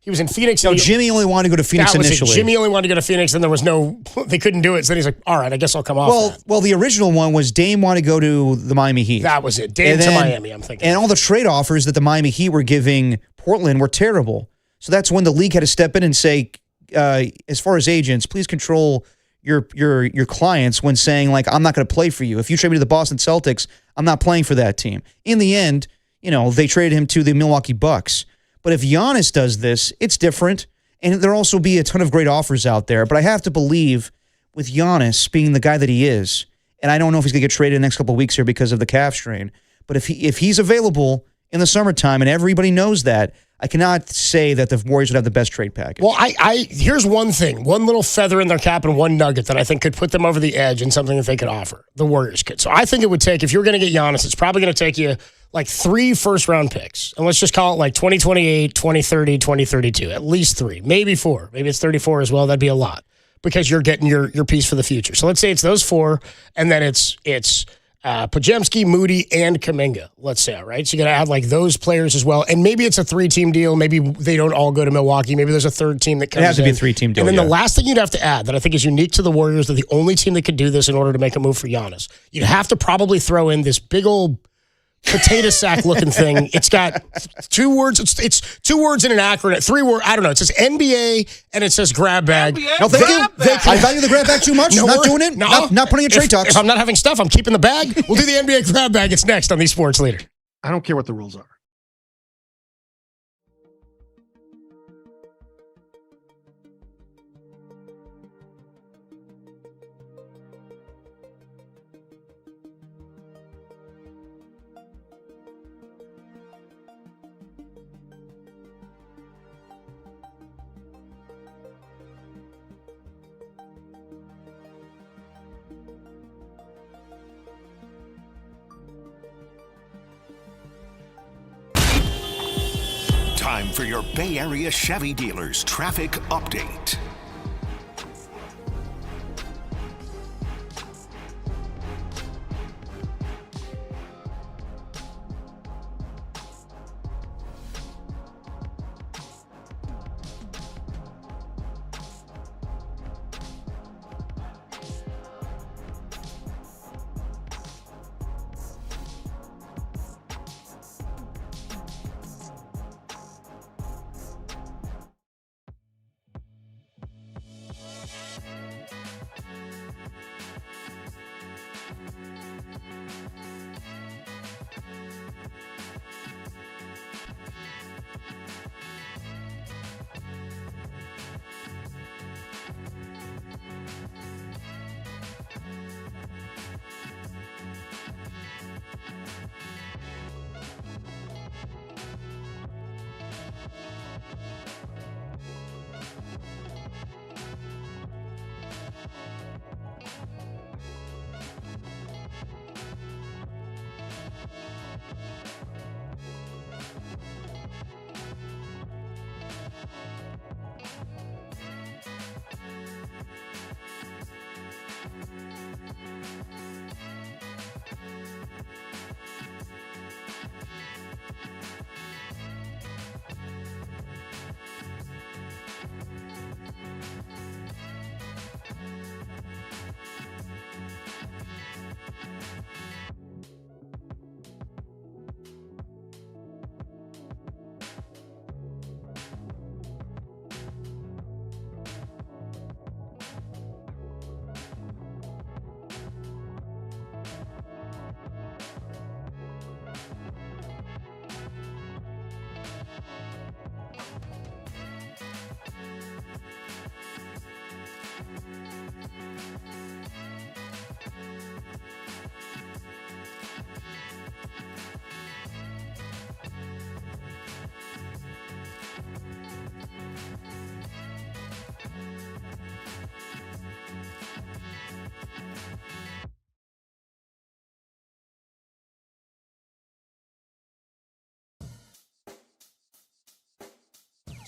he was in Phoenix. No, Jimmy only wanted to go to Phoenix initially. Jimmy only wanted to go to Phoenix, and they couldn't do it. So then he's like, all right, I guess I'll come off. Well, the original one was Dame wanted to go to the Miami Heat. That was it. Dame to Miami, I'm thinking. And all the trade offers that the Miami Heat were giving Portland were terrible. So that's when the league had to step in and say, as far as agents, please control your clients when saying, like, I'm not going to play for you. If you trade me to the Boston Celtics, I'm not playing for that team. In the end, they traded him to the Milwaukee Bucks. But if Giannis does this, it's different. And there'll also be a ton of great offers out there. But I have to believe with Giannis being the guy that he is, and I don't know if he's going to get traded in the next couple of weeks here because of the calf strain, but if he's available in the summertime and everybody knows that, I cannot say that the Warriors would have the best trade package. Well, here's one thing, one little feather in their cap and one nugget that I think could put them over the edge and something that they could offer. The Warriors could. So I think it would take, if you're going to get Giannis, it's probably going to take you like 3 first-round picks. And let's just call it like 2028, 2030, 2032. At least 3, maybe 4. Maybe it's 34 as well. That'd be a lot because you're getting your piece for the future. So let's say it's those 4, and then it's Podziemski, Moody, and Kuminga, let's say, right? So you got to add like those players as well. And maybe it's a 3-team deal. Maybe they don't all go to Milwaukee. Maybe there's a third team that comes in. It has to be a 3-team deal. And then the last thing you'd have to add that I think is unique to the Warriors, they're the only team that could do this in order to make a move for Giannis. You'd have to probably throw in this big old potato sack looking thing. It's got 2 words. It's 2 words in an acronym. 3 words. I don't know. It says NBA and it says grab bag. NBA, no, thank you. I value the grab bag too much. Not doing it. Not putting in trade talks. If I'm not having stuff, I'm keeping the bag. We'll do the NBA grab bag. It's next on the Sports Leader. I don't care what the rules are. Time for your Bay Area Chevy dealers traffic update.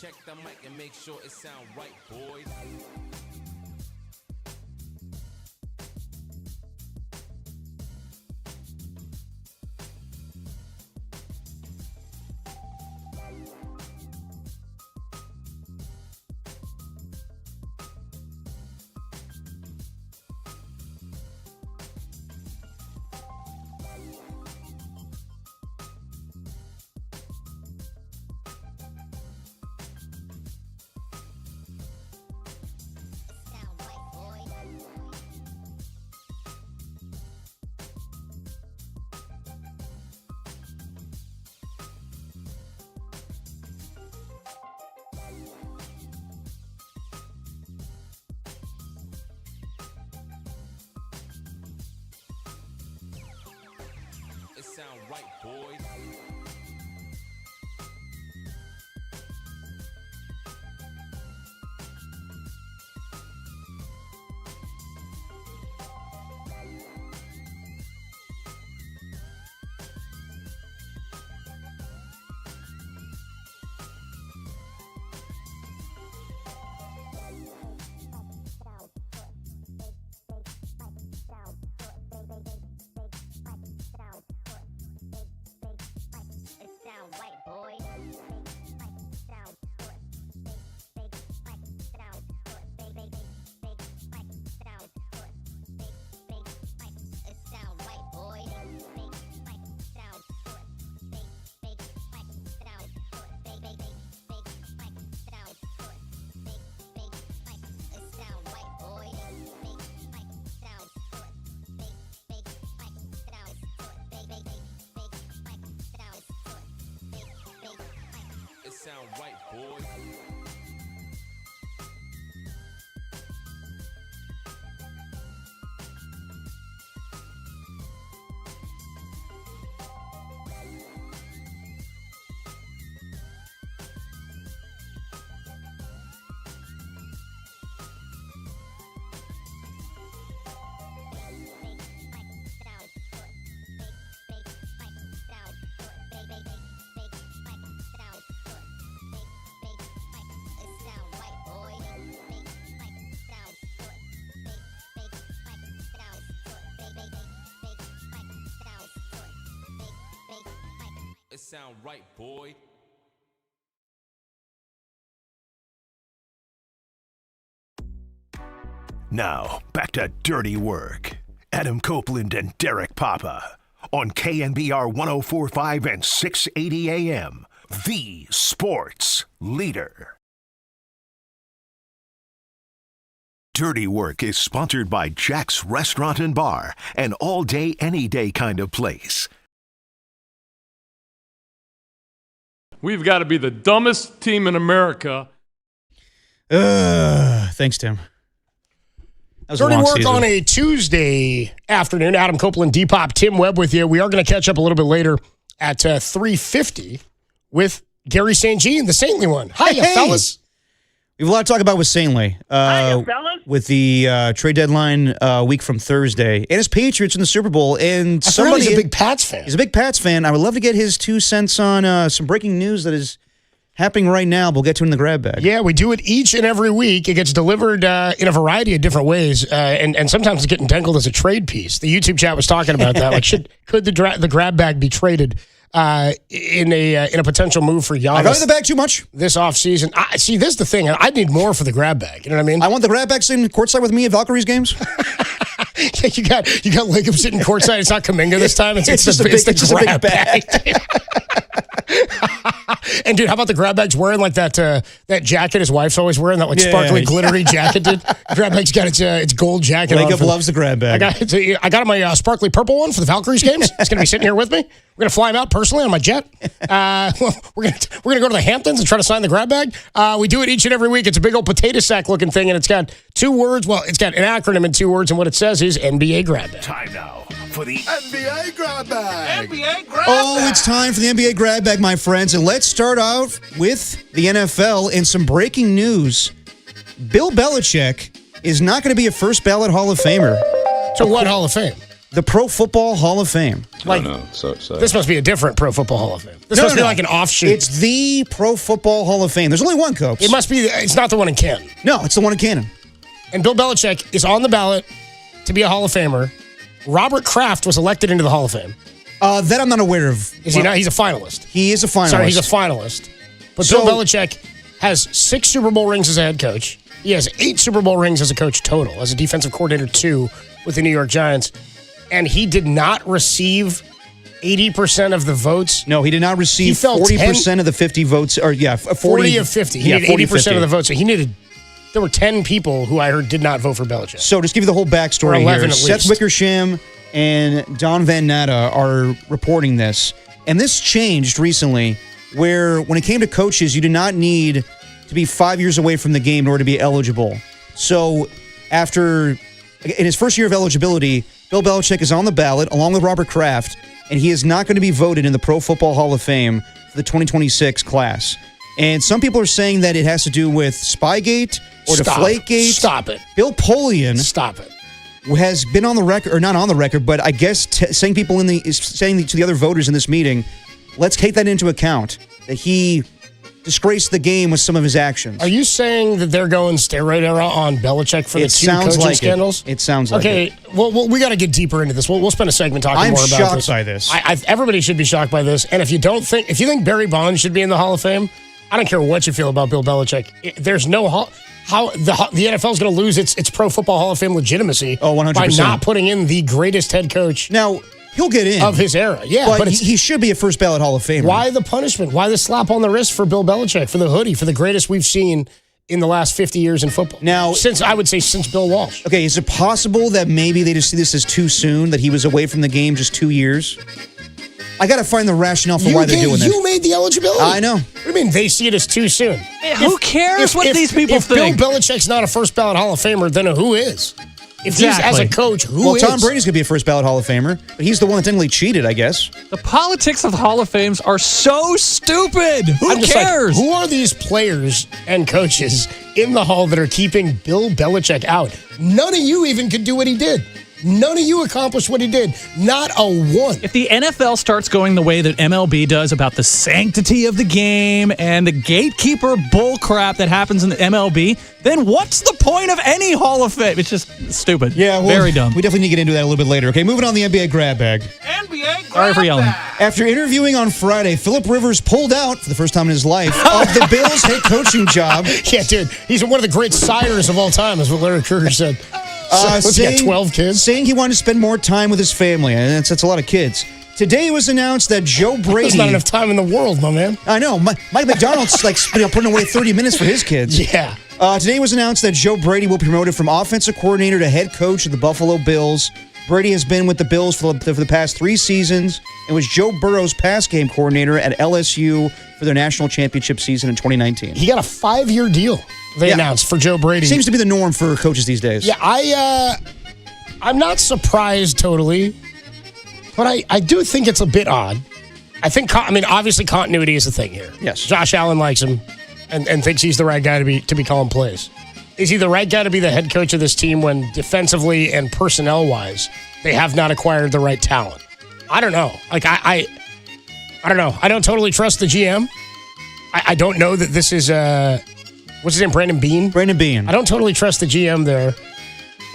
Check the mic and make sure it sound right, boys. It sound right, boys. It sound right, boys. It sound right, boy. Now, back to Dirty Work. Adam Copeland and Derek Papa on KNBR 104.5 and 680 AM, the sports leader. Dirty Work is sponsored by Jack's Restaurant and Bar, an all-day, any-day kind of place. We've got to be the dumbest team in America. Thanks, Tim. Dirty Work on a Tuesday afternoon. Adam Copeland, Depop, Tim Webb with you. We are going to catch up a little bit later at 3:50 with Gary St. Jean, the saintly one. Hiya, fellas. We have a lot to talk about with Saintly. Hiya, fellas. With the trade deadline week from Thursday. And his Patriots in the Super Bowl. And somebody he's a big Pats fan. He's a big Pats fan. I would love to get his 2 cents on some breaking news that is happening right now. We'll get to it in the grab bag. Yeah, we do it each and every week. It gets delivered in a variety of different ways, and sometimes it's getting dangled as a trade piece. The YouTube chat was talking about that. Like, could the grab bag be traded in a potential move for Giannis? I got in the bag too much this offseason. See, this is the thing. I need more for the grab bag. You know what I mean? I want the grab bag sitting courtside with me at Valkyrie's games. you got Lacob sitting courtside. It's not Kaminga this time. It's just a big bag. And dude, how about the grab bag's wearing like that jacket his wife's always wearing, that like sparkly, glittery jacket? Dude, grab bag's got its gold jacket. Lacob loves the grab bag. I got my sparkly purple one for the Valkyries games. It's gonna be sitting here with me. We're gonna fly him out personally on my jet. We're gonna go to the Hamptons and try to sign the grab bag. We do it each and every week. It's a big old potato sack looking thing, and it's got 2 words. Well, it's got an acronym in 2 words, and what it says is NBA grab bag. Time now for the NBA grab bag. NBA grab bag. It's time for the NBA grab bag, my friends, and let's start out with the NFL and some breaking news. Bill Belichick is not going to be a first ballot Hall of Famer. So what Hall of Fame? the Pro Football Hall of Fame. Like, this must be a different Pro Football Hall of Fame. This must be like an offshoot. It's the Pro Football Hall of Fame. There's only one, Copes. It must be. It's not the one in Canton. No, it's the one in Canton. And Bill Belichick is on the ballot to be a Hall of Famer. Robert Kraft was elected into the Hall of Fame. That I'm not aware of. Is he not? He's a finalist. He is a finalist. Sorry, he's a finalist. But Bill Belichick has 6 Super Bowl rings as a head coach. He has 8 Super Bowl rings as a coach total, as a defensive coordinator 2 with the New York Giants. And he did not receive 80% of the votes. No, he did not receive 40% of the 50 votes. Or 40 of 50. He needed 80% of the votes. So he needed. There were 10 people who I heard did not vote for Belichick. So just give you the whole backstory or 11 here. At Seth least. Wickersham and Don Van Natta are reporting this. And this changed recently where when it came to coaches, you did not need to be 5 years away from the game in order to be eligible. So in his first year of eligibility, Bill Belichick is on the ballot along with Robert Kraft, and he is not going to be voted in the Pro Football Hall of Fame for the 2026 class. And some people are saying that it has to do with Spygate or Deflategate. Stop it. Bill Polian. Stop it. Has been on the record, or not on the record, but I guess saying to the other voters in this meeting, let's take that into account, that he disgraced the game with some of his actions. Are you saying that they're going steroid era on Belichick for the 2 coaching scandals? It sounds like it. Okay, well, we got to get deeper into this. We'll spend a segment talking more about this. I'm shocked by this. Everybody should be shocked by this. And if you think Barry Bonds should be in the Hall of Fame, I don't care what you feel about Bill Belichick. There's no how the NFL is going to lose its Pro Football Hall of Fame legitimacy 100%. by not putting in the greatest head coach. Now, he'll get in. Of his era. Yeah, but he should be a first ballot Hall of Famer. Why the punishment? Why the slap on the wrist for Bill Belichick, for the hoodie, for the greatest we've seen in the last 50 years in football? Now, since Bill Walsh. Okay, is it possible that maybe they just see this as too soon, that he was away from the game just 2 years? I got to find the rationale for why they're doing this. You made the eligibility. I know. What do you mean they see it as too soon? Who cares what these people think? If Bill Belichick's not a first ballot Hall of Famer, then who is? If he's as a coach, who is? Well, Tom Brady's going to be a first ballot Hall of Famer, but he's the one that technically cheated, I guess. The politics of the Hall of Fames are so stupid. Who cares? Who are these players and coaches in the Hall that are keeping Bill Belichick out? None of you even could do what he did. None of you accomplished what he did. Not a one. If the NFL starts going the way that MLB does about the sanctity of the game and the gatekeeper bullcrap that happens in the MLB, then what's the point of any Hall of Fame? It's just stupid. Yeah, very dumb. We definitely need to get into that a little bit later. Okay, moving on to the NBA grab bag. Sorry for yelling. After interviewing on Friday, Phillip Rivers pulled out for the first time in his life of the Bills' head coaching job. Yeah, dude. He's one of the great sires of all time, is what Larry Kruger said. He got 12 kids. Saying he wanted to spend more time with his family, and that's a lot of kids. Today it was announced that Joe Brady... There's not enough time in the world, my man. I know. Mike McDonald's putting away 30 minutes for his kids. Yeah. Today it was announced that Joe Brady will be promoted from offensive coordinator to head coach of the Buffalo Bills. Brady has been with the Bills for the past 3 seasons and was Joe Burrow's pass game coordinator at LSU for their national championship season in 2019. He got a 5-year deal, they announced, for Joe Brady. Seems to be the norm for coaches these days. Yeah, I'm not surprised totally, but I do think it's a bit odd. Obviously continuity is the thing here. Yes. Josh Allen likes him and thinks he's the right guy to be calling plays. Is he the right guy to be the head coach of this team when defensively and personnel-wise they have not acquired the right talent? I don't know. I don't know. I don't totally trust the GM. I don't know that this is what's his name? Brandon Beane? Brandon Beane. I don't totally trust the GM there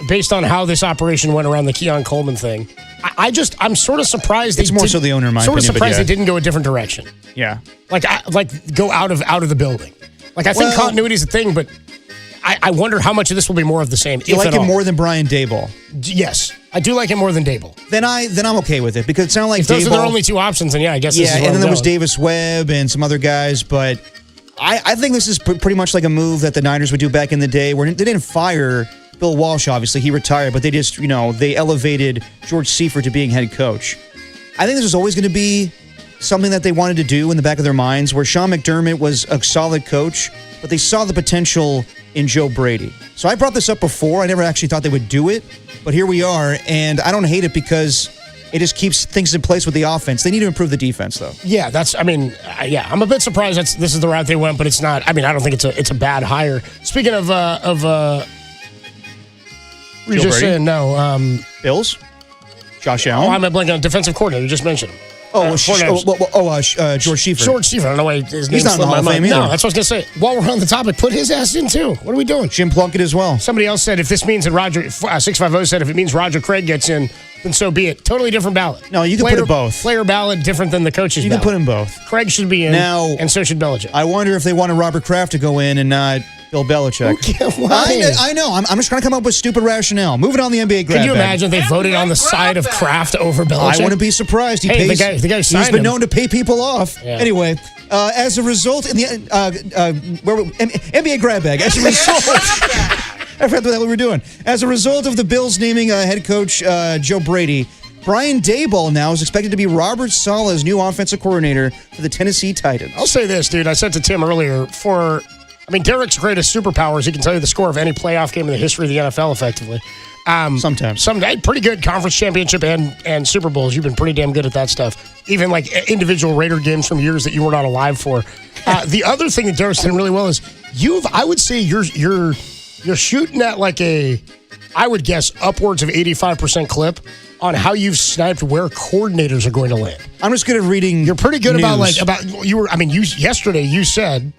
based on how this operation went around the Keon Coleman thing. I'm sort of surprised. It's more so the owner, in my opinion. Sort of surprised they didn't go a different direction. Yeah. Like go out of the building. Like I think continuity is a thing, but I wonder how much of this will be more of the same. Do you like him more than Brian Daboll? Yes, I do like him more than Daboll. Then I'm okay with it because it sounded like if those are their only 2 options, then I guess. Yeah, and then there was Davis Webb and some other guys, but I think this is pretty much like a move that the Niners would do back in the day, where they didn't fire Bill Walsh. Obviously, he retired, but they just they elevated George Seifert to being head coach. I think this was always going to be something that they wanted to do in the back of their minds, where Sean McDermott was a solid coach, but they saw the potential in Joe Brady. So I brought this up before. I never actually thought they would do it, but here we are, and I don't hate it because it just keeps things in place with the offense. They need to improve the defense, though. Yeah, I'm a bit surprised this is the route they went, but it's not. I don't think it's a bad hire. Speaking of you just saying no. Bills? Josh Allen? Oh, I'm blanking on defensive coordinator. You just mentioned him. George Schieffer. George Schieffer. I don't know why his name's not in the Hall of Fame either. No, that's what I was going to say. While we're on the topic, put his ass in too. What are we doing? Jim Plunkett as well. Somebody else said if this means that 650 said if it means Roger Craig gets in, then so be it. Totally different ballot. No, you can put it both. Player ballot different than the coach's You ballot. can put them both. Craig should be in, Now, and so should Belichick. I wonder if they wanted Robert Kraft to go in and not Bill Belichick. Why? I know. I'm just trying to come up with stupid rationale. Moving on the NBA grab Can you bag. imagine if they voted on the side of Kraft over Belichick? I wouldn't be surprised. The guy he's signed been him. known to pay people off. Yeah. Anyway, as a result, in the NBA grab bag, as a result, I forgot what the hell we were doing. As a result of the Bills naming head coach Joe Brady, Brian Daboll now is expected to be Robert Saleh's new offensive coordinator for the Tennessee Titans. I'll say this, dude. I said to Tim earlier, Derek's greatest superpower is he can tell you the score of any playoff game in the history of the NFL effectively. Sometimes. Pretty good conference championship and Super Bowls. You've been pretty damn good at that stuff. Even like individual Raider games from years that you were not alive for. The other thing that Derek's done really well is I would say you're shooting at like I would guess upwards of 85% clip on how you've sniped where coordinators are going to land. I'm just good at reading. You're pretty good news. yesterday you said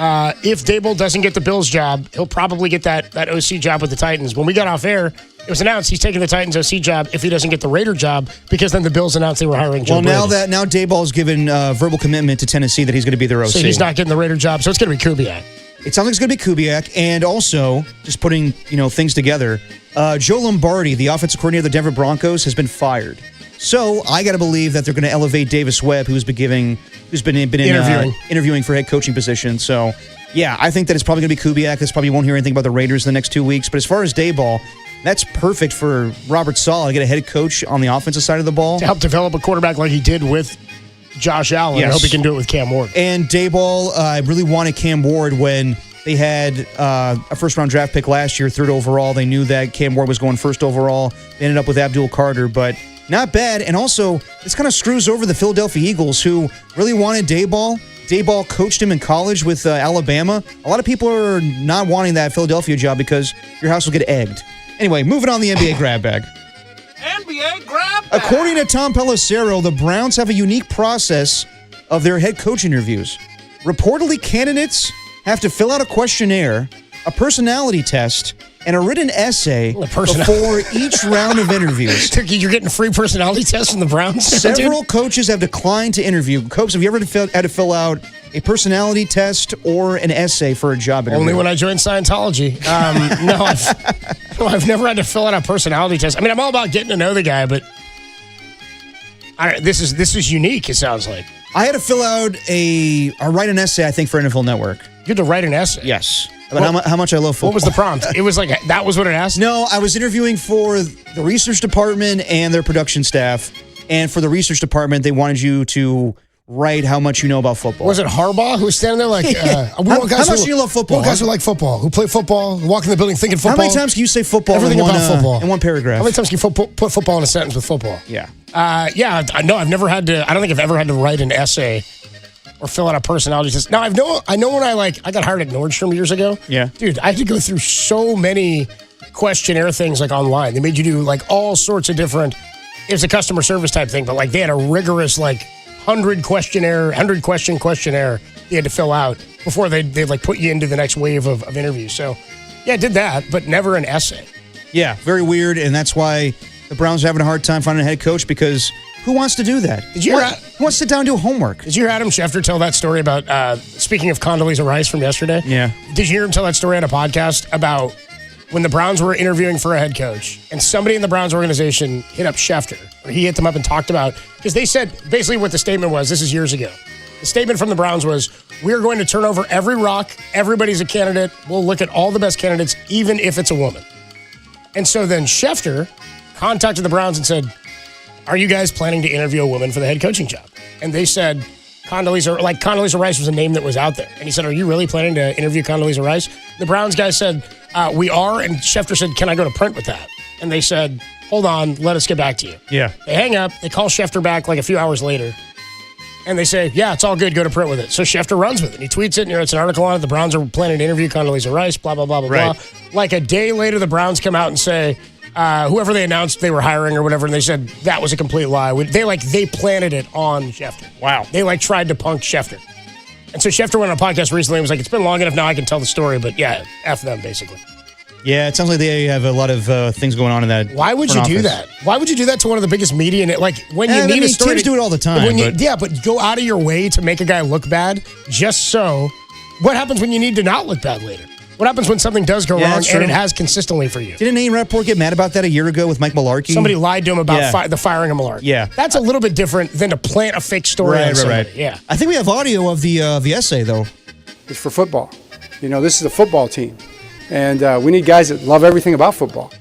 if Daboll doesn't get the Bills job, he'll probably get that OC job with the Titans. When we got off air, it was announced he's taking the Titans OC job if he doesn't get the Raider job, because then the Bills announced they were hiring Joe Brady. Now Daboll's given verbal commitment to Tennessee that he's going to be their OC. So he's not getting the Raider job, so it's going to be Kubiak. It sounds like it's going to be Kubiak, and also just putting things together. Joe Lombardi, the offensive coordinator of the Denver Broncos, has been fired. So I got to believe that they're going to elevate Davis Webb, who's been interviewing for head coaching position. So yeah, I think that it's probably going to be Kubiak. That's probably won't hear anything about the Raiders in the next 2 weeks. But as far as Daboll, that's perfect for Robert Saleh to get a head coach on the offensive side of the ball To help develop a quarterback like he did with Josh Allen. Yes. I hope he can do it with Cam Ward. And Daboll, I really wanted Cam Ward when they had a first-round draft pick last year, 3rd overall. They knew that Cam Ward was going 1st overall. They ended up with Abdul Carter, but not bad. And also, this kind of screws over the Philadelphia Eagles, who really wanted Daboll. Daboll coached him in college with Alabama. A lot of people are not wanting that Philadelphia job because your house will get egged. Anyway, moving on the NBA grab bag. NBA grab bag. According to Tom Pelissero, the Browns have a unique process of their head coach interviews. Reportedly, candidates have to fill out a questionnaire, a personality test, and a written essay before each round of interviews. You're getting free personality tests from the Browns? Several coaches have declined to interview. Coach, have you ever had to fill out a personality test or an essay for a job interview? Only when I joined Scientology. I've never had to fill out a personality test. I mean, I'm all about getting to know the guy, but this is unique, it sounds like. I had to fill out write an essay, I think, for NFL Network. You had to write an essay? Yes. About how much I love football. What was the prompt? It was like, that was what it asked? No, I was interviewing for the research department and their production staff. And for the research department, they wanted you to write how much you know about football. Was it Harbaugh who was standing there like, how much do you love football? We want guys who like football, who play football, who walk in the building thinking football. How many times can you say football Everything about football. in one paragraph? How many times can you put football in a sentence with football? Yeah. No, I've never had to, I don't think I've ever had to write an essay or fill out a personality test. Now, I know when I got hired at Nordstrom years ago. Yeah. Dude, I had to go through so many questionnaire things like online. They made you do like all sorts of different, it was a customer service type thing, but like they had a rigorous 100 question questionnaire you had to fill out before they'd like put you into the next wave of interviews. So yeah, I did that, but never an essay. Yeah, very weird, and that's why the Browns are having a hard time finding a head coach, because who wants to do that? Who wants to sit down and do homework? Did you hear Adam Schefter tell that story about, speaking of Condoleezza Rice from yesterday? Yeah. Did you hear him tell that story on a podcast about when the Browns were interviewing for a head coach and somebody in the Browns organization hit up Schefter, or he hit them up and talked about, because they said basically what the statement was, this is years ago. The statement from the Browns was, we're going to turn over every rock. Everybody's a candidate. We'll look at all the best candidates, even if it's a woman. And so then Schefter contacted the Browns and said, are you guys planning to interview a woman for the head coaching job? And they said, Condoleezza Rice was a name that was out there. And he said, are you really planning to interview Condoleezza Rice? The Browns guy said, we are. And Schefter said, can I go to print with that? And they said, hold on, let us get back to you. Yeah. They hang up. They call Schefter back like a few hours later. And they say, yeah, it's all good. Go to print with it. So Schefter runs with it. He tweets it. And it's an article on it. The Browns are planning to interview Condoleezza Rice, blah, blah, blah, blah, right. blah. Like a day later, the Browns come out and say, whoever they announced they were hiring or whatever, and they said that was a complete lie. They planted it on Schefter. Wow. They tried to punk Schefter. And so Schefter went on a podcast recently and was like, it's been long enough now I can tell the story, but yeah, F them basically. Yeah, it sounds like they have a lot of things going on in that. Why would you do that? Why would you do that to one of the biggest media? When you need a story, teams do it all the time. But go out of your way to make a guy look bad just so. What happens when you need to not look bad later? What happens when something does go wrong and it has consistently for you? Didn't Nate Rapport get mad about that a year ago with Mike Mularkey? Somebody lied to him about the firing of Mularkey. Yeah. That's a little bit different than to plant a fake story on somebody. Right. Yeah. I think we have audio of the essay, though. It's for football. This is a football team. And we need guys that love everything about football.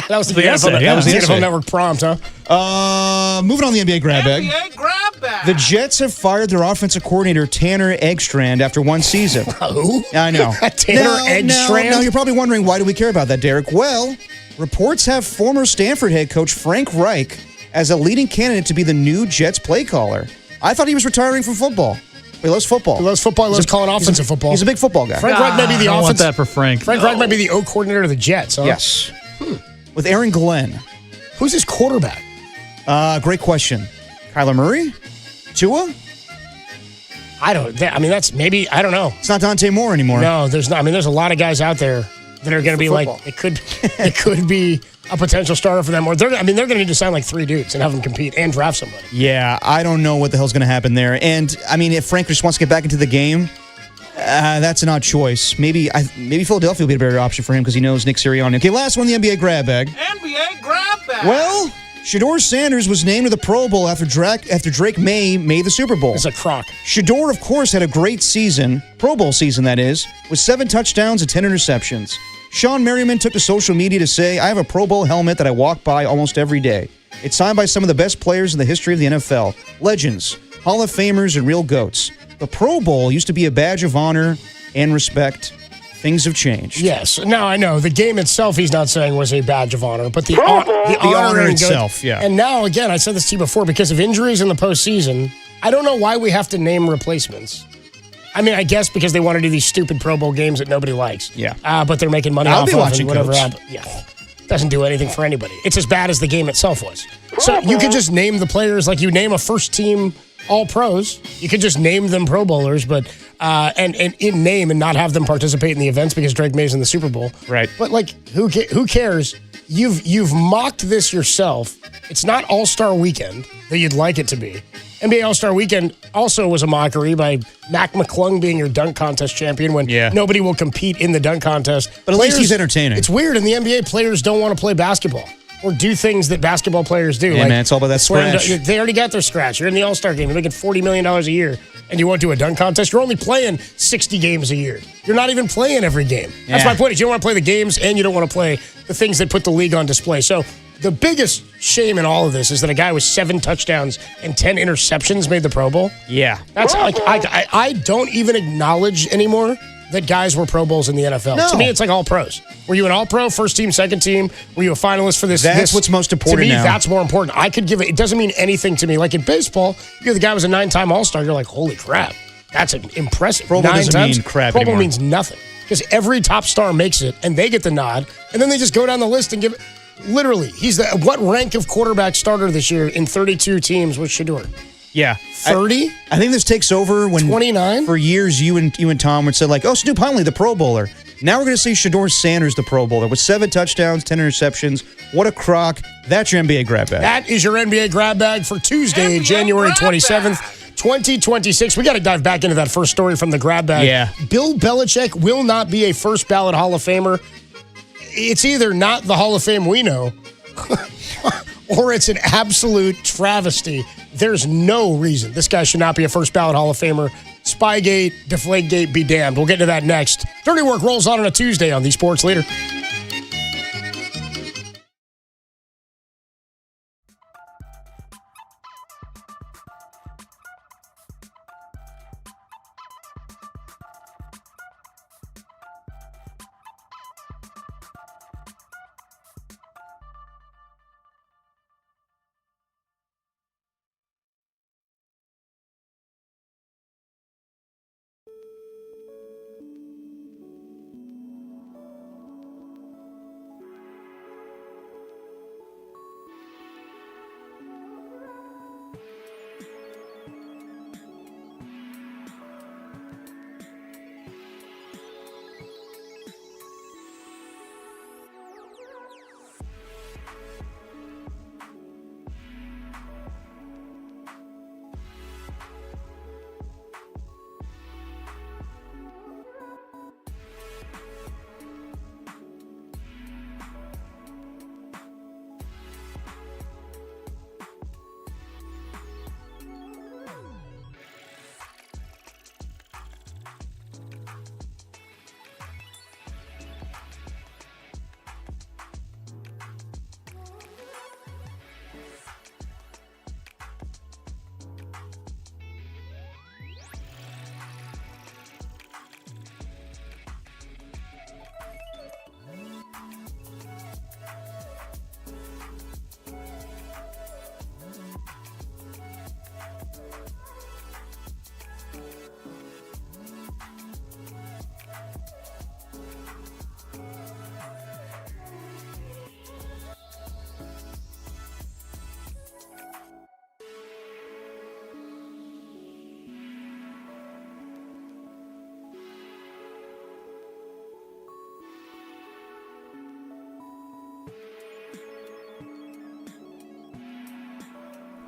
That was the NFL Network prompt, huh? Moving on the NBA grab bag. NBA grab bag. The Jets have fired their offensive coordinator, Tanner Eggstrand, after one season. Who? I know. Tanner Eggstrand? Now, you're probably wondering, why do we care about that, Derek? Well, reports have former Stanford head coach Frank Reich as a leading candidate to be the new Jets play caller. I thought he was retiring from football. He loves football. He loves football. He loves calling offensive football. He's a big football guy. Frank Reich might be the I offense. want that for Frank. Frank Reich might be the O coordinator of the Jets, huh? Yes. With Aaron Glenn. Who's his quarterback? Great question. Kyler Murray? Tua? I don't know. It's not Dante Moore anymore. No, there's not. I mean, there's a lot of guys out there that are going to be football. like, it could be a potential starter for them. Or they're going to need to sign like 3 dudes and have them compete and draft somebody. Yeah, I don't know what the hell's going to happen there. And, I mean, if Frank just wants to get back into the game, that's an odd choice. Maybe Philadelphia will be a better option for him because he knows Nick Sirianni. Okay, last one, the NBA grab bag. NBA grab bag. Well, Shedeur Sanders was named to the Pro Bowl after Drake May made the Super Bowl. It's a crock. Shedeur, of course, had a great season, Pro Bowl season that is, with 7 touchdowns and 10 interceptions. Sean Merriman took to social media to say, I have a Pro Bowl helmet that I walk by almost every day. It's signed by some of the best players in the history of the NFL. Legends, Hall of Famers, and real GOATs. The Pro Bowl used to be a badge of honor and respect. Things have changed. Yes. Now, I know the game itself, he's not saying was a badge of honor, but the honor itself, yeah. And now, again, I said this to you before, because of injuries in the postseason, I don't know why we have to name replacements. I mean, I guess because they want to do these stupid Pro Bowl games that nobody likes. Yeah. But they're making money I'll off be of watching and whatever. Coach. Yeah. Doesn't do anything for anybody. It's as bad as the game itself was. So you could just name the players like you name a first team All-Pros. You could just name them Pro Bowlers, but and in name and not have them participate in the events because Drake May's in the Super Bowl. Right. But like, who cares? You've mocked this yourself. It's not All-Star Weekend that you'd like it to be. NBA All-Star Weekend also was a mockery by Mac McClung being your dunk contest champion when nobody will compete in the dunk contest. But at least he's entertaining. It's weird. In the NBA, players don't want to play basketball or do things that basketball players do. Yeah, man, it's all about that scratch. They already got their scratch. You're in the All-Star game. You're making $40 million a year, and you won't do a dunk contest. You're only playing 60 games a year. You're not even playing every game. That's my point. Is you don't want to play the games, and you don't want to play the things that put the league on display. So the biggest shame in all of this is that a guy with 7 touchdowns and 10 interceptions made the Pro Bowl. Yeah. That's like I don't even acknowledge anymore that guys were Pro Bowls in the NFL. No. To me, it's like all pros. Were you an all pro, first team, second team? Were you a finalist for this? That's what's most important to me, now. That's more important. I could give it. It doesn't mean anything to me. Like in baseball, the guy was a 9-time All-Star. You're like, holy crap, that's impressive. Pro Bowl 9 doesn't times. mean crap Pro Bowl anymore. means nothing because every top star makes it, and they get the nod, and then they just go down the list and give it. Literally, he's what rank of quarterback starter this year in 32 teams was Shedeur? Yeah. 30? I think this takes over when 29? For years you and Tom would say like, oh, Snoop Huntley, the Pro Bowler. Now we're going to see Shedeur Sanders, the Pro Bowler, with 7 touchdowns, 10 interceptions. What a crock. That's your NBA grab bag. That is your NBA grab bag for Tuesday, January 27th, 2026. We got to dive back into that first story from the grab bag. Yeah. Bill Belichick will not be a first ballot Hall of Famer. It's either not the Hall of Fame we know or it's an absolute travesty. There's no reason this guy should not be a first ballot Hall of Famer. Spygate, Deflategate, be damned. We'll get into that next. Dirty Work rolls on a Tuesday on the Sports Leader.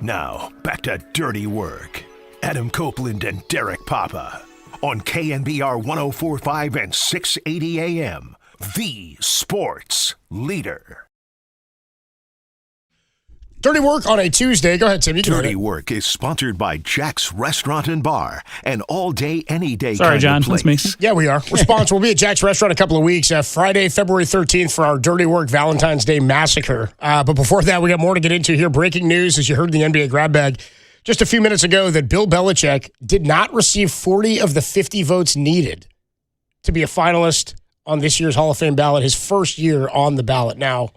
Now, back to Dirty Work. Adam Copeland and Derek Papa on KNBR 104.5 and 680 AM, the sports leader. Dirty Work on a Tuesday. Go ahead, Tim. You can Dirty Work is sponsored by Jack's Restaurant and Bar, an all-day, any-day Sorry, kind John. of place. That's me. Yeah, we are. We're sponsored. We'll be at Jack's Restaurant in a couple of weeks. Friday, February 13th for our Dirty Work Valentine's Day Massacre. But before that, we got more to get into here. Breaking news, as you heard in the NBA grab bag just a few minutes ago, that Bill Belichick did not receive 40 of the 50 votes needed to be a finalist on this year's Hall of Fame ballot, his first year on the ballot. Now,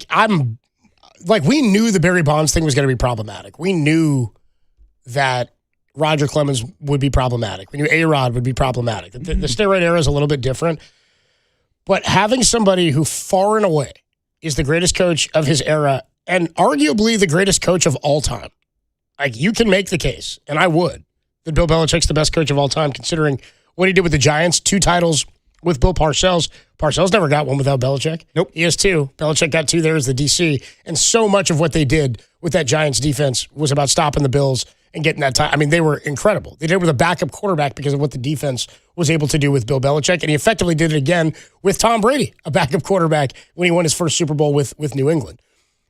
I'm like, we knew the Barry Bonds thing was going to be problematic. We knew that Roger Clemens would be problematic. We knew A-Rod would be problematic. The steroid era is a little bit different. But having somebody who far and away is the greatest coach of his era and arguably the greatest coach of all time, like, you can make the case, and I would, that Bill Belichick's the best coach of all time, considering what he did with the Giants, 2 titles with Bill Parcells. Parcells never got one without Belichick. Nope. He has 2. Belichick got 2 there as the DC. And so much of what they did with that Giants defense was about stopping the Bills and getting that time. I mean, they were incredible. They did it with a backup quarterback because of what the defense was able to do with Bill Belichick. And he effectively did it again with Tom Brady, a backup quarterback, when he won his first Super Bowl with New England.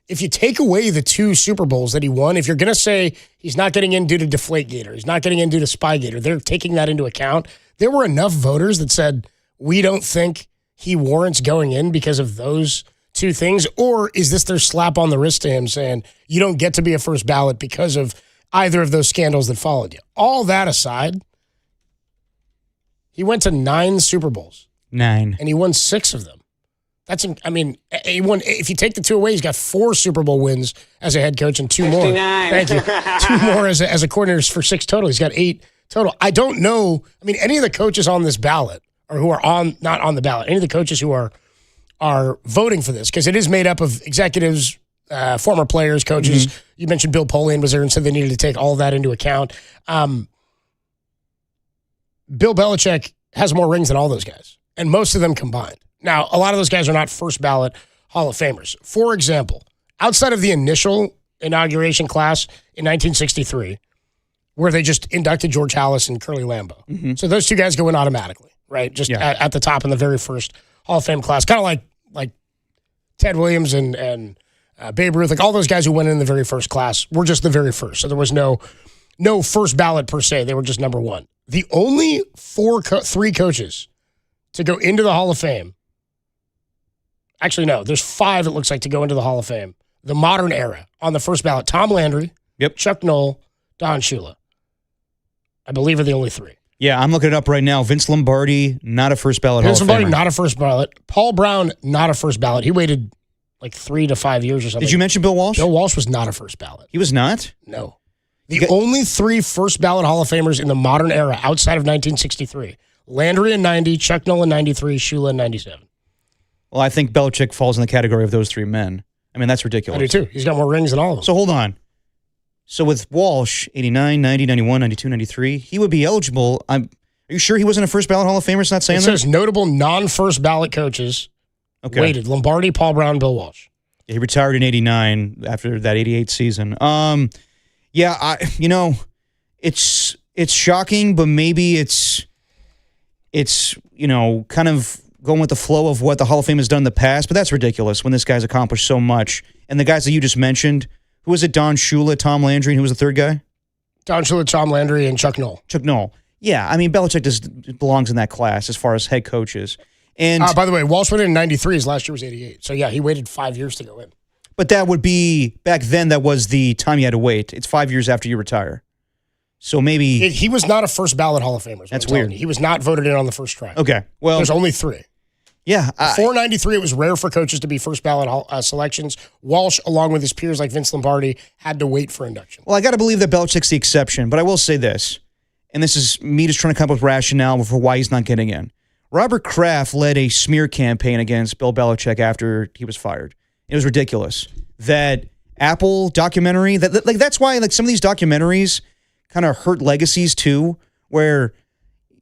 If you take away the 2 Super Bowls that he won, if you're going to say he's not getting in due to Deflategate, he's not getting in due to Spygate, they're taking that into account, there were enough voters that said, we don't think he warrants going in because of those 2 things? Or is this their slap on the wrist to him saying, you don't get to be a first ballot because of either of those scandals that followed you? All that aside, he went to 9 Super Bowls. 9. And he won 6 of them. He won. If you take the 2 away, he's got 4 Super Bowl wins as a head coach and 2 more. 69. Thank you. 2 more as a coordinator for 6 total. He's got 8 total. I don't know. I mean, any of the coaches on this ballot, or who are not on the ballot, any of the coaches who are voting for this, because it is made up of executives, former players, coaches. Mm-hmm. You mentioned Bill Polian was there and said they needed to take all of that into account. Bill Belichick has more rings than all those guys, and most of them combined. Now, a lot of those guys are not first ballot Hall of Famers. For example, outside of the initial inauguration class in 1963, where they just inducted George Halas and Curly Lambeau. Mm-hmm. So those 2 guys go in automatically, right? Just at the top in the very first Hall of Fame class. Kind of like Ted Williams and Babe Ruth. Like, all those guys who went in the very first class were just the very first. So there was no first ballot per se. They were just number 1. The only 3 coaches to go into the Hall of Fame. Actually, no, there's 5, it looks like, to go into the Hall of Fame. The modern era on the first ballot. Tom Landry, Chuck Noll, Don Shula. I believe are the only 3. Yeah, I'm looking it up right now. Vince Lombardi, not a first ballot Hall of Famer. Vince Lombardi, not a first ballot. Paul Brown, not a first ballot. He waited like 3 to 5 years or something. Did you mention Bill Walsh? Bill Walsh was not a first ballot. He was not? No. The only 3 first ballot Hall of Famers in the modern era outside of 1963. Landry in 90, Chuck Noll in 93, Shula in 97. Well, I think Belichick falls in the category of those 3 men. I mean, that's ridiculous. I do too. He's got more rings than all of them. So hold on. So with Walsh, 89, 90, 91, 92, 93, he would be eligible. Are you sure he wasn't a first ballot Hall of Famer? It's not saying that? It says notable non-first ballot coaches waited. Lombardi, Paul Brown, Bill Walsh. Yeah, he retired in 89 after that 88 season. It's shocking, but maybe it's kind of going with the flow of what the Hall of Fame has done in the past, but that's ridiculous when this guy's accomplished so much. And the guys that you just mentioned, who was it? Don Shula, Tom Landry, and who was the third guy? Don Shula, Tom Landry, and Chuck Noll. Chuck Noll. Yeah, I mean, Belichick just belongs in that class as far as head coaches. And by the way, Walsh went in 93. His last year was 88. So, yeah, he waited 5 years to go in. But that would be, back then, that was the time you had to wait. It's 5 years after you retire. So maybe... He was not a first ballot Hall of Famer. That's weird. He was not voted in on the first try. Okay, well... There's only 3. Yeah. Before 93, it was rare for coaches to be first ballot selections. Walsh, along with his peers like Vince Lombardi, had to wait for induction. Well, I got to believe that Belichick's the exception, but I will say this, and this is me just trying to come up with rationale for why he's not getting in. Robert Kraft led a smear campaign against Bill Belichick after he was fired. It was ridiculous. That Apple documentary, that's why some of these documentaries kind of hurt legacies too, where,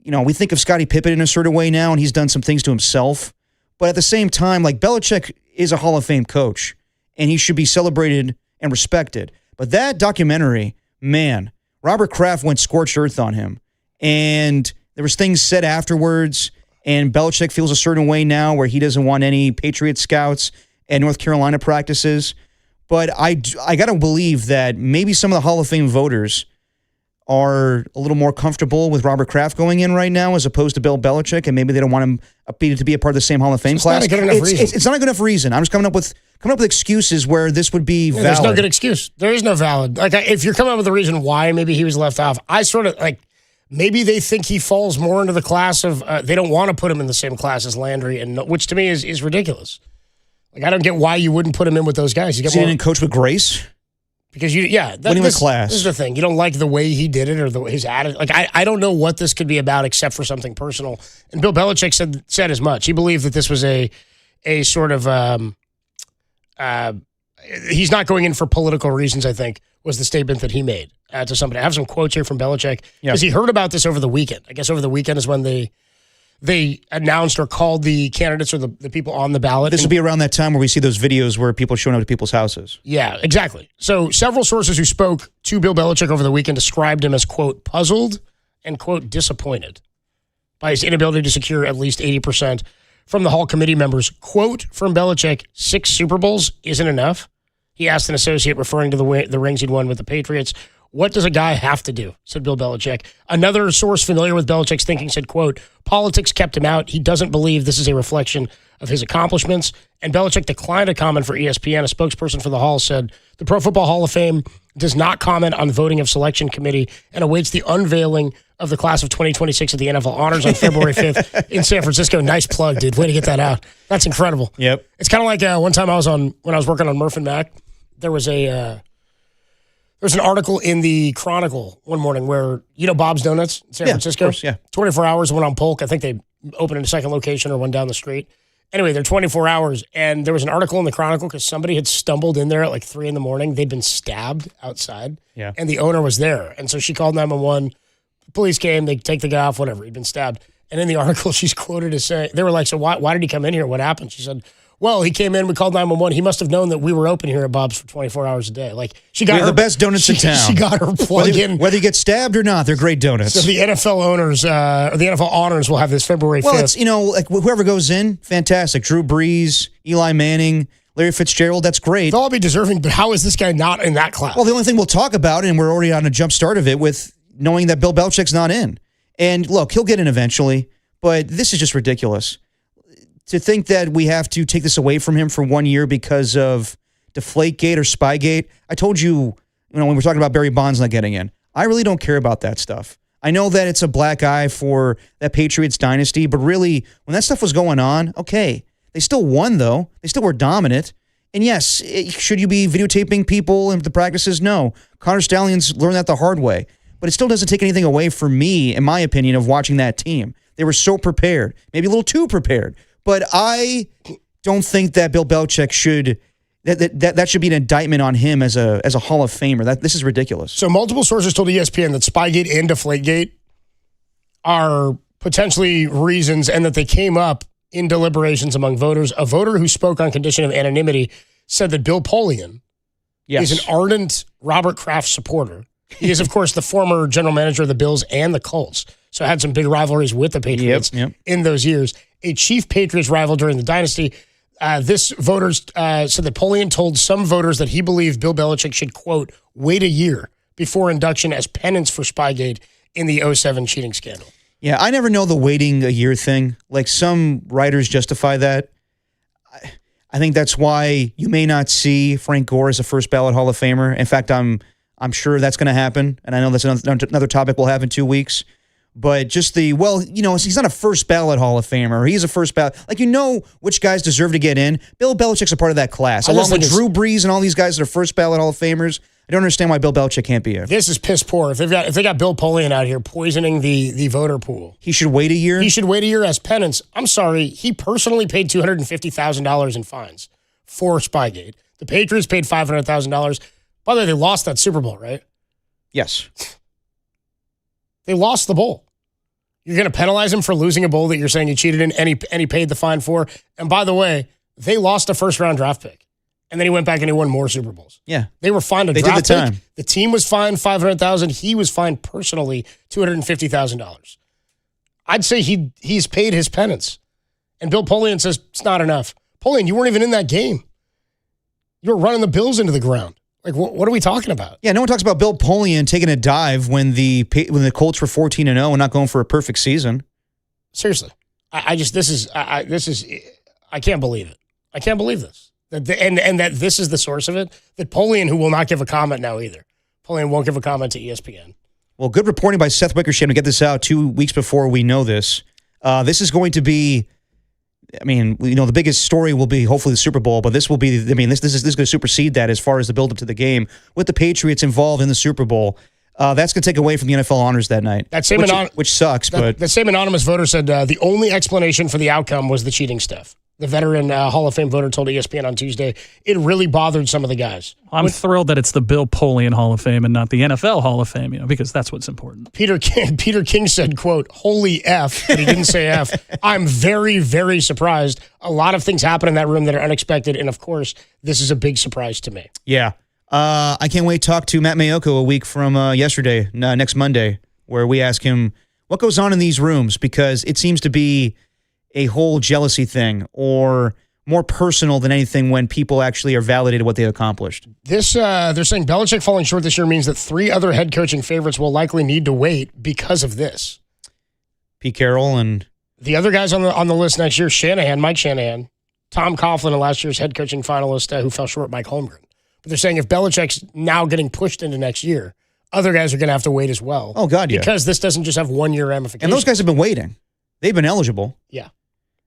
we think of Scottie Pippen in a certain way now, and he's done some things to himself. But at the same time, Belichick is a Hall of Fame coach. and he should be celebrated and respected. But that documentary, man, Robert Kraft went scorched earth on him. And there was things said afterwards, and Belichick feels a certain way now where he doesn't want any Patriot scouts at North Carolina practices. But I got to believe that maybe some of the Hall of Fame voters are a little more comfortable with Robert Kraft going in right now as opposed to Bill Belichick, and maybe they don't want him to be a part of the same Hall of Fame class. Not a good enough reason. It's not a good enough reason. I'm just coming up with excuses where this would be valid. There's no good excuse. There is no valid. Like, if you're coming up with a reason why maybe he was left off, I sort of like maybe they think he falls more into the class of they don't want to put him in the same class as Landry, and which to me is ridiculous. Like, I don't get why you wouldn't put him in with those guys. You get he didn't coach with grace. Because class. This is the thing. You don't like the way he did it or his attitude. Like, I don't know what this could be about except for something personal. And Bill Belichick said as much. He believed that this was a sort of he's not going in for political reasons, I think, was the statement that he made to somebody. I have some quotes here from Belichick because he heard about this over the weekend. I guess over the weekend is when they announced or called the candidates or the people on the ballot. This will be around that time where we see those videos where people are showing up to people's houses. Yeah, exactly. So several sources who spoke to Bill Belichick over the weekend described him as, quote, puzzled and, quote, disappointed by his inability to secure at least 80% from the Hall committee members. Quote from Belichick, 6 Super Bowls isn't enough. He asked an associate referring to the rings he'd won with the Patriots. What does a guy have to do? Said Bill Belichick. Another source familiar with Belichick's thinking said, quote, politics kept him out. He doesn't believe this is a reflection of his accomplishments. And Belichick declined to comment for ESPN. A spokesperson for the Hall said, the Pro Football Hall of Fame does not comment on voting of selection committee and awaits the unveiling of the class of 2026 at the NFL Honors on February 5th in San Francisco. Nice plug, dude. Way to get that out. That's incredible. Yep. It's kind of like one time when I was working on Murph and Mac, there was there's an article in the Chronicle one morning where, Bob's Donuts in San Francisco? Of course, yeah. 24 hours, one on Polk. I think they opened in a second location or one down the street. Anyway, they're 24 hours. And there was an article in the Chronicle because somebody had stumbled in there at like 3 a.m. They'd been stabbed outside. Yeah. And the owner was there. And so she called 911. The police came. They take the guy off, whatever. He'd been stabbed. And in the article, she's quoted as saying, they were like, so why did he come in here? What happened? She said, well, he came in, we called 911. He must have known that we were open here at Bob's for 24 hours a day. Like, she got the best donuts in town. She got her plug in. Whether you get stabbed or not, they're great donuts. So the NFL owners, or the NFL honors will have this February 5th. Well, it's, like whoever goes in, fantastic. Drew Brees, Eli Manning, Larry Fitzgerald, that's great. They'll all be deserving, but how is this guy not in that class? Well, the only thing we'll talk about, and we're already on a jump start of it, with knowing that Bill Belichick's not in. And look, he'll get in eventually, but this is just ridiculous. To think that we have to take this away from him for 1 year because of Deflategate or Spygate. I told you, when we're talking about Barry Bonds not getting in, I really don't care about that stuff. I know that it's a black eye for that Patriots dynasty, but really, when that stuff was going on, okay, they still won, though. They still were dominant. And yes, should you be videotaping people in the practices? No. Connor Stallions learned that the hard way. But it still doesn't take anything away from me, in my opinion, of watching that team. They were so prepared, maybe a little too prepared. But I don't think that Bill Belichick should that should be an indictment on him as a Hall of Famer. This is ridiculous. So multiple sources told ESPN that Spygate and Deflategate are potentially reasons, and that they came up in deliberations among voters. A voter who spoke on condition of anonymity said that Bill Polian is an ardent Robert Kraft supporter. He is, of course, the former general manager of the Bills and the Colts, so had some big rivalries with the Patriots in those years. A chief Patriots rival during the dynasty. This voter said that Polian told some voters that he believed Bill Belichick should, quote, wait a year before induction as penance for Spygate in the 2007 cheating scandal. Yeah, I never know the waiting a year thing. Like, some writers justify that. I think that's why you may not see Frank Gore as a first ballot Hall of Famer. In fact, I'm sure that's going to happen, and I know that's another topic we'll have in 2 weeks. But just he's not a first ballot Hall of Famer. He's a first ballot. Like, which guys deserve to get in. Bill Belichick's a part of that class, along with Drew Brees and all these guys that are first ballot Hall of Famers. I don't understand why Bill Belichick can't be in. This is piss poor. If they got Bill Polian out here poisoning the voter pool, he should wait a year. He should wait a year as penance. I'm sorry, he personally paid $250,000 in fines for Spygate. The Patriots paid $500,000. By the way, they lost that Super Bowl, right? Yes. They lost the bowl. You're going to penalize him for losing a bowl that you're saying he cheated in and he paid the fine for. And by the way, they lost a first-round draft pick. And then he went back and he won more Super Bowls. Yeah. They were fined a They draft did the pick. time. The team was fined $500,000. He was fined personally $250,000. I'd say he's paid his penance. And Bill Polian says it's not enough. Polian, you weren't even in that game. You were running the Bills into the ground. Like, what are we talking about? Yeah, no one talks about Bill Polian taking a dive when the Colts were 14-0 and not going for a perfect season. Seriously. I can't believe it. I can't believe this. And that this is the source of it. That Polian, who will not give a comment now either. Polian won't give a comment to ESPN. Well, good reporting by Seth Wickersham to get this out 2 weeks before we know this. This is going to be, the biggest story will be hopefully the Super Bowl, but this will be, this is going to supersede that as far as the build-up to the game with the Patriots involved in the Super Bowl. That's going to take away from the NFL honors that night, which sucks. But the same anonymous voter said the only explanation for the outcome was the cheating stuff. The veteran Hall of Fame voter told ESPN on Tuesday it really bothered some of the guys. I'm thrilled that it's the Bill Polian Hall of Fame and not the NFL Hall of Fame, because that's what's important. Peter King said, quote, "Holy F," but he didn't say F. I'm very, very surprised. A lot of things happen in that room that are unexpected, and of course, this is a big surprise to me. Yeah. I can't wait to talk to Matt Mayoko a week from yesterday, next Monday, where we ask him what goes on in these rooms, because it seems to be a whole jealousy thing or more personal than anything when people actually are validated what they accomplished. This they're saying Belichick falling short this year means that 3 other head coaching favorites will likely need to wait because of this. Pete Carroll and the other guys on the list next year: Mike Shanahan, Tom Coughlin, and last year's head coaching finalist who fell short, Mike Holmgren. But they're saying if Belichick's now getting pushed into next year, other guys are going to have to wait as well. Oh God, yeah. Because this doesn't just have 1 year ramifications. And those guys have been waiting. They've been eligible. Yeah.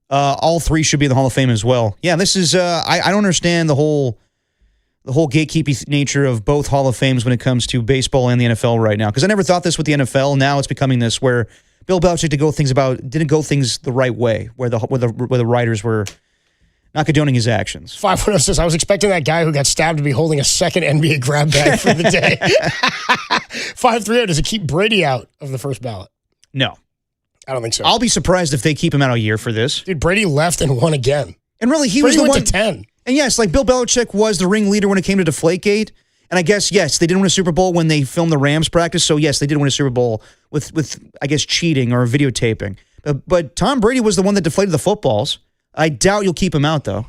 All 3 should be in the Hall of Fame as well. Yeah, this is I don't understand the whole gatekeeping nature of both Hall of Fames when it comes to baseball and the NFL right now. Because I never thought this with the NFL. Now it's becoming this where Bill Belichick didn't go things the right way, where the writers were not condoning his actions. 510 says, I was expecting that guy who got stabbed to be holding a second NBA grab bag for the day. 530, does it keep Brady out of the first ballot? No. I don't think so. I'll be surprised if they keep him out a year for this. Dude, Brady left and won again. And really, he Brady was the went one. to 10. And yes, like Bill Belichick was the ringleader when it came to Deflategate. And I guess, yes, they didn't win a Super Bowl when they filmed the Rams practice. So, yes, they did win a Super Bowl with I guess, cheating or videotaping. But Tom Brady was the one that deflated the footballs. I doubt you'll keep him out, though.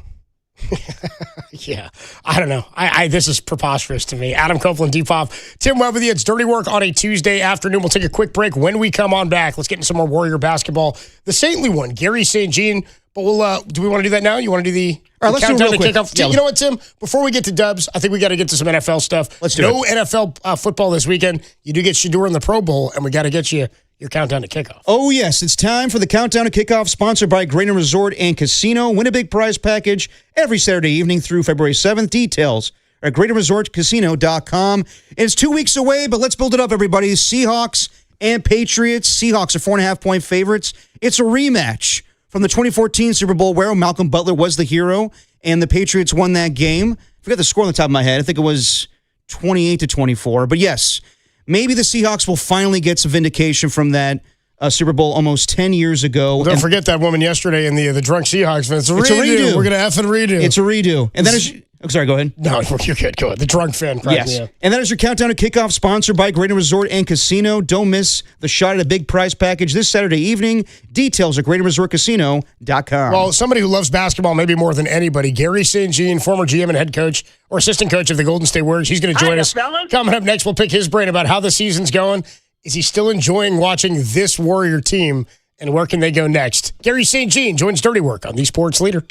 Yeah, I don't know. This is preposterous to me. Adam Copeland, Depop, Tim Webb with you. It's Dirty Work on a Tuesday afternoon. We'll take a quick break. When we come on back, let's get into some more Warrior basketball. The saintly one, Gary St. Jean. But we'll do we want to do that now? You want to do the all right, let's countdown do it real to quick. kickoff? Yeah. You know what, Tim? Before we get to Dubs, I think we got to get to some NFL stuff. Let's do no it. NFL football this weekend. You do get Shador in the Pro Bowl, and we got to get you your countdown to kickoff. Oh, yes. It's time for the Countdown to Kickoff, sponsored by Grainer Resort and Casino. Win a big prize package every Saturday evening through February 7th. Details are at GrainerResortCasino.com. It's 2 weeks away, but let's build it up, everybody. Seahawks and Patriots. Seahawks are 4.5-point favorites. It's a rematch from the 2014 Super Bowl where Malcolm Butler was the hero and the Patriots won that game. I forget the score on the top of my head. I think it was 28-24. But yes, maybe the Seahawks will finally get some vindication from that Super Bowl almost 10 years ago. Don't forget that woman yesterday in the drunk Seahawks fan. It's a redo. We're going to effing redo. It's a redo. And that is... Oh, sorry, go ahead. No, you're good. Go ahead. The drunk fan cracked me up. And that is your Countdown to Kickoff, sponsored by Grainer Resort and Casino. Don't miss the shot at a big prize package this Saturday evening. Details at GrainerResortCasino.com. Well, somebody who loves basketball maybe more than anybody, Gary St. Jean, former GM and head coach or assistant coach of the Golden State Warriors. He's going to join us. Coming up next, we'll pick his brain about how the season's going. Is he still enjoying watching this Warrior team, and where can they go next? Gary St. Jean joins Dirty Work on the Sports Leader.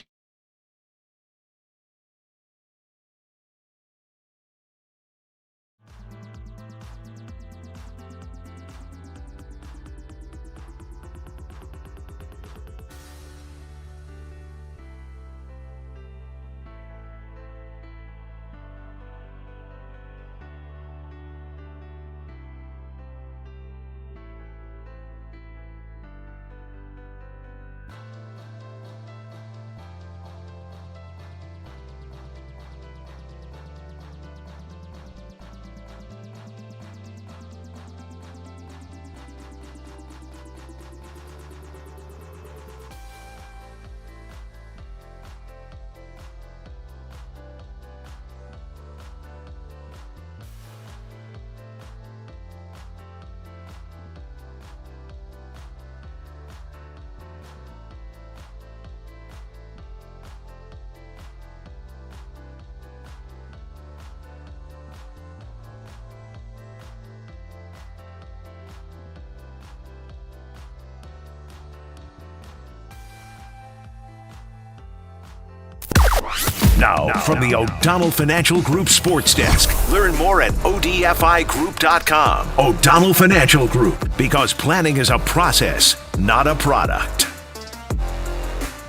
Now, from the O'Donnell Financial Group Sports Desk. Learn more at odfigroup.com. O'Donnell Financial Group, because planning is a process, not a product.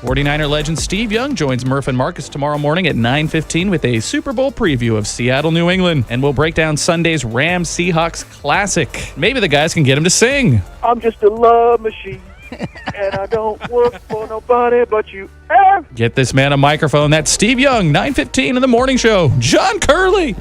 49er legend Steve Young joins Murph and Marcus tomorrow morning at 9:15 with a Super Bowl preview of Seattle, New England. And we'll break down Sunday's Rams-Seahawks Classic. Maybe the guys can get him to sing. I'm just a love machine, and I don't work for nobody but you. Get this man a microphone. That's Steve Young, 9:15 in the morning show. John Curley.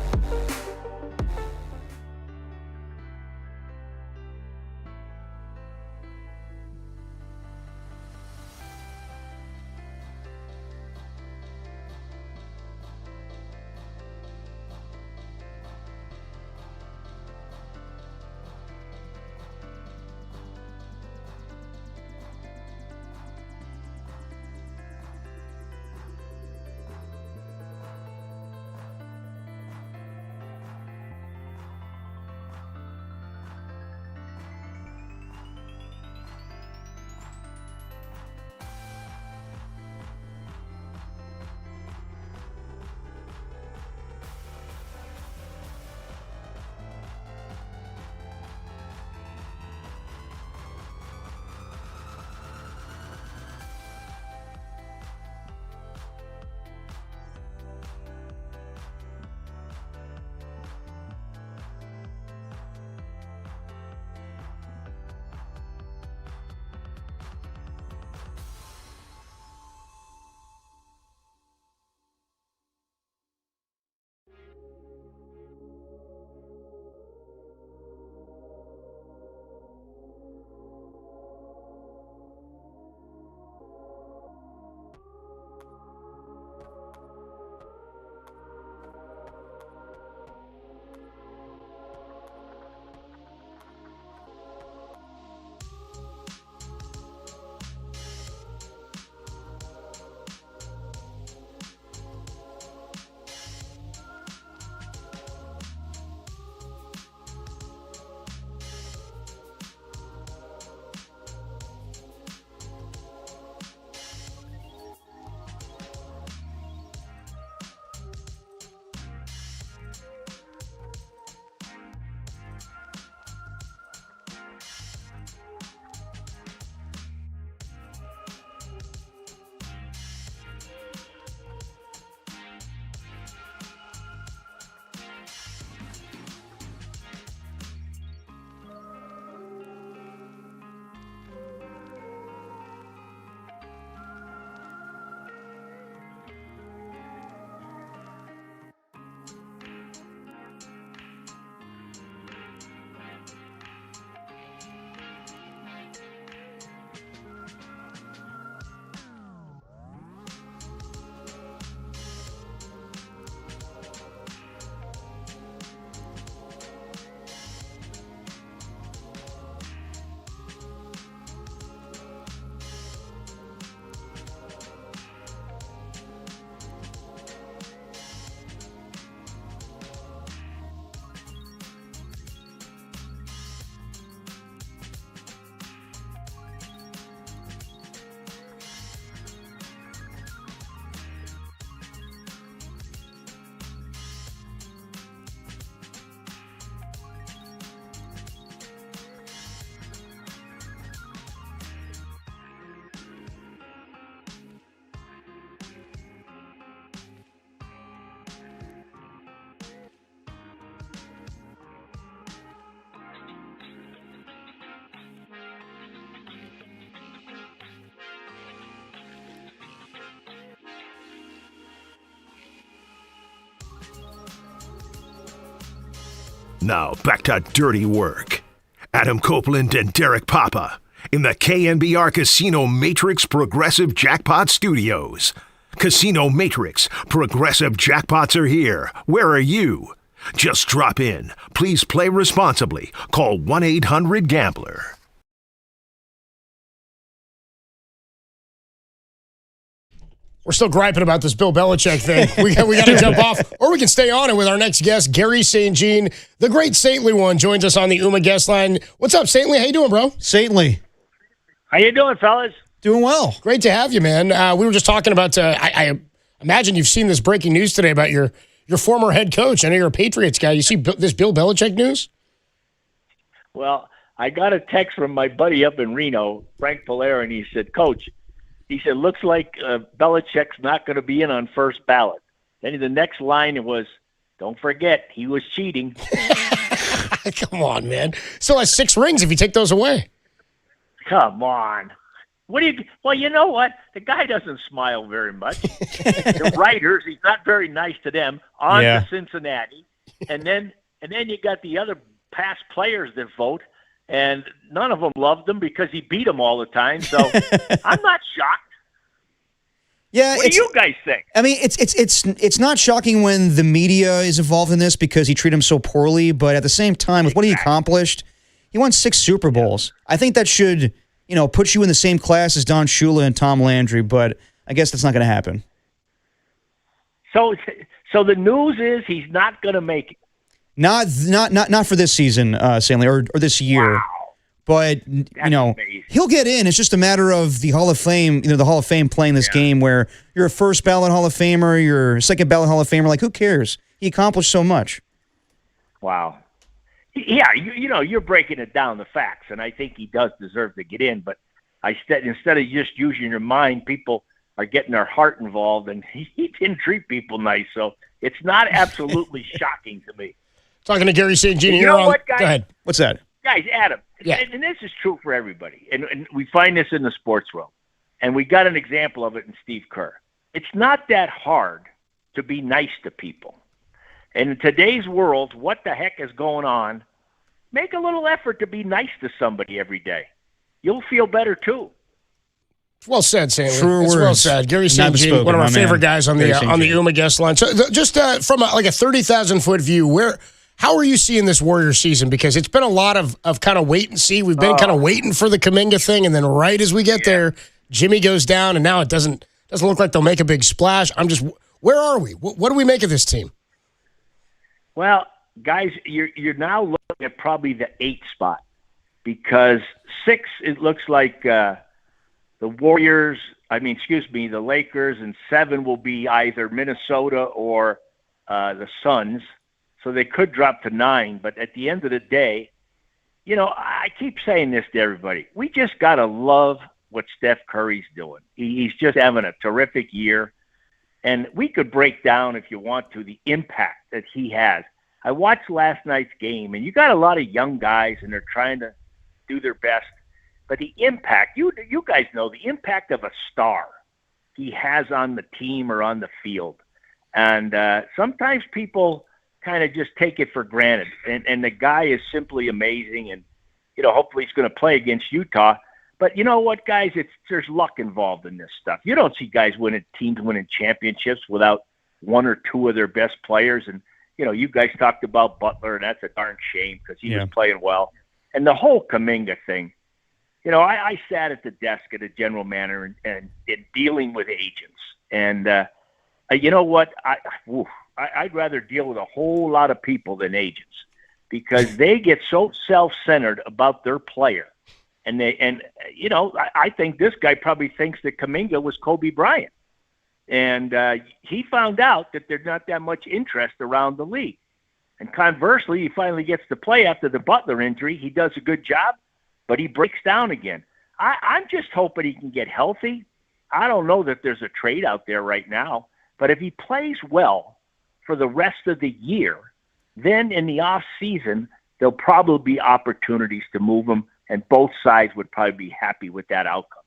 Now, back to dirty work. Adam Copeland and Derek Papa in the KNBR Casino Matrix Progressive Jackpot Studios. Casino Matrix Progressive Jackpots are here. Where are you? Just drop in. Please play responsibly. Call 1-800-GAMBLER. We're still griping about this Bill Belichick thing. We got to jump off, or we can stay on it with our next guest, Gary St. Jean, the great Saintly one, joins us on the UMA guest line. What's up, Saintly? How you doing, bro? Saintly. How you doing, fellas? Doing well. Great to have you, man. We were just talking about. I Imagine you've seen this breaking news today about your former head coach. I know you're a Patriots guy. You see this Bill Belichick news? Well, I got a text from my buddy up in Reno, Frank Polaire, and he said, Coach, he said, looks like Belichick's not going to be in on first ballot. Then the next line was, don't forget, he was cheating. Come on, man. Still has 6 rings if you take those away. Come on. Well, you know what? The guy doesn't smile very much. The writers, he's not very nice to them. On to Cincinnati. And then you got the other past players that vote, and none of them loved him because he beat them all the time. So I'm not shocked. Yeah, what do you guys think? I mean, it's not shocking when the media is involved in this because he treated him so poorly. But at the same time, with what he accomplished, he won 6 Super Bowls. I think that should, put you in the same class as Don Shula and Tom Landry. But I guess that's not going to happen. So the news is he's not going to make it. Not for this season, Stanley, or this year. Wow. But amazing. He'll get in. It's just a matter of the Hall of Fame. The Hall of Fame playing this game where you're a first ballot Hall of Famer, you're a second ballot Hall of Famer. Like, who cares? He accomplished so much. Wow. Yeah, you're breaking it down, the facts, and I think he does deserve to get in. But instead of just using your mind, people are getting their heart involved, and he didn't treat people nice. So it's not absolutely shocking to me. Talking to Gary St. Jean. You know what, guys? Go ahead. What's that? Guys, Adam, and this is true for everybody, and we find this in the sports world, and we got an example of it in Steve Kerr. It's not that hard to be nice to people. And in today's world, what the heck is going on? Make a little effort to be nice to somebody every day. You'll feel better, too. Well said, Stanley. True it's words. well said. Gary St. Jean, one of our favorite guys on the UMA guest line. So just from a 30,000-foot view, how are you seeing this Warrior season? Because it's been a lot of kind of wait and see. We've been kind of waiting for the Kuminga thing, and then right as we get there, Jimmy goes down, and now it doesn't look like they'll make a big splash. Where are we? What do we make of this team? Well, guys, you're now looking at probably the 8th spot because 6, it looks like the Lakers, and 7 will be either Minnesota or the Suns. So they could drop to 9, but at the end of the day, I keep saying this to everybody. We just got to love what Steph Curry's doing. He's just having a terrific year. And we could break down, if you want to, the impact that he has. I watched last night's game, and you got a lot of young guys, and they're trying to do their best. But the impact, you guys know the impact of a star he has on the team or on the field. And sometimes people kind of just take it for granted. And the guy is simply amazing. And, hopefully he's going to play against Utah. But you know what, guys? There's luck involved in this stuff. You don't see guys teams winning championships without 1 or 2 of their best players. And, you guys talked about Butler, and that's a darn shame because he was playing well. And the whole Kuminga thing, I sat at the desk at a general manager and dealing with agents. And you know what? I'd rather deal with a whole lot of people than agents because they get so self-centered about their player. And I think this guy probably thinks that Kuminga was Kobe Bryant. And he found out that there's not that much interest around the league. And conversely, he finally gets to play after the Butler injury. He does a good job, but he breaks down again. I'm just hoping he can get healthy. I don't know that there's a trade out there right now, but if he plays well for the rest of the year, then in the off season, there'll probably be opportunities to move him, and both sides would probably be happy with that outcome.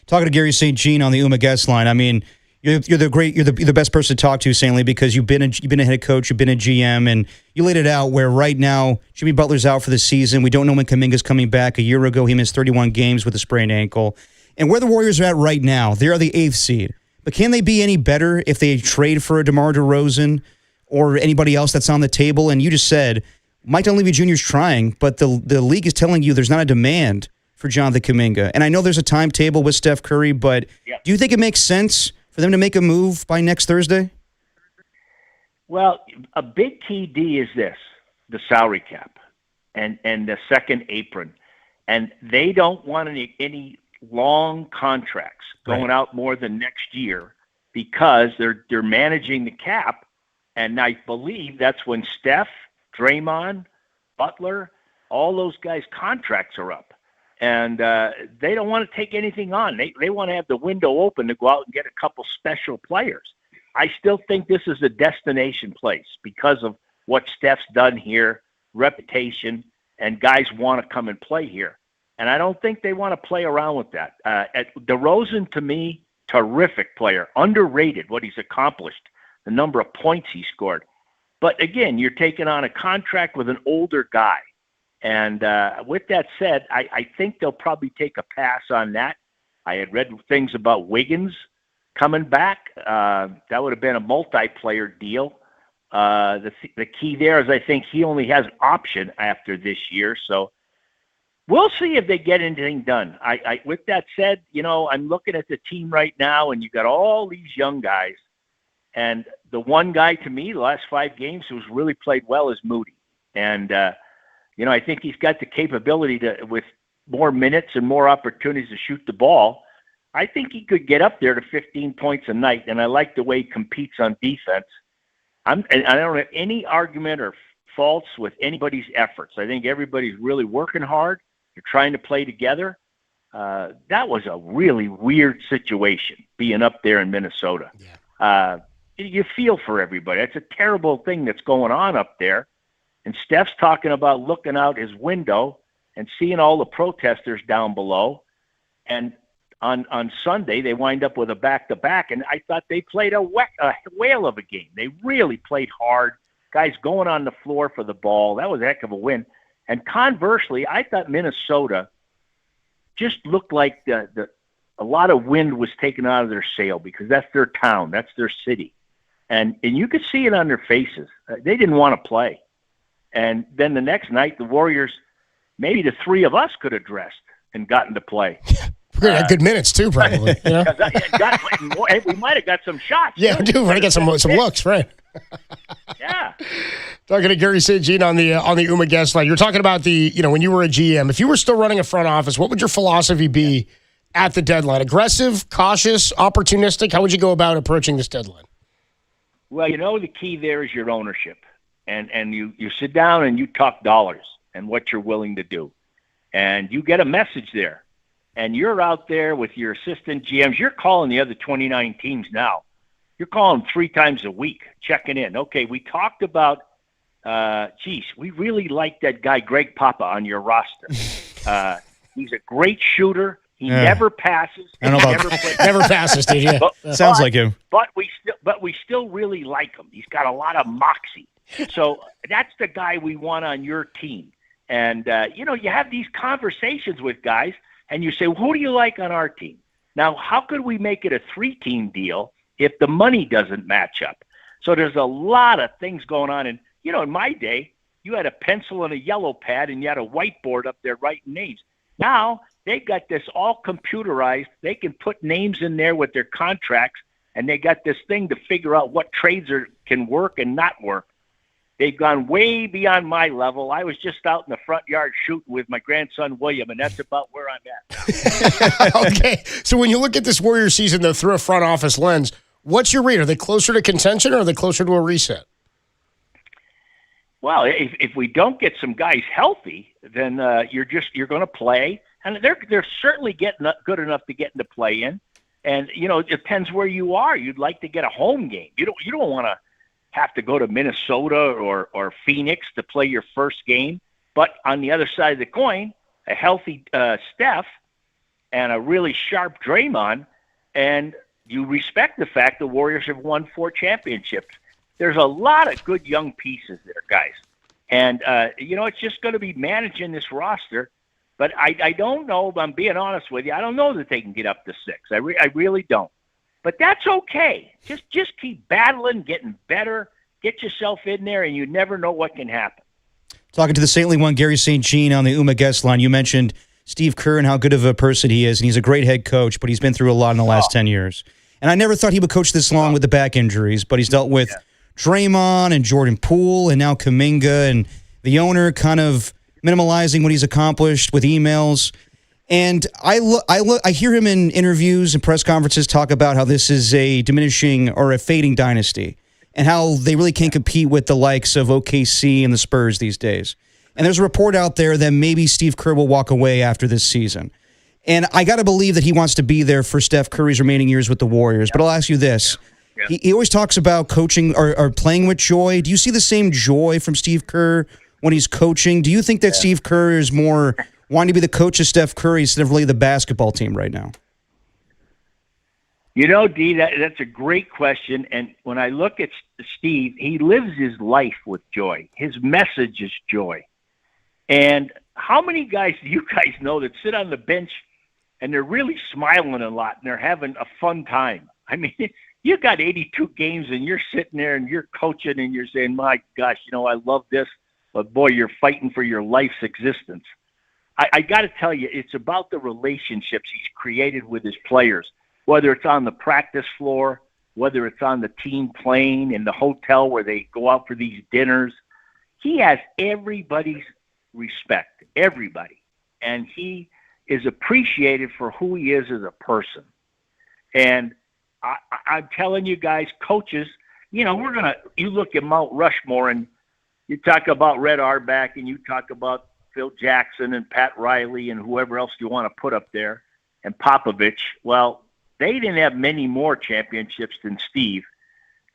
Talking to Gary St. Jean on the UMA guest line. I mean, you're the best person to talk to, Stanley, because you've been a head coach, you've been a GM, and you laid it out where right now Jimmy Butler's out for the season. We don't know when Kuminga's coming back. A year ago, he missed 31 games with a sprained ankle. And where the Warriors are at right now, they are the 8th seed. But can they be any better if they trade for a DeMar DeRozan or anybody else that's on the table? And you just said Mike Dunleavy Jr. is trying, but the league is telling you there's not a demand for Jonathan Kuminga. And I know there's a timetable with Steph Curry, but do you think it makes sense for them to make a move by next Thursday? Well, a big key D is this, the salary cap and the second apron. And they don't want any long contracts going out more than next year because they're managing the cap. And I believe that's when Steph, Draymond, Butler, all those guys' contracts are up. And they don't want to take anything on. They want to have the window open to go out and get a couple special players. I still think this is a destination place because of what Steph's done here, reputation, and guys want to come and play here. And I don't think they want to play around with that. DeRozan, to me, terrific player, underrated what he's accomplished, the number of points he scored. But again, you're taking on a contract with an older guy. And with that said, I think they'll probably take a pass on that. I had read things about Wiggins coming back. That would have been a multiplayer deal. The key there is I think he only has an option after this year. So we'll see if they get anything done. With that said, I'm looking at the team right now, and you got all these young guys. And the one guy to me, the last 5 games, who's really played well is Moody. And, I think he's got the capability to, with more minutes and more opportunities to shoot the ball, I think he could get up there to 15 points a night. And I like the way he competes on defense. And I don't have any argument or faults with anybody's efforts. I think everybody's really working hard. They're trying to play together. That was a really weird situation, being up there in Minnesota. Yeah. You feel for everybody. It's a terrible thing that's going on up there. And Steph's talking about looking out his window and seeing all the protesters down below. And on Sunday, they wind up with a back-to-back, and I thought they played a whale of a game. They really played hard. Guys going on the floor for the ball. That was a heck of a win. And conversely, I thought Minnesota just looked like a lot of wind was taken out of their sail because that's their town. That's their city. And you could see it on their faces. They didn't want to play. And then the next night, the Warriors, maybe the 3 of us could have dressed and gotten to play. We had good minutes, too, probably. We might have got some shots. Yeah, we do. We're going to get some looks, right? Yeah. Talking to Gary St. Jean on the UMA guest line. You're talking about when you were a GM. If you were still running a front office, what would your philosophy be at the deadline? Aggressive, cautious, opportunistic? How would you go about approaching this deadline? Well, the key there is your ownership. And you sit down and you talk dollars and what you're willing to do. And you get a message there. And you're out there with your assistant GMs. You're calling the other 29 teams now. You're calling 3 times a week, checking in. Okay, we talked about, we really like that guy Greg Papa on your roster. He's a great shooter. He never passes. I don't know about never passes, dude. Yeah. Sounds like him. But we still really like him. He's got a lot of moxie. So that's the guy we want on your team. And, you have these conversations with guys, and you say, well, who do you like on our team? Now, how could we make it a 3-team deal if the money doesn't match up? So there's a lot of things going on. And, in my day, you had a pencil and a yellow pad, and you had a whiteboard up there writing names. Now, they've got this all computerized. They can put names in there with their contracts, and they got this thing to figure out what trades can work and not work. They've gone way beyond my level. I was just out in the front yard shooting with my grandson, William, and that's about where I'm at. Okay. So when you look at this Warrior season, though, through a front office lens, what's your read? Are they closer to contention or are they closer to a reset? Well, if we don't get some guys healthy, then you're going to play. And they're certainly getting good enough to get into play in. And, it depends where you are. You'd like to get a home game. You don't want to have to go to Minnesota or Phoenix to play your first game. But on the other side of the coin, a healthy Steph and a really sharp Draymond, and you respect the fact the Warriors have won 4 championships. There's a lot of good young pieces there, guys. And, it's just going to be managing this roster. But I don't know, if I'm being honest with you, I don't know that they can get up to 6. I really don't. But that's okay. Just keep battling, getting better, get yourself in there, and you never know what can happen. Talking to the saintly one, Gary St. Jean, on the UMA guest line, you mentioned Steve Kerr and how good of a person he is, and he's a great head coach, but he's been through a lot in the last 10 years. And I never thought he would coach this long with the back injuries, but he's dealt with Draymond and Jordan Poole and now Kuminga, and the owner kind of minimalizing what he's accomplished with emails. And I hear him in interviews and press conferences talk about how this is a diminishing or a fading dynasty and how they really can't compete with the likes of OKC and the Spurs these days. And there's a report out there that maybe Steve Kerr will walk away after this season. And I got to believe that he wants to be there for Steph Curry's remaining years with the Warriors. But I'll ask you this. He always talks about coaching or playing with joy. Do you see the same joy from Steve Kerr when he's coaching? Do you think that Steve Kerr is more wanting to be the coach of Steph Curry instead of really the basketball team right now? You know, D, that's a great question. And when I look at Steve, he lives his life with joy. His message is joy. And how many guys do you guys know that sit on the bench and they're really smiling a lot and they're having a fun time? I mean, you got 82 games and you're sitting there and you're coaching and you're saying, my gosh, you know, I love this. But boy, you're fighting for your life's existence. I got to tell you, it's about the relationships he's created with his players, whether it's on the practice floor, whether it's on the team plane, in the hotel where they go out for these dinners. He has everybody's respect, everybody. And he is appreciated for who he is as a person. And I'm telling you guys, coaches, you know, you look at Mount Rushmore and you talk about Red Auerbach and you talk about Phil Jackson and Pat Riley and whoever else you want to put up there and Popovich. Well, they didn't have many more championships than Steve.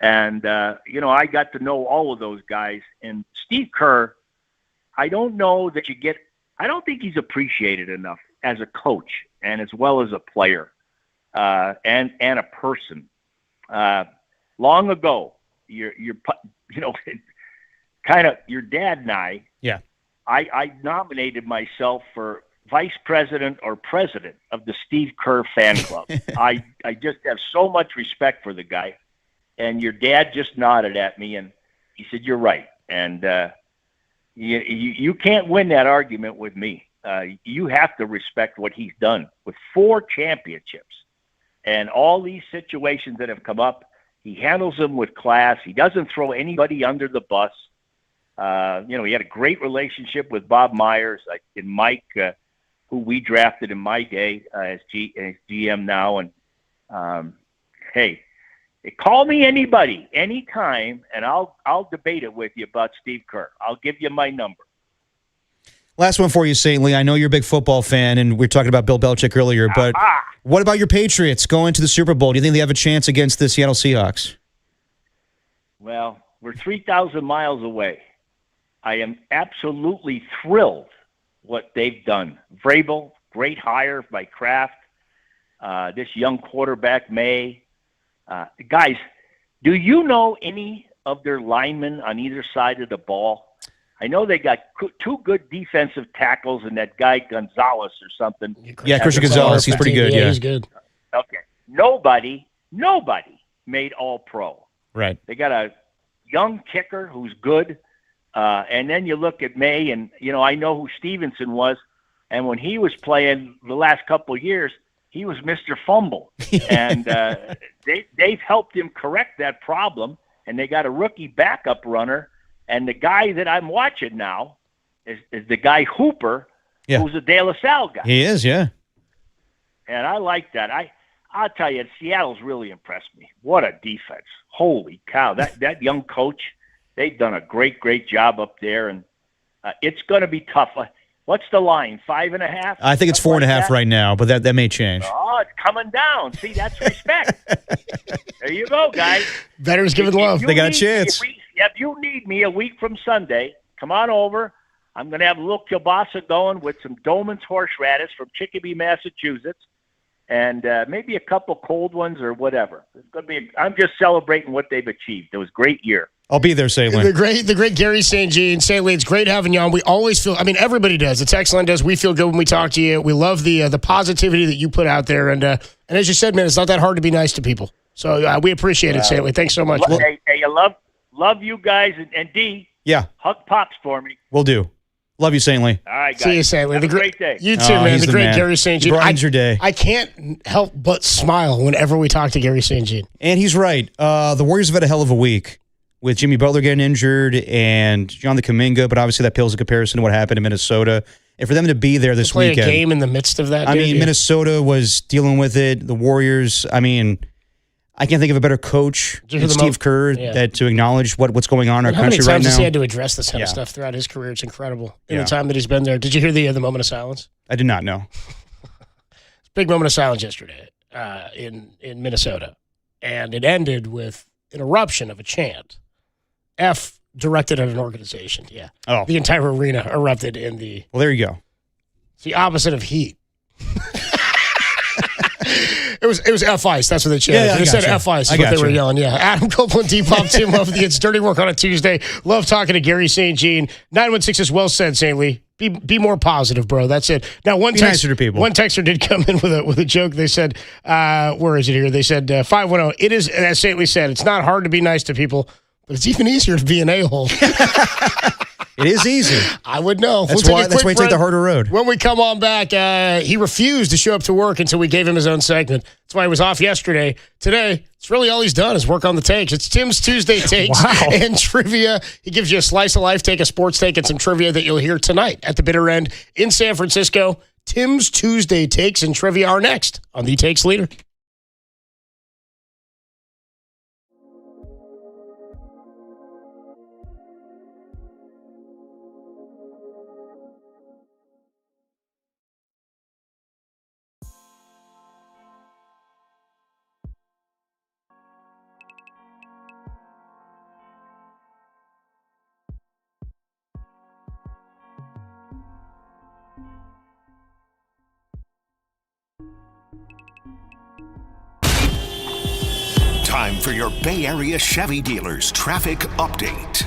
And, you know, I got to know all of those guys. And Steve Kerr, I don't think he's appreciated enough as a coach and as well as a player and a person. Long ago, you know, kind of your dad and I nominated myself for vice president or president of the Steve Kerr fan club. I just have so much respect for the guy. And your dad just nodded at me and he said, you're right. And you can't win that argument with me. You have to respect what he's done with 4 championships and all these situations that have come up. He handles them with class. He doesn't throw anybody under the bus. You know, he had a great relationship with Bob Myers and Mike, who we drafted in my day as GM now. And hey, call me anybody, anytime, and I'll debate it with you about Steve Kerr. I'll give you my number. Last one for you, St. Lee. I know you're a big football fan, and we were talking about Bill Belichick earlier, but what about your Patriots going to the Super Bowl? Do you think they have a chance against the Seattle Seahawks? Well, we're 3,000 miles away. I am absolutely thrilled what they've done. Vrabel, great hire by Kraft. This young quarterback, May. Guys, do you know any of their linemen on either side of the ball? I know they got 2 good defensive tackles and that guy Gonzalez or something. Yeah, Christian Gonzalez. He's pretty good. Yeah, he's good. Okay. Nobody made All-Pro. Right. They got a young kicker who's good. And then you look at May, and, you know, I know who Stevenson was. And when he was playing the last couple of years, he was Mr. Fumble. And they've helped him correct that problem. And they got a rookie backup runner. And the guy that I'm watching now is the guy Hooper, who's a De La Salle guy. He is, yeah. And I like that. I'll tell you, Seattle's really impressed me. What a defense. Holy cow. That young coach, they've done a great job up there. And it's going to be tough. What's the line, 5.5? I think it's 4.5 right now, but that may change. Oh, it's coming down. See, that's respect. There you go, guys. Veterans giving love. They got a chance. If you need me a week from Sunday, come on over. I'm going to have a little kielbasa going with some Doman's horseradish from Chicopee, Massachusetts, and maybe a couple cold ones or whatever. It's going to be. I'm just celebrating what they've achieved. It was a great year. I'll be there, St. Lee. The great Gary St. Jean. St. Lee, it's great having you on. We always feel, I mean, everybody does. It's excellent does. We feel good when we talk to you. We love the positivity that you put out there. And as you said, man, it's not that hard to be nice to people. So we appreciate it, St. Lee. Thanks so much. Hey, love you guys. And D, hug Pops for me. Will do. Love you, St. Lee. All right, guys. See you, St. Lee. Have a great day. You too, man. The great Gary St. Jean. Brightens your day. I can't help but smile whenever we talk to Gary St. Jean. And he's right. The Warriors have had a hell of a week with Jimmy Butler getting injured and John the Kuminga, but obviously that pales in comparison to what happened in Minnesota. And for them to be there this play weekend. a game in the midst of that. I mean, Minnesota was dealing with it. The Warriors, I mean, I can't think of a better coach than Steve Kerr that to acknowledge what's going on in our country right now. How many times has he had to address this kind of stuff throughout his career? It's incredible. In the time that he's been there. Did you hear the moment of silence? I did not know. Big moment of silence yesterday in Minnesota. And it ended with an eruption of a chant. F directed at an organization. Yeah. Oh. The entire arena erupted in the... Well, there you go. It's the opposite of heat. It was F Ice. That's what they chanted. Yeah, they said F Ice is what they were yelling. Yeah. Adam Copeland, Depop, Tim Love. It's Dirty Work on a Tuesday. Love talking to Gary St. Jean. 916 is well said, St. Lee. Be more positive, bro. That's it. Now, one texter did come in with a joke. They said, where is it here? They said 510. It is, as St. Lee said, it's not hard to be nice to people, but it's even easier to be an a-hole. It is easy. I would know. That's why you take the harder road. When we come on back, he refused to show up to work until we gave him his own segment. That's why he was off yesterday. Today, it's really all he's done is work on the takes. It's Tim's Tuesday Takes and Trivia. He gives you a slice of life take, a sports take, and some trivia that you'll hear tonight at the bitter end in San Francisco. Tim's Tuesday Takes and Trivia are next on The Takes Leader. Time for your Bay Area Chevy dealers traffic update.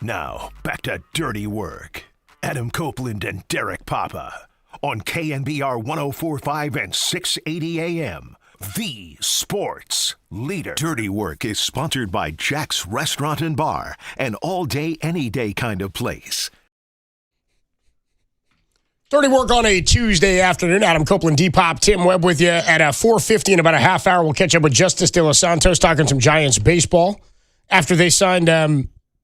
Now, back to Dirty Work. Adam Copeland and Derek Papa on KNBR 104.5 and 680 AM. The Sports Leader. Dirty Work is sponsored by Jack's Restaurant and Bar, an all-day, any-day kind of place. Dirty Work on a Tuesday afternoon. Adam Copeland, D-Pop, Tim Webb with you at 4:50 in about a half hour. We'll catch up with Justice De Los Santos talking some Giants baseball after they signed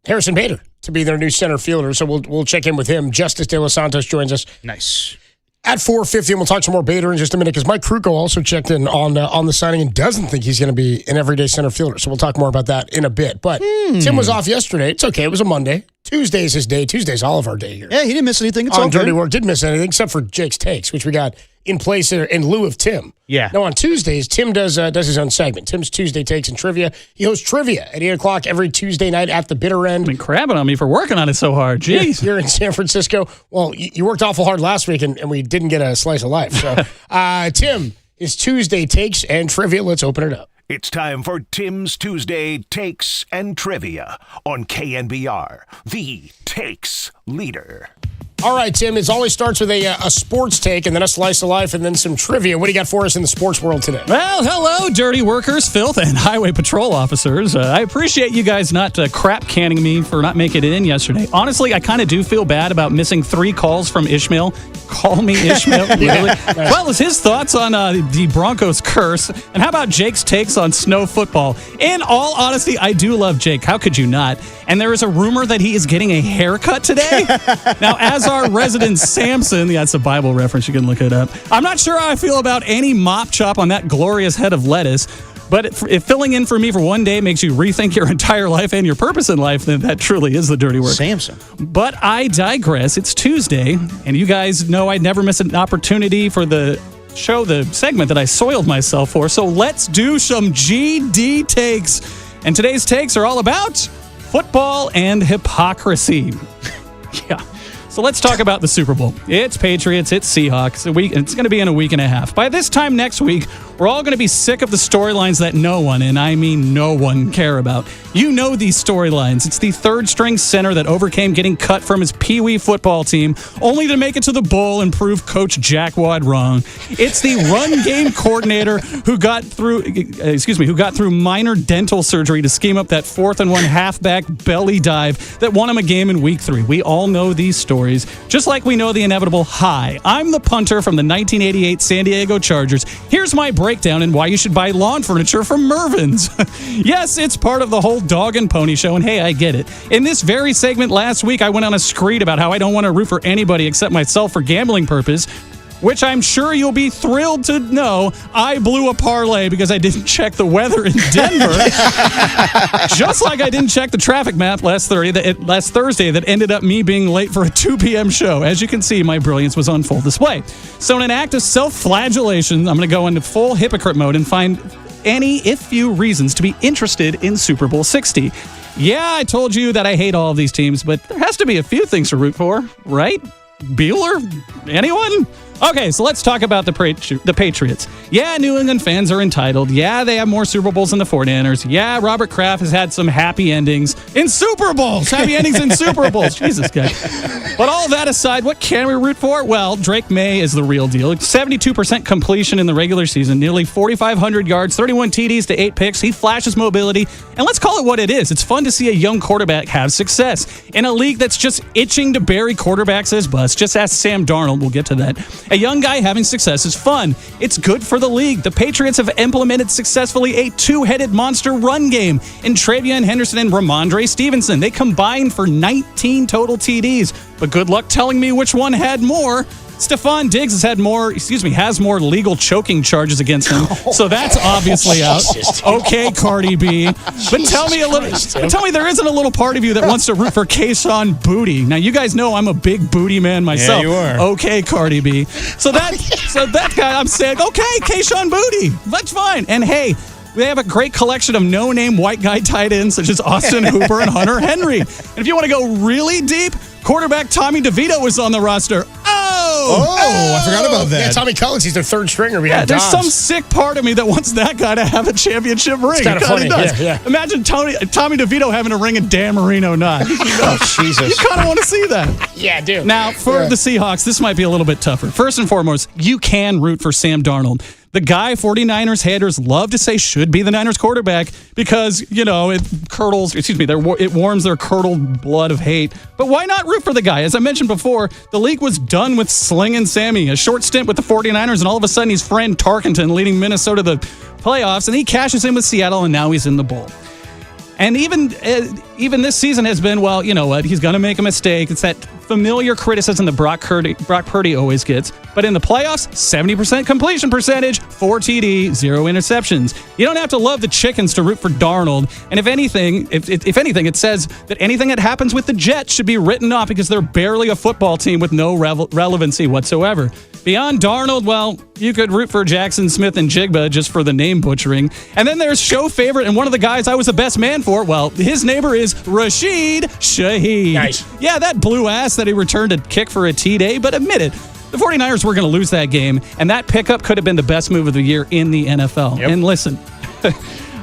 Harrison Bader to be their new center fielder. So we'll check in with him. Justice De Los Santos joins us. Nice. At 4:50, and we'll talk some more Bader in just a minute because Mike Kruco also checked in on the signing and doesn't think he's going to be an everyday center fielder. So we'll talk more about that in a bit. But Tim was off yesterday. It's okay. It was a Monday. Tuesday's his day. Tuesday's all of our day here. Yeah, he didn't miss anything. It's on all good. Dirty Work. Didn't miss anything except for Jake's Takes, which we got in place in lieu of Tim. Yeah. Now on Tuesdays, Tim does his own segment. Tim's Tuesday Takes and Trivia. He hosts trivia at 8 o'clock every Tuesday night at the bitter end. Been crabbing on me for working on it so hard. Jeez. You're in San Francisco. Well, you worked awful hard last week, and we didn't get a slice of life. So, Tim, his Tuesday Takes and Trivia. Let's open it up. It's time for Tim's Tuesday Takes and Trivia on KNBR, the Takes Leader. All right, Tim, it always starts with a sports take and then a slice of life and then some trivia. What do you got for us in the sports world today? Well, hello, dirty workers, filth, and highway patrol officers. I appreciate you guys not crap canning me for not making it in yesterday. Honestly, I kind of do feel bad about missing 3 calls from Ishmael. Call me Ishmael, really? Yeah. Well, as his thoughts on the Broncos curse, and how about Jake's takes on snow football? In all honesty, I do love Jake. How could you not? And there is a rumor that he is getting a haircut today. Now, as our resident Samson, that's a Bible reference, you can look it up. I'm not sure how I feel about any mop chop on that glorious head of lettuce, but if filling in for me for one day makes you rethink your entire life and your purpose in life, then that truly is the dirty work. Samson. But I digress. It's Tuesday, and you guys know I'd never miss an opportunity for the segment that I soiled myself for, so let's do some GD takes. And today's takes are all about football and hypocrisy. Yeah. So let's talk about the Super Bowl. It's Patriots, it's Seahawks. It's going to be in a week and a half. By this time next week, we're all going to be sick of the storylines that no one, and I mean no one, care about. You know these storylines. It's the third-string center that overcame getting cut from his peewee football team, only to make it to the bowl and prove Coach Jackwad wrong. It's the run game coordinator who got through minor dental surgery to scheme up that 4th and 1 halfback belly dive that won him a game in Week 3. We all know these stories. Just like we know the inevitable, hi, I'm the punter from the 1988 San Diego Chargers. Here's my breakdown and why you should buy lawn furniture from Mervin's. Yes, it's part of the whole dog and pony show, and hey, I get it. In this very segment last week, I went on a screed about how I don't want to root for anybody except myself for gambling purpose, which I'm sure you'll be thrilled to know I blew a parlay because I didn't check the weather in Denver. Just like I didn't check the traffic map last Thursday that ended up me being late for a 2 p.m. show. As you can see, my brilliance was on full display. So in an act of self-flagellation, I'm going to go into full hypocrite mode and find any, if few, reasons to be interested in Super Bowl 60. Yeah, I told you that I hate all of these teams, but there has to be a few things to root for, right? Bueller? Anyone? Okay, so let's talk about the Patriots. Yeah, New England fans are entitled. Yeah, they have more Super Bowls than the 49ers. Yeah, Robert Kraft has had some happy endings in Super Bowls. Happy endings in Super Bowls. Jesus, guys. But all that aside, what can we root for? Well, Drake May is the real deal. 72% completion in the regular season, nearly 4,500 yards, 31 TDs to 8 picks. He flashes mobility. And let's call it what it is. It's fun to see a young quarterback have success. In a league that's just itching to bury quarterbacks as busts, just ask Sam Darnold. We'll get to that. A young guy having success is fun. It's good for the league. The Patriots have implemented successfully a 2-headed monster run game in Travion Henderson and Ramondre Stevenson. They combined for 19 total TDs. But good luck telling me which one had more. Stephon Diggs has more legal choking charges against him, so that's obviously out. Okay, Cardi B. But tell me there isn't a little part of you that wants to root for Kayshon Boutte. Now, you guys know I'm a big booty man myself. Yeah, you are. Okay, Cardi B. So that guy, I'm saying, okay, Kayshon Boutte. That's fine. And hey, they have a great collection of no-name white guy tight ends such as Austin Hooper and Hunter Henry. And if you want to go really deep, quarterback Tommy DeVito was on the roster. Oh, Oh, I forgot about that. Yeah, Tommy Cullins, he's their third stringer. Yeah, there's some sick part of me that wants that guy to have a championship ring. It's kind of funny. Yeah. Imagine Tommy DeVito having a ring and Dan Marino not. Oh, Jesus. You kind of want to see that. Yeah, dude. Now, for the Seahawks, this might be a little bit tougher. First and foremost, you can root for Sam Darnold. The guy 49ers haters love to say should be the Niners quarterback because, it warms their curdled blood of hate. But why not root for the guy? As I mentioned before, the league was done with Slingin' Sammy. A short stint with the 49ers, and all of a sudden he's Fran Tarkenton leading Minnesota to the playoffs, and he cashes in with Seattle, and now he's in the bowl. And even this season has been, well, you know what? He's going to make a mistake. It's that familiar criticism that Brock Purdy always gets. But in the playoffs, 70% completion percentage, 4 TD, 0 interceptions. You don't have to love the chickens to root for Darnold. And if anything, it says that anything that happens with the Jets should be written off because they're barely a football team with no relevancy whatsoever. Beyond Darnold, well, you could root for Jackson Smith and Jigba just for the name butchering. And then there's show favorite and one of the guys I was the best man for. Well, his neighbor is Rashid Shaheed. Nice. Yeah, that blue ass that he returned a kick for a T-Day, but admit it, the 49ers were going to lose that game, and that pickup could have been the best move of the year in the NFL. Yep. And listen,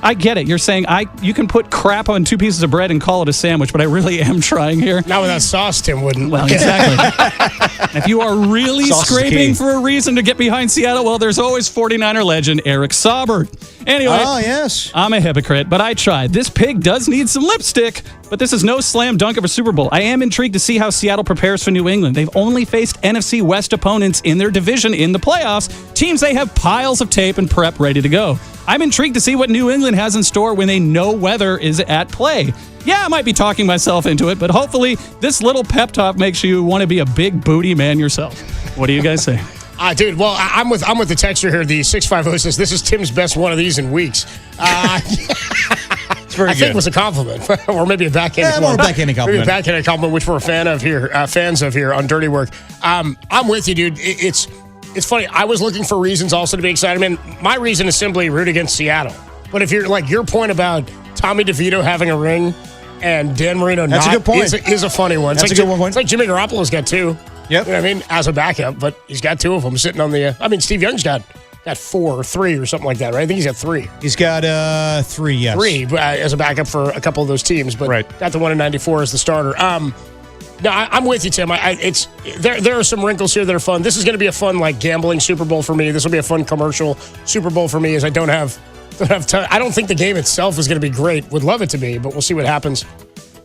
I get it. You're saying you can put crap on 2 pieces of bread and call it a sandwich, but I really am trying here. Not without sauce, Tim wouldn't. Well, exactly. If you are really scraping for a reason to get behind Seattle, well, there's always 49er legend Eric Saubert. Anyway, yes. I'm a hypocrite, but I tried. This pig does need some lipstick, but this is no slam dunk of a Super Bowl. I am intrigued to see how Seattle prepares for New England. They've only faced NFC West opponents in their division in the playoffs, teams they have piles of tape and prep ready to go. I'm intrigued to see what New England has in store when they know weather is at play. Yeah, I might be talking myself into it, but hopefully this little pep talk makes you want to be a big booty man yourself. What do you guys say? Dude, well, I'm with the texter here. The 650 says this is Tim's best one of these in weeks. It's very I think it was a compliment, or maybe a backhanded more backhanded compliment. Maybe a backhanded compliment, which we're a fans of here on Dirty Work. I'm with you, dude. It's funny. I was looking for reasons also to be excited. Man, my reason is simply root against Seattle. But if you're like your point about Tommy DeVito having a ring and Dan Marino That's not, a good point. is a funny one. That's a good one. It's like Jimmy Garoppolo's got 2. Yep. You know what I mean? As a backup, but he's got 2 of them sitting on the. Steve Young's got 4 or 3 or something like that, right? I think he's got 3. He's got 3, yes. 3 as a backup for a couple of those teams, but got the one in 94 as the starter. No, I'm with you, Tim. There are some wrinkles here that are fun. This is going to be a fun gambling Super Bowl for me. This will be a fun commercial Super Bowl for me, as I don't have time. I don't think the game itself is going to be great. Would love it to be, but we'll see what happens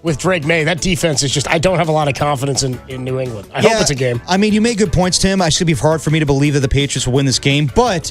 with Drake May. That defense is just, I don't have a lot of confidence in New England. I hope it's a game. I mean, you make good points, Tim. It's going to be hard for me to believe that the Patriots will win this game, but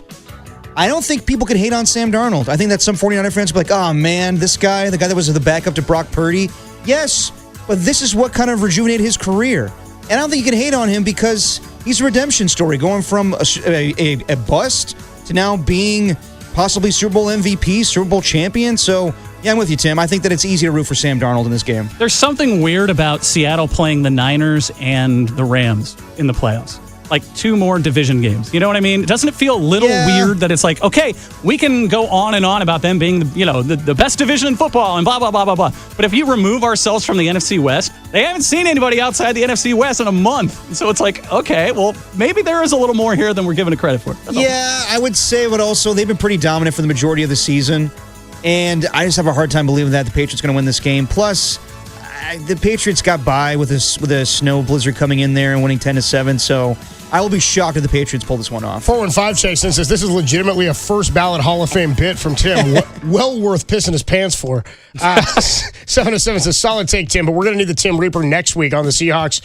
I don't think people can hate on Sam Darnold. I think that some 49er fans will be like, oh, man, this guy, the guy that was the backup to Brock Purdy. Yes, but this is what kind of rejuvenated his career. And I don't think you can hate on him because he's a redemption story, going from a bust to now being possibly Super Bowl MVP, Super Bowl champion. So, yeah, I'm with you, Tim. I think that it's easy to root for Sam Darnold in this game. There's something weird about Seattle playing the Niners and the Rams in the playoffs. Like 2 more division games. You know what I mean? Doesn't it feel a little weird that it's like, okay, we can go on and on about them being the best division in football and blah, blah, blah, blah, blah. But if you remove ourselves from the NFC West, they haven't seen anybody outside the NFC West in a month. So it's like, okay, well, maybe there is a little more here than we're giving it credit for. That's all. I would say, but also they've been pretty dominant for the majority of the season. And I just have a hard time believing that the Patriots are going to win this game. Plus, the Patriots got by with a snow blizzard coming in there and winning 10-7. So I will be shocked if the Patriots pull this one off. 415 Jason says this is legitimately a first ballot Hall of Fame bit from Tim. Well worth pissing his pants for. 707 says solid take, Tim, but we're going to need the Tim Reaper next week on the Seahawks,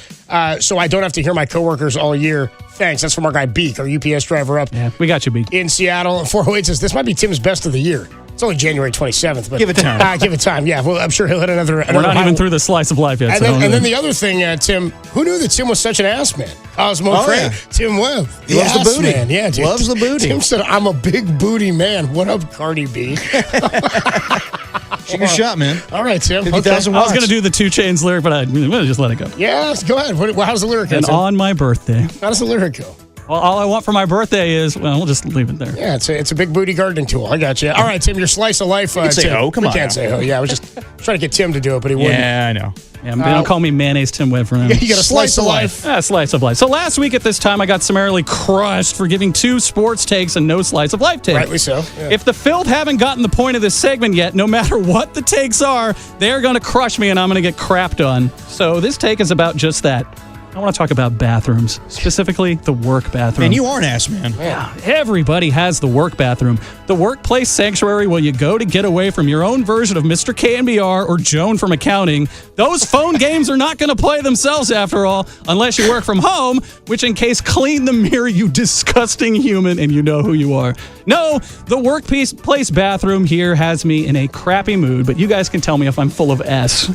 so I don't have to hear my coworkers all year. Thanks. That's from our guy Beak, our UPS driver up. Yeah, we got you, Beak. In Seattle. 408 says this might be Tim's best of the year. It's only January 27th, but give it time. Give it time. Yeah, well, I'm sure he'll hit another. We're not even through the slice of life yet. And then the other thing, Tim, who knew that Tim was such an ass man? Cosmo Craig, Tim Webb, he loves the booty. Man. Yeah, dude. Loves the booty. Tim said, "I'm a big booty man." What up, Cardi B? Shoot your shot, man. All right, Tim. 50,000 I was going to do the 2 Chainz lyric, but I'm going to just let it go. Yeah, go ahead. How's the lyric? And Tim? on my birthday. How does the lyric go? Well, all I want for my birthday is, well, we'll just leave it there. Yeah, it's a big booty gardening tool. I got you. All right, Tim, your slice of life. You can say Tim. ho. Come we on can't now. say ho. Yeah, I was just trying to get Tim to do it, but he wouldn't. Yeah, I know. Yeah, they don't call me Mayonnaise Tim Webb for him. You got a slice of life. Slice of life. So last week at this time, I got summarily crushed for giving 2 sports takes and no slice of life take. Rightly so. Yeah. If the filth haven't gotten the point of this segment yet, no matter what the takes are, they're going to crush me and I'm going to get crapped on. So this take is about just that. I want to talk about bathrooms, specifically the work bathroom. Man, you are an ass, man. Yeah, everybody has the work bathroom. The workplace sanctuary where you go to get away from your own version of Mr. KNBR or Joan from accounting. Those phone games are not going to play themselves after all, unless you work from home, which in case clean the mirror, you disgusting human, and you know who you are. No, the workplace bathroom here has me in a crappy mood, but you guys can tell me if I'm full of S.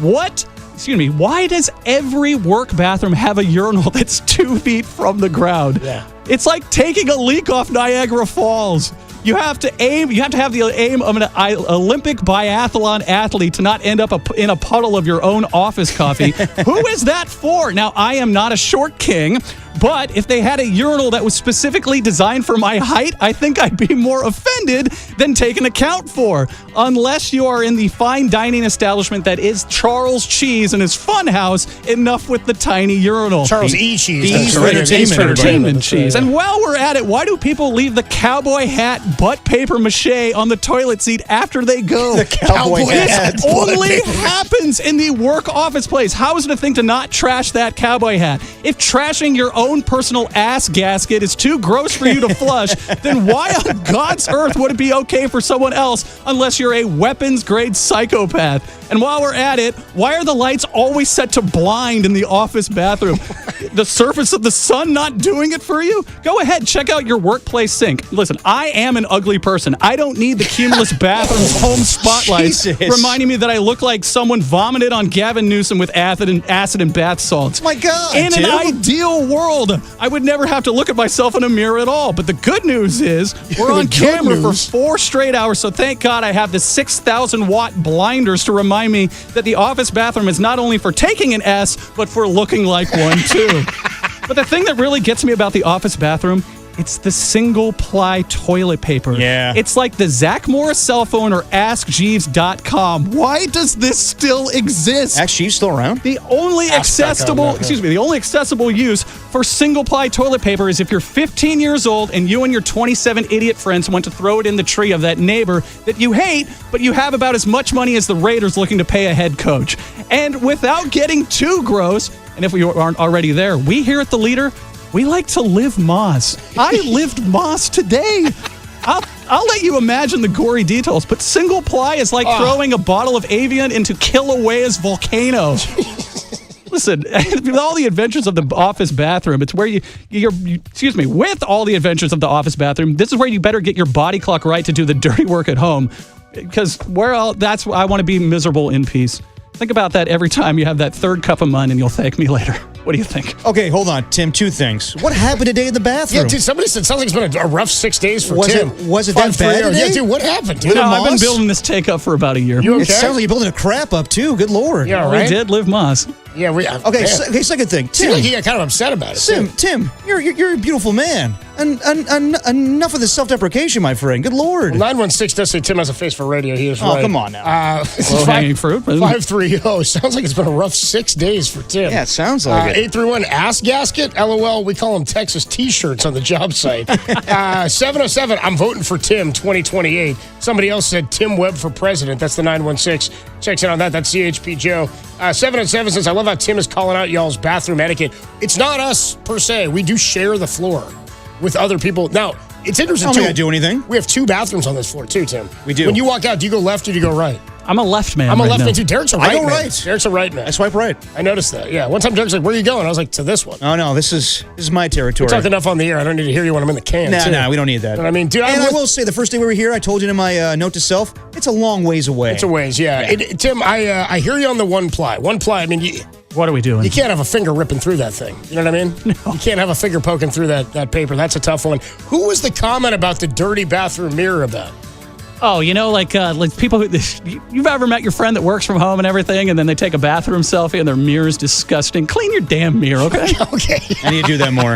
Why does every work bathroom have a urinal that's 2 feet from the ground? Yeah. It's like taking a leak off Niagara Falls. You have to have the aim of an Olympic biathlon athlete to not end up in a puddle of your own office coffee. Who is that for? Now, I am not a short king, but if they had a urinal that was specifically designed for my height, I think I'd be more offended than taken account for. Unless you are in the fine dining establishment that is Charles Cheese and his fun house, enough with the tiny urinal. Charles E. Cheese. E's for entertainment cheese. And while we're at it, why do people leave the cowboy hat butt paper mache on the toilet seat after they go? The cowboy hat. This only happens in the work office place. How is it a thing to not trash that cowboy hat? If trashing your own personal ass gasket is too gross for you to flush, then why on God's earth would it be okay for someone else unless you're a weapons-grade psychopath? And while we're at it, why are the lights always set to blind in the office bathroom? The surface of the sun not doing it for you? Go ahead, check out your workplace sink. Listen, I am an ugly person. I don't need the cumulus bathroom's home spotlights reminding me that I look like someone vomited on Gavin Newsom with acid and bath salts. My God, in an ideal world, I would never have to look at myself in a mirror at all. But the good news is we're on camera for 4 straight hours, so thank God I have the 6,000-watt blinders to remind me that the office bathroom is not only for taking an S, but for looking like one too. But the thing that really gets me about the office bathroom, it's the single-ply toilet paper. Yeah. It's like the Zach Morris cell phone or AskJeeves.com. Why does this still exist? Ask Jeeves still around? The only accessible use for single-ply toilet paper is if you're 15 years old and you and your 27 idiot friends went to throw it in the tree of that neighbor that you hate, but you have about as much money as the Raiders looking to pay a head coach. And without getting too gross, and if we aren't already there, we here at The Leader, we like to live Moss. I lived Moss today. I'll let you imagine the gory details, but single ply is like throwing a bottle of Avian into Kilauea's volcano. Listen, with all the adventures of the office bathroom, it's where with all the adventures of the office bathroom, this is where you better get your body clock right to do the dirty work at home. Because that's why I want to be miserable in peace. Think about that every time you have that 3rd cup of mun and you'll thank me later. What do you think? Okay, hold on, Tim. 2 things. What happened today in the bathroom? Yeah, dude, somebody said sounds like it's been a rough 6 days for Tim. Was it that bad today? Yeah, dude, what happened? Dude? No, I've been building this take up for about a year. You okay? It sounds like you're building a crap up, too. Good Lord. Yeah, right? We did live Moss. Yeah, okay, second thing. Tim, seems like he got kind of upset about it. Tim, you're a beautiful man. Enough of this self-deprecation, my friend. Good Lord. Well, 916 does say Tim has a face for radio. He is right. Oh, come on now. Low-hanging fruit. 530. Sounds like it's been a rough 6 days for Tim. Yeah, it sounds like it. 831 Ass Gasket. LOL. We call them Texas T-shirts on the job site. 707. I'm voting for Tim 2028. Somebody else said Tim Webb for president. That's the 916. Checks in on that. That's CHP Joe. 707 says, I love how Tim is calling out y'all's bathroom etiquette. It's not us per se. We do share the floor with other people. Now, it's interesting, I too. don't think I do anything. We have 2 bathrooms on this floor, too, Tim. We do. When you walk out, do you go left or do you go right? I'm a left man. I'm a right left now. man, too. Derek's a right man. I go right. Derek's a right man. I swipe right. I noticed that, yeah. One time Derek's like, where are you going? I was like, to this one. Oh, no, this is my territory. We talked enough on the air. I don't need to hear you when I'm in the can, too. No, we don't need that. But I mean, dude, I will say, the first day we were here, I told you in my note to self, it's a long ways away. It's a ways, yeah. Tim, I hear you on the one ply. One ply, I mean, what are we doing? You can't have a finger ripping through that thing. You know what I mean? No. You can't have a finger poking through that paper. That's a tough one. Who was the comment about the dirty bathroom mirror about? Oh, like people who you've ever met your friend that works from home and everything, and then they take a bathroom selfie and their mirror is disgusting. Clean your damn mirror, okay? Okay. I need to do that more.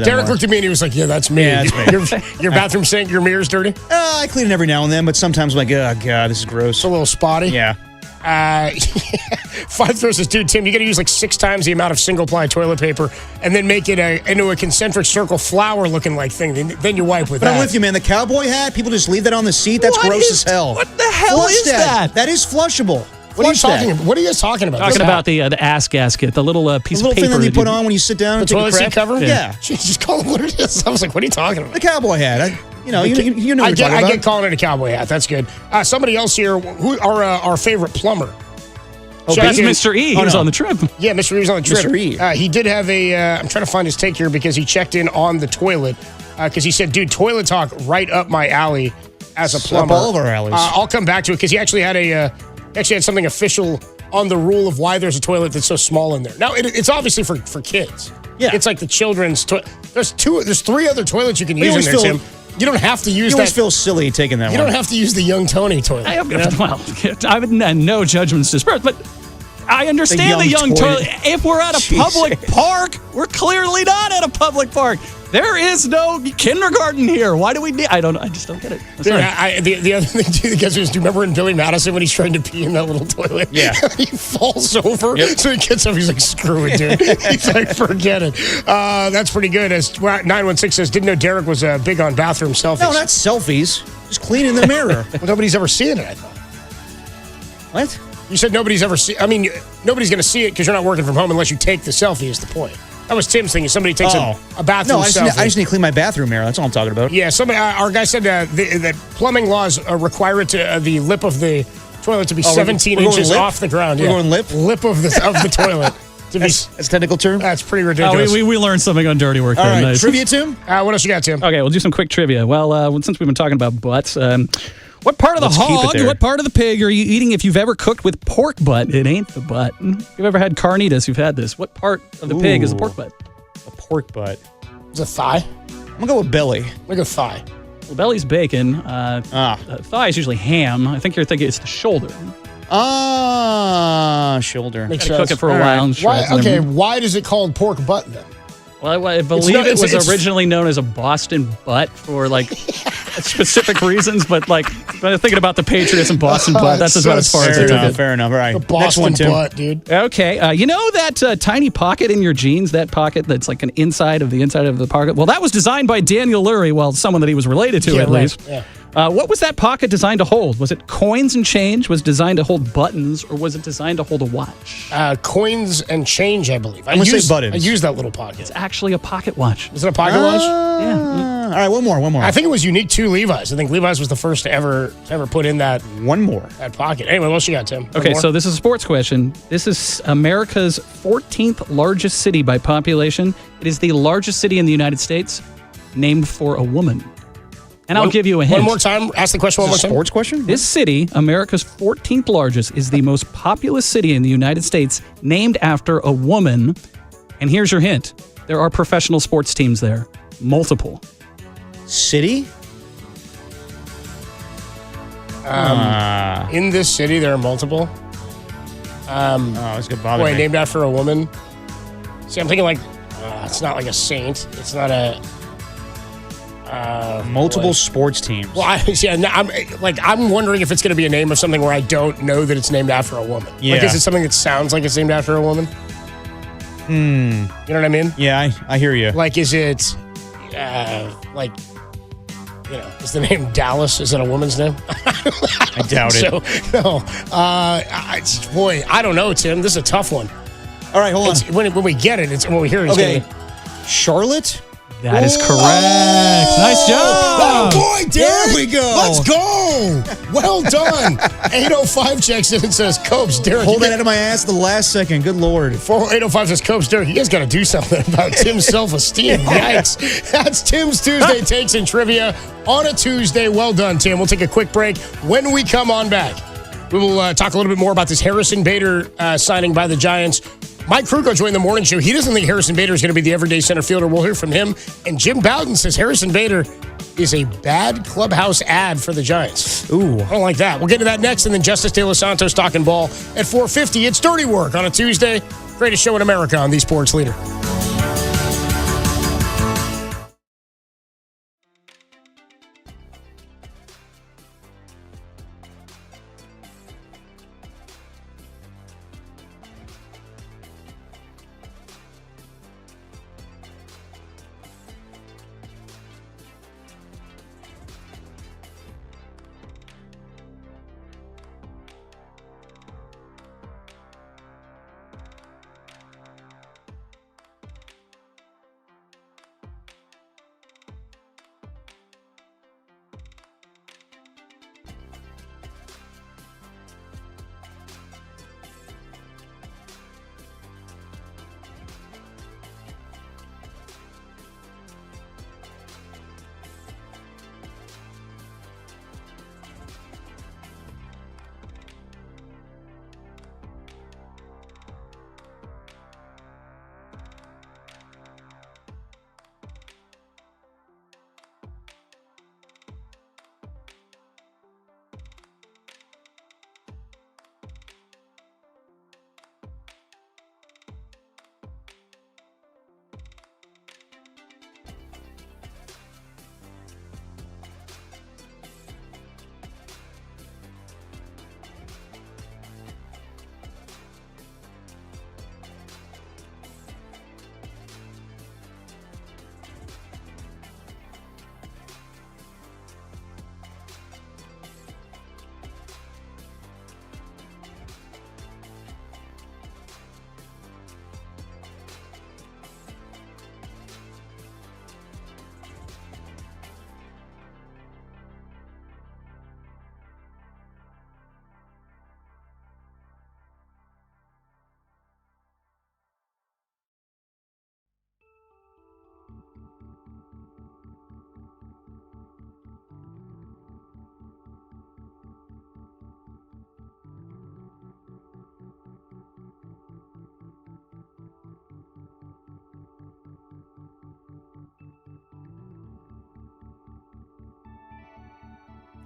Derek looked at me and he was like, "Yeah, that's me. Yeah, that's me. Your bathroom sink, your mirror's dirty." I clean it every now and then, but sometimes I'm like, oh god, this is gross. It's a little spotty. Yeah. 5 throws this dude, Tim. You got to use like 6 times the amount of single-ply toilet paper, and then make it into a concentric circle flower-looking like thing. Then you wipe with But that. I'm with you, man. The cowboy hat, people just leave that on the seat. That's gross as hell. What the hell Flush is that? That is flushable. What are you Flush that. talking about? What are you guys talking about? Talking about the ass gasket, the little piece The little of paper thing that you that put on when you sit down The and take a toilet crap. seat cover? Yeah. Jeez, just call it what it is. I was like, what are you talking about? The cowboy hat. You know I what you're talking about. get calling it a cowboy hat. That's good. Somebody else here, who our favorite plumber. Oh, Shout out that's to- Mr. E. He was on the trip. Yeah, Mr. E was on the trip. Mr. E. He did have I'm trying to find his take here because he checked in on the toilet because he said, dude, toilet talk right up my alley as a plumber. Up all of our alleys. I'll come back to it because he actually had something official on the rule of why there's a toilet that's so small in there. Now, it's obviously for kids. Yeah. It's like the children's toilet. There's 3 other toilets you can You use in always there, feel- Tim. You don't have to use You that. always feel silly taking that You one. don't have to use the young Tony toilet. Well, I would no judgments dispersed, but I understand the young toilet. If we're at a public park, we're clearly not at a public park. There is no kindergarten here. Why do we need? I just don't get it. Dude, the other thing too, guys, is do you remember in Billy Madison when he's trying to pee in that little toilet? Yeah. He falls over, so he gets up. He's like, "Screw it, dude." He's like, "Forget it." That's pretty good. As 916 says, didn't know Derek was big on bathroom selfies. No, not selfies. Just cleaning the mirror. Well, nobody's ever seen it. I thought. What? You said nobody's ever seen. I mean, nobody's going to see it because you're not working from home unless you take the selfie. Is the point? That was Tim's thing. Is somebody takes a bathroom No, selfie. I just need to clean my bathroom mirror. That's all I'm talking about. Yeah, somebody. Our guy said that plumbing laws require it to the lip of the toilet to be 17 we're going inches lip? off the ground. We're Yeah. going lip? Lip of the toilet. That's a technical term? That's pretty ridiculous. We learned something on Dirty Work. All there. right, Nice. trivia, Tim? What else you got, Tim? Okay, we'll do some quick trivia. Well, since we've been talking about butts, what part of the Let's keep it hog, there. what part of the pig are you eating if you've ever cooked with pork butt? It ain't the butt. If you've ever had carnitas, you've had this. What part of the pig is the pork butt? A pork butt. Is it thigh? I'm going to go with belly. Like a thigh. Well, belly's bacon. Thigh is usually ham. I think you're thinking it's the shoulder. Shoulder. Gotta cook it for a while. And Why, shreds and okay, everything. why is it called pork butt then? Well, I believe it was originally known as a Boston butt for like specific reasons, but like when I'm thinking about the Patriots and Boston butt, that's about as far as I took it. Fair enough. All right. The Next Boston one, Tim. butt, dude. Okay, you know that tiny pocket in your jeans, that pocket that's like an inside of the pocket? Well, that was designed by Daniel Lurie, well, someone that he was related to at least. Yeah. What was that pocket designed to hold? Was it coins and change? Was it designed to hold buttons? Or was it designed to hold a watch? Coins and change, I believe. I'm going to say buttons. I use that little pocket. It's actually a pocket watch. Is it a pocket watch? Yeah. All right, one more. I think it was unique to Levi's. I think Levi's was the first to ever put in that One more. that pocket. Anyway, what else you got, Tim? One Okay, more? so this is a sports question. This is America's 14th largest city by population. It is the largest city in the United States, named for a woman. And I'll give you a hint. One more time. Ask the question one more time. Sports question? This city, America's 14th largest, is the most populous city in the United States, named after a woman. And here's your hint. There are professional sports teams there. Multiple. City? In this city, there are multiple. It's going to bother Boy, me. named after a woman. See, I'm thinking like, it's not like a saint. It's not a... Multiple boy. sports teams. Well, I'm wondering if it's going to be a name of something where I don't know that it's named after a woman. Yeah. Like, is it something that sounds like it's named after a woman? You know what I mean? Yeah, I hear you. Like, is it, is the name Dallas? Is it a woman's name? I doubt it. So, no. Boy, I don't know, Tim. This is a tough one. All right, hold on. When we get it, when we hear it, it's Okay. gonna be- Charlotte? That is correct. Nice job. Oh, boy, Derek. There we go. Let's go. Well done. 805 checks in and says, Copes, Derek. Hold that out of my ass at the last second. Good Lord. 805 says, Copes, Derek, you guys got to do something about Tim's self-esteem. Yikes. That's Tim's Tuesday Takes and Trivia on a Tuesday. Well done, Tim. We'll take a quick break. When we come on back, we will talk a little bit more about this Harrison Bader signing by the Giants. Mike Kruco joined the morning show. He doesn't think Harrison Bader is going to be the everyday center fielder. We'll hear from him. And Jim Bowden says Harrison Bader is a bad clubhouse ad for the Giants. Ooh. I don't like that. We'll get to that next. And then Justice De Los Santos talking ball at 4:50. It's Dirty Work on a Tuesday. Greatest show in America on the Sports Leader.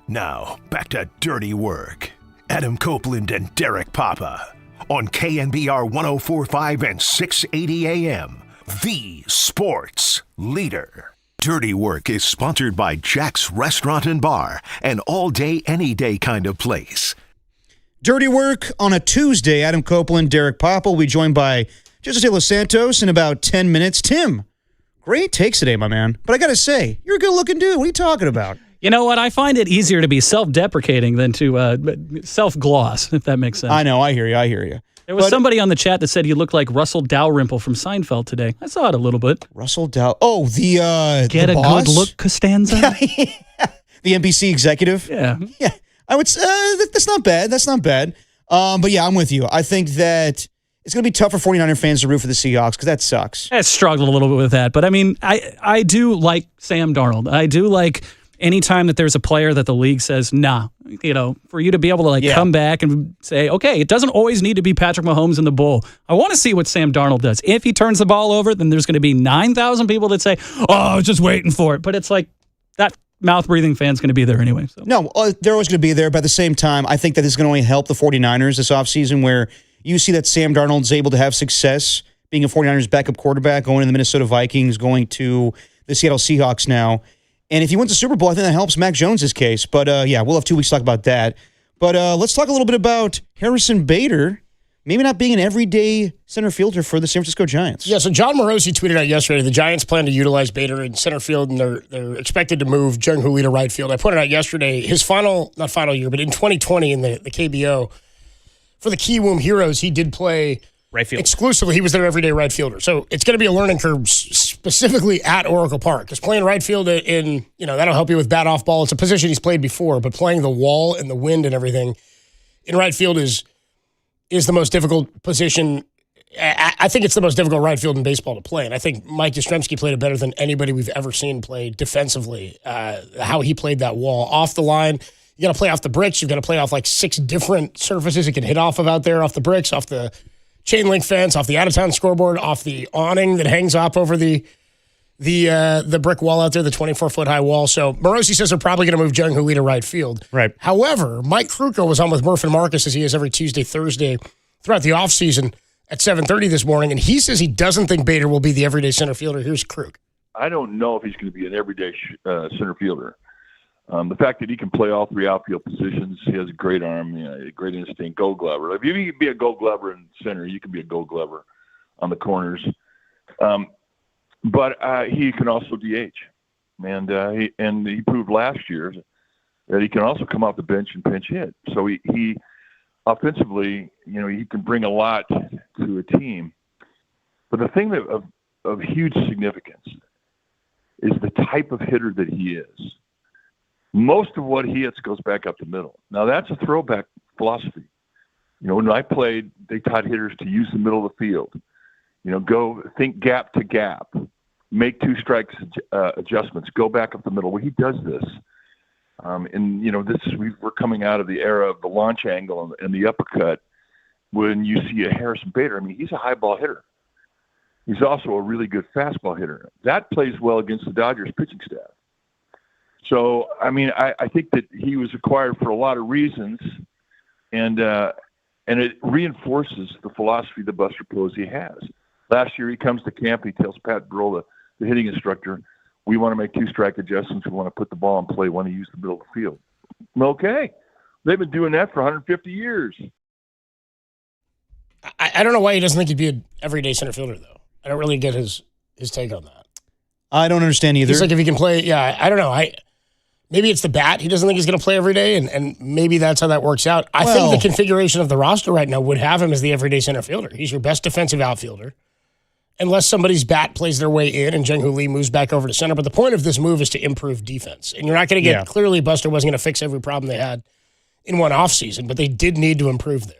Now, back to Dirty Work. Adam Copeland and Derek Papa on KNBR 104.5 and 680 AM, the sports leader. Dirty Work is sponsored by Jack's Restaurant and Bar, an all-day, any-day kind of place. Dirty Work on a Tuesday. Adam Copeland, Derek Papa. We'll be joined by Justice De Los Santos in about 10 minutes. Tim, great takes today, my man. But I got to say, you're a good-looking dude. What are you talking about? You know what? I find it easier to be self-deprecating than to self-gloss, if that makes sense. I know. I hear you. There was somebody on the chat that said you look like Russell Dalrymple from Seinfeld today. I saw it a little bit. Russell Dow. Oh, Get the a boss? good look, Costanza? The NBC executive? Yeah. Yeah. I would say that's not bad. But yeah, I'm with you. I think that it's going to be tough for 49er fans to root for the Seahawks because that sucks. I struggled a little bit with that. But I mean, I do like Sam Darnold. I do like anytime that there's a player that the league says, nah, for you to be able to come back and say, okay, it doesn't always need to be Patrick Mahomes in the bowl. I want to see what Sam Darnold does. If he turns the ball over, then there's going to be 9,000 people that say, oh, I was just waiting for it. But it's like that mouth-breathing fan's going to be there anyway. So. No, they're always going to be there. But at the same time, I think that this is going to only help the 49ers this offseason where you see that Sam Darnold's able to have success being a 49ers backup quarterback, going to the Minnesota Vikings, going to the Seattle Seahawks now. And if he wins the Super Bowl, I think that helps Mac Jones' case. But yeah, we'll have 2 weeks to talk about that. But let's talk a little bit about Harrison Bader maybe not being an everyday center fielder for the San Francisco Giants. Yeah, so John Morosi tweeted out yesterday the Giants plan to utilize Bader in center field, and they're expected to move Jung Hoo Lee to right field. I pointed out yesterday his not final year, but in 2020 in the KBO, for the Kiwoom Heroes, he did play right field exclusively. He was their everyday right fielder. So it's going to be a learning curve specifically at Oracle Park. Because playing right field that'll help you with bat off ball. It's a position he's played before, but playing the wall and the wind and everything in right field is the most difficult position. I think it's the most difficult right field in baseball to play. And I think Mike Yastrzemski played it better than anybody we've ever seen play defensively. How he played that wall off the line. You got to play off the bricks. You've got to play off like 6 different surfaces it can hit off of out there, off the bricks, off the chain link fence, off the out-of-town scoreboard, off the awning that hangs up over the brick wall out there, the 24-foot high wall. So Morosi says they're probably going to move Jung Hoo Lee to right field. Right. However, Mike Kruco was on with Murph and Marcus, as he is every Tuesday, Thursday throughout the offseason at 7:30 this morning, and he says he doesn't think Bader will be the everyday center fielder. Here's Krug. I don't know if he's going to be an everyday center fielder. The fact that he can play all three outfield positions, he has a great arm, a great instinct, gold glover. If you can be a gold glover in center, you can be a gold glover on the corners. But he can also DH. And he proved last year that he can also come off the bench and pinch hit. So he offensively, he can bring a lot to a team. But the thing of huge significance is the type of hitter that he is. Most of what he hits goes back up the middle. Now, that's a throwback philosophy. When I played, they taught hitters to use the middle of the field. Go think gap to gap, make two strikes adjustments, go back up the middle. Well, he does this. We're coming out of the era of the launch angle and the uppercut. When you see a Harrison Bader, he's a high ball hitter. He's also a really good fastball hitter. That plays well against the Dodgers pitching staff. So, I think that he was acquired for a lot of reasons, and it reinforces the philosophy that Buster Posey has. Last year, he comes to camp and he tells Pat Burrell, the hitting instructor, we want to make two strike adjustments. We want to put the ball in play. We want to use the middle of the field. Okay. They've been doing that for 150 years. I don't know why he doesn't think he'd be an everyday center fielder, though. I don't really get his take on that. I don't understand either. He's like, if he can play, I don't know. Maybe it's the bat. He doesn't think he's going to play every day, and maybe that's how that works out. I think the configuration of the roster right now would have him as the everyday center fielder. He's your best defensive outfielder, unless somebody's bat plays their way in and Jung Hoo Lee moves back over to center. But the point of this move is to improve defense. And you're not going to get, clearly Buster wasn't going to fix every problem they had in one offseason, but they did need to improve there.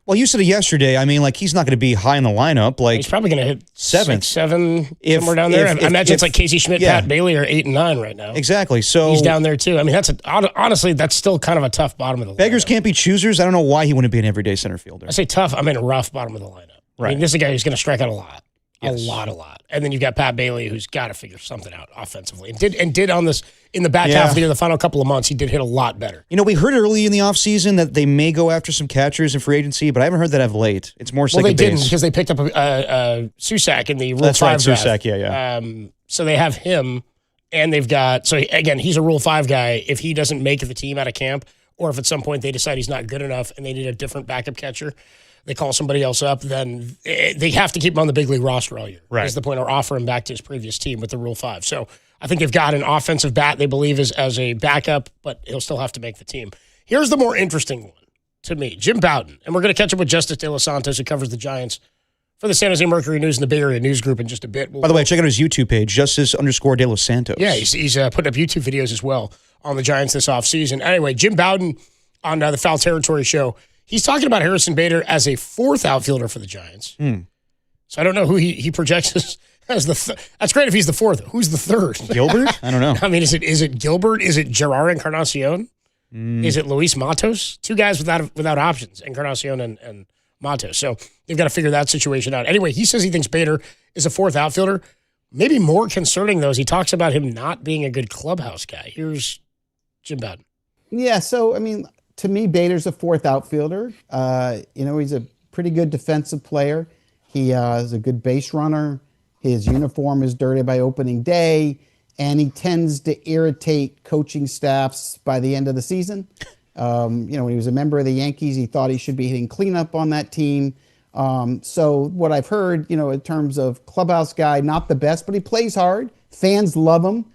Well, you said it yesterday. He's not going to be high in the lineup. He's probably going to hit seventh, 6, 7, somewhere down there. I imagine it's like Casey Schmidt, Pat Bailey are 8 and 9 right now. Exactly. So he's down there too. Honestly, that's still kind of a tough bottom of the lineup. Beggars can't be choosers. I don't know why he wouldn't be an everyday center fielder. I say tough. I mean a rough bottom of the lineup. Right. This is a guy who's going to strike out a lot. Yes. A lot. And then you've got Pat Bailey, who's got to figure something out offensively. And did on this in the back half of the year, the final couple of months, he did hit a lot better. We heard early in the offseason that they may go after some catchers in free agency, but I haven't heard that of late. It's more second base. Well, they didn't because they picked up Susak in the Rule 5 draft. That's right, Susak, yeah. So they have him, and they've got – so, again, he's a Rule 5 guy. If he doesn't make the team out of camp, or if at some point they decide he's not good enough and they need a different backup catcher – they call somebody else up, then they have to keep him on the big league roster all year. Right. Is the point, or offer him back to his previous team with the Rule 5. So I think they've got an offensive bat they believe is as a backup, but he'll still have to make the team. Here's the more interesting one to me, Jim Bowden. And we're going to catch up with Justice De Los Santos, who covers the Giants for the San Jose Mercury News and the Bay Area News Group in just a bit. By the way, check out his YouTube page, Justice_De Los Santos. Yeah, he's putting up YouTube videos as well on the Giants this offseason. Anyway, Jim Bowden on the Foul Territory show, he's talking about Harrison Bader as a fourth outfielder for the Giants. So I don't know who he projects as the that's great if he's the fourth. Who's the third? Gilbert? I don't know. Is it Gilbert? Is it Gerard Encarnacion? Is it Luis Matos? Two guys without options, Encarnacion and Matos. So they've got to figure that situation out. Anyway, he says he thinks Bader is a fourth outfielder. Maybe more concerning, though, is he talks about him not being a good clubhouse guy. Here's Jim Bowden. Yeah, so, to me, Bader's a fourth outfielder. He's a pretty good defensive player. He is a good base runner. His uniform is dirty by opening day, and he tends to irritate coaching staffs by the end of the season. When he was a member of the Yankees, he thought he should be hitting cleanup on that team. So what I've heard, in terms of clubhouse guy, not the best, but he plays hard. Fans love him.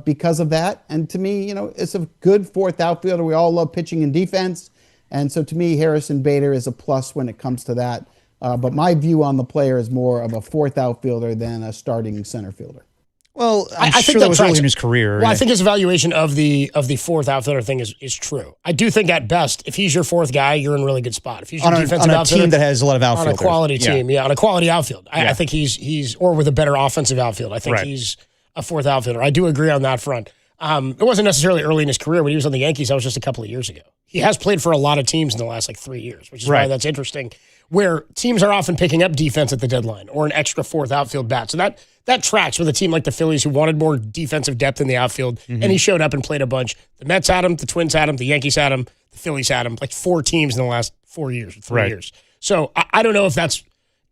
Because of that. And to me, it's a good fourth outfielder. We all love pitching and defense. And so to me, Harrison Bader is a plus when it comes to that. But my view on the player is more of a fourth outfielder than a starting center fielder. Well, I think sure that was early in his career. Well, I think his evaluation of the fourth outfielder thing is true. I do think at best, if he's your fourth guy, you're in a really good spot. If he's your defensive outfielder, team that has a lot of outfielders. On a quality team, on a quality outfield. I think he's or with a better offensive outfield. I think he's a fourth outfielder. I do agree on that front. It wasn't necessarily early in his career. When he was on the Yankees, that was just a couple of years ago. He has played for a lot of teams in the last 3 years, which is why that's interesting. where teams are often picking up defense at the deadline or an extra fourth outfield bat. So that tracks with a team like the Phillies who wanted more defensive depth in the outfield, and he showed up and played a bunch. The Mets had him, the Twins had him, the Yankees had him, the Phillies had him, like 4 teams in the last 4 years, 3 years. So I don't know if that's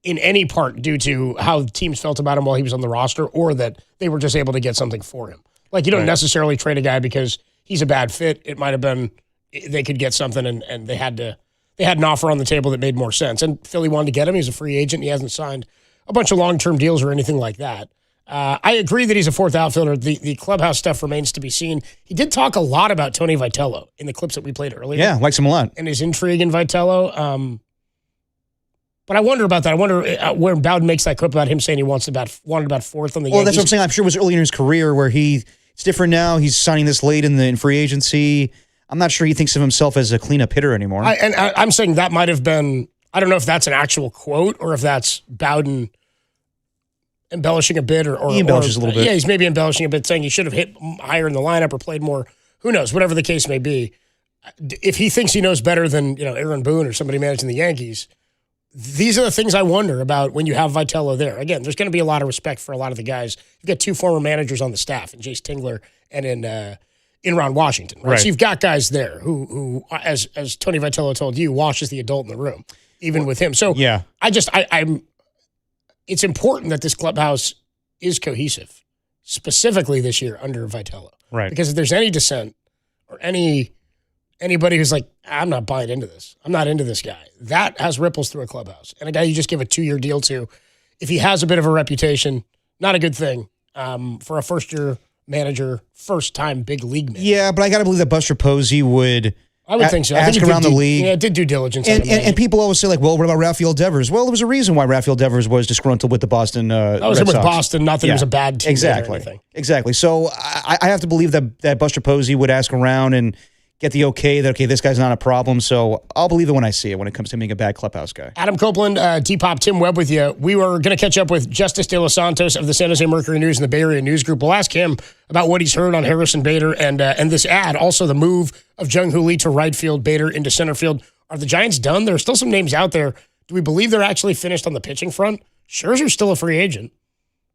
in any part due to how teams felt about him while he was on the roster or that they were just able to get something for him. Like, you don't necessarily trade a guy because he's a bad fit. It might have been they could get something and they had an offer on the table that made more sense. And Philly wanted to get him. He's a free agent. He hasn't signed a bunch of long-term deals or anything like that. I agree that he's a fourth outfielder. The clubhouse stuff remains to be seen. He did talk a lot about Tony Vitello in the clips that we played earlier. Yeah, likes him a lot. And his intrigue in Vitello. But I wonder about that. I wonder where Bowden makes that clip about him saying he wanted about fourth on the Yankees. Well, that's what I'm saying. I'm sure it was early in his career where it's different now. He's signing this late in free agency. I'm not sure he thinks of himself as a cleanup hitter anymore. I'm saying that might have been, I don't know if that's an actual quote or if that's Bowden embellishing a bit. He embellishes a little bit. Yeah, he's maybe embellishing a bit, saying he should have hit higher in the lineup or played more. Who knows? Whatever the case may be. If he thinks he knows better than Aaron Boone or somebody managing the Yankees, these are the things I wonder about when you have Vitello there. Again, there's going to be a lot of respect for a lot of the guys. You've got 2 former managers on the staff, in Jace Tingler and in Ron Washington. Right? So you've got guys there who, as Tony Vitello told you, Wash is the adult in the room, even with him. So yeah, it's important that this clubhouse is cohesive, specifically this year under Vitello. Right. Because if there's any dissent or anybody who's like, I'm not buying into this, I'm not into this guy, that has ripples through a clubhouse. And a guy you just give a 2-year deal to, if he has a bit of a reputation, not a good thing for a first-year manager, first-time big league manager. Yeah, but I got to believe that Buster Posey would. I would think so. Ask around the league. Yeah, did due diligence. And people always say, like, well, what about Rafael Devers? Well, there was a reason why Rafael Devers was disgruntled with the Boston Red was Sox. with Boston, not that he was a bad team. Exactly. So I have to believe that Buster Posey would ask around and get the okay this guy's not a problem. So I'll believe it when I see it when it comes to being a bad clubhouse guy. Adam Copeland, Depop, Tim Webb with you. We were going to catch up with Justice De Los Santos of the San Jose Mercury News and the Bay Area News Group. We'll ask him about what he's heard on Harrison Bader and this ad. Also, the move of Jung-Hoo Lee to right field, Bader into center field. Are the Giants done? There are still some names out there. Do we believe they're actually finished on the pitching front? Scherzer's still a free agent.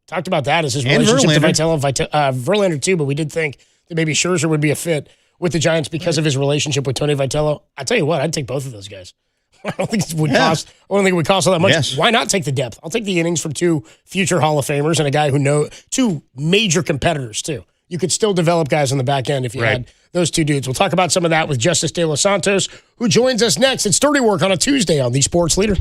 Talked about that as his relationship to Vitello. Verlander too, but we did think that maybe Scherzer would be a fit with the Giants because of his relationship with Tony Vitello. I tell you what, I'd take both of those guys. I don't think it would cost. I don't think it would cost all that much. Yes. Why not take the depth? I'll take the innings from 2 future Hall of Famers and a guy who 2 major competitors too. You could still develop guys on the back end if you had those 2 dudes. We'll talk about some of that with Justice De Los Santos, who joins us next. It's Dirty Work on a Tuesday on The Sports Leader.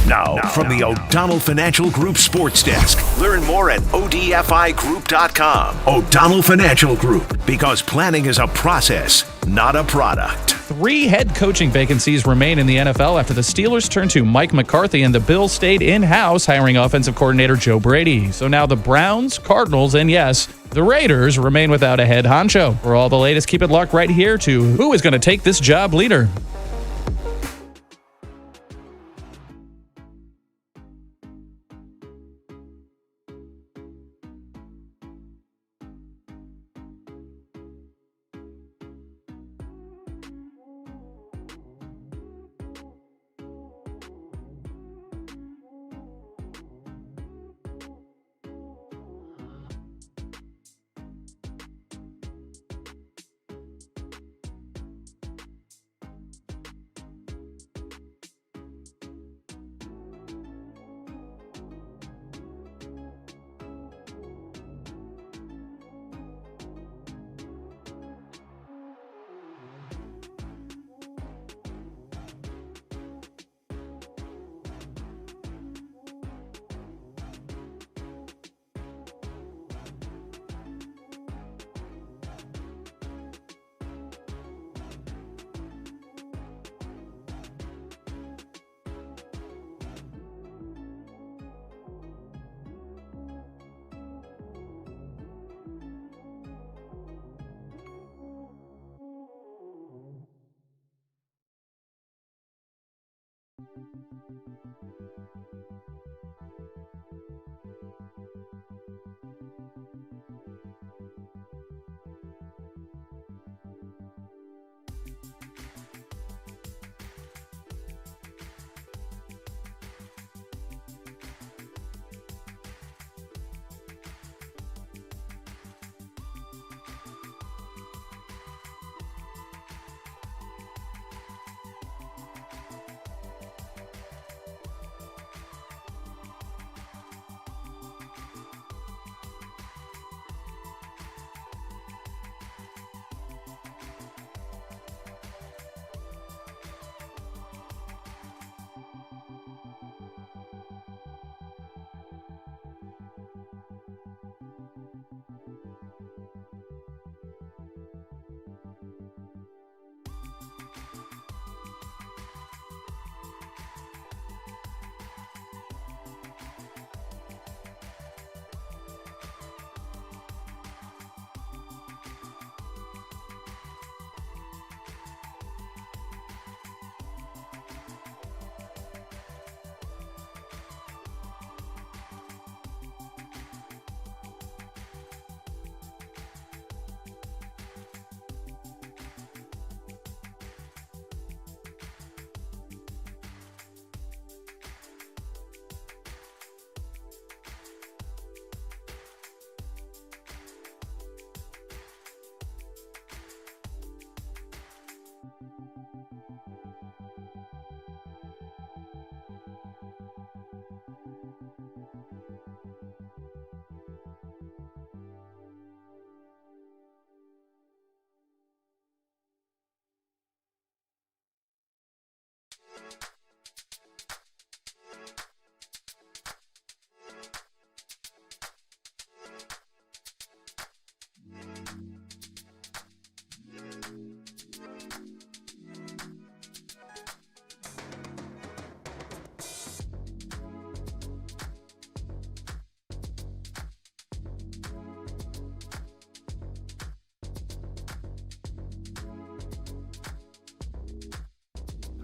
Now, from the O'Donnell Financial Group Sports Desk. Learn more at odfigroup.com. O'Donnell Financial Group, because planning is a process, not a product. 3 head coaching vacancies remain in the NFL after the Steelers turned to Mike McCarthy and the Bills stayed in-house, hiring offensive coordinator Joe Brady. So now the Browns, Cardinals, and yes, the Raiders remain without a head honcho. For all the latest, keep it locked right here to who is going to take this job leader.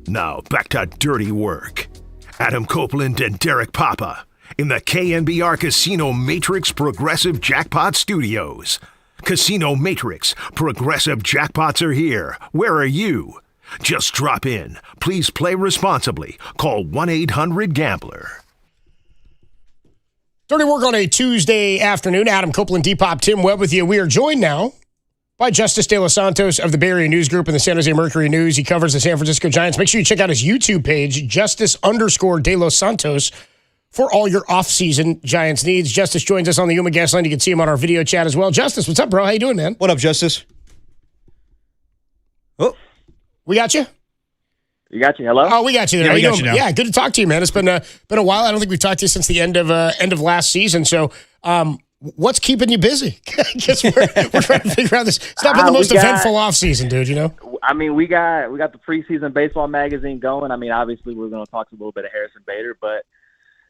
Now back to dirty work. Adam Copeland and Derek Papa in the KNBR Casino Matrix Progressive Jackpot Studios. Casino Matrix Progressive Jackpots are here. Where are you? Just drop in. Please play responsibly. Call 1-800-GAMBLER. Dirty work on a Tuesday afternoon. Adam Copeland, Depop, Tim Webb with you. We are joined now by Justice De Los Santos of the Bay Area News Group and the San Jose Mercury News. He covers the San Francisco Giants. Make sure you check out his YouTube page, Justice_De Los Santos, for all your off-season Giants needs. Justice joins us on the Yuma Gas Line. You can see him on our video chat as well. Justice, what's up, bro? How you doing, man? What up, Justice? Oh, we got you. You got you. Hello? Oh, we got you there. Yeah, How we you got doing? you now. Yeah, good to talk to you, man. It's been a while. I don't think we've talked to you since the end of last season. So, what's keeping you busy? I guess we're trying to figure out this. It's not been the most eventful offseason, dude, you know? I mean, we got the preseason baseball magazine going. I mean, obviously we're going to talk a little bit of Harrison Bader, but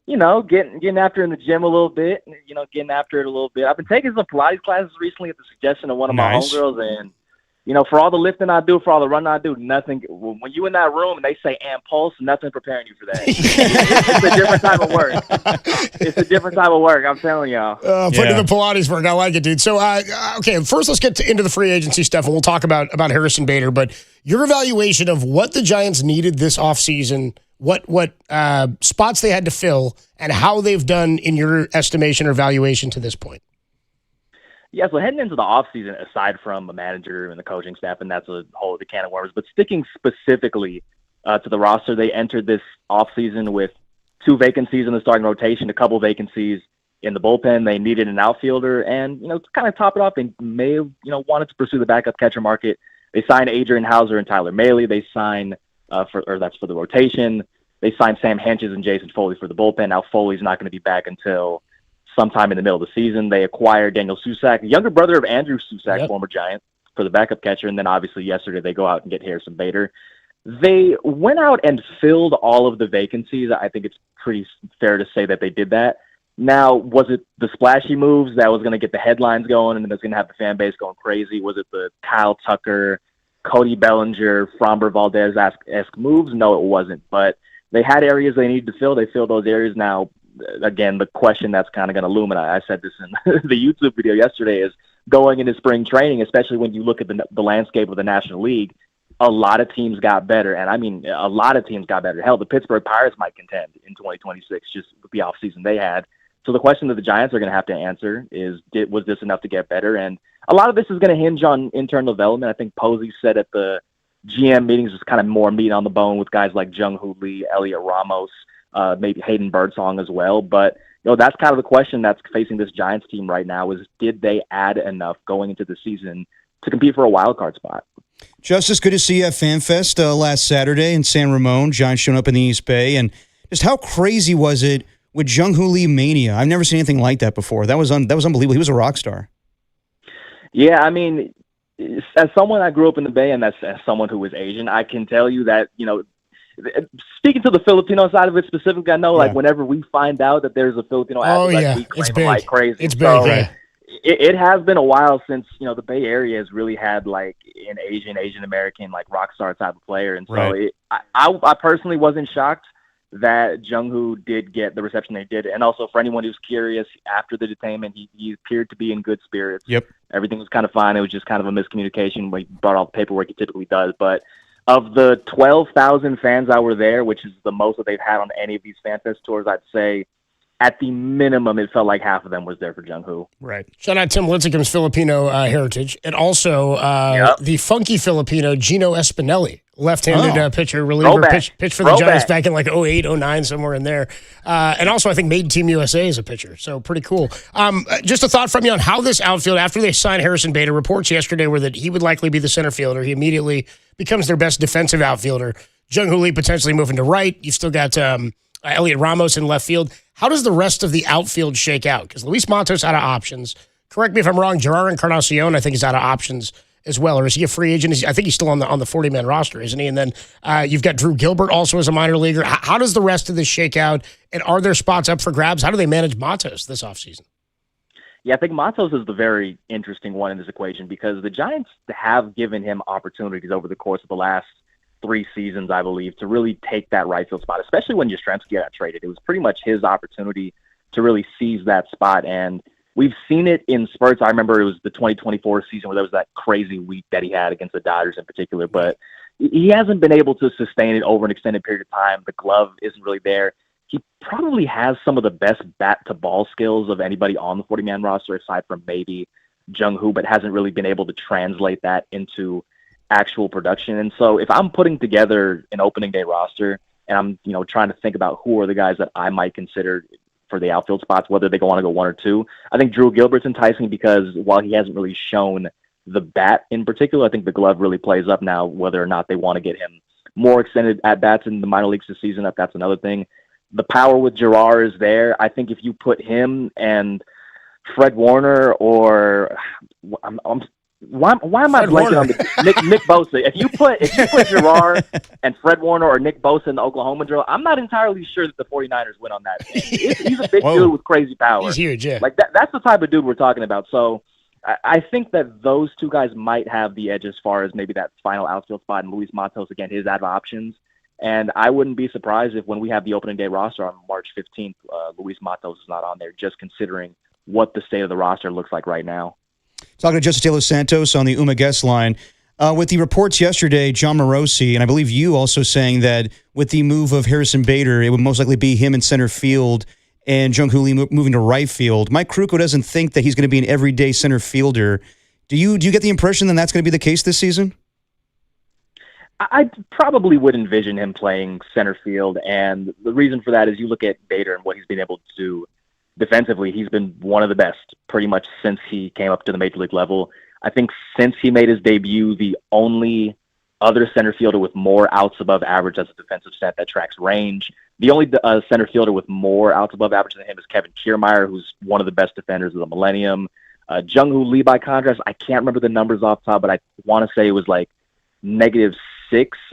you know, getting after in the gym a little bit, you know, getting after it a little bit. I've been taking some Pilates classes recently at the suggestion of one of my homegirls, and you know, for all the lifting I do, for all the running I do, nothing. When you in that room and they say "and pulse," nothing preparing you for that. It's a different type of work. It's a different type of work. I'm telling y'all. Putting in the Pilates work, I like it, dude. So, okay, first let's get into the free agency stuff, and we'll talk about Harrison Bader. But your evaluation of what the Giants needed this offseason, what spots they had to fill, and how they've done in your estimation or evaluation to this point. Yeah, so heading into the offseason, aside from a manager and the coaching staff, and that's a whole other can of worms, but sticking specifically to the roster, they entered this offseason with 2 vacancies in the starting rotation, a couple vacancies in the bullpen. They needed an outfielder, and, you know, to kind of top it off, they may have, you know, wanted to pursue the backup catcher market. They signed Adrian Hauser and Tyler Mahle. They signed, that's for the rotation. They signed Sam Henches and Jason Foley for the bullpen. Now Foley's not going to be back until sometime in the middle of the season. They acquired Daniel Susac, the younger brother of Andrew Susac, former Giant, for the backup catcher. And then obviously yesterday they go out and get Harrison Bader. They went out and filled all of the vacancies. I think it's pretty fair to say that they did that. Now, was it the splashy moves that was going to get the headlines going and that's going to have the fan base going crazy? Was it the Kyle Tucker, Cody Bellinger, Framber Valdez-esque moves? No, it wasn't. But they had areas they needed to fill. They filled those areas. Now, again, the question that's kind of going to loom, and I said this in the YouTube video yesterday, is going into spring training, especially when you look at the landscape of the National League, a lot of teams got better. And I mean, a lot of teams got better. Hell, the Pittsburgh Pirates might contend in 2026 just with the offseason they had. So the question that the Giants are going to have to answer is, was this enough to get better? And a lot of this is going to hinge on internal development. I think Posey said at the GM meetings was kind of more meat on the bone with guys like Jung-Hoo Lee, Elliot Ramos, maybe Hayden Birdsong as well. But that's kind of the question that's facing this Giants team right now, is did they add enough going into the season to compete for a wild card spot? Justice, good to see you at FanFest last Saturday in San Ramon. Giants showing up in the East Bay. And just how crazy was it with Jung-Hoo Lee mania? I've never seen anything like that before. That was unbelievable. He was a rock star. Yeah, I mean, as someone I grew up in the Bay and as someone who is Asian, I can tell you that, speaking to the Filipino side of it specifically, I know like whenever we find out that there's a Filipino athlete, we claim him like crazy. It's big. So it has been a while since, the Bay Area has really had like an Asian American like rock star type of player. And so I personally wasn't shocked that Jung-Hoo did get the reception they did. And also for anyone who's curious, after the detainment, he appeared to be in good spirits. Yep. Everything was kind of fine. It was just kind of a miscommunication when he brought all the paperwork he typically does. But of the 12,000 fans that were there, which is the most that they've had on any of these FanFest tours, I'd say at the minimum, it felt like half of them was there for Jung-Hoo. Right. Shout out Tim Lincecum's Filipino heritage. And also the funky Filipino Gino Espinelli, left-handed pitcher, reliever, pitched for the Giants back in like 08, 09, somewhere in there. And also I think made Team USA as a pitcher. So pretty cool. Just a thought from you on how this outfield, after they signed Harrison Bader, reports yesterday were that he would likely be the center fielder. He immediately becomes their best defensive outfielder. Jung-Hoo Lee potentially moving to right. You've still got Elliot Ramos in left field. How does the rest of the outfield shake out? Because Luis Matos out of options. Correct me if I'm wrong. Gerard Encarnacion, I think, is out of options as well. Or is he a free agent? I think he's still on the 40-man roster, isn't he? And then you've got Drew Gilbert also as a minor leaguer. How does the rest of this shake out? And are there spots up for grabs? How do they manage Matos this offseason? Yeah, I think Matos is the very interesting one in this equation because the Giants have given him opportunities over the course of the last 3 seasons, I believe, to really take that right field spot, especially when Yastrzemski got traded. It was pretty much his opportunity to really seize that spot. And we've seen it in spurts. I remember it was the 2024 season where there was that crazy week that he had against the Dodgers in particular, but he hasn't been able to sustain it over an extended period of time. The glove isn't really there. He probably has some of the best bat-to-ball skills of anybody on the 40-man roster, aside from maybe Jung-Hoo, but hasn't really been able to translate that into actual production. And so if I'm putting together an opening day roster and I'm, trying to think about who are the guys that I might consider for the outfield spots, whether they want to go 1 or 2, I think Drew Gilbert's enticing because while he hasn't really shown the bat in particular, I think the glove really plays up now. Whether or not they want to get him more extended at bats in the minor leagues this season, that's another thing. The power with Gerard is there. I think if you put him and Fred Warner or why am I blanking on Nick Bosa? If you put Gerard and Fred Warner or Nick Bosa in the Oklahoma drill, I'm not entirely sure that the 49ers win on that. He's a big dude with crazy power. He's huge, yeah. Like that's the type of dude we're talking about. So I think that those two guys might have the edge as far as maybe that final outfield spot. And Luis Matos, again, his out of options. And I wouldn't be surprised if when we have the opening day roster on March 15th, Luis Matos is not on there, just considering what the state of the roster looks like right now. Talking to Justice De Los Santos on the UMA guest line. With the reports yesterday, John Morosi, and I believe you also saying that with the move of Harrison Bader, it would most likely be him in center field and Jung-Hoo Lee moving to right field. Mike Kruco doesn't think that he's going to be an everyday center fielder. Do you get the impression that that's going to be the case this season? I probably would envision him playing center field, and the reason for that is you look at Bader and what he's been able to do defensively. He's been one of the best pretty much since he came up to the major league level. I think since he made his debut, the only other center fielder with more outs above average as a defensive stat that tracks range. The only center fielder with more outs above average than him is Kevin Kiermaier, who's one of the best defenders of the millennium. Jung-Hoo Lee, by contrast, I can't remember the numbers off the top, but I want to say it was like -6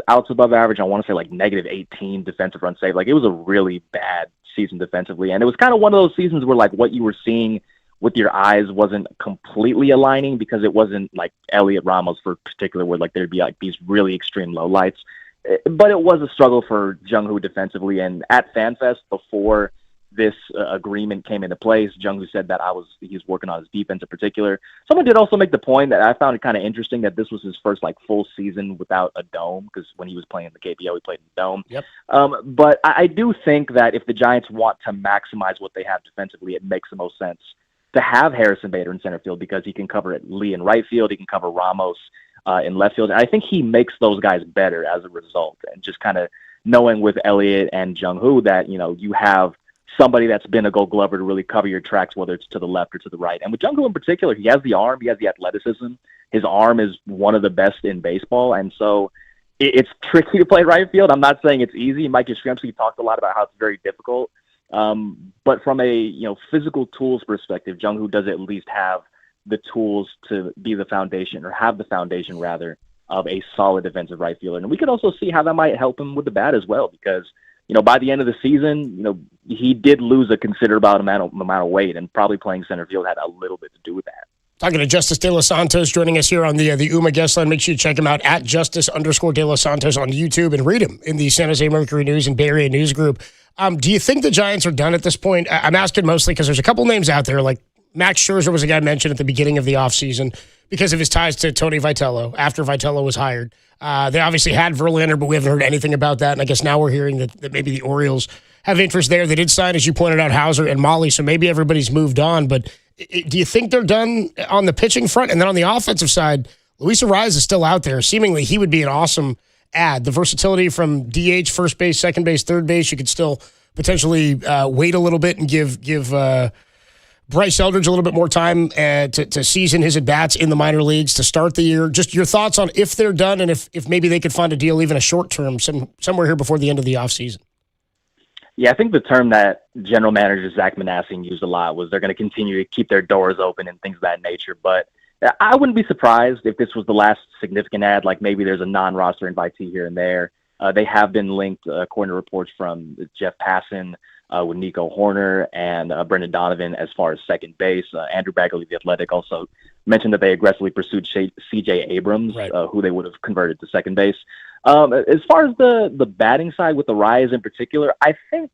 outs above average. I want to say like -18 defensive run save. Like it was a really bad season defensively. And it was kind of one of those seasons where like what you were seeing with your eyes wasn't completely aligning because it wasn't like Elliot Ramos for particular where like there'd be like these really extreme low lights. But it was a struggle for Jung-Hoo defensively. And at FanFest, before this agreement came into place, Jung-Hoo said that he was working on his defense in particular. Someone did also make the point that I found it kind of interesting that this was his first full season without a dome, because when he was playing in the KBO, he played in the dome. Yep. But I do think that if the Giants want to maximize what they have defensively, it makes the most sense to have Harrison Bader in center field, because he can cover Lee in right field, he can cover Ramos in left field. And I think he makes those guys better as a result. And just kind of knowing with Elliott and Jung-Hoo that, you have somebody that's been a Gold Glover to really cover your tracks, whether it's to the left or to the right. And with Jung-Hoo in particular, he has the arm, he has the athleticism. His arm is one of the best in baseball. And so it's tricky to play right field. I'm not saying it's easy. Mike Yastrzemski talked a lot about how it's very difficult. But from a physical tools perspective, Jung-Hoo does at least have the tools to be the foundation, or have the foundation rather, of a solid defensive right fielder. And we could also see how that might help him with the bat as well, because by the end of the season, he did lose a considerable amount of weight, and probably playing center field had a little bit to do with that. Talking to Justice De Los Santos, joining us here on the UMA guest line. Make sure you check him out at Justice_De Los Santos on YouTube, and read him in the San Jose Mercury News and Bay Area News Group. Do you think the Giants are done at this point? I'm asking mostly because there's a couple names out there, like Max Scherzer was a guy mentioned at the beginning of the offseason because of his ties to Tony Vitello after Vitello was hired. They obviously had Verlander, but we haven't heard anything about that. And I guess now we're hearing that maybe the Orioles have interest there. They did sign, as you pointed out, Hauser and Molly, so maybe everybody's moved on. But do you think they're done on the pitching front? And then on the offensive side, Luis Arraez is still out there. Seemingly, he would be an awesome add. The versatility from DH, first base, second base, third base, you could still potentially wait a little bit and give Bryce Eldridge a little bit more time to season his at-bats in the minor leagues to start the year. Just your thoughts on if they're done, and if maybe they could find a deal, even a short term, somewhere here before the end of the offseason. Yeah, I think the term that general manager Zach Manassian used a lot was they're going to continue to keep their doors open and things of that nature. But I wouldn't be surprised if this was the last significant ad, like maybe there's a non-roster invitee here and there. They have been linked, according to reports from Jeff Passan, with Nico Horner and Brendan Donovan as far as second base. Andrew Bagley, the Athletic, also mentioned that they aggressively pursued C.J. Abrams, right, who they would have converted to second base. As far as the batting side with the Rise in particular, I think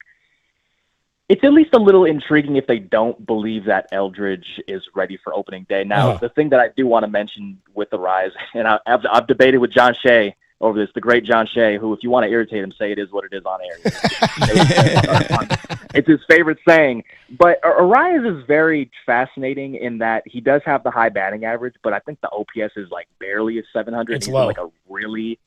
it's at least a little intriguing if they don't believe that Eldridge is ready for opening day. Now, the thing that I do want to mention with the Rise, and I've debated with John Shea over this, the great John Shea, who, if you want to irritate him, say it is what it is on air. It's his favorite saying. But Arraez is very fascinating in that he does have the high batting average, but I think the OPS is barely a 700. It's he's low. A really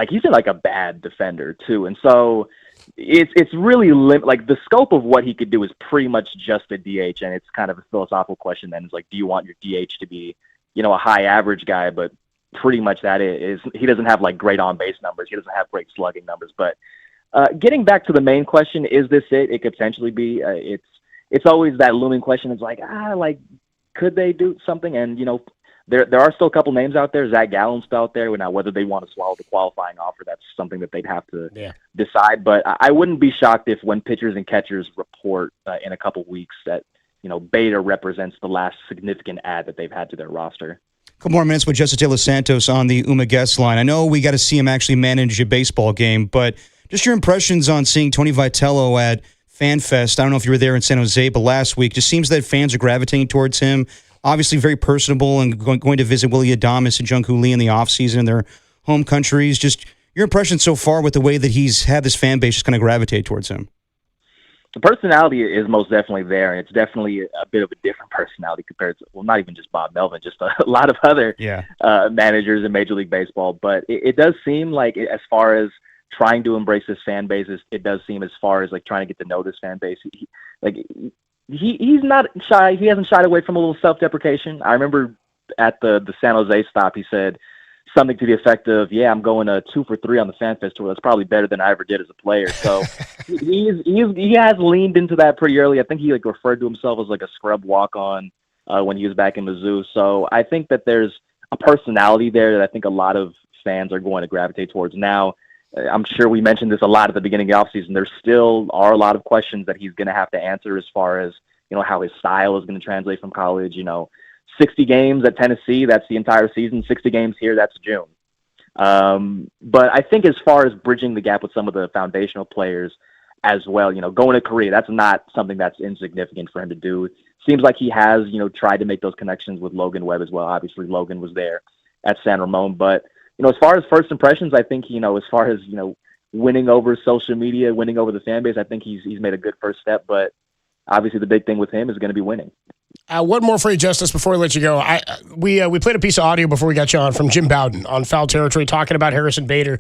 he's in a bad defender too. And so it's really the scope of what he could do is pretty much just a DH. And it's kind of a philosophical question then. It's do you want your DH to be, a high average guy, but pretty much that is he doesn't have great on base numbers. He doesn't have great slugging numbers. But getting back to the main question, is this it? It could potentially be. It's always that looming question. It's could they do something? And there are still a couple names out there. Zach Gallen's still out there. Now, whether they want to swallow the qualifying offer, that's something that they'd have to decide. But I wouldn't be shocked if when pitchers and catchers report in a couple weeks that Beta represents the last significant add that they've had to their roster. Couple more minutes with Justice De Los Santos on the UMA guest line. I know we got to see him actually manage a baseball game, but just your impressions on seeing Tony Vitello at FanFest. I don't know if you were there in San Jose, but last week, just seems that fans are gravitating towards him. Obviously very personable and going to visit Willie Adames and Jung-Hoo Lee in the offseason in their home countries. Just your impression so far with the way that he's had this fan base just kind of gravitate towards him. The personality is most definitely there, and it's definitely a bit of a different personality compared to, not even just Bob Melvin, just a lot of other managers in Major League Baseball. But it does seem like, as far as trying to embrace this fan base, it does seem, as far as trying to get to know this fan base, he's not shy. He hasn't shied away from a little self-deprecation. I remember at the San Jose stop, he said something to the effect of, I'm going 2 for 3 on the FanFest tour. That's probably better than I ever did as a player. So he has leaned into that pretty early. I think he referred to himself as a scrub walk-on when he was back in Mizzou. So I think that there's a personality there that I think a lot of fans are going to gravitate towards. Now, I'm sure we mentioned this a lot at the beginning of the offseason. There still are a lot of questions that he's going to have to answer as far as, how his style is going to translate from college. 60 games at Tennessee, that's the entire season. 60 games here, that's June. But I think as far as bridging the gap with some of the foundational players as well, going to Korea, that's not something that's insignificant for him to do. Seems like he has, tried to make those connections with Logan Webb as well. Obviously, Logan was there at San Ramon. But, as far as first impressions, I think, as far as, winning over social media, winning over the fan base, I think he's made a good first step. But obviously the big thing with him is going to be winning. One more for you, Justice, before we let you go. We played a piece of audio before we got you on from Jim Bowden on Foul Territory talking about Harrison Bader.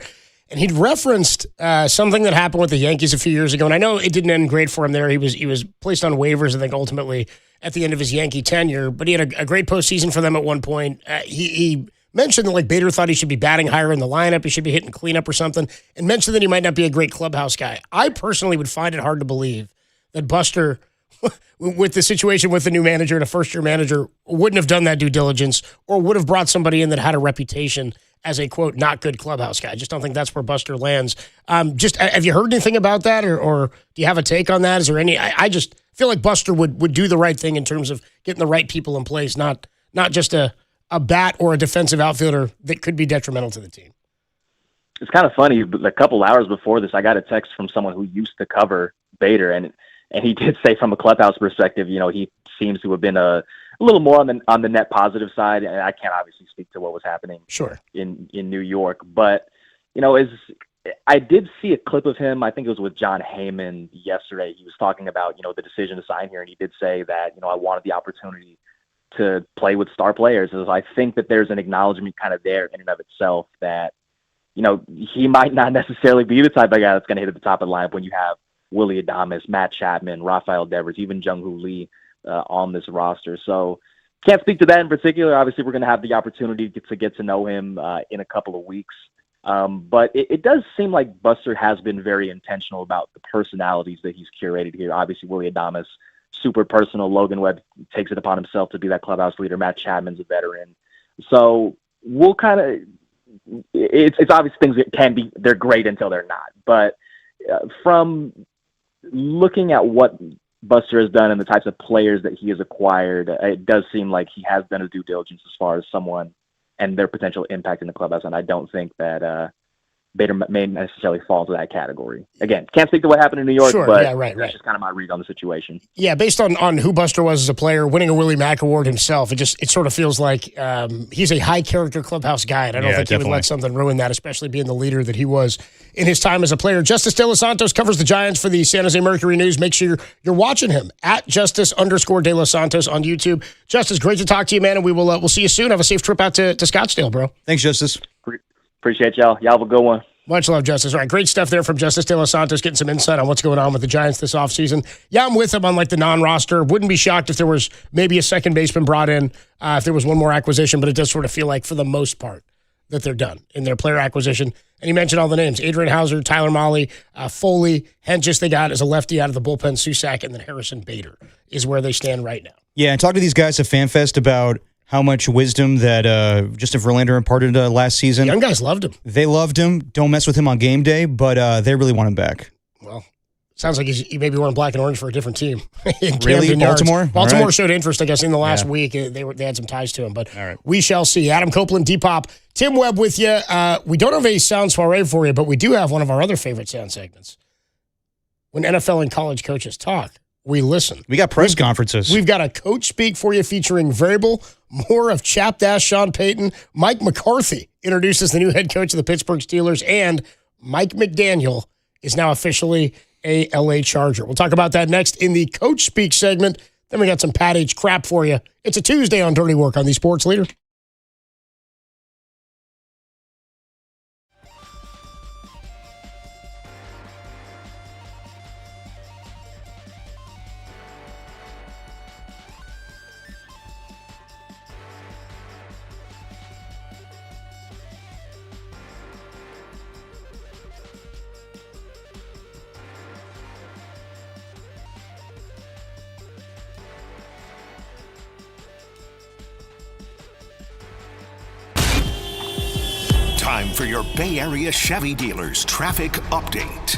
And he'd referenced something that happened with the Yankees a few years ago. And I know it didn't end great for him there. He was placed on waivers, I think, ultimately at the end of his Yankee tenure. But he had a great postseason for them at one point. He mentioned that Bader thought he should be batting higher in the lineup. He should be hitting cleanup or something. And mentioned that he might not be a great clubhouse guy. I personally would find it hard to believe that Buster, with the situation with the new manager and a first-year manager, wouldn't have done that due diligence or would have brought somebody in that had a reputation as a, quote, not good clubhouse guy. I just don't think that's where Buster lands. Have you heard anything about that or do you have a take on that? Is there any? I just feel like Buster would do the right thing in terms of getting the right people in place, not just a bat or a defensive outfielder that could be detrimental to the team. It's kind of funny, but a couple hours before this, I got a text from someone who used to cover Bader, and he did say from a clubhouse perspective, he seems to have been a little more on the net positive side. And I can't obviously speak to what was happening in New York, but as I did see a clip of him, I think it was with John Heyman yesterday. He was talking about the decision to sign here, and he did say that I wanted the opportunity to play with star players. So I think that there's an acknowledgement kind of there in and of itself that he might not necessarily be the type of guy that's going to hit at the top of the lineup when you have Willie Adames, Matt Chapman, Rafael Devers, even Jung-Hoo Lee on this roster. So can't speak to that in particular. Obviously, we're going to have the opportunity to get to know him in a couple of weeks. But it does seem like Buster has been very intentional about the personalities that he's curated here. Obviously, Willie Adames, super personal. Logan Webb takes it upon himself to be that clubhouse leader. Matt Chapman's a veteran. So we'll kind of – it's obvious things that can be – they're great until they're not. But from looking at what Buster has done and the types of players that he has acquired, it does seem like he has done a due diligence as far as someone and their potential impact in the clubhouse. And I don't think that Bader may necessarily fall into that category. Again, can't speak to what happened in New York, but that's just kind of my read on the situation. Yeah, based on who Buster was as a player, winning a Willie Mack Award himself, it sort of feels like he's a high-character clubhouse guy, and I don't think he would let something ruin that, especially being the leader that he was in his time as a player. Justice De Los Santos covers the Giants for the San Jose Mercury News. Make sure you're watching him at Justice_De Los Santos on YouTube. Justice, great to talk to you, man, and we'll see you soon. Have a safe trip out to Scottsdale, bro. Thanks, Justice. Appreciate y'all. Y'all have a good one. Much love, Justice. All right, great stuff there from Justice De Los Santos, getting some insight on what's going on with the Giants this offseason. Yeah, I'm with him on the non-roster. Wouldn't be shocked if there was maybe a second baseman brought in, if there was one more acquisition, but it does sort of feel like for the most part that they're done in their player acquisition. And he mentioned all the names: Adrian Hauser, Tyler Mahle, Foley, Hentges they got as a lefty out of the bullpen, Susac, and then Harrison Bader is where they stand right now. Yeah, and talk to these guys at FanFest about how much wisdom that Justin Verlander imparted last season. Young guys loved him. They loved him. Don't mess with him on game day, but they really want him back. Well, sounds like he may be wearing black and orange for a different team. Really? Baltimore? Baltimore showed interest, I guess, in the last week. They had some ties to him, but we shall see. Adam Copeland, Depop, Tim Webb with you. We don't have a sound soiree for you, but we do have one of our other favorite sound segments. When NFL and college coaches talk, we listen. We got press conferences. We've got a coach speak for you featuring Variable, more of Chapdash Sean Payton. Mike McCarthy introduces the new head coach of the Pittsburgh Steelers, and Mike McDaniel is now officially a LA Charger. We'll talk about that next in the Coach Speak segment. Then we got some Pat H crap for you. It's a Tuesday on Dirty Work on the Sports Leader. Time for your Bay Area Chevy dealers traffic update.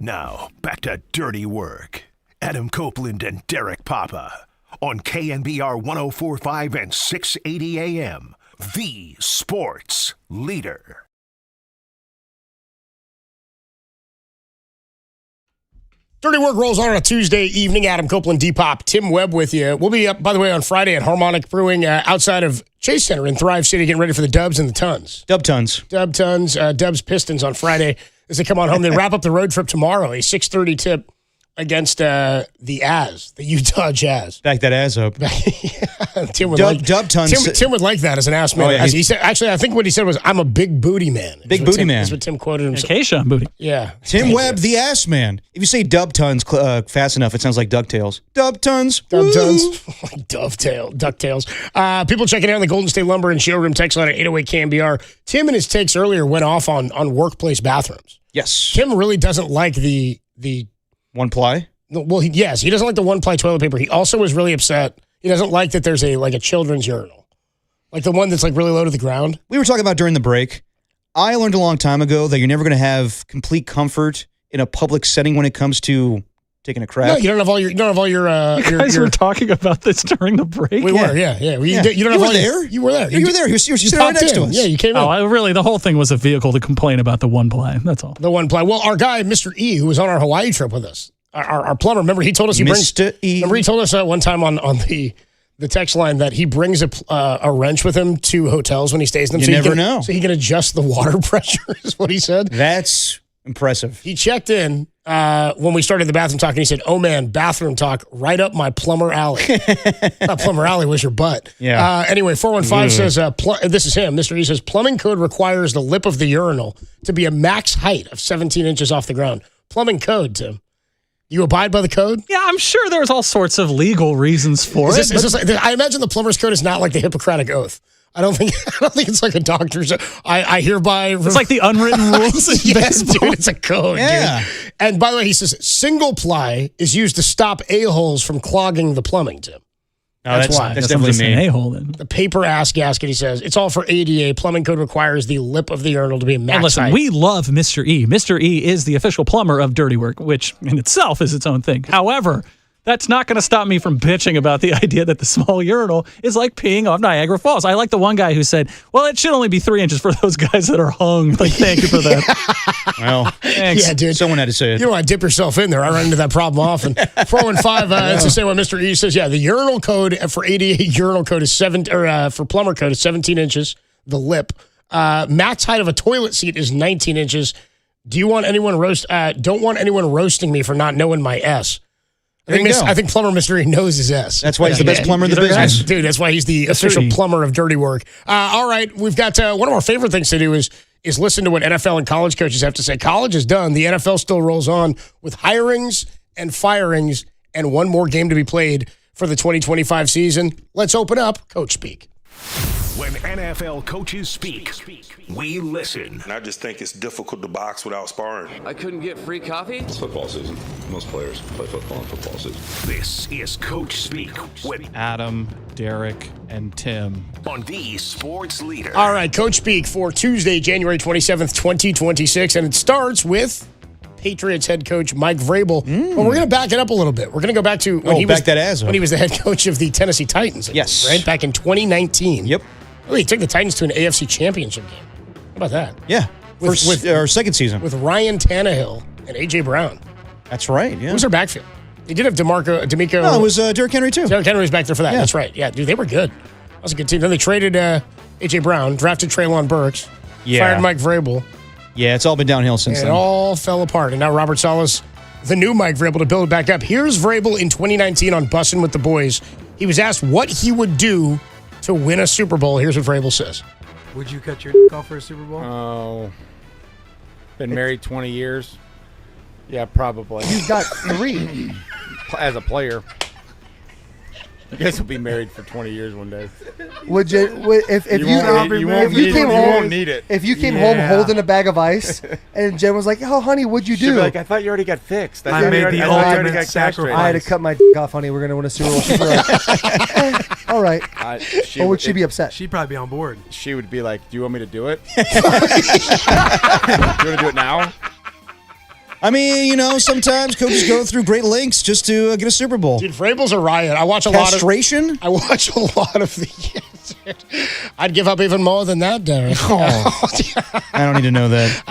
Now, back to Dirty Work. Adam Copeland and Derek Papa on KNBR 104.5 and 680 AM, the sports leader. Dirty Work rolls on a Tuesday evening. Adam Copeland, D-Pop, Tim Webb with you. We'll be up, by the way, on Friday at Harmonic Brewing outside of Chase Center in Thrive City, getting ready for the Dubs and the Tons. Dub Tons. Dubs Pistons on Friday as they come on home. They wrap up the road trip tomorrow, a 6:30 tip against the Utah Jazz. Back that ass up. Tim would Dub Tons. Tim would like that as an ass man. Oh, yeah, as he said, actually, I think what he said was, "I'm a big booty man." Big booty man. That's what Tim quoted him. Acacia booty. Yeah. Tim Webb, the ass man. If you say Dub Tons fast enough, it sounds like DuckTales. Dub Tons. Dub Tons. Like DuckTales. People checking out on the Golden State Lumber and Showroom text line at 808 KNBR. Tim in his takes earlier went off on workplace bathrooms. Yes. Tim really doesn't like the one ply. Well, he doesn't like the one-ply toilet paper. He also was really upset. He doesn't like that there's a children's urinal, like the one that's like really low to the ground. We were talking about during the break. I learned a long time ago that you're never going to have complete comfort in a public setting when it comes to taking a crap. No, you don't have all your. You guys were talking about this during the break. We were, yeah. You don't have all there. You were there. You were there. You were sitting right next to us. Yeah, you came in. Oh, really? The whole thing was a vehicle to complain about the one ply. That's all. The one ply. Well, our guy, Mr. E, who was on our Hawaii trip with us, our plumber. Remember, he told us Mr. E. Remember, he told us one time on the text line that he brings a wrench with him to hotels when he stays in them. You never know. So he can adjust the water pressure. Is what he said. That's impressive. He checked in when we started the bathroom talk, and he said, "Oh man, bathroom talk right up my plumber alley." Not plumber alley was your butt. Yeah. Anyway, 415 says, this is him. Mr. E says, plumbing code requires the lip of the urinal to be a max height of 17 inches off the ground. Plumbing code, Tim. You abide by the code? Yeah, I'm sure there's all sorts of legal reasons for it. I imagine the plumber's code is not like the Hippocratic Oath. I don't think it's like a doctor's. I hereby. It's like the unwritten rules. Yes, dude, it's a code. Yeah. Dude. And by the way, he says single ply is used to stop a-holes from clogging the plumbing, Tim. No, that's why. That's definitely me. A-hole then. The paper ass gasket, he says, it's all for ADA. Plumbing code requires the lip of the urinal to be a max And listen, height. we love Mr. E. Mr. E is the official plumber of Dirty Work, which in itself is its own thing. However, that's not going to stop me from bitching about the idea that the small urinal is like peeing off Niagara Falls. I like the one guy who said, well, it should only be 3 inches for those guys that are hung. Like, thank you for that. Well, thanks. Yeah, dude. Someone had to say it. You don't want to dip yourself in there. I run into that problem often. 415, it's the same one Mr. E says, yeah, the urinal code for ADA urinal code is for plumber code is 17 inches, the lip. Max height of a toilet seat is 19 inches. Don't want anyone roasting me for not knowing my S. I think plumber Mr. E knows his S. That's why he's the best plumber in the business. Dude, that's why he's the official plumber of Dirty Work. All right, we've got one of our favorite things to do is listen to what NFL and college coaches have to say. College is done. The NFL still rolls on with hirings and firings and one more game to be played for the 2025 season. Let's open up Coach Speak. When NFL coaches speak, we listen. And I just think it's difficult to box without sparring. I couldn't get free coffee? It's football season. Most players play football in football season. This is Coach Speak with Adam, Derek, and Tim on the Sports Leader. All right, Coach Speak for Tuesday, January 27th, 2026. And it starts with Patriots head coach Mike Vrabel. But we're going to back it up a little bit. We're going to go back to when he was the head coach of the Tennessee Titans. Yes. Right? Back in 2019. Yep. Oh, he took the Titans to an AFC championship game. How about that? Yeah. With our second season. With Ryan Tannehill and A.J. Brown. That's right, yeah. Who was their backfield? They did have D'Amico. No, it was Derrick Henry, too. Derrick Henry was back there for that. Yeah. That's right. Yeah, dude, they were good. That was a good team. Then they traded A.J. Brown, drafted Treylon Burks, fired Mike Vrabel. Yeah, it's all been downhill since then. It all fell apart. And now Robert Saleh's the new Mike Vrabel to build it back up. Here's Vrabel in 2019 on Bussin' with the Boys. He was asked what he would do to win a Super Bowl. Here's what Vrabel says. Would you cut your off for a Super Bowl? Oh, been married 20 years. Yeah, probably. You've got 3. As a player. I guess I'll be married for 20 years one day. Would you? If you came home holding a bag of ice, and Jen was like, "Oh, honey, what'd you do?" She'd be like, I thought you already got fixed. I made the ultimate sacrifice. I had to cut my off, honey. We're gonna win a Super Bowl. She'd be like, all right. Or would she be upset? She'd probably be on board. She would be like, "Do you want me to do it? Do you want to do it now?" I mean, sometimes coaches go through great lengths just to get a Super Bowl. Dude, Vrabel's a riot. I watch a Castration? lot of. I watch a lot of the. I'd give up even more than that, Derek. Oh. I don't need to know that.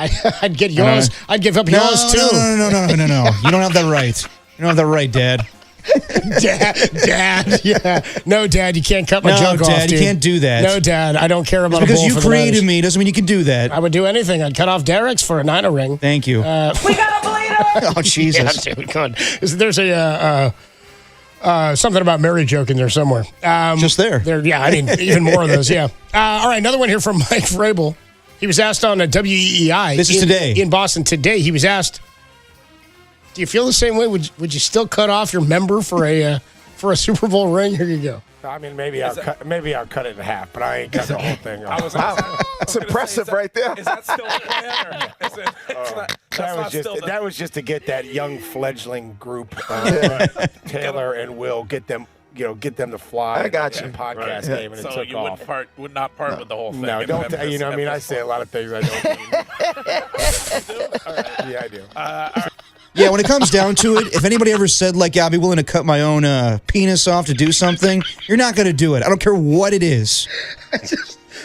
I'd get yours. I'd give up yours too. No. You don't have that right. You don't have that right, Dad. Dad, yeah. No, Dad, you can't cut my junk off, Dad, dude. you can't do that. No, Dad, I don't care about Just because a bowl you for created the me doesn't mean you can do that. I would do anything. I'd cut off Derek's for a Niner ring. Thank you. We got a bleeder! Oh, Jesus. Yeah, dude, come on. There's a something about Mary joke in there somewhere. Just there. Yeah, I mean, even more of those, yeah. All right, another one here from Mike Vrabel. He was asked on a WEEI. This is today. In Boston today. He was asked, do you feel the same way? Would you still cut off your member for a Super Bowl ring? Here you go. I mean, maybe I'll cut it in half, but I ain't cut the whole thing off. That's impressive right there. Is that still a plan? Or is it, that was just to get that young fledgling group, Taylor and Will, get them to fly. I got you. Podcast game, and so it took you off. would not part with the whole thing. No, don't. I say a lot of things I don't mean. Yeah, I do. Yeah, when it comes down to it, if anybody ever said, like, yeah, I'd be willing to cut my own penis off to do something, you're not going to do it. I don't care what it is.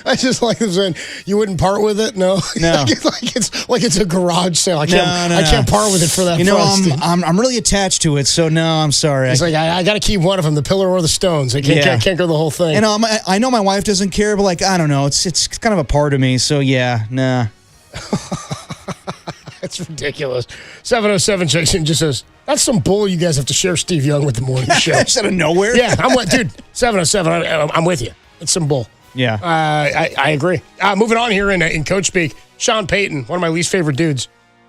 I just like them saying, you wouldn't part with it? No. like it's a garage sale. I can't part with it for that price. I'm really attached to it, so no, I'm sorry. It's like, I got to keep one of them, the pillar or the stones. I can't go the whole thing. And I know my wife doesn't care, but, like, I don't know. It's kind of a part of me, so yeah, nah. That's ridiculous. 707 Jason just says, that's some bull you guys have to share Steve Young with the morning show. Just out of nowhere? Yeah, dude, 707, I'm with you. It's some bull. Yeah. I agree. Moving on here in coach speak, Sean Payton, one of my least favorite dudes.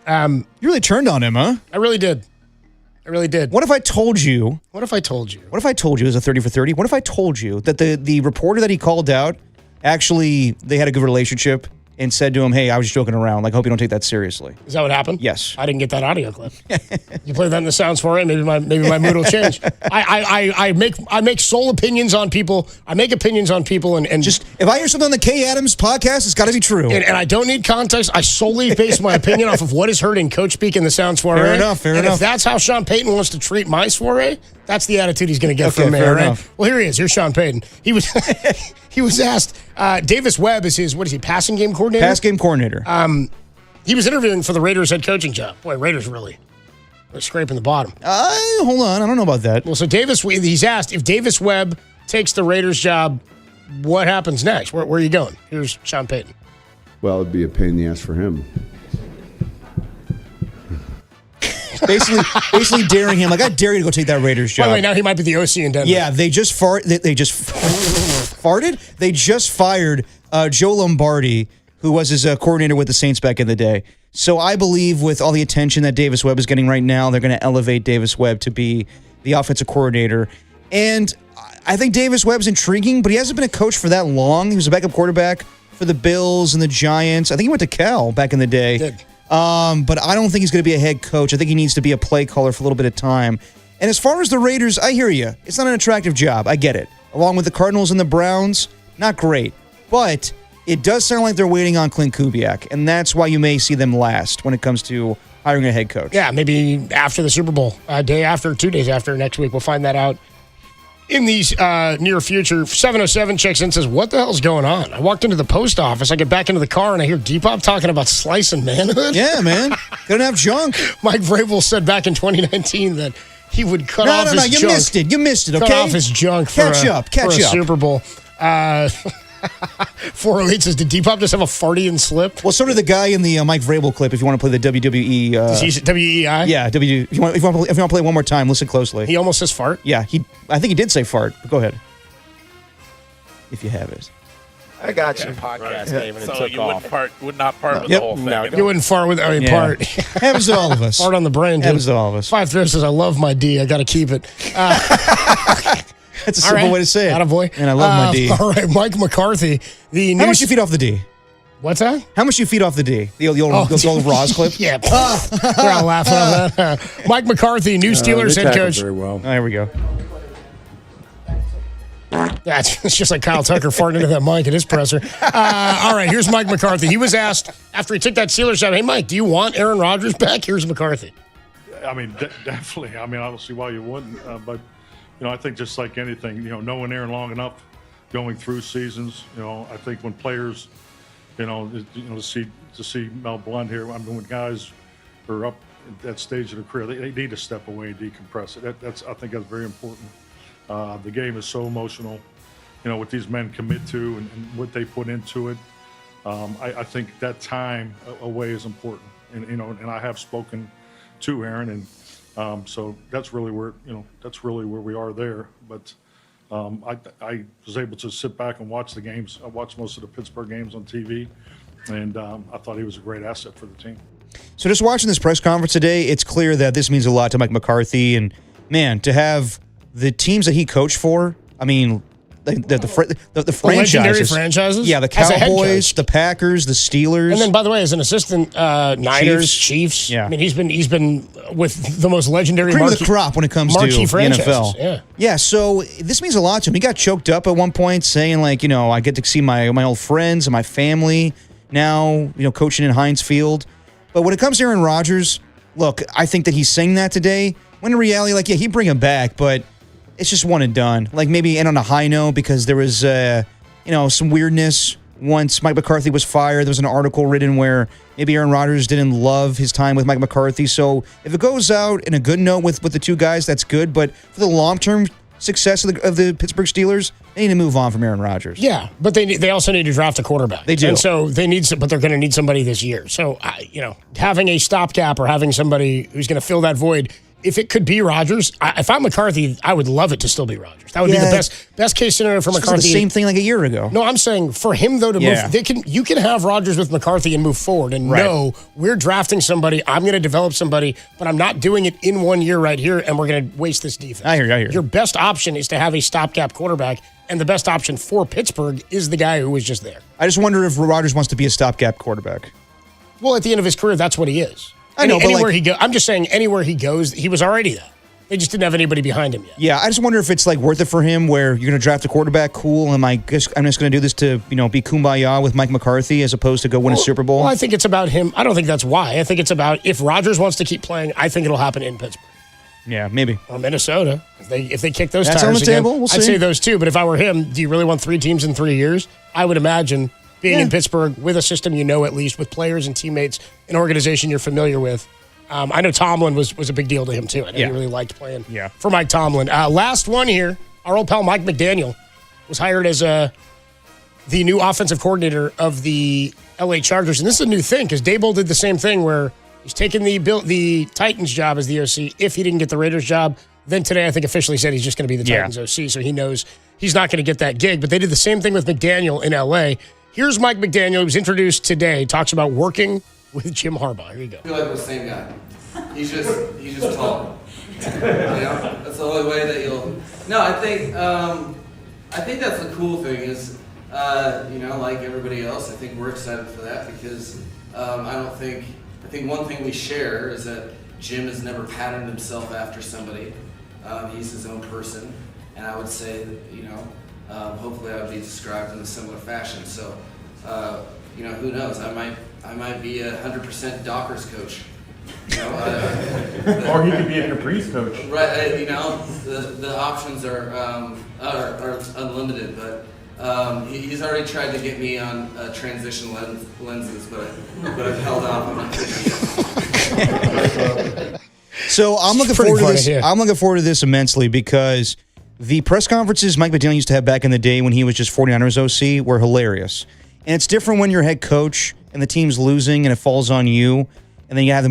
You really turned on him, huh? I really did. What if I told you? What if I told you as a 30 for 30? What if I told you that the reporter that he called out, actually, they had a good relationship and said to him, hey, I was just joking around. Like, I hope you don't take that seriously. Is that what happened? Yes. I didn't get that audio clip. You play that in the sounds for it, maybe my mood will change. I make sole opinions on people. I make opinions on people and just if I hear something on the Kay Adams podcast, it's got to be true. And I don't need context. I solely base my opinion off of what is heard in Coach Speak in the sounds for Fair enough. If that's how Sean Payton wants to treat my soiree, that's the attitude he's going to get from me. Fair right? enough. Well, here he is. Here's Sean Payton. He was asked. Davis Webb is his passing game coordinator. Pass game coordinator. He was interviewing for the Raiders head coaching job. Boy, Raiders really are scraping the bottom. Hold on, I don't know about that. Well, so he's asked if Davis Webb takes the Raiders job, what happens next? Where are you going? Here's Sean Payton. Well, it'd be a pain in the ass for him. Basically daring him, like, I dare you to go take that Raiders job. By the way, now he might be the OC in Denver. Yeah, they just farted. They just fired Joe Lombardi, who was his coordinator with the Saints back in the day. So I believe with all the attention that Davis Webb is getting right now, they're going to elevate Davis Webb to be the offensive coordinator. And I think Davis Webb's intriguing, but he hasn't been a coach for that long. He was a backup quarterback for the Bills and the Giants. I think he went to Cal back in the day. He did. But I don't think he's going to be a head coach. I think he needs to be a play caller for a little bit of time. And as far as the Raiders, I hear you. It's not an attractive job. I get it. Along with the Cardinals and the Browns, not great. But it does sound like they're waiting on Clint Kubiak, and that's why you may see them last when it comes to hiring a head coach. Yeah, maybe after the Super Bowl, day after, 2 days after next week. We'll find that out in the near future. 707 checks in and says, what the hell's going on? I walked into the post office. I get back into the car, and I hear Depop talking about slicing manhood. Yeah, man. Couldn't have junk. Mike Vrabel said back in 2019 that he would cut off his junk. You missed it, okay? Cut off his junk for a Super Bowl. 408 says, did Depop just have a farty and slip? Well, so did the guy in the Mike Vrabel clip, if you want to play the WWE. WEI? Yeah, if you want to play it one more time, listen closely. He almost says fart? Yeah, I think he did say fart, but go ahead. If you have it. I got you. Podcast game, and it So took you off. would not part with the whole thing. No, You wouldn't fart with part. Happens to all of us. Fart on the brain, dude. Happens to all of us. 5 Thrift says, I love my D. I got to keep it. That's a simple way to say it. Attaboy. And I love my D. All right, Mike McCarthy. How much you feed off the D? What's that? How much you feed off the D? The old Ross clip? Yeah. They're all laughing at that. Mike McCarthy, new Steelers head coach. Very well. Oh, here we go. It's just like Kyle Tucker farting into that mic at his presser. All right, here's Mike McCarthy. He was asked after he took that Steelers job, hey, Mike, do you want Aaron Rodgers back? Here's McCarthy. I mean, definitely. I mean, I don't see why you wouldn't. But, I think just like anything, knowing Aaron long enough, going through seasons, I think when players, to see Mel Blunt here, I mean, when guys are up at that stage of their career, they need to step away and decompress. I think that's very important. The game is so emotional, what these men commit to and what they put into it. I think that time away is important, and I have spoken to Aaron, and so that's really where we are there. But I was able to sit back and watch the games. I watched most of the Pittsburgh games on TV, and I thought he was a great asset for the team. So just watching this press conference today, it's clear that this means a lot to Mike McCarthy, and man, to have the teams that he coached for, I mean, the franchises. Legendary franchises? Yeah, the Cowboys, the Packers, the Steelers. And then, by the way, as an assistant, Niners, Chiefs. Yeah. I mean, he's been with the most legendary cream of the crop when it comes to the NFL. Yeah, so this means a lot to him. He got choked up at one point saying, like, I get to see my old friends and my family now, coaching in Heinz Field. But when it comes to Aaron Rodgers, look, I think that he's saying that today, when in reality, like, yeah, he'd bring him back, but it's just one and done. Like, maybe end on a high note because there was, some weirdness once Mike McCarthy was fired. There was an article written where maybe Aaron Rodgers didn't love his time with Mike McCarthy. So if it goes out in a good note with the two guys, that's good. But for the long-term success of the Pittsburgh Steelers, they need to move on from Aaron Rodgers. Yeah, but they also need to draft a quarterback. They do. And so but they're going to need somebody this year. So, having a stopgap or having somebody who's going to fill that void, if it could be Rodgers, if I'm McCarthy, I would love it to still be Rodgers. That would be the best case scenario for McCarthy. The same thing like a year ago. No, I'm saying for him though to move, you can have Rodgers with McCarthy and move forward and know we're drafting somebody. I'm going to develop somebody, but I'm not doing it in 1 year right here, and we're going to waste this defense. I hear you. Your best option is to have a stopgap quarterback, and the best option for Pittsburgh is the guy who was just there. I just wonder if Rodgers wants to be a stopgap quarterback. Well, at the end of his career, that's what he is. I know, anywhere he goes, I'm just saying anywhere he goes, he was already that. They just didn't have anybody behind him yet. Yeah, I just wonder if it's like worth it for him where you're going to draft a quarterback, cool, and I'm just going to do this to, be kumbaya with Mike McCarthy as opposed to go win a Super Bowl. Well, I think it's about him. I don't think that's why. I think it's about if Rodgers wants to keep playing, I think it'll happen in Pittsburgh. Yeah, maybe. Or Minnesota. If they kick those That's tires on the table. We'll see. I'd say those two. But if I were him, do you really want 3 teams in 3 years? I would imagine being in Pittsburgh with a system at least, with players and teammates, an organization you're familiar with. I know Tomlin was a big deal to him, too. I know he really liked playing for Mike Tomlin. Last one here, our old pal Mike McDaniel was hired as the new offensive coordinator of the L.A. Chargers. And this is a new thing because Daboll did the same thing where he's taking the Titans job as the OC if he didn't get the Raiders job. Then today, I think officially said he's just going to be the Titans OC, so he knows he's not going to get that gig. But they did the same thing with McDaniel in L.A. Here's Mike McDaniel. He was introduced today. Talks about working with Jim Harbaugh. Here you go. I feel like we're the same guy. He's just tall. That's the only way that you'll. No, I think that's the cool thing is, like everybody else, I think we're excited for that because I think one thing we share is that Jim has never patterned himself after somebody. He's his own person, and I would say that hopefully I would be described in a similar fashion. So, who knows? I might be 100% Dockers coach. Or he could be a Caprice coach. Right, the options are unlimited, but he's already tried to get me on transition lenses, but I've held off on my So I'm looking forward to this. I'm looking forward to this immensely because the press conferences Mike McDaniel used to have back in the day when he was just 49ers OC were hilarious. And it's different when you're head coach and the team's losing and it falls on you. And then you have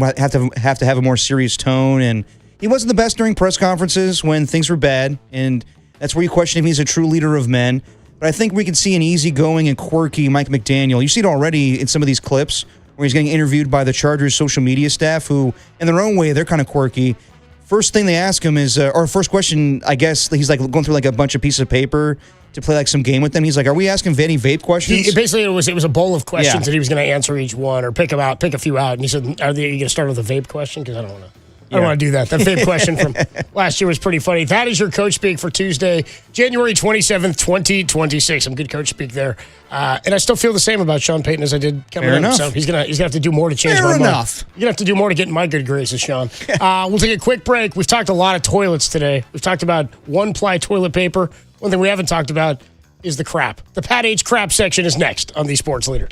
to have a more serious tone. And he wasn't the best during press conferences when things were bad. And that's where you question if he's a true leader of men. But I think we can see an easygoing and quirky Mike McDaniel. You see it already in some of these clips where he's getting interviewed by the Chargers social media staff who, in their own way, they're kind of quirky. First thing they ask him is, or first question, I guess, he's like going through like a bunch of pieces of paper to play like some game with them. He's like, "Are we asking Vanny vape questions?" Basically, it was a bowl of questions that he was going to answer each one or pick a few out. And he said, "Are you going to start with a vape question? Because I don't want to." I don't want to do that. That vape question from last year was pretty funny. That is your coach speak for Tuesday, January 27th, 2026. Some good coach speak there. And I still feel the same about Sean Payton as I did coming in. So he's gonna have to do more to change my mind. You're going to have to do more to get in my good graces, Sean. We'll take a quick break. We've talked a lot of toilets today. We've talked about one-ply toilet paper. One thing we haven't talked about is the crap. The Pat H. crap section is next on the Sports Leader.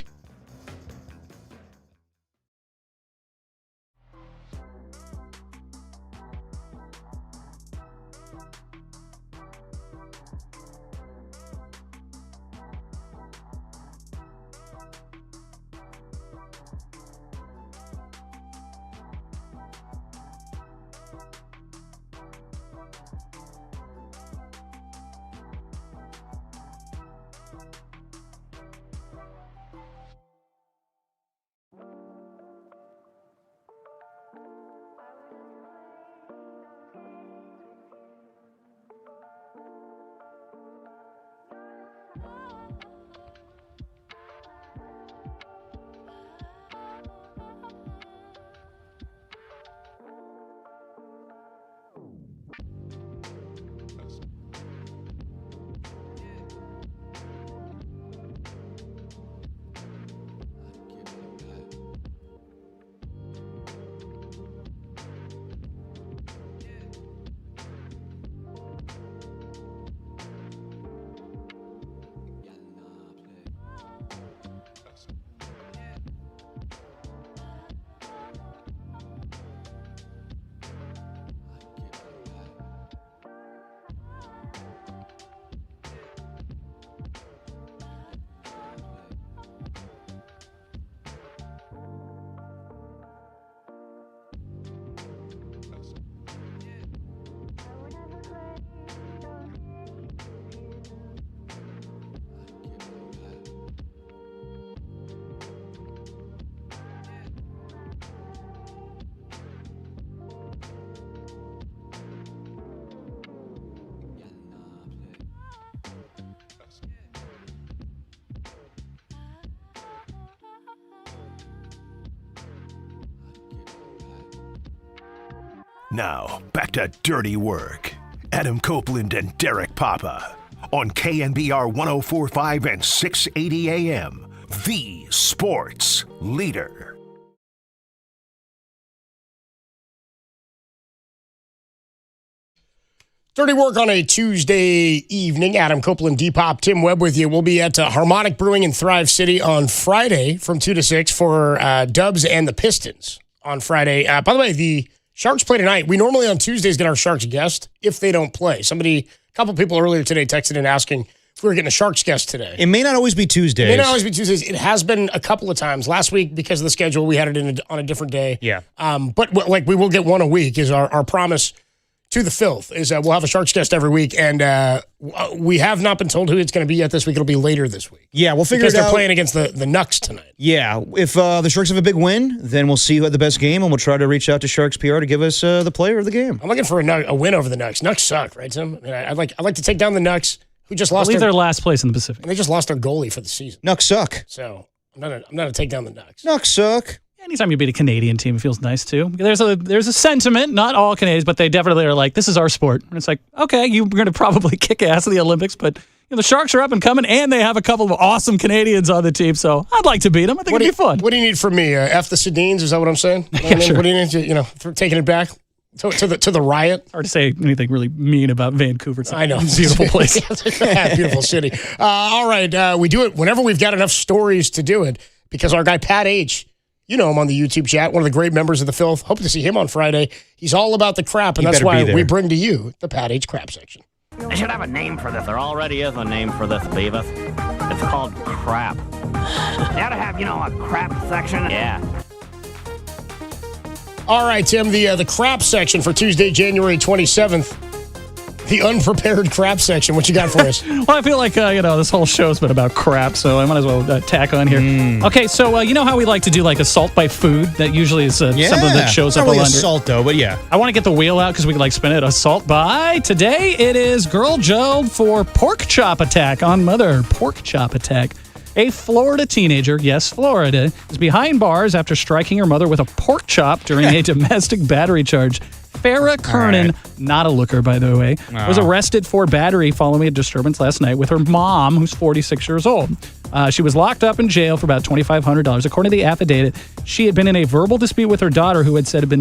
Now, back to Dirty Work. Adam Copeland and Derek Papa on KNBR 104.5 and 680 AM, the sports leader. Dirty Work on a Tuesday evening. Adam Copeland, D-Pop, Tim Webb with you. We'll be at Harmonic Brewing in Thrive City on Friday from 2 to 6 for Dubs and the Pistons on Friday. By the way, the Sharks play tonight. We normally on Tuesdays get our Sharks guest if they don't play. A couple people earlier today texted in asking if we were getting a Sharks guest today. It may not always be Tuesdays. It has been a couple of times. Last week, because of the schedule, we had it on a different day. Yeah. But we will get one a week is our promise to the filth is we'll have a Sharks guest every week, and we have not been told who it's going to be yet this week. It'll be later this week. Yeah, we'll figure it out. Because they're playing against the Knucks tonight. Yeah, if the Sharks have a big win, then we'll see who had the best game, and we'll try to reach out to Sharks PR to give us the player of the game. I'm looking for a win over the Knucks. Knucks suck, right, Tim? I mean, I'd like to take down the Knucks, who just lost. I believe they're last place in the Pacific. And they just lost their goalie for the season. Knucks suck. So I'm not gonna take down the Knucks. Knucks suck. Anytime you beat a Canadian team, it feels nice too. There's a sentiment, not all Canadians, but they definitely are like, this is our sport. And it's like, okay, you're going to probably kick ass in the Olympics, but the Sharks are up and coming, and they have a couple of awesome Canadians on the team, so I'd like to beat them. I think it'd be fun. What do you need from me? F the Sedins, is that what I'm saying? Sure. What do you need? For taking it back to the riot? Hard to say anything really mean about Vancouver. It's I know. a beautiful place. Beautiful city. All right, we do it whenever we've got enough stories to do it, because our guy Pat H., you know him on the YouTube chat, one of the great members of the Filth. Hope to see him on Friday. He's all about the crap, and that's why we bring to you the Pat H. crap section. They should have a name for this. There already is a name for this, Beavis. It's called crap. They ought to have, a crap section. Yeah. All right, Tim, the crap section for Tuesday, January 27th. The unprepared crap section. What you got for us? Well, I feel like, this whole show's been about crap, so I might as well tack on here. Okay, so you know how we like to do like assault by food? That usually is something that shows up Not really under. assault, though, but yeah. I want to get the wheel out because we can spin it. Assault by. Today it is Girl Joe for pork chop attack on Mother. Pork chop attack. A Florida teenager, yes, Florida, is behind bars after striking her mother with a pork chop during a domestic battery charge. Farrah Kernan, not a looker, by the way, was arrested for battery following a disturbance last night with her mom, who's 46 years old. She was locked up in jail for about $2,500. According to the affidavit, she had been in a verbal dispute with her daughter, who had said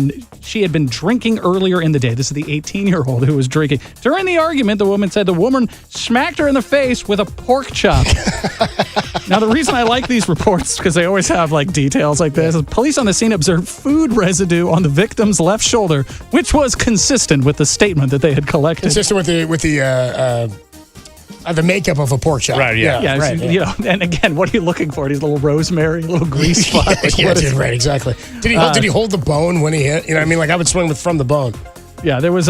she had been drinking earlier in the day. This is the 18-year-old who was drinking. During the argument, the woman said the woman smacked her in the face with a pork chop. Now, the reason I like these reports, because they always have like details like this, is police on the scene observed food residue on the victim's left shoulder, which was consistent with the statement that they had collected. Consistent with the makeup of a pork chop. Right, yeah. Right, You know, and again, what are you looking for? These little rosemary, little grease spot? Right, exactly. Did he hold the bone when he hit? You know what I mean? Like I would swing from the bone. Yeah, there was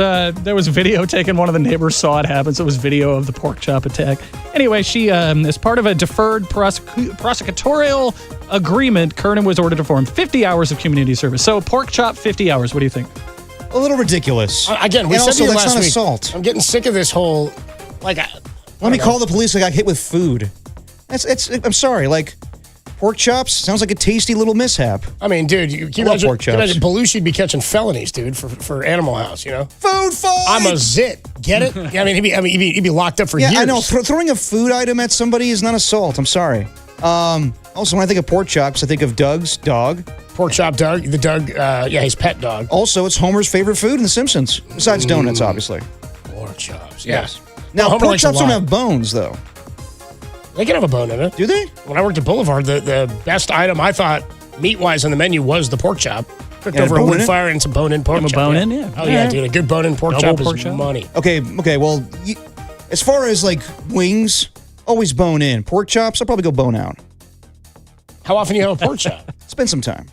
video taken. One of the neighbors saw it happen, so it was video of the pork chop attack. Anyway, she, as part of a deferred prosecutorial agreement, Kernan was ordered to perform 50 hours of community service. So pork chop, 50 hours. What do you think? A little ridiculous. Again, we and said also, to you that's last not week, assault. I'm getting sick of this whole, like... Let me call the police. I got hit with food. I'm sorry. Like, pork chops sounds like a tasty little mishap. I mean, dude, you can love pork chops. imagine Belushi'd be catching felonies, dude, for Animal House, you know? Food fight! I'm a zit. Get it? I mean, he'd be locked up for years. Yeah, I know. Throwing a food item at somebody is not assault. I'm sorry. Also, when I think of pork chops, I think of Doug's dog. Pork chop Doug, his pet dog. Also, it's Homer's favorite food in The Simpsons, besides donuts, obviously. Pork chops, yes. Now, pork chops don't have bones, though. They can have a bone in it. Do they? When I worked at Boulevard, the best item I thought meat-wise on the menu was the pork chop. Cooked over a wood fire and some bone-in pork chop. Bone-in, yeah. Oh, yeah, dude. A good bone-in pork chop is money. Okay, well, as far as, like, wings, always bone in. Pork chops, I'll probably go bone out. How often do you have a pork chop? Spend some time.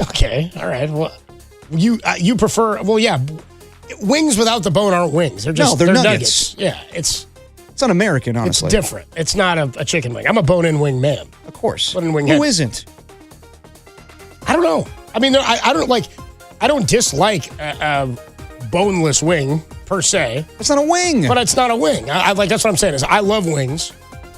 Okay, all right. Well, you prefer... Well, yeah, wings without the bone aren't wings. They're just they're nuggets. Yeah, it's not American, honestly. It's different. It's not a chicken wing. I'm a bone-in wing man. Of course. Bone-in wing Who head. isn't? I don't know. I mean, I don't dislike a boneless wing per se. It's not a wing. But it's not a wing. That's what I'm saying is I love wings.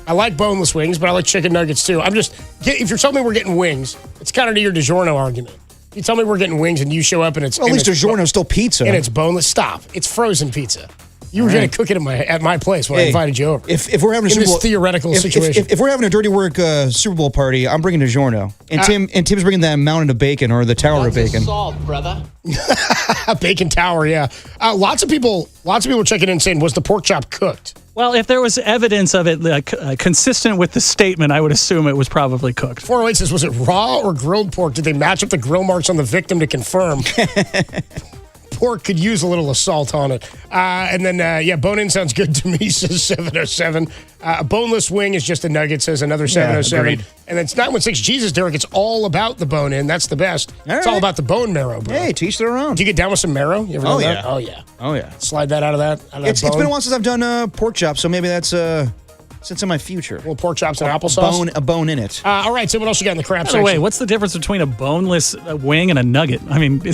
I like boneless wings, but I like chicken nuggets too. If you're telling me we're getting wings, it's kind of to your DiGiorno argument. You tell me we're getting wings and you show up and it's... Well, at least DiGiorno's still pizza. And it's boneless. Stop. It's frozen pizza. You were going to cook it at my place when I invited you over. If we're having a Super Bowl, theoretical situation. If we're having a dirty work Super Bowl party, I'm bringing DiGiorno. And Tim's bringing that mountain of bacon or the tower of bacon. Salt, brother. A bacon tower, yeah. Lots of people checking in saying, was the pork chop cooked? Well, if there was evidence of it consistent with the statement, I would assume it was probably cooked. 408 says, was it raw or grilled pork? Did they match up the grill marks on the victim to confirm? Pork could use a little assault on it. And then, bone-in sounds good to me, says 707. A boneless wing is just a nugget, says another 707. Agreed. And then it's 916. Jesus, Derek, it's all about the bone-in. That's the best. It's all about the bone marrow, bro. Hey, teach their own. Do you get down with some marrow? You ever done that? Yeah. Oh, yeah. Oh, yeah. Slide that out of that It's been a while since I've done pork chops, so maybe that's since in my future. Little pork chops and applesauce? A bone in it. All right, so what else you got in the crap By the section? way, what's the difference between a boneless wing and a nugget? I mean, what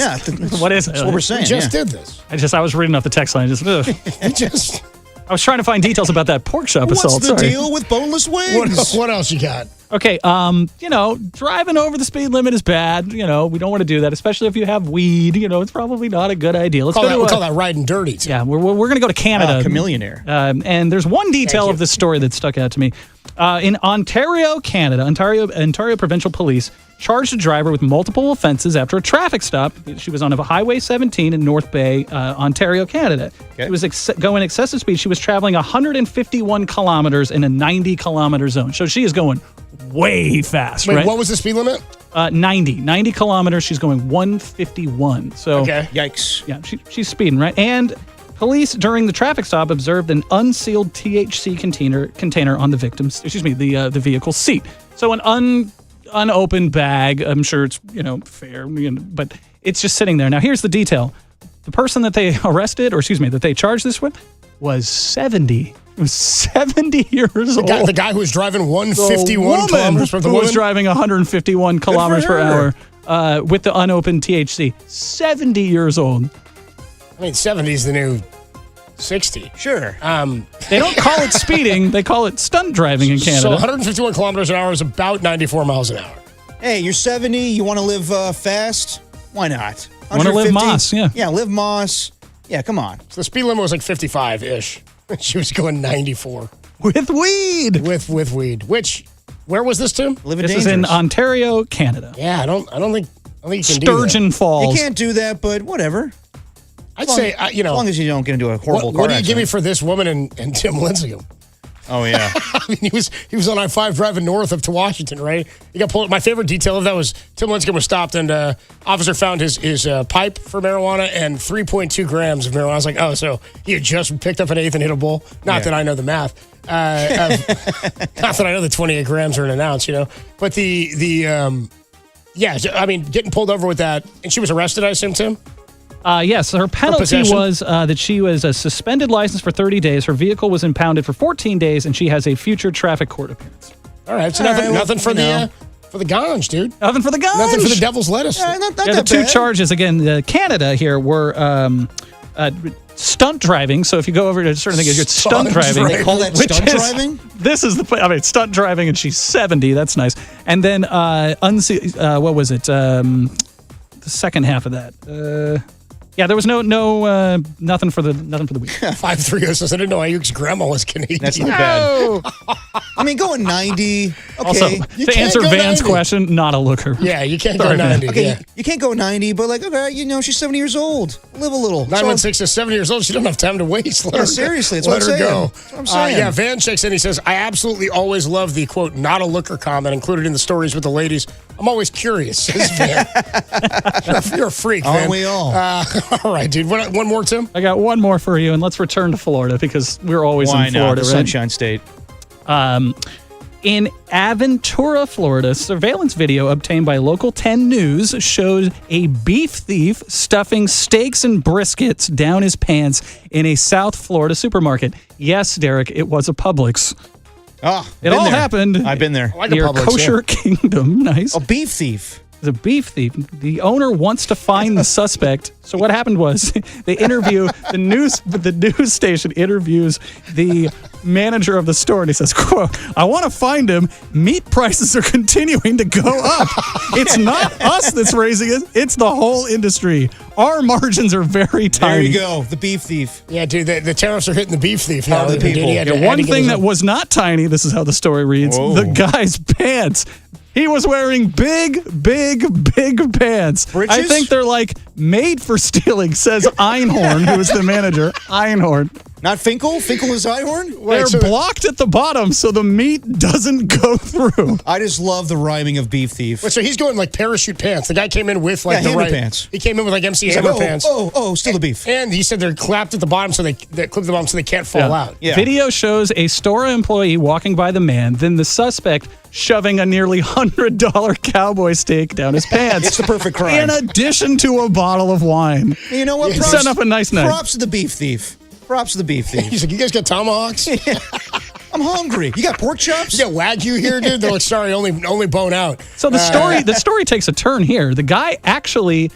is it? That's what we're saying. We just did this. I was reading off the text line. I was trying to find details about that pork chop assault. What's the deal with boneless wings? What else you got? Okay, driving over the speed limit is bad. We don't want to do that, especially if you have weed. It's probably not a good idea. We call that riding dirty. Too. Yeah, we're going to go to Canada. Chameleonaire. And there's one detail of this story that stuck out to me. In Ontario, Canada, Ontario Provincial Police charged a driver with multiple offenses after a traffic stop. She was on Highway 17 in North Bay, Ontario, Canada. Okay. She was going excessive speed. She was traveling 151 kilometers in a 90-kilometer zone. So she is going way fast, right? What was the speed limit? 90 kilometers. She's going 151. So, okay. Yikes. Yeah, she's speeding, right? And police during the traffic stop observed an unsealed THC container on the victim's, the vehicle's seat. So an unopened bag. I'm sure it's fair, but it's just sitting there. Now here's the detail: the person that they arrested, that they charged this with, was 70. He was 70 years old. The guy who was driving 151 kilometers per hour. Who was driving 151 kilometers per hour with the unopened THC. 70 years old. I mean, 70 is the new 60. Sure. They don't call it speeding. They call it stunt driving in Canada. So 151 kilometers an hour is about 94 miles an hour. Hey, you're 70. You want to live fast? Why not? Want to live Moss, yeah. Yeah, live Moss. Yeah, come on. So the speed limit was like 55-ish. She was going 94. With weed. With weed. Where was this, Tim? This is in Ontario, Canada. Yeah, I don't think you can Sturgeon do that. Falls. You can't do that, but whatever. I'd say, as long as you don't get into a horrible car What do you give me accident. for this woman and Tim Lincecum? Oh, yeah. I mean, he was on I-5 driving north up to Washington, right? He got pulled. My favorite detail of that was Tim Lincecum was stopped and officer found his pipe for marijuana and 3.2 grams of marijuana. I was like, oh, so he had just picked up an eighth and hit a bull. Not that I know the math. Not that I know the 28 grams are in an ounce, But yeah, I mean, getting pulled over with that, and she was arrested, I assume, Tim? Yes, her penalty was that she was a suspended license for 30 days. Her vehicle was impounded for 14 days, and she has a future traffic court appearance. All right, so nothing for the ganj, dude. Nothing for the ganj. Nothing for the devil's lettuce. The two charges, again, Canada here were stunt driving. So if you go over to certain things, it's stunt driving. They call that stunt driving? This is stunt driving, and she's 70. That's nice. And then, what was it? The second half of that. Yeah, there was nothing for the week. 530 says, I didn't know Ayuk's grandma was Canadian. That's not bad. I mean, going 90. Okay. Also, to answer Van's question, not a looker. Yeah, you can't go 90. Okay, yeah. you can't go 90, but okay, she's 70 years old. Live a little. 916 is 70 years old. She doesn't have time to waste. Seriously, that's let what her go. That's what I'm saying. Yeah, Van checks in. He says, I absolutely always love the, quote, not a looker comment included in the stories with the ladies. I'm always curious, says Van. You're a freak, Van. Aren't we all? All right, dude. One more, Tim? I got one more for you, and let's return to Florida because we're always in Florida, the right? Sunshine State. In Aventura, Florida, surveillance video obtained by Local 10 News shows a beef thief stuffing steaks and briskets down his pants in a South Florida supermarket. Yes, Derek, it was a Publix. It all happened. I've been there. Near Kosher Kingdom. Nice. A beef thief. The beef thief. The owner wants to find the suspect. So what happened was they interview the news station interviews the manager of the store, and he says, quote, I want to find him. Meat prices are continuing to go up. It's not us that's raising it. It's the whole industry. Our margins are very tiny. There you go. The beef thief. Yeah, dude, the tariffs are hitting the beef thief now. The people. One thing that was not tiny, this is how the story reads, the guy's pants. He was wearing big pants. Britches? I think they're like made for stealing, says Einhorn, who is the manager. Einhorn. Not Finkel? Finkel is Einhorn? They're blocked at the bottom so the meat doesn't go through. I just love the rhyming of beef thief. Wait, so he's going like parachute pants. The guy came in with like the hammer right pants. He came in with like MC Hammer pants. Steal the beef. And he said they're clapped at the bottom so they clip the bottom so they can't fall out. Yeah. Video shows a store employee walking by the man, then the suspect shoving a nearly $100 cowboy steak down his pants. It's the perfect crime. In addition to a bottle of wine. You know what? Setting up a nice night. Props to the beef thief. Props to the beef thief. He's like, you guys got tomahawks? I'm hungry. You got pork chops? You got Wagyu here, dude? They're like, sorry, only bone out. So the story takes a turn here. The guy actually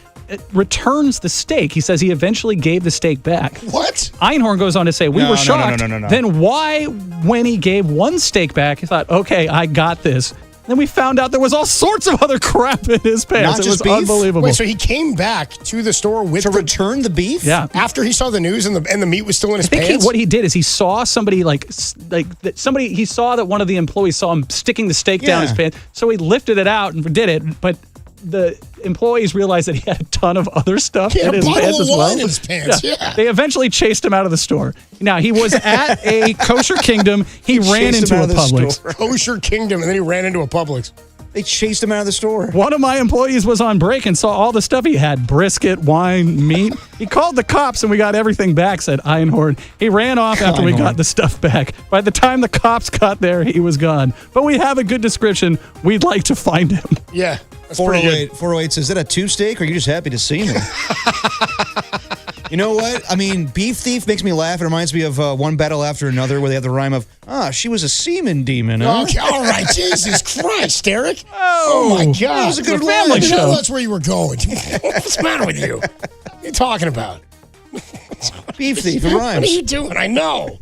returns the steak. He says he eventually gave the steak back. What? Einhorn goes on to say, we were shocked. No. Then why, when he gave one steak back, he thought, okay, I got this. Then we found out there was all sorts of other crap in his pants. Not It was just beef? unbelievable. Wait, so he came back to the store with return the beef? Yeah. After he saw the news and the meat was still in his I think pants? what he did is he saw somebody he saw that one of the employees saw him sticking the steak down his pants. So he lifted it out and did it, but the employees realized that he had a ton of other stuff in his pants as well. In his pants, yeah. They eventually chased him out of the store. Now, he was at a Kosher Kingdom. He ran into a Publix. Kosher Kingdom, and then he ran into a Publix. They chased him out of the store. One of my employees was on break and saw all the stuff he had, brisket, wine, meat. He called the cops and we got everything back, said Einhorn. He ran off after we got the stuff back. By the time the cops got there, he was gone. But we have a good description. We'd like to find him. Yeah, that's pretty good. 408 says, is that a two steak or are you just happy to see me? You know what? I mean, beef thief makes me laugh. It reminds me of One Battle After Another where they have the rhyme of, she was a semen demon, huh? Okay, all right. Jesus Christ, Derek. Oh my God. That was a good family show. That's where you were going. What's the matter with you? What are you talking about? Beef thief, it What rhymes. are you doing? I know.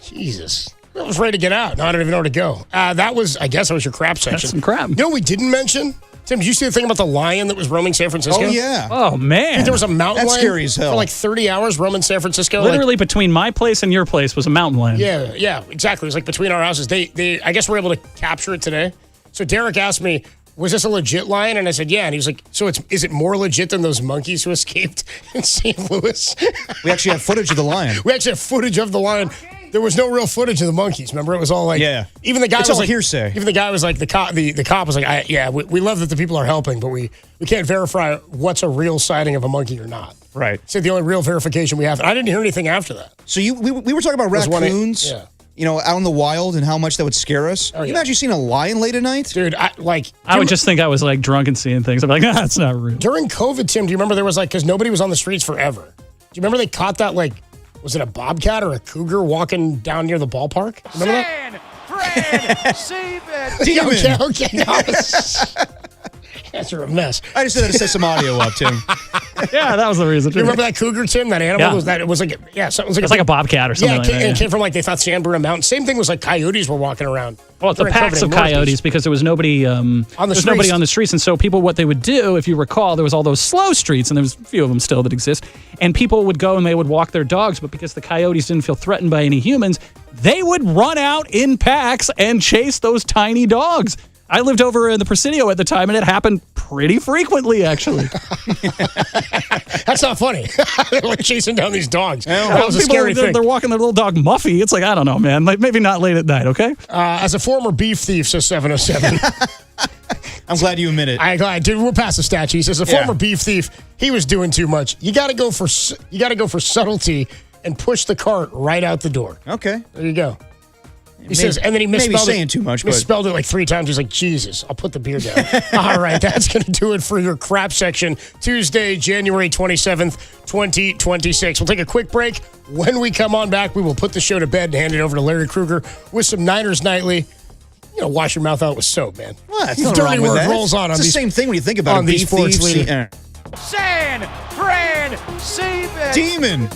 Jesus. I was ready to get out. Now I don't even know where to go. That was your crap section. That's some crap. You know what we didn't mention? Tim, did you see the thing about the lion that was roaming San Francisco? Oh, yeah. Oh, man. Dude, there was a mountain That's lion scary as hell. for like 30 hours roaming San Francisco. Literally between my place and your place was a mountain lion. Yeah, exactly. It was like between our houses. They I guess we're able to capture it today. So Derek asked me, was this a legit lion? And I said, yeah. And he was like, so is it more legit than those monkeys who escaped in St. Louis? We actually have footage of the lion. We actually have footage of the lion. There was no real footage of the monkeys. Remember, it was all like, even the guy It's was all like hearsay. Even the guy was like, the cop was like, we love that the people are helping, but we can't verify what's a real sighting of a monkey or not. Right. Said the only real verification we have. And I didn't hear anything after that. So we were talking about There's one- raccoons, yeah. out in the wild and how much that would scare us. Oh, You imagine seeing a lion late at night? Dude, I would just think I was like drunk and seeing things. I'm like, that's not real. During COVID, Tim, do you remember there was because nobody was on the streets forever? Do you remember they caught that was it a bobcat or a cougar walking down near the ballpark? Remember that? Fred, save it. Yeah, okay. No, That's a mess. I just had to set some audio up, Tim. Yeah, that was the reason. Do you remember that cougar, Tim? That animal Yeah. It was like something. It's like a bobcat or something Yeah, like that, it came from they thought San Bruno Mountain. Same thing was coyotes were walking around. Well, the during packs COVID of in Northeast. coyotes because there was nobody nobody on the streets, and so people, what they would do, if you recall, there was all those slow streets, and there's a few of them still that exist, and people would go and they would walk their dogs, but because the coyotes didn't feel threatened by any humans, they would run out in packs and chase those tiny dogs. I lived over in the Presidio at the time, and it happened pretty frequently, actually. That's not funny. They're chasing down these dogs. That was a People, scary thing. they're walking their little dog Muffy. It's like, I don't know, man. Maybe not late at night, okay? As a former beef thief, says 707. I'm glad you admit it. I'm glad, dude. We'll pass the statue. He says, a former beef thief, he was doing too much. You got to go for subtlety and push the cart right out the door. Okay. There you go. He says, and then he misspelled maybe saying too much, but misspelled it 3 times. He's like, Jesus, I'll put the beer down. All right, that's going to do it for your crap section. Tuesday, January 27th, 2026. We'll take a quick break. When we come on back, we will put the show to bed and hand it over to Larry Kruger with some Niners Nightly. Wash your mouth out with soap, man. Well, that's not wrong with that. Rolls on it's these, the same thing when you think about on it. these Beef sports thieves, leading. San Fred, save it. Demon.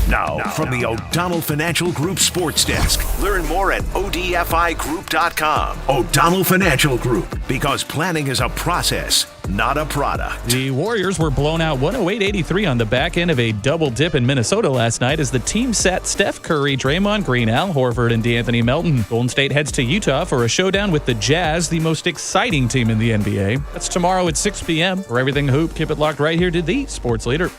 Now, from the O'Donnell Financial Group Sports Desk. Learn more at odfigroup.com. O'Donnell Financial Group, because planning is a process, not a product. The Warriors were blown out 108-83 on the back end of a double dip in Minnesota last night as the team sat Steph Curry, Draymond Green, Al Horford, and DeAnthony Melton. Golden State heads to Utah for a showdown with the Jazz, the most exciting team in the NBA. That's tomorrow at 6 p.m. For everything Hoop, keep it locked right here to the Sports Leader.